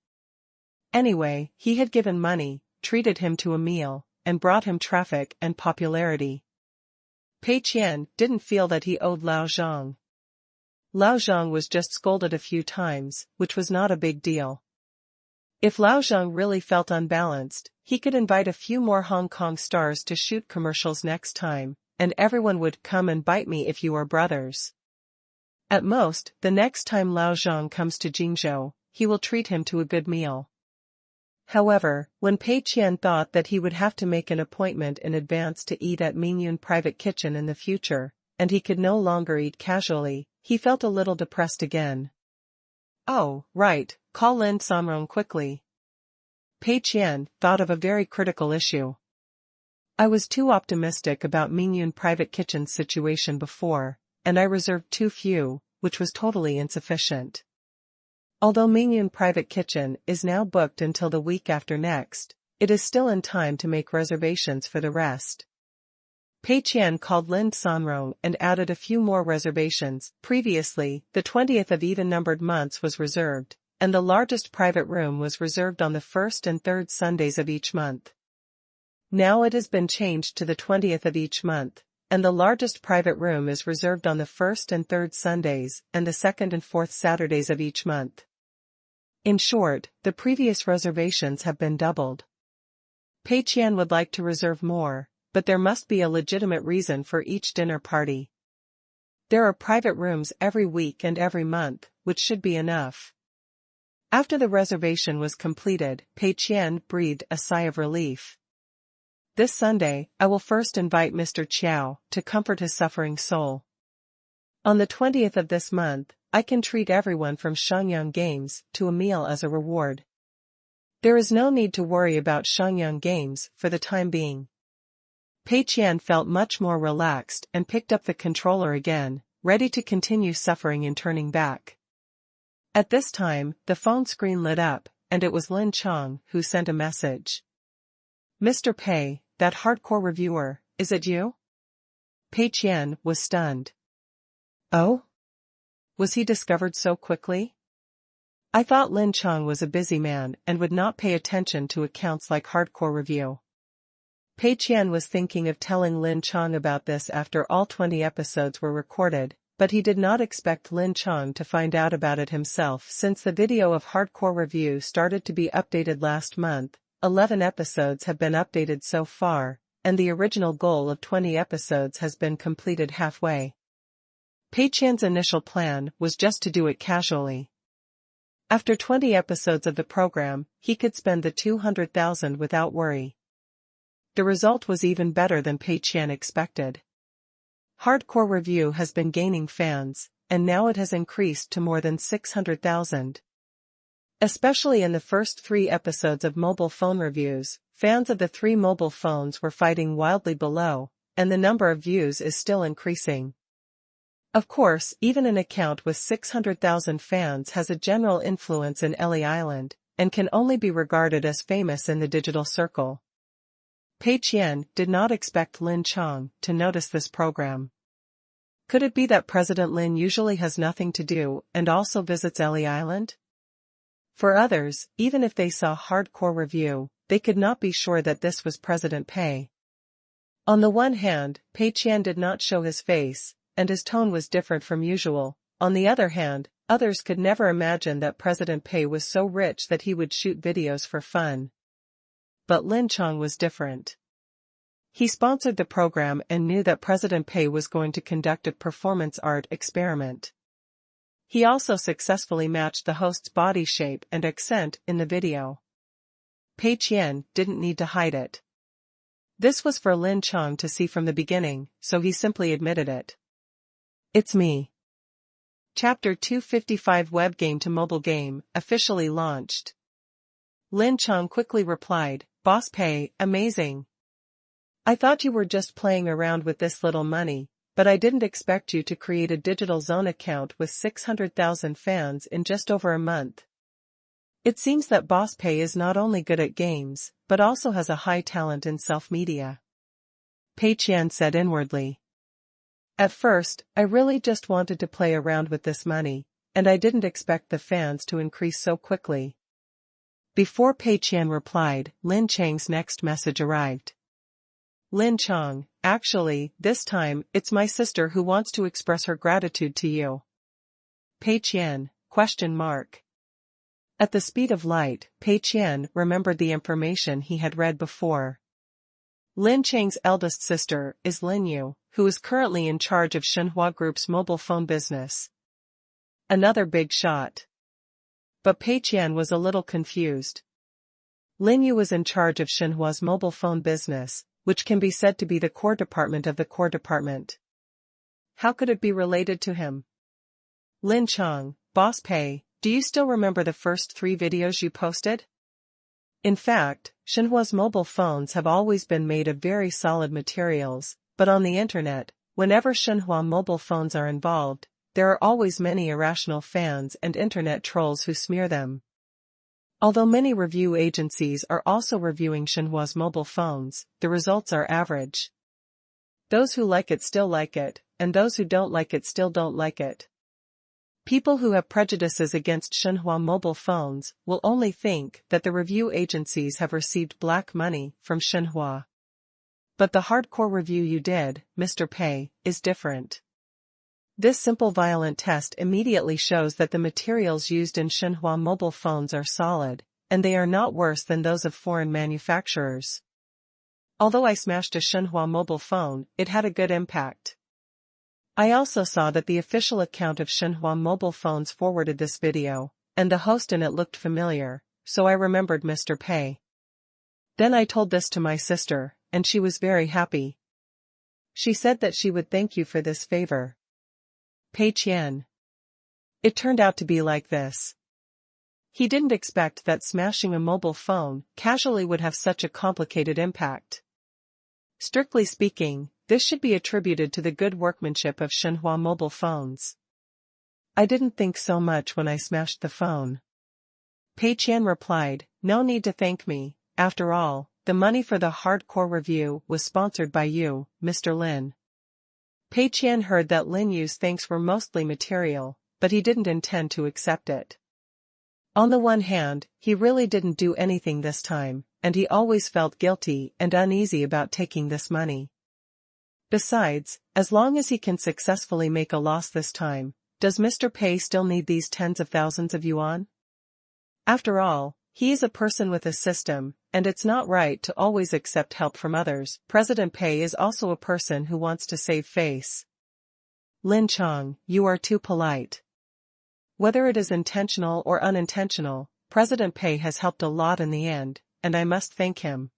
Anyway, he had given money, treated him to a meal, and brought him traffic and popularity. Pei Qian didn't feel that he owed Lao Zhang. Lao Zhang was just scolded a few times, which was not a big deal. If Lao Zhang really felt unbalanced, he could invite a few more Hong Kong stars to shoot commercials next time, and everyone would come and bite me if you are brothers. At most, the next time Lao Zhang comes to Jingzhou, he will treat him to a good meal. However, when Pei Qian thought that he would have to make an appointment in advance to eat at Mingyun Private Kitchen in the future, and he could no longer eat casually, he felt a little depressed again. Oh, right, call Lin Sanrong quickly. Pei Qian thought of a very critical issue. I was too optimistic about Mingyun Private Kitchen's situation before, and I reserved too few, which was totally insufficient. Although Mingyun Private Kitchen is now booked until the week after next, it is still in time to make reservations for the rest. Pei Qian called Lin Sanrong and added a few more reservations. Previously, the 20th of even-numbered months was reserved, and the largest private room was reserved on the first and third Sundays of each month. Now it has been changed to the 20th of each month, and the largest private room is reserved on the first and third Sundays and the second and fourth Saturdays of each month. In short, the previous reservations have been doubled. Pei Qian would like to reserve more, but there must be a legitimate reason for each dinner party. There are private rooms every week and every month, which should be enough. After the reservation was completed, Pei Qian breathed a sigh of relief. This Sunday, I will first invite Mr. Qiao to comfort his suffering soul. On the 20th of this month, I can treat everyone from Shangyang Games to a meal as a reward. There is no need to worry about Shangyang Games for the time being. Pei Qian felt much more relaxed and picked up the controller again, ready to continue suffering and turning back. At this time, the phone screen lit up, and it was Lin Chong who sent a message. Mr. Pei, that hardcore reviewer, is it you? Pei Qian was stunned. Oh? Was he discovered so quickly? I thought Lin Chong was a busy man and would not pay attention to accounts like Hardcore Review. Pei Qian was thinking of telling Lin Chong about this after all 20 episodes were recorded, but he did not expect Lin Chong to find out about it himself since the video of Hardcore Review started to be updated last month. 11 episodes have been updated so far, and the original goal of 20 episodes has been completed halfway. Pei Qian's initial plan was just to do it casually. After 20 episodes of the program, he could spend the 200,000 without worry. The result was even better than Pei Qian expected. Hardcore Review has been gaining fans, and now it has increased to more than 600,000. Especially in the first 3 episodes of mobile phone reviews, fans of the 3 mobile phones were fighting wildly below, and the number of views is still increasing. Of course, even an account with 600,000 fans has a general influence in Ellie Island, and can only be regarded as famous in the digital circle. Pei Qian did not expect Lin Chong to notice this program. Could it be that President Lin usually has nothing to do and also visits Ellie Island? For others, even if they saw Hardcore Review, they could not be sure that this was President Pei. On the one hand, Pei Qian did not show his face, and his tone was different from usual. On the other hand, others could never imagine that President Pei was so rich that he would shoot videos for fun. But Lin Chong was different. He sponsored the program and knew that President Pei was going to conduct a performance art experiment. He also successfully matched the host's body shape and accent in the video. Pei Qian didn't need to hide it. This was for Lin Chong to see from the beginning, so he simply admitted it. It's me. Chapter 255 Web Game to Mobile Game, officially launched. Lin Chong quickly replied, Boss Pei, amazing. I thought you were just playing around with this little money, but I didn't expect you to create a digital zone account with 600,000 fans in just over a month. It seems that Boss Pei is not only good at games, but also has a high talent in self-media. Pei Qian said inwardly. At first, I really just wanted to play around with this money, and I didn't expect the fans to increase so quickly. Before Pei Qian replied, Lin Chang's next message arrived. Lin Chong, actually, this time, it's my sister who wants to express her gratitude to you. Pei Qian, ? At the speed of light, Pei Qian remembered the information he had read before. Lin Chang's eldest sister is Lin Yu, who is currently in charge of Shenhua Group's mobile phone business. Another big shot. But Pei Qian was a little confused. Lin Yu was in charge of Shenhua's mobile phone business, which can be said to be the core department of the core department. How could it be related to him? Lin Chong, Boss Pei, do you still remember the first 3 videos you posted? In fact, Shenhua's mobile phones have always been made of very solid materials, but on the internet, whenever Shenhua mobile phones are involved, there are always many irrational fans and internet trolls who smear them. Although many review agencies are also reviewing Shenhua's mobile phones, the results are average. Those who like it still like it, and those who don't like it still don't like it. People who have prejudices against Shenhua mobile phones will only think that the review agencies have received black money from Shenhua. But the hardcore review you did, Mr. Pei, is different. This simple violent test immediately shows that the materials used in Shenhua mobile phones are solid, and they are not worse than those of foreign manufacturers. Although I smashed a Shenhua mobile phone, it had a good impact. I also saw that the official account of Shenhua mobile phones forwarded this video, and the host in it looked familiar, so I remembered Mr. Pei. Then I told this to my sister, and she was very happy. She said that she would thank you for this favor. Pei Qian. It turned out to be like this. He didn't expect that smashing a mobile phone casually would have such a complicated impact. Strictly speaking, this should be attributed to the good workmanship of Shenhua mobile phones. I didn't think so much when I smashed the phone. Pei Qian replied, no need to thank me, after all, the money for the hardcore review was sponsored by you, Mr. Lin. Pei Qian heard that Lin Yu's thanks were mostly material, but he didn't intend to accept it. On the one hand, he really didn't do anything this time, and he always felt guilty and uneasy about taking this money. Besides, as long as he can successfully make a loss this time, does Mr. Pei still need these tens of thousands of yuan? After all, he is a person with a system, and it's not right to always accept help from others. President Pei is also a person who wants to save face. Lin Chong, you are too polite. Whether it is intentional or unintentional, President Pei has helped a lot in the end, and I must thank him.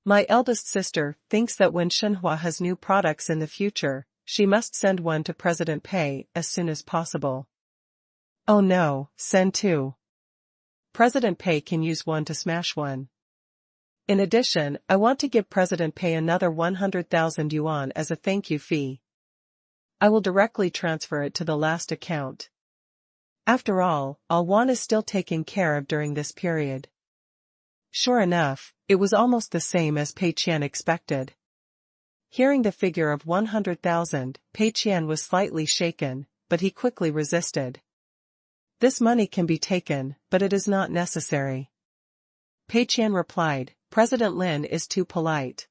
My eldest sister thinks that when Shenhua has new products in the future, she must send one to President Pei as soon as possible. Oh no, send two. President Pei can use one to smash one. In addition, I want to give President Pei another 100,000 yuan as a thank you fee. I will directly transfer it to the last account. After all yuan is still taken care of during this period. Sure enough, it was almost the same as Pei Qian expected. Hearing the figure of 100,000, Pei Qian was slightly shaken, but he quickly resisted. This money can be taken, but it is not necessary. Pei Qian replied, President Lin is too polite.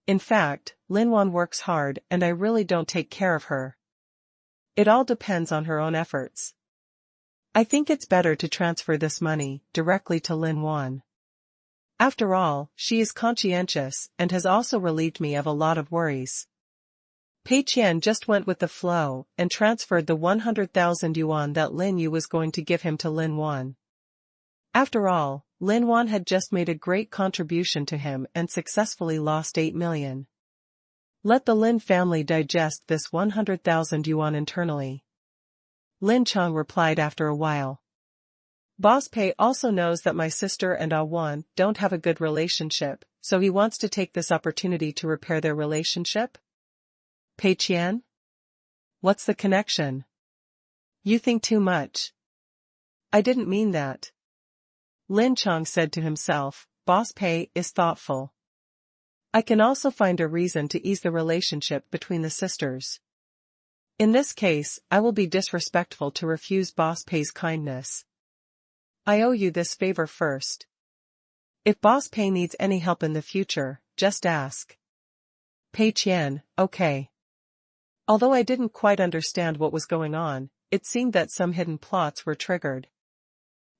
In fact, Lin Wan works hard and I really don't take care of her. It all depends on her own efforts. I think it's better to transfer this money directly to Lin Wan. After all, she is conscientious and has also relieved me of a lot of worries. Pei Qian just went with the flow and transferred the 100,000 yuan that Lin Yu was going to give him to Lin Wan. After all, Lin Wan had just made a great contribution to him and successfully lost 8 million. Let the Lin family digest this 100,000 yuan internally. Lin Chong replied after a while. Boss Pei also knows that my sister and Wan don't have a good relationship, so he wants to take this opportunity to repair their relationship? Pei Qian? What's the connection? You think too much. I didn't mean that. Lin Chong said to himself, Boss Pei is thoughtful. I can also find a reason to ease the relationship between the sisters. In this case, I will be disrespectful to refuse Boss Pei's kindness. I owe you this favor first. If Boss Pei needs any help in the future, just ask. Pei Qian, okay. Although I didn't quite understand what was going on, it seemed that some hidden plots were triggered.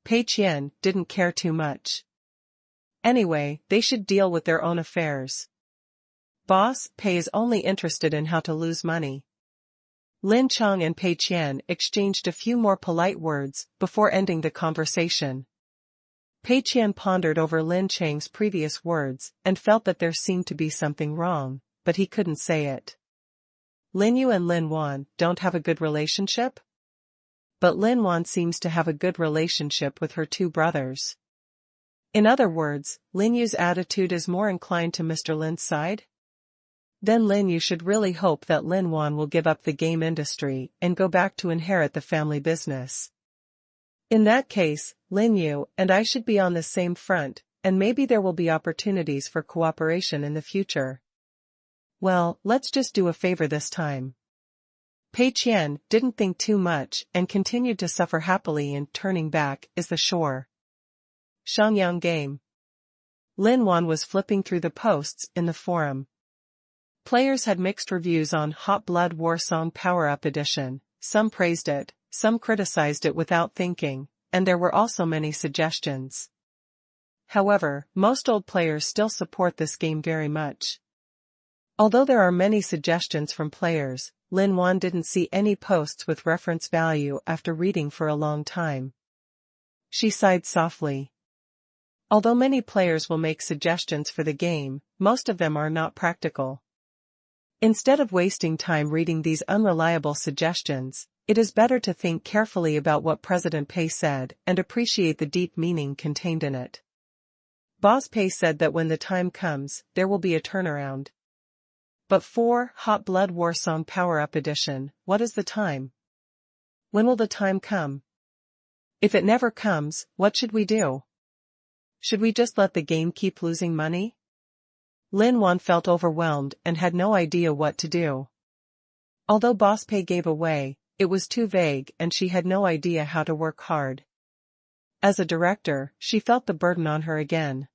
Pei Qian didn't care too much. Anyway, they should deal with their own affairs. Boss Pei is only interested in how to lose money. Lin Chong and Pei Qian exchanged a few more polite words before ending the conversation. Pei Qian pondered over Lin Chang's previous words and felt that there seemed to be something wrong, but he couldn't say it. Lin Yu and Lin Wan don't have a good relationship? But Lin Wan seems to have a good relationship with her two brothers. In other words, Lin Yu's attitude is more inclined to Mr. Lin's side? Then Lin Yu should really hope that Lin Wan will give up the game industry and go back to inherit the family business. In that case, Lin Yu and I should be on the same front, and maybe there will be opportunities for cooperation in the future. Well, let's just do a favor this time. Pei Qian didn't think too much and continued to suffer happily in Turning Back is the Shore. Shangyang Game. Lin Wan was flipping through the posts in the forum. Players had mixed reviews on Hot Blood War Song Power Up Edition, some praised it, some criticized it without thinking, and there were also many suggestions. However, most old players still support this game very much. Although there are many suggestions from players, Lin Wan didn't see any posts with reference value after reading for a long time. She sighed softly. Although many players will make suggestions for the game, most of them are not practical. Instead of wasting time reading these unreliable suggestions, it is better to think carefully about what President Pei said and appreciate the deep meaning contained in it. Boss Pei said that when the time comes, there will be a turnaround. But for Hot Blood War Song Power-Up Edition, what is the time? When will the time come? If it never comes, what should we do? Should we just let the game keep losing money? Lin Wan felt overwhelmed and had no idea what to do. Although Boss Pei gave away, it was too vague and she had no idea how to work hard. As a director, she felt the burden on her again.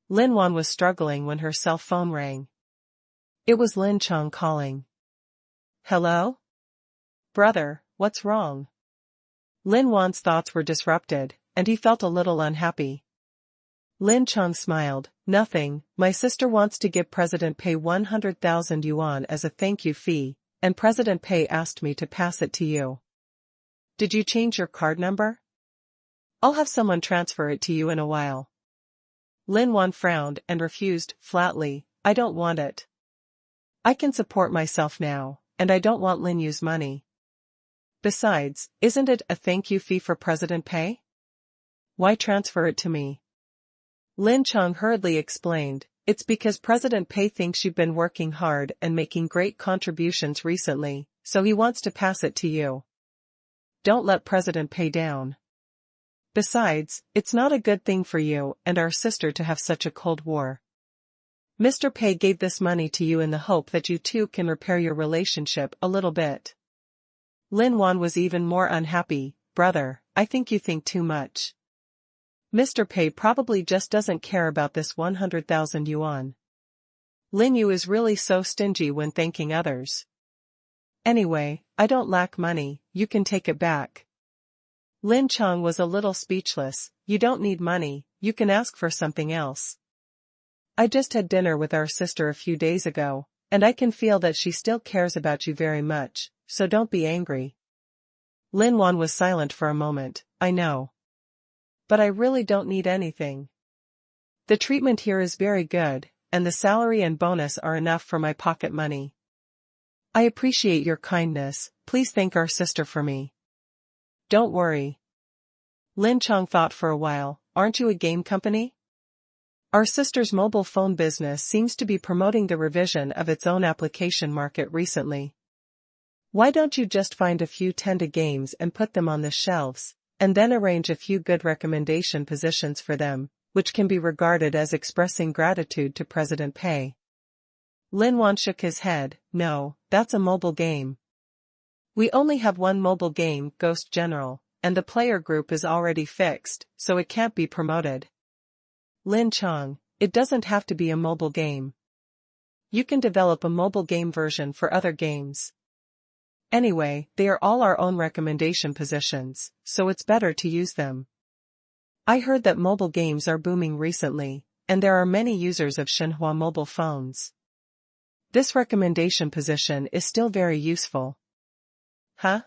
Lin Wan was struggling when her cell phone rang. It was Lin Chong calling. Hello? Brother, what's wrong? Lin Wan's thoughts were disrupted, and he felt a little unhappy. Lin Chong smiled. Nothing, my sister wants to give President Pei 100,000 yuan as a thank you fee, and President Pei asked me to pass it to you. Did you change your card number? I'll have someone transfer it to you in a while. Lin Wan frowned and refused, flatly, I don't want it. I can support myself now, and I don't want Lin Yu's money. Besides, isn't it a thank you fee for President Pei? Why transfer it to me? Lin Chong hurriedly explained, it's because President Pei thinks you've been working hard and making great contributions recently, so he wants to pass it to you. Don't let President Pei down. Besides, it's not a good thing for you and our sister to have such a cold war. Mr. Pei gave this money to you in the hope that you two can repair your relationship a little bit. Lin Wan was even more unhappy. Brother, I think you think too much. Mr. Pei probably just doesn't care about this 100,000 yuan. Lin Yu is really so stingy when thanking others. Anyway, I don't lack money, you can take it back. Lin Chong was a little speechless. You don't need money, you can ask for something else. I just had dinner with our sister a few days ago, and I can feel that she still cares about you very much, so don't be angry. Lin Wan was silent for a moment. I know. But I really don't need anything. The treatment here is very good, and the salary and bonus are enough for my pocket money. I appreciate your kindness, please thank our sister for me. Don't worry. Lin Chong thought for a while, aren't you a game company? Our sister's mobile phone business seems to be promoting the revision of its own application market recently. Why don't you just find a few Tenda games and put them on the shelves, and then arrange a few good recommendation positions for them, which can be regarded as expressing gratitude to President Pei? Lin Wan shook his head. No, that's a mobile game. We only have one mobile game, Ghost General, and the player group is already fixed, so it can't be promoted. Lin Chong, it doesn't have to be a mobile game. You can develop a mobile game version for other games. Anyway, they are all our own recommendation positions, so it's better to use them. I heard that mobile games are booming recently, and there are many users of Shenhua mobile phones. This recommendation position is still very useful. Huh?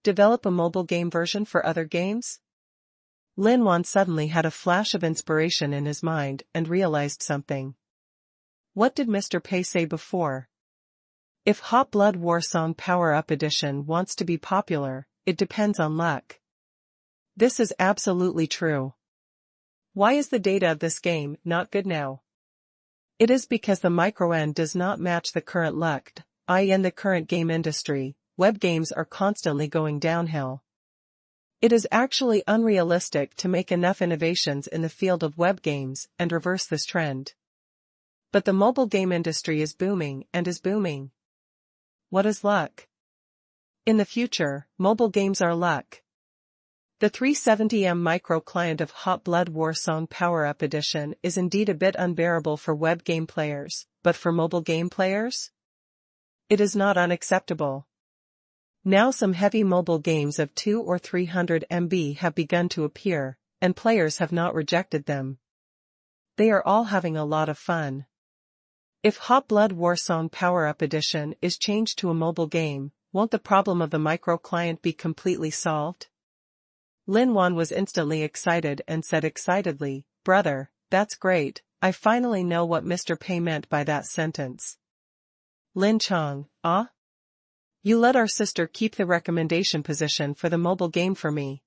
Develop a mobile game version for other games? Lin Wan suddenly had a flash of inspiration in his mind and realized something. What did Mr. Pei say before? If Hot Blood War Song Power-Up Edition wants to be popular, it depends on luck. This is absolutely true. Why is the data of this game not good now? It is because the micro-end does not match the current luck, i.e. in the current game industry, web games are constantly going downhill. It is actually unrealistic to make enough innovations in the field of web games and reverse this trend. But the mobile game industry is booming and is booming. What is luck? In the future, mobile games are luck. The 370M micro-client of Hot Blood War Song Power-Up Edition is indeed a bit unbearable for web game players, but for mobile game players? It is not unacceptable. Now some heavy mobile games of 200 or 300 MB have begun to appear, and players have not rejected them. They are all having a lot of fun. If Hot Blood War Song Power-Up Edition is changed to a mobile game, won't the problem of the micro-client be completely solved? Lin Wan was instantly excited and said excitedly, "Brother, that's great, I finally know what Mr. Pei meant by that sentence." Lin Chong, ah? You let our sister keep the recommendation position for the mobile game for me.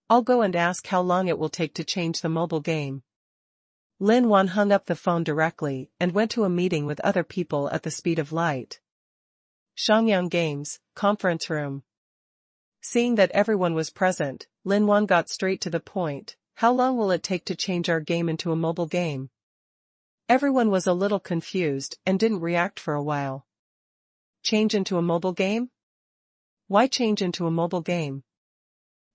I'll go and ask how long it will take to change the mobile game. Lin Wan hung up the phone directly and went to a meeting with other people at the speed of light. Shangyang Games, conference room. Seeing that everyone was present, Lin Wan got straight to the point. How long will it take to change our game into a mobile game? Everyone was a little confused and didn't react for a while. Change into a mobile game? Why change into a mobile game?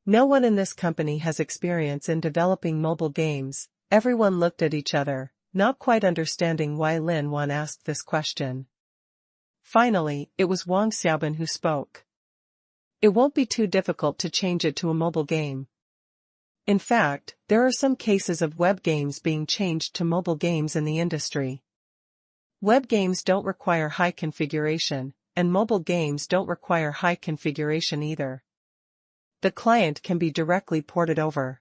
No one in this company has experience in developing mobile games. Everyone looked at each other, not quite understanding why Lin Wan asked this question. Finally, it was Wang Xiaobin who spoke. It won't be too difficult to change it to a mobile game. In fact, there are some cases of web games being changed to mobile games in the industry. Web games don't require high configuration, and mobile games don't require high configuration either. The client can be directly ported over.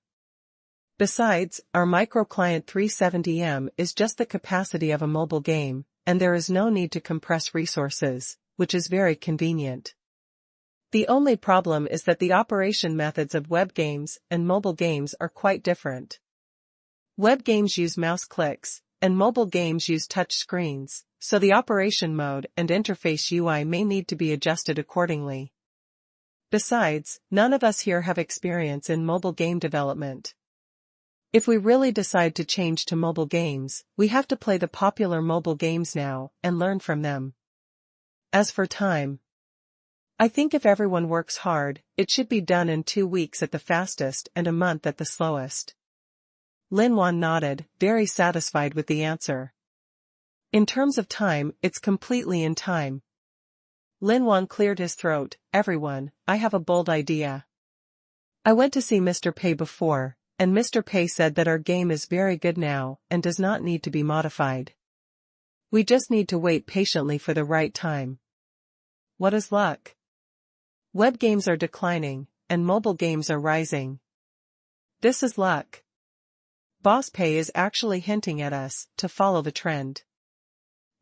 Besides, our microclient 370M is just the capacity of a mobile game, and there is no need to compress resources, which is very convenient. The only problem is that the operation methods of web games and mobile games are quite different. Web games use mouse clicks, and mobile games use touch screens, so the operation mode and interface UI may need to be adjusted accordingly. Besides, none of us here have experience in mobile game development. If we really decide to change to mobile games, we have to play the popular mobile games now and learn from them. As for time, I think if everyone works hard, it should be done in 2 weeks at the fastest and a month at the slowest. Lin Wan nodded, very satisfied with the answer. In terms of time, it's completely in time. Lin Wan cleared his throat. Everyone, I have a bold idea. I went to see Mr. Pei before, and Mr. Pei said that our game is very good now and does not need to be modified. We just need to wait patiently for the right time. What is luck? Web games are declining, and mobile games are rising. This is luck. Boss Pei is actually hinting at us to follow the trend.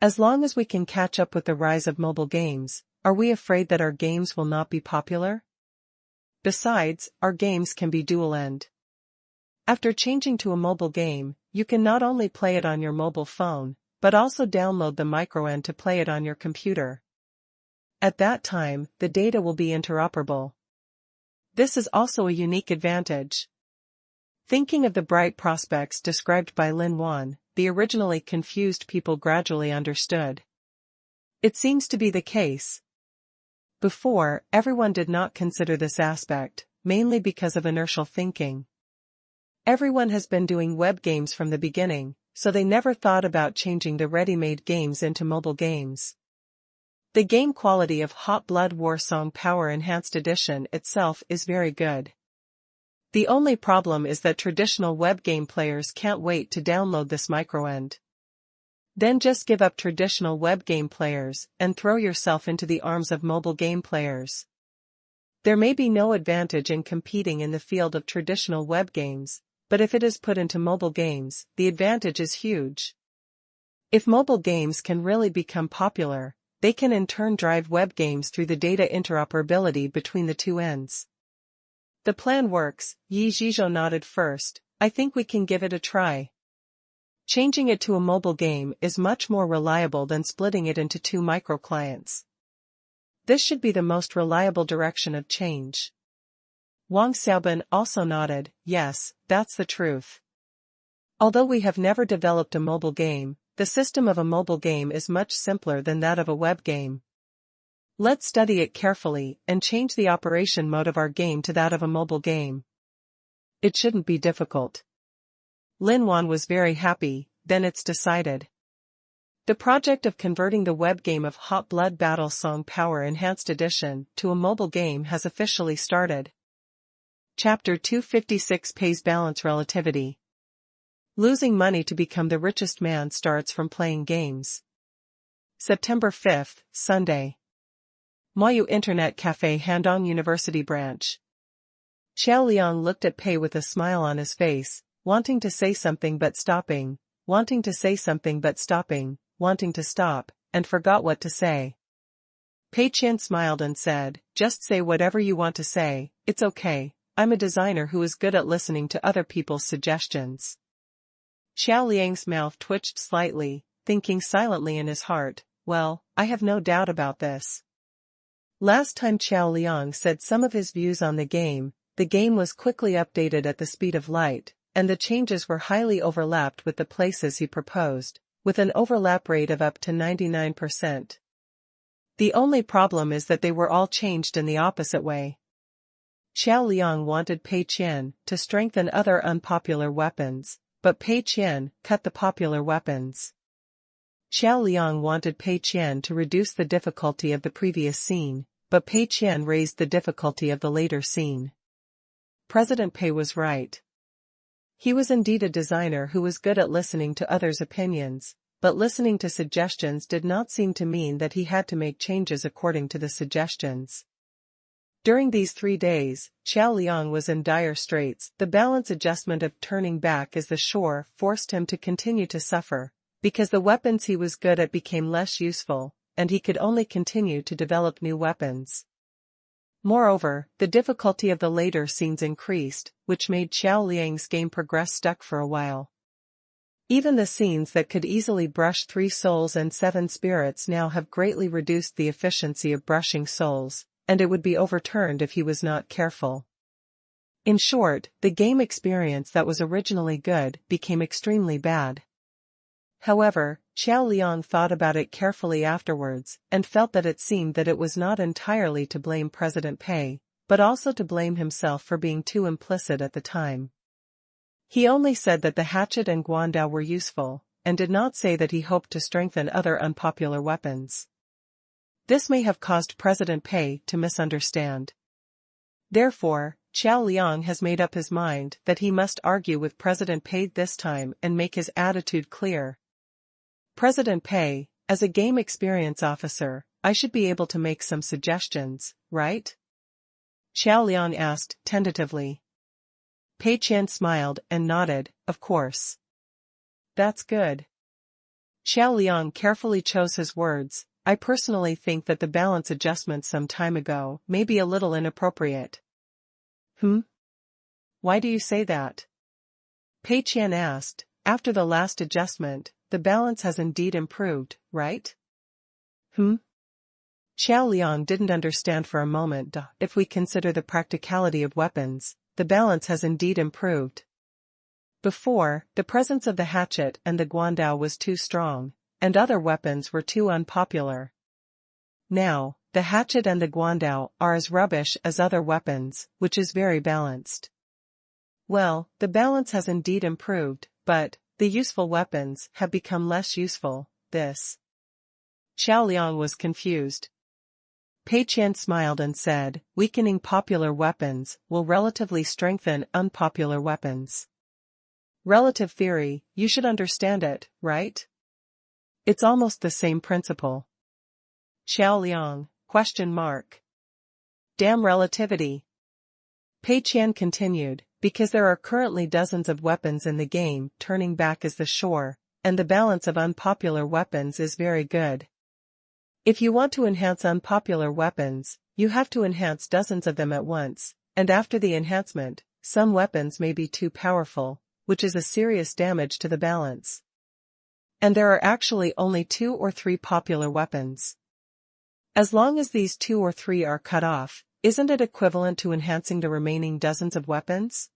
As long as we can catch up with the rise of mobile games, are we afraid that our games will not be popular? Besides, our games can be dual-end. After changing to a mobile game, you can not only play it on your mobile phone, but also download the microend to play it on your computer. At that time, the data will be interoperable. This is also a unique advantage. Thinking of the bright prospects described by Lin Wan, the originally confused people gradually understood. It seems to be the case. Before, everyone did not consider this aspect, mainly because of inertial thinking. Everyone has been doing web games from the beginning, so they never thought about changing the ready-made games into mobile games. The game quality of Hot Blood War Song Power Enhanced Edition itself is very good. The only problem is that traditional web game players can't wait to download this microend. Then just give up traditional web game players and throw yourself into the arms of mobile game players. There may be no advantage in competing in the field of traditional web games, but if it is put into mobile games, the advantage is huge. If mobile games can really become popular, they can in turn drive web games through the data interoperability between the two ends. The plan works. Yi Zhizhou nodded first. I think we can give it a try. Changing it to a mobile game is much more reliable than splitting it into 2 microclients. This should be the most reliable direction of change. Wang Xiaobin also nodded. Yes, that's the truth. Although we have never developed a mobile game, the system of a mobile game is much simpler than that of a web game. Let's study it carefully and change the operation mode of our game to that of a mobile game. It shouldn't be difficult. Lin Wan was very happy. Then it's decided. The project of converting the web game of Hot Blood Battle Song Power Enhanced Edition to a mobile game has officially started. Chapter 256 Pei's Balance Relativity. Losing money to become the richest man starts from playing games. September 5th, Sunday. Moyu Internet Cafe, Handong University Branch. Xiao Liang looked at Pei with a smile on his face, wanting to say something but stopping, wanting to say something but stopping, wanting to stop, and forgot what to say. Pei Qian smiled and said, "Just say whatever you want to say, it's okay, I'm a designer who is good at listening to other people's suggestions." Xiao Liang's mouth twitched slightly, thinking silently in his heart, "Well, I have no doubt about this." Last time Xiao Liang said some of his views on the game was quickly updated at the speed of light, and the changes were highly overlapped with the places he proposed, with an overlap rate of up to 99%. The only problem is that they were all changed in the opposite way. Xiao Liang wanted Pei Qian to strengthen other unpopular weapons, but Pei Qian cut the popular weapons. Xiao Liang wanted Pei Qian to reduce the difficulty of the previous scene, but Pei Qian raised the difficulty of the later scene. President Pei was right. He was indeed a designer who was good at listening to others' opinions, but listening to suggestions did not seem to mean that he had to make changes according to the suggestions. During these 3 days, Xiao Liang was in dire straits. The balance adjustment of turning back as the shore forced him to continue to suffer, because the weapons he was good at became less useful, and he could only continue to develop new weapons. Moreover, the difficulty of the later scenes increased, which made Xiao Liang's game progress stuck for a while. Even the scenes that could easily brush 3 souls and 7 spirits now have greatly reduced the efficiency of brushing souls, and it would be overturned if he was not careful. In short, the game experience that was originally good became extremely bad. However, Xiao Liang thought about it carefully afterwards, and felt that it seemed that it was not entirely to blame President Pei, but also to blame himself for being too implicit at the time. He only said that the hatchet and guandao were useful, and did not say that he hoped to strengthen other unpopular weapons. This may have caused President Pei to misunderstand. Therefore, Xiao Liang has made up his mind that he must argue with President Pei this time and make his attitude clear. "President Pei, as a game experience officer, I should be able to make some suggestions, right?" Xiao Liang asked tentatively. Pei Qian smiled and nodded, "Of course." "That's good." Xiao Liang carefully chose his words. "I personally think that the balance adjustment some time ago may be a little inappropriate." Why do you say that?" Pei Qian asked. "After the last adjustment, the balance has indeed improved, right?" Xiao Liang didn't understand for a moment. "If we consider the practicality of weapons, the balance has indeed improved. Before, the presence of the hatchet and the guandao was too strong, and other weapons were too unpopular. Now, the hatchet and the guandao are as rubbish as other weapons, which is very balanced." "Well, the balance has indeed improved, but the useful weapons have become less useful." Xiao Liang was confused. Pei Qian smiled and said, "Weakening popular weapons will relatively strengthen unpopular weapons. Relative theory, you should understand it, right? It's almost the same principle." Xiao Liang, ? Damn relativity. Pei Qian continued, "Because there are currently dozens of weapons in the game, turning back is the shore, and the balance of unpopular weapons is very good. If you want to enhance unpopular weapons, you have to enhance dozens of them at once, and after the enhancement, some weapons may be too powerful, which is a serious damage to the balance. And there are actually only 2 or 3 popular weapons. As long as these 2 or 3 are cut off, isn't it equivalent to enhancing the remaining dozens of weapons?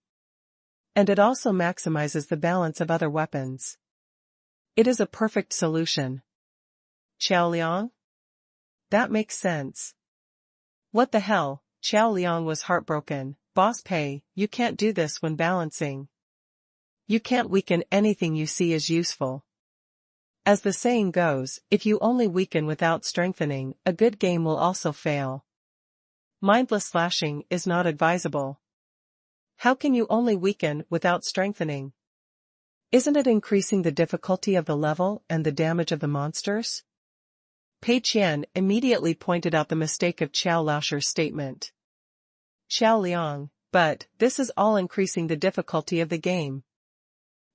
And it also maximizes the balance of other weapons. It is a perfect solution." "Xiao Liang? That makes sense." "What the hell?" Xiao Liang was heartbroken. "Boss Pei, you can't do this when balancing. You can't weaken anything you see as useful. As the saying goes, if you only weaken without strengthening, a good game will also fail. Mindless slashing is not advisable. How can you only weaken without strengthening? Isn't it increasing the difficulty of the level and the damage of the monsters?" Pei Qian immediately pointed out the mistake of Qiao Laoshir's statement. "Xiao Liang, but this is all increasing the difficulty of the game.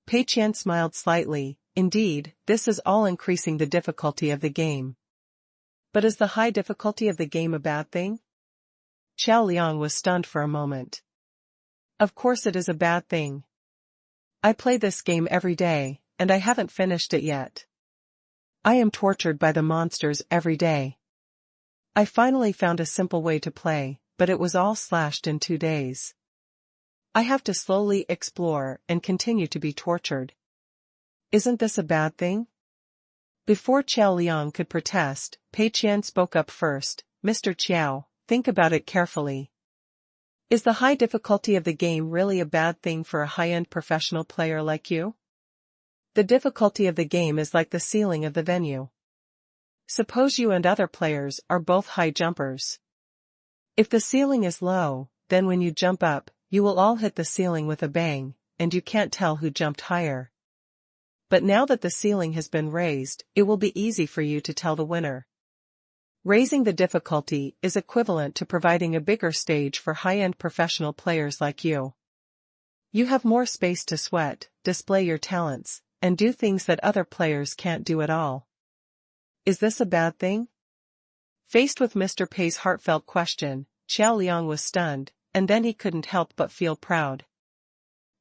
Pei Qian smiled slightly. Indeed, this is all increasing the difficulty of the game. But is the high difficulty of the game a bad thing? Qiao Liang was stunned for a moment. Of course it is a bad thing. I play this game every day, and I haven't finished it yet. I am tortured by the monsters every day. I finally found a simple way to play, but it was all slashed in 2 days. I have to slowly explore and continue to be tortured. Isn't this a bad thing? Before Qiao Liang could protest, Pei Qian spoke up first. Mr. Qiao, think about it carefully. Is the high difficulty of the game really a bad thing for a high-end professional player like you? The difficulty of the game is like the ceiling of the venue. Suppose you and other players are both high jumpers. If the ceiling is low, then when you jump up, you will all hit the ceiling with a bang, and you can't tell who jumped higher. But now that the ceiling has been raised, it will be easy for you to tell the winner. Raising the difficulty is equivalent to providing a bigger stage for high-end professional players like you. You have more space to sweat, display your talents, and do things that other players can't do at all. Is this a bad thing? Faced with Mr. Pei's heartfelt question, Qiao Liang was stunned, and then he couldn't help but feel proud.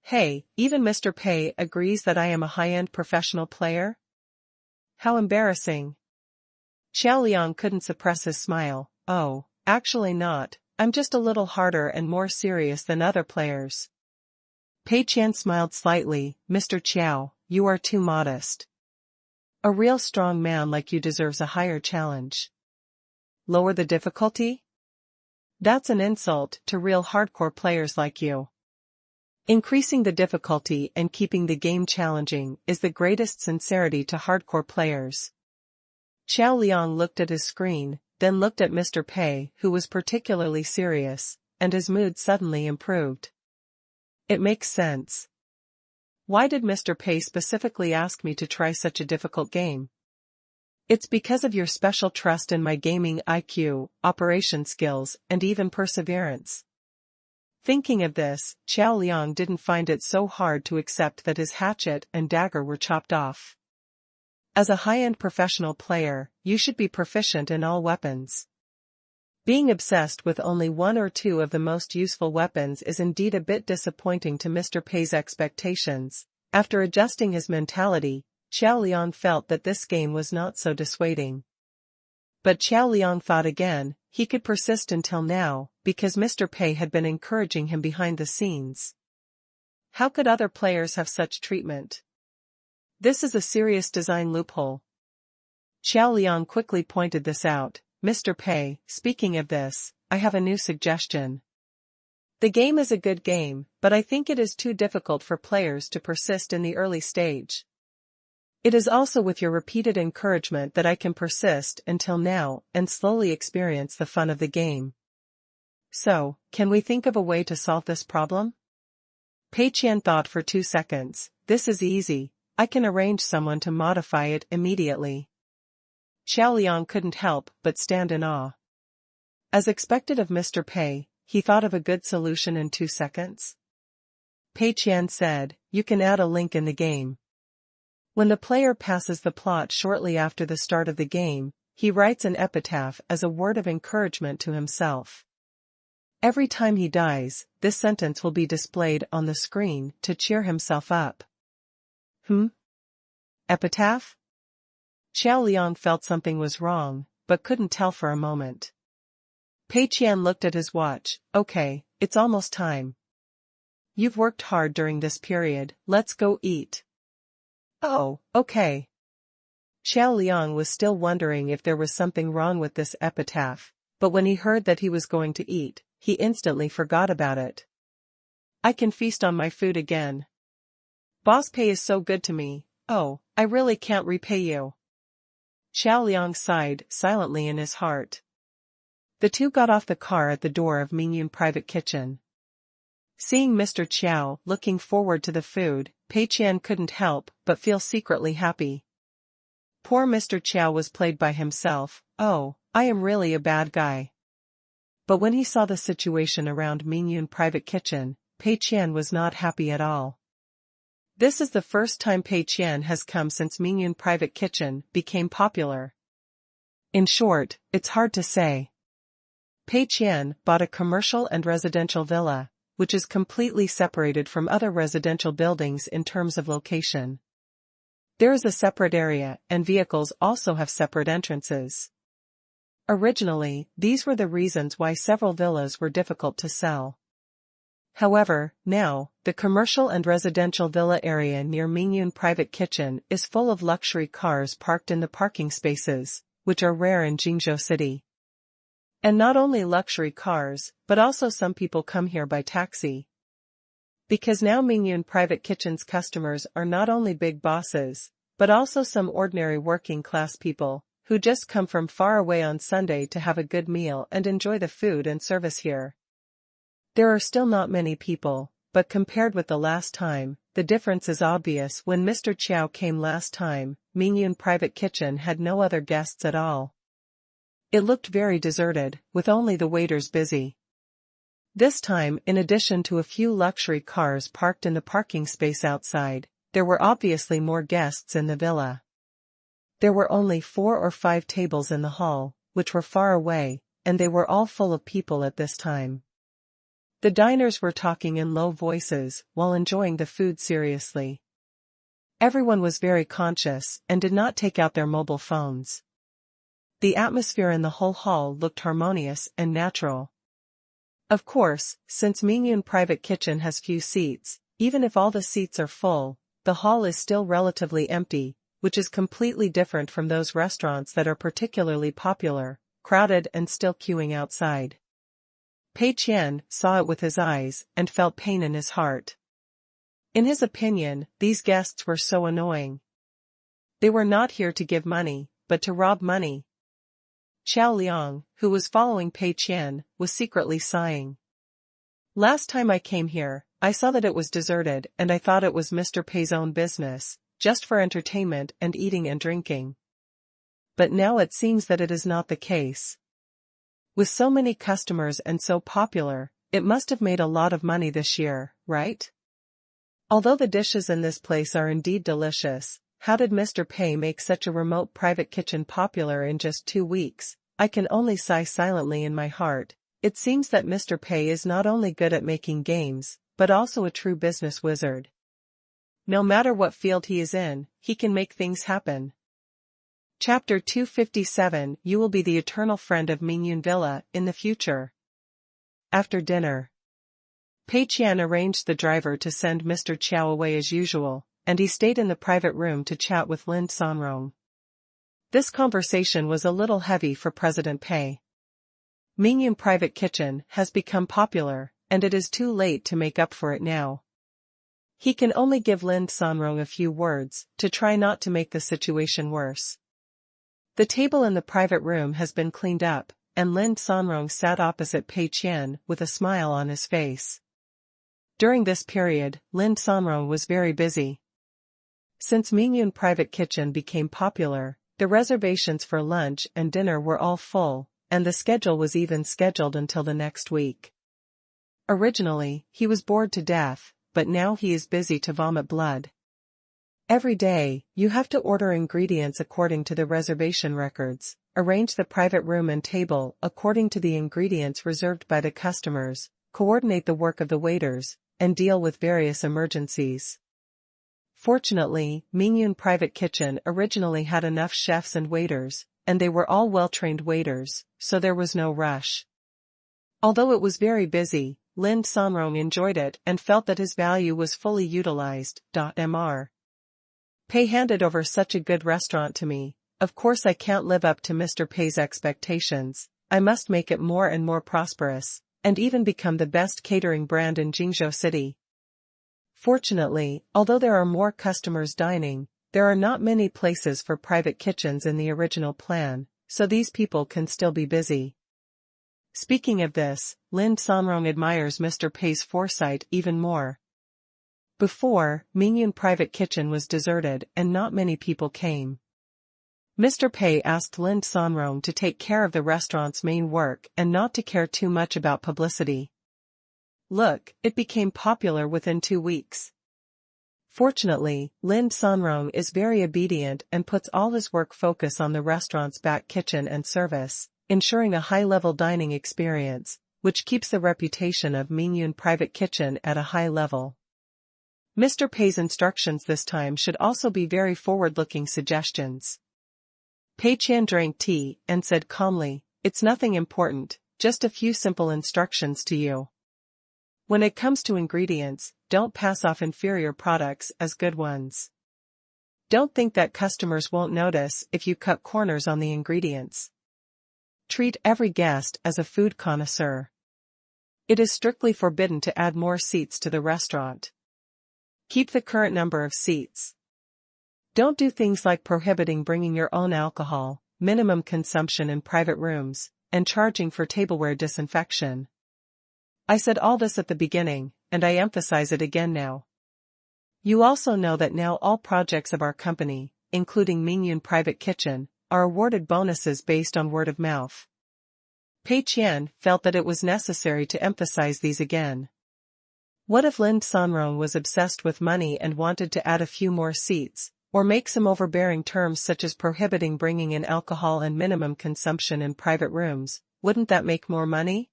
Hey, even Mr. Pei agrees that I am a high-end professional player? How embarrassing. Qiao Liang couldn't suppress his smile. Oh, actually not, I'm just a little harder and more serious than other players. Pei Qian smiled slightly. Mr. Qiao, you are too modest. A real strong man like you deserves a higher challenge. Lower the difficulty? That's an insult to real hardcore players like you. Increasing the difficulty and keeping the game challenging is the greatest sincerity to hardcore players. Qiao Liang looked at his screen, then looked at Mr. Pei, who was particularly serious, and his mood suddenly improved. It makes sense. Why did Mr. Pei specifically ask me to try such a difficult game? It's because of your special trust in my gaming IQ, operation skills, and even perseverance. Thinking of this, Qiao Liang didn't find it so hard to accept that his hatchet and dagger were chopped off. As a high-end professional player, you should be proficient in all weapons. Being obsessed with only one or two of the most useful weapons is indeed a bit disappointing to Mr. Pei's expectations. After adjusting his mentality, Qiao Liang felt that this game was not so dissuading. But Qiao Liang thought again. He could persist until now, because Mr. Pei had been encouraging him behind the scenes. How could other players have such treatment? This is a serious design loophole. Qiao Liang quickly pointed this out. Mr. Pei, speaking of this, I have a new suggestion. The game is a good game, but I think it is too difficult for players to persist in the early stage. It is also with your repeated encouragement that I can persist until now and slowly experience the fun of the game. So, can we think of a way to solve this problem? Pei Qian thought for 2 seconds. This is easy, I can arrange someone to modify it immediately. Qiao Liang couldn't help but stand in awe. As expected of Mr. Pei, he thought of a good solution in 2 seconds. Pei Qian said, you can add a link in the game. When the player passes the plot shortly after the start of the game, he writes an epitaph as a word of encouragement to himself. Every time he dies, this sentence will be displayed on the screen to cheer himself up. Epitaph? Qiao Liang felt something was wrong, but couldn't tell for a moment. Pei Qian looked at his watch. Okay, it's almost time. You've worked hard during this period, let's go eat. Oh, okay. Qiao Liang was still wondering if there was something wrong with this epitaph, but when he heard that he was going to eat, he instantly forgot about it. I can feast on my food again. Boss Pei is so good to me. Oh, I really can't repay you. Qiao Liang sighed silently in his heart. The two got off the car at the door of Mingyun private kitchen. Seeing Mr. Qiao looking forward to the food, Pei Qian couldn't help but feel secretly happy. Poor Mr. Qiao was played by himself. Oh, I am really a bad guy. But when he saw the situation around Mingyun Private Kitchen, Pei Qian was not happy at all. This is the first time Pei Qian has come since Mingyun Private Kitchen became popular. In short, it's hard to say. Pei Qian bought a commercial and residential villa, which is completely separated from other residential buildings in terms of location. There is a separate area, and vehicles also have separate entrances. Originally, these were the reasons why several villas were difficult to sell. However, now, the commercial and residential villa area near Mingyun Private Kitchen is full of luxury cars parked in the parking spaces, which are rare in Jingzhou City. And not only luxury cars, but also some people come here by taxi. Because now Mingyun Private Kitchen's customers are not only big bosses, but also some ordinary working-class people, who just come from far away on Sunday to have a good meal and enjoy the food and service here. There are still not many people, but compared with the last time, the difference is obvious. When Mr. Qiao came last time, Mingyun Private Kitchen had no other guests at all. It looked very deserted, with only the waiters busy. This time, in addition to a few luxury cars parked in the parking space outside, there were obviously more guests in the villa. There were only 4 or 5 tables in the hall, which were far away, and they were all full of people at this time. The diners were talking in low voices, while enjoying the food seriously. Everyone was very conscious, and did not take out their mobile phones. The atmosphere in the whole hall looked harmonious and natural. Of course, since Mingyun Private Kitchen has few seats, even if all the seats are full, the hall is still relatively empty, which is completely different from those restaurants that are particularly popular, crowded and still queuing outside. Pei Qian saw it with his eyes and felt pain in his heart. In his opinion, these guests were so annoying. They were not here to give money, but to rob money. Qiao Liang, who was following Pei Qian, was secretly sighing. Last time I came here, I saw that it was deserted and I thought it was Mr. Pei's own business, just for entertainment and eating and drinking. But now it seems that it is not the case. With so many customers and so popular, it must have made a lot of money this year, right? Although the dishes in this place are indeed delicious, how did Mr. Pei make such a remote private kitchen popular in just 2 weeks? I can only sigh silently in my heart. It seems that Mr. Pei is not only good at making games, but also a true business wizard. No matter what field he is in, he can make things happen. Chapter 257. You will be the eternal friend of Mingyun Villa in the future. After dinner, Pei Qian arranged the driver to send Mr. Qiao away as usual, and he stayed in the private room to chat with Lin Sanrong. This conversation was a little heavy for President Pei. Mingyun Private Kitchen has become popular, and it is too late to make up for it now. He can only give Lin Sanrong a few words, to try not to make the situation worse. The table in the private room has been cleaned up, and Lin Sanrong sat opposite Pei Qian with a smile on his face. During this period, Lin Sanrong was very busy. Since Mingyun Private Kitchen became popular, the reservations for lunch and dinner were all full, and the schedule was even scheduled until the next week. Originally, he was bored to death, but now he is busy to vomit blood. Every day, you have to order ingredients according to the reservation records, arrange the private room and table according to the ingredients reserved by the customers, coordinate the work of the waiters, and deal with various emergencies. Fortunately, Mingyun Private Kitchen originally had enough chefs and waiters, and they were all well-trained waiters, so there was no rush. Although it was very busy, Lin Sanrong enjoyed it and felt that his value was fully utilized. Mr. Pei handed over such a good restaurant to me. Of course I can't live up to Mr. Pei's expectations. I must make it more and more prosperous, and even become the best catering brand in Jingzhou City. Fortunately, although there are more customers dining, there are not many places for private kitchens in the original plan, so these people can still be busy. Speaking of this, Lin Sanrong admires Mr. Pei's foresight even more. Before, Mingyun Private Kitchen was deserted and not many people came. Mr. Pei asked Lin Sanrong to take care of the restaurant's main work and not to care too much about publicity. Look, it became popular within 2 weeks. Fortunately, Lin Sanrong is very obedient and puts all his work focus on the restaurant's back kitchen and service, ensuring a high-level dining experience, which keeps the reputation of Mingyun Private Kitchen at a high level. Mr. Pei's instructions this time should also be very forward-looking suggestions. Pei Qian drank tea and said calmly, "It's nothing important, just a few simple instructions to you. When it comes to ingredients, don't pass off inferior products as good ones. Don't think that customers won't notice if you cut corners on the ingredients. Treat every guest as a food connoisseur. It is strictly forbidden to add more seats to the restaurant. Keep the current number of seats. Don't do things like prohibiting bringing your own alcohol, minimum consumption in private rooms, and charging for tableware disinfection. I said all this at the beginning, and I emphasize it again now. You also know that now all projects of our company, including Mingyun Private Kitchen, are awarded bonuses based on word of mouth." Pei Qian felt that it was necessary to emphasize these again. What if Lin Sanrong was obsessed with money and wanted to add a few more seats, or make some overbearing terms such as prohibiting bringing in alcohol and minimum consumption in private rooms? Wouldn't that make more money?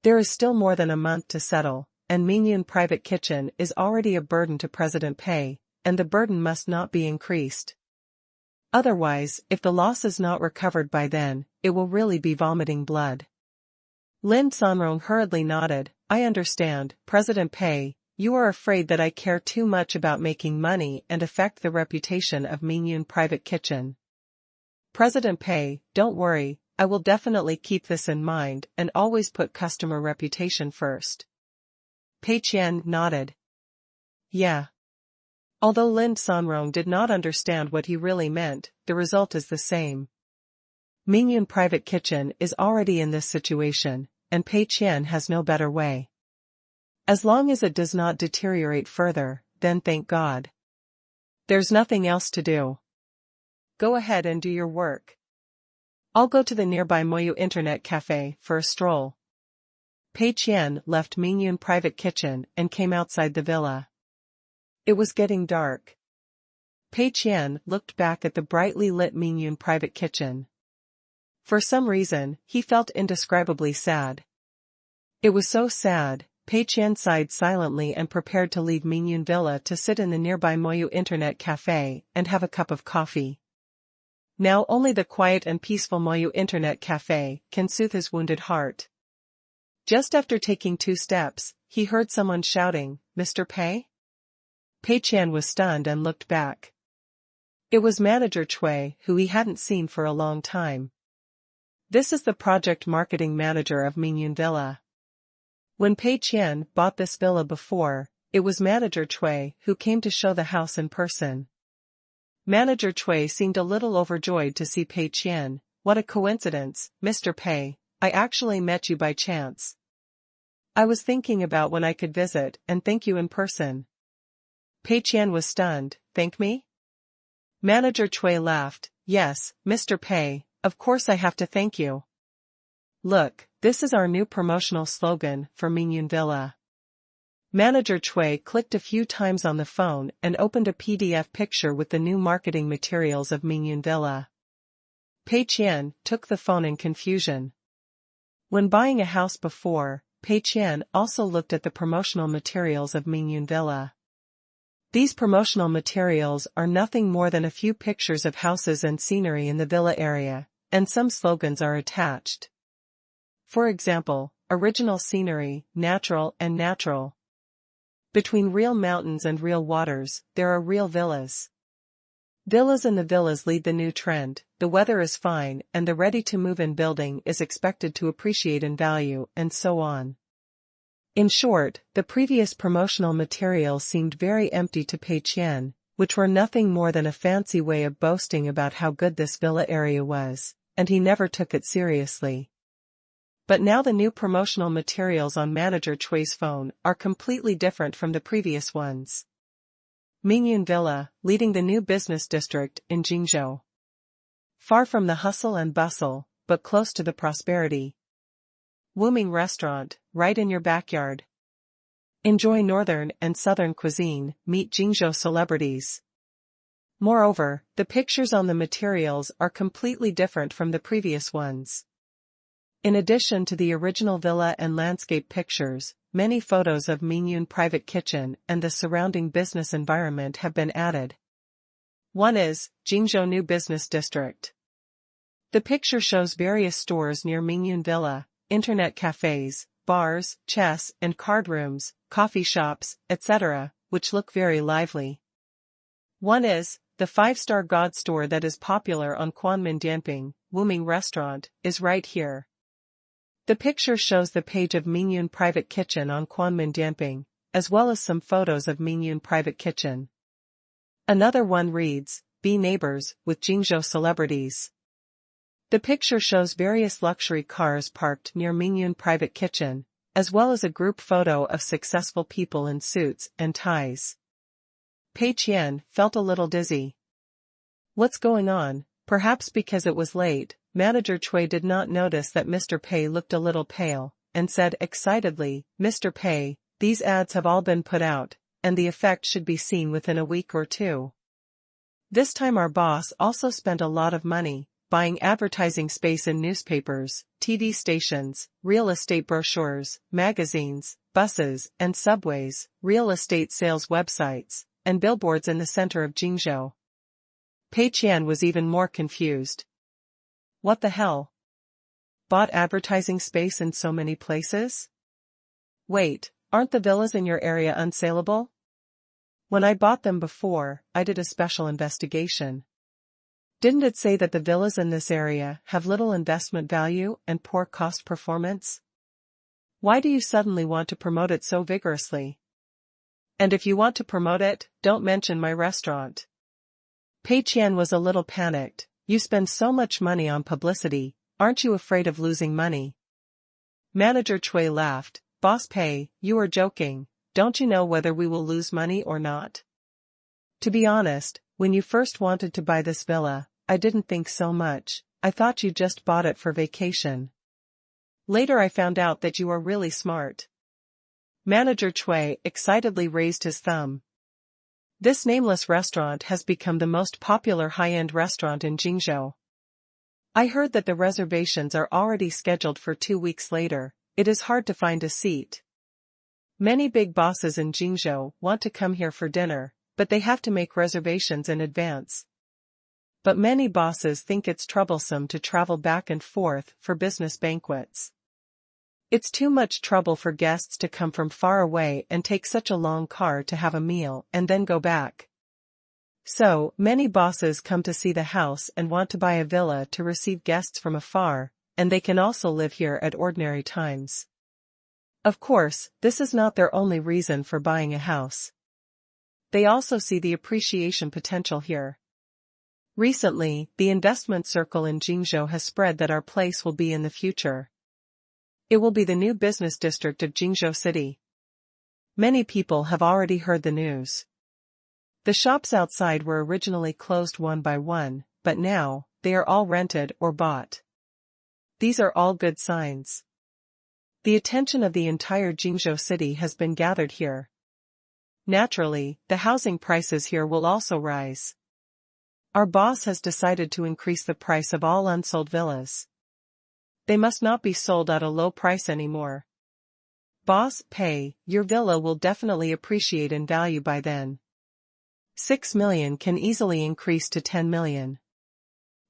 There is still more than a month to settle, and Mingyun Private Kitchen is already a burden to President Pei, and the burden must not be increased. Otherwise, if the loss is not recovered by then, it will really be vomiting blood. Lin Sanrong hurriedly nodded, "I understand, President Pei. You are afraid that I care too much about making money and affect the reputation of Mingyun Private Kitchen. President Pei, don't worry, I will definitely keep this in mind and always put customer reputation first." Pei Qian nodded. Yeah. Although Lin Sanrong did not understand what he really meant, the result is the same. Mingyun Private Kitchen is already in this situation, and Pei Qian has no better way. As long as it does not deteriorate further, then thank God. There's nothing else to do. Go ahead and do your work. I'll go to the nearby Moyu Internet Cafe for a stroll. Pei Qian left Mingyun Private Kitchen and came outside the villa. It was getting dark. Pei Qian looked back at the brightly lit Mingyun Private Kitchen. For some reason, he felt indescribably sad. It was so sad, Pei Qian sighed silently and prepared to leave Mingyun Villa to sit in the nearby Moyu Internet Cafe and have a cup of coffee. Now only the quiet and peaceful Moyu Internet Cafe can soothe his wounded heart. Just after taking 2 steps, he heard someone shouting, "Mr. Pei?" Pei Qian was stunned and looked back. It was Manager Chui, who he hadn't seen for a long time. This is the project marketing manager of Mingyun Villa. When Pei Qian bought this villa before, it was Manager Chui who came to show the house in person. Manager Chui seemed a little overjoyed to see Pei Qian. "What a coincidence, Mr. Pei, I actually met you by chance. I was thinking about when I could visit and thank you in person." Pei Qian was stunned. "Thank me?" Manager Chui laughed. "Yes, Mr. Pei, of course I have to thank you. Look, this is our new promotional slogan for Mingyun Villa." Manager Chui clicked a few times on the phone and opened a PDF picture with the new marketing materials of Mingyun Villa. Pei Qian took the phone in confusion. When buying a house before, Pei Qian also looked at the promotional materials of Mingyun Villa. These promotional materials are nothing more than a few pictures of houses and scenery in the villa area, and some slogans are attached. For example, original scenery, natural and natural. Between real mountains and real waters, there are real villas. Villas in the villas lead the new trend, the weather is fine and the ready-to-move-in building is expected to appreciate in value, and so on. In short, the previous promotional materials seemed very empty to Pei Qian, which were nothing more than a fancy way of boasting about how good this villa area was, and he never took it seriously. But now the new promotional materials on Manager Chui's phone are completely different from the previous ones. Mingyun Villa, leading the new business district in Jingzhou. Far from the hustle and bustle, but close to the prosperity. Wooming restaurant, right in your backyard. Enjoy northern and southern cuisine, meet Jingzhou celebrities. Moreover, the pictures on the materials are completely different from the previous ones. In addition to the original villa and landscape pictures, many photos of Mingyun private kitchen and the surrounding business environment have been added. One is Jingzhou New Business District. The picture shows various stores near Mingyun Villa, internet cafes, bars, chess and card rooms, coffee shops, etc., which look very lively. One is the 5-star God store that is popular on Quanmin Wooming restaurant, is right here. The picture shows the page of Mingyun private kitchen on Quanmin, as well as some photos of Mingyun private kitchen. Another one reads, Be Neighbors with Jingzhou Celebrities. The picture shows various luxury cars parked near Mingyun private kitchen, as well as a group photo of successful people in suits and ties. Pei Qian felt a little dizzy. What's going on? Perhaps because it was late, Manager Chui did not notice that Mr. Pei looked a little pale, and said excitedly, Mr. Pei, these ads have all been put out, and the effect should be seen within a week or two. This time our boss also spent a lot of money, buying advertising space in newspapers, TV stations, real estate brochures, magazines, buses and subways, real estate sales websites, and billboards in the center of Jingzhou. Pei Qian was even more confused. What the hell? Bought advertising space in so many places? Wait, aren't the villas in your area unsaleable? When I bought them before, I did a special investigation. Didn't it say that the villas in this area have little investment value and poor cost performance? Why do you suddenly want to promote it so vigorously? And if you want to promote it, don't mention my restaurant. Pei Qian was a little panicked. You spend so much money on publicity, aren't you afraid of losing money? Manager Chui laughed. Boss Pei, you are joking, don't you know whether we will lose money or not? To be honest, when you first wanted to buy this villa, I didn't think so much, I thought you just bought it for vacation. Later I found out that you are really smart. Manager Chui excitedly raised his thumb. This nameless restaurant has become the most popular high-end restaurant in Jingzhou. I heard that the reservations are already scheduled for 2 weeks later. It is hard to find a seat. Many big bosses in Jingzhou want to come here for dinner, but they have to make reservations in advance. But many bosses think it's troublesome to travel back and forth for business banquets. It's too much trouble for guests to come from far away and take such a long car to have a meal and then go back. So, many bosses come to see the house and want to buy a villa to receive guests from afar, and they can also live here at ordinary times. Of course, this is not their only reason for buying a house. They also see the appreciation potential here. Recently, the investment circle in Jingzhou has spread that our place will be in the future. It will be the new business district of Jingzhou City. Many people have already heard the news. The shops outside were originally closed one by one, but now, they are all rented or bought. These are all good signs. The attention of the entire Jingzhou City has been gathered here. Naturally, the housing prices here will also rise. Our boss has decided to increase the price of all unsold villas. They must not be sold at a low price anymore. Boss Pei, your villa will definitely appreciate in value by then. 6 million can easily increase to 10 million.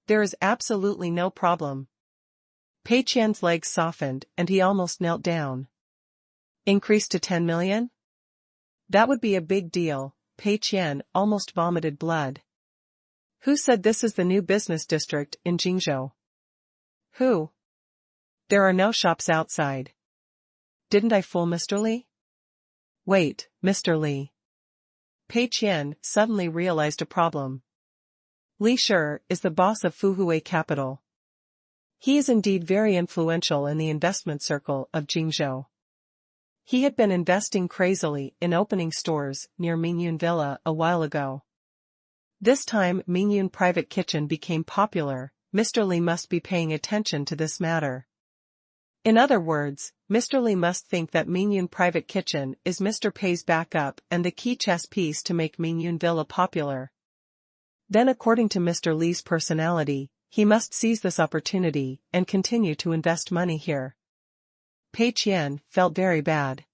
There is absolutely no problem. Pei Qian's legs softened and he almost knelt down. Increase to 10 million? That would be a big deal. Pei Qian almost vomited blood. Who said this is the new business district in Jingzhou? Who? There are no shops outside. Didn't I fool Mr. Li? Wait, Mr. Li. Pei Qian suddenly realized a problem. Li Shi is the boss of Fuhui Capital. He is indeed very influential in the investment circle of Jingzhou. He had been investing crazily in opening stores near Mingyun Villa a while ago. This time Mingyun Private Kitchen became popular, Mr. Li must be paying attention to this matter. In other words, Mr. Li must think that Mingyun Private Kitchen is Mr. Pei's backup and the key chess piece to make Mingyun Villa popular. Then according to Mr. Li's personality, he must seize this opportunity and continue to invest money here. Pei Qian felt very bad.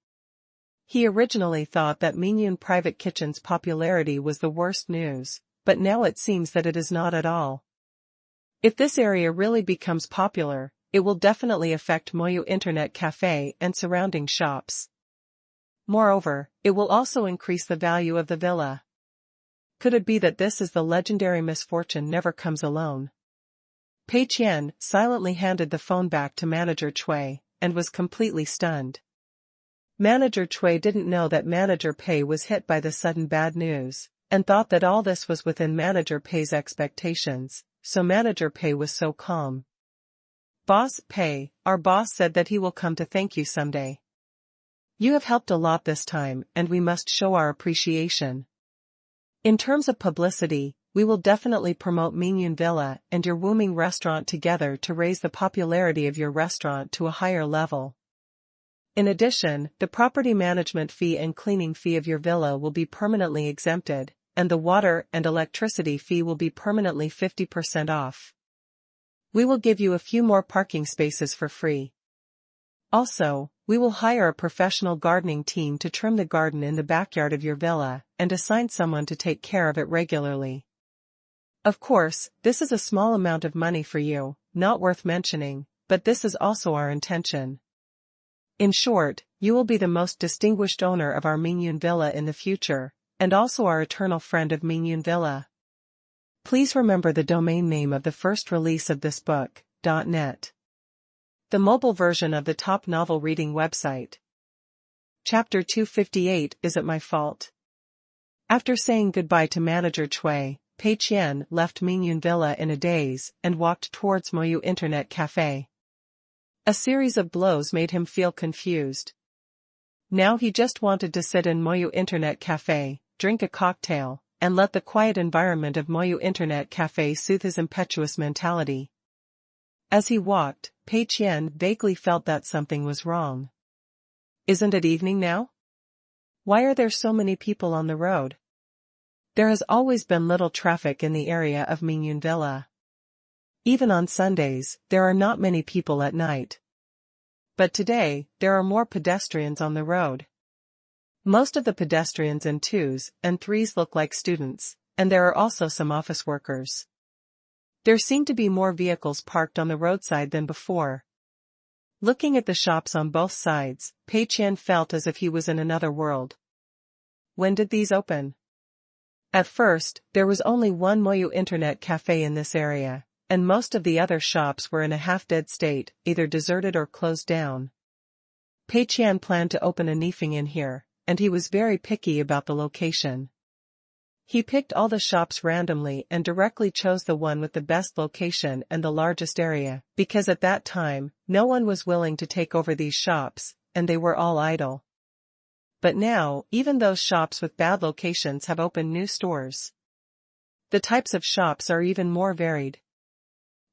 He originally thought that Mingyun Private Kitchen's popularity was the worst news, but now it seems that it is not at all. If this area really becomes popular, it will definitely affect Moyu Internet Cafe and surrounding shops. Moreover, it will also increase the value of the villa. Could it be that this is the legendary misfortune never comes alone? Pei Qian silently handed the phone back to Manager Chui, and was completely stunned. Manager Chui didn't know that Manager Pei was hit by the sudden bad news, and thought that all this was within Manager Pei's expectations, so Manager Pei was so calm. Boss Pei, our boss said that he will come to thank you someday. You have helped a lot this time and we must show our appreciation. In terms of publicity, we will definitely promote Mingyun Villa and your Wuming restaurant together to raise the popularity of your restaurant to a higher level. In addition, the property management fee and cleaning fee of your villa will be permanently exempted, and the water and electricity fee will be permanently 50% off. We will give you a few more parking spaces for free. Also, we will hire a professional gardening team to trim the garden in the backyard of your villa and assign someone to take care of it regularly. Of course, this is a small amount of money for you, not worth mentioning, but this is also our intention. In short, you will be the most distinguished owner of our Mingyun Villa in the future, and also our eternal friend of Mingyun Villa. Please remember the domain name of the first release of this book, .net. The mobile version of the top novel reading website. Chapter 258 Is It My Fault? After saying goodbye to Manager Chui, Pei Qian left Mingyun Villa in a daze and walked towards Moyu Internet Cafe. A series of blows made him feel confused. Now he just wanted to sit in Moyu Internet Cafe, drink a cocktail, and let the quiet environment of Moyu Internet Cafe soothe his impetuous mentality. As he walked, Pei Qian vaguely felt that something was wrong. Isn't it evening now? Why are there so many people on the road? There has always been little traffic in the area of Mingyun Villa. Even on Sundays, there are not many people at night. But today, there are more pedestrians on the road. Most of the pedestrians in 2s and 3s look like students, and there are also some office workers. There seem to be more vehicles parked on the roadside than before. Looking at the shops on both sides, Pei Qian felt as if he was in another world. When did these open? At first, there was only one Moyu Internet Cafe in this area, and most of the other shops were in a half-dead state, either deserted or closed down. Pei Qian planned to open a Nifeng in here, and he was very picky about the location. He picked all the shops randomly and directly chose the one with the best location and the largest area, because at that time, no one was willing to take over these shops, and they were all idle. But now, even those shops with bad locations have opened new stores. The types of shops are even more varied.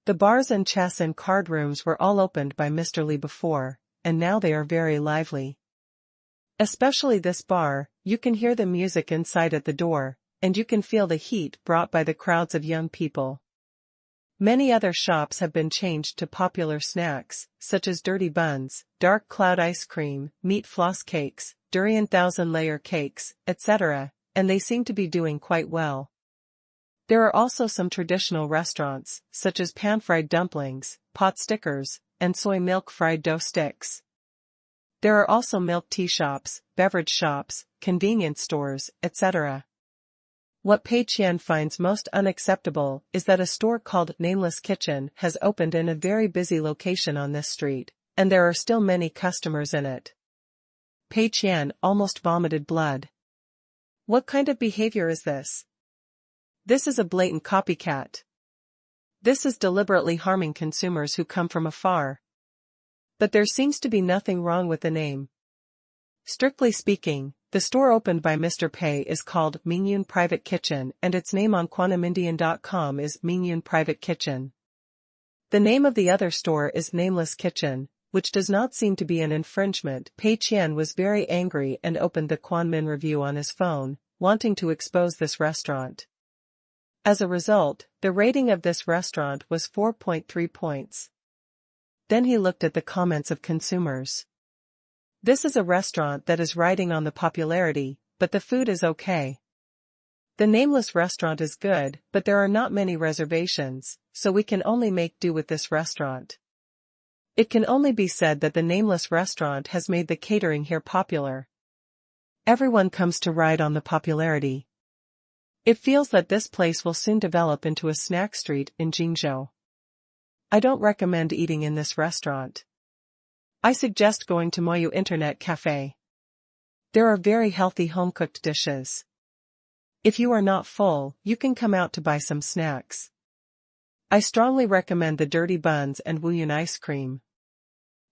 The bars and chess and card rooms were all opened by Mr. Li before, and now they are very lively. Especially this bar, you can hear the music inside at the door, and you can feel the heat brought by the crowds of young people. Many other shops have been changed to popular snacks, such as dirty buns, dark cloud ice cream, meat floss cakes, durian thousand-layer cakes, etc., and they seem to be doing quite well. There are also some traditional restaurants, such as pan-fried dumplings, pot stickers, and soy milk fried dough sticks. There are also milk tea shops, beverage shops, convenience stores, etc. What Pei Qian finds most unacceptable is that a store called Nameless Kitchen has opened in a very busy location on this street, and there are still many customers in it. Pei Qian almost vomited blood. What kind of behavior is this? This is a blatant copycat. This is deliberately harming consumers who come from afar. But there seems to be nothing wrong with the name. Strictly speaking, the store opened by Mr. Pei is called Mingyun Private Kitchen and its name on QuantumIndian.com is Mingyun Private Kitchen. The name of the other store is Nameless Kitchen, which does not seem to be an infringement. Pei Qian was very angry and opened the Quanmin review on his phone, wanting to expose this restaurant. As a result, the rating of this restaurant was 4.3 points. Then he looked at the comments of consumers. This is a restaurant that is riding on the popularity, but the food is okay. The Nameless restaurant is good, but there are not many reservations, so we can only make do with this restaurant. It can only be said that the Nameless restaurant has made the catering here popular. Everyone comes to ride on the popularity. It feels that this place will soon develop into a snack street in Jingzhou. I don't recommend eating in this restaurant. I suggest going to Moyu Internet Cafe. There are very healthy home-cooked dishes. If you are not full, you can come out to buy some snacks. I strongly recommend the dirty buns and Wuyuan ice cream.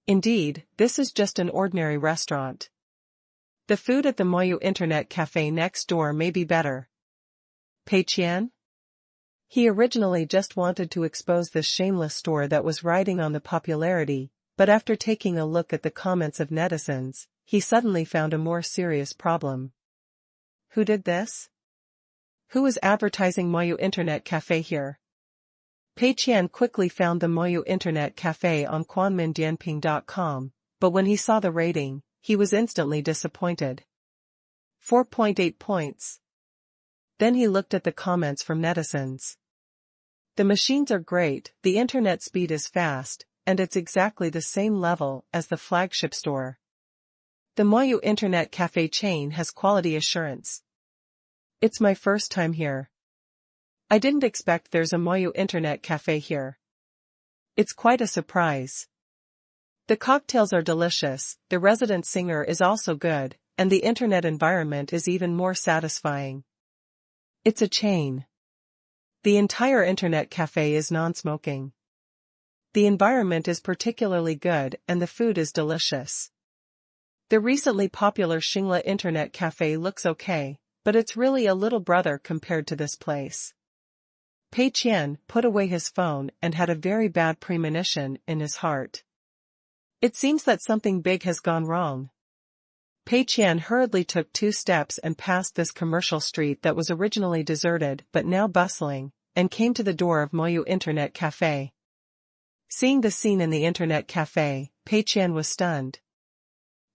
Indeed, this is just an ordinary restaurant. The food at the Moyu Internet Cafe next door may be better. Pei Qian? He originally just wanted to expose this shameless store that was riding on the popularity, but after taking a look at the comments of netizens, he suddenly found a more serious problem. Who did this? Who is advertising Moyu Internet Cafe here? Pei Qian quickly found the Moyu Internet Cafe on quanmindianping.com, but when he saw the rating, he was instantly disappointed. 4.8 points. Then he looked at the comments from netizens. The machines are great, the internet speed is fast, and it's exactly the same level as the flagship store. The Moyu Internet Cafe chain has quality assurance. It's my first time here. I didn't expect there's a Moyu Internet Cafe here. It's quite a surprise. The cocktails are delicious, the resident singer is also good, and the internet environment is even more satisfying. It's a chain. The entire internet cafe is non-smoking. The environment is particularly good and the food is delicious. The recently popular Xingla Internet Cafe looks okay, but it's really a little brother compared to this place. Pei Qian put away his phone and had a very bad premonition in his heart. It seems that something big has gone wrong. Pei Qian hurriedly took 2 steps and passed this commercial street that was originally deserted but now bustling, and came to the door of Moyu Internet Cafe. Seeing the scene in the Internet Cafe, Pei Qian was stunned.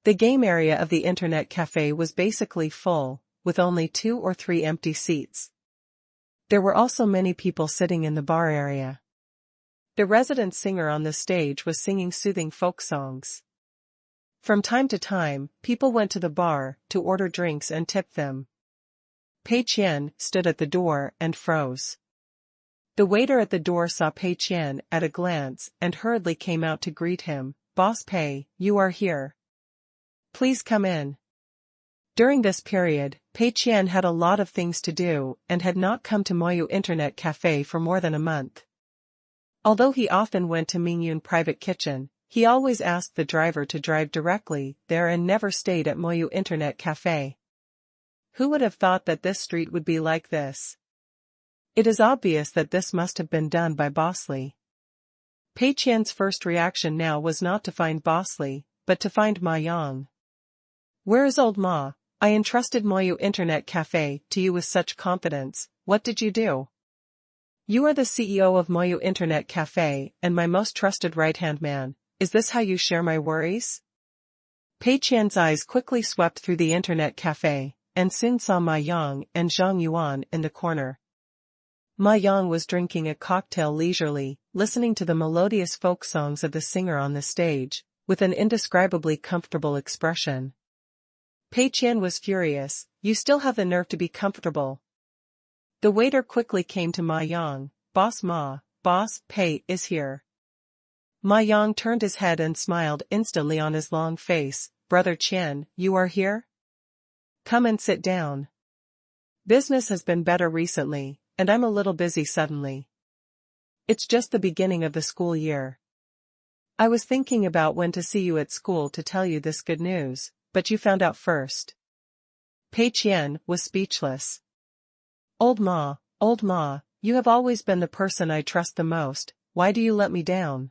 The game area of the Internet Cafe was basically full, with only 2 or 3 empty seats. There were also many people sitting in the bar area. The resident singer on the stage was singing soothing folk songs. From time to time, people went to the bar to order drinks and tip them. Pei Qian stood at the door and froze. The waiter at the door saw Pei Qian at a glance and hurriedly came out to greet him. "Boss Pei, you are here. Please come in." During this period, Pei Qian had a lot of things to do and had not come to Moyu Internet Cafe for more than a month. Although he often went to Mingyun Private Kitchen, he always asked the driver to drive directly there and never stayed at Moyu Internet Cafe. Who would have thought that this street would be like this? It is obvious that this must have been done by Bosley. Pei Qian's first reaction now was not to find Bosley, but to find Ma Yang. "Where is old Ma? I entrusted Moyu Internet Cafe to you with such confidence. What did you do? You are the CEO of Moyu Internet Cafe and my most trusted right-hand man. Is this how you share my worries?" Pei Qian's eyes quickly swept through the Internet Cafe, and soon saw Ma Yang and Zhang Yuan in the corner. Ma Yang was drinking a cocktail leisurely, listening to the melodious folk songs of the singer on the stage, with an indescribably comfortable expression. Pei Qian was furious. "You still have the nerve to be comfortable." The waiter quickly came to Ma Yang. "Boss Pei is here." Ma Yang turned his head and smiled instantly on his long face. "Brother Qian, you are here? Come and sit down. Business has been better recently, and I'm a little busy suddenly. It's just the beginning of the school year. I was thinking about when to see you at school to tell you this good news, but you found out first." Pei Qian was speechless. Old Ma, you have always been the person I trust the most, why do you let me down?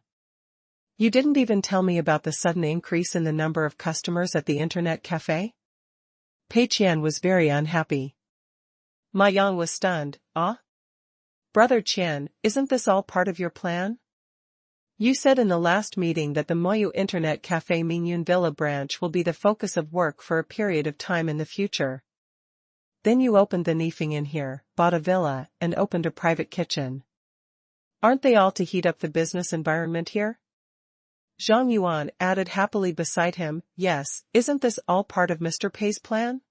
You didn't even tell me about the sudden increase in the number of customers at the internet cafe? Pei Qian was very unhappy. Ma Yang was stunned. Ah? Brother Qian, isn't this all part of your plan? You said in the last meeting that the Moyu Internet Cafe Mingyun Villa branch will be the focus of work for a period of time in the future. Then you opened the Nifeng in here, bought a villa, and opened a private kitchen. Aren't they all to heat up the business environment here? Zhang Yuan added happily beside him, yes, isn't this all part of Mr. Pei's plan?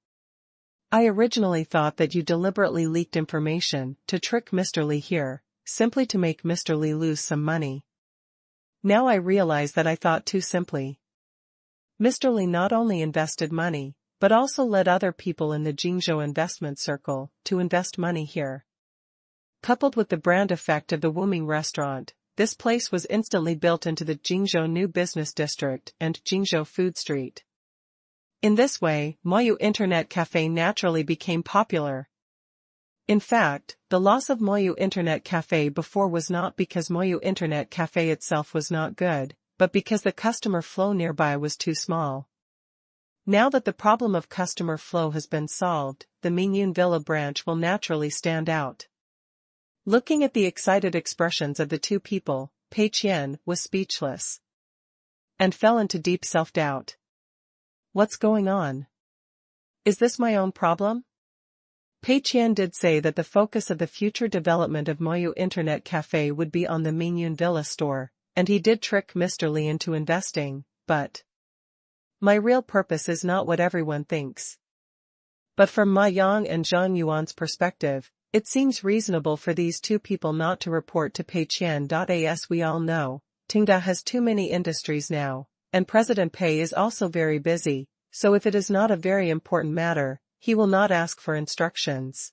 I originally thought that you deliberately leaked information to trick Mr. Li here, simply to make Mr. Li lose some money. Now I realize that I thought too simply. Mr. Li not only invested money, but also led other people in the Jingzhou investment circle to invest money here. Coupled with the brand effect of the Wuming restaurant, this place was instantly built into the Jingzhou New Business District and Jingzhou Food Street. In this way, Moyu Internet Cafe naturally became popular. In fact, the loss of Moyu Internet Cafe before was not because Moyu Internet Cafe itself was not good, but because the customer flow nearby was too small. Now that the problem of customer flow has been solved, the Mingyun Villa branch will naturally stand out. Looking at the excited expressions of the two people, Pei Qian was speechless and fell into deep self-doubt. What's going on? Is this my own problem? Pei Qian did say that the focus of the future development of Moyu Internet Cafe would be on the Mingyun Villa store, and he did trick Mr. Li into investing, but my real purpose is not what everyone thinks. But from Ma Yang and Zhang Yuan's perspective, it seems reasonable for these two people not to report to Pei Qian. As we all know, Tenda has too many industries now, and President Pei is also very busy, so if it is not a very important matter, he will not ask for instructions.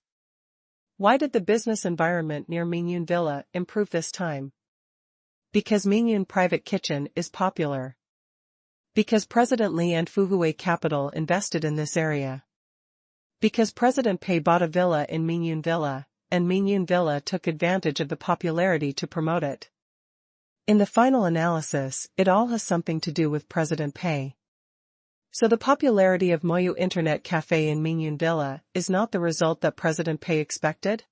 Why did the business environment near Mingyun Villa improve this time? Because Mingyun Private Kitchen is popular. Because President Li and Fuhui Capital invested in this area. Because President Pei bought a villa in Mingyun Villa, and Mingyun Villa took advantage of the popularity to promote it. In the final analysis, it all has something to do with President Pei. So the popularity of Moyu Internet Cafe in Mingyun Villa is not the result that President Pei expected?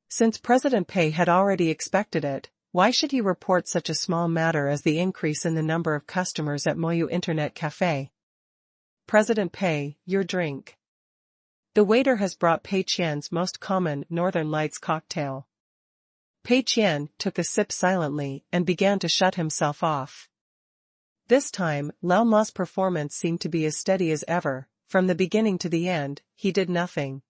Since President Pei had already expected it, why should he report such a small matter as the increase in the number of customers at Moyu Internet Cafe? President Pei, your drink. The waiter has brought Pei Qian's most common Northern Lights cocktail. Pei Qian took a sip silently and began to shut himself off. This time, Lao Ma's performance seemed to be as steady as ever. From the beginning to the end, he did nothing.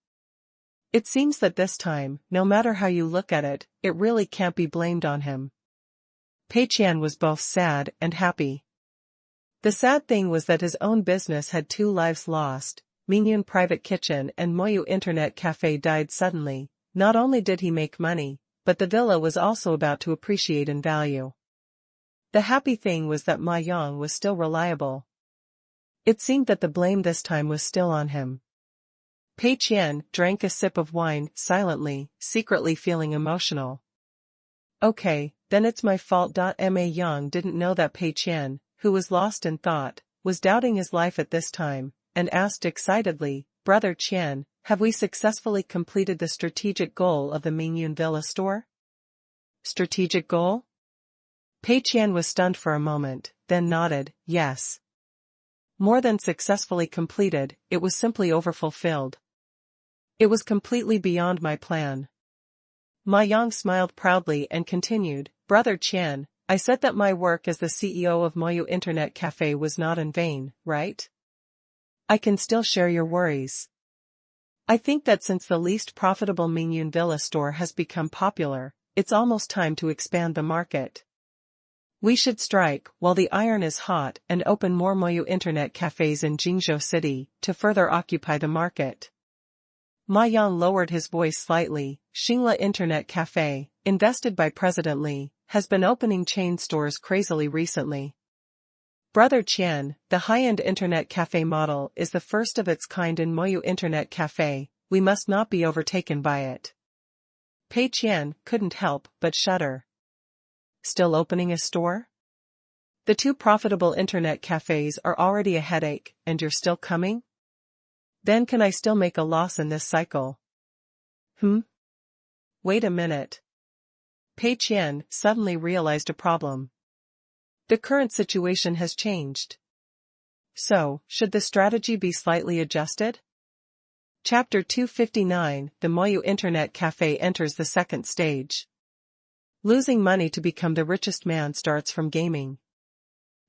It seems that this time, no matter how you look at it, it really can't be blamed on him. Pei Qian was both sad and happy. The sad thing was that his own business had two lives lost. Mingyun Private Kitchen and Moyu Internet Cafe died suddenly. Not only did he make money, but the villa was also about to appreciate in value. The happy thing was that Ma Yang was still reliable. It seemed that the blame this time was still on him. Pei Qian drank a sip of wine silently, secretly feeling emotional. Okay, then it's my fault. Ma Yang didn't know that Pei Qian, who was lost in thought, was doubting his life at this time, and asked excitedly, Brother Qian, have we successfully completed the strategic goal of the Mingyun Villa store? Strategic goal? Pei Qian was stunned for a moment, then nodded, yes. More than successfully completed, it was simply overfulfilled. It was completely beyond my plan. Ma Yang smiled proudly and continued, Brother Qian, I said that my work as the CEO of Moyu Internet Cafe was not in vain, right? I can still share your worries. I think that since the least profitable Mingyun Villa store has become popular, it's almost time to expand the market. We should strike while the iron is hot and open more Moyu Internet Cafes in Jingzhou City to further occupy the market. Ma Yang lowered his voice slightly. Xingla Internet Cafe, invested by President Li, has been opening chain stores crazily recently. Brother Qian, the high-end internet cafe model is the first of its kind in Moyu Internet Cafe. We must not be overtaken by it. Pei Qian couldn't help but shudder. still opening a store? The two profitable internet cafes are already a headache, and you're still coming? Then can I still make a loss in this cycle? Wait a minute. Pei Qian suddenly realized a problem. The current situation has changed. So, should the strategy be slightly adjusted? Chapter 259, The Moyu Internet Cafe enters the second stage. Losing money to become the richest man starts from gaming.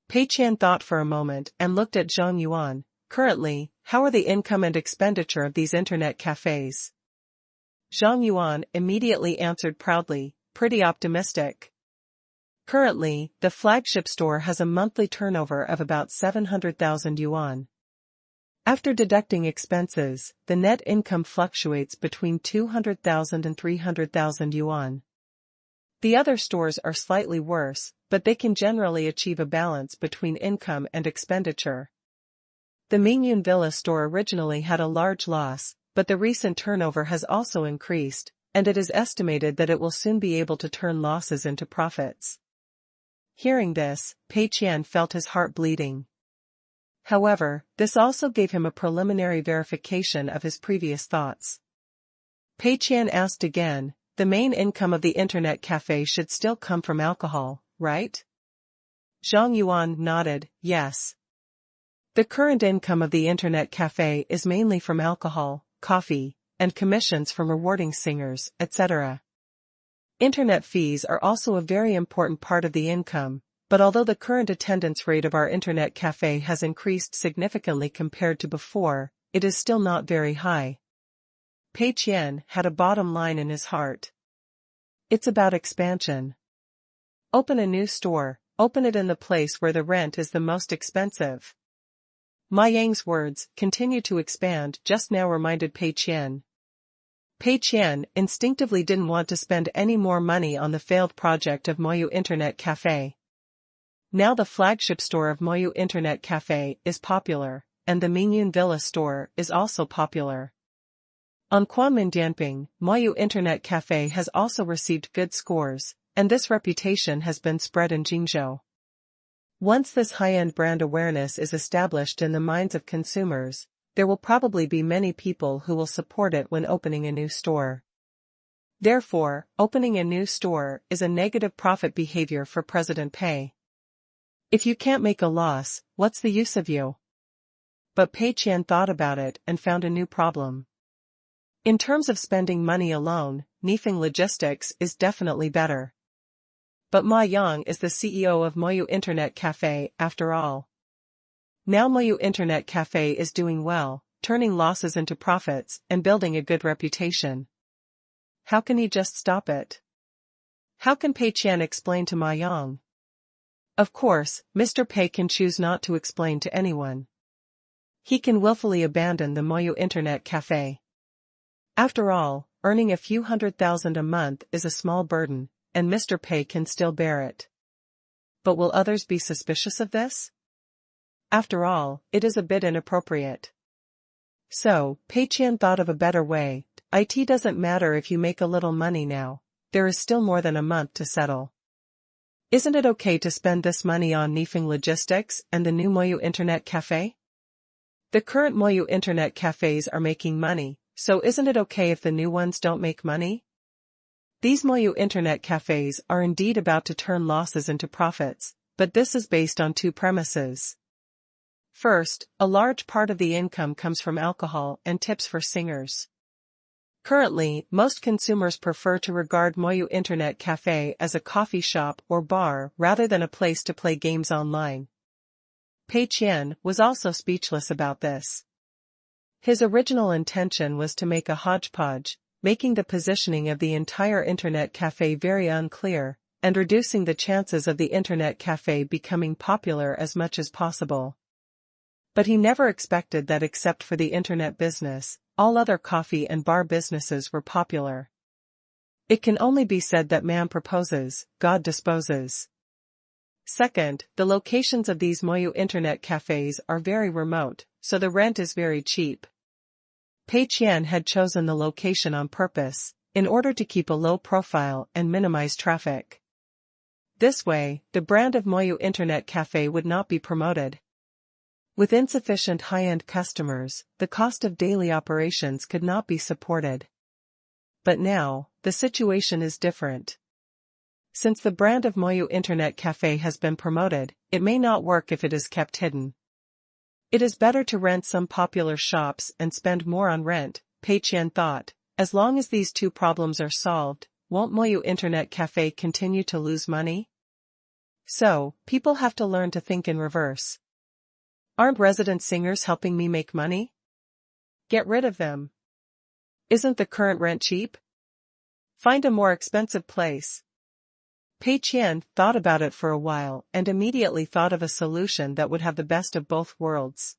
Pei Qian thought for a moment and looked at Zhang Yuan. Currently, how are the income and expenditure of these internet cafes? Zhang Yuan immediately answered proudly, pretty optimistic. Currently, the flagship store has a monthly turnover of about 700,000 yuan. After deducting expenses, the net income fluctuates between 200,000 and 300,000 yuan. The other stores are slightly worse, but they can generally achieve a balance between income and expenditure. The Mingyun Villa store originally had a large loss, but the recent turnover has also increased, and it is estimated that it will soon be able to turn losses into profits. Hearing this, Pei Qian felt his heart bleeding. However, this also gave him a preliminary verification of his previous thoughts. Pei Qian asked again, the main income of the internet cafe should still come from alcohol, right? Zhang Yuan nodded, yes. The current income of the internet cafe is mainly from alcohol, coffee, and commissions from rewarding singers, etc. Internet fees are also a very important part of the income, but although the current attendance rate of our internet cafe has increased significantly compared to before, it is still not very high. Pei Qian had a bottom line in his heart. It's about expansion. Open a new store, open it in the place where the rent is the most expensive. Ma Yang's words, continue to expand, just now reminded Pei Qian. Pei Qian instinctively didn't want to spend any more money on the failed project of Moyu Internet Cafe. Now the flagship store of Moyu Internet Cafe is popular, and the Mingyun Villa store is also popular. On Quanmindianping, Moyu Internet Cafe has also received good scores, and this reputation has been spread in Jingzhou. Once this high-end brand awareness is established in the minds of consumers, there will probably be many people who will support it when opening a new store. Therefore, opening a new store is a negative profit behavior for President Pei. If you can't make a loss, what's the use of you? But Pei Qian thought about it and found a new problem. In terms of spending money alone, Nifeng Logistics is definitely better. But Ma Yang is the CEO of Moyu Internet Cafe, after all. Now Moyu Internet Cafe is doing well, turning losses into profits and building a good reputation. How can he just stop it? How can Pei Qian explain to Ma Yang? Of course, Mr. Pei can choose not to explain to anyone. He can willfully abandon the Moyu Internet Cafe. After all, earning a few 100,000 a month is a small burden, and Mr. Pei can still bear it. But will others be suspicious of this? After all, it is a bit inappropriate. So, Pei Qian thought of a better way. It doesn't matter if you make a little money now, there is still more than a month to settle. Isn't it okay to spend this money on Nifeng Logistics and the new Moyu Internet Cafe? The current Moyu Internet Cafes are making money, so isn't it okay if the new ones don't make money? These Moyu Internet Cafes are indeed about to turn losses into profits, but this is based on two premises. First, a large part of the income comes from alcohol and tips for singers. Currently, most consumers prefer to regard Moyu Internet Cafe as a coffee shop or bar rather than a place to play games online. Pei Qian was also speechless about this. His original intention was to make a hodgepodge, making the positioning of the entire internet cafe very unclear, and reducing the chances of the internet cafe becoming popular as much as possible. But he never expected that except for the internet business, all other coffee and bar businesses were popular. It can only be said that man proposes, God disposes. Second, the locations of these Moyu internet cafes are very remote, so the rent is very cheap. Pei Qian had chosen the location on purpose, in order to keep a low profile and minimize traffic. This way, the brand of Moyu Internet Cafe would not be promoted. With insufficient high-end customers, the cost of daily operations could not be supported. But now, the situation is different. Since the brand of Moyu Internet Cafe has been promoted, it may not work if it is kept hidden. It is better to rent some popular shops and spend more on rent, Pei Qian thought. As long as these two problems are solved, won't Moyu Internet Cafe continue to lose money? So, people have to learn to think in reverse. Aren't resident singers helping me make money? Get rid of them. Isn't the current rent cheap? Find a more expensive place. Pei Qian thought about it for a while and immediately thought of a solution that would have the best of both worlds.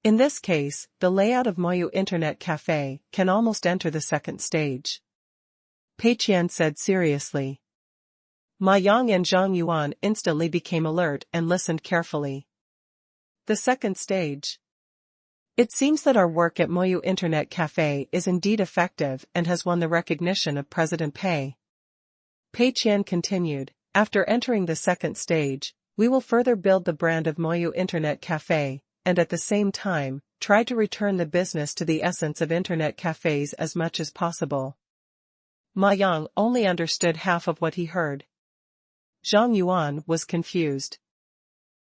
In this case, the layout of Moyu Internet Cafe can almost enter the second stage. Pei Qian said seriously. Ma Yang and Zhang Yuan instantly became alert and listened carefully. The second stage. It seems that our work at Moyu Internet Cafe is indeed effective and has won the recognition of President Pei. Pei Qian continued, after entering the second stage, we will further build the brand of Moyu Internet Cafe, and at the same time, try to return the business to the essence of Internet cafes as much as possible. Ma Yang only understood half of what he heard. Zhang Yuan was confused.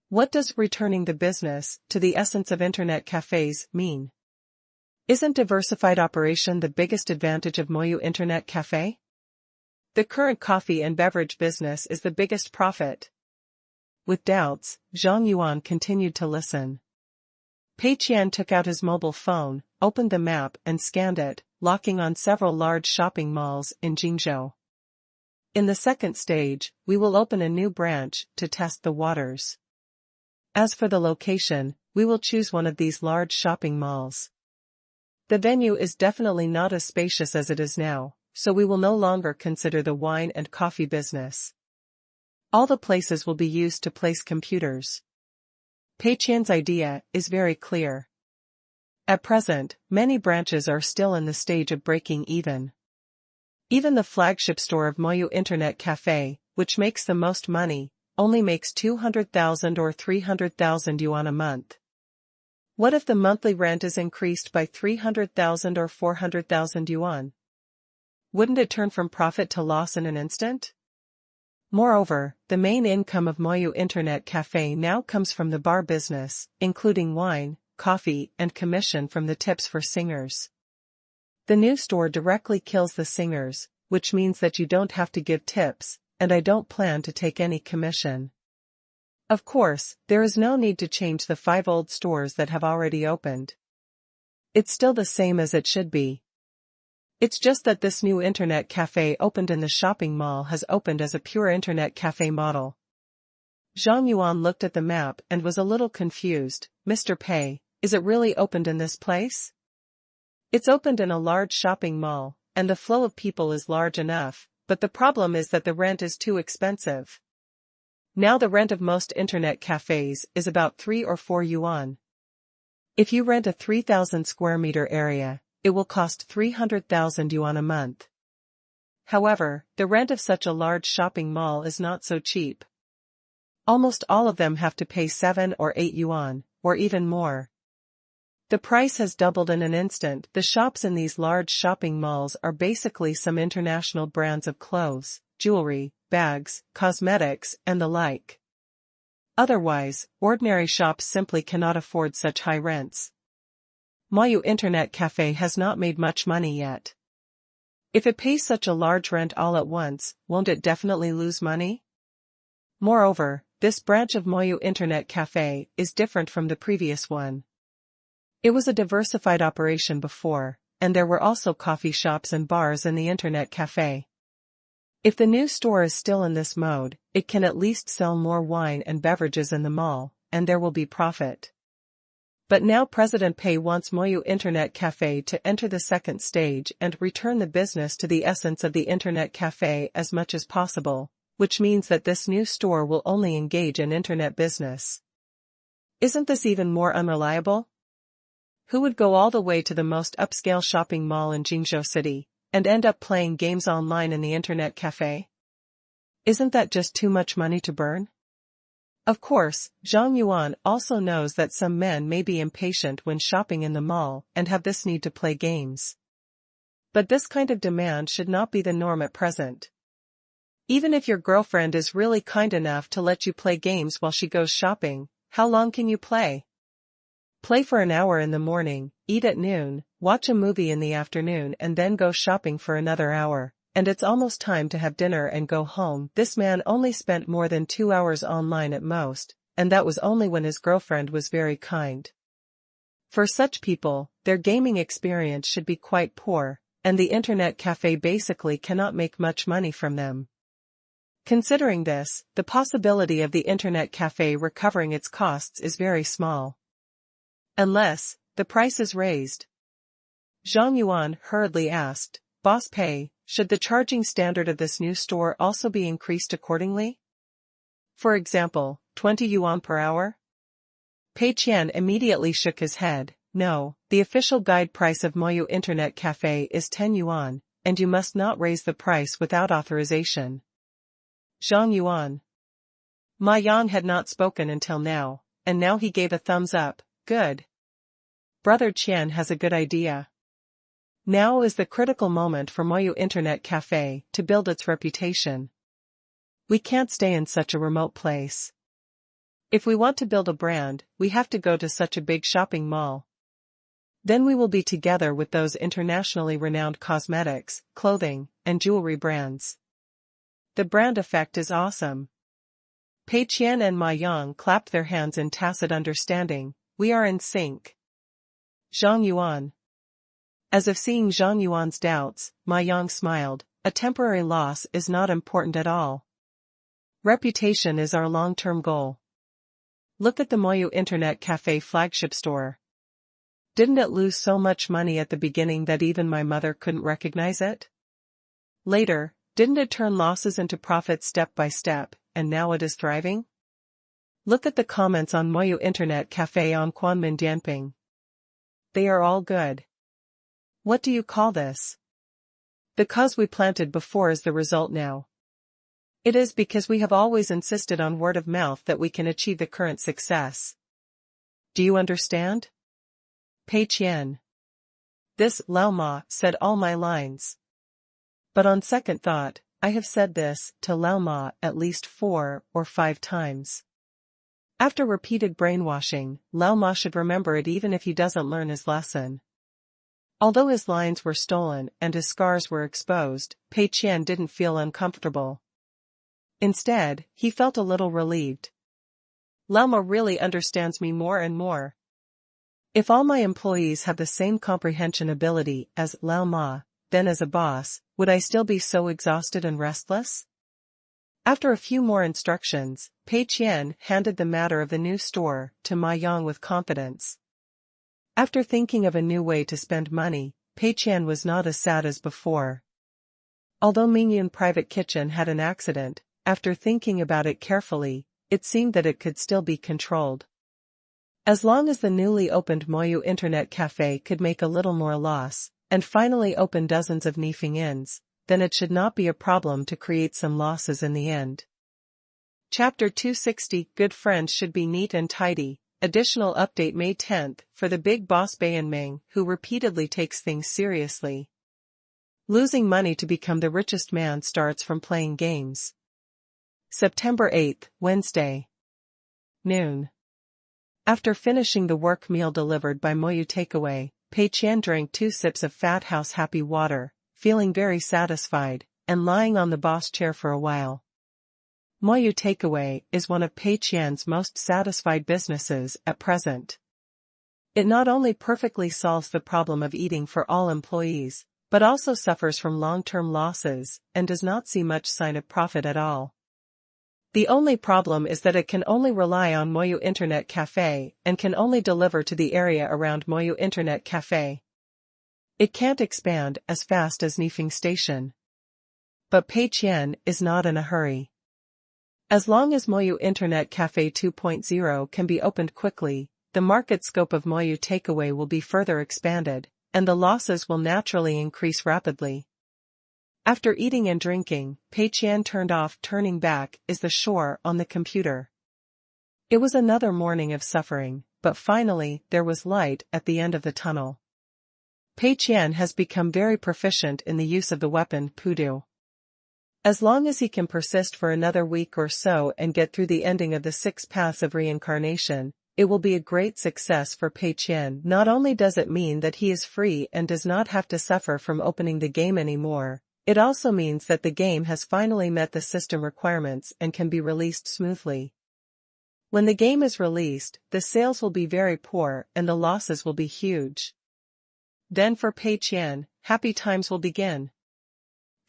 What does returning the business to the essence of Internet cafes mean? Isn't diversified operation the biggest advantage of Moyu Internet Cafe? The current coffee and beverage business is the biggest profit. With doubts, Zhang Yuan continued to listen. Pei Qian took out his mobile phone, opened the map and scanned it, locking on several large shopping malls in Jingzhou. In the second stage, we will open a new branch to test the waters. As for the location, we will choose one of these large shopping malls. The venue is definitely not as spacious as it is now, so we will no longer consider the wine and coffee business. All the places will be used to place computers. Pei Qian's idea is very clear. At present, many branches are still in the stage of breaking even. Even the flagship store of Moyu Internet Cafe, which makes the most money, only makes 200,000 or 300,000 yuan a month. What if the monthly rent is increased by 300,000 or 400,000 yuan? Wouldn't it turn from profit to loss in an instant? Moreover, the main income of Moyu Internet Cafe now comes from the bar business, including wine, coffee, and commission from the tips for singers. The new store directly kills the singers, which means that you don't have to give tips, and I don't plan to take any commission. Of course, there is no need to change the 5 old stores that have already opened. It's still the same as it should be. It's just that this new internet cafe opened in the shopping mall has opened as a pure internet cafe model. Zhang Yuan looked at the map and was a little confused. Mr. Pei, is it really opened in this place? It's opened in a large shopping mall, and the flow of people is large enough, but the problem is that the rent is too expensive. Now the rent of most internet cafes is about 3 or 4 yuan. If you rent a 3,000 square meter area, it will cost 300,000 yuan a month. However, the rent of such a large shopping mall is not so cheap. Almost all of them have to pay 7 or 8 yuan, or even more. The price has doubled in an instant. The shops in these large shopping malls are basically some international brands of clothes, jewelry, bags, cosmetics, and the like. Otherwise, ordinary shops simply cannot afford such high rents. Moyu Internet Cafe has not made much money yet. If it pays such a large rent all at once, won't it definitely lose money? Moreover, this branch of Moyu Internet Cafe is different from the previous one. It was a diversified operation before, and there were also coffee shops and bars in the Internet Cafe. If the new store is still in this mode, it can at least sell more wine and beverages in the mall, and there will be profit. But now President Pei wants Moyu Internet Cafe to enter the second stage and return the business to the essence of the Internet Cafe as much as possible, which means that this new store will only engage in Internet business. Isn't this even more unreliable? Who would go all the way to the most upscale shopping mall in Jingzhou City, and end up playing games online in the Internet Cafe? Isn't that just too much money to burn? Of course, Zhang Yuan also knows that some men may be impatient when shopping in the mall and have this need to play games. But this kind of demand should not be the norm at present. Even if your girlfriend is really kind enough to let you play games while she goes shopping, how long can you play? Play for an hour in the morning, eat at noon, watch a movie in the afternoon and then go shopping for another hour, and it's almost time to have dinner and go home. This man only spent more than 2 hours online at most, and that was only when his girlfriend was very kind. For such people, their gaming experience should be quite poor, and the internet cafe basically cannot make much money from them. Considering this, the possibility of the internet cafe recovering its costs is very small. Unless the price is raised. Zhang Yuan hurriedly asked, Boss Pei, should the charging standard of this new store also be increased accordingly? For example, 20 yuan per hour? Pei Qian immediately shook his head. No, the official guide price of Moyu Internet Cafe is 10 yuan, and you must not raise the price without authorization. Zhang Yuan. Ma Yang had not spoken until now, and now he gave a thumbs up. Good. Brother Qian has a good idea. Now is the critical moment for Moyu Internet Cafe to build its reputation. We can't stay in such a remote place. If we want to build a brand, we have to go to such a big shopping mall. Then we will be together with those internationally renowned cosmetics, clothing, and jewelry brands. The brand effect is awesome. Pei Qian and Ma Yang clapped their hands in tacit understanding. We are in sync. Zhang Yuan. As if seeing Zhang Yuan's doubts, Ma Yang smiled. A temporary loss is not important at all. Reputation is our long-term goal. Look at the Moyu Internet Cafe flagship store. Didn't it lose so much money at the beginning that even my mother couldn't recognize it? Later, didn't it turn losses into profits step by step, and now it is thriving? Look at the comments on Moyu Internet Cafe on Quanmin Dianping. They are all good. What do you call this? The cause we planted before is the result now. It is because we have always insisted on word of mouth that we can achieve the current success. Do you understand? Pei Qian. This Lao Ma said all my lines. But on second thought, I have said this to Lao Ma at least 4 or 5 times. After repeated brainwashing, Lao Ma should remember it even if he doesn't learn his lesson. Although his lines were stolen and his scars were exposed, Pei Qian didn't feel uncomfortable. Instead, he felt a little relieved. Lao Ma really understands me more and more. If all my employees have the same comprehension ability as Lao Ma, then as a boss, would I still be so exhausted and restless? After a few more instructions, Pei Qian handed the matter of the new store to Ma Yang with confidence. After thinking of a new way to spend money, Pei Qian was not as sad as before. Although Mingyun Private Kitchen had an accident, after thinking about it carefully, it seemed that it could still be controlled. As long as the newly opened Moyu Internet Cafe could make a little more loss, and finally open dozens of Nifing inns, then it should not be a problem to create some losses in the end. Chapter 260 Good friends should be neat and tidy. Additional update May 10th, for the big boss Meng, who repeatedly takes things seriously. Losing money to become the richest man starts from playing games. September 8th, Wednesday. Noon. After finishing the work meal delivered by Moyu Takeaway, Pei Qian drank 2 sips of Fat House Happy Water, feeling very satisfied, and lying on the boss chair for a while. Moyu Takeaway is one of Pei Qian's most satisfied businesses at present. It not only perfectly solves the problem of eating for all employees, but also suffers from long-term losses and does not see much sign of profit at all. The only problem is that it can only rely on Moyu Internet Cafe and can only deliver to the area around Moyu Internet Cafe. It can't expand as fast as Nifing Station. But Pei Qian is not in a hurry. As long as Moyu Internet Cafe 2.0 can be opened quickly, the market scope of Moyu Takeaway will be further expanded, and the losses will naturally increase rapidly. After eating and drinking, Pei Qian turned off. Turning back is the shore on the computer. It was another morning of suffering, but finally there was light at the end of the tunnel. Pei Qian has become very proficient in the use of the weapon Pudu. As long as he can persist for another week or so and get through the ending of the 6 paths of reincarnation, it will be a great success for Pei Qian. Not only does it mean that he is free and does not have to suffer from opening the game anymore, it also means that the game has finally met the system requirements and can be released smoothly. When the game is released, the sales will be very poor and the losses will be huge. Then for Pei Qian, happy times will begin.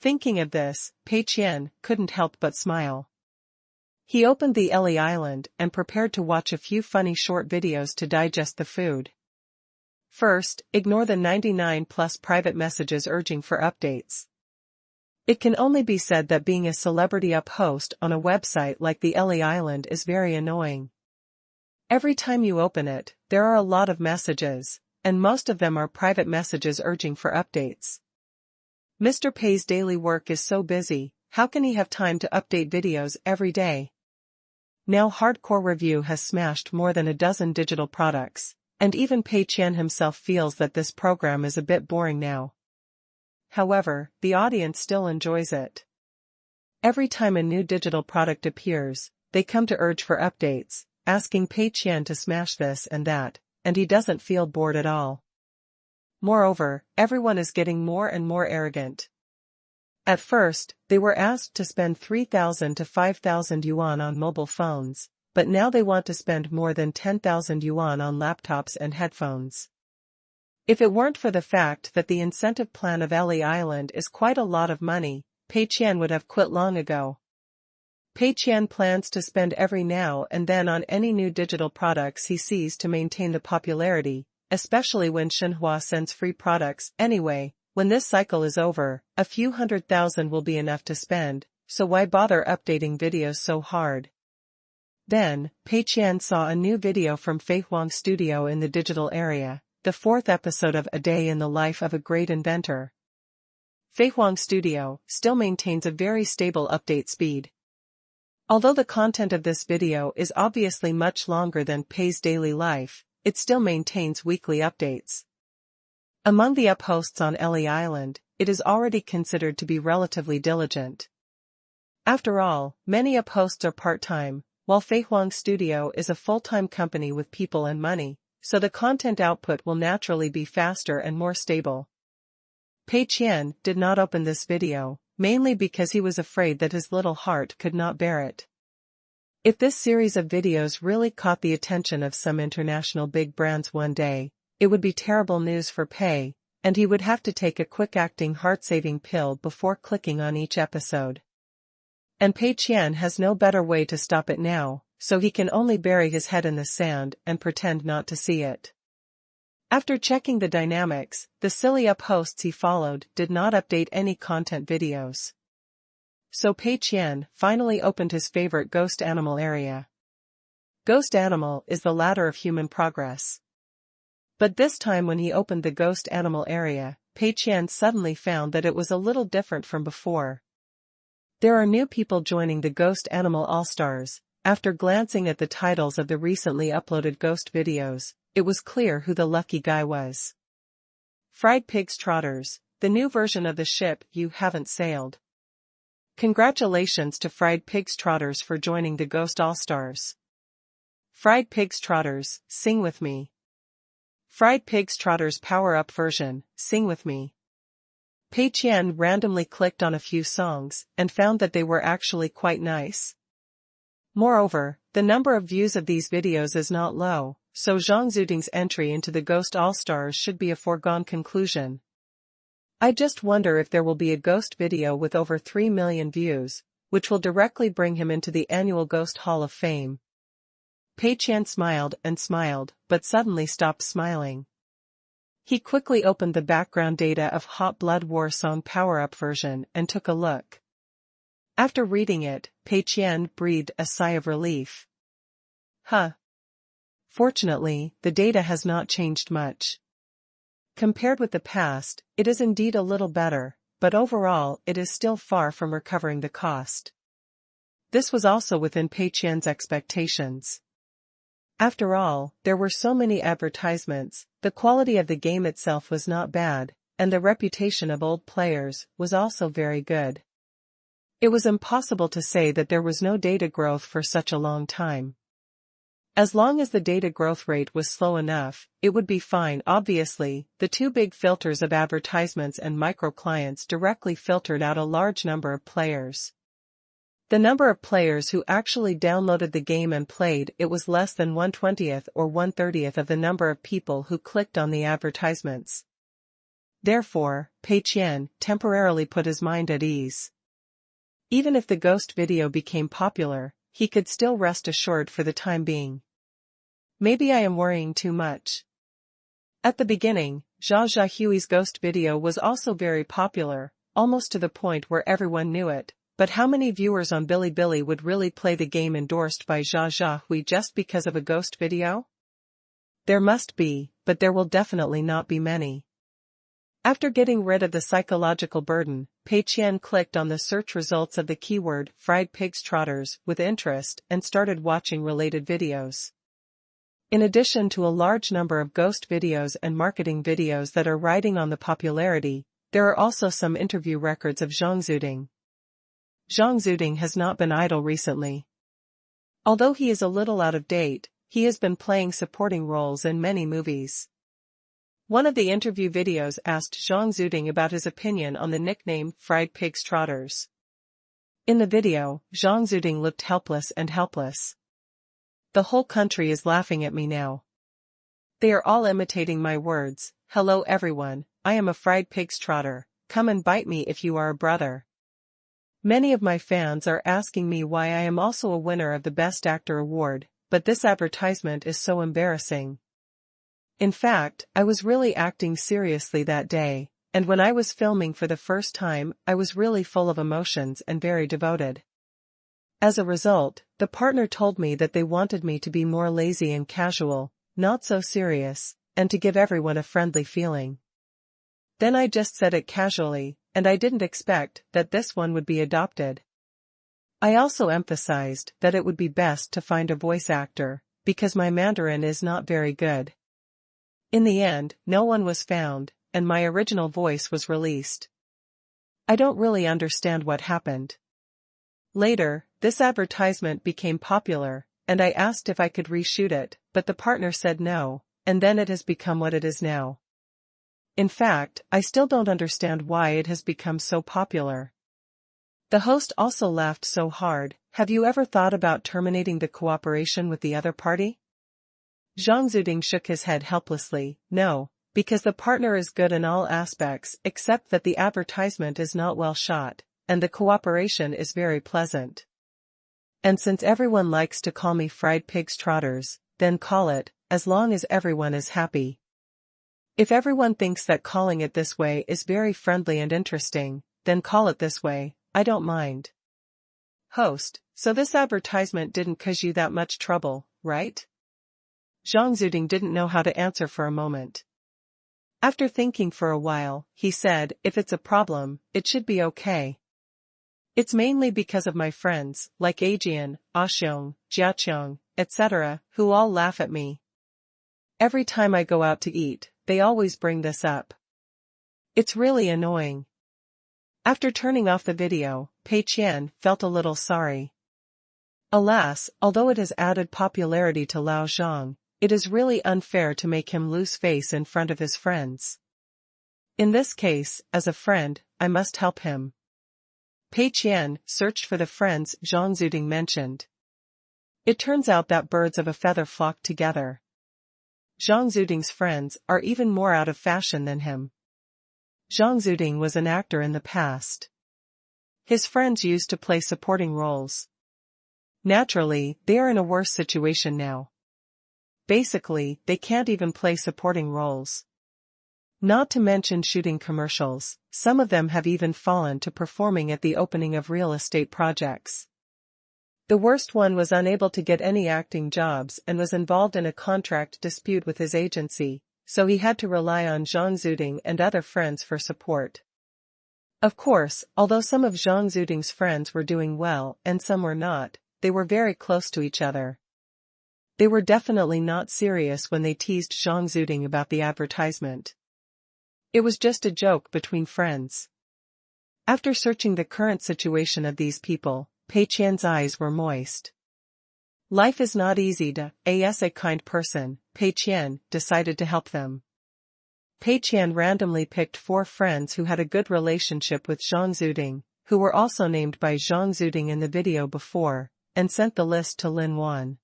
Thinking of this, Pei Qian couldn't help but smile. He opened the Ellie Island and prepared to watch a few funny short videos to digest the food. First, ignore the 99+ private messages urging for updates. It can only be said that being a celebrity host on a website like the Ellie Island is very annoying. Every time you open it, there are a lot of messages, and most of them are private messages urging for updates. Mr. Pei's daily work is so busy, how can he have time to update videos every day? Now Hardcore Review has smashed more than a dozen digital products, and even Pei Qian himself feels that this program is a bit boring now. However, the audience still enjoys it. Every time a new digital product appears, they come to urge for updates, asking Pei Qian to smash this and that, and he doesn't feel bored at all. Moreover, everyone is getting more and more arrogant. At first, they were asked to spend 3,000 to 5,000 yuan on mobile phones, but now they want to spend more than 10,000 yuan on laptops and headphones. If it weren't for the fact that the incentive plan of Ellie Island is quite a lot of money, Pei Qian would have quit long ago. Pei Qian plans to spend every now and then on any new digital products he sees to maintain the popularity, especially when Xinhua sends free products. Anyway, when this cycle is over, a few 100,000 will be enough to spend, so why bother updating videos so hard? Then, Pei Qian saw a new video from Fei Huang Studio in the digital area, the 4th episode of A Day in the Life of a Great Inventor. Fei Huang Studio still maintains a very stable update speed. Although the content of this video is obviously much longer than Pei's daily life, it still maintains weekly updates. Among the hosts on Ellie Island, it is already considered to be relatively diligent. After all, many hosts are part-time, while Fei Huang Studio is a full-time company with people and money, so the content output will naturally be faster and more stable. Pei Qian did not open this video, mainly because he was afraid that his little heart could not bear it. If this series of videos really caught the attention of some international big brands one day, it would be terrible news for Pei, and he would have to take a quick-acting heart-saving pill before clicking on each episode. And Pei Qian has no better way to stop it now, so he can only bury his head in the sand and pretend not to see it. After checking the dynamics, the silly hosts he followed did not update any content videos. So Pei Qian finally opened his favorite ghost animal area. Ghost animal is the ladder of human progress. But this time when he opened the ghost animal area, Pei Qian suddenly found that it was a little different from before. There are new people joining the Ghost Animal All-Stars. After glancing at the titles of the recently uploaded ghost videos, it was clear who the lucky guy was. Fried Pigs Trotters, the new version of the ship you haven't sailed. Congratulations to Fried Pigs Trotters for joining the Ghost All-Stars. Fried Pigs Trotters, sing with me. Fried Pigs Trotters Power-Up version, sing with me. Pei Qian randomly clicked on a few songs and found that they were actually quite nice. Moreover, the number of views of these videos is not low, so Zhang Zuding's entry into the Ghost All-Stars should be a foregone conclusion. I just wonder if there will be a ghost video with over 3 million views, which will directly bring him into the annual Ghost Hall of Fame. Pei Qian smiled and smiled, but suddenly stopped smiling. He quickly opened the background data of Hot Blood War Song Power-Up version and took a look. After reading it, Pei Qian breathed a sigh of relief. Fortunately, the data has not changed much. Compared with the past, it is indeed a little better, but overall it is still far from recovering the cost. This was also within Pei Qian's expectations. After all, there were so many advertisements, the quality of the game itself was not bad, and the reputation of old players was also very good. It was impossible to say that there was no data growth for such a long time. As long as the data growth rate was slow enough, it would be fine. Obviously, the two big filters of advertisements and micro-clients directly filtered out a large number of players. The number of players who actually downloaded the game and played it was less than 1/20th or 1/30th of the number of people who clicked on the advertisements. Therefore, Pei Qian temporarily put his mind at ease. Even if the ghost video became popular, he could still rest assured for the time being. Maybe I am worrying too much. At the beginning, Zhao Zhahui's ghost video was also very popular, almost to the point where everyone knew it, but how many viewers on Bilibili would really play the game endorsed by Zhao Zhahui just because of a ghost video? There must be, but there will definitely not be many. After getting rid of the psychological burden, Pei Qian clicked on the search results of the keyword fried pig's trotters with interest and started watching related videos. In addition to a large number of ghost videos and marketing videos that are riding on the popularity, there are also some interview records of Zhang Zuding. Zhang Zuding has not been idle recently. Although he is a little out of date, he has been playing supporting roles in many movies. One of the interview videos asked Zhang Zuding about his opinion on the nickname fried pig's trotters. In the video, Zhang Zuding looked helpless and helpless. The whole country is laughing at me now. They are all imitating my words. Hello everyone, I am a fried pig's trotter, come and bite me if you are a brother. Many of my fans are asking me why I am also a winner of the Best Actor award, but this advertisement is so embarrassing. In fact, I was really acting seriously that day, and when I was filming for the first time, I was really full of emotions and very devoted. As a result, the partner told me that they wanted me to be more lazy and casual, not so serious, and to give everyone a friendly feeling. Then I just said it casually, and I didn't expect that this one would be adopted. I also emphasized that it would be best to find a voice actor, because my Mandarin is not very good. In the end, no one was found, and my original voice was released. I don't really understand what happened. Later, this advertisement became popular, and I asked if I could reshoot it, but the partner said no, and then it has become what it is now. In fact, I still don't understand why it has become so popular. The host also laughed so hard. Have you ever thought about terminating the cooperation with the other party? Zhang Zuding shook his head helplessly. No, because the partner is good in all aspects except that the advertisement is not well shot, and the cooperation is very pleasant. And since everyone likes to call me fried pig's trotters, then call it, as long as everyone is happy. If everyone thinks that calling it this way is very friendly and interesting, then call it this way, I don't mind. Host, so this advertisement didn't cause you that much trouble, right? Zhang Zuding didn't know how to answer for a moment. After thinking for a while, he said, if it's a problem, it should be okay. It's mainly because of my friends, like Ajian, Axiong, Jiaqiong, etc., who all laugh at me. Every time I go out to eat, they always bring this up. It's really annoying. After turning off the video, Pei Qian felt a little sorry. Alas, although it has added popularity to Lao Zhang, it is really unfair to make him lose face in front of his friends. In this case, as a friend, I must help him. Pei Qian searched for the friends Zhang Zuding mentioned. It turns out that birds of a feather flock together. Zhang Zuding's friends are even more out of fashion than him. Zhang Zuding was an actor in the past. His friends used to play supporting roles. Naturally, they are in a worse situation now. Basically, they can't even play supporting roles. Not to mention shooting commercials, some of them have even fallen to performing at the opening of real estate projects. The worst one was unable to get any acting jobs and was involved in a contract dispute with his agency, so he had to rely on Zhang Zuding and other friends for support. Of course, although some of Zhang Zuding's friends were doing well and some were not, they were very close to each other. They were definitely not serious when they teased Zhang Zuding about the advertisement. It was just a joke between friends. After searching the current situation of these people, Pei Qian's eyes were moist. Life is not easy as a kind person, Pei Qian decided to help them. Pei Qian randomly picked 4 friends who had a good relationship with Zhang Zuding, who were also named by Zhang Zuding in the video before, and sent the list to Lin Wan.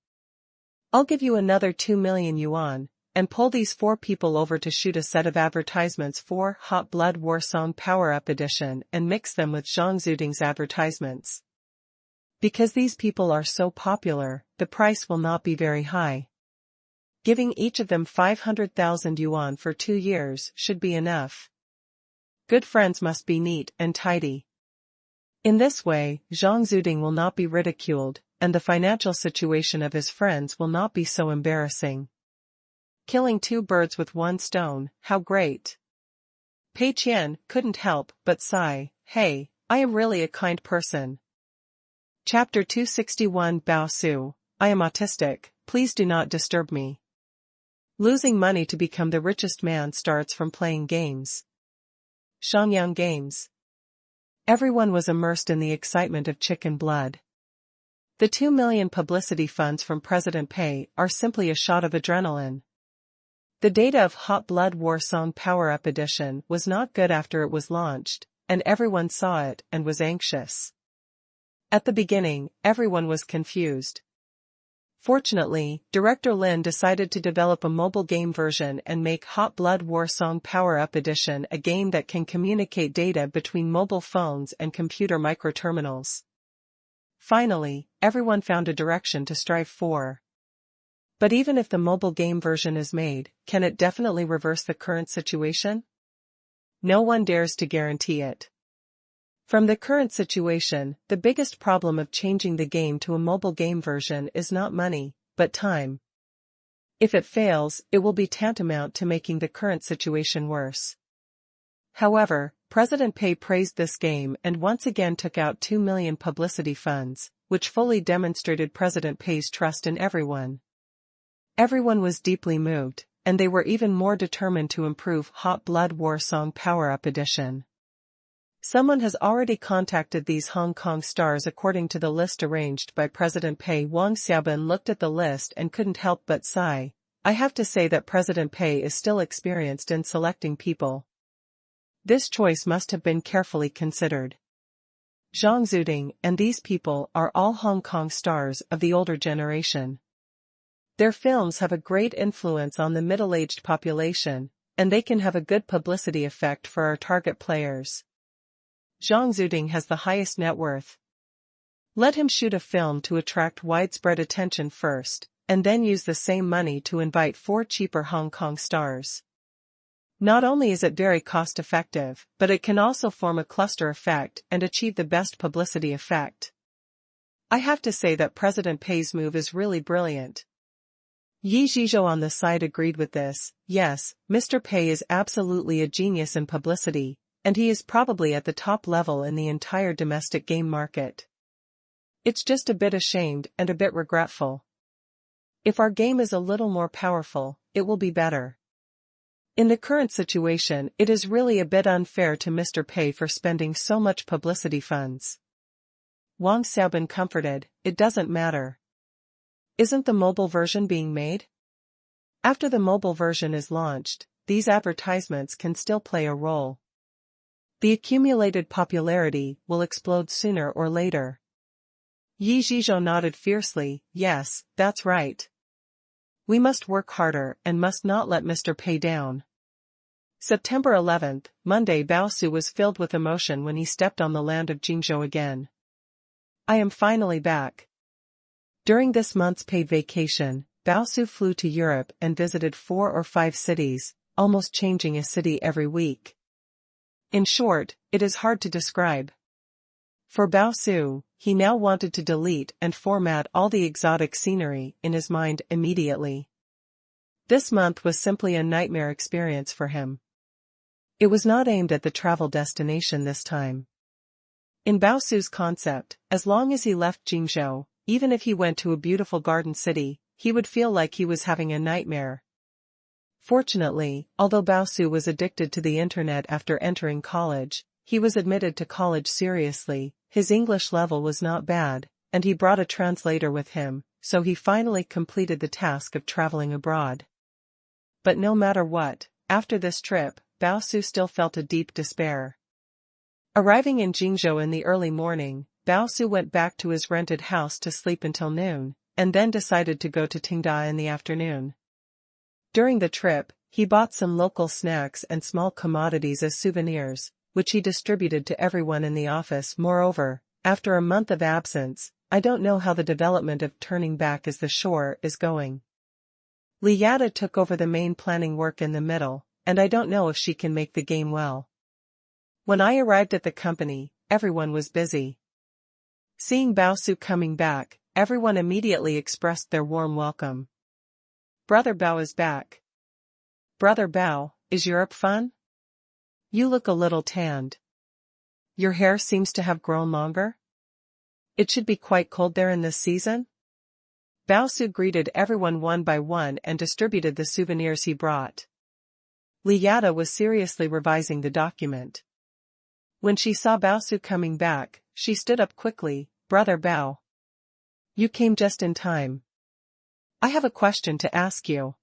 I'll give you another 2 million yuan, and pull these 4 people over to shoot a set of advertisements for Hot Blood War Song Power Up Edition and mix them with Zhang Zuding's advertisements. Because these people are so popular, the price will not be very high. Giving each of them 500,000 yuan for 2 years should be enough. Good friends must be neat and tidy. In this way, Zhang Zuding will not be ridiculed, and the financial situation of his friends will not be so embarrassing. Killing 2 birds with 1 stone, how great! Pei Qian couldn't help but sigh, hey, I am really a kind person. Chapter 261 Bao Su, I am autistic, please do not disturb me. Losing money to become the richest man starts from playing games. Shangyang Games. Everyone was immersed in the excitement of chicken blood. The 2 million publicity funds from President Pei are simply a shot of adrenaline. The data of Hot Blood War Song Power Up Edition was not good after it was launched, and everyone saw it and was anxious. At the beginning, everyone was confused. Fortunately, director Lin decided to develop a mobile game version and make Hot Blood War Song Power Up Edition a game that can communicate data between mobile phones and computer microterminals. Finally, everyone found a direction to strive for. But even if the mobile game version is made, can it definitely reverse the current situation? No one dares to guarantee it. From the current situation, the biggest problem of changing the game to a mobile game version is not money, but time. If it fails, it will be tantamount to making the current situation worse. However, President Pei praised this game and once again took out 2 million publicity funds, which fully demonstrated President Pei's trust in everyone. Everyone was deeply moved, and they were even more determined to improve Hot Blood War Song Power Up Edition. Someone has already contacted these Hong Kong stars according to the list arranged by President Pei. Wang Xiaobin looked at the list and couldn't help but sigh. I have to say that President Pei is still experienced in selecting people. This choice must have been carefully considered. Zhang Zuding and these people are all Hong Kong stars of the older generation. Their films have a great influence on the middle-aged population, and they can have a good publicity effect for our target players. Zhang Zuding has the highest net worth. Let him shoot a film to attract widespread attention first, and then use the same money to invite 4 cheaper Hong Kong stars. Not only is it very cost-effective, but it can also form a cluster effect and achieve the best publicity effect. I have to say that President Pei's move is really brilliant. Yi Zhizhou on the side agreed with this. Yes, Mr. Pei is absolutely a genius in publicity, and he is probably at the top level in the entire domestic game market. It's just a bit ashamed and a bit regretful. If our game is a little more powerful, it will be better. In the current situation, it is really a bit unfair to Mr. Pei for spending so much publicity funds. Wang Xiaobin comforted, it doesn't matter. Isn't the mobile version being made? After the mobile version is launched, these advertisements can still play a role. The accumulated popularity will explode sooner or later. Yi Zhizhou nodded fiercely, yes, that's right. We must work harder and must not let Mr. Pei down. September 11th, Monday. Bao Su was filled with emotion when he stepped on the land of Jingzhou again. I am finally back. During this month's paid vacation, Bao Su flew to Europe and visited 4 or 5 cities, almost changing a city every week. In short, it is hard to describe. For Bao Su, he now wanted to delete and format all the exotic scenery in his mind immediately. This month was simply a nightmare experience for him. It was not aimed at the travel destination this time. In Baosu's concept, as long as he left Jingzhou, even if he went to a beautiful garden city, he would feel like he was having a nightmare. Fortunately, although Baosu was addicted to the internet after entering college, he was admitted to college seriously, his English level was not bad, and he brought a translator with him, so he finally completed the task of traveling abroad. But no matter what, after this trip, Baosu still felt a deep despair. Arriving in Jingzhou in the early morning, Baosu went back to his rented house to sleep until noon, and then decided to go to Tenda in the afternoon. During the trip, he bought some local snacks and small commodities as souvenirs, which he distributed to everyone in the office. Moreover, after a month of absence, I don't know how the development of turning back as the shore is going. Liada took over the main planning work in the middle, and I don't know if she can make the game well. When I arrived at the company, everyone was busy. Seeing Baosu coming back, everyone immediately expressed their warm welcome. Brother Bao is back. Brother Bao, is Europe fun? You look a little tanned. Your hair seems to have grown longer? It should be quite cold there in this season? Baosu greeted everyone one by one and distributed the souvenirs he brought. Liada was seriously revising the document. When she saw Baosu coming back, she stood up quickly. Brother Bao. You came just in time. I have a question to ask you.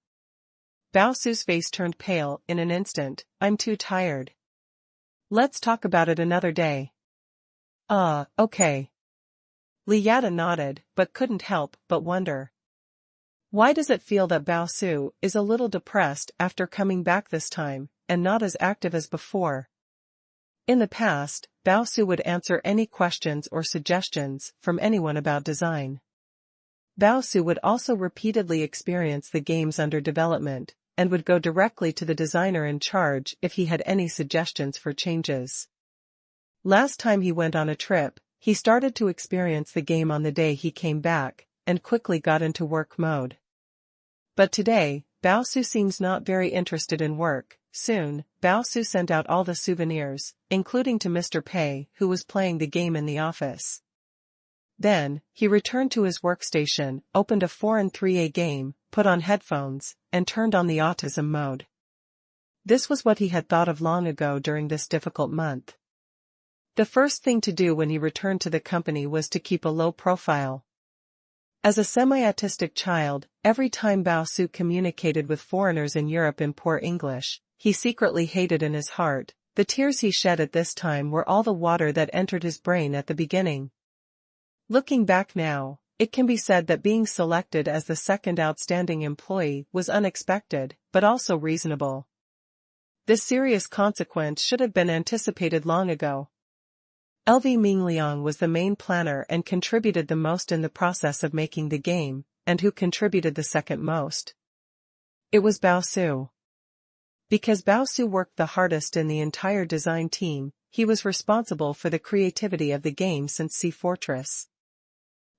Baosu's face turned pale in an instant. I'm too tired. Let's talk about it another day. Okay. Liada nodded, but couldn't help but wonder. Why does it feel that Baosu is a little depressed after coming back this time, and not as active as before? In the past, Baosu would answer any questions or suggestions from anyone about design. Baosu would also repeatedly experience the games under development, and would go directly to the designer in charge if he had any suggestions for changes. Last time he went on a trip, he started to experience the game on the day he came back, and quickly got into work mode. But today, Baosu seems not very interested in work. Soon, Baosu sent out all the souvenirs, including to Mr. Pei, who was playing the game in the office. Then, he returned to his workstation, opened a foreign 3A game, put on headphones, and turned on the autism mode. This was what he had thought of long ago during this difficult month. The first thing to do when he returned to the company was to keep a low profile. As a semi-autistic child, every time Baosu communicated with foreigners in Europe in poor English, he secretly hated in his heart. The tears he shed at this time were all the water that entered his brain at the beginning. Looking back now, it can be said that being selected as the second outstanding employee was unexpected, but also reasonable. This serious consequence should have been anticipated long ago. LV Mingliang was the main planner and contributed the most in the process of making the game, and who contributed the second most? It was Baosu. Because Baosu worked the hardest in the entire design team, he was responsible for the creativity of the game since Sea Fortress.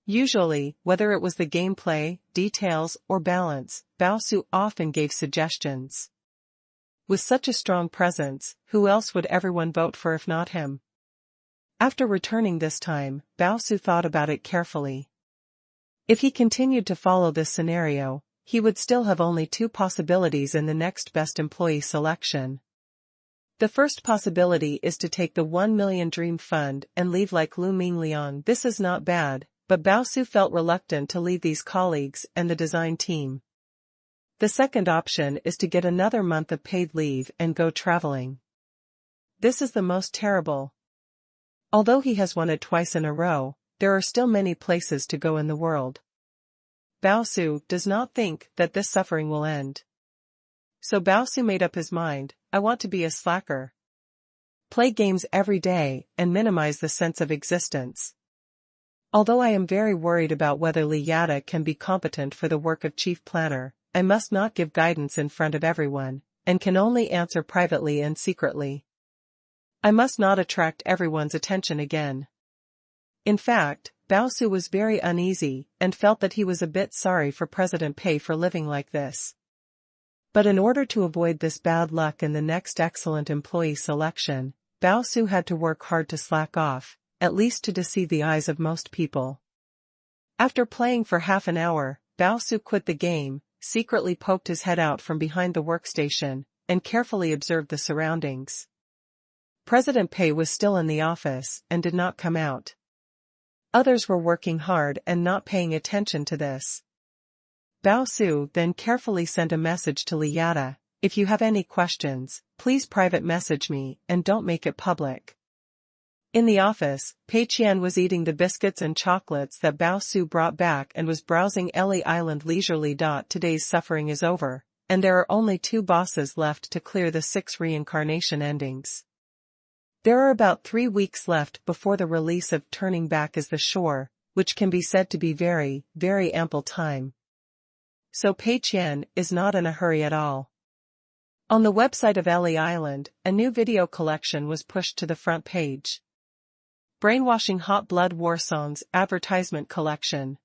Usually, whether it was the gameplay, details, or balance, Baosu often gave suggestions. With such a strong presence, who else would everyone vote for if not him? After returning this time, Baosu thought about it carefully. If he continued to follow this scenario, he would still have only two possibilities in the next best employee selection. The first possibility is to take the 1 million dream fund and leave like Lu Mingliang. This is not bad, but Baosu felt reluctant to leave these colleagues and the design team. The second option is to get another month of paid leave and go traveling. This is the most terrible. Although he has won it twice in a row, there are still many places to go in the world. Baosu does not think that this suffering will end. So Baosu made up his mind, I want to be a slacker. Play games every day and minimize the sense of existence. Although I am very worried about whether Liada can be competent for the work of chief planner, I must not give guidance in front of everyone, and can only answer privately and secretly. I must not attract everyone's attention again. In fact, Baosu was very uneasy and felt that he was a bit sorry for President Pei for living like this. But in order to avoid this bad luck in the next excellent employee selection, Bao Su had to work hard to slack off, at least to deceive the eyes of most people. After playing for half an hour, Bao Su quit the game, secretly poked his head out from behind the workstation, and carefully observed the surroundings. President Pei was still in the office and did not come out. Others were working hard and not paying attention to this. Bao Su then carefully sent a message to Liata, "If you have any questions, please private message me and don't make it public." In the office, Pei Qian was eating the biscuits and chocolates that Bao Su brought back and was browsing Ellie Island leisurely. Today's suffering is over, and there are only 2 bosses left to clear the 6 reincarnation endings. There are about 3 weeks left before the release of Turning Back is the Shore, which can be said to be very, very ample time. So Pei Qian is not in a hurry at all. On the website of Ellie Island, a new video collection was pushed to the front page. Brainwashing Hot Blood War Songs Advertisement Collection.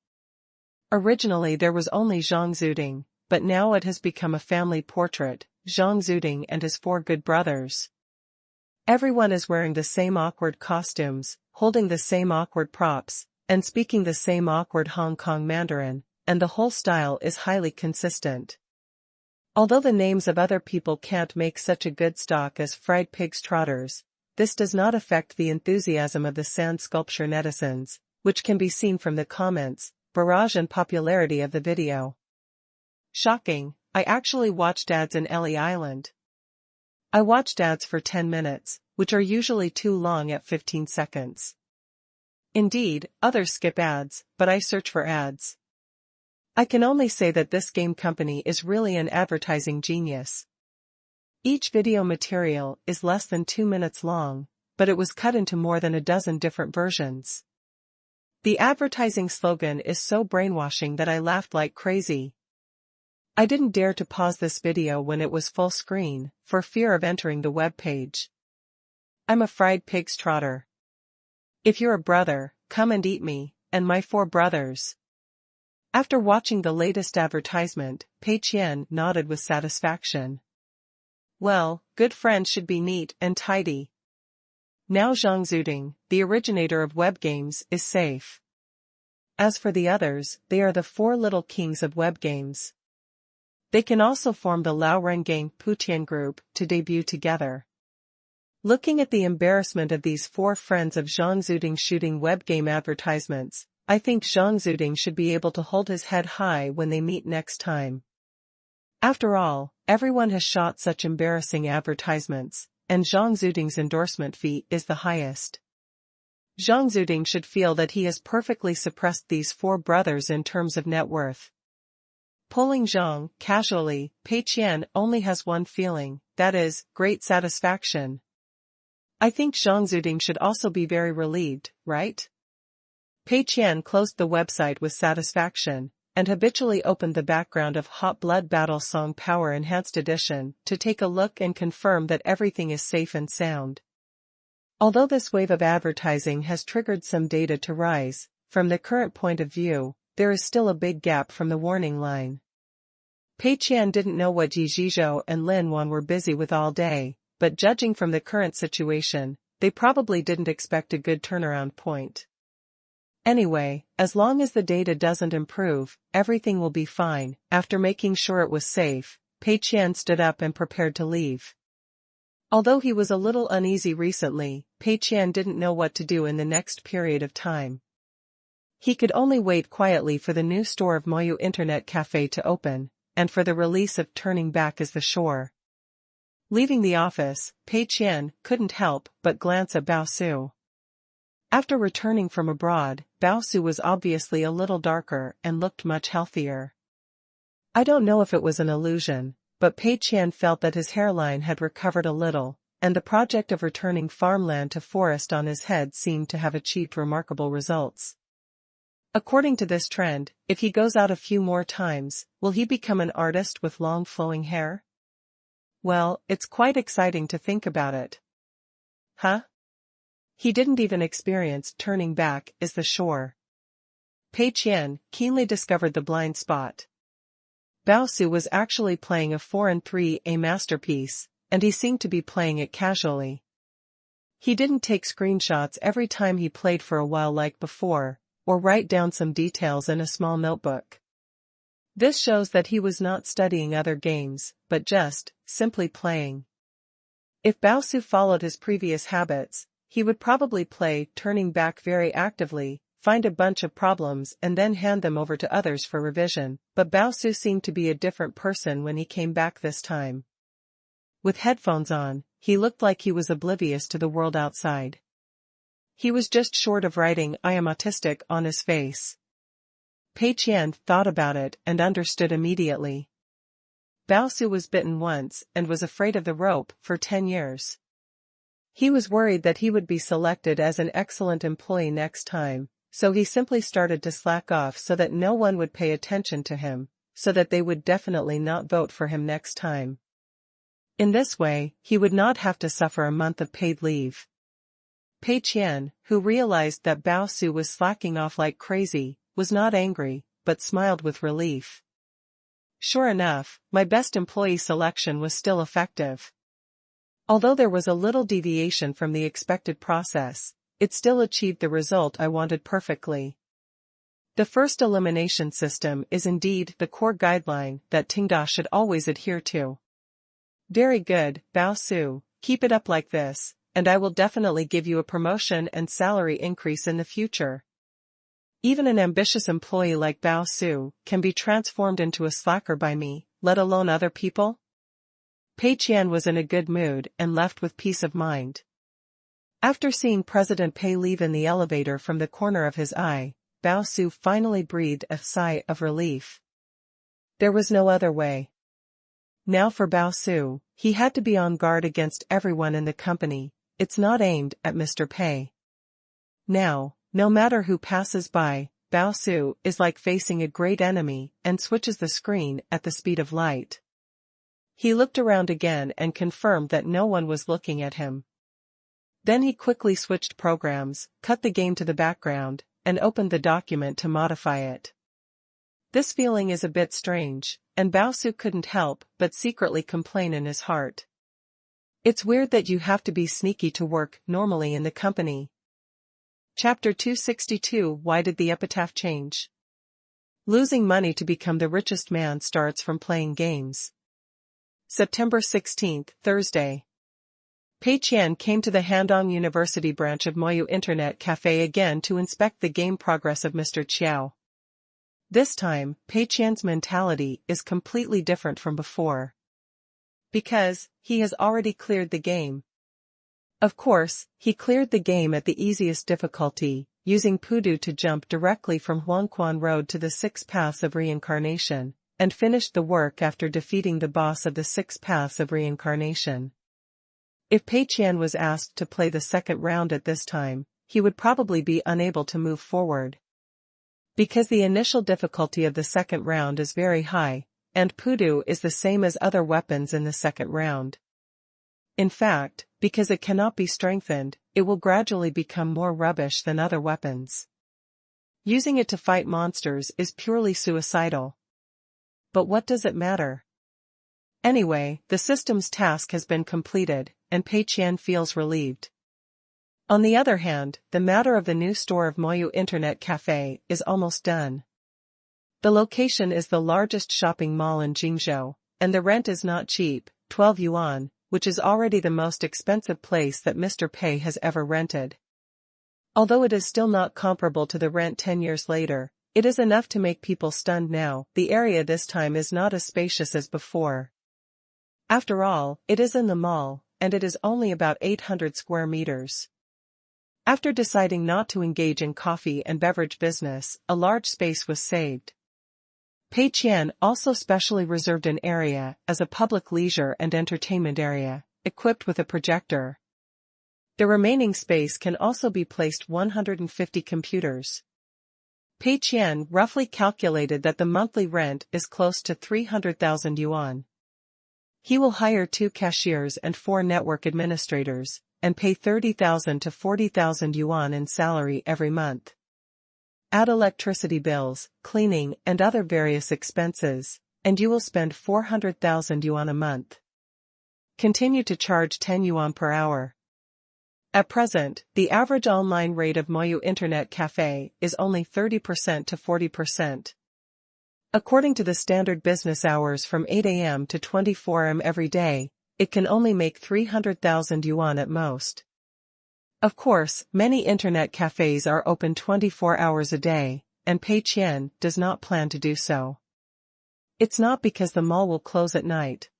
Originally there was only Zhang Zuding, but now it has become a family portrait, Zhang Zuding and his 4 good brothers. Everyone is wearing the same awkward costumes, holding the same awkward props, and speaking the same awkward Hong Kong Mandarin, and the whole style is highly consistent. Although the names of other people can't make such a good stock as Fried Pig's Trotters, this does not affect the enthusiasm of the sand sculpture netizens, which can be seen from the comments, barrage and popularity of the video. Shocking, I actually watched ads in Ellie Island. I watched ads for 10 minutes, which are usually too long at 15 seconds. Indeed, others skip ads, but I search for ads. I can only say that this game company is really an advertising genius. Each video material is less than 2 minutes long, but it was cut into more than a dozen different versions. The advertising slogan is so brainwashing that I laughed like crazy. I didn't dare to pause this video when it was full screen, for fear of entering the web page. I'm a fried pig's trotter. If you're a brother, come and eat me, and my 4 brothers. After watching the latest advertisement, Pei Qian nodded with satisfaction. Well, good friends should be neat and tidy. Now Zhang Zuding, the originator of web games, is safe. As for the others, they are the 4 little kings of web games. They can also form the Laorengang Pei Qian group to debut together. Looking at the embarrassment of these 4 friends of Zhang Zuding shooting web game advertisements, I think Zhang Zuding should be able to hold his head high when they meet next time. After all, everyone has shot such embarrassing advertisements, and Zhang Zuding's endorsement fee is the highest. Zhang Zuding should feel that he has perfectly suppressed these 4 brothers in terms of net worth. Polling Zhang, casually, Pei Qian only has one feeling, that is, great satisfaction. I think Zhang Zuding should also be very relieved, right? Pei Qian closed the website with satisfaction, and habitually opened the background of Hot Blood Battle Song Power Enhanced Edition to take a look and confirm that everything is safe and sound. Although this wave of advertising has triggered some data to rise, from the current point of view, there is still a big gap from the warning line. Pei Qian didn't know what Yi Zhizhou and Lin Wan were busy with all day, but judging from the current situation, they probably didn't expect a good turnaround point. Anyway, as long as the data doesn't improve, everything will be fine. After making sure it was safe, Pei Qian stood up and prepared to leave. Although he was a little uneasy recently, Pei Qian didn't know what to do in the next period of time. He could only wait quietly for the new store of Moyu Internet Cafe to open, and for the release of Turning Back is the Shore. Leaving the office, Pei Qian couldn't help but glance at Bao Su. After returning from abroad, Bao Su was obviously a little darker and looked much healthier. I don't know if it was an illusion, but Pei Qian felt that his hairline had recovered a little, and the project of returning farmland to forest on his head seemed to have achieved remarkable results. According to this trend, if he goes out a few more times, will he become an artist with long flowing hair? Well, it's quite exciting to think about it. Huh? He didn't even experience Turning Back is the Shore. Pei Qian keenly discovered the blind spot. Bao Su was actually playing a 4-3 masterpiece, and he seemed to be playing it casually. He didn't take screenshots every time he played for a while like before, or write down some details in a small notebook. This shows that he was not studying other games, but just, simply playing. If Bao Su followed his previous habits, he would probably play, turning back very actively, find a bunch of problems and then hand them over to others for revision, but Bao Su seemed to be a different person when he came back this time. With headphones on, he looked like he was oblivious to the world outside. He was just short of writing "I am autistic" on his face. Pei Qian thought about it and understood immediately. Bao Su was bitten once and was afraid of the rope for 10 years. He was worried that he would be selected as an excellent employee next time, so he simply started to slack off so that no one would pay attention to him, so that they would definitely not vote for him next time. In this way, he would not have to suffer a month of paid leave. Pei Qian, who realized that Bao Su was slacking off like crazy, was not angry, but smiled with relief. Sure enough, my best employee selection was still effective. Although there was a little deviation from the expected process, it still achieved the result I wanted perfectly. The first elimination system is indeed the core guideline that Tenda should always adhere to. Very good, Bao Su, keep it up like this, and I will definitely give you a promotion and salary increase in the future. Even an ambitious employee like Bao Su can be transformed into a slacker by me, let alone other people. Pei Qian was in a good mood and left with peace of mind. After seeing President Pei leave in the elevator from the corner of his eye, Bao Su finally breathed a sigh of relief. There was no other way. Now for Bao Su, he had to be on guard against everyone in the company. It's not aimed at Mr. Pei. Now, no matter who passes by, Bao Su is like facing a great enemy and switches the screen at the speed of light. He looked around again and confirmed that no one was looking at him. Then he quickly switched programs, cut the game to the background, and opened the document to modify it. This feeling is a bit strange, and Bao Su couldn't help but secretly complain in his heart. It's weird that you have to be sneaky to work normally in the company. Chapter 262 Why did the epitaph change? Losing money to become the richest man starts from playing games. September 16, Thursday. Pei Qian came to the Handong University branch of Moyu Internet Cafe again to inspect the game progress of Mr. Qiao. This time, Pei Qian's mentality is completely different from before. Because he has already cleared the game. Of course, he cleared the game at the easiest difficulty, using Pudu to jump directly from Huangquan Road to the 6 Paths of Reincarnation, and finished the work after defeating the boss of the 6 Paths of Reincarnation. If Pei Qian was asked to play the second round at this time, he would probably be unable to move forward. Because the initial difficulty of the second round is very high, and Pudu is the same as other weapons in the second round. In fact, because it cannot be strengthened, it will gradually become more rubbish than other weapons. Using it to fight monsters is purely suicidal. But what does it matter? Anyway, the system's task has been completed, and Pei Qian feels relieved. On the other hand, the matter of the new store of Moyu Internet Cafe is almost done. The location is the largest shopping mall in Jingzhou, and the rent is not cheap, 12 yuan, which is already the most expensive place that Mr. Pei has ever rented. Although it is still not comparable to the rent 10 years later, it is enough to make people stunned now. The area this time is not as spacious as before. After all, it is in the mall, and it is only about 800 square meters. After deciding not to engage in coffee and beverage business, a large space was saved. Pei Qian also specially reserved an area as a public leisure and entertainment area, equipped with a projector. The remaining space can also be placed 150 computers. Pei Qian roughly calculated that the monthly rent is close to 300,000 yuan. He will hire 2 cashiers and 4 network administrators, and pay 30,000 to 40,000 yuan in salary every month. Add electricity bills, cleaning and other various expenses, and you will spend 400,000 yuan a month. Continue to charge 10 yuan per hour. At present, the average online rate of Moyu Internet Cafe is only 30% to 40%. According to the standard business hours from 8 a.m. to 24 am every day, it can only make 300,000 yuan at most. Of course, many internet cafes are open 24 hours a day, and Pei Qian does not plan to do so. It's not because the mall will close at night.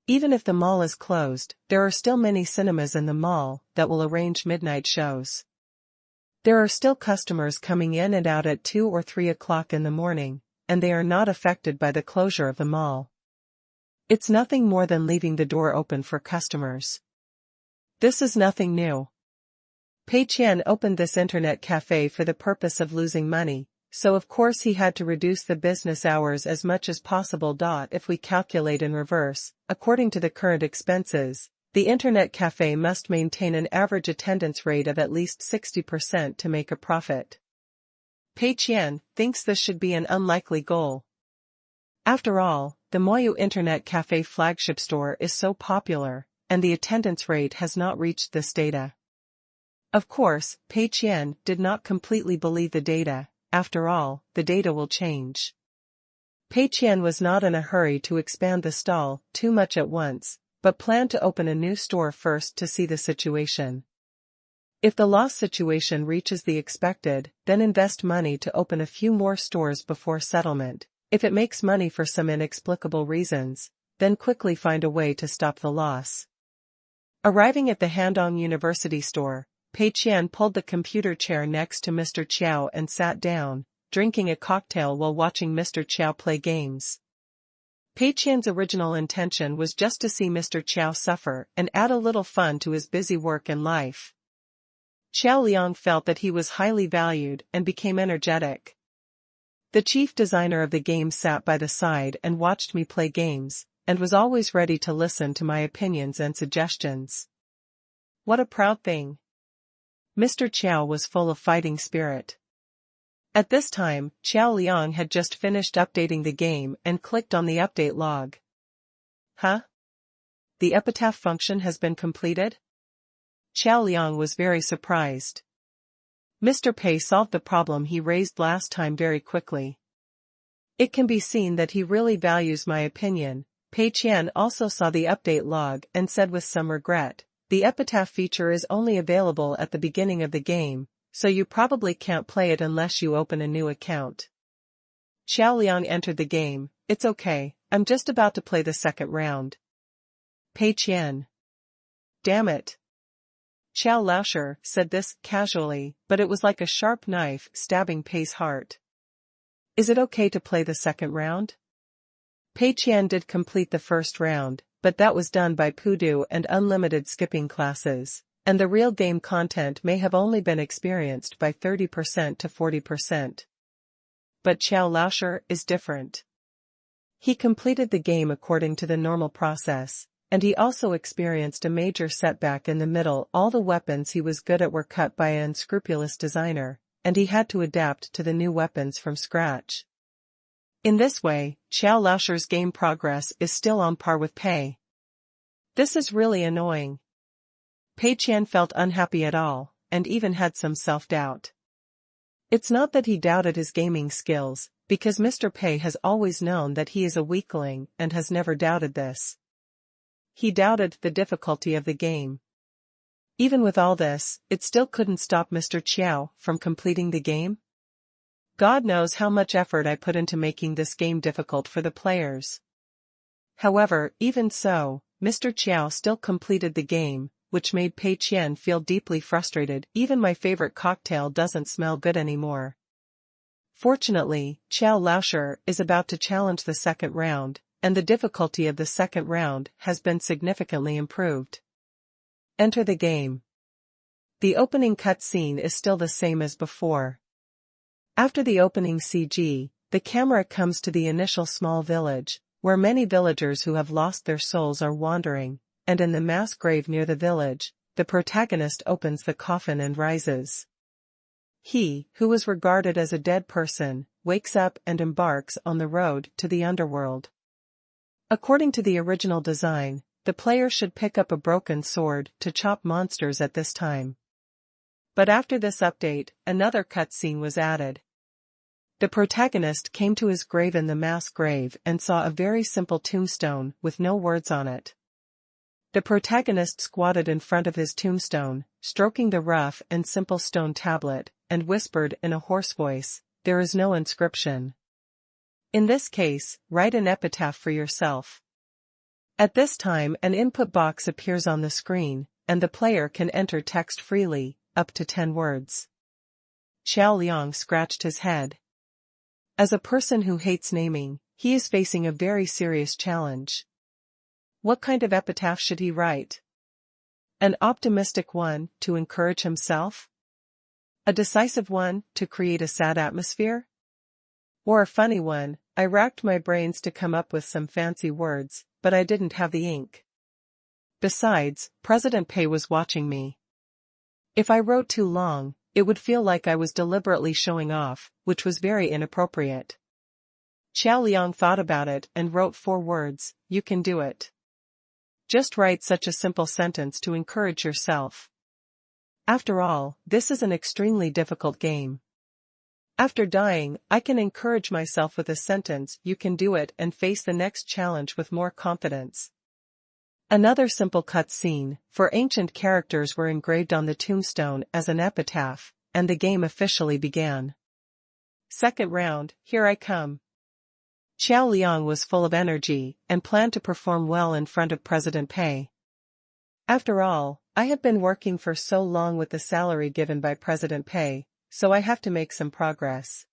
Even if the mall is closed, there are still many cinemas in the mall that will arrange midnight shows. There are still customers coming in and out at 2 or 3 o'clock in the morning, and they are not affected by the closure of the mall. It's nothing more than leaving the door open for customers. This is nothing new. Pei Qian opened this internet cafe for the purpose of losing money, so of course he had to reduce the business hours as much as possible. If we calculate in reverse, according to the current expenses, the internet cafe must maintain an average attendance rate of at least 60% to make a profit. Pei Qian thinks this should be an unlikely goal. After all, the Moyu Internet Cafe flagship store is so popular, and the attendance rate has not reached this data. Of course, Pei Qian did not completely believe the data. After all, the data will change. Pei Qian was not in a hurry to expand the stall too much at once, but planned to open a new store first to see the situation. If the loss situation reaches the expected, then invest money to open a few more stores before settlement. If it makes money for some inexplicable reasons, then quickly find a way to stop the loss. Arriving at the Handong University store, Pei Qian pulled the computer chair next to Mr. Chiao and sat down, drinking a cocktail while watching Mr. Chiao play games. Pei Qian's original intention was just to see Mr. Chiao suffer and add a little fun to his busy work and life. Xiao Liang felt that he was highly valued and became energetic. The chief designer of the game sat by the side and watched me play games, and was always ready to listen to my opinions and suggestions. What a proud thing! Mr. Chiao was full of fighting spirit. At this time, Xiao Liang had just finished updating the game and clicked on the update log. Huh? The epitaph function has been completed? Xiao Liang was very surprised. Mr. Pei solved the problem he raised last time very quickly. It can be seen that he really values my opinion. Pei Qian also saw the update log and said with some regret, the epitaph feature is only available at the beginning of the game, so you probably can't play it unless you open a new account. Xiao Liang entered the game. It's okay, I'm just about to play the second round. Pei Qian. Damn it. Xiao Laosher said this casually, but it was like a sharp knife stabbing Pei's heart. Is it okay to play the second round? Pei Qian did complete the first round, but that was done by Pudu and unlimited skipping classes, and the real game content may have only been experienced by 30% to 40%. But Xiao Laosher is different. He completed the game according to the normal process, and he also experienced a major setback in the middle. All the weapons he was good at were cut by an unscrupulous designer, and he had to adapt to the new weapons from scratch. In this way, Xiao Laosher's game progress is still on par with Pei. This is really annoying. Pei Qian felt unhappy at all, and even had some self-doubt. It's not that he doubted his gaming skills, because Mr. Pei has always known that he is a weakling and has never doubted this. He doubted the difficulty of the game. Even with all this, it still couldn't stop Mr. Chiao from completing the game. God knows how much effort I put into making this game difficult for the players. However, even so, Mr. Chiao still completed the game, which made Pei Qian feel deeply frustrated. Even my favorite cocktail doesn't smell good anymore. Fortunately, Xiao Laosher is about to challenge the second round, and the difficulty of the second round has been significantly improved. Enter the game. The opening cutscene is still the same as before. After the opening CG, the camera comes to the initial small village, where many villagers who have lost their souls are wandering, and in the mass grave near the village, the protagonist opens the coffin and rises. He, who was regarded as a dead person, wakes up and embarks on the road to the underworld. According to the original design, the player should pick up a broken sword to chop monsters at this time. But after this update, another cutscene was added. The protagonist came to his grave in the mass grave and saw a very simple tombstone with no words on it. The protagonist squatted in front of his tombstone, stroking the rough and simple stone tablet, and whispered in a hoarse voice, "There is no inscription. In this case, write an epitaph for yourself." At this time an input box appears on the screen, and the player can enter text freely, up to 10 words. Xiao Liang scratched his head. As a person who hates naming, he is facing a very serious challenge. What kind of epitaph should he write? An optimistic one, to encourage himself? A decisive one, to create a sad atmosphere? Or a funny one, "I racked my brains to come up with some fancy words, but I didn't have the ink. Besides, President Pei was watching me. If I wrote too long, it would feel like I was deliberately showing off, which was very inappropriate." Xiao Liang thought about it and wrote 4 words, "You can do it." Just write such a simple sentence to encourage yourself. After all, this is an extremely difficult game. After dying, I can encourage myself with a sentence, "You can do it," and face the next challenge with more confidence. Another simple cutscene, for ancient characters were engraved on the tombstone as an epitaph, and the game officially began. Second round, here I come. Xiao Liang was full of energy, and planned to perform well in front of President Pei. After all, I have been working for so long with the salary given by President Pei, so I have to make some progress.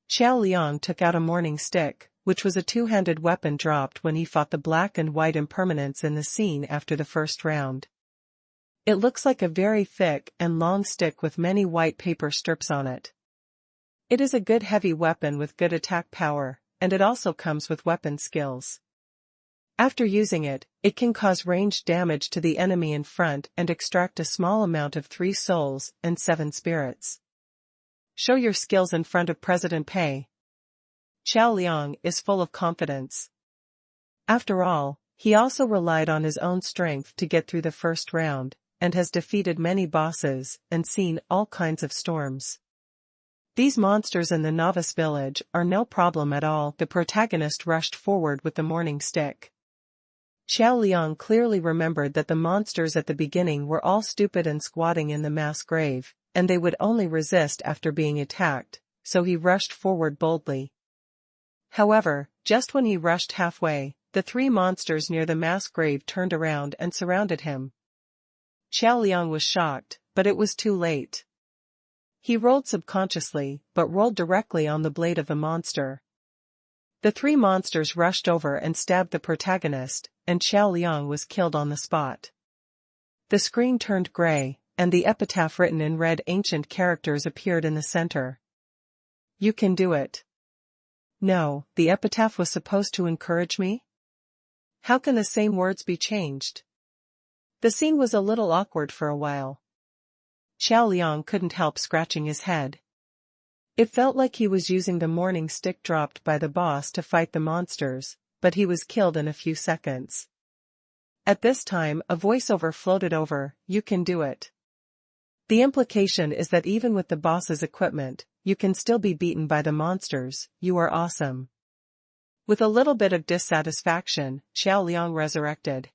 Xiao Liang took out a morning stick, which was a 2-handed weapon dropped when he fought the black and white impermanents in the scene after the first round. It looks like a very thick and long stick with many white paper strips on it. It is a good heavy weapon with good attack power, and it also comes with weapon skills. After using it, it can cause ranged damage to the enemy in front and extract a small amount of 3 souls and 7 spirits. Show your skills in front of President Pei. Xiao Liang is full of confidence. After all, he also relied on his own strength to get through the first round, and has defeated many bosses and seen all kinds of storms. These monsters in the novice village are no problem at all. The protagonist rushed forward with the morning stick. Xiao Liang clearly remembered that the monsters at the beginning were all stupid and squatting in the mass grave, and they would only resist after being attacked, so he rushed forward boldly. However, just when he rushed halfway, the 3 monsters near the mass grave turned around and surrounded him. Xiao Liang was shocked, but it was too late. He rolled subconsciously, but rolled directly on the blade of the monster. The 3 monsters rushed over and stabbed the protagonist, and Xiao Liang was killed on the spot. The screen turned gray, and the epitaph written in red ancient characters appeared in the center. "You can do it." No, the epitaph was supposed to encourage me? How can the same words be changed? The scene was a little awkward for a while. Xiao Liang couldn't help scratching his head. It felt like he was using the morning stick dropped by the boss to fight the monsters, but he was killed in a few seconds. At this time a voiceover floated over, "You can do it." The implication is that even with the boss's equipment, you can still be beaten by the monsters. You are awesome. With a little bit of dissatisfaction, Xiao Liang resurrected.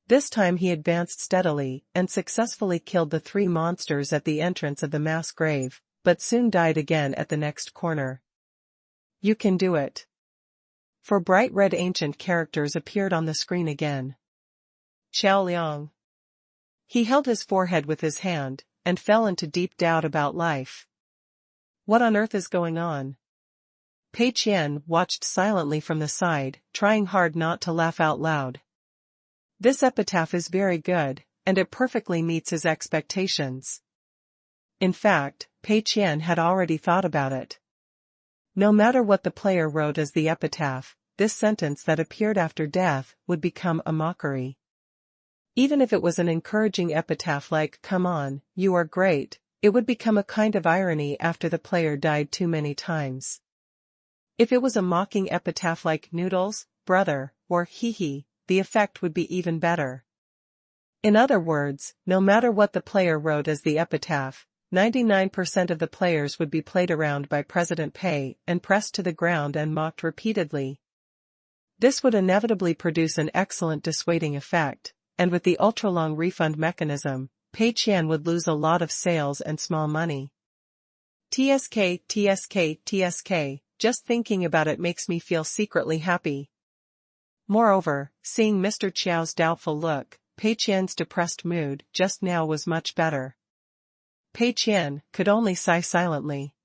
This time he advanced steadily and successfully killed the 3 monsters at the entrance of the mass grave, but soon died again at the next corner. "You can do it." 4 bright red ancient characters appeared on the screen again. Xiao Liang. He held his forehead with his hand, and fell into deep doubt about life. What on earth is going on? Pei Qian watched silently from the side, trying hard not to laugh out loud. This epitaph is very good, and it perfectly meets his expectations. In fact, Pei Qian had already thought about it. No matter what the player wrote as the epitaph, this sentence that appeared after death would become a mockery. Even if it was an encouraging epitaph like, "Come on, you are great," it would become a kind of irony after the player died too many times. If it was a mocking epitaph like "Noodles, brother," or "Hee hee," the effect would be even better. In other words, no matter what the player wrote as the epitaph, 99% of the players would be played around by President Pei and pressed to the ground and mocked repeatedly. This would inevitably produce an excellent dissuading effect, and with the ultra-long refund mechanism, Pei Qian would lose a lot of sales and small money. TSK, TSK, TSK, just thinking about it makes me feel secretly happy. Moreover, seeing Mr. Chiao's doubtful look, Pei Qian's depressed mood just now was much better. Pei Qian could only sigh silently.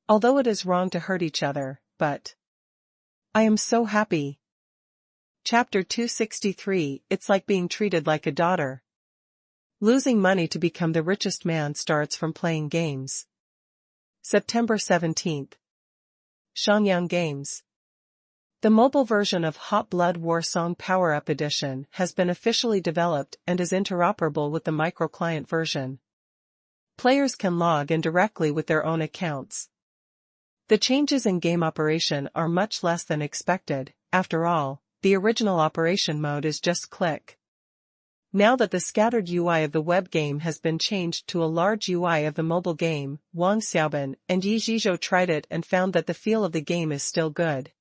Although it is wrong to hurt each other, but I am so happy. Chapter 263, It's like being treated like a daughter. Losing money to become the richest man starts from playing games. September 17th. Shangyang Games. The mobile version of Hot Blood War Song Power Up Edition has been officially developed and is interoperable with the microclient version. Players can log in directly with their own accounts. The changes in game operation are much less than expected. After all, the original operation mode is just click. Now that the scattered UI of the web game has been changed to a large UI of the mobile game, Wang Xiaoban and Yi Zhizhou tried it and found that the feel of the game is still good.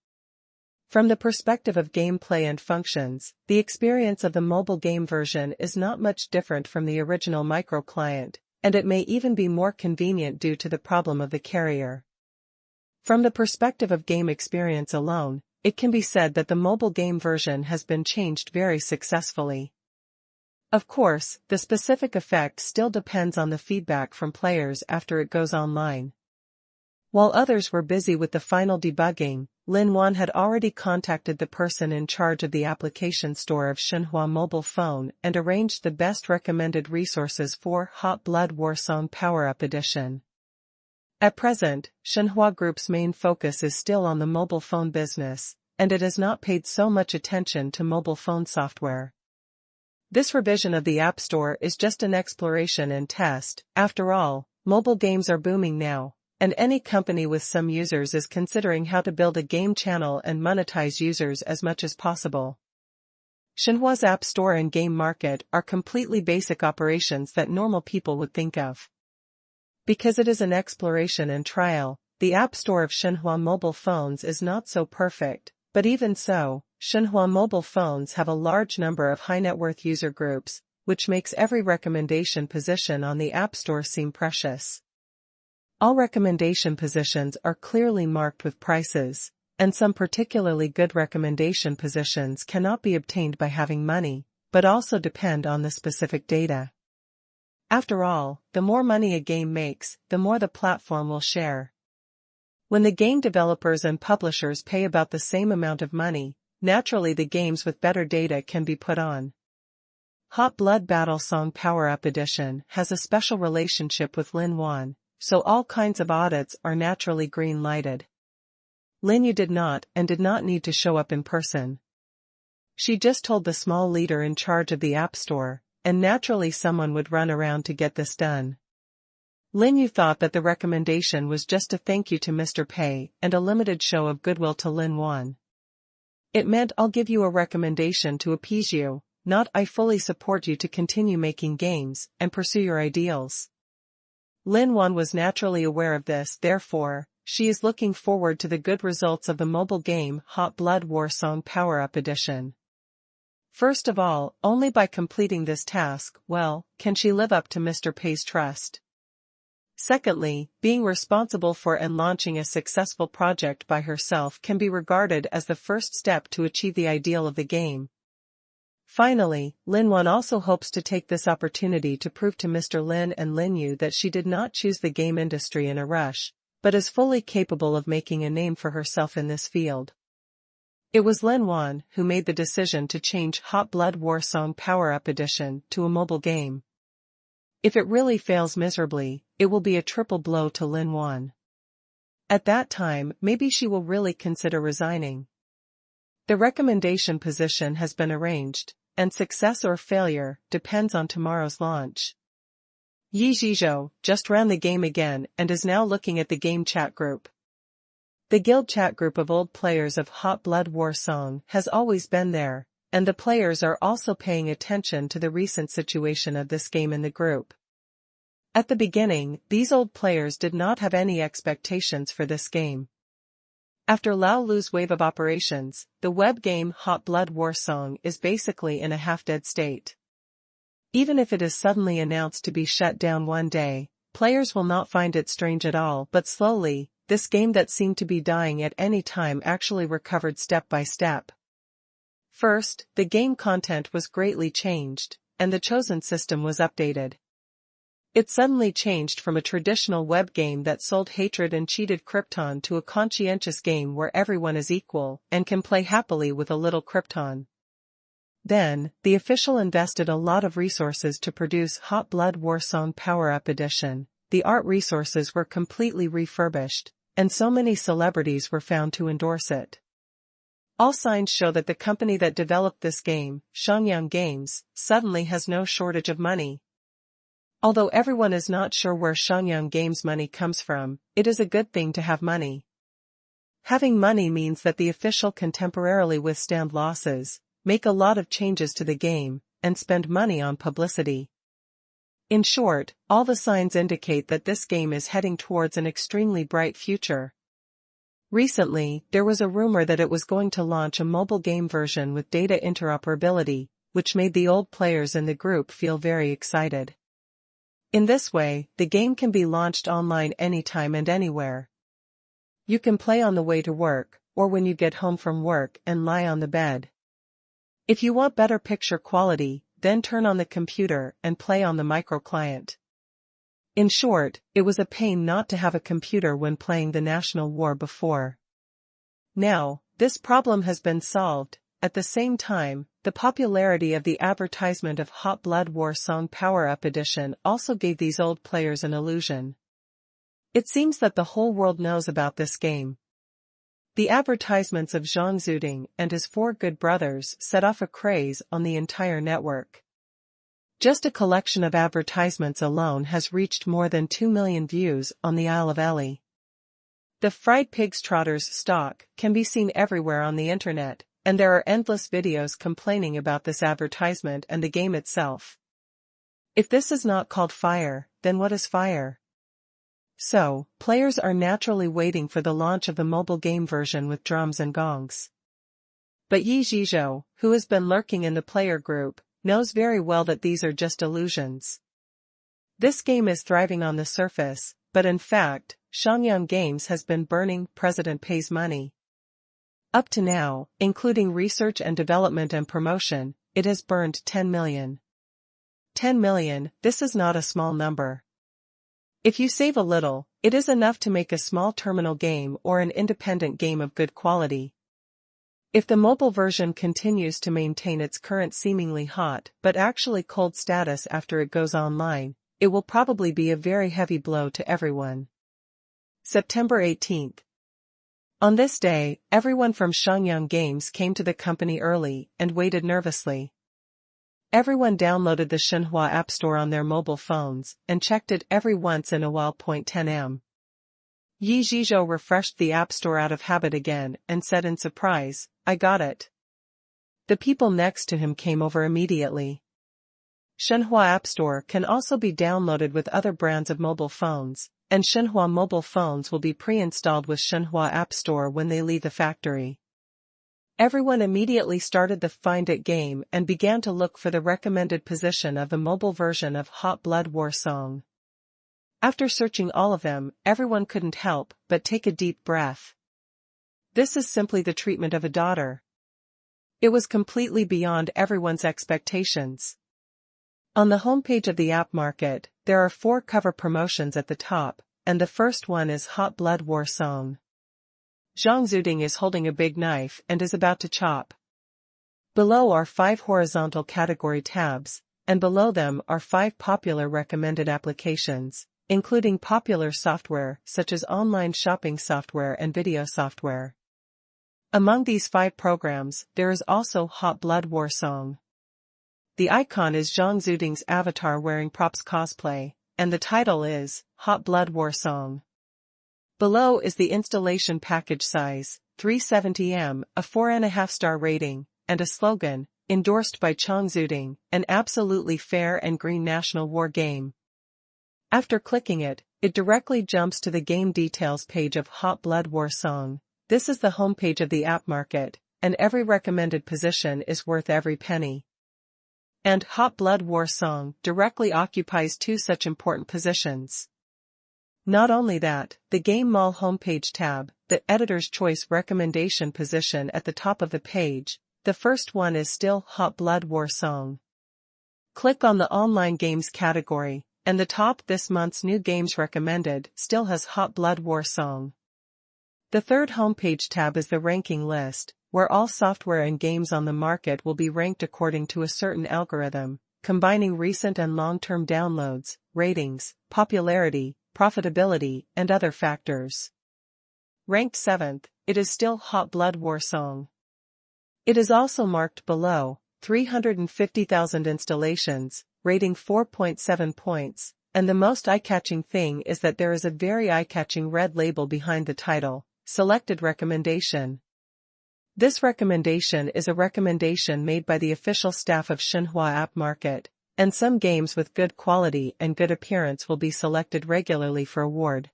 From the perspective of gameplay and functions, the experience of the mobile game version is not much different from the original microclient, and it may even be more convenient due to the problem of the carrier. From the perspective of game experience alone, it can be said that the mobile game version has been changed very successfully. Of course, the specific effect still depends on the feedback from players after it goes online. While others were busy with the final debugging, Lin Wan had already contacted the person in charge of the application store of Shenhua mobile phone and arranged the best recommended resources for Hot Blood War Song Power Up Edition. At present, Shenhua Group's main focus is still on the mobile phone business, and it has not paid so much attention to mobile phone software. This revision of the App Store is just an exploration and test. After all, mobile games are booming now, and any company with some users is considering how to build a game channel and monetize users as much as possible. Shenhua's App Store and game market are completely basic operations that normal people would think of. Because it is an exploration and trial, the App Store of Shenhua mobile phones is not so perfect, but even so, Shenhua mobile phones have a large number of high-net-worth user groups, which makes every recommendation position on the App Store seem precious. All recommendation positions are clearly marked with prices, and some particularly good recommendation positions cannot be obtained by having money, but also depend on the specific data. After all, the more money a game makes, the more the platform will share. When the game developers and publishers pay about the same amount of money, naturally the games with better data can be put on. Hot Blood Battle Song Power Up Edition has a special relationship with Lin Wan, so all kinds of audits are naturally green-lighted. Lin Yu did not need to show up in person. She just told the small leader in charge of the App Store, and naturally someone would run around to get this done. Lin Yu thought that the recommendation was just a thank you to Mr. Pei and a limited show of goodwill to Lin Wan. It meant I'll give you a recommendation to appease you, not I fully support you to continue making games and pursue your ideals. Lin Wan was naturally aware of this, therefore, she is looking forward to the good results of the mobile game Hot Blood War Song Power Up Edition. First of all, only by completing this task, can she live up to Mr. Pei's trust. Secondly, being responsible for and launching a successful project by herself can be regarded as the first step to achieve the ideal of the game. Finally, Lin Wan also hopes to take this opportunity to prove to Mr. Lin and Lin Yu that she did not choose the game industry in a rush, but is fully capable of making a name for herself in this field. It was Lin Wan who made the decision to change Hot Blood War Song Power Up Edition to a mobile game. If it really fails miserably, it will be a triple blow to Lin Wan. At that time, maybe she will really consider resigning. The recommendation position has been arranged, and success or failure depends on tomorrow's launch. Yi Zhizhou just ran the game again and is now looking at the game chat group. The guild chat group of old players of Hot Blood War Song has always been there, and the players are also paying attention to the recent situation of this game in the group. At the beginning, these old players did not have any expectations for this game. After Lao Lu's wave of operations, the web game Hot Blood War Song is basically in a half-dead state. Even if it is suddenly announced to be shut down one day, players will not find it strange at all, but slowly, this game that seemed to be dying at any time actually recovered step by step. First, the game content was greatly changed, and the chosen system was updated. It suddenly changed from a traditional web game that sold hatred and cheated Krypton to a conscientious game where everyone is equal and can play happily with a little Krypton. Then, the official invested a lot of resources to produce Hot Blood War Song Power Up Edition. The art resources were completely refurbished, and so many celebrities were found to endorse it. All signs show that the company that developed this game, Shangyang Games, suddenly has no shortage of money. Although everyone is not sure where Shangyang Games' money comes from, it is a good thing to have money. Having money means that the official can temporarily withstand losses, make a lot of changes to the game, and spend money on publicity. In short, all the signs indicate that this game is heading towards an extremely bright future. Recently, there was a rumor that it was going to launch a mobile game version with data interoperability, which made the old players in the group feel very excited. In this way, the game can be launched online anytime and anywhere. You can play on the way to work, or when you get home from work and lie on the bed. If you want better picture quality, then turn on the computer and play on the microclient. In short, it was a pain not to have a computer when playing the National War before. Now, this problem has been solved. At the same time, the popularity of the advertisement of Hot Blood War Song Power Up Edition also gave these old players an illusion. It seems that the whole world knows about this game. The advertisements of Zhang Zuding and his four good brothers set off a craze on the entire network. Just a collection of advertisements alone has reached more than 2 million views on the Isle of Ely. The fried pig's trotters stock can be seen everywhere on the internet, and there are endless videos complaining about this advertisement and the game itself. If this is not called fire, then what is fire? So, players are naturally waiting for the launch of the mobile game version with drums and gongs. But Yi Zhizhou, who has been lurking in the player group, knows very well that these are just illusions. This game is thriving on the surface, but in fact, Shangyang Games has been burning President Pei's money. Up to now, including research and development and promotion, it has burned 10 million. 10 million, this is not a small number. If you save a little, it is enough to make a small terminal game or an independent game of good quality. If the mobile version continues to maintain its current seemingly hot but actually cold status after it goes online, it will probably be a very heavy blow to everyone. September 18th. On this day, everyone from Shangyang Games came to the company early and waited nervously. Everyone downloaded the Xinhua App Store on their mobile phones and checked it every once in a while. 10am. Yi Zhizhou refreshed the App Store out of habit again and said in surprise, "I got it." The people next to him came over immediately. Xinhua App Store can also be downloaded with other brands of mobile phones, and Xinhua mobile phones will be pre-installed with Xinhua App Store when they leave the factory. Everyone immediately started the Find It game and began to look for the recommended position of the mobile version of Hot Blood War Song. After searching all of them, everyone couldn't help but take a deep breath. This is simply the treatment of a daughter. It was completely beyond everyone's expectations. On the homepage of the app market, there are 4 cover promotions at the top, and the first one is Hot Blood War Song. Zhang Zuding is holding a big knife and is about to chop. Below are 5 horizontal category tabs, and below them are 5 popular recommended applications, including popular software such as online shopping software and video software. Among these 5 programs, there is also Hot Blood War Song. The icon is Zhang Zuding's avatar wearing props cosplay, and the title is Hot Blood War Song. Below is the installation package size, 370 a 4.5-star rating, and a slogan, endorsed by Chuzui, an absolutely fair and green national war game. After clicking it, it directly jumps to the game details page of Hot Blood War Song. This is the homepage of the app market, and every recommended position is worth every penny. And Hot Blood War Song directly occupies two such important positions. Not only that, the Game Mall homepage tab, the Editor's Choice recommendation position at the top of the page, the first one is still Hot Blood War Song. Click on the Online Games category, and the top this month's new games recommended still has Hot Blood War Song. The third homepage tab is the ranking list, where all software and games on the market will be ranked according to a certain algorithm, combining recent and long-term downloads, ratings, popularity, profitability, and other factors. Ranked 7th, it is still Hot Blood War Song. It is also marked below, 350,000 installations, rating 4.7 points, and the most eye-catching thing is that there is a very eye-catching red label behind the title, Selected Recommendation. This recommendation is a recommendation made by the official staff of Xinhua App Market, and some games with good quality and good appearance will be selected regularly for award.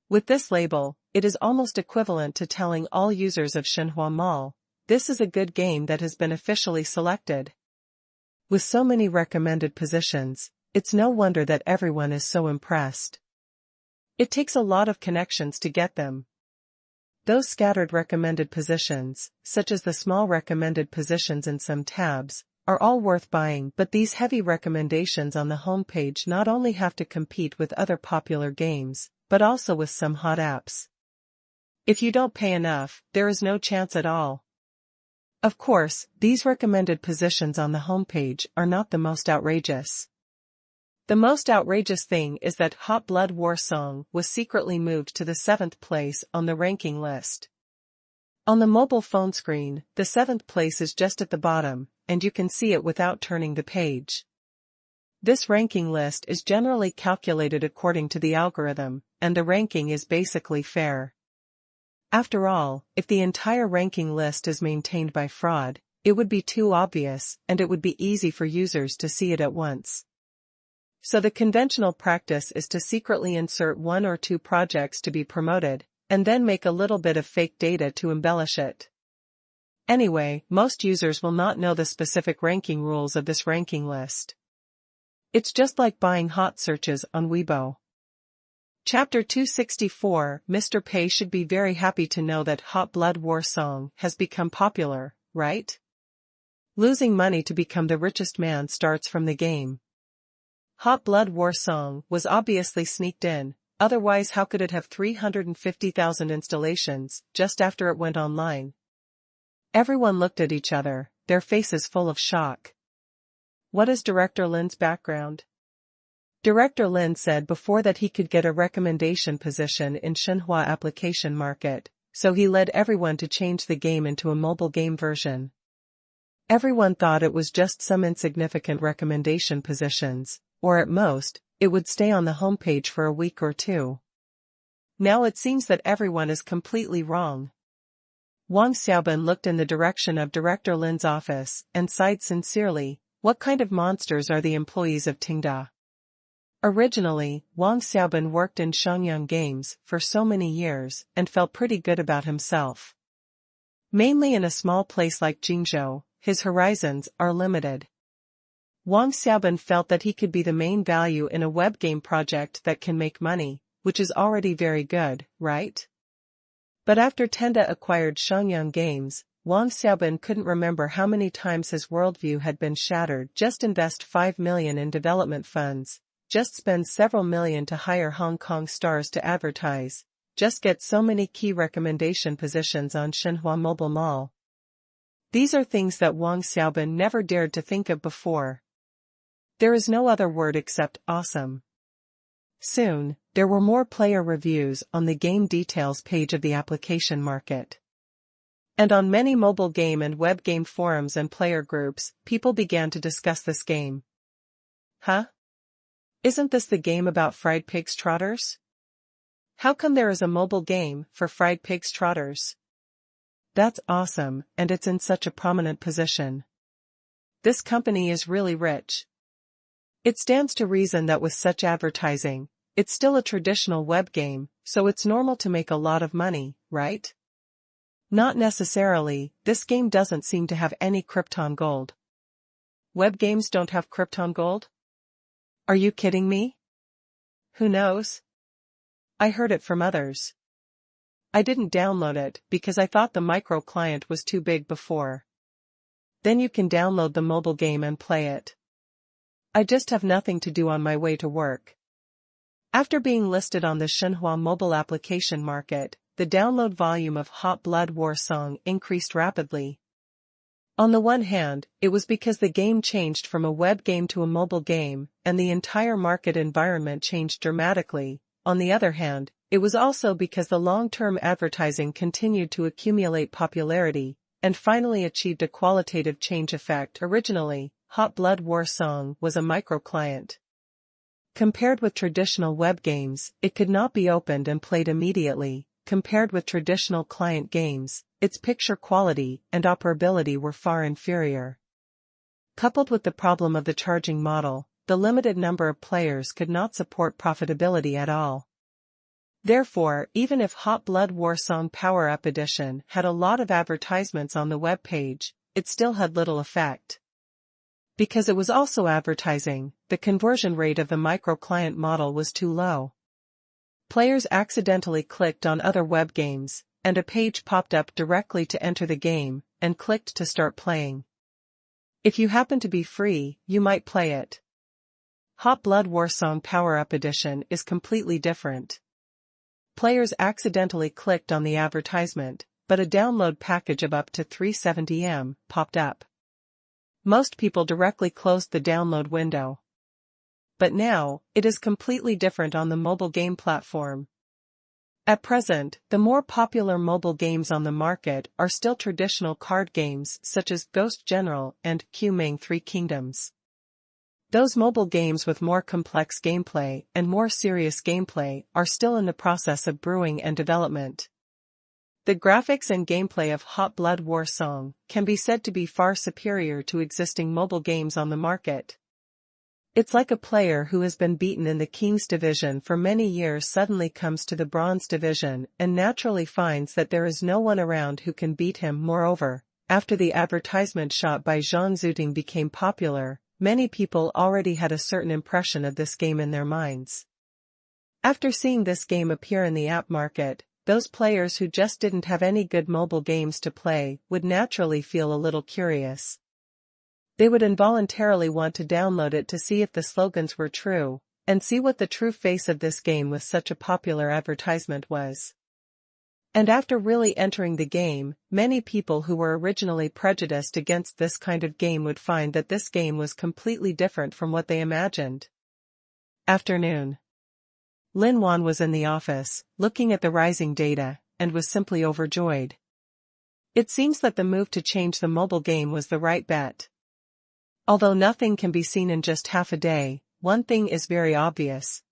With this label, it is almost equivalent to telling all users of Xinhua Mall, this is a good game that has been officially selected. With so many recommended positions, it's no wonder that everyone is so impressed. It takes a lot of connections to get them. Those scattered recommended positions, such as the small recommended positions in some tabs, are all worth buying, but these heavy recommendations on the homepage not only have to compete with other popular games, but also with some hot apps. If you don't pay enough, there is no chance at all. Of course, these recommended positions on the homepage are not the most outrageous. The most outrageous thing is that Hot Blood War Song was secretly moved to the 7th place on the ranking list. On the mobile phone screen, the 7th place is just at the bottom, and you can see it without turning the page. This ranking list is generally calculated according to the algorithm, and the ranking is basically fair. After all, if the entire ranking list is maintained by fraud, it would be too obvious, and it would be easy for users to see it at once. So the conventional practice is to secretly insert one or two projects to be promoted, and then make a little bit of fake data to embellish it. Anyway, most users will not know the specific ranking rules of this ranking list. It's just like buying hot searches on Weibo. Chapter 264, Mr. Pei should be very happy to know that Hot Blood War Song has become popular, right? Losing money to become the richest man starts from the game. Hot Blood War Song was obviously sneaked in, otherwise how could it have 350,000 installations just after it went online? Everyone looked at each other, their faces full of shock. What is Director Lin's background? Director Lin said before that he could get a recommendation position in Xinhua application market, so he led everyone to change the game into a mobile game version. Everyone thought it was just some insignificant recommendation positions, or at most, it would stay on the homepage for a week or two. Now it seems that everyone is completely wrong. Wang Xiaobin looked in the direction of Director Lin's office and sighed sincerely, what kind of monsters are the employees of Tenda? Originally, Wang Xiaobin worked in Shangyang Games for so many years and felt pretty good about himself. Mainly in a small place like Jingzhou, his horizons are limited. Wang Xiaobin felt that he could be the main value in a web game project that can make money, which is already very good, right? But after Tenda acquired Shangyang Games, Wang Xiaobin couldn't remember how many times his worldview had been shattered. Just invest 5 million in development funds, just spend several million to hire Hong Kong stars to advertise, just get so many key recommendation positions on Xinhua Mobile Mall. These are things that Wang Xiaobin never dared to think of before. There is no other word except awesome. Soon, there were more player reviews on the game details page of the application market. And on many mobile game and web game forums and player groups, people began to discuss this game. Huh? Isn't this the game about fried pigs trotters? How come there is a mobile game for fried pigs trotters? That's awesome, and it's in such a prominent position. This company is really rich. It stands to reason that with such advertising, it's still a traditional web game, so it's normal to make a lot of money, right? Not necessarily, this game doesn't seem to have any Krypton gold. Web games don't have Krypton gold? Are you kidding me? Who knows? I heard it from others. I didn't download it because I thought the micro client was too big before. Then you can download the mobile game and play it. I just have nothing to do on my way to work. After being listed on the Xinhua mobile application market, the download volume of Hot Blood War Song increased rapidly. On the one hand, it was because the game changed from a web game to a mobile game, and the entire market environment changed dramatically. On the other hand, it was also because the long-term advertising continued to accumulate popularity, and finally achieved a qualitative change effect. Originally, Hot Blood War Song was a microclient. Compared with traditional web games, it could not be opened and played immediately. Compared with traditional client games, its picture quality and operability were far inferior. Coupled with the problem of the charging model, the limited number of players could not support profitability at all. Therefore, even if Hot Blood War Song Power Up Edition had a lot of advertisements on the web page, it still had little effect. Because it was also advertising, the conversion rate of the microclient model was too low. Players accidentally clicked on other web games, and a page popped up directly to enter the game, and clicked to start playing. If you happen to be free, you might play it. Hot Blood War Song Power Up Edition is completely different. Players accidentally clicked on the advertisement, but a download package of up to 370 MB popped up. Most people directly closed the download window. But now, it is completely different on the mobile game platform. At present, the more popular mobile games on the market are still traditional card games such as Ghost General and Qingshan Three Kingdoms. Those mobile games with more complex gameplay and more serious gameplay are still in the process of brewing and development. The graphics and gameplay of Hot Blood War Song can be said to be far superior to existing mobile games on the market. It's like a player who has been beaten in the King's division for many years suddenly comes to the Bronze division and naturally finds that there is no one around who can beat him. Moreover, after the advertisement shot by Zhang Zuding became popular, many people already had a certain impression of this game in their minds. After seeing this game appear in the app market, those players who just didn't have any good mobile games to play would naturally feel a little curious. They would involuntarily want to download it to see if the slogans were true, and see what the true face of this game with such a popular advertisement was. And after really entering the game, many people who were originally prejudiced against this kind of game would find that this game was completely different from what they imagined. Afternoon. Lin Wan was in the office, looking at the rising data, and was simply overjoyed. It seems that the move to change the mobile game was the right bet. Although nothing can be seen in just half a day, one thing is very obvious.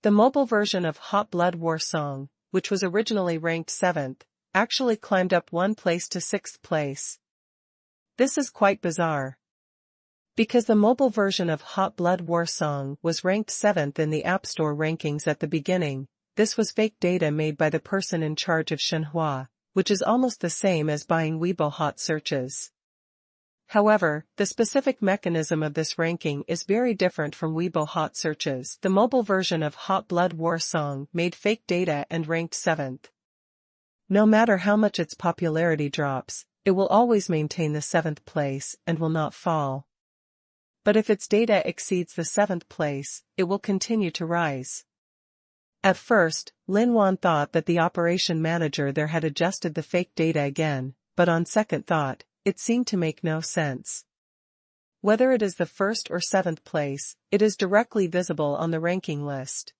The mobile version of Hot Blood War Song, which was originally ranked 7th, actually climbed up one place to 6th place. This is quite bizarre. Because the mobile version of Hot Blood War Song was ranked 7th in the App Store rankings at the beginning, this was fake data made by the person in charge of Xinhua, which is almost the same as buying Weibo hot searches. However, the specific mechanism of this ranking is very different from Weibo hot searches. The mobile version of Hot Blood War Song made fake data and ranked 7th. No matter how much its popularity drops, it will always maintain the 7th place and will not fall. But if its data exceeds the 7th place, it will continue to rise. At first, Lin Wan thought that the operation manager there had adjusted the fake data again, but on second thought, it seemed to make no sense. Whether it is the 1st or 7th place, it is directly visible on the ranking list.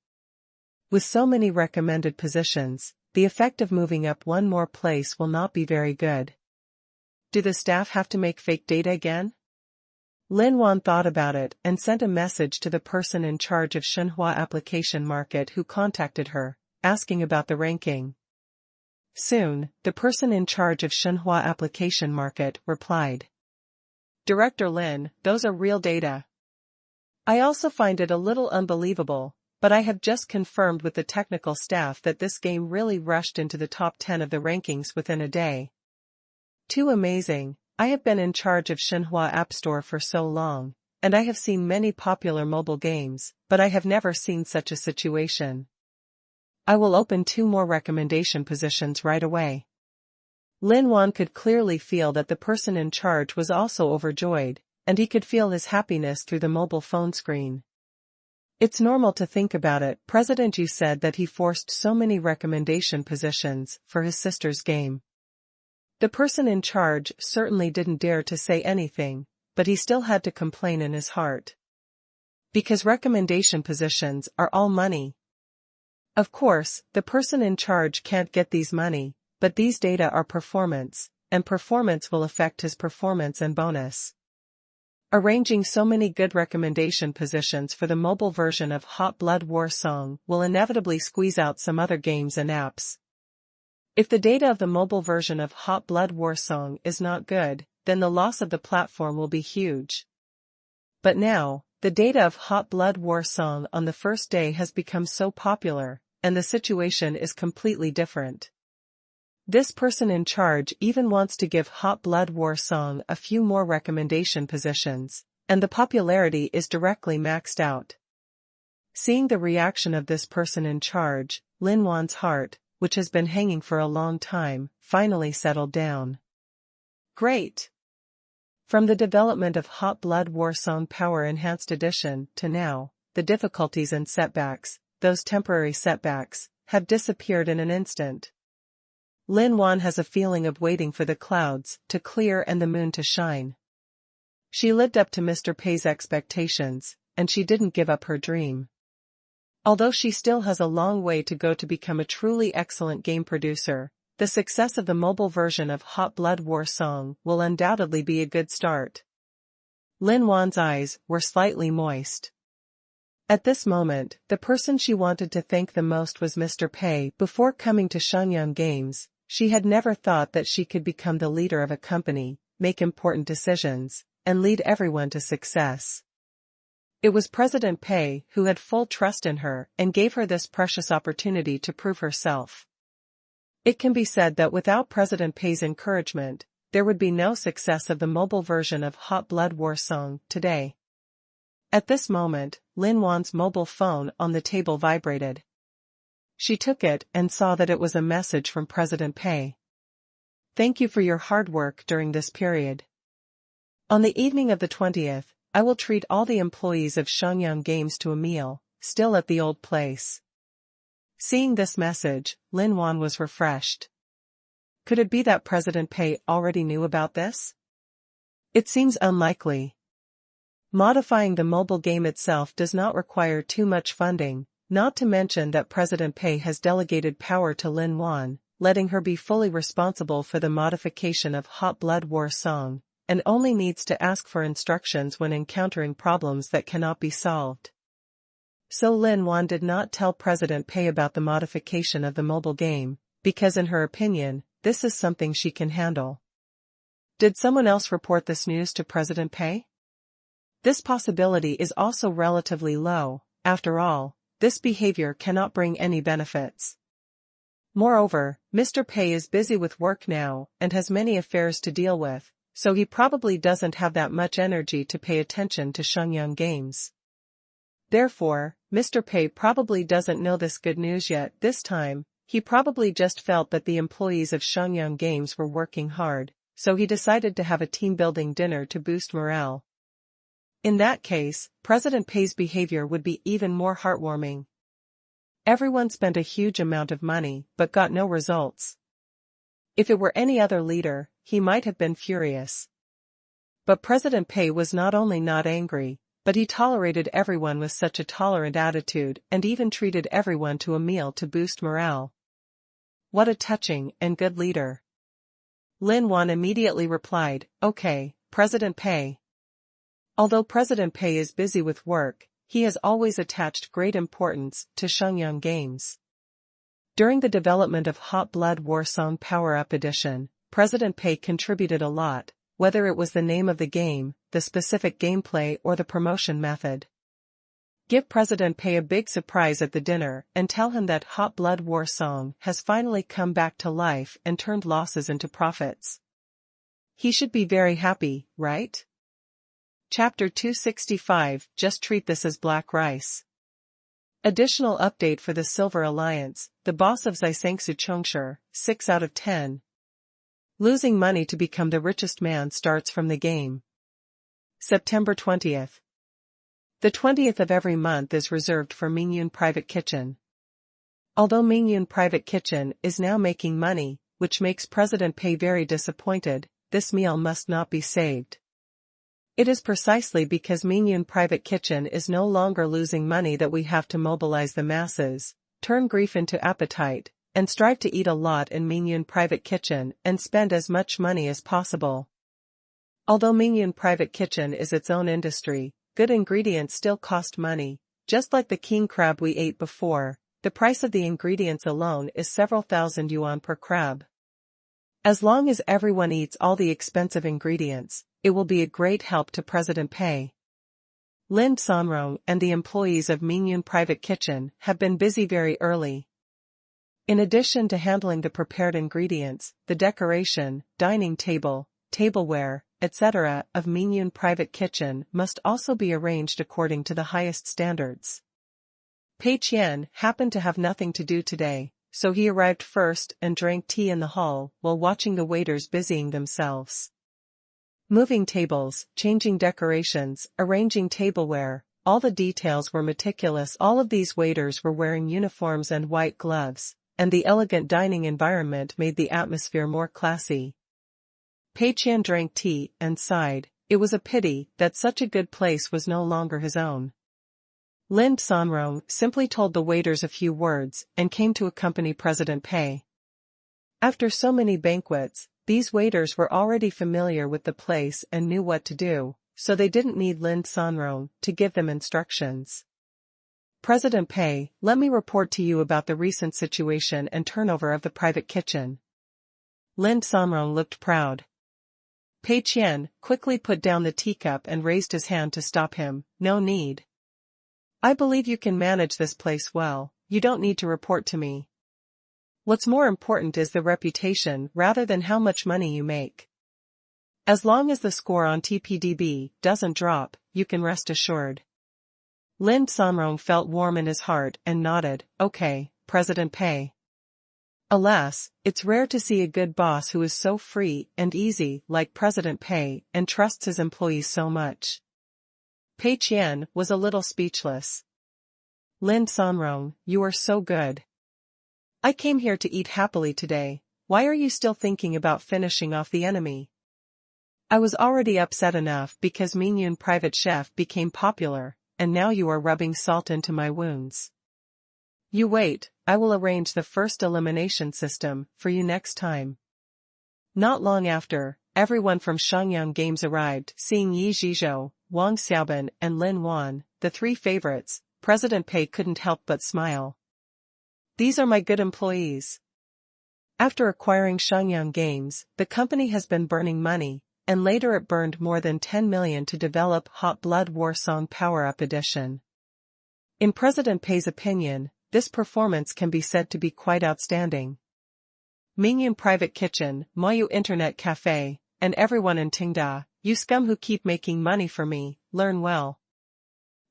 With so many recommended positions, the effect of moving up one more place will not be very good. Do the staff have to make fake data again? Lin Wan thought about it and sent a message to the person in charge of Shenhua application market who contacted her, asking about the ranking. Soon, the person in charge of Shenhua application market replied. Director Lin, those are real data. I also find it a little unbelievable, but I have just confirmed with the technical staff that this game really rushed into the top 10 of the rankings within a day. Too amazing. I have been in charge of Shenhua App Store for so long, and I have seen many popular mobile games, but I have never seen such a situation. I will open 2 more recommendation positions right away. Lin Wan could clearly feel that the person in charge was also overjoyed, and he could feel his happiness through the mobile phone screen. It's normal to think about it. President Yu said that he forced so many recommendation positions for his sister's game. The person in charge certainly didn't dare to say anything, but he still had to complain in his heart. Because recommendation positions are all money. Of course, the person in charge can't get these money, but these data are performance, and performance will affect his performance and bonus. Arranging so many good recommendation positions for the mobile version of Hot Blood War Song will inevitably squeeze out some other games and apps. If the data of the mobile version of Hot Blood War Song is not good, then the loss of the platform will be huge. But now, the data of Hot Blood War Song on the first day has become so popular, and the situation is completely different. This person in charge even wants to give Hot Blood War Song a few more recommendation positions, and the popularity is directly maxed out. Seeing the reaction of this person in charge, Lin Wan's heart, which has been hanging for a long time, finally settled down. Great! From the development of Hot Blood War Song Power Enhanced Edition to now, the difficulties and setbacks, those temporary setbacks, have disappeared in an instant. Lin Wan has a feeling of waiting for the clouds to clear and the moon to shine. She lived up to Mr. Pei's expectations, and she didn't give up her dream. Although she still has a long way to go to become a truly excellent game producer, the success of the mobile version of Hot Blood War Song will undoubtedly be a good start. Lin Wan's eyes were slightly moist. At this moment, the person she wanted to thank the most was Mr. Pei. Before coming to Shenyang Games, she had never thought that she could become the leader of a company, make important decisions, and lead everyone to success. It was President Pei who had full trust in her and gave her this precious opportunity to prove herself. It can be said that without President Pei's encouragement, there would be no success of the mobile version of Hot Blood War Song today. At this moment, Lin Wan's mobile phone on the table vibrated. She took it and saw that it was a message from President Pei. Thank you for your hard work during this period. On the evening of the 20th, I will treat all the employees of Shenyang Games to a meal, still at the old place. Seeing this message, Lin Wan was refreshed. Could it be that President Pei already knew about this? It seems unlikely. Modifying the mobile game itself does not require too much funding, not to mention that President Pei has delegated power to Lin Wan, letting her be fully responsible for the modification of Hot Blood War Song, and only needs to ask for instructions when encountering problems that cannot be solved. So Lin Wan did not tell President Pei about the modification of the mobile game, because in her opinion, this is something she can handle. Did someone else report this news to President Pei? This possibility is also relatively low. After all, this behavior cannot bring any benefits. Moreover, Mr. Pei is busy with work now and has many affairs to deal with, so he probably doesn't have that much energy to pay attention to Shenyang Games. Therefore, Mr. Pei probably doesn't know this good news yet. This time, he probably just felt that the employees of Shenyang Games were working hard, so he decided to have a team-building dinner to boost morale. In that case, President Pei's behavior would be even more heartwarming. Everyone spent a huge amount of money but got no results. If it were any other leader, he might have been furious. But President Pei was not only not angry, but he tolerated everyone with such a tolerant attitude and even treated everyone to a meal to boost morale. What a touching and good leader. Lin Wan immediately replied, "Okay, President Pei." Although President Pei is busy with work, he has always attached great importance to Qingshan Games. During the development of Hot Blood War Song Power Up Edition, President Pei contributed a lot, whether it was the name of the game, the specific gameplay or the promotion method. Give President Pei a big surprise at the dinner and tell him that Hot Blood War Song has finally come back to life and turned losses into profits. He should be very happy, right? Chapter 265, Just treat this as black rice. Additional update for the Silver Alliance, the boss of Zisangsu Chongsher, 6 out of 10. Losing money to become the richest man starts from the game. September 20th. The 20th of every month is reserved for Mingyun Private Kitchen. Although Mingyun Private Kitchen is now making money, which makes President Pei very disappointed, this meal must not be saved. It is precisely because Mingyun Private Kitchen is no longer losing money that we have to mobilize the masses, turn grief into appetite, and strive to eat a lot in Mingyun Private Kitchen and spend as much money as possible. Although Mingyun Private Kitchen is its own industry, good ingredients still cost money, just like the king crab we ate before. The price of the ingredients alone is several thousand yuan per crab. As long as everyone eats all the expensive ingredients, it will be a great help to President Pei. Lin Sanrong and the employees of Mingyun Private Kitchen have been busy very early. In addition to handling the prepared ingredients, the decoration, dining table, tableware, etc. of Mingyun Private Kitchen must also be arranged according to the highest standards. Pei Qian happened to have nothing to do today, so he arrived first and drank tea in the hall while watching the waiters busying themselves. Moving tables, changing decorations, arranging tableware, all the details were meticulous. All of these waiters were wearing uniforms and white gloves, and the elegant dining environment made the atmosphere more classy. Pei Qian drank tea and sighed. It was a pity that such a good place was no longer his own. Lin Sanrong simply told the waiters a few words and came to accompany President Pei. After so many banquets, these waiters were already familiar with the place and knew what to do, so they didn't need Lin Sanrong to give them instructions. President Pei, let me report to you about the recent situation and turnover of the private kitchen. Lin Sanrong looked proud. Pei Qian quickly put down the teacup and raised his hand to stop him. No need. I believe you can manage this place well, you don't need to report to me. What's more important is the reputation rather than how much money you make. As long as the score on TPDB doesn't drop, you can rest assured. Lin Sanrong felt warm in his heart and nodded. Okay, President Pei. Alas, it's rare to see a good boss who is so free and easy like President Pei and trusts his employees so much. Pei Qian was a little speechless. Lin Sanrong, you are so good. I came here to eat happily today. Why are you still thinking about finishing off the enemy? I was already upset enough because Mingyun Private Chef became popular, and now you are rubbing salt into my wounds. You wait, I will arrange the first elimination system for you next time. Not long after, everyone from Qingshan Games arrived. Seeing Yi Zhizhou, Wang Xiaobin and Lin Wan, the three favorites, President Pei couldn't help but smile. These are my good employees. After acquiring Qingshan Games, the company has been burning money, and later it burned more than 10 million to develop Hot Blood War Song Power Up Edition. In President Pei's opinion, this performance can be said to be quite outstanding. Mingyun Private Kitchen, Moyu Internet Cafe, and everyone in Tenda, you scum who keep making money for me, learn well.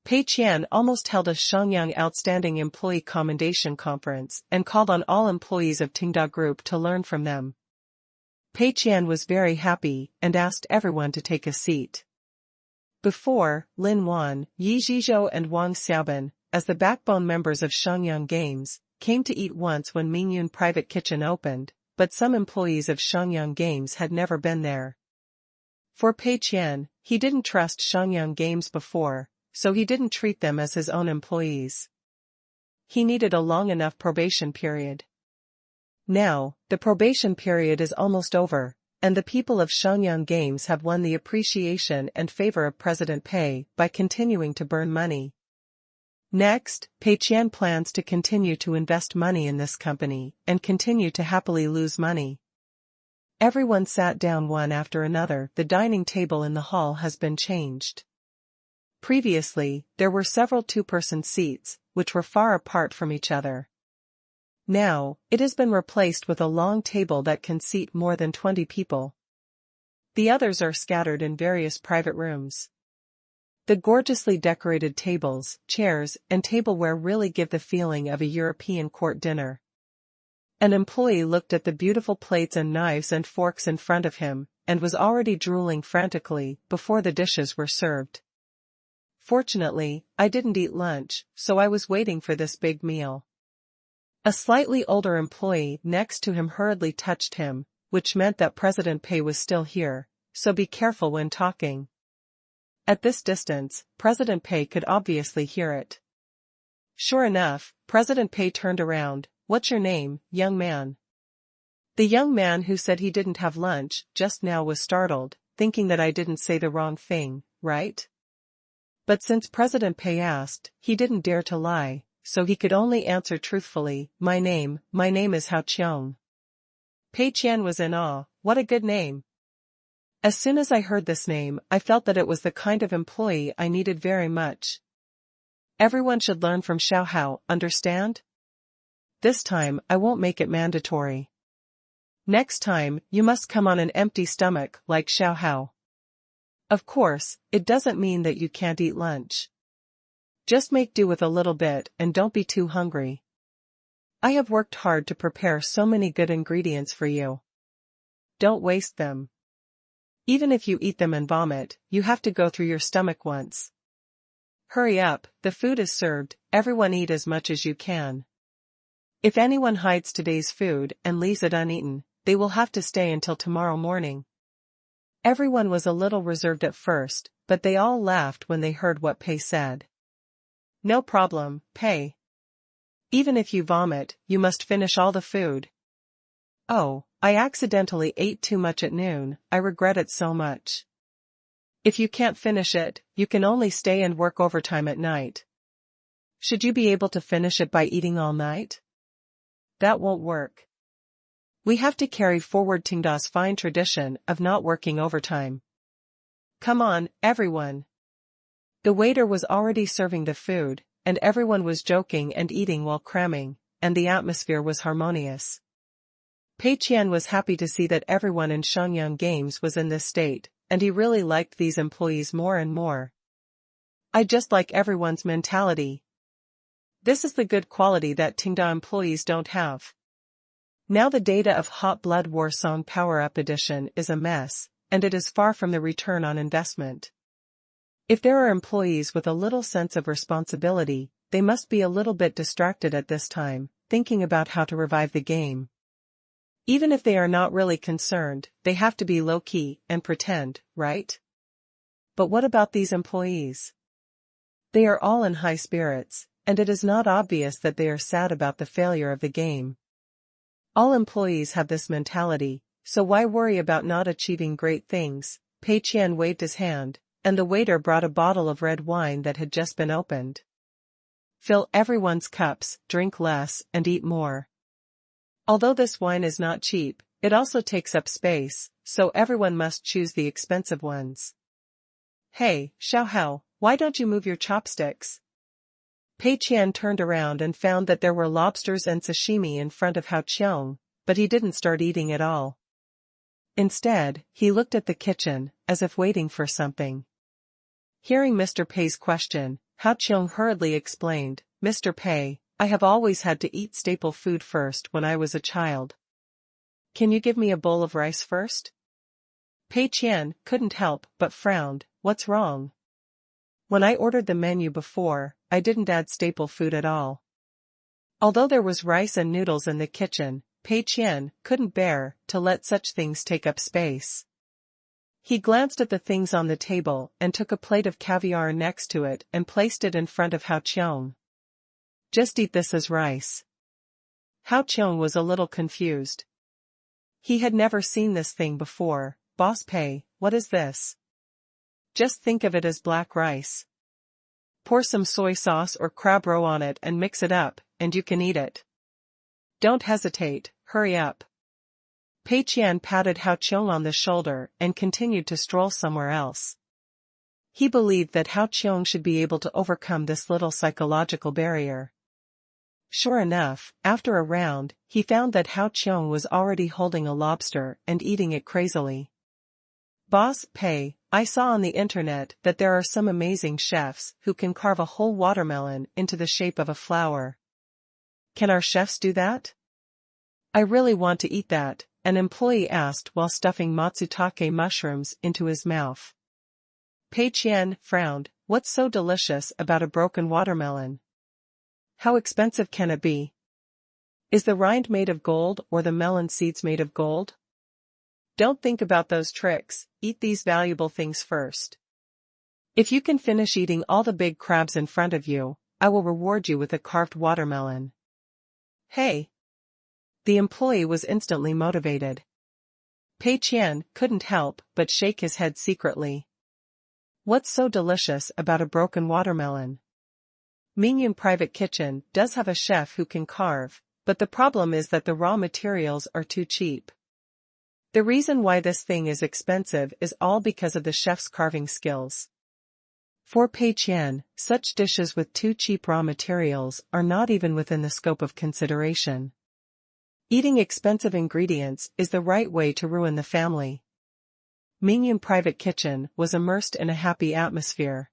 Pei Qian almost held a Qingshan Outstanding Employee Commendation Conference and called on all employees of Tenda Group to learn from them. Pei Qian was very happy and asked everyone to take a seat. Before, Lin Wan, Yi Zhizhou and Wang Xiaobin, as the backbone members of Qingshan Games, came to eat once when Mingyun Private Kitchen opened, but some employees of Qingshan Games had never been there. For Pei Qian, he didn't trust Qingshan Games before, so he didn't treat them as his own employees. He needed a long enough probation period. Now, the probation period is almost over, and the people of Shenyang Games have won the appreciation and favor of President Pei by continuing to burn money. Next, Pei Qian plans to continue to invest money in this company and continue to happily lose money. Everyone sat down one after another. The dining table in the hall has been changed. Previously, there were several two-person seats, which were far apart from each other. Now, it has been replaced with a long table that can seat more than 20 people. The others are scattered in various private rooms. The gorgeously decorated tables, chairs, and tableware really give the feeling of a European court dinner. An employee looked at the beautiful plates and knives and forks in front of him, and was already drooling frantically before the dishes were served. Fortunately, I didn't eat lunch, so I was waiting for this big meal. A slightly older employee next to him hurriedly touched him, which meant that President Pei was still here, so be careful when talking. At this distance, President Pei could obviously hear it. Sure enough, President Pei turned around. "What's your name, young man?" The young man who said he didn't have lunch just now was startled, thinking that I didn't say the wrong thing, right? But since President Pei asked, he didn't dare to lie, so he could only answer truthfully, my name is Hao Qiong." Pei Qian was in awe. What a good name. As soon as I heard this name, I felt that it was the kind of employee I needed very much. Everyone should learn from Xiao Hao, understand? This time, I won't make it mandatory. Next time, you must come on an empty stomach like Xiao Hao. Of course, it doesn't mean that you can't eat lunch. Just make do with a little bit and don't be too hungry. I have worked hard to prepare so many good ingredients for you. Don't waste them. Even if you eat them and vomit, you have to go through your stomach once. Hurry up, the food is served, everyone eat as much as you can. If anyone hides today's food and leaves it uneaten, they will have to stay until tomorrow morning. Everyone was a little reserved at first, but they all laughed when they heard what Pei said. No problem, Pei. Even if you vomit, you must finish all the food. Oh, I accidentally ate too much at noon, I regret it so much. If you can't finish it, you can only stay and work overtime at night. Should you be able to finish it by eating all night? That won't work. We have to carry forward Tengda's fine tradition of not working overtime. Come on, everyone. The waiter was already serving the food, and everyone was joking and eating while cramming, and the atmosphere was harmonious. Pei Qian was happy to see that everyone in Shenyang Games was in this state, and he really liked these employees more and more. I just like everyone's mentality. This is the good quality that Tengda employees don't have. Now the data of Hot Blood War Song Power Up Edition is a mess, and it is far from the return on investment. If there are employees with a little sense of responsibility, they must be a little bit distracted at this time, thinking about how to revive the game. Even if they are not really concerned, they have to be low-key and pretend, right? But what about these employees? They are all in high spirits, and it is not obvious that they are sad about the failure of the game. All employees have this mentality, so why worry about not achieving great things? Pei Qian waved his hand, and the waiter brought a bottle of red wine that had just been opened. Fill everyone's cups, drink less, and eat more. Although this wine is not cheap, it also takes up space, so everyone must choose the expensive ones. Hey, Xiao Hao, why don't you move your chopsticks? Pei Qian turned around and found that there were lobsters and sashimi in front of Hao Qiong, but he didn't start eating at all. Instead, he looked at the kitchen, as if waiting for something. Hearing Mr. Pei's question, Hao Qiong hurriedly explained, Mr. Pei, I have always had to eat staple food first when I was a child. Can you give me a bowl of rice first? Pei Qian couldn't help but frowned. What's wrong? When I ordered the menu before, I didn't add staple food at all. Although there was rice and noodles in the kitchen, Pei Qian couldn't bear to let such things take up space. He glanced at the things on the table and took a plate of caviar next to it and placed it in front of Hao Qiong. Just eat this as rice. Hao Qiong was a little confused. He had never seen this thing before. Boss Pei, what is this? Just think of it as black rice. Pour some soy sauce or crab roe on it and mix it up, and you can eat it. Don't hesitate, hurry up. Pei Qian patted Hao Qiong on the shoulder and continued to stroll somewhere else. He believed that Hao Qiong should be able to overcome this little psychological barrier. Sure enough, after a round, he found that Hao Qiong was already holding a lobster and eating it crazily. Boss Pei, I saw on the internet that there are some amazing chefs who can carve a whole watermelon into the shape of a flower. Can our chefs do that? I really want to eat that, an employee asked while stuffing matsutake mushrooms into his mouth. Pei Qian frowned. What's so delicious about a broken watermelon? How expensive can it be? Is the rind made of gold or the melon seeds made of gold? Don't think about those tricks, eat these valuable things first. If you can finish eating all the big crabs in front of you, I will reward you with a carved watermelon. Hey! The employee was instantly motivated. Pei Qian couldn't help but shake his head secretly. What's so delicious about a broken watermelon? Mingyun Private Kitchen does have a chef who can carve, but the problem is that the raw materials are too cheap. The reason why this thing is expensive is all because of the chef's carving skills. For Pei Qian, such dishes with too cheap raw materials are not even within the scope of consideration. Eating expensive ingredients is the right way to ruin the family. Mingyun Private Kitchen was immersed in a happy atmosphere.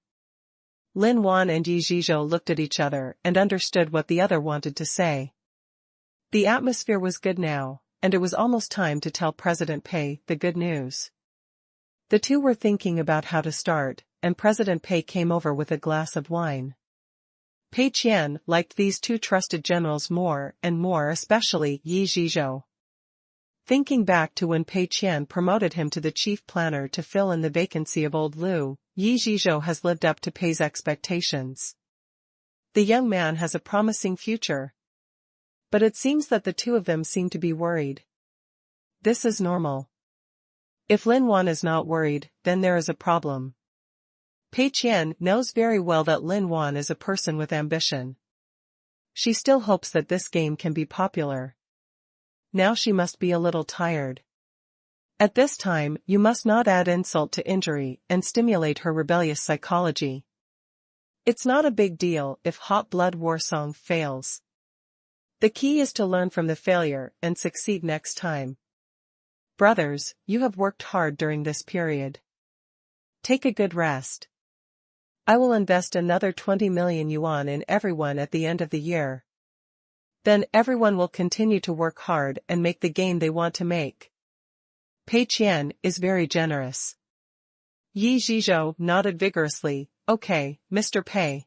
Lin Wan and Yi Zhizhou looked at each other and understood what the other wanted to say. The atmosphere was good now, and it was almost time to tell President Pei the good news. The two were thinking about how to start, and President Pei came over with a glass of wine. Pei Qian liked these two trusted generals more and more, especially Yi Zhizhou. Thinking back to when Pei Qian promoted him to the chief planner to fill in the vacancy of old Liu, Yi Zhizhou has lived up to Pei's expectations. The young man has a promising future. But it seems that the two of them seem to be worried. This is normal. If Lin Wan is not worried, then there is a problem. Pei Qian knows very well that Lin Wan is a person with ambition. She still hopes that this game can be popular. Now she must be a little tired. At this time, you must not add insult to injury and stimulate her rebellious psychology. It's not a big deal if Hot Blood War Song fails. The key is to learn from the failure and succeed next time. Brothers, you have worked hard during this period. Take a good rest. I will invest another 20 million yuan in everyone at the end of the year. Then everyone will continue to work hard and make the game they want to make. Pei Qian is very generous. Yi Zhizhou nodded vigorously. Okay, Mr. Pei.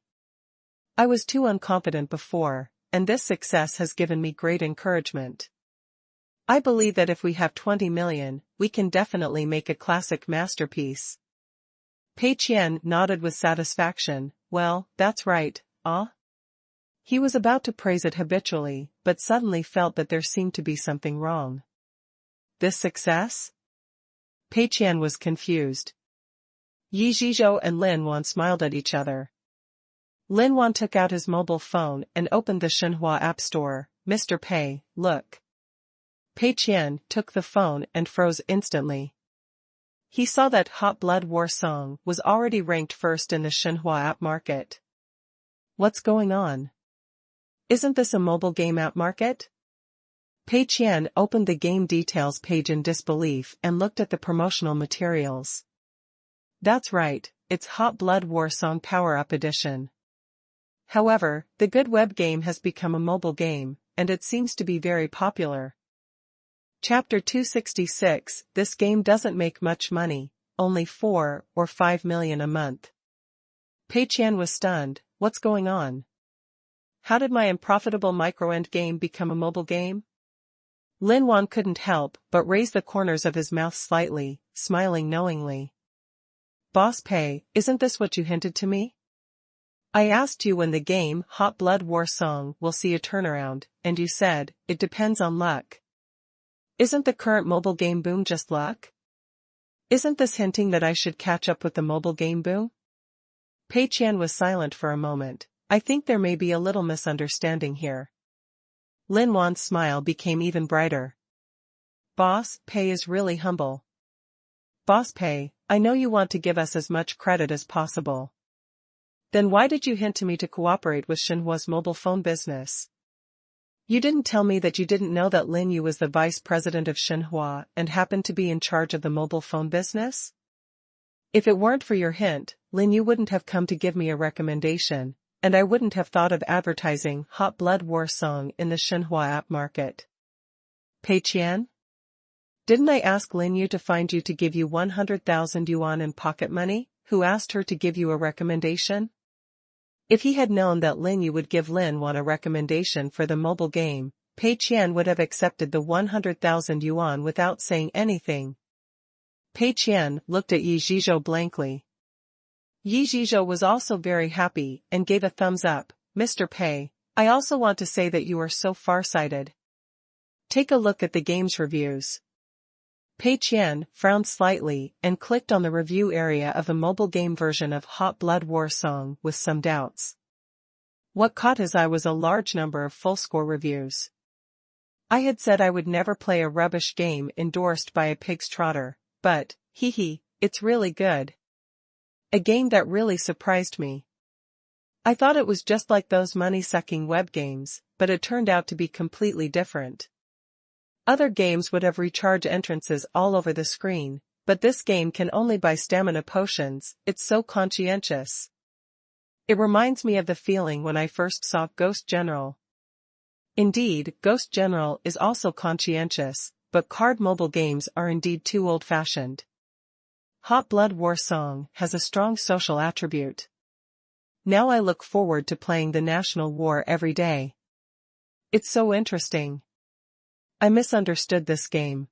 I was too unconfident before, and this success has given me great encouragement. I believe that if we have 20 million, we can definitely make a classic masterpiece. Pei Qian nodded with satisfaction. Well, that's right, He was about to praise it habitually, but suddenly felt that there seemed to be something wrong. This success? Pei Qian was confused. Yi Zhizhou and Lin Wan smiled at each other. Lin Wan took out his mobile phone and opened the Shenhua App Store. Mr. Pei, look. Pei Qian took the phone and froze instantly. He saw that Hot Blood War Song was already ranked first in the Shenhua app market. What's going on? Isn't this a mobile game app market? Pei Qian opened the game details page in disbelief and looked at the promotional materials. That's right, it's Hot Blood War Song Power Up Edition. However, the good web game has become a mobile game, and it seems to be very popular. Chapter 266, this game doesn't make much money, only 4 or 5 million a month. Pei Qian was stunned. What's going on? How did my unprofitable micro-end game become a mobile game? Lin Wan couldn't help but raise the corners of his mouth slightly, smiling knowingly. Boss Pei, isn't this what you hinted to me? I asked you when the game Hot Blood War Song will see a turnaround, and you said, it depends on luck. Isn't the current mobile game boom just luck? Isn't this hinting that I should catch up with the mobile game boom? Pei Qian was silent for a moment. I think there may be a little misunderstanding here. Lin Wan's smile became even brighter. Boss, Pei is really humble. Boss Pei, I know you want to give us as much credit as possible. Then why did you hint to me to cooperate with Xinhua's mobile phone business? You didn't tell me that you didn't know that Lin Yu was the vice president of Xinhua and happened to be in charge of the mobile phone business? If it weren't for your hint, Lin Yu wouldn't have come to give me a recommendation, and I wouldn't have thought of advertising Hot Blood War Song in the Xinhua app market. Pei Qian? Didn't I ask Lin Yu to find you to give you 100,000 yuan in pocket money, who asked her to give you a recommendation? If he had known that Lin Yu would give Lin Wan a recommendation for the mobile game, Pei Qian would have accepted the 100,000 yuan without saying anything. Pei Qian looked at Yi Zhizhou blankly. Yi Zhizhou was also very happy and gave a thumbs up. Mr. Pei, I also want to say that you are so far-sighted. Take a look at the game's reviews. Pei Qian frowned slightly and clicked on the review area of the mobile game version of Hot Blood War Song with some doubts. What caught his eye was a large number of full-score reviews. I had said I would never play a rubbish game endorsed by a pig's trotter, but, it's really good. A game that really surprised me. I thought it was just like those money-sucking web games, but it turned out to be completely different. Other games would have recharge entrances all over the screen, but this game can only buy stamina potions. It's so conscientious. It reminds me of the feeling when I first saw Ghost General. Indeed, Ghost General is also conscientious, but card mobile games are indeed too old-fashioned. Hot Blood War Song has a strong social attribute. Now I look forward to playing the national war every day. It's so interesting. I misunderstood this game.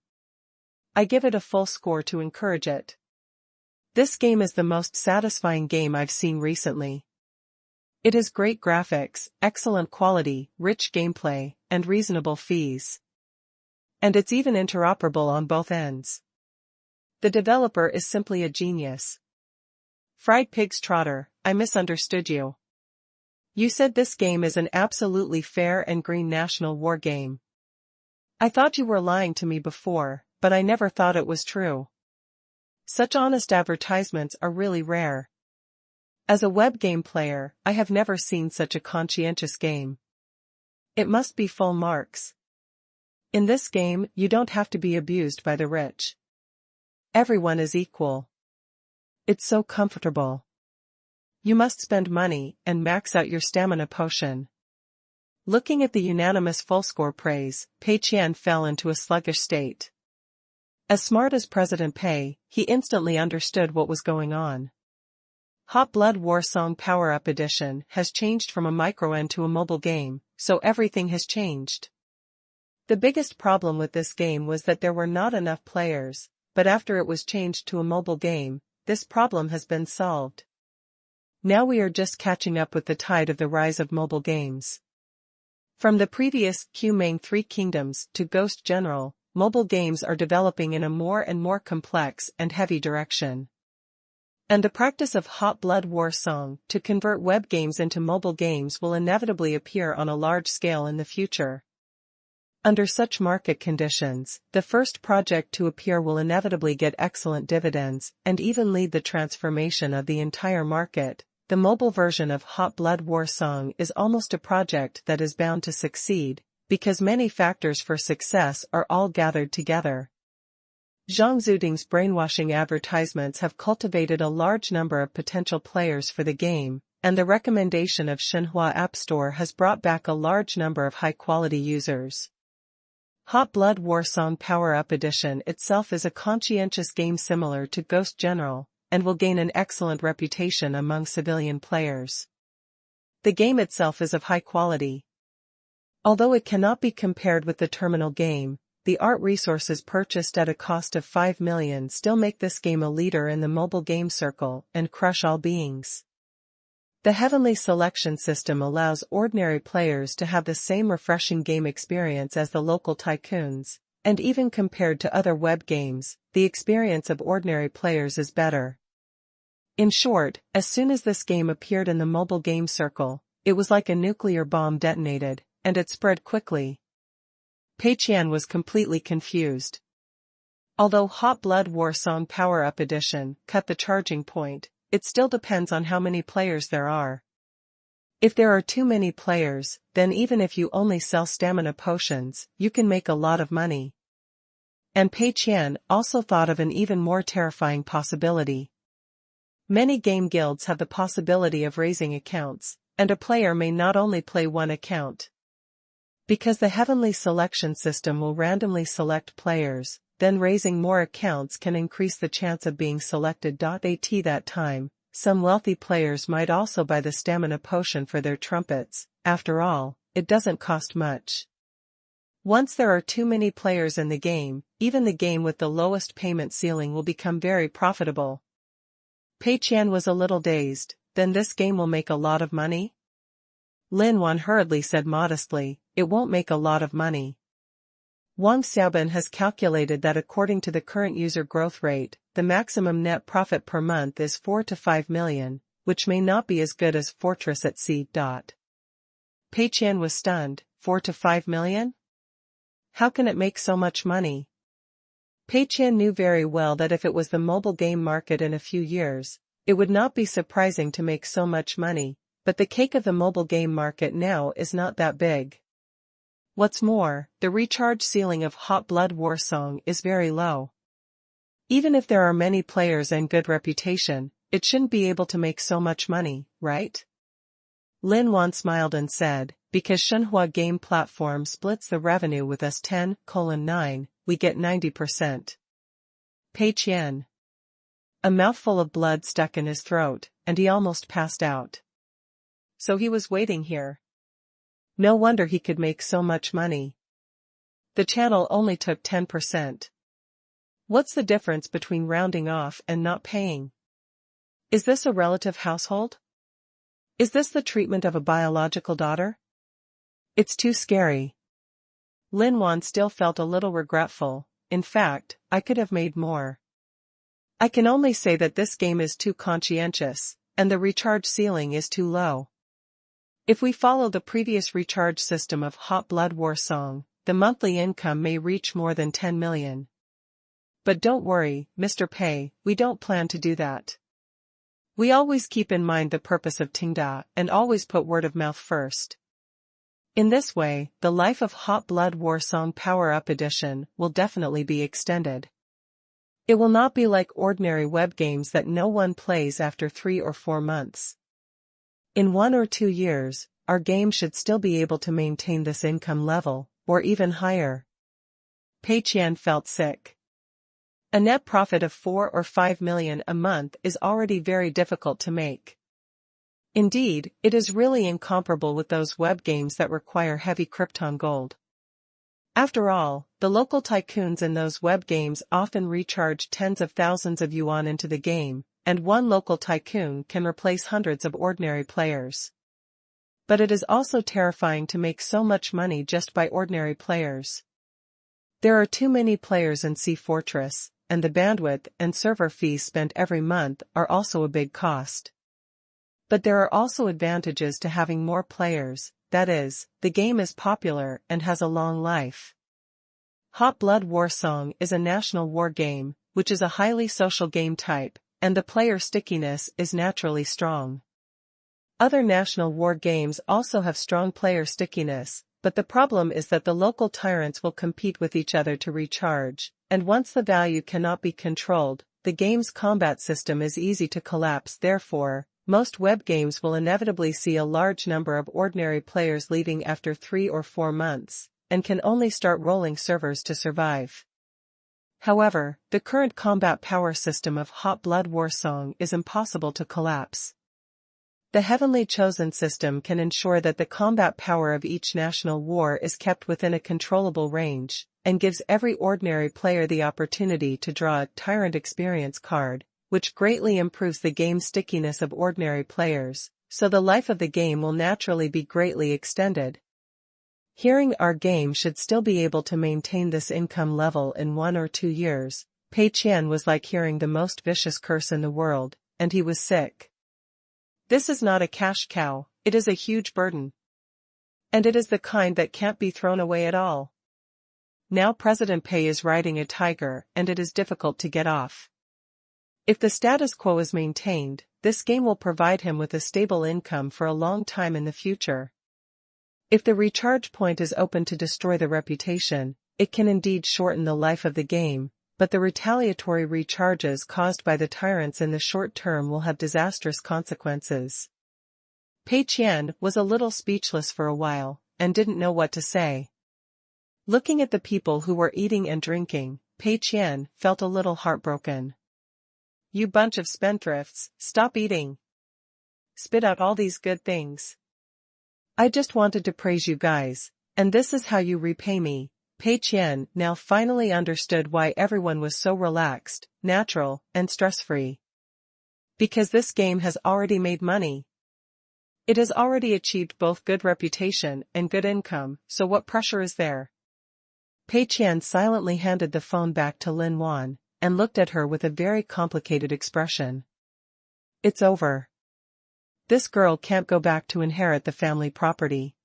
I give it a full score to encourage it. This game is the most satisfying game I've seen recently. It has great graphics, excellent quality, rich gameplay, and reasonable fees. And it's even interoperable on both ends. The developer is simply a genius. Fried Pig's Trotter, I misunderstood you. You said this game is an absolutely fair and green national war game. I thought you were lying to me before, but I never thought it was true. Such honest advertisements are really rare. As a web game player, I have never seen such a conscientious game. It must be full marks. In this game, you don't have to be abused by the rich. Everyone is equal. It's so comfortable. You must spend money and max out your stamina potion. Looking at the unanimous full-score praise, Pei Qian fell into a sluggish state. As smart as President Pei, he instantly understood what was going on. Hot Blood War Song Power-Up Edition has changed from a micro-end to a mobile game, so everything has changed. The biggest problem with this game was that there were not enough players, but after it was changed to a mobile game, this problem has been solved. Now we are just catching up with the tide of the rise of mobile games. From the previous Qingshan Three Kingdoms to Ghost General, mobile games are developing in a more and more complex and heavy direction. And the practice of Hot Blood War Song to convert web games into mobile games will inevitably appear on a large scale in the future. Under such market conditions, the first project to appear will inevitably get excellent dividends and even lead the transformation of the entire market. The mobile version of Hot Blood War Song is almost a project that is bound to succeed, because many factors for success are all gathered together. Zhang Zuding's brainwashing advertisements have cultivated a large number of potential players for the game, and the recommendation of Xinhua App Store has brought back a large number of high-quality users. Hot Blood War Song Power-Up Edition itself is a conscientious game similar to Ghost General, and will gain an excellent reputation among civilian players. The game itself is of high quality. Although it cannot be compared with the terminal game, the art resources purchased at a cost of 5 million still make this game a leader in the mobile game circle and crush all beings. The Heavenly Selection system allows ordinary players to have the same refreshing game experience as the local tycoons, And even compared to other web games, the experience of ordinary players is better. In short, as soon as this game appeared in the mobile game circle, it was like a nuclear bomb detonated, and it spread quickly. Pei Qian was completely confused. Although Hot Blood War Song Power Up Edition cut the charging point, it still depends on how many players there are. If there are too many players, then even if you only sell stamina potions, you can make a lot of money. And Pei Qian also thought of an even more terrifying possibility. Many game guilds have the possibility of raising accounts, and a player may not only play one account. Because the heavenly selection system will randomly select players, then raising more accounts can increase the chance of being selected. At that time, some wealthy players might also buy the stamina potion for their trumpets. After all, it doesn't cost much. Once there are too many players in the game, even the game with the lowest payment ceiling will become very profitable. Pei Qian was a little dazed. Then this game will make a lot of money? Lin Wan hurriedly said modestly, it won't make a lot of money. Wang Xiaobin has calculated that according to the current user growth rate, the maximum net profit per month is 4 to 5 million, which may not be as good as Fortress at Sea. Pei Qian was stunned. 4 to 5 million? How can it make so much money? Pei Qian knew very well that if it was the mobile game market in a few years, it would not be surprising to make so much money, but the cake of the mobile game market now is not that big. What's more, the recharge ceiling of Hot Blood War Song is very low. Even if there are many players and good reputation, it shouldn't be able to make so much money, right? Lin Wan smiled and said, because Shenhua Game Platform splits the revenue with us 10:9, we get 90%. Pei Qian. A mouthful of blood stuck in his throat, and he almost passed out. So he was waiting here. No wonder he could make so much money. The channel only took 10%. What's the difference between rounding off and not paying? Is this a relative household? Is this the treatment of a biological daughter? It's too scary. Lin Wan still felt a little regretful. In fact, I could have made more. I can only say that this game is too conscientious, and the recharge ceiling is too low. If we follow the previous recharge system of Hot Blood War Song, the monthly income may reach more than 10 million. But don't worry, Mr. Pei, we don't plan to do that. We always keep in mind the purpose of Tenda and always put word of mouth first. In this way, the life of Hot Blood War Song Power Up Edition will definitely be extended. It will not be like ordinary web games that no one plays after 3 or 4 months. In 1 or 2 years, our game should still be able to maintain this income level, or even higher. Pei Qian felt sick. A net profit of 4 or 5 million a month is already very difficult to make. Indeed, it is really incomparable with those web games that require heavy Krypton gold. After all, the local tycoons in those web games often recharge tens of thousands of yuan into the game, and one local tycoon can replace hundreds of ordinary players. But it is also terrifying to make so much money just by ordinary players. There are too many players in Sea Fortress, and the bandwidth and server fees spent every month are also a big cost. But there are also advantages to having more players, that is, the game is popular and has a long life. Hot Blood War Song is a national war game, which is a highly social game type, and the player stickiness is naturally strong. Other national war games also have strong player stickiness, but the problem is that the local tyrants will compete with each other to recharge, and once the value cannot be controlled, the game's combat system is easy to collapse. Therefore, most web games will inevitably see a large number of ordinary players leaving after 3 or 4 months, and can only start rolling servers to survive. However, the current combat power system of Hot Blood War Song is impossible to collapse. The Heavenly Chosen system can ensure that the combat power of each national war is kept within a controllable range, and gives every ordinary player the opportunity to draw a Tyrant Experience card, which greatly improves the game stickiness of ordinary players, so the life of the game will naturally be greatly extended. Hearing our game should still be able to maintain this income level in 1 or 2 years, Pei Qian was like hearing the most vicious curse in the world, and he was sick. This is not a cash cow, it is a huge burden. And it is the kind that can't be thrown away at all. Now President Pei is riding a tiger and it is difficult to get off. If the status quo is maintained, this game will provide him with a stable income for a long time in the future. If the recharge point is open to destroy the reputation, it can indeed shorten the life of the game, but the retaliatory recharges caused by the tyrants in the short term will have disastrous consequences. Pei Qian was a little speechless for a while, and didn't know what to say. Looking at the people who were eating and drinking, Pei Qian felt a little heartbroken. You bunch of spendthrifts, stop eating. Spit out all these good things. I just wanted to praise you guys, and this is how you repay me. Pei Qian now finally understood why everyone was so relaxed, natural, and stress-free. Because this game has already made money. It has already achieved both good reputation and good income, so what pressure is there? Pei Qian silently handed the phone back to Lin Wan, and looked at her with a very complicated expression. It's over. This girl can't go back to inherit the family property.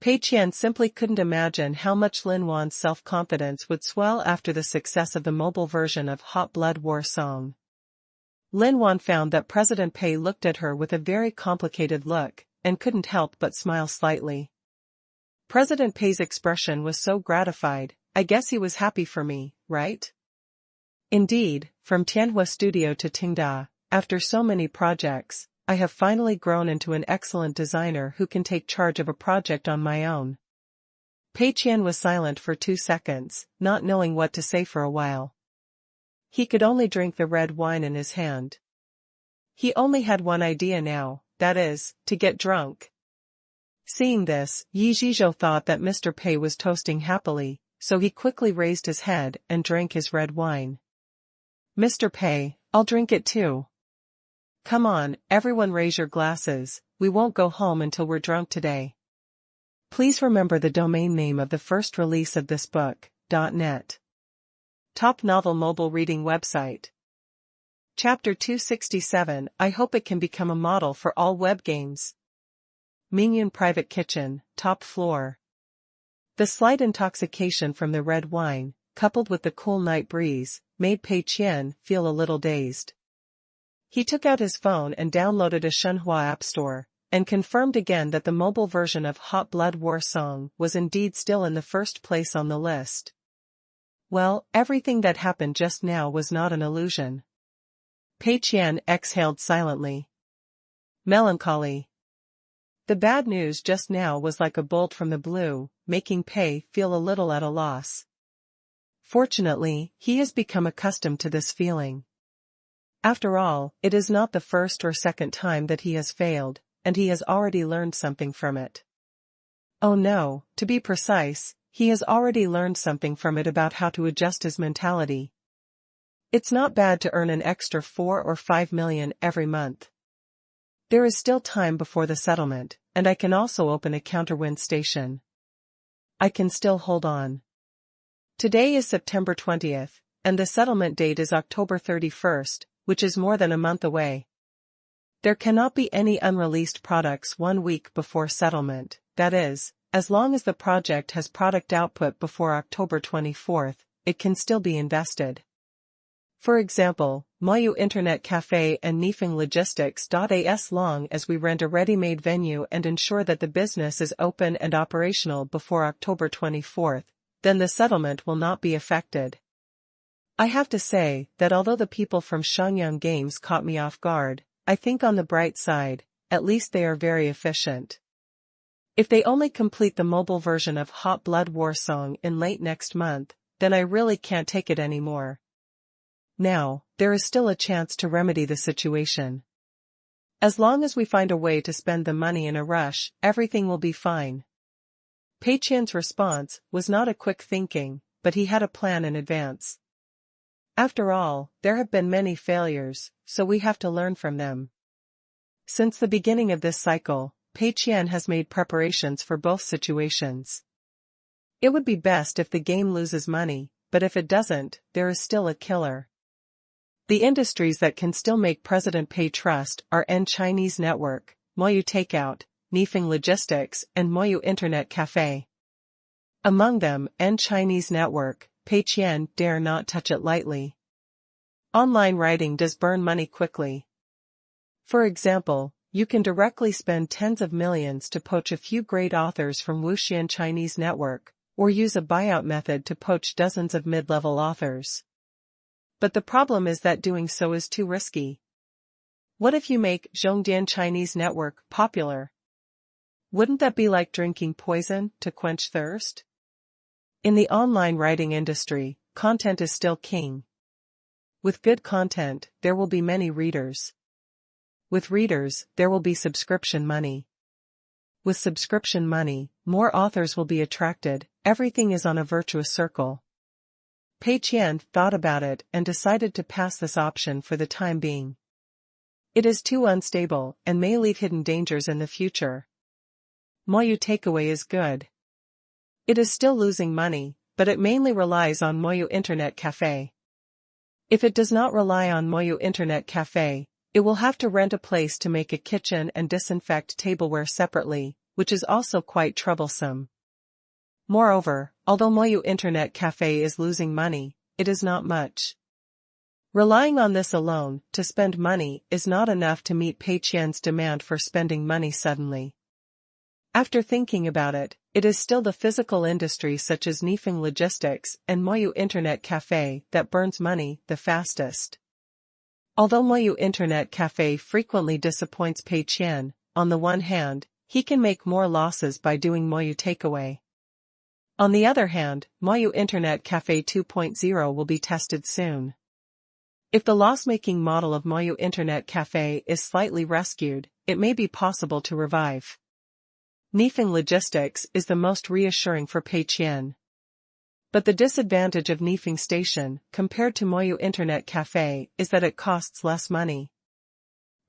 Pei Qian simply couldn't imagine how much Lin Wan's self-confidence would swell after the success of the mobile version of Hot Blood War Song. Lin Wan found that President Pei looked at her with a very complicated look, and couldn't help but smile slightly. President Pei's expression was so gratified, I guess he was happy for me, right? Indeed, from Tianhua Studio to Tenda, after so many projects, I have finally grown into an excellent designer who can take charge of a project on my own. Pei Qian was silent for 2 seconds, not knowing what to say for a while. He could only drink the red wine in his hand. He only had one idea now, that is, to get drunk. Seeing this, Yi Zhizhou thought that Mr. Pei was toasting happily, so he quickly raised his head and drank his red wine. Mr. Pei, I'll drink it too. Come on, everyone raise your glasses, we won't go home until we're drunk today. Please remember the domain name of the first release of this book, .net. Top novel mobile reading website. Chapter 267 I hope it can become a model for all web games. Mingyun Private Kitchen, top floor. The slight intoxication from the red wine, coupled with the cool night breeze, made Pei Qian feel a little dazed. He took out his phone and downloaded a Shenhua app store, and confirmed again that the mobile version of Hot Blood War Song was indeed still in the first place on the list. Well, everything that happened just now was not an illusion. Pei Qian exhaled silently. Melancholy. The bad news just now was like a bolt from the blue, making Pei feel a little at a loss. Fortunately, he has become accustomed to this feeling. After all, it is not the first or second time that he has failed, and he has already learned something from it. Oh no, to be precise, he has already learned something from it about how to adjust his mentality. It's not bad to earn an extra 4 or 5 million every month. There is still time before the settlement, and I can also open a counterwind station. I can still hold on. Today is September 20th, and the settlement date is October 31st, which is more than a month away. There cannot be any unreleased products 1 week before settlement, that is, as long as the project has product output before October 24th, it can still be invested. For example, Moyu Internet Cafe and Nifeng Logistics. As long as we rent a ready-made venue and ensure that the business is open and operational before October 24th, then the settlement will not be affected. I have to say that although the people from Shangyang Games caught me off guard, I think on the bright side, at least they are very efficient. If they only complete the mobile version of Hot Blood War Song in late next month, then I really can't take it anymore. Now, there is still a chance to remedy the situation. As long as we find a way to spend the money in a rush, everything will be fine. Pei Qian's response was not a quick thinking, but he had a plan in advance. After all, there have been many failures, so we have to learn from them. Since the beginning of this cycle, Pei Qian has made preparations for both situations. It would be best if the game loses money, but if it doesn't, there is still a killer. The industries that can still make President Pei trust are Chinese network, Moyu takeout, Nifeng logistics, and Moyu internet cafe. Among them, Chinese network, Pei Qian dare not touch it lightly. Online writing does burn money quickly. For example, you can directly spend tens of millions to poach a few great authors from Wuxian Chinese network, or use a buyout method to poach dozens of mid-level authors. But the problem is that doing so is too risky. What if you make Zhongdian Chinese network popular? Wouldn't that be like drinking poison to quench thirst? In the online writing industry, content is still king. With good content, there will be many readers. With readers, there will be subscription money. With subscription money, more authors will be attracted. Everything is on a virtuous circle. Pei Qian thought about it and decided to pass this option for the time being. It is too unstable and may leave hidden dangers in the future. Moyu takeaway is good. It is still losing money, but it mainly relies on Moyu internet cafe. If it does not rely on Moyu internet cafe, it will have to rent a place to make a kitchen and disinfect tableware separately, which is also quite troublesome. Moreover, although Moyu internet cafe is losing money, it is not much. Relying on this alone to spend money is not enough to meet Pei Qian's demand for spending money suddenly. After thinking about it, it is still the physical industry such as Nifeng logistics and Moyu internet cafe that burns money the fastest. Although Moyu internet cafe frequently disappoints Pei Qian, on the one hand, he can make more losses by doing Moyu takeaway. On the other hand, Moyu internet cafe 2.0 will be tested soon. If the loss-making model of Moyu internet cafe is slightly rescued, it may be possible to revive. Nifeng logistics is the most reassuring for Pei Qian. But the disadvantage of Nifeng station, compared to Moyu internet cafe, is that it costs less money.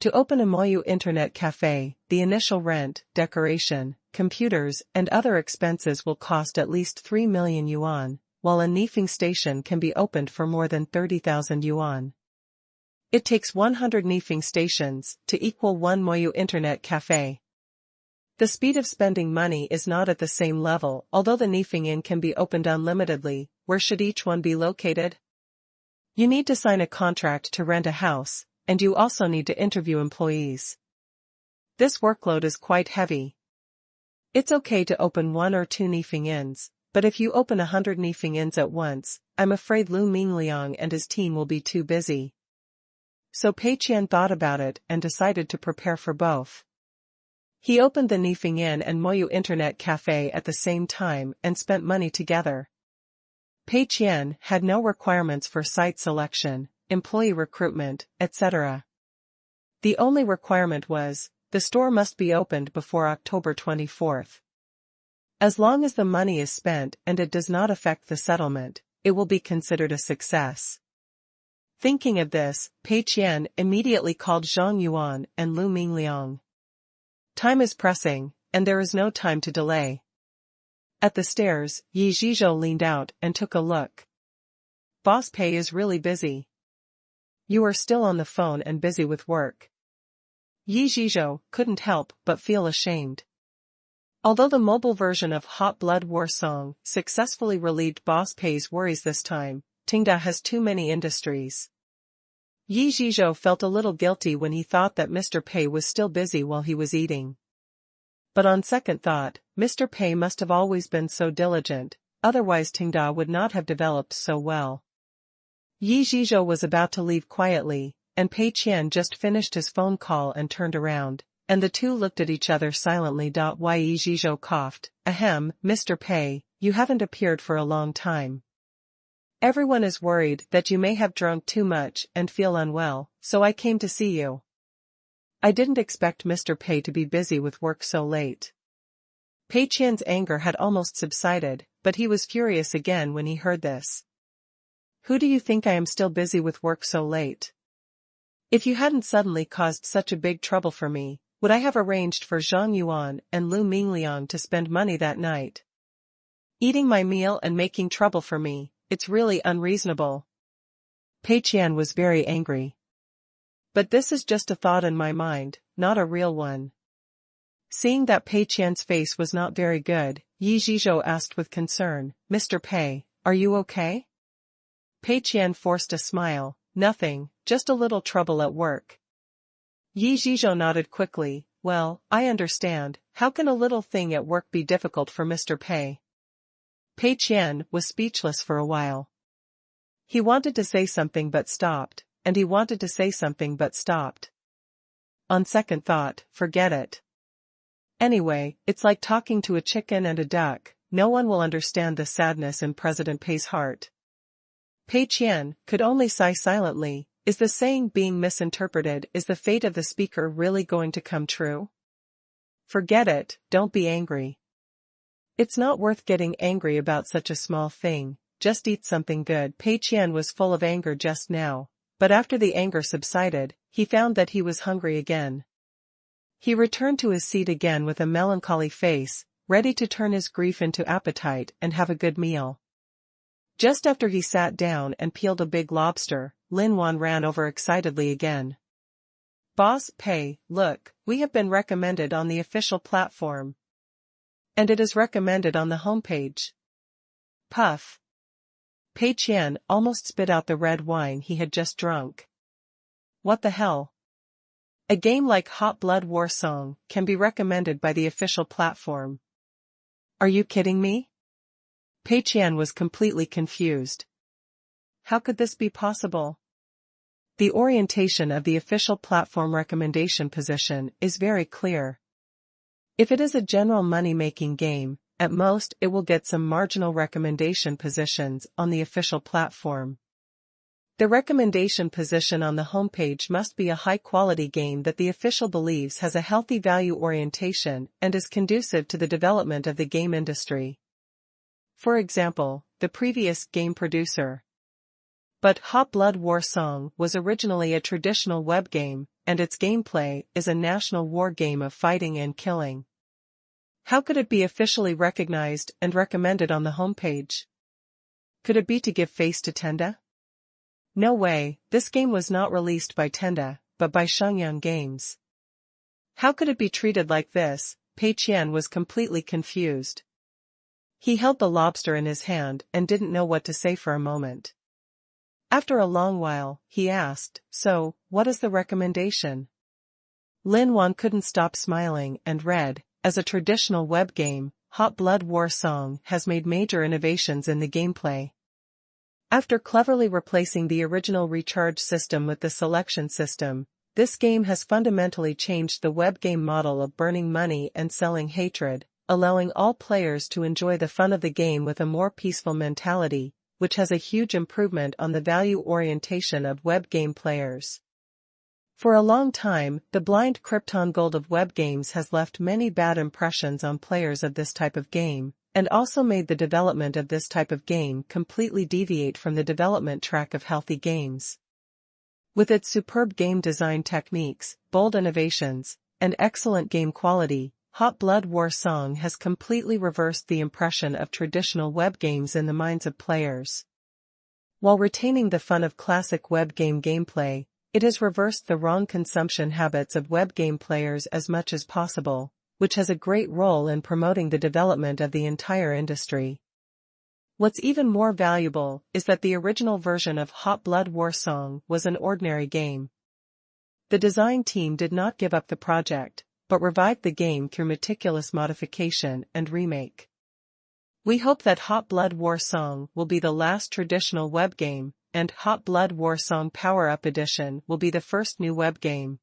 To open a Moyu internet cafe, the initial rent, decoration, computers, and other expenses will cost at least 3 million yuan, while a Nifeng station can be opened for more than 30,000 yuan. It takes 100 Nifeng stations to equal one Moyu internet cafe. The speed of spending money is not at the same level. Although the Nifeng Inn can be opened unlimitedly, where should each one be located? You need to sign a contract to rent a house, and you also need to interview employees. This workload is quite heavy. It's okay to open 1 or 2 Nifeng Inns, but if you open 100 Nifeng Inns at once, I'm afraid Lu Mingliang and his team will be too busy. So Pei Qian thought about it and decided to prepare for both. He opened the Nifeng Inn and Moyu internet cafe at the same time and spent money together. Pei Qian had no requirements for site selection, employee recruitment, etc. The only requirement was, the store must be opened before October 24th. As long as the money is spent and it does not affect the settlement, it will be considered a success. Thinking of this, Pei Qian immediately called Zhang Yuan and Lu Mingliang. Time is pressing, and there is no time to delay. At the stairs, Yi Zhizhou leaned out and took a look. Boss Pei is really busy. You are still on the phone and busy with work. Yi Zhizhou couldn't help but feel ashamed. Although the mobile version of Hot Blood War Song successfully relieved Boss Pei's worries this time, Tenda has too many industries. Yi Zhizhou felt a little guilty when he thought that Mr. Pei was still busy while he was eating. But on second thought, Mr. Pei must have always been so diligent, otherwise Tenda would not have developed so well. Yi Zhizhou was about to leave quietly, and Pei Qian just finished his phone call and turned around, and the two looked at each other silently. Yi Zhizhou coughed, "Ahem, Mr. Pei, you haven't appeared for a long time. Everyone is worried that you may have drunk too much and feel unwell, so I came to see you." I didn't expect Mr. Pei to be busy with work so late. Pei Qian's anger had almost subsided, but he was furious again when he heard this. Who do you think I am still busy with work so late? If you hadn't suddenly caused such a big trouble for me, Would I have arranged for Zhang Yuan and Lu Mingliang to spend money that night? Eating my meal and making trouble for me, it's really unreasonable. Pei Qian was very angry. But this is just a thought in my mind, not a real one. Seeing that Pei Qian's face was not very good, Yi Zhizhou asked with concern, Mr. Pei, are you okay? Pei Qian forced a smile, nothing, just a little trouble at work. Yi Zhizhou nodded quickly, well, I understand, how can a little thing at work be difficult for Mr. Pei? Pei Qian was speechless for a while. He wanted to say something but stopped, and he wanted to say something but stopped. On second thought, forget it. Anyway, it's like talking to a chicken and a duck, no one will understand the sadness in President Pei's heart. Pei Qian could only sigh silently. Is the saying being misinterpreted? Is the fate of the speaker really going to come true? Forget it, don't be angry. It's not worth getting angry about such a small thing, just eat something good. Pei Qian was full of anger just now, but after the anger subsided, he found that he was hungry again. He returned to his seat again with a melancholy face, ready to turn his grief into appetite and have a good meal. Just after he sat down and peeled a big lobster, Lin Wan ran over excitedly again. Boss Pei, look, we have been recommended on the official platform. And it is recommended on the homepage. Puff. Pei Qian almost spit out the red wine he had just drunk. What the hell? A game like Hot Blood War Song can be recommended by the official platform. Are you kidding me? Pei Qian was completely confused. How could this be possible? The orientation of the official platform recommendation position is very clear. If it is a general money-making game, at most it will get some marginal recommendation positions on the official platform. The recommendation position on the homepage must be a high-quality game that the official believes has a healthy value orientation and is conducive to the development of the game industry. For example, the previous game producer. But Hot Blood War Song was originally a traditional web game, and its gameplay is a national war game of fighting and killing. How could it be officially recognized and recommended on the homepage? Could it be to give face to Tenda? No way, this game was not released by Tenda, but by Shangyang Games. How could it be treated like this? Pei Qian was completely confused. He held the lobster in his hand and didn't know what to say for a moment. After a long while, he asked, so, what is the recommendation? Lin Wan couldn't stop smiling and read, as a traditional web game, Hot Blood War Song has made major innovations in the gameplay. After cleverly replacing the original recharge system with the selection system, this game has fundamentally changed the web game model of burning money and selling hatred, allowing all players to enjoy the fun of the game with a more peaceful mentality, which has a huge improvement on the value orientation of web game players. For a long time, the blind Krypton gold of web games has left many bad impressions on players of this type of game, and also made the development of this type of game completely deviate from the development track of healthy games. With its superb game design techniques, bold innovations, and excellent game quality, Hot Blood War Song has completely reversed the impression of traditional web games in the minds of players. While retaining the fun of classic web game gameplay, it has reversed the wrong consumption habits of web game players as much as possible, which has a great role in promoting the development of the entire industry. What's even more valuable is that the original version of Hot Blood War Song was an ordinary game. The design team did not give up the project, but revived the game through meticulous modification and remake. We hope that Hot Blood War Song will be the last traditional web game, and Hot Blood War Song Power Up Edition will be the first new web game.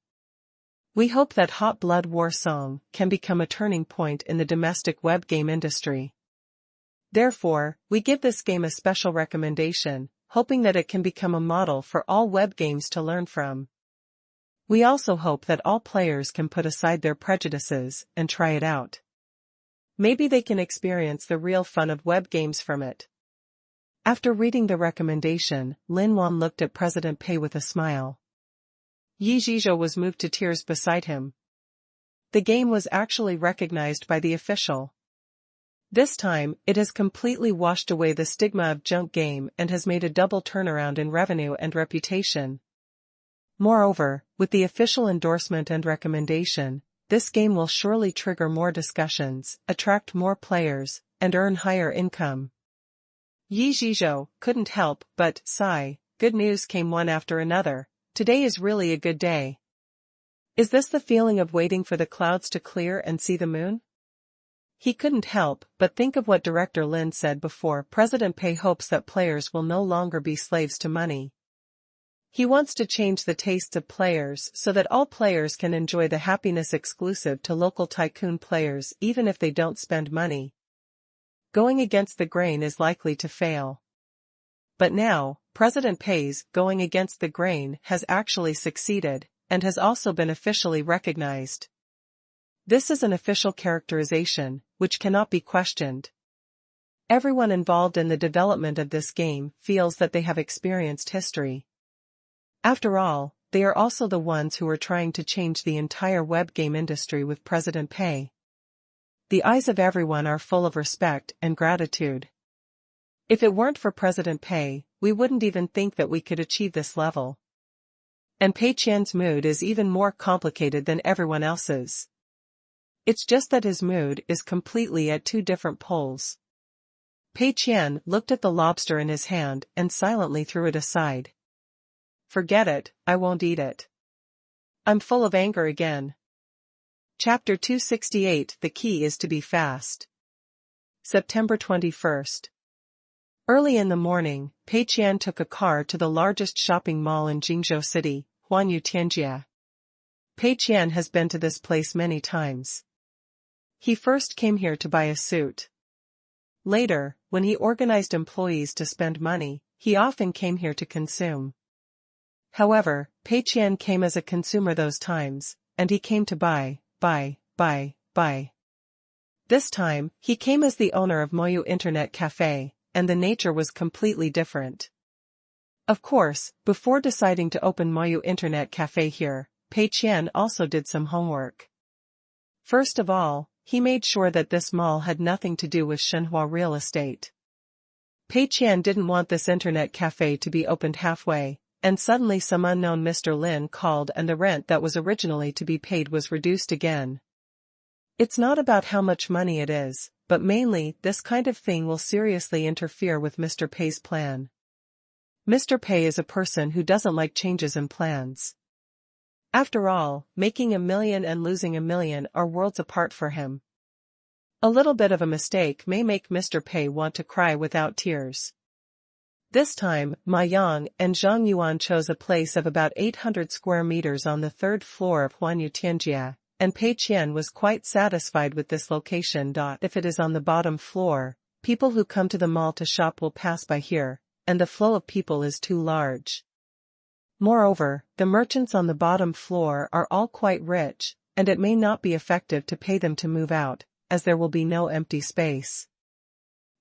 We hope that Hot Blood War Song can become a turning point in the domestic web game industry. Therefore, we give this game a special recommendation, hoping that it can become a model for all web games to learn from. We also hope that all players can put aside their prejudices and try it out. Maybe they can experience the real fun of web games from it. After reading the recommendation, Lin Wan looked at President Pei with a smile. Yi Zhizhou was moved to tears beside him. the game was actually recognized by the official. This time, it has completely washed away the stigma of junk game and has made a double turnaround in revenue and reputation. Moreover, with the official endorsement and recommendation, this game will surely trigger more discussions, attract more players, and earn higher income. Yi Zhizhou couldn't help but sigh. Good news came one after another. Today is really a good day. Is this the feeling of waiting for the clouds to clear and see the moon? He couldn't help but think of what Director Lin said before. President Pei hopes that players will no longer be slaves to money. He wants to change the tastes of players so that all players can enjoy the happiness exclusive to local tycoon players even if they don't spend money. Going against the grain is likely to fail. But now, President Pei's going against the grain has actually succeeded, and has also been officially recognized. This is an official characterization, which cannot be questioned. Everyone involved in the development of this game feels that they have experienced history. After all, they are also the ones who are trying to change the entire web game industry with President Pei. The eyes of everyone are full of respect and gratitude. If it weren't for President Pei, we wouldn't even think that we could achieve this level. And Pei Qian's mood is even more complicated than everyone else's. It's just that his mood is completely at two different poles. Pei Qian looked at the lobster in his hand and silently threw it aside. Forget it, I won't eat it. I'm full of anger again. Chapter 268. The key is to be fast. September 21st. Early in the morning, Pei Qian took a car to the largest shopping mall in Jingzhou City, Huanyu Tianjia. Pei Qian has been to this place many times. He first came here to buy a suit. Later, when he organized employees to spend money, he often came here to consume. However, Pei Qian came as a consumer those times, and he came to buy. This time, he came as the owner of Moyu Internet Cafe, and the nature was completely different. Of course, before deciding to open Moyu Internet Cafe here, Pei Qian also did some homework. First of all, he made sure that this mall had nothing to do with Shenhua real estate. Pei Qian didn't want this internet cafe to be opened halfway, and suddenly some unknown Mr. Lin called and the rent that was originally to be paid was reduced again. It's not about how much money it is, but mainly this kind of thing will seriously interfere with Mr. Pei's plan. Mr. Pei is a person who doesn't like changes in plans. After all, making $1 million and losing $1 million are worlds apart for him. A little bit of a mistake may make Mr. Pei want to cry without tears. This time, Ma Yang and Zhang Yuan chose a place of about 800 square meters on the third floor of Huanyu Tianjia, and Pei Qian was quite satisfied with this location. If it is on the bottom floor, people who come to the mall to shop will pass by here, and the flow of people is too large. Moreover, the merchants on the bottom floor are all quite rich, and it may not be effective to pay them to move out, as there will be no empty space.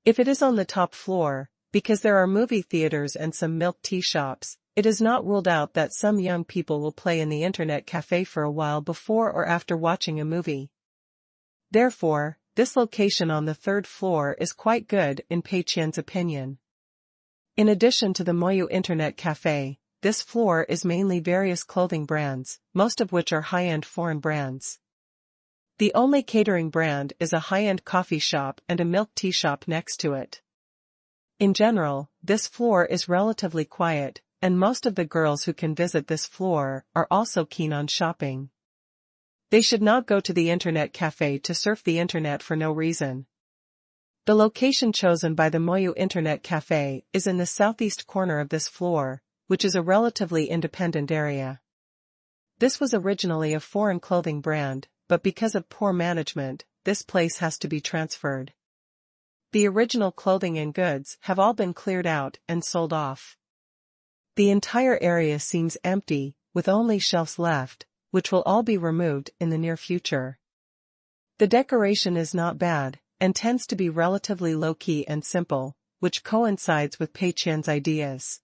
If it is on the top floor, because there are movie theaters and some milk tea shops, it is not ruled out that some young people will play in the internet cafe for a while before or after watching a movie. Therefore, this location on the third floor is quite good in Pei Qian's opinion. In addition to the Moyu Internet Cafe, this floor is mainly various clothing brands, most of which are high-end foreign brands. The only catering brand is a high-end coffee shop and a milk tea shop next to it. In general, this floor is relatively quiet, and most of the girls who can visit this floor are also keen on shopping. They should not go to the internet cafe to surf the internet for no reason. The location chosen by the Moyu Internet Cafe is in the southeast corner of this floor, which is a relatively independent area. This was originally a foreign clothing brand, but because of poor management, this place has to be transferred. The original clothing and goods have all been cleared out and sold off. The entire area seems empty, with only shelves left, which will all be removed in the near future. The decoration is not bad, and tends to be relatively low-key and simple, which coincides with Pei Qian's ideas.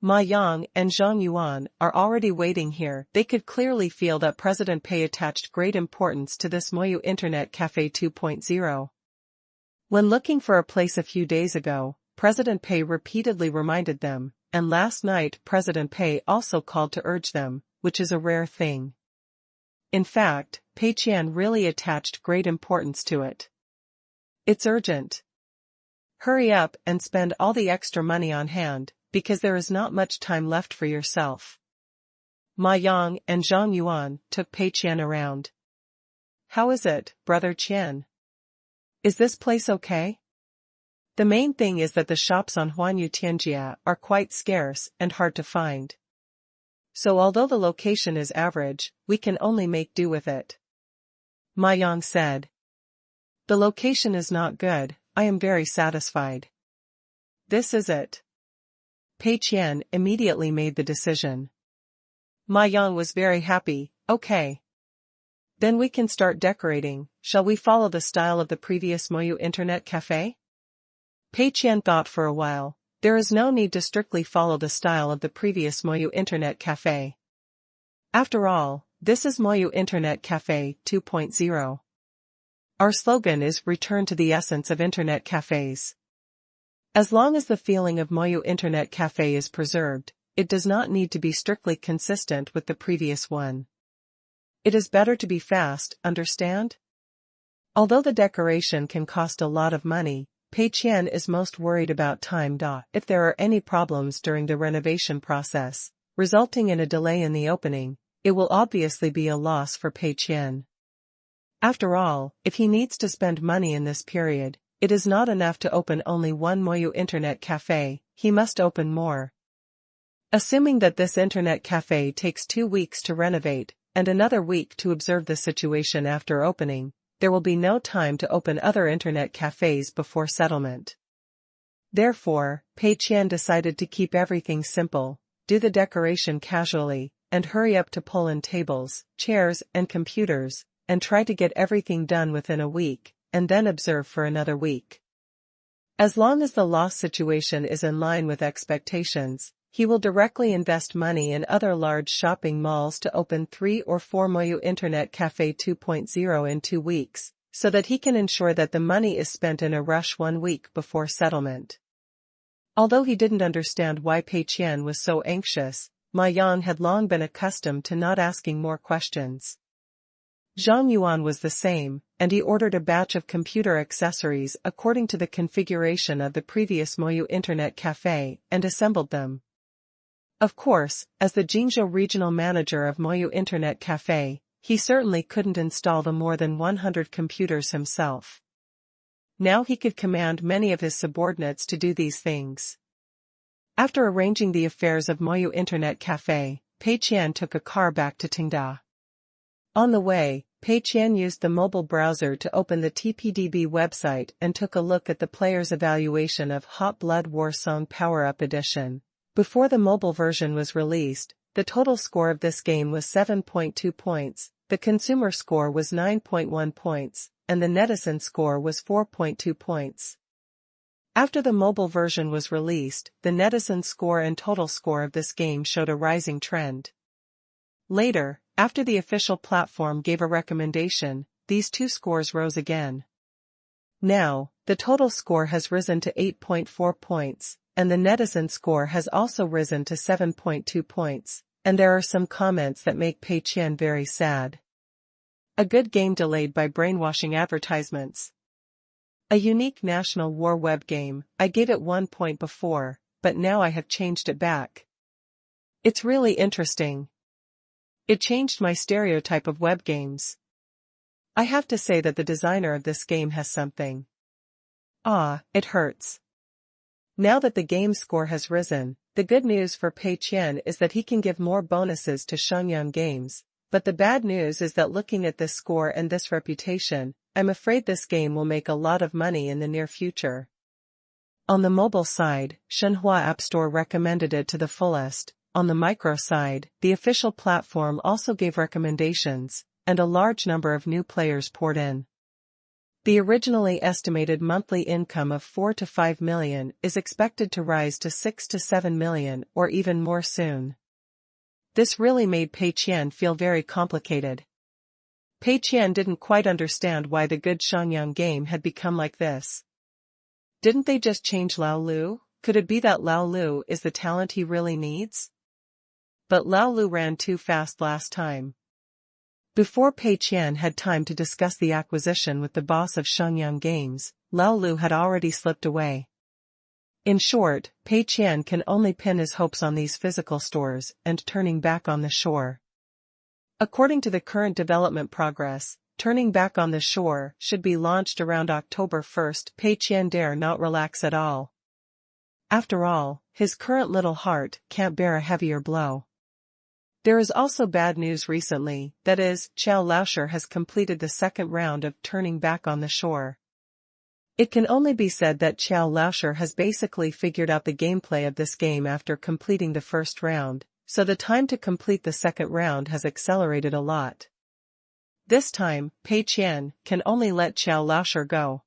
Ma Yang and Zhang Yuan are already waiting here. They could clearly feel that President Pei attached great importance to this Moyu Internet Cafe 2.0. When looking for a place a few days ago, President Pei repeatedly reminded them, and last night President Pei also called to urge them, which is a rare thing. In fact, Pei Qian really attached great importance to it. It's urgent. Hurry up and spend all the extra money on hand, because there is not much time left for yourself. Ma Yang and Zhang Yuan took Pei Qian around. How is it, Brother Qian? Is this place okay? The main thing is that the shops on Huanyu Tianjia are quite scarce and hard to find. So although the location is average, we can only make do with it. Ma Yang said. The location is not good, I am very satisfied. This is it. Pei Qian immediately made the decision. Ma Yang was very happy. Okay. Then we can start decorating. Shall we follow the style of the previous Moyu Internet Cafe? Pei Qian thought for a while. There is no need to strictly follow the style of the previous Moyu Internet Cafe. After all, this is Moyu Internet Cafe 2.0. Our slogan is Return to the Essence of Internet Cafes. As long as the feeling of Moyu Internet Cafe is preserved, it does not need to be strictly consistent with the previous one. It is better to be fast, understand? Although the decoration can cost a lot of money, Pei Qian is most worried about time. If there are any problems during the renovation process, resulting in a delay in the opening, it will obviously be a loss for Pei Qian. After all, if he needs to spend money in this period, it is not enough to open only one Moyu Internet Cafe, he must open more. Assuming that this Internet Cafe takes 2 weeks to renovate, and another week to observe the situation after opening, there will be no time to open other Internet cafes before settlement. Therefore, Pei Qian decided to keep everything simple, do the decoration casually, and hurry up to pull in tables, chairs, and computers, and try to get everything done within a week, and then observe for another week. As long as the loss situation is in line with expectations, he will directly invest money in other large shopping malls to open 3 or 4 Moyu Internet Cafe 2.0 in 2 weeks, so that he can ensure that the money is spent in a rush 1 week before settlement. Although he didn't understand why Pei Qian was so anxious, Ma Yang had long been accustomed to not asking more questions. Zhang Yuan was the same, and he ordered a batch of computer accessories according to the configuration of the previous Moyu Internet Cafe, and assembled them. Of course, as the Jingzhou regional manager of Moyu Internet Cafe, he certainly couldn't install the more than 100 computers himself. Now he could command many of his subordinates to do these things. After arranging the affairs of Moyu Internet Cafe, Pei Qian took a car back to Tenda. On the way, Pei Qian used the mobile browser to open the TPDB website and took a look at the player's evaluation of Hot Blood War Song Power-Up Edition. Before the mobile version was released, the total score of this game was 7.2 points, the consumer score was 9.1 points, and the netizen score was 4.2 points. After the mobile version was released, the netizen score and total score of this game showed a rising trend. Later, after the official platform gave a recommendation, these two scores rose again. Now, the total score has risen to 8.4 points, and the netizen score has also risen to 7.2 points, and there are some comments that make Pei Qian very sad. A good game delayed by brainwashing advertisements. A unique national war web game, I gave it 1 point before, but now I have changed it back. It's really interesting. It changed my stereotype of web games. I have to say that the designer of this game has something. It hurts. Now that the game score has risen, the good news for Pei Qian is that he can give more bonuses to Shenyang Games, but the bad news is that looking at this score and this reputation, I'm afraid this game will make a lot of money in the near future. On the mobile side, Shenhua App Store recommended it to the fullest. On the micro side, the official platform also gave recommendations, and a large number of new players poured in. The originally estimated monthly income of 4 to 5 million is expected to rise to 6 to 7 million or even more soon. This really made Pei Qian feel very complicated. Pei Qian didn't quite understand why the good Xiangyang game had become like this. Didn't they just change Lao Lu? Could it be that Lao Lu is the talent he really needs? But Lao Lu ran too fast last time. Before Pei Qian had time to discuss the acquisition with the boss of Xiangyang Games, Lao Lu had already slipped away. In short, Pei Qian can only pin his hopes on these physical stores and turning back on the shore. According to the current development progress, turning back on the shore should be launched around October 1st. Pei Qian dare not relax at all. After all, his current little heart can't bear a heavier blow. There is also bad news recently, that is, Qiao Laoshi has completed the second round of turning back on the shore. It can only be said that Qiao Laoshi has basically figured out the gameplay of this game after completing the first round, so the time to complete the second round has accelerated a lot. This time, Pei Qian can only let Qiao Laoshi go.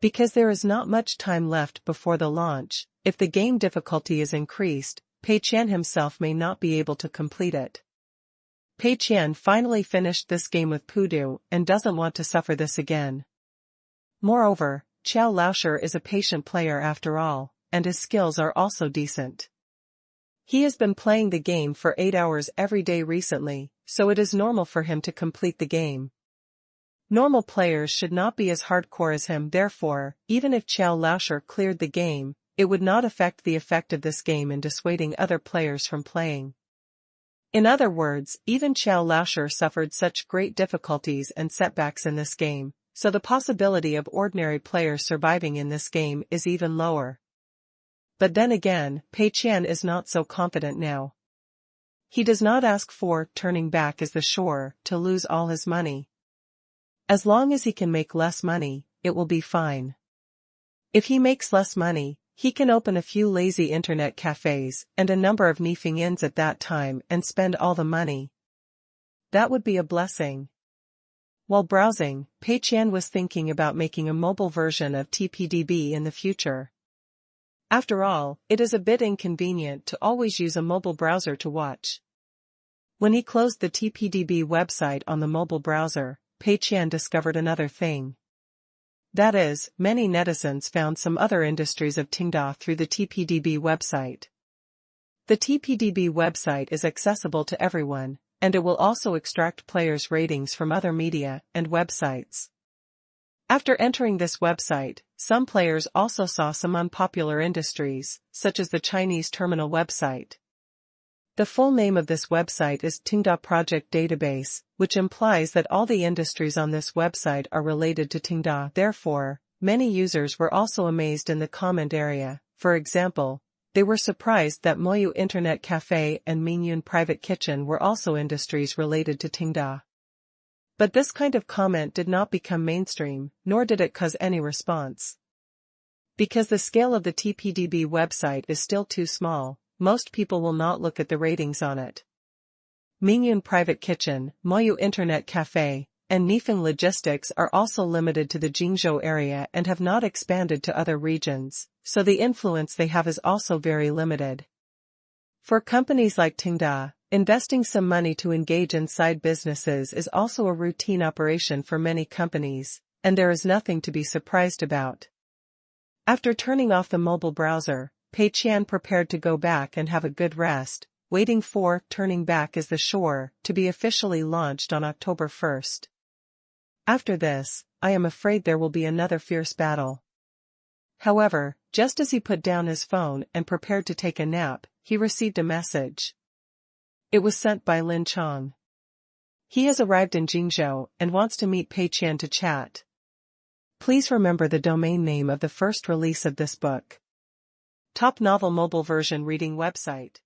Because there is not much time left before the launch, if the game difficulty is increased, Pei Qian himself may not be able to complete it. Pei Qian finally finished this game with Pudu and doesn't want to suffer this again. Moreover, Qiao Laoshi is a patient player after all, and his skills are also decent. He has been playing the game for 8 hours every day recently, so it is normal for him to complete the game. Normal players should not be as hardcore as him, therefore, even if Qiao Laoshi cleared the game, it would not affect the effect of this game in dissuading other players from playing. In other words, even Qiao Laoshi suffered such great difficulties and setbacks in this game, so the possibility of ordinary players surviving in this game is even lower. But then again, Pei Qian is not so confident now. He does not ask for turning back as the shore to lose all his money. As long as he can make less money, it will be fine. If he makes less money, he can open a few lazy internet cafes and a number of niefing inns at that time and spend all the money. That would be a blessing. While browsing, Pei Qian was thinking about making a mobile version of TPDB in the future. After all, it is a bit inconvenient to always use a mobile browser to watch. When he closed the TPDB website on the mobile browser, Pei Qian discovered another thing. That is, many netizens found some other industries of Tenda through the TPDB website. The TPDB website is accessible to everyone, and it will also extract players' ratings from other media and websites. After entering this website, some players also saw some unpopular industries, such as the Chinese terminal website. The full name of this website is Tenda Project Database, which implies that all the industries on this website are related to Tenda. Therefore, many users were also amazed in the comment area. For example, they were surprised that Moyu Internet Cafe and Mingyun Private Kitchen were also industries related to Tenda. But this kind of comment did not become mainstream, nor did it cause any response. Because the scale of the TPDB website is still too small, most people will not look at the ratings on it. Mingyun Private Kitchen, Moyu Internet Cafe, and Nifeng Logistics are also limited to the Jingzhou area and have not expanded to other regions, so the influence they have is also very limited. For companies like Tenda, investing some money to engage in side businesses is also a routine operation for many companies, and there is nothing to be surprised about. After turning off the mobile browser, Pei Qian prepared to go back and have a good rest, waiting for Turning Back as the Shore to be officially launched on October 1st. After this, I am afraid there will be another fierce battle. However, just as he put down his phone and prepared to take a nap, he received a message. It was sent by Lin Chong. He has arrived in Jingzhou and wants to meet Pei Qian to chat. Please remember the domain name of the first release of this book. Top Novel Mobile Version Reading Website.